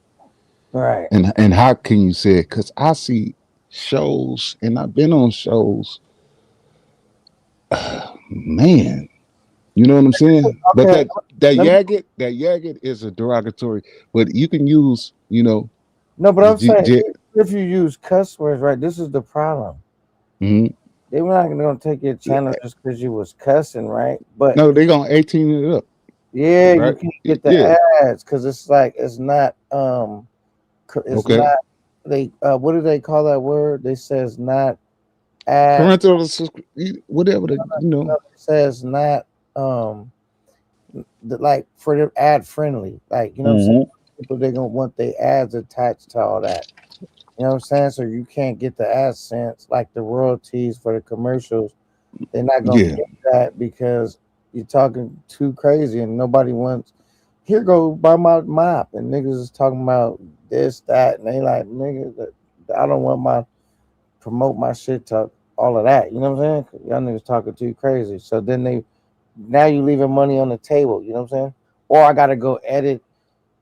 right And how can you say it? Because I see shows and I've been on shows. Man, you know what I'm saying? But okay that let me Yagged is a derogatory, but you can use, you know, no but the I'm saying if you use cuss words right this is the problem. Mhm. They were not gonna take your channel just because you was cussing, right? But No, they're gonna 18 it up, yeah, you right? can't get the Yeah. ads because it's like it's Okay. not they what do they call that word? They says not ad Whatever the, you know. it says not um like for the ad friendly. Like you know what I'm saying? Mhm. People they gonna want their ads attached to all that. You know what I'm saying? So you can't get the AdSense like the royalties for the commercials. They're not gonna Yeah. get that because you're talking too crazy and nobody wants. Here go buy my mop and niggas is talking about this that and they like niggas that I don't want my promote my shit to all of that. You know what I'm saying? 'Cause y'all niggas talking too crazy. So then they now you leaving money on the table. You know what I'm saying? Or I gotta go edit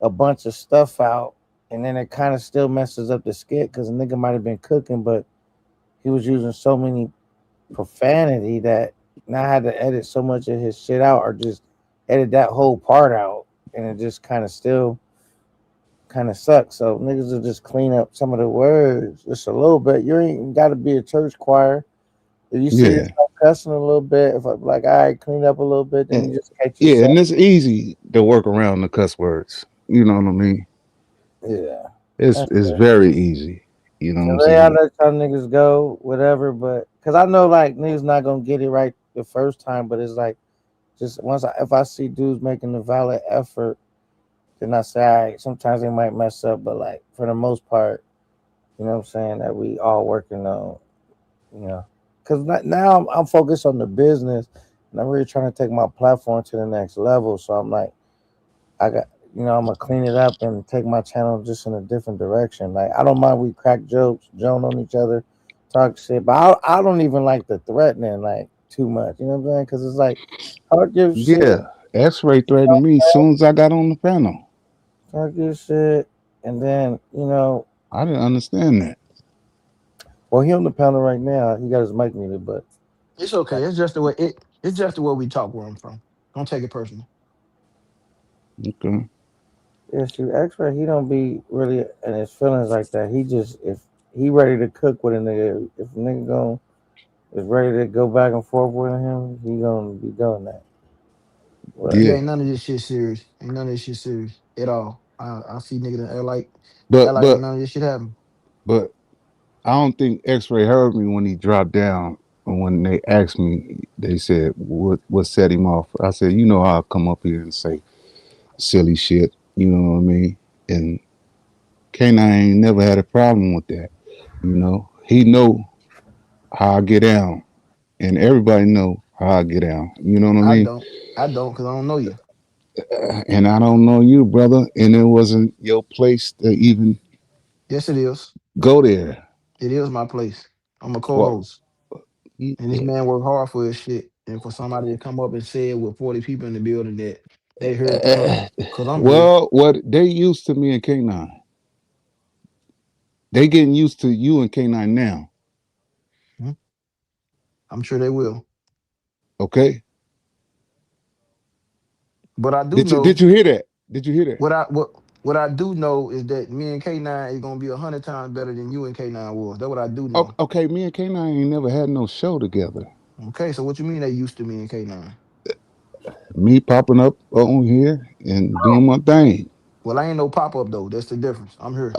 a bunch of stuff out and then it kind of still messes up the skit because a nigga might have been cooking but he was using so many profanity that now I had to edit so much of his shit out or just edit that whole part out and it just kind of still kind of sucks. So niggas will just clean up some of the words just a little bit. You ain't got to be a church choir. If you see Yeah. yourself cussing a little bit, if I'm like, all right, clean up a little bit, then And, you just catch yeah, yourself. and it's easy to work around the cuss words. You know what I mean? Yeah. That's It's it. very easy. You know what So I'm they I saying? let y'all niggas go, whatever, but because I know like niggas not gonna get it right the first time, but it's like just if I see dudes making a valid effort, then I say, all right, sometimes they might mess up, but like for the most part, you know what I'm saying, that we all working on, you know. Because now I'm focused on the business and I'm really trying to take my platform to the next level. So I'm like, I got, you know, I'm going to clean it up and take my channel just in a different direction. Like, I don't mind we crack jokes, joan on each other, talk shit, but I don't even like the threatening, like, too much. You know what I'm saying? Because it's like, talk your shit, Yeah. X-ray threatened me as soon as I got on the panel. talk your shit, and then, you know, I didn't understand that. well, he on the panel right now. He got his mic muted, but It's okay. It's just the way we talk where I'm from. Don't take it personal. Okay. yeah, shoot, X-Ray, he don't be really in his feelings like that. He just if he ready to cook with a nigga, if a nigga is ready to go back and forth with him, he gonna be doing that. But Yeah, Yeah. ain't none of this shit serious. Ain't none of this shit serious at all. I see niggas that But act like ain't but none of this shit happen. but I don't think X-Ray heard me when he dropped down. And when they asked me, they said what set him off. I said, you know, I'll come up here and say silly shit. You know what I mean? And K9 ain't never had a problem with that. You know, he know how I get down, and everybody know how I get down. You know what I I mean? don't. I don't because I don't know you. And I don't know you, brother, and it wasn't your place to even Yes, it is. go there. It is my place. I'm a Well, co-host. And this man worked hard for his shit. And for somebody to come up and say it with 40 people in the building that they heard because I'm here. well, what they used to me and K9. They getting used to you and K9 now. Mhm. I'm sure they will. Okay. But I do Did know you hear that? Did you hear that? what I do know is that me and K9 is gonna be 100 times better than you and K9 was. That's what I do know. Okay, me and K9 ain't never had no show together. Okay, so what you mean they used to me and K9? Me popping up on here and doing my thing. Well, I ain't no pop up though. That's the difference. I'm here.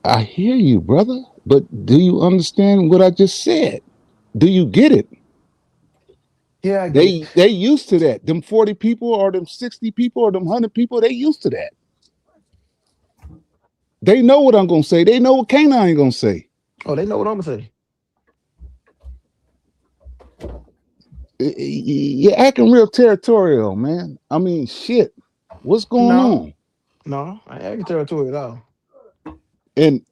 I hear you, brother. But do you understand what I just said? Do you get it? Yeah, I get it. They used to that. Them 40 people or them 60 people or them 100 people, they used to that. They know what I'm gonna say. They know what K9 ain't gonna say. Oh, they know what I'm gonna say. You're acting real territorial, man. I mean, shit. What's going No, on? no, I ain't territory at all. And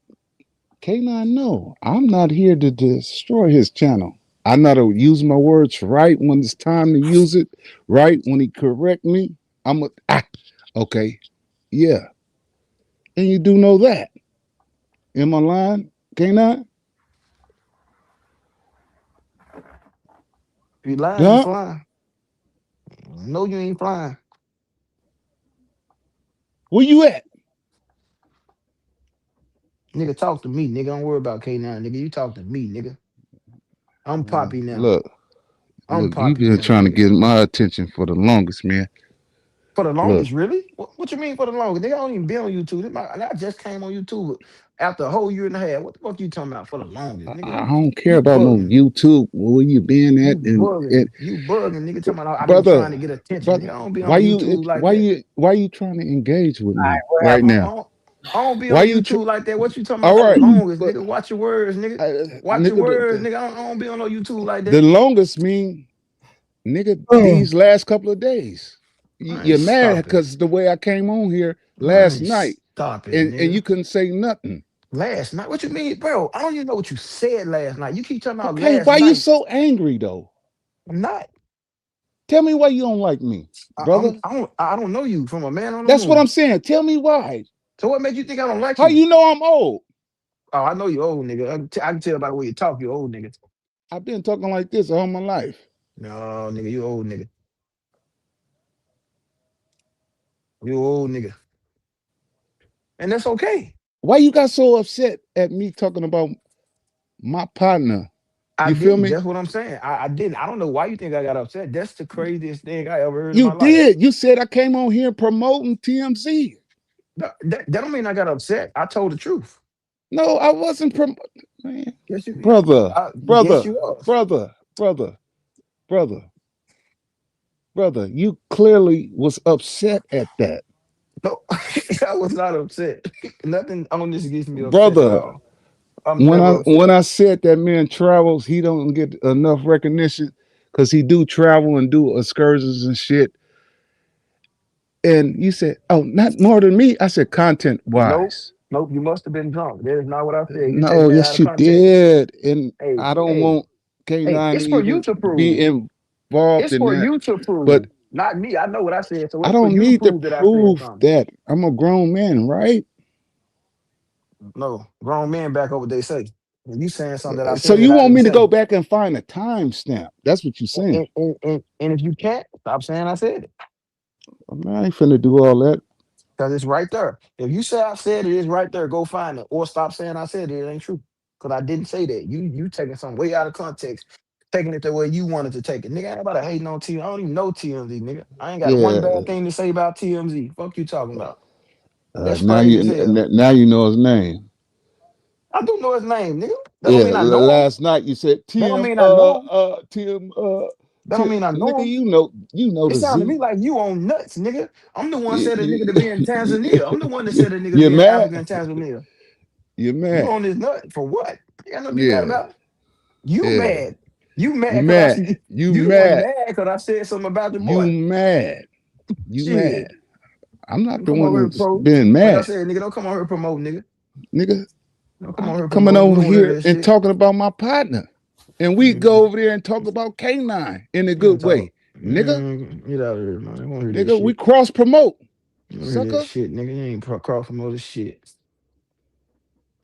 K9, no, I'm not here to destroy his channel. I know to use my words right when it's time to use it, right when he correct me. Okay, yeah. And you do know that. Am I lying, K9? If you lying, you Huh? flying. No, you ain't flying. Where you at? Nigga, talk to me, nigga. Don't worry about K9, nigga. You talk to me, nigga. I'm Poppy now. Look, I'm you've Poppy been now, trying to nigga. get my attention for the longest, man. For the Look, longest, really? What you mean for the longest? Nigga, I don't even be on YouTube. I just came on YouTube after a whole year and a half. What the fuck you talking about for the longest, I nigga? don't care You about no bugging. YouTube. Where you been You at? bugging. You bugging, nigga. Talking about I've been trying to Brother, get attention. brother, Nigga, I don't be on YouTube like that. why you trying to engage with me What I right happened? don't, I now? don't, I don't be Why on you YouTube like that. What you talking about all for the right? longest, But nigga? Watch your words, nigga. Watch your nigga, words, nigga. I don't be on no YouTube like the that. longest mean nigga Oh, these last couple of days. Man, You're mad stop it. because the way I came on here last Man, night stop it, and nigga. you couldn't say nothing. Last night? What you mean, bro? I don't even know what you said last night. You keep talking about Okay, last why you night. so angry though? I'm not. Tell me why you don't like me, brother. I don't know you from a man on the That's what moon. I'm saying. Tell me why. So what made you think I don't like How you? you know I'm old? Oh, I know you old, nigga. I can tell by the way you talk, you old, nigga. I've been talking like this all my life. No, nigga, you old, nigga. You old, nigga. And that's okay. Why you got so upset at me talking about my partner? I You feel didn't. me? That's what I'm saying. I didn't. I don't know why you think I got upset. That's the craziest thing I ever heard in You my life. did. You said I came on here promoting TMZ. That don't mean I got upset. I told the truth. No, I wasn't promoting. Man, Yes, you. brother, Yes, brother, you was. brother, brother, brother, brother. You clearly was upset at that, No, I was not upset. Nothing on this gets me upset at brother. all. I'm never upset. When I said that man travels, he don't get enough recognition because he do travel and do excursions and shit. And you said, "Oh, not more than me." I said, "Content Nope. wise." Nope. You must have been drunk. That is not what I said. You No, taking that out yes, of you context. did. And Hey, I don't hey, want hey, K9 it's to for you even to be prove. involved It's in for that. you to But prove. Not me. I know what I said. So I it's for don't you to need to prove that I said prove something. that. I'm a grown man, right? No. Grown men back up what they say. And you saying something that I So said that you I want didn't me to say. go back and find a timestamp. That's what you're saying. And if you can't, stop saying I said it. I ain't finna do all that. Because it's right there. If you say I said it, it's right there. Go find it. Or stop saying I said it. It ain't true. Because I didn't say that. You taking something way out of context, taking it the way you wanted to take it. Nigga, I ain't about to hating on TMZ. I don't even know TMZ, nigga. I ain't got one Yeah. bad thing to say about TMZ. Fuck you talking about. That's Now crazy you as hell. now you know his name. I do know his name, nigga. That don't Yeah. mean I know him. Last night you said That don't Tim. mean I know him. Tim. That don't mean I know Nigga, him. you know It the sounded to Z. me like you on nuts, nigga. I'm the one You, said a nigga to be in you, Tanzania. I'm the one that said a nigga to you're be in mad. Africa and Tanzania. You're You mad. on this nut for what? You got nothing to be mad Yeah. about. You Yeah. mad. You You mad because I mad. see You you the one mad. mad because I said something about your You boy. mad. You mad. Shit. I'm not Don't the come one over here, that's pro. being Like I mad, said, nigga, don't come over here promote, nigga. nigga. Don't come I'm over here coming promoting. We over don't want to hear here that and shit. talking about my partner. And we go over there and talk about K9 in a You don't good talk. way. Nigga, Get out of here, man. I don't want to hear that nigga, we shit. cross promote. I don't want to hear that Sucker. shit, nigga. You ain't cross promote this shit.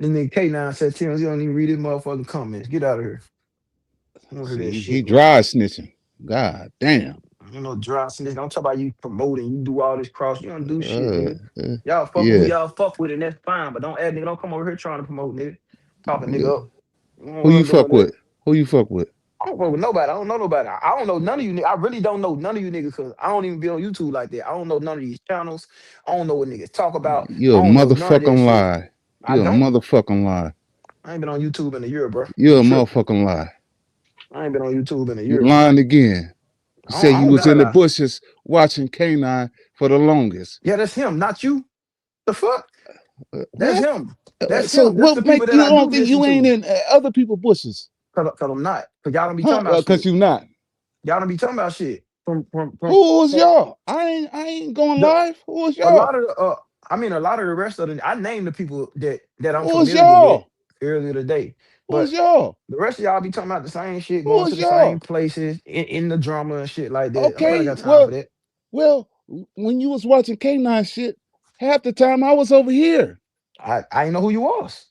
This nigga K9 said Tim, you don't even read his motherfucking comments. Get out of here. I don't want to hear that See, he shit, man. dry snitching. God damn. You know, dry snitch. Don't talk about you promoting. You do all this cross. You don't do shit, Uh, nigga. uh, Y'all fuck with who yeah. y'all fuck with, and that's fine. But don't add nigga. Don't come over here trying to promote, nigga. Talking nigga up. You know Who what you I'm doing fuck that. with? Who you fuck with? I don't fuck with nobody. I don't know nobody. I don't know none of you niggas. I really don't know none of you niggas because I don't even be on YouTube like that. I don't know none of these channels. I don't know what niggas talk about. You I a don't know none of that motherfucking shit. lie. I You a don't. motherfucking lie. I ain't been on YouTube in a year, bro. You You a tripping. motherfucking lie. I ain't been on YouTube in a You year. lying again. You say I you don't was gotta in the lie. bushes watching K9 for the longest. Yeah, that's him, not you. The fuck? That's What? him. That's So him. That's what the make people that you I do don't think listen you ain't to. in other people's bushes? Cause I'm not. Cause y'all don't be Huh? talking about Cause shit. you not. Y'all don't be talking about shit. From Who was y'all? I ain't going the live. Who was a y'all? lot of the a lot of the rest of the I named the people that I'm Who was familiar with y'all? earlier today. Who was But y'all? the rest of y'all be talking about the same shit, Who going to was the same y'all? places in the drama and shit like that. I don't Okay, got time for that. well, when you was watching K9 shit, half the time I was over here. I didn't know who you was.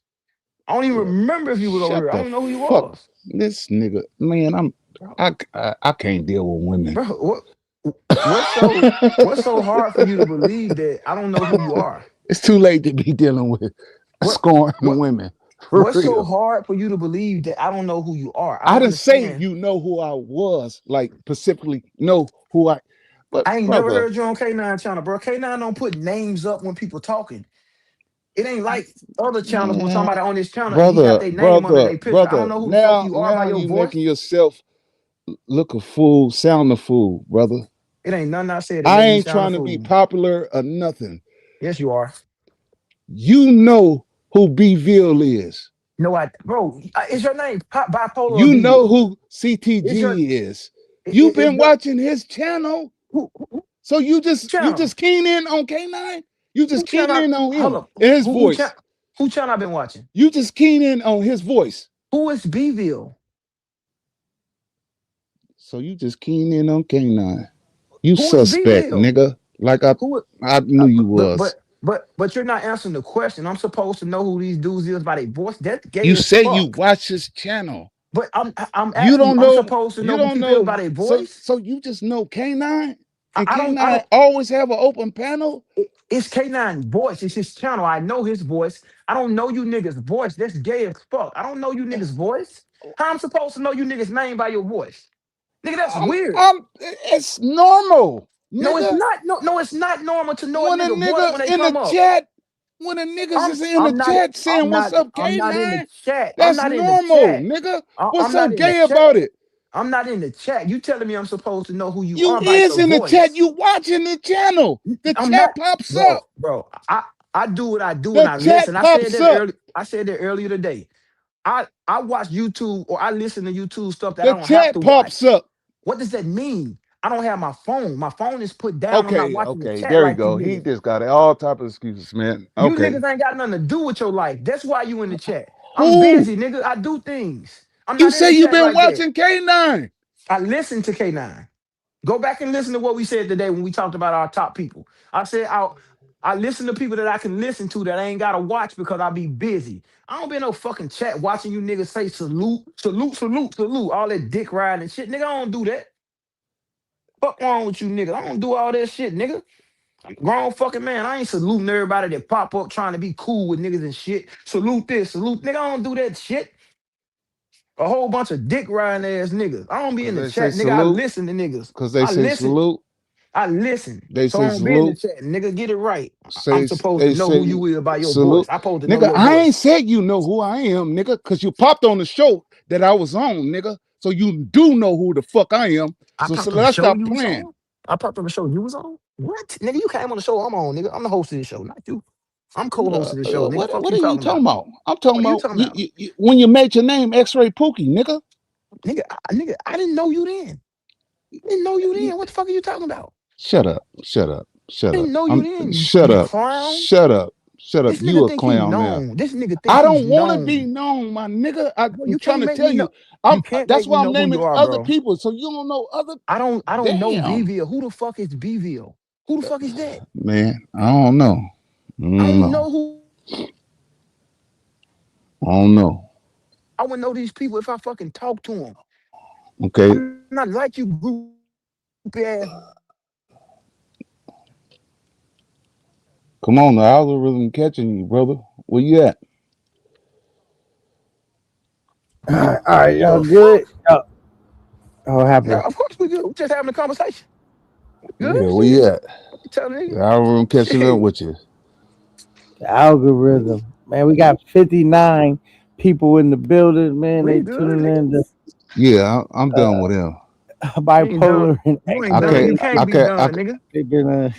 I don't even remember if you was over Shut here. I the don't even know who you fuck, was. this nigga, man. I can't deal with women. Bro, what's so hard for you to believe that I don't know who you are? It's too late to be dealing with What scorning what women. For what's so real. hard for you to believe that I don't know who you are? I I don't didn't say understand. you know who I was, like specifically know who I. But I ain't never brother, heard you on K9 channel, bro. K9 don't put names up when people talking. It ain't like other channels when man, somebody on this channel and he got their name under their picture. I don't brother. know who the fuck you are by Now your you voice. making yourself look a fool, sound a fool, brother. It ain't nothing I said that I made me ain't sound a trying to be fool. popular or nothing. Yes, you are. You know who B-Ville is. No, bro, is your name bipolar or You know Bville? who Is your CTG is. You've is been your watching his channel. So you channel? just keen in on K9? You Who just keen channel? in on Hold him up. and his voice. Who channel I've been watching? You just keen in on his voice. Who is Bville? So you just keen in on K9. You Who is suspect, Bville? nigga. Like I Who? knew you But was. you're not answering the question. I'm supposed to know who these dudes is by their voice. That's gay You as say you fuck. watch his channel. But I'm You asking you. don't I'm know. supposed to You know who don't people is by know. their So voice. you just know K9? And I don't. K9 always have an open panel? It's K9 voice. It's his channel. I know his voice. I don't know you niggas' voice. That's gay as fuck. I don't know you niggas' voice. How I'm supposed to know you niggas' name by your voice? Nigga, that's weird. It's normal, No, it's nigga. not. No, it's not normal to know a When a nigga voice nigga when they in the come up. chat, when a niggas is in the chat saying what's up, I'm not in the K9, chat. I'm that's not in the normal, chat. nigga. What's I'm so not in the gay chat. about it? I'm not in the chat. You telling me I'm supposed to know who you You are by is your in the chat. voice. You watching the channel. The I'm not, chat pops bro, up. bro. I do what I do and The I listen. chat pops up. I said that earlier today. I watch YouTube or I listen to YouTube stuff that I The don't have to chat watch. pops up. What does that mean? I don't have my phone. My phone is put down. I'm not watching the Okay. chat There you like you go. He niggas. just got all type of excuses, man. You Okay. niggas ain't got nothing to do with your life. That's why you in the chat. I'm Who? busy, nigga. I do things. I'm You not in say the you chat been like that. watching K9. I listen to K9. Go back and listen to what we said today when we talked about our top people. I said I listen to people that I can listen to that I ain't gotta watch because I be busy. I don't be in no fucking chat watching you niggas say salute, salute, salute, salute, all that dick riding and shit. Nigga, I don't do that. Fuck wrong with you niggas? I don't do all that shit, nigga. I'm a grown fucking man. I ain't saluting everybody that pop up trying to be cool with niggas and shit. Salute this, salute. Nigga, I don't do that shit. A whole bunch of dick riding ass niggas. I don't be Cause in the they say chat, nigga. I salute. listen to niggas. Cause they I say listen. salute. I listen. They So I say don't be in the salute. chat, nigga. Get it right. I'm Say supposed to they know who say you is by your voice. salute. I'm supposed to know Nigga, your I ain't voice. said you know who I am, nigga, cause you popped on the show that I was on, nigga. So you do know who the fuck I am. I So popped on the let's show stop you was playing. on. I popped on the show you was on. What, nigga? You came on the show I'm on, nigga. I'm the host of this show, not you. I'm co-host of the show, nigga. Fuck What you are you talking talking about? about? I'm talking What are you about talking about, when you made your name X-Ray Pookie, nigga. nigga? I didn't know you then. I didn't know you then. What the fuck are you talking about? Shut up. I didn't know you then. Shut You up. clown. This You nigga a think he clown now. known. This nigga think I he's don't want to be known. known, my nigga. Bro, I'm you trying can't to make tell me you. know. You can't That's make me why I'm know who naming you are, other bro. people, so you don't know other. I don't know Damn, Bville. Who the fuck is Bville? Who the fuck is that? man. I don't know. I don't know who. I don't know. I would know these people if I fucking talk to them. Okay, I'm not like you, group ass. come on. The algorithm catching you, brother. Where you at? All right, y'all The good? fuck? What Yeah, happened? of course we good. We just having a conversation. Good Yeah, where you shit. at? You telling nigga? The algorithm catching up Shit. with you. The algorithm, man. We got 59 people in the building, man. We They good, tuning nigga. in to Yeah, I'm done with him. bipolar and You ain't I done. You can't. can't I be can't. done,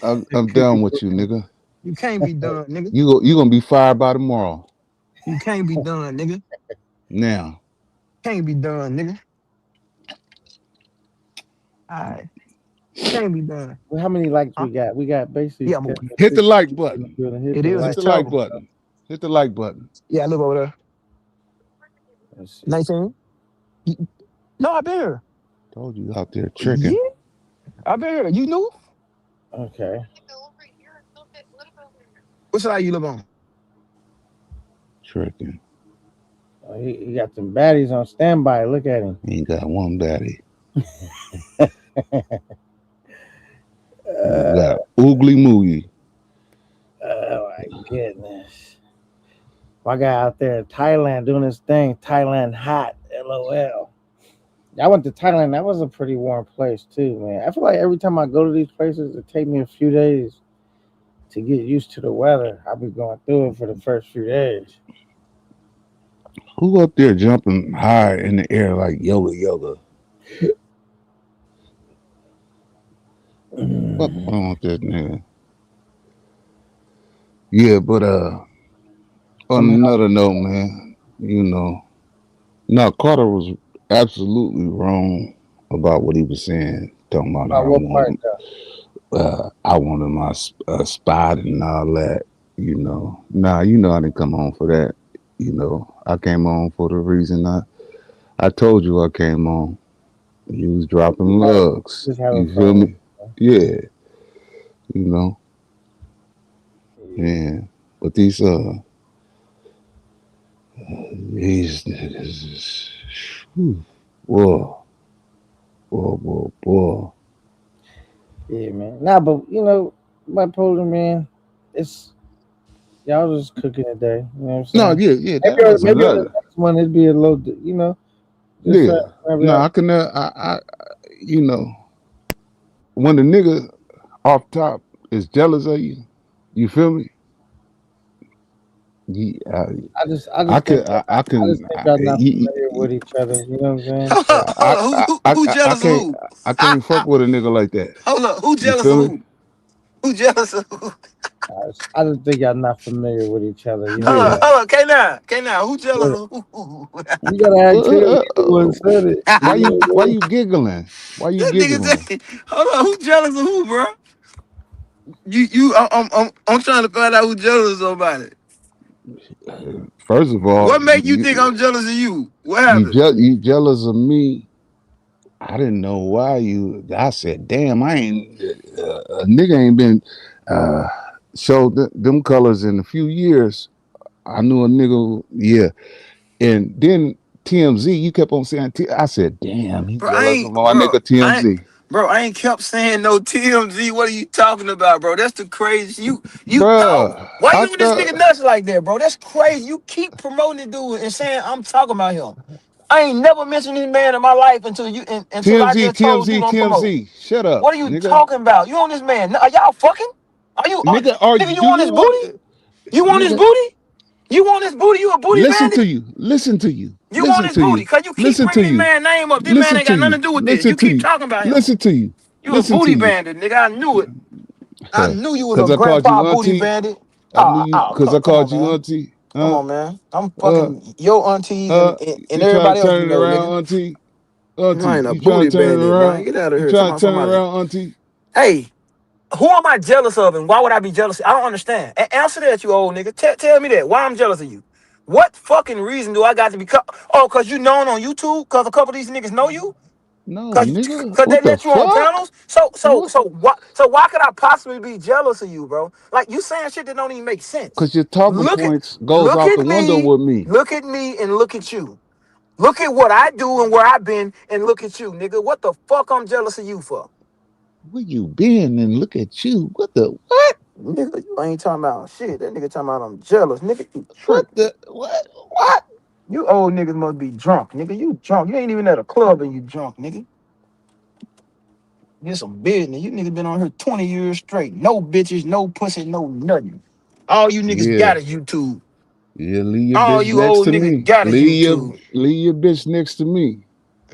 nigga. I'm done with you, nigga. You can't be done, nigga. You gonna be fired by tomorrow. You can't be done, nigga. Now, Can't be done, nigga. All right. Can't be done. Well, how many likes Huh? we got? We got basically Yeah, I'm okay. hit the like button. Hit It the is. like. Hit It's the like terrible. button. Hit the like button. Yeah, I live over there. Let's see. 19. No, I've been here. Told you out there tricking. Yeah, I've been here. You knew? Okay. What side you live on? Tricking. Oh, he got some baddies on standby. Look at him. He ain't got one baddie. Uh, got oogly moogie. Oh my goodness. My guy out there in Thailand doing his thing. Thailand hot. LOL. I went to Thailand. That was a pretty warm place too, man. I feel like every time I go to these places, it takes me a few days to get used to the weather. I'll be going through it for the first few days. Who up there jumping high in the air like yoga? What's wrong with that nigga? Yeah, but on another note, man, you know, no, Carter was absolutely wrong about what he was saying, talking about I wanted my spot and all that, you know. Nah, you know I didn't come on for that. You know, I came on for the reason I told you I came on. You was dropping lugs. You feel me? Yeah. You know. Yeah. But these niggas, whoa. Yeah, man. Nah, but you know, bipolar, man, it's y'all just cooking today. You know what I'm saying? No, yeah. Maybe on the next one it'd be a little, you know. Yeah. No, I can. I you know, when the nigga off top is jealous of you, you feel me? Yeah, I can y'all not familiar with each other. You know what I'm saying? Hold up, who jealous of who? I can't fuck with a nigga like that. Hold up, who jealous of who? Who jealous of who? I just think y'all not familiar with each other. You know? Hold up, K9, who jealous of who? You gotta ask him who said it. Why you giggling? Why you giggling? Hold on, who jealous of who, bro? I'm trying to find out who jealous of somebody. First of all, what make you think I'm jealous of you? What happened? You jealous of me? I didn't know why I said, damn, I ain't a nigga ain't been showed them colors in a few years. I knew a nigga, yeah. And then TMZ, you kept on saying, I said, damn, he jealous of my nigga TMZ. I ain't kept saying no TMZ. What are you talking about, bro? That's the crazy. You Bruh, why you this nigga nuts like that, bro? That's crazy. You keep promoting the dude and saying I'm talking about him. I ain't never mentioned this man in my life until I just told you don't promote. Shut up. What are you talking about? You on this man? Are y'all fucking? Are you? Nigga, you want his booty? You want his booty? You want his booty? You a booty bandit? Listen to you. You want his booty? Cause you keep bringing this man name up. This man ain't got nothing to do with this. You keep talking about him. Listen to you. You a booty bandit, nigga. I knew it. I knew you was a grandpa booty bandit. I knew you because I called you auntie. Come on, man. I'm fucking your aunties and everybody else you know, nigga. Auntie. I ain't a booty bandit, man. Get out of here. Trying to turn around, auntie. Hey, who am I jealous of and why would I be jealous? I don't understand. Answer that, you old nigga. Tell me that. Why I'm jealous of you? What fucking reason do I got to be? Cause you known on YouTube? Cause a couple of these niggas know you? No, nigga. Cause they let you on panels? So why could I possibly be jealous of you, bro? Like you saying shit that don't even make sense. Cause your talking points goes out the window with me. Look at me and look at you. Look at what I do and where I've been and look at you, nigga. What the fuck I'm jealous of you for? Where you been and look at you? What the what? Nigga, you ain't talking about shit. That nigga talking about I'm jealous. Nigga, you what the what? You old niggas must be drunk, nigga. You drunk. You ain't even at a club and you drunk, nigga. Get some business. You niggas been on here 20 years straight. No bitches, no pussy, no nothing. All you niggas got is YouTube. Yeah, leave your all bitch you next old to niggas me. got is YouTube. Leave your bitch next to me.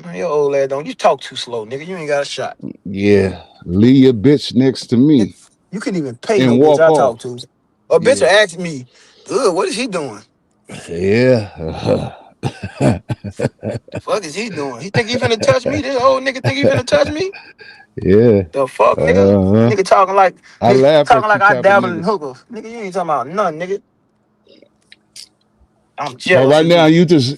Man, your old ass don't. You talk too slow, nigga. You ain't got a shot. Yeah, leave your bitch next to me You couldn't even pay no and bitch walk I off. talk to. A bitch Yeah, will ask me, "Ugh, what is he doing? yeah. The fuck is he doing? He think he finna touch me? This old nigga think he finna touch me? Yeah. The fuck, nigga? Uh-huh. Nigga talking like I laugh talking at you like I type of dabble in niggas. hookers. Nigga, you ain't talking about none, nigga. I'm But jealous right of now, you.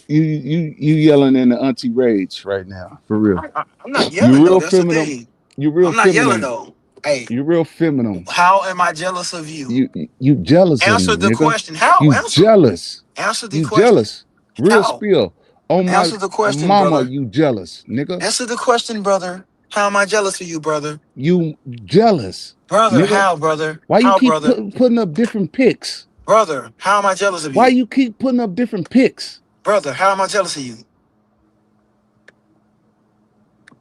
you yelling in the auntie rage right now, for real. I'm not You yelling though. real That's the feminine. thing. You real I'm not yelling feminine. though. Hey, You real feminine. how am I jealous of you? You jealous of Answer me, the nigga. question. How? You jealous. Answer the You question. jealous. Real How? spill. On my Answer the question, mama, brother. you jealous, nigga. Answer the question, brother. How am I jealous of you, brother? You jealous, Brother, nigga. how, brother? Why you How, keep brother? putting up different pics? Brother, how am I jealous of Why you? you keep putting up different pics? Brother, how am I jealous of you?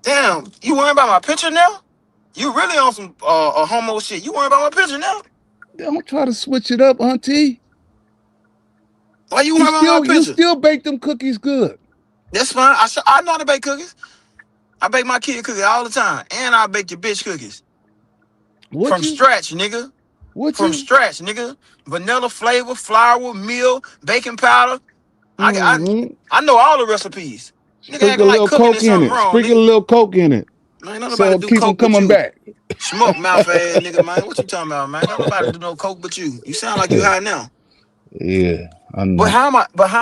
Damn, you worrying about my picture now? You really on some a homo shit. You worrying about my picture now? Don't try to switch it up, auntie. Why you You worrying about my still picture? bake them cookies good. That's fine. I know how to bake cookies. I bake my kid cookies all the time. And I bake your bitch cookies. Would From you? scratch, nigga. Would From you? scratch, nigga. Vanilla flavor, flour, meal, baking powder. Mm-hmm. I know all the recipes. Nigga Sprinkle acting a like little cooking coke is in something it. wrong, Sprinkle a nigga. little coke in it. Man, don't nobody So do keep them coke but coming you. back. Smoke mouth ass nigga, man. What you talking about, man? Don't nobody do no coke but you. You sound like you high now. Yeah, I But know. how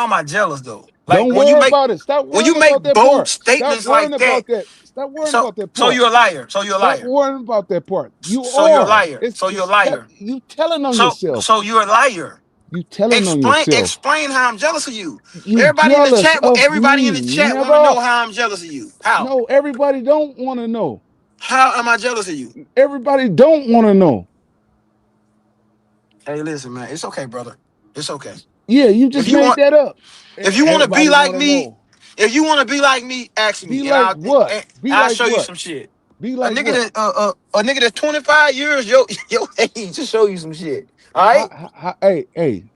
am I jealous though? Like Don't worry about it. Stop when worrying you about make that bold part. Stop statements worrying like that, about that. Stop worrying so about that so part. you're a liar. So you're a Stop liar. worrying about that part. You So you're a are. liar. So you're a Stop. liar. You telling on So yourself. so you're a liar. You telling on yourself. Explain how I'm jealous of you. You Everybody in the jealous chat, of everybody in me, the chat want to nigga. know how I'm jealous of you. How? No, everybody don't want to know. How am I jealous of you? Everybody don't want to know. Hey, listen, man. It's okay, brother. It's okay. Yeah, you If just you made want, that up. if you want to be Everybody like want to me, know. if you want to be like me, ask Be me, and like what? Be I'll like show you what? some shit. Be A like nigga what? that a nigga that's 25 years your age to show you some shit. All right. Hey,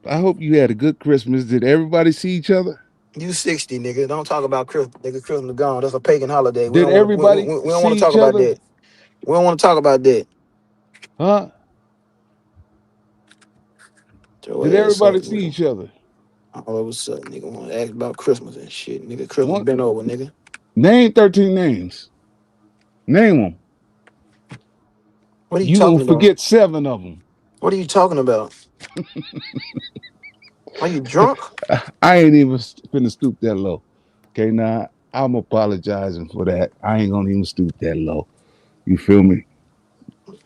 I hope you had a good Christmas. Did everybody see each other? You 60, nigga. Don't talk about Christmas. Nigga, Christmas gone. That's a pagan holiday. We Did don't want to. everybody We don't want see to talk each about other? that. We don't want to talk about that. Huh? Your Did ass up, everybody see nigga. each other? All of a sudden, nigga want to ask about Christmas and shit. Nigga, Christmas What? been over, nigga. Name 13 names. Name them. What are you You gonna talking about? forget 7 of them. What are you talking about? Are you drunk? I ain't even finna stoop that low. Okay, now I'm apologizing for that. I ain't gonna even stoop that low. You feel me?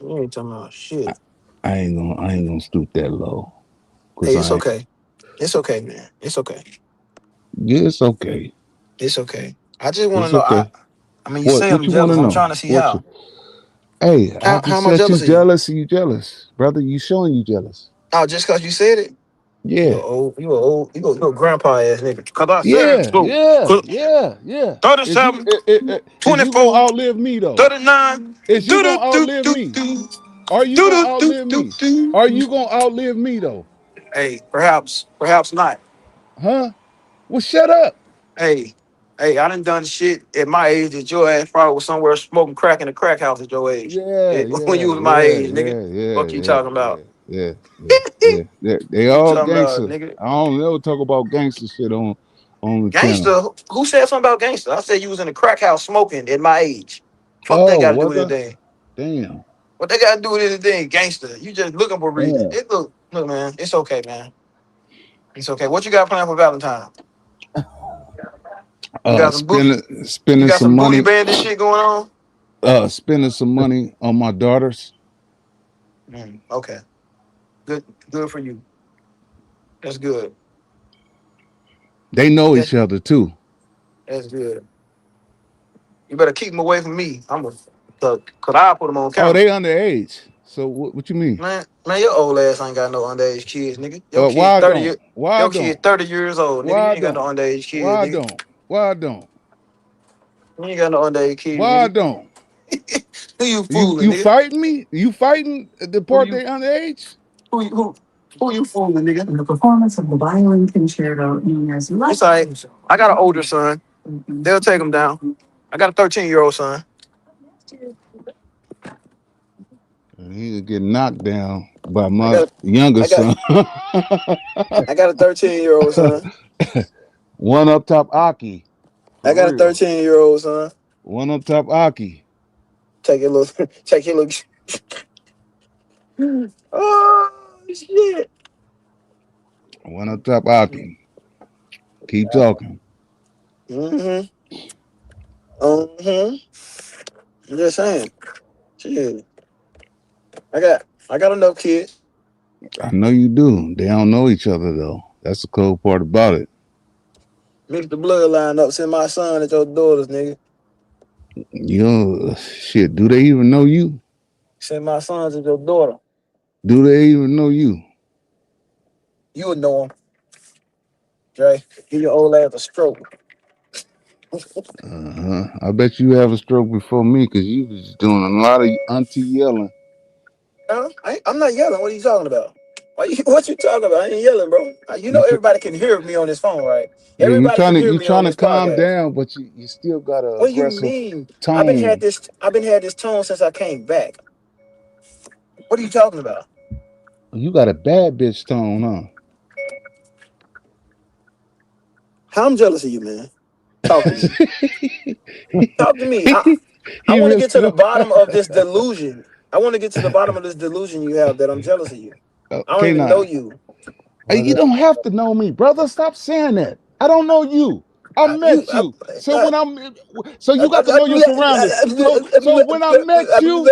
You ain't talking about shit. I ain't gonna stoop that low. Cause Hey, it's I okay. It's okay, man. It's okay. yeah, it's okay. It's okay. I just want to It's know. okay. I mean, you say What I'm you wanna jealous. I'm trying know? to see What you how. Hey, I How just am I said you jealous of you? jealous, you jealous. Brother, you showing you jealous. Oh, just cause you said it? Yeah. You a grandpa ass nigga. Cause I said it Yeah, too. yeah, yeah, yeah. Is you 37, is you 24, gonna outlive me though? 39. Is you Do do gonna do outlive do me? do Are you do gonna do outlive do me? do. Are you gonna outlive me though? Hey, perhaps not. Huh? Well, shut up. Hey, I done shit at my age that your ass probably was somewhere smoking crack in a crack house at your age. Yeah, When you yeah, was my yeah, age, nigga. yeah, yeah, Fuck you yeah, talking yeah, about? yeah, yeah, yeah. They You all talking about, gangster. nigga? I don't never talk about gangster shit on the channel. Gangster? Who said something about gangster? I said you was in a crack house smoking at my age. Fuck that Oh, got to do what with the? anything. Damn. What they got to do with anything? Gangster. You just looking for reasons. Yeah. Look, man. It's okay, man. It's okay. What you got planned for Valentine? You got some book. You Spending got some some booty money. bandit shit going on. Spending some money on my daughters. Okay. Good for you. That's good. They know That's each other too. that's good. You better keep them away from me. Cause I put them on Oh, camera. they underage. So what you mean? Man, your old ass ain't got no underage kids, nigga. Why I don't? Why I Your kid don't? 30 years old, nigga. You Why I ain't got no don't? underage kids, Why I nigga. don't? Why I don't? You ain't got no underage kids, Why I nigga. don't? Who you You fooling, you nigga? fighting me? You fighting the Who part you they underage? who Who you fooling, nigga? In the performance of the violin concerto known as It's all right. I got an older son. They'll take him down. I got a 13-year-old son. He'll get knocked down by I my got younger I got son. I got a 13-year-old son. One up top, Aki. I For got a real. 13-year-old son. One up top, Aki. Take your little oh shit. One up top, Aki. Keep talking. I'm just saying. Shit. I got enough kids. I know you do. They don't know each other though. That's the cool part about it. Mix the bloodline up, send my son at your daughters, nigga. You know, shit. Do they even know you? Send my sons at your daughter. Do they even know you? You would know him. Dre, give your old ass a stroke. I bet you have a stroke before me because you was doing a lot of auntie yelling. I'm not yelling. What are you talking about? What you talking about? I ain't yelling, bro. You know everybody can hear me on this phone, right? Yeah, you Everybody can trying hear me on to this calm podcast. down, but you still got a What do you aggressive mean? tone. I've been had this tone since I came back. What are you talking about? You got a bad bitch tone, huh? How I'm jealous of you, man. Talk to me. Talk to me. I He want to really get to the don't. bottom of this delusion. I want to get to the bottom of this delusion you have that I'm jealous of you. I don't Okay, even now. know you. Hey, you don't have to know me, brother. Stop saying that. I don't know you. I met you. So when you got to know your surroundings. So when I met you,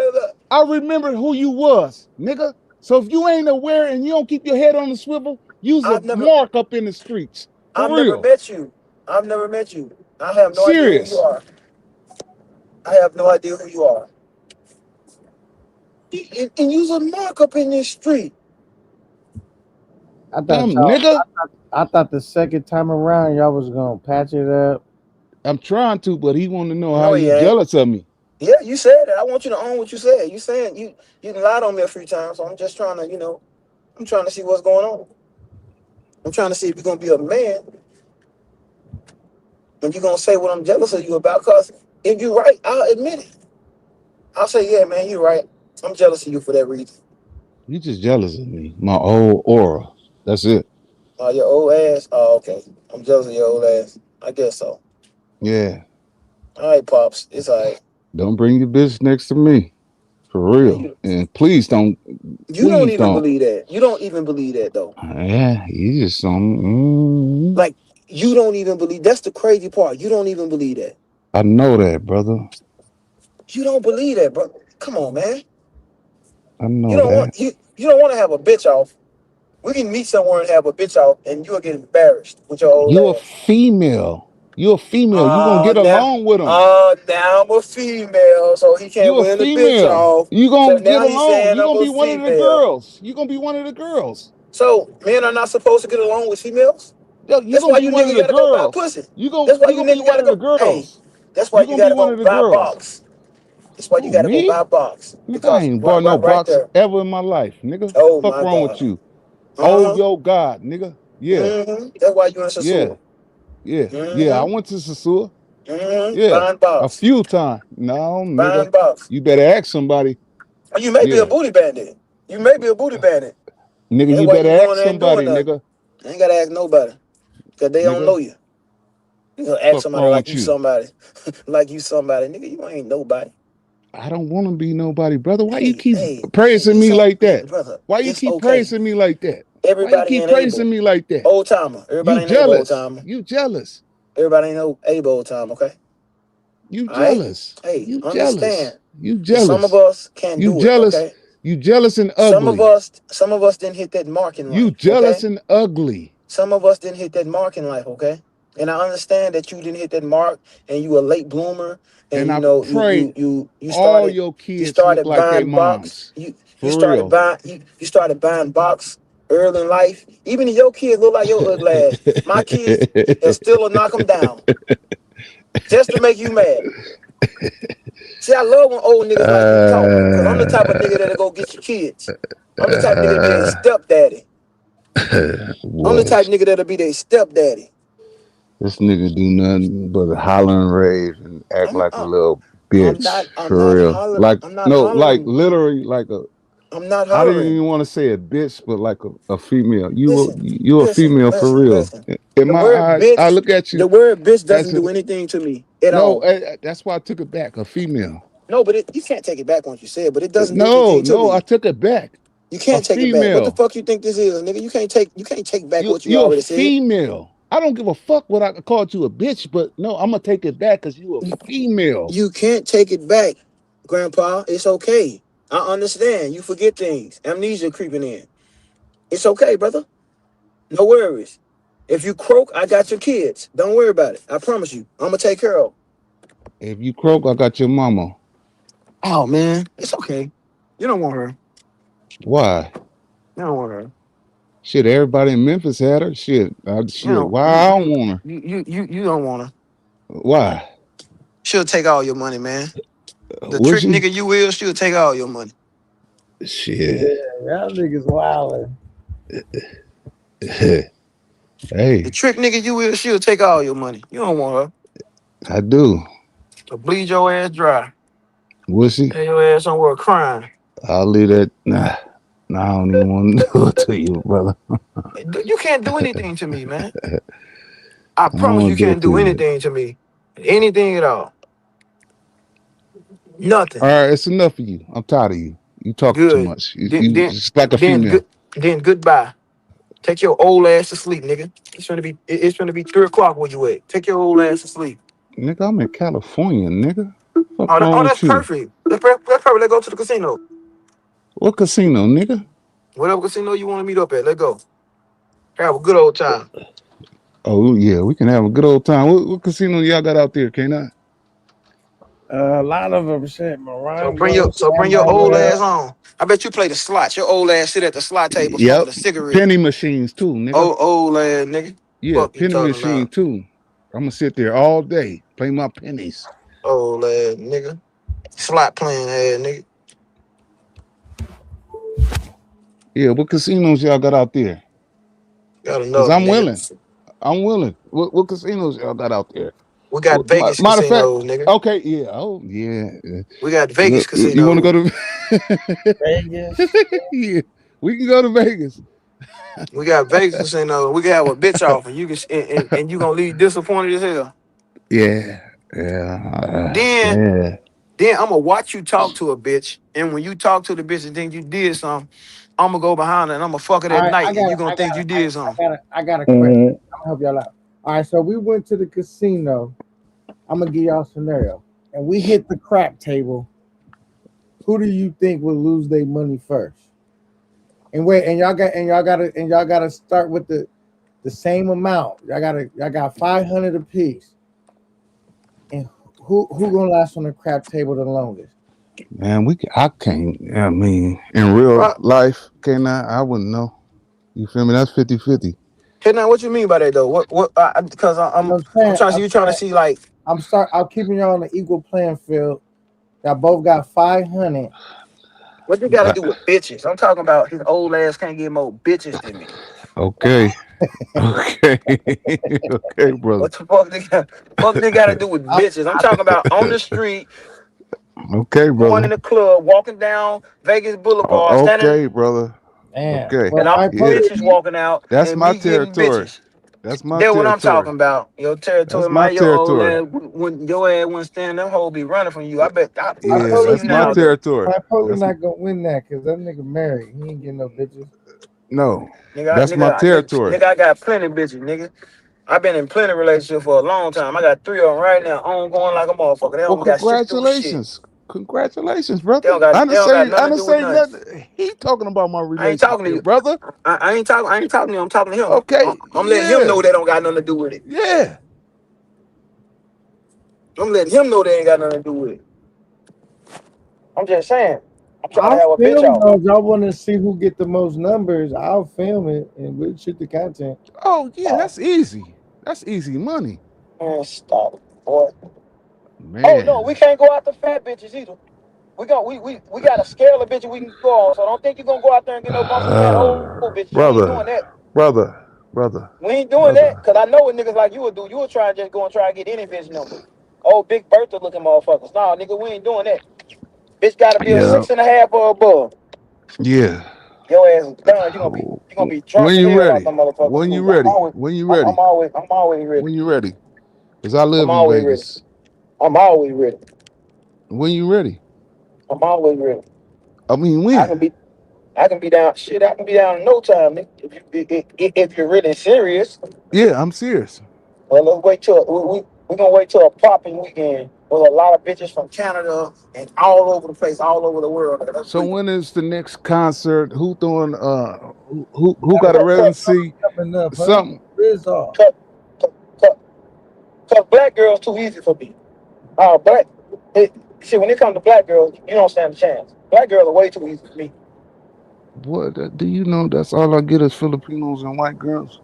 I remember who you was, nigga. So if you ain't aware and you don't keep your head on the swivel, you's a mark up in the streets. For I've real. never met you. I've never met you. I have no idea who Serious. you are. I have no idea who you are. And you's a mark up in this street. I thought nigga. I thought the second time around y'all was gonna patch it up. I'm trying to, but he want to know No, how he you ain't. jealous of me. Yeah, you said it. I want you to own what you said. You saying you lied on me a few times, so I'm just trying to, I'm trying to see what's going on. I'm trying to see if you're gonna be a man and you're gonna say what I'm jealous of you about. Cause if you're right, I'll admit it. I'll say, yeah, man, you're right. I'm jealous of you for that reason. You just jealous of me. My old aura. That's it. Your old ass. Oh, okay. I'm jealous of your old ass. I guess so. Yeah. All right, pops. It's all right. Don't bring your bitch next to me. For real. And please don't. You don't even believe that. You don't even believe that, though. Yeah, you just don't. Like, you don't even believe. That's the crazy part. You don't even believe that. I know that, brother. You don't believe that, bro. Come on, man. I know You don't that. want you don't want to have a bitch off. We can meet somewhere and have a bitch off, and you'll get embarrassed with your old You a ass. female. You a female. You gonna get along with him. Now I'm a female, so he can't You a win the bitch off. female. You gonna So get now he's along. saying You I'm gonna a be one of the female. girls. You gonna be one of the girls. So men are not supposed to get along with females. Yo, you That's gonna why be you one of niggas the gotta go buy girls. pussy. You gonna That's why be you one niggas gotta of the go. Hey, girls. that's why You you gonna be gotta one go of the buy a girls. box. That's why you gotta go Me? buy a box. Nigga, I Because ain't bought no right box there. ever in my life, nigga. Oh Fuck my wrong God. with you? Oh yo God, nigga. Yeah. That's why you in Sasua. Yeah. I went to Sasua. Yeah. Buying box. A few times. No, Buying nigga. box. You better ask somebody. You may be a booty bandit. You may be a booty bandit. Nigga, That's you why better you ask going there and somebody, doing nothing. nigga. You ain't gotta ask nobody. Because they don't Nigga. know you. You gonna ask Fuck somebody wrong like with you you? somebody. Like you somebody. Nigga, you ain't nobody. I don't want to be nobody, brother. Why you keep Hey, praising me like that? brother. Why you It's keep okay. praising me like that? Why you Everybody keep ain't praising able. me like that? Old timer. Everybody You ain't able old jealous. timer. You jealous. Everybody ain't able old time, okay? You All right? jealous. Hey, You understand. jealous. You that Some of jealous. us can't You do it, jealous. okay? You jealous and Some of ugly. us didn't hit that mark in life. You jealous okay? and ugly. Some of us didn't hit that mark in life, okay? And I understand that you didn't hit that mark and you a late bloomer and And you I know pray you all started your you kids look started like their buying box. moms. You For started real. buying you started buying box early in life. Even if your kids look like your ugly ass, my kids will still knock them down just to make you mad. See, I love when old niggas like you talk, because I'm the type of nigga that'll go get your kids. I'm the type of nigga to be a stepdaddy. I'm the type Boy, nigga that'll be their stepdaddy. this nigga do nothing but holler and rave and act I'm like a uh, little I'm bitch not I'm for not real. holler Like I'm not no, like hollering. literally like a. I'm not I didn't hollering. even want to say a bitch, but like a female. Listen, You a listen, female for listen, real. listen. In The my word eyes, I bitch, look at you the word bitch as doesn't a do anything to me at no. all. That's why I took it back. A female. No, but you can't take it back once you say it, but it doesn't do No, anything to no, I me. took it back. You A can't take it back. What the female. fuck you think this is, nigga? You can't take back what you You're a already said. female. I don't give a fuck what I called you a bitch, but no, I'm gonna take it back because you a You, female. you can't take it back, Grandpa. It's okay. I understand. You forget things. Amnesia creeping in. It's okay, brother. No worries. If you croak, I got your kids. Don't worry about it. I promise you. I'm gonna take care of 'em. If you croak, I got your mama. Oh man, it's okay. You don't want her. Why? You don't want her. Shit, everybody in Memphis had her. Shit, You shit. know, Why I don't want her? you don't want her. Why? She'll take all your money, man. The Would trick she? nigga you will, she'll take all your money. Yeah, Shit. y'all niggas wildin'. The Hey, trick nigga you will, she'll take all your money. You don't want her. I do. So bleed your ass dry. Would she? Have your ass somewhere crying. I'll leave that. Nah, I don't even want to do it to you, brother. You can't do anything to me, man. I I don't promise you want to do can't it to do you. anything to me. Anything at all. All Nothing. right, it's enough of you. I'm tired of you. You talking too Good. much. Then You then just like a then female. good then goodbye. Take your old ass to sleep, nigga. It's gonna be 3 o'clock where you at. Take your old ass to sleep. Nigga, I'm in California, nigga. Fuck Oh, wrong that's with you? perfect. That's perfect. Let's go to the casino. What casino, nigga? Whatever casino you want to meet up at, let's go. Have a good old time. Oh yeah, we can have a good old time. What casino y'all got out there, can't I? A lot of them shit. So bring your Morongo, old Amarillo. ass on. I bet you play the slots. Your old ass sit at the slot table smoking Yep. a cigarette. Penny machines too, nigga. Old ass nigga. Yeah, Fuck you penny talking machine about? too. I'm gonna sit there all day, play my pennies. Old ass nigga. Slot playing ass nigga. Yeah, what casinos y'all got out there? Got Cause enough, I'm nigga. willing. I'm willing. What casinos y'all got out there? We got Vegas Matter of fact, casinos, nigga. okay, yeah, oh yeah. We got Vegas Look, you want to casinos. go to Vegas. yeah, we can go to Vegas. We got Vegas casinos. We can have a bitch off, and you can and you gonna leave disappointed as hell. Yeah, yeah, Then yeah. Then I'm gonna watch you talk to a bitch, and when you talk to the bitch and think you did something, I'm gonna go behind her and I'm gonna fuck it All at right, night, and you gonna think you did something. I got a question. I'm gonna help y'all out. All right, so we went to the casino. I'm gonna give y'all a scenario, and we hit the crap table. Who do you think will lose their money first? And wait, and y'all gotta start with the same amount. Y'all got 500 apiece. And who gonna last on the crap table the longest? Man, I can't. I mean, in real Right. life, can I wouldn't know. You feel me? That's 50-50. Hey, now what you mean by that though? What? Because I'm trying to see you trying to see like I'm keeping y'all on the equal playing field. Y'all both got 500. what you got to do with bitches. I'm talking about his old ass can't get more bitches than me. Okay. Okay. Okay, brother. What the fuck they got to do with bitches? I'm talking about on the street, Okay, going in brother. the club, walking down Vegas Boulevard, standing, Okay, brother. Man, Okay. and well, all I the Yeah. bitches walking out, That's and my me getting territory. bitches. That's my That's what I'm territory. talking about. Your territory, That's my man. Your old territory. ass, when your ass wouldn't stand, them hoes be running from you. I bet. I Yeah, see that's you my now. territory. Bipolar That's not gonna win that because that nigga married. He ain't getting no bitches. no. Nigga, That's my territory. nigga, I got plenty of bitches, nigga. I've been in plenty of relationships for a long time. I got 3 of them right now, ongoing like a motherfucker. They Well, don't got shit to do with shit. congratulations, They brother. don't got I nothing to didn't do with say nothing. nothing. He talking about my I ain't talking to relationship, you. brother. I ain't talking to you. I'm talking to him. Okay, I'm letting him yeah, know they don't got nothing to do with it. yeah. I'm letting him know they ain't got nothing to do with it. I'm just saying. I'm trying to I'll have a bitch film off. those. Y'all want to see who get the most numbers? I'll film it and we'll shoot the content. Oh yeah, that's easy. That's easy money, Man, stop it, boy. man. Oh no, we can't go after fat bitches either. We got a scale of bitches we can go on. So don't think you're gonna go out there and get no bunch of fat old bitches. You ain't doing Brother, that. brother. We ain't doing that because I know what niggas like you would do. You would try and just go and try and get any bitch number. Oh, Big Bertha looking motherfuckers. Nah, nigga, we ain't doing that. Bitch gotta be a Yeah, 6.5 or above. yeah. Your ass is done. You gonna be drunk When as you hell out ready? them motherfuckers. When you Too. ready? When you ready? I'm always ready. When you ready? Cause I I'm live in always ready. Vegas. I'm always ready. When you ready? I'm always ready. I mean, I when? can be down. Shit, I can be down in no time, nigga. If you're really serious. Yeah, I'm serious. Well, let's wait till we're gonna wait till a popping weekend with a lot of bitches from Canada and all over the place, all over the world. That's So free. when is the next concert? Who throwing? Who got a residency? Coming up, huh? Something. Riz off. Cause black girls too easy for me. See, when it comes to black girls, you don't stand a chance. Black girls are way too easy for me. What do you know? That's all I get is Filipinos and white girls.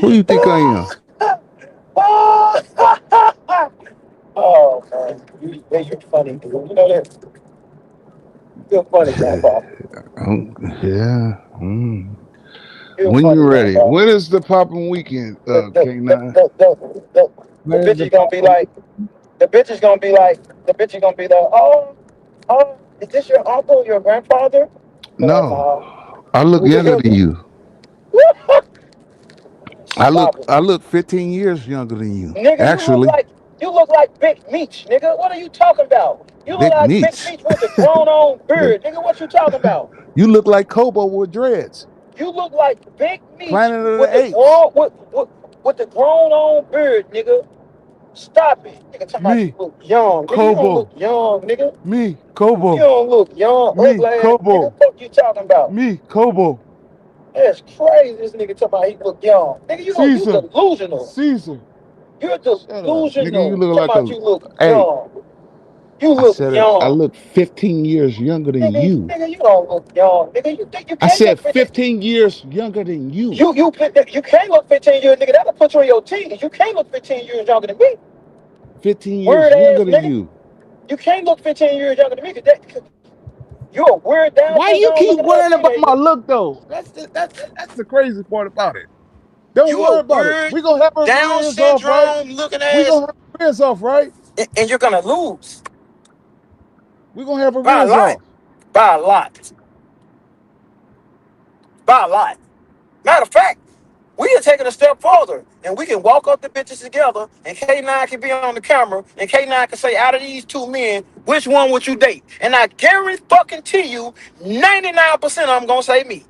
Who you think I am? Oh man, you're funny, dude. You know that. You're funny, grandpa. Yeah. You're When funny, you ready? grandpa. When is the popping weekend? K9. The bitch is gonna be like, the bitch is gonna be like, oh, is this your uncle, your grandfather? No, I look younger than you. I look 15 years younger than you. Nigga, Actually, you look like Big Meech, nigga. What are you talking about? You look Big like Big Meats. Meech with the grown on beard, nigga. What you talking about? You look like Kobo with dreads. You look like Big Meech Planet of with the the Apes. with the grown on beard, nigga. Stop it, nigga. Talking about you look young, nigga. You don't look young, nigga. Me, Kobo. You don't look young, ugly ass nigga. What you talking about? Me, Kobo. That's crazy. This nigga talking about he look young, nigga. You delusional. Caesar. You're delusional. Nigga, you look Talking like about you look Hey, young. You I look said it. young. I look 15 years younger than you. Nigga, you don't look young. Nigga, you think you I can't said look 15? 15 years younger than you. You can't look 15 years, nigga. That'll put you in your teens. You can't look 15 years younger than me. 15 years Weird younger ass than nigga. you. You can't look 15 years younger than me because you're a weird down Why you syndrome keep looking ass worrying about teenager. my look though? That's the crazy part about it. Don't You worry a about it. weird We gonna have our Down careers off, right? syndrome looking We ass, gonna have our careers off, right? and you're gonna lose We gonna have our by a careers lot. off. By a lot. By a lot. Matter of fact, we are taking a step further, and we can walk up the bitches together, and K9 can be on the camera, and K9 can say, out of these two men, which one would you date? And I guarantee you, 99% of them gonna say me.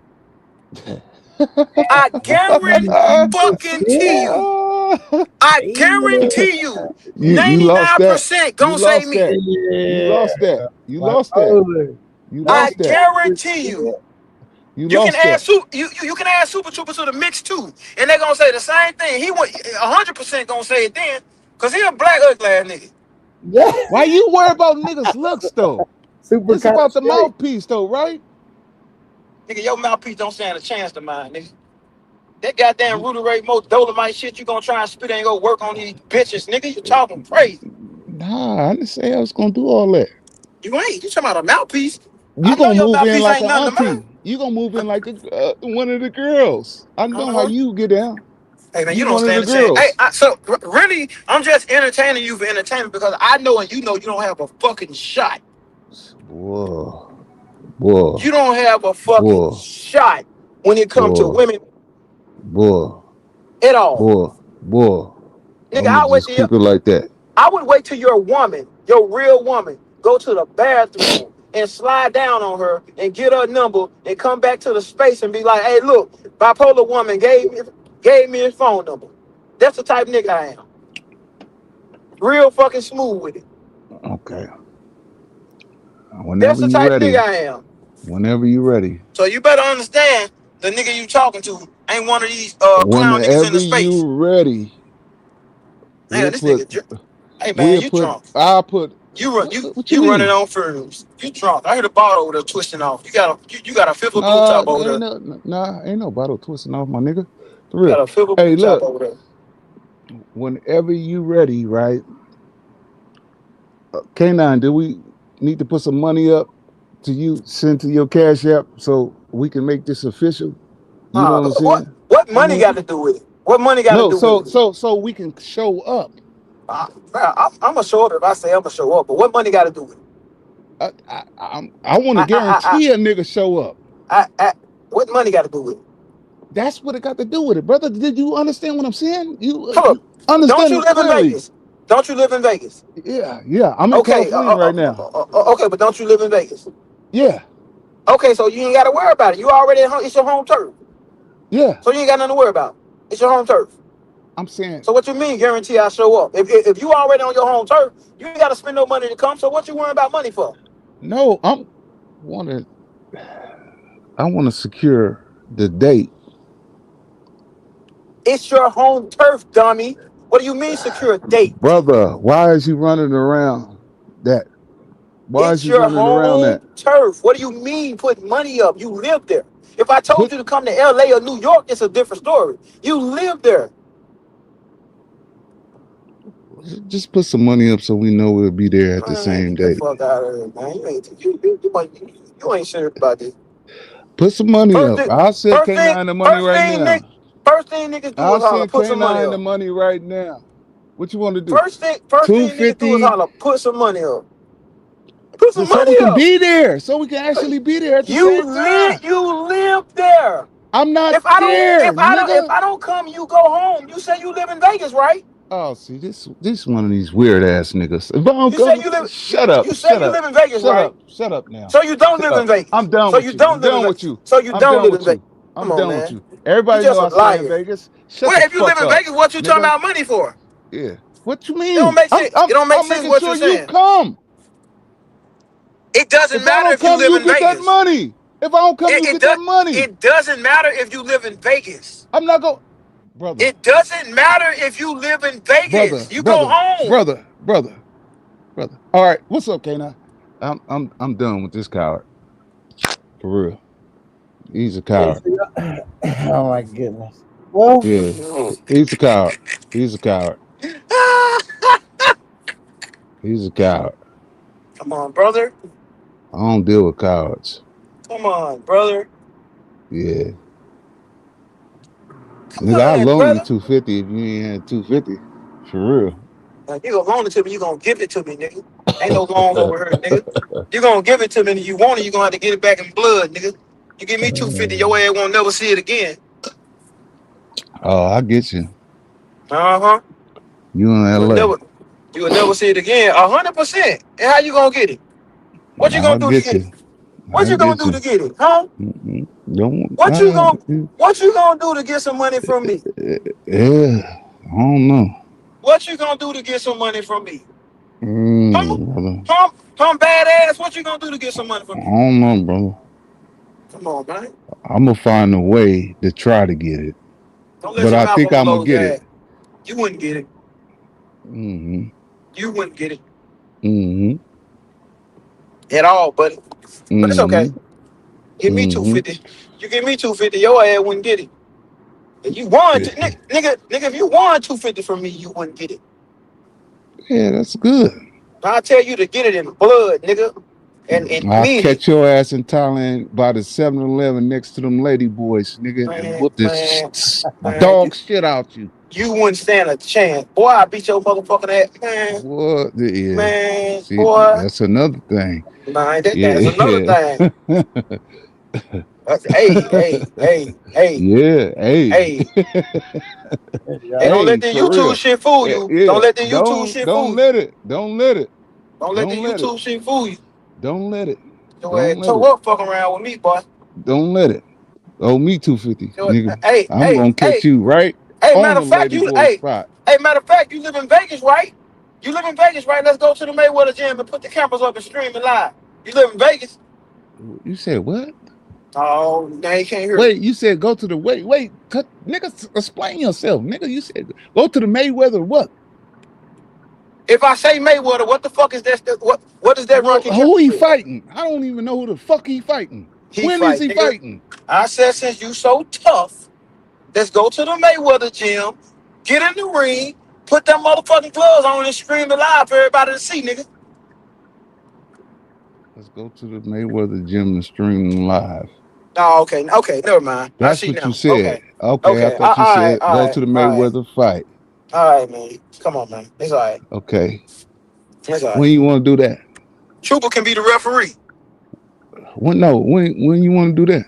I guarantee you. I guarantee you, You lost that. 99% You gonna say lost me. that. You lost that. You lost that. You I lost that. guarantee you. You You can lost add that. you can add Super Troopers to the mix too, and they're gonna say the same thing. He would 100% gonna say it then, cause he a black ugly ass nigga. Yeah. Why you worry about niggas' looks though? Super It's about the straight. mouthpiece though, right? Nigga, your mouthpiece don't stand a chance to mine, nigga. That goddamn Rudy Ray Mo Dolomite shit you gonna try and spit ain't gonna work on these bitches, nigga. You talking crazy. Nah, I didn't say I was gonna do all that. You ain't. You talking about a mouthpiece. I You know gonna your move in mouthpiece like ain't an nothing to mine. auntie. You gonna move in like one of the girls. I know how you get down. Hey man, you You don't one of stand the a chance. Hey, girls. really, I'm just entertaining you for entertainment because I know and you know you don't have a fucking shot. Whoa, You don't have a fucking whoa, shot when it comes to whoa, women whoa, at all. whoa. Nigga, I'ma just keep it like that. I would wait till your woman, your real woman, go to the bathroom and slide down on her and get her number and come back to the space and be like, hey, look, bipolar woman gave me his phone number. That's the type of nigga I am. Real fucking smooth with it. Okay. That's Whenever the you type of nigga ready. I am. Whenever you ready. So you better understand the nigga you talking to ain't one of these clown niggas in Whenever the space. you ready, Man, we'll this put nigga, hey man, you drunk. I'll put what you You running mean? on fumes. You drunk. I heard a bottle over there twisting off. You got a fifth of blue Nah, top over there. ain't no bottle twisting off, my nigga. For You real. got a fifth of Hey, blue top look, over there. whenever you ready, right? K9, do we need to put some money up to you, send to your Cash App so we can make this official? You know what I'm What saying? what I money mean, got to do with it? What money got to no, do with it? so we can show up. I'm gonna show up if I say I'm gonna show up, but what money got to do with it? I want to guarantee a nigga show up. What money got to do with it? That's what it got to do with it, brother. Did you understand what I'm saying? Look, You don't understand you it live in clearly? Vegas? Don't you live in Vegas? Yeah. I'm in Okay, California right now. okay, but don't you live in Vegas? Yeah, Okay, so you ain't got to worry about it. You already at home. It's your home turf, yeah. so you ain't got nothing to worry about. It's your home turf. I'm saying So what you mean guarantee I show up? If you already on your home turf, you ain't got to spend no money to come. So what you worrying about money for? no. I want to secure the date, It's your home turf, dummy. What do you mean secure a date? brother. Why is you running around that? Why is It's you your running around home that? turf. What do you mean put money up? You live there. If I told Put you to come to LA or New York, it's a different story. You live there. just put some money up so we know we'll be there at the Man, same get the date. fuck out of here, man. You ain't serious about this. Put some money First up. thing, I'll send first thing, K9 the money right now. first thing niggas do I'll is holler, send put some money K9 the up. money right now. What you want to do? First thing niggas do is 250 holler, put some money up. Put some so we money can up. be there. So we can actually be there at the same time. You live there. I'm not If I there, nigga. don't come, you go home. You say you live in Vegas, right? Oh, see, this one of these weird ass niggas. If I don't You say come, you live. shut up, You say shut you up, live in Vegas, shut right? up, shut up now. So you don't Shut live in up. Vegas. I'm done So with you you. I'm don't live in done with Vegas. you. So you I'm don't done live in with Vegas. you. Come I'm on, done with man. you. You Everybody know just a I stay in liar. Vegas. Shut Well, the if you live fuck in up, Vegas, what you talking nigga. about money for? Yeah. What you It don't mean? make sense. It don't make I'm sense making what you're sure you saying. come. It doesn't If I matter don't if you come, live you in get that Vegas. money. If I don't come, you It get does. that money. It doesn't matter if you live in Vegas. I'm not going, brother, It doesn't matter if you live in brother, Vegas. You go brother, home. brother, brother, brother. All right, what's up, K9? I'm done with this coward. For real. He's a Okay, coward. so oh my goodness. Well, Yeah. He's a coward. He's a coward. He's a coward. Come on, brother. I don't deal with cowards. Come on, brother. Yeah. Come Nigga, I on, loan you brother. 250 if you ain't had 250. For real. Now, you gonna loan it to me, you gonna give it to me, nigga. Ain't no loans over here, nigga. You gonna give it to me and you want it, you gonna have to get it back in blood, nigga. You give me 250, your ass won't never see it again. Oh, I get you. Uh-huh. You in You will LA. never see it again. 100%. And how you gonna get it? What you I gonna do to get get you. it? What I you gonna get do you. to get it? Huh? Don't. What you gonna do to get some money from me? Yeah. I don't know. What you gonna do to get some money from me? Brother. Come badass, what you gonna do to get some money I from me? don't know, brother. Come on, man. I'm gonna find a way to try to get it, Don't let but your I mouth think on I'm gonna close get your it. ass. You wouldn't get it. Mm-hmm. You wouldn't get it Mm-hmm. at all, buddy. But it's okay. Mm-hmm. Give me Mm-hmm. 250. You give me 250, your ass wouldn't get it. If you won, nigga, if you won 250 from me, you wouldn't get it. Yeah, that's good. I tell you to get it in blood, nigga, and I'll mean it. catch your ass in Thailand by the 7-Eleven next to them lady boys, nigga, and whoop this Man, dog shit out you. you wouldn't stand a chance. Boy, I beat your motherfucking ass, man. What? Yeah. Man, See, boy. that's another thing. Man, that's another Yeah. thing. Hey. Yeah. Hey. Hey, don't let Hey, the for YouTube real. shit fool you. Yeah. Don't let the YouTube shit fool Don't you. let it. Don't let it. Don't let the Don't let it. YouTube shit fool you. Don't let it. Your ass Don't let toe it. up fucking around with me, boy. Don't let it. Oh, me 250, nigga. I'm Hey, gonna catch you right on matter the of fact, lady boy spot. matter of fact, you live in Vegas, right? You live in Vegas, right? Let's go to the Mayweather gym and put the cameras up and stream it live. You live in Vegas? You said what? Oh, now you can't hear me. Wait, you said go to the nigga, explain yourself, nigga. You said go to the Mayweather what? If I say Mayweather, what the fuck is that? What does that run Who he with? fighting? I don't even know who the fuck he fighting. When is he nigga. fighting? I said since you so tough, let's go to the Mayweather gym, get in the ring, put them motherfucking gloves on and stream it live for everybody to see, nigga. Let's go to the Mayweather gym and stream them live. Oh, okay, never mind. I That's see what you now. said. Okay, I Okay. thought you All right, said go to the Mayweather fight. all right, man. Come on, man. It's all right. Okay. It's all When right. you want to do that? Trooper can be the referee. When you want to do that?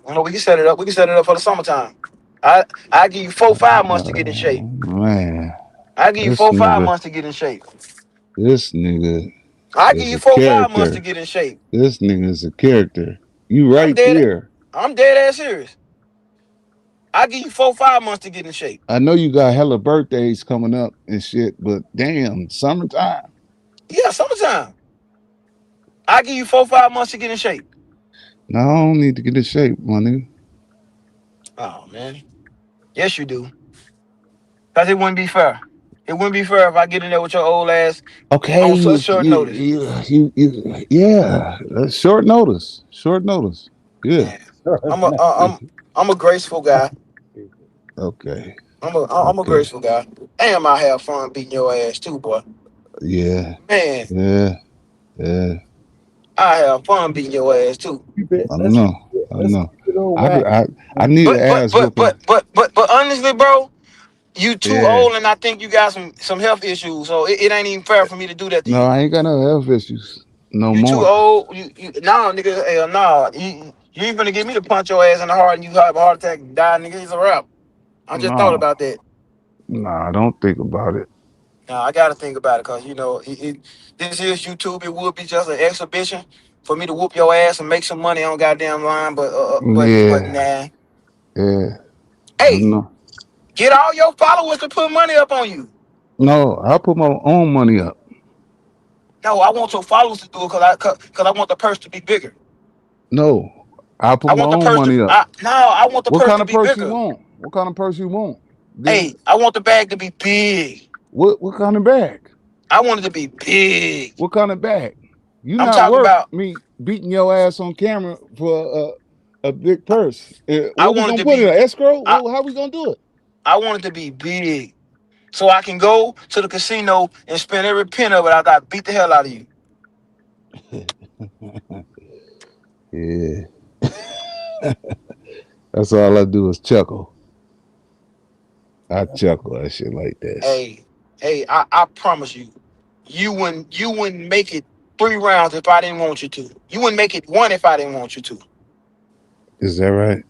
You know, we can set it up. We can set it up for the summertime. I give you 4-5 months to get in shape. Man, I give you this 4-5 nigga, months to get in shape. this nigga I give is you a 4-5 months to character. get in shape. This nigga is a character. You I'm right dead. there. I'm dead ass serious. I give you 4-5 months to get in shape. I know you got hella birthdays coming up and shit, but damn, summertime. Yeah, summertime. I give you 4-5 months to get in shape. No, I don't need to get in shape, my nigga. Oh man. Yes, you do. Cause it wouldn't be fair. It wouldn't be fair if I get in there with your old ass Okay, on such short notice. yeah, that's short notice. Short notice. Yeah. I'm a graceful guy. Okay. I'm a Okay. graceful guy. And I have fun beating your ass too, boy. Yeah. Man, Yeah. I have fun beating your ass too. I know. I need an ass whooping. But honestly, bro, you too Yeah. old, and I think you got some health issues. So it ain't even fair for me to do that to you. No, I ain't got no health issues. No You too more. old. Nah, nigga. Hell nah. You ain't gonna get me to punch your ass in the heart and you have a heart attack and die, nigga. It's a wrap. I just thought about that. Nah, don't think about it. Nah, I gotta think about it because you know this is YouTube. It would be just an exhibition for me to whoop your ass and make some money on goddamn line. But nah. Yeah. Hey, No. get all your followers to put money up on you. No, I'll put my own money up. No, I want your followers to do it because I want the purse to be bigger. No, I'll put I my want the own purse money to. up. I want the What purse kind to of be purse bigger. you want? What kind of purse you want? Hey, I want the bag to be big. What kind of bag? I want it to be big. What kind of bag? You I'm not talking worth about. me beating your ass on camera for a big purse. I What we want it gonna to put be. in an escrow? How we gonna do it? I want it to be big, so I can go to the casino and spend every penny of it after I beat the hell out of you. Yeah. That's all I do is chuckle. I chuckle at shit like this. Hey, I promise you, you wouldn't make it 3 rounds if I didn't want you to. You wouldn't make it 1 if I didn't want you to. Is that right?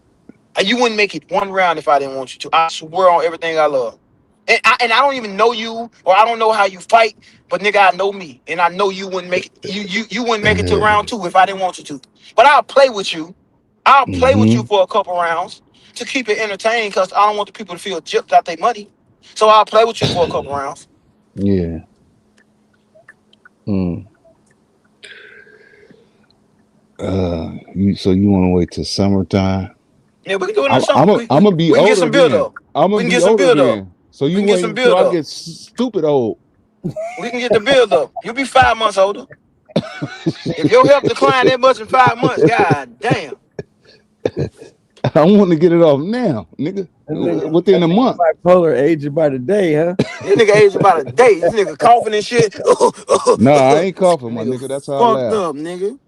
You wouldn't make it 1 round if I didn't want you to. I swear on everything I love. And I don't even know you, or I don't know how you fight, but nigga, I know me, and I know you wouldn't make it. You wouldn't make it to round 2 if I didn't want you to. But I'll play with you. I'll play with you for a couple rounds to keep it entertaining, because I don't want the people to feel gypped out their money. So I'll play with you for a couple rounds. Yeah. So you want to wait till summertime? Yeah, we can do it in the summer. I'm gonna be older. We can get some build then. up. I'm gonna We can be get some older build then. up. So you We can get wait some until build I up. get stupid old. We can get the build up. You'll be 5 months older. If your health decline that much in 5 months, god damn. I want to get it off now, nigga. Within a month. Bipolar aging by the day, huh? This nigga aged about a day. This nigga coughing and shit. No, I ain't coughing, my nigga. That's how I Fucked laugh. up, nigga.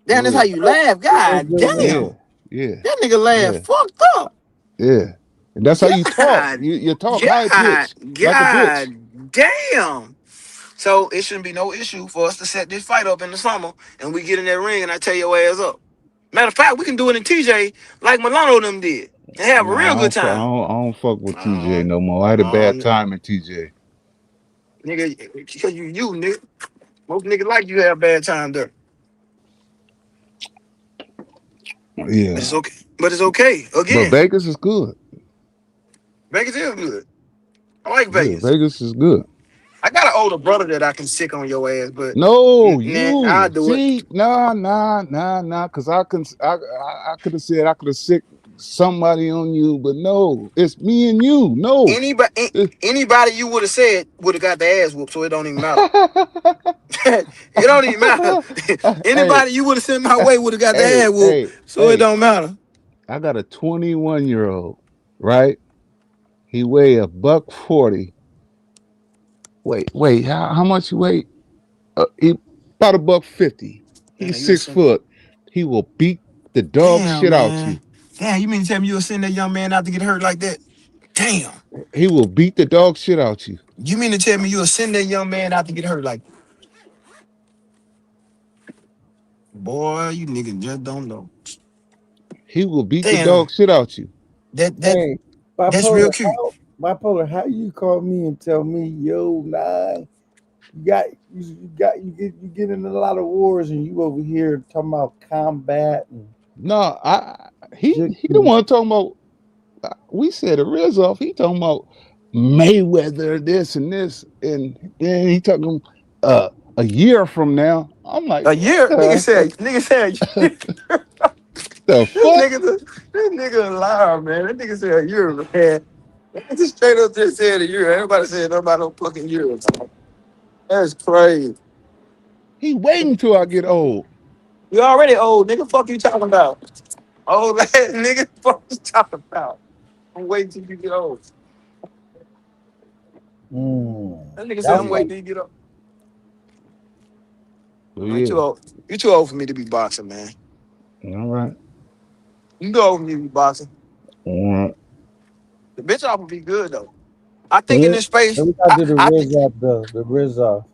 Damn, that's how you laugh. God damn. Yeah. That nigga laugh fucked up. Yeah. And that's how you talk. You talk high pitch. Like a bitch. God damn. So it shouldn't be no issue for us to set this fight up in the summer, and we get in that ring and I tear your ass up. Matter of fact, we can do it in TJ like Milano them did and have a real good time. I don't fuck with TJ no more. I had a bad time in TJ. Nigga, because you nigga. Most niggas like you have bad time there. Yeah. But it's okay. Again. But Vegas is good. Vegas is good. I like Vegas. Yeah, Vegas is good. I got an older brother that I can sick on your ass, but no, you I'll do it. Nah. Cause I could have said I could have sick somebody on you, but no, it's me and you. No. Anybody you would have said would have got the ass whooped, so it don't even matter. It don't even matter. Anybody you would have sent my way would have got the ass whooped, so it don't matter. I got a 21-year-old, right? He weigh $140. Wait, how much you weigh? About $150. Damn, He's you'll 6 send. foot. He will beat the dog Damn, shit out you. man. Damn, you mean to tell me you'll send that young man out to get hurt like that? Damn. He will beat the dog shit out you. You mean to tell me you'll send that young man out to get hurt like that? Boy, you niggas just don't know. He will beat the Damn. dog shit out you. Hey, That's real bipolar, cute. bipolar, how you call me and tell me, yo, nah, you get in a lot of wars and you over here talking about combat and No, he the one talking about. We said a Rizzo. He talking about Mayweather, this and this, and then he talking a year from now. I'm like, A year? what Nigga said, the fuck? this nigga a liar, man. That nigga said a year, man. That just straight up just said a year. Everybody said nobody no fucking year. That's crazy. He waiting till I get old. You already old, nigga. Fuck you talking about? Old ass nigga. Fuck you talking about? I'm waiting till you get old. That nigga said I'm waiting till you get old. Oh, You too old. You too old for me to be boxing, man. All right. You too old for me to be boxing. All right. The bitch off would be good though. I think in this space, we gotta do the I Riz off though. The Riz off.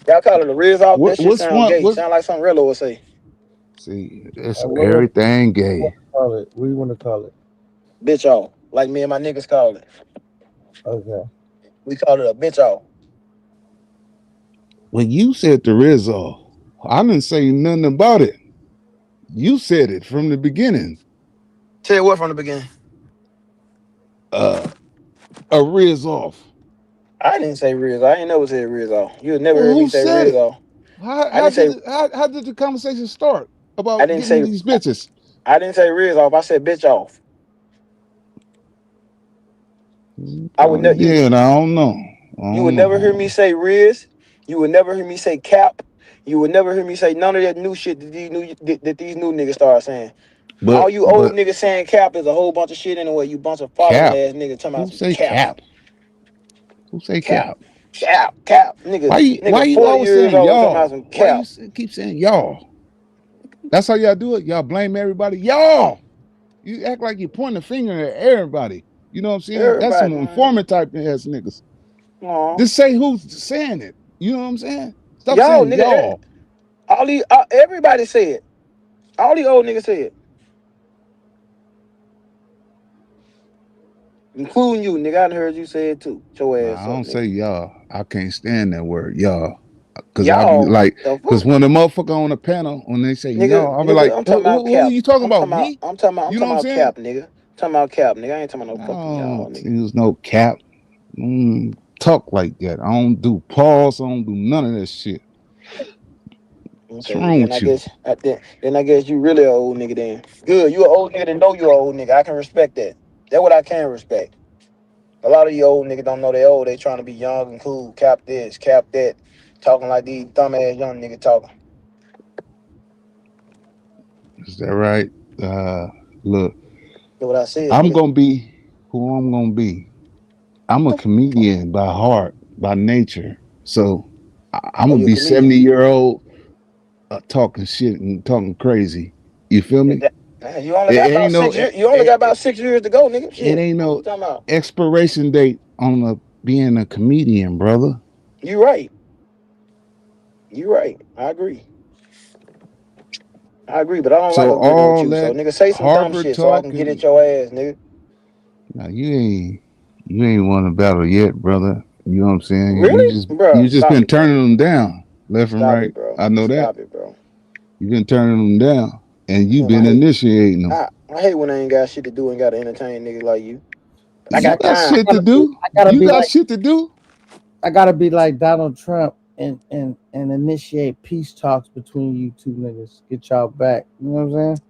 y'all call it a Riz off. That shit What's sound one? gay. Sound like something Rello would say. See, it's What everything gay. call it? What do you want to call it? Bitch off. Like me and my niggas call it. Okay. We call it a bitch off. When you said the Rizzo, I didn't say nothing about it. You said it from the beginning. Tell you what from the beginning. A Riz off. I didn't say Riz. I ain't never said Riz off. You would never Well, heard who me say said Riz it? off. How did the conversation start about I didn't getting say these bitches? I didn't say Riz off. I said bitch off. I would never. Yeah, and I don't know. You would never hear me say Riz. You would never hear me say Cap. You would never hear me say none of that new shit that these new niggas start saying. All you old niggas saying Cap is a whole bunch of shit anyway. You bunch of following ass niggas talking about Who say Cap. Who say Cap? Cap, nigga. Why you 40 always years saying old talking y'all? about some Why Cap. you keep saying y'all? That's how y'all do it. Y'all blame everybody. Y'all. You act like you're pointing a finger at everybody. You know what I'm saying? That's some informant type ass niggas. Just say who's saying it. You know what I'm saying? Stop Y'all, saying nigga. y'all. All these, everybody say it. All these old niggas say it. Including you, nigga. I done heard you say it too. Your ass I don't up, say y'all. I can't stand that word, y'all. Cause Y'all, cause when the motherfucker on the panel, when they say nigga, y'all, I'll be like, I'm talking about who Cap. are you talking about? Me? I'm talking about You know what I'm saying? Cap, nigga. I'm talking about Cap, nigga. I ain't talking about no fucking y'all, nigga. There's no Cap. Talk like that. I don't do pause. I don't do none of that shit. What's wrong with you? Then I guess you really an old nigga then. Good, you an old nigga that know you an old nigga. I can respect that. That's what I can respect. A lot of you old niggas don't know they old. They trying to be young and cool. Cap this, cap that. Talking like these dumbass young niggas talking. Is that right? Look, That's what I said. I'm nigga. gonna be who I'm gonna be. I'm a comedian by heart, by nature. So I'm gonna be 70-year-old talking shit and talking crazy. You feel me? You only got about 6 years. You only got about 6 years to go, nigga. Shit. It ain't no expiration date on being a comedian, brother. You right. You right. I agree. But I don't like agreeing with you. So nigga, say some dumb shit so I can get at your ass, nigga. Now you ain't won a battle yet, brother. You know what I'm saying? Really? You just been turning them down left and right. I know that. Stop it, bro. You've been turning them down, and you've been initiating them. I hate when I ain't got shit to do and got to entertain niggas like you. I got shit to do. You got shit to do. I gotta be like Donald Trump and initiate peace talks between you two niggas. Get y'all back. You know what I'm saying?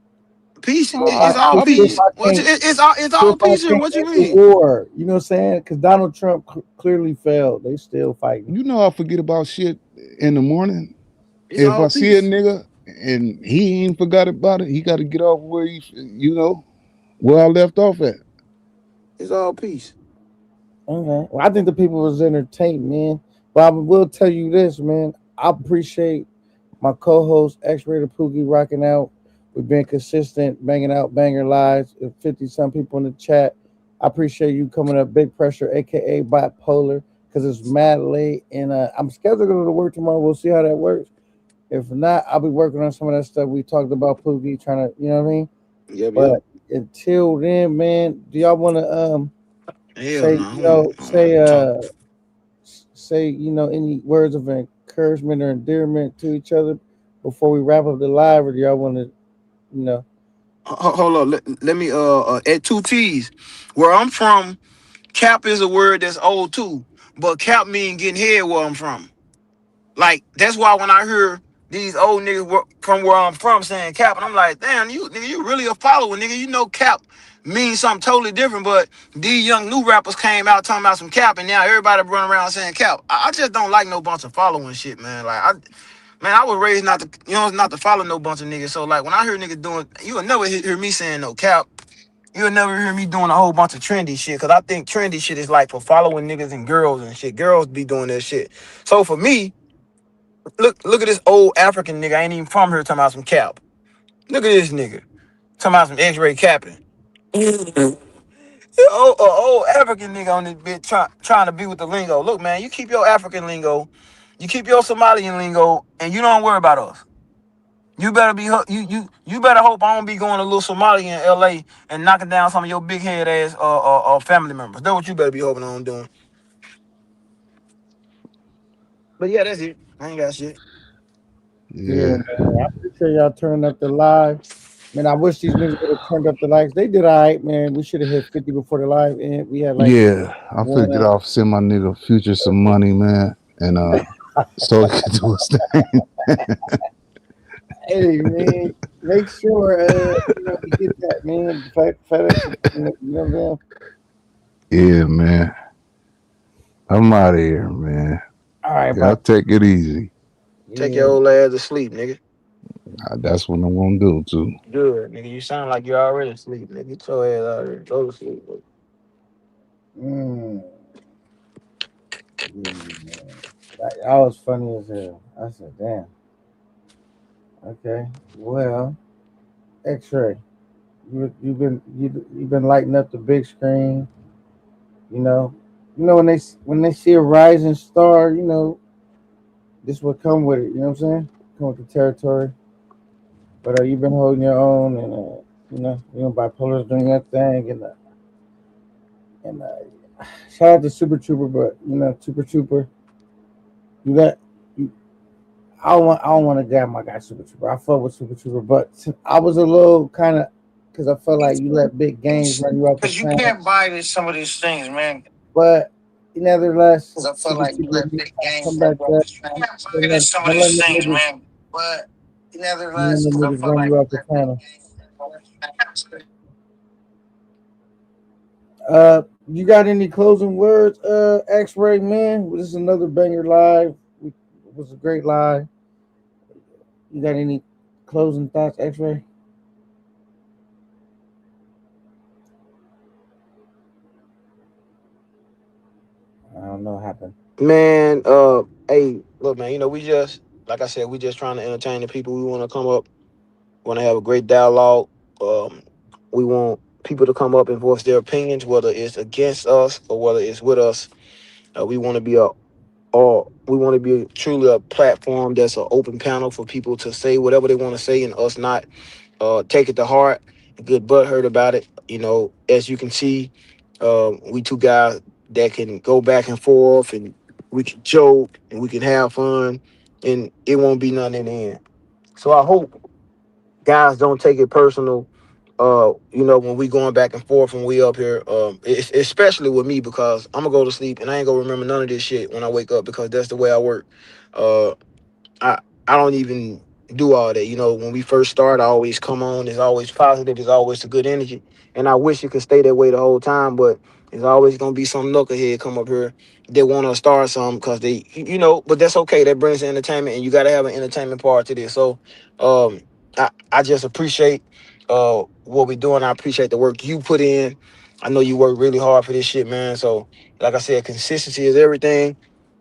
Peace. It's all peace. It's all peace here. What you mean? War. You know what I'm saying? Because Donald Trump clearly failed. They still fighting. You know I forget about shit in the morning. It's if I see a nigga and he ain't forgot about it, he got to get off where where I left off at. It's all peace. Okay. Well, I think the people was entertained, man. But I will tell you this, man. I appreciate my co-host X-Rated Pookie rocking out. We've been consistent, banging out banger lives. 50 some people in the chat. I appreciate you coming up, Big Pressure, aka Bipolar, because it's mad late, and I'm scheduled to go to work tomorrow. We'll see how that works. If not, I'll be working on some of that stuff we talked about, Pookie, trying to, you know what I mean. Yep, yep. But until then, man, do y'all want to Hell say, no, I don't want to talk. say, any words of encouragement or endearment to each other before we wrap up the live, or do y'all want to, you know? Hold on, let me at two T's. Where I'm from, cap is a word that's old too, but cap mean getting head where I'm from. Like that's why when I hear these old niggas from where I'm from saying cap, and I'm like, damn, you nigga, you really a follower, nigga. You know cap means something totally different. But these young new rappers came out talking about some cap, and now everybody running around saying cap. I just don't like no bunch of following shit, man. Man, I was raised not to, not to follow no bunch of niggas. So like when I hear niggas doing, you will never hear me saying no cap. You'll never hear me doing a whole bunch of trendy shit, cause I think trendy shit is like for following niggas and girls and shit. Girls be doing that shit. So for me, look at this old African nigga. I ain't even from here talking about some cap. Look at this nigga talking about some X-ray capping. Old African nigga on this bitch trying to be with the lingo. Look, man, you keep your African lingo, you keep your Somalian lingo, and you don't worry about us. You better be you better hope I don't be going to little Somalia in L.A. and knocking down some of your big head ass family members. That's what you better be hoping on doing. But yeah, that's it. I ain't got shit. Yeah, Yeah. man. I appreciate y'all turning up the live. Man, I wish these niggas would have turned up the likes. They did all right, man. We should have hit 50 before the live, and we had like Yeah. I one. finna get off, send my nigga Future some money, man. And so he can do his thing. Hey, man, make sure you get that, man. FedEx, you know what I'm saying? Yeah, man. I'm out of here, man. All right, Y'all bye. take it easy. Take Yeah. your old ass to sleep, nigga. That's what I'm gonna do too. Good, nigga. You sound like you're already asleep, nigga. Get your ass out of here. Go to sleep, nigga. Mm. Yeah, man. That was funny as hell. I said, damn. Okay. Well, X-ray. You've been lighting up the big screen. You know. When they see a rising star, this will come with it. You know what I'm saying? Come with the territory. But you've been holding your own, and bipolar's doing that thing, and shout out to Super Trooper, but Super Trooper, you got you. I don't want to grab my guy Super Trooper. I fuck with Super Trooper, but I was a little kind of because I felt like you let big games run you off the Cause you planet. can't buy some of these things, man. But nevertheless, Cause I feel Super like you Trooper let big come games run back you off up. the planet. You can't Don't buy let, some of don't let these them things, niggas, man. But don't let nevertheless, them cause I niggas feel run like you you off the let big panel. games run you off the planet. You got any closing words, X-Ray man? This is another banger live. It was a great live. You got any closing thoughts, X-Ray? I don't know what happened. Man, hey, look, man, we just, like I said, we just trying to entertain the people. We want to come up, want to have a great dialogue. Um, we want people to come up and voice their opinions, whether it's against us or whether it's with us. We want to be truly a platform that's an open panel for people to say whatever they want to say and us not take it to heart, good butt hurt about it. As you can see, we two guys that can go back and forth, and we can joke and we can have fun, and it won't be nothing in the end. So I hope guys don't take it personal. When we going back and forth when we up here, especially with me, because I'm gonna go to sleep and I ain't gonna remember none of this shit when I wake up, because that's the way I work. Uh, I I don't even do all that. When we first start, I always come on. It's always positive. It's always a good energy, and I wish it could stay that way the whole time. But there's always gonna be some knucklehead come up here. They want to start something because but that's okay. That brings entertainment, and you got to have an entertainment part to this. So, um, I just appreciate what we're doing. I appreciate the work you put in. I know you work really hard for this shit, man. So, like I said, consistency is everything.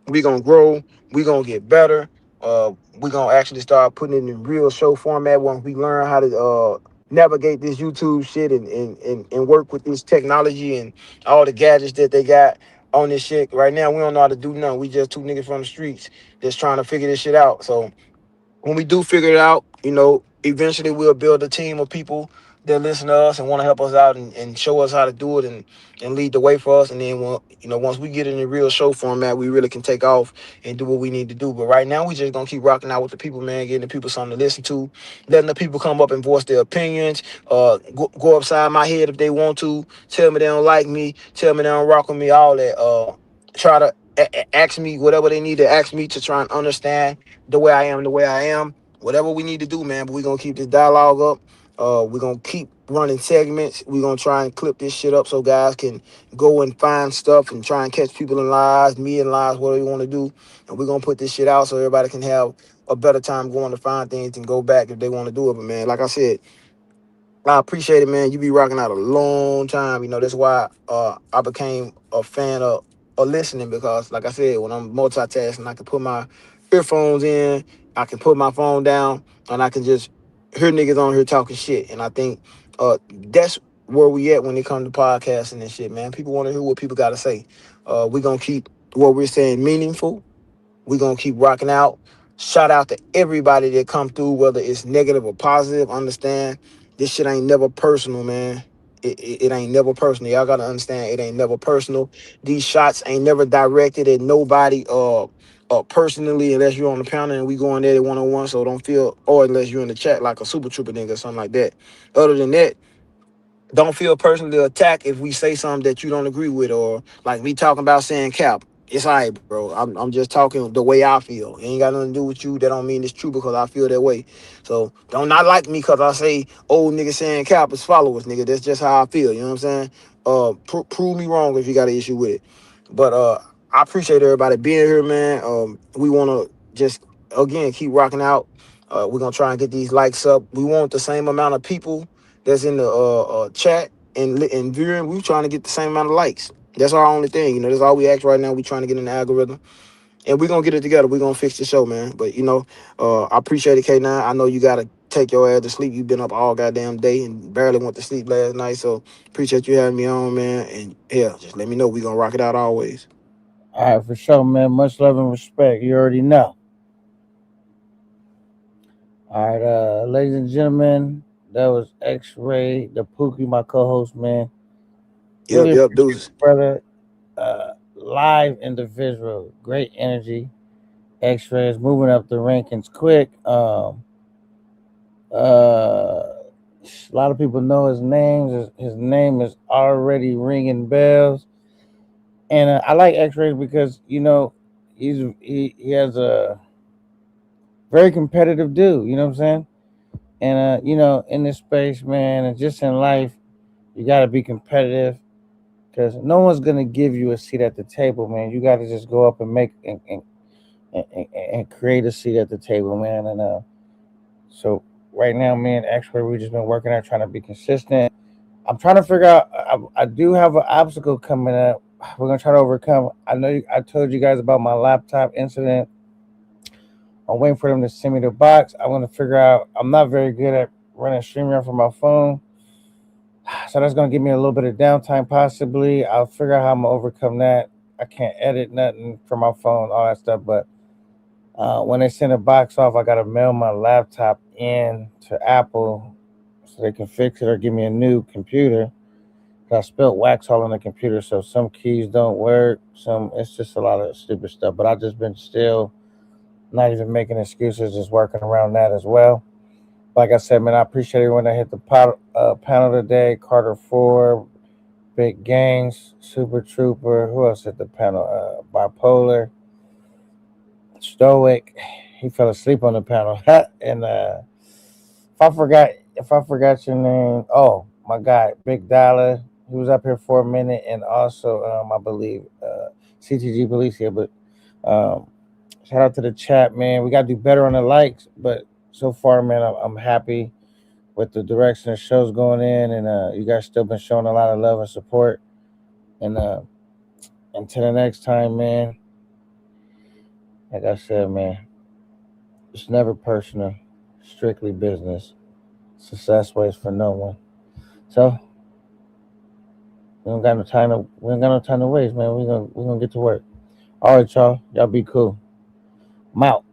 We gonna grow. We gonna get better. We're gonna actually start putting it in real show format once we learn how to navigate this YouTube shit and work with this technology and all the gadgets that they got on this shit. Right now, we don't know how to do nothing. We just two niggas from the streets just trying to figure this shit out. So when we do figure it out, eventually we'll build a team of people that listen to us and want to help us out and show us how to do it and lead the way for us. And then, once we get in the real show format, we really can take off and do what we need to do. But right now, we just going to keep rocking out with the people, man, getting the people something to listen to, letting the people come up and voice their opinions, go upside my head if they want to, tell me they don't like me, tell me they don't rock with me, all that. Try to ask me whatever they need to ask me to try and understand the way I am, whatever we need to do, man. But we're going to keep this dialogue up. We're going to keep running segments. We're going to try and clip this shit up so guys can go and find stuff and try and catch people in lies, me in lies, whatever you want to do. And we're going to put this shit out so everybody can have a better time going to find things and go back if they want to do it. But, man, like I said, I appreciate it, man. You be rocking out a long time. That's why I became a fan of listening because, like I said, when I'm multitasking, I can put my earphones in, I can put my phone down, and I can just hear niggas on here talking shit. And I think that's where we at when it comes to podcasting and shit, man. People want to hear what people got to say. We're going to keep what we're saying meaningful. We're going to keep rocking out. Shout out to everybody that come through, whether it's negative or positive. Understand, this shit ain't never personal, man. It ain't never personal. Y'all got to understand, it ain't never personal. These shots ain't never directed at nobody personally unless you're on the panel and we going at it one-on-one. So don't feel, or unless you're in the chat like a super trooper nigga or something like that. Other than that, don't feel personally attacked if we say something that you don't agree with, or like me talking about saying cap. It's all right, bro. I'm just talking the way I feel. It ain't got nothing to do with you. That don't mean it's true because I feel that way. So don't not like me because I say old nigga saying cap is followers, nigga. That's just how I feel. You know what I'm saying? Prove me wrong if you got an issue with it. But I appreciate everybody being here, man. We want to just again keep rocking out. We're gonna try and get these likes up. We want the same amount of people that's in the chat and viewing. We trying to get the same amount of likes. That's our only thing. That's all we ask right now. We trying to get in the algorithm, and we're gonna get it together. We're gonna fix the show, man. But I appreciate it, K9. I know you gotta take your ass to sleep. You've been up all goddamn day and barely went to sleep last night. So appreciate you having me on, man. And yeah, just let me know. We gonna rock it out always. All right, for sure, man. Much love and respect. You already know. All right, ladies and gentlemen, that was X-Ray, the Pookie, my co-host, man. Really Yep, appreciate deuces. it, brother. Live individual, great energy. X-Ray is moving up the rankings quick. A lot of people know his name. His name is already ringing bells. And I like X-Ray because he has a very competitive dude. You know what I'm saying? And in this space, man, and just in life, you got to be competitive because no one's gonna give you a seat at the table, man. You got to just go up and make and create a seat at the table, man. And so right now, me and X-Ray, we just been working out, trying to be consistent. I'm trying to figure out. I do have an obstacle coming up. We're gonna try to overcome. I told you guys about my laptop incident. I'm waiting for them to send me the box. I want to figure out. I'm not very good at running StreamYard from my phone, so that's gonna give me a little bit of downtime. Possibly, I'll figure out how I'm gonna overcome that. I can't edit nothing from my phone, all that stuff. But when they send a box off, I gotta mail my laptop in to Apple so they can fix it or give me a new computer. I spilled wax all on the computer, so some keys don't work. It's just a lot of stupid stuff. But I just been still not even making excuses, just working around that as well. Like I said, man, I appreciate everyone that hit the panel today. Carter 4, Big Gangs, Super Trooper. Who else hit the panel? Bipolar, Stoic. He fell asleep on the panel. And if I forgot your name, oh my God, Big Dollar. He was up here for a minute, and also I believe CTG Police here. But shout out to the chat, man. We gotta do better on the likes, but so far, man, I'm happy with the direction the show's going in, and you guys still been showing a lot of love and support. And until the next time, man. Like I said, man, It's never personal, strictly business. Success waits for no one. So we don't got no time to waste, man. We're gonna get to work. All right, y'all. Y'all be cool. I'm out.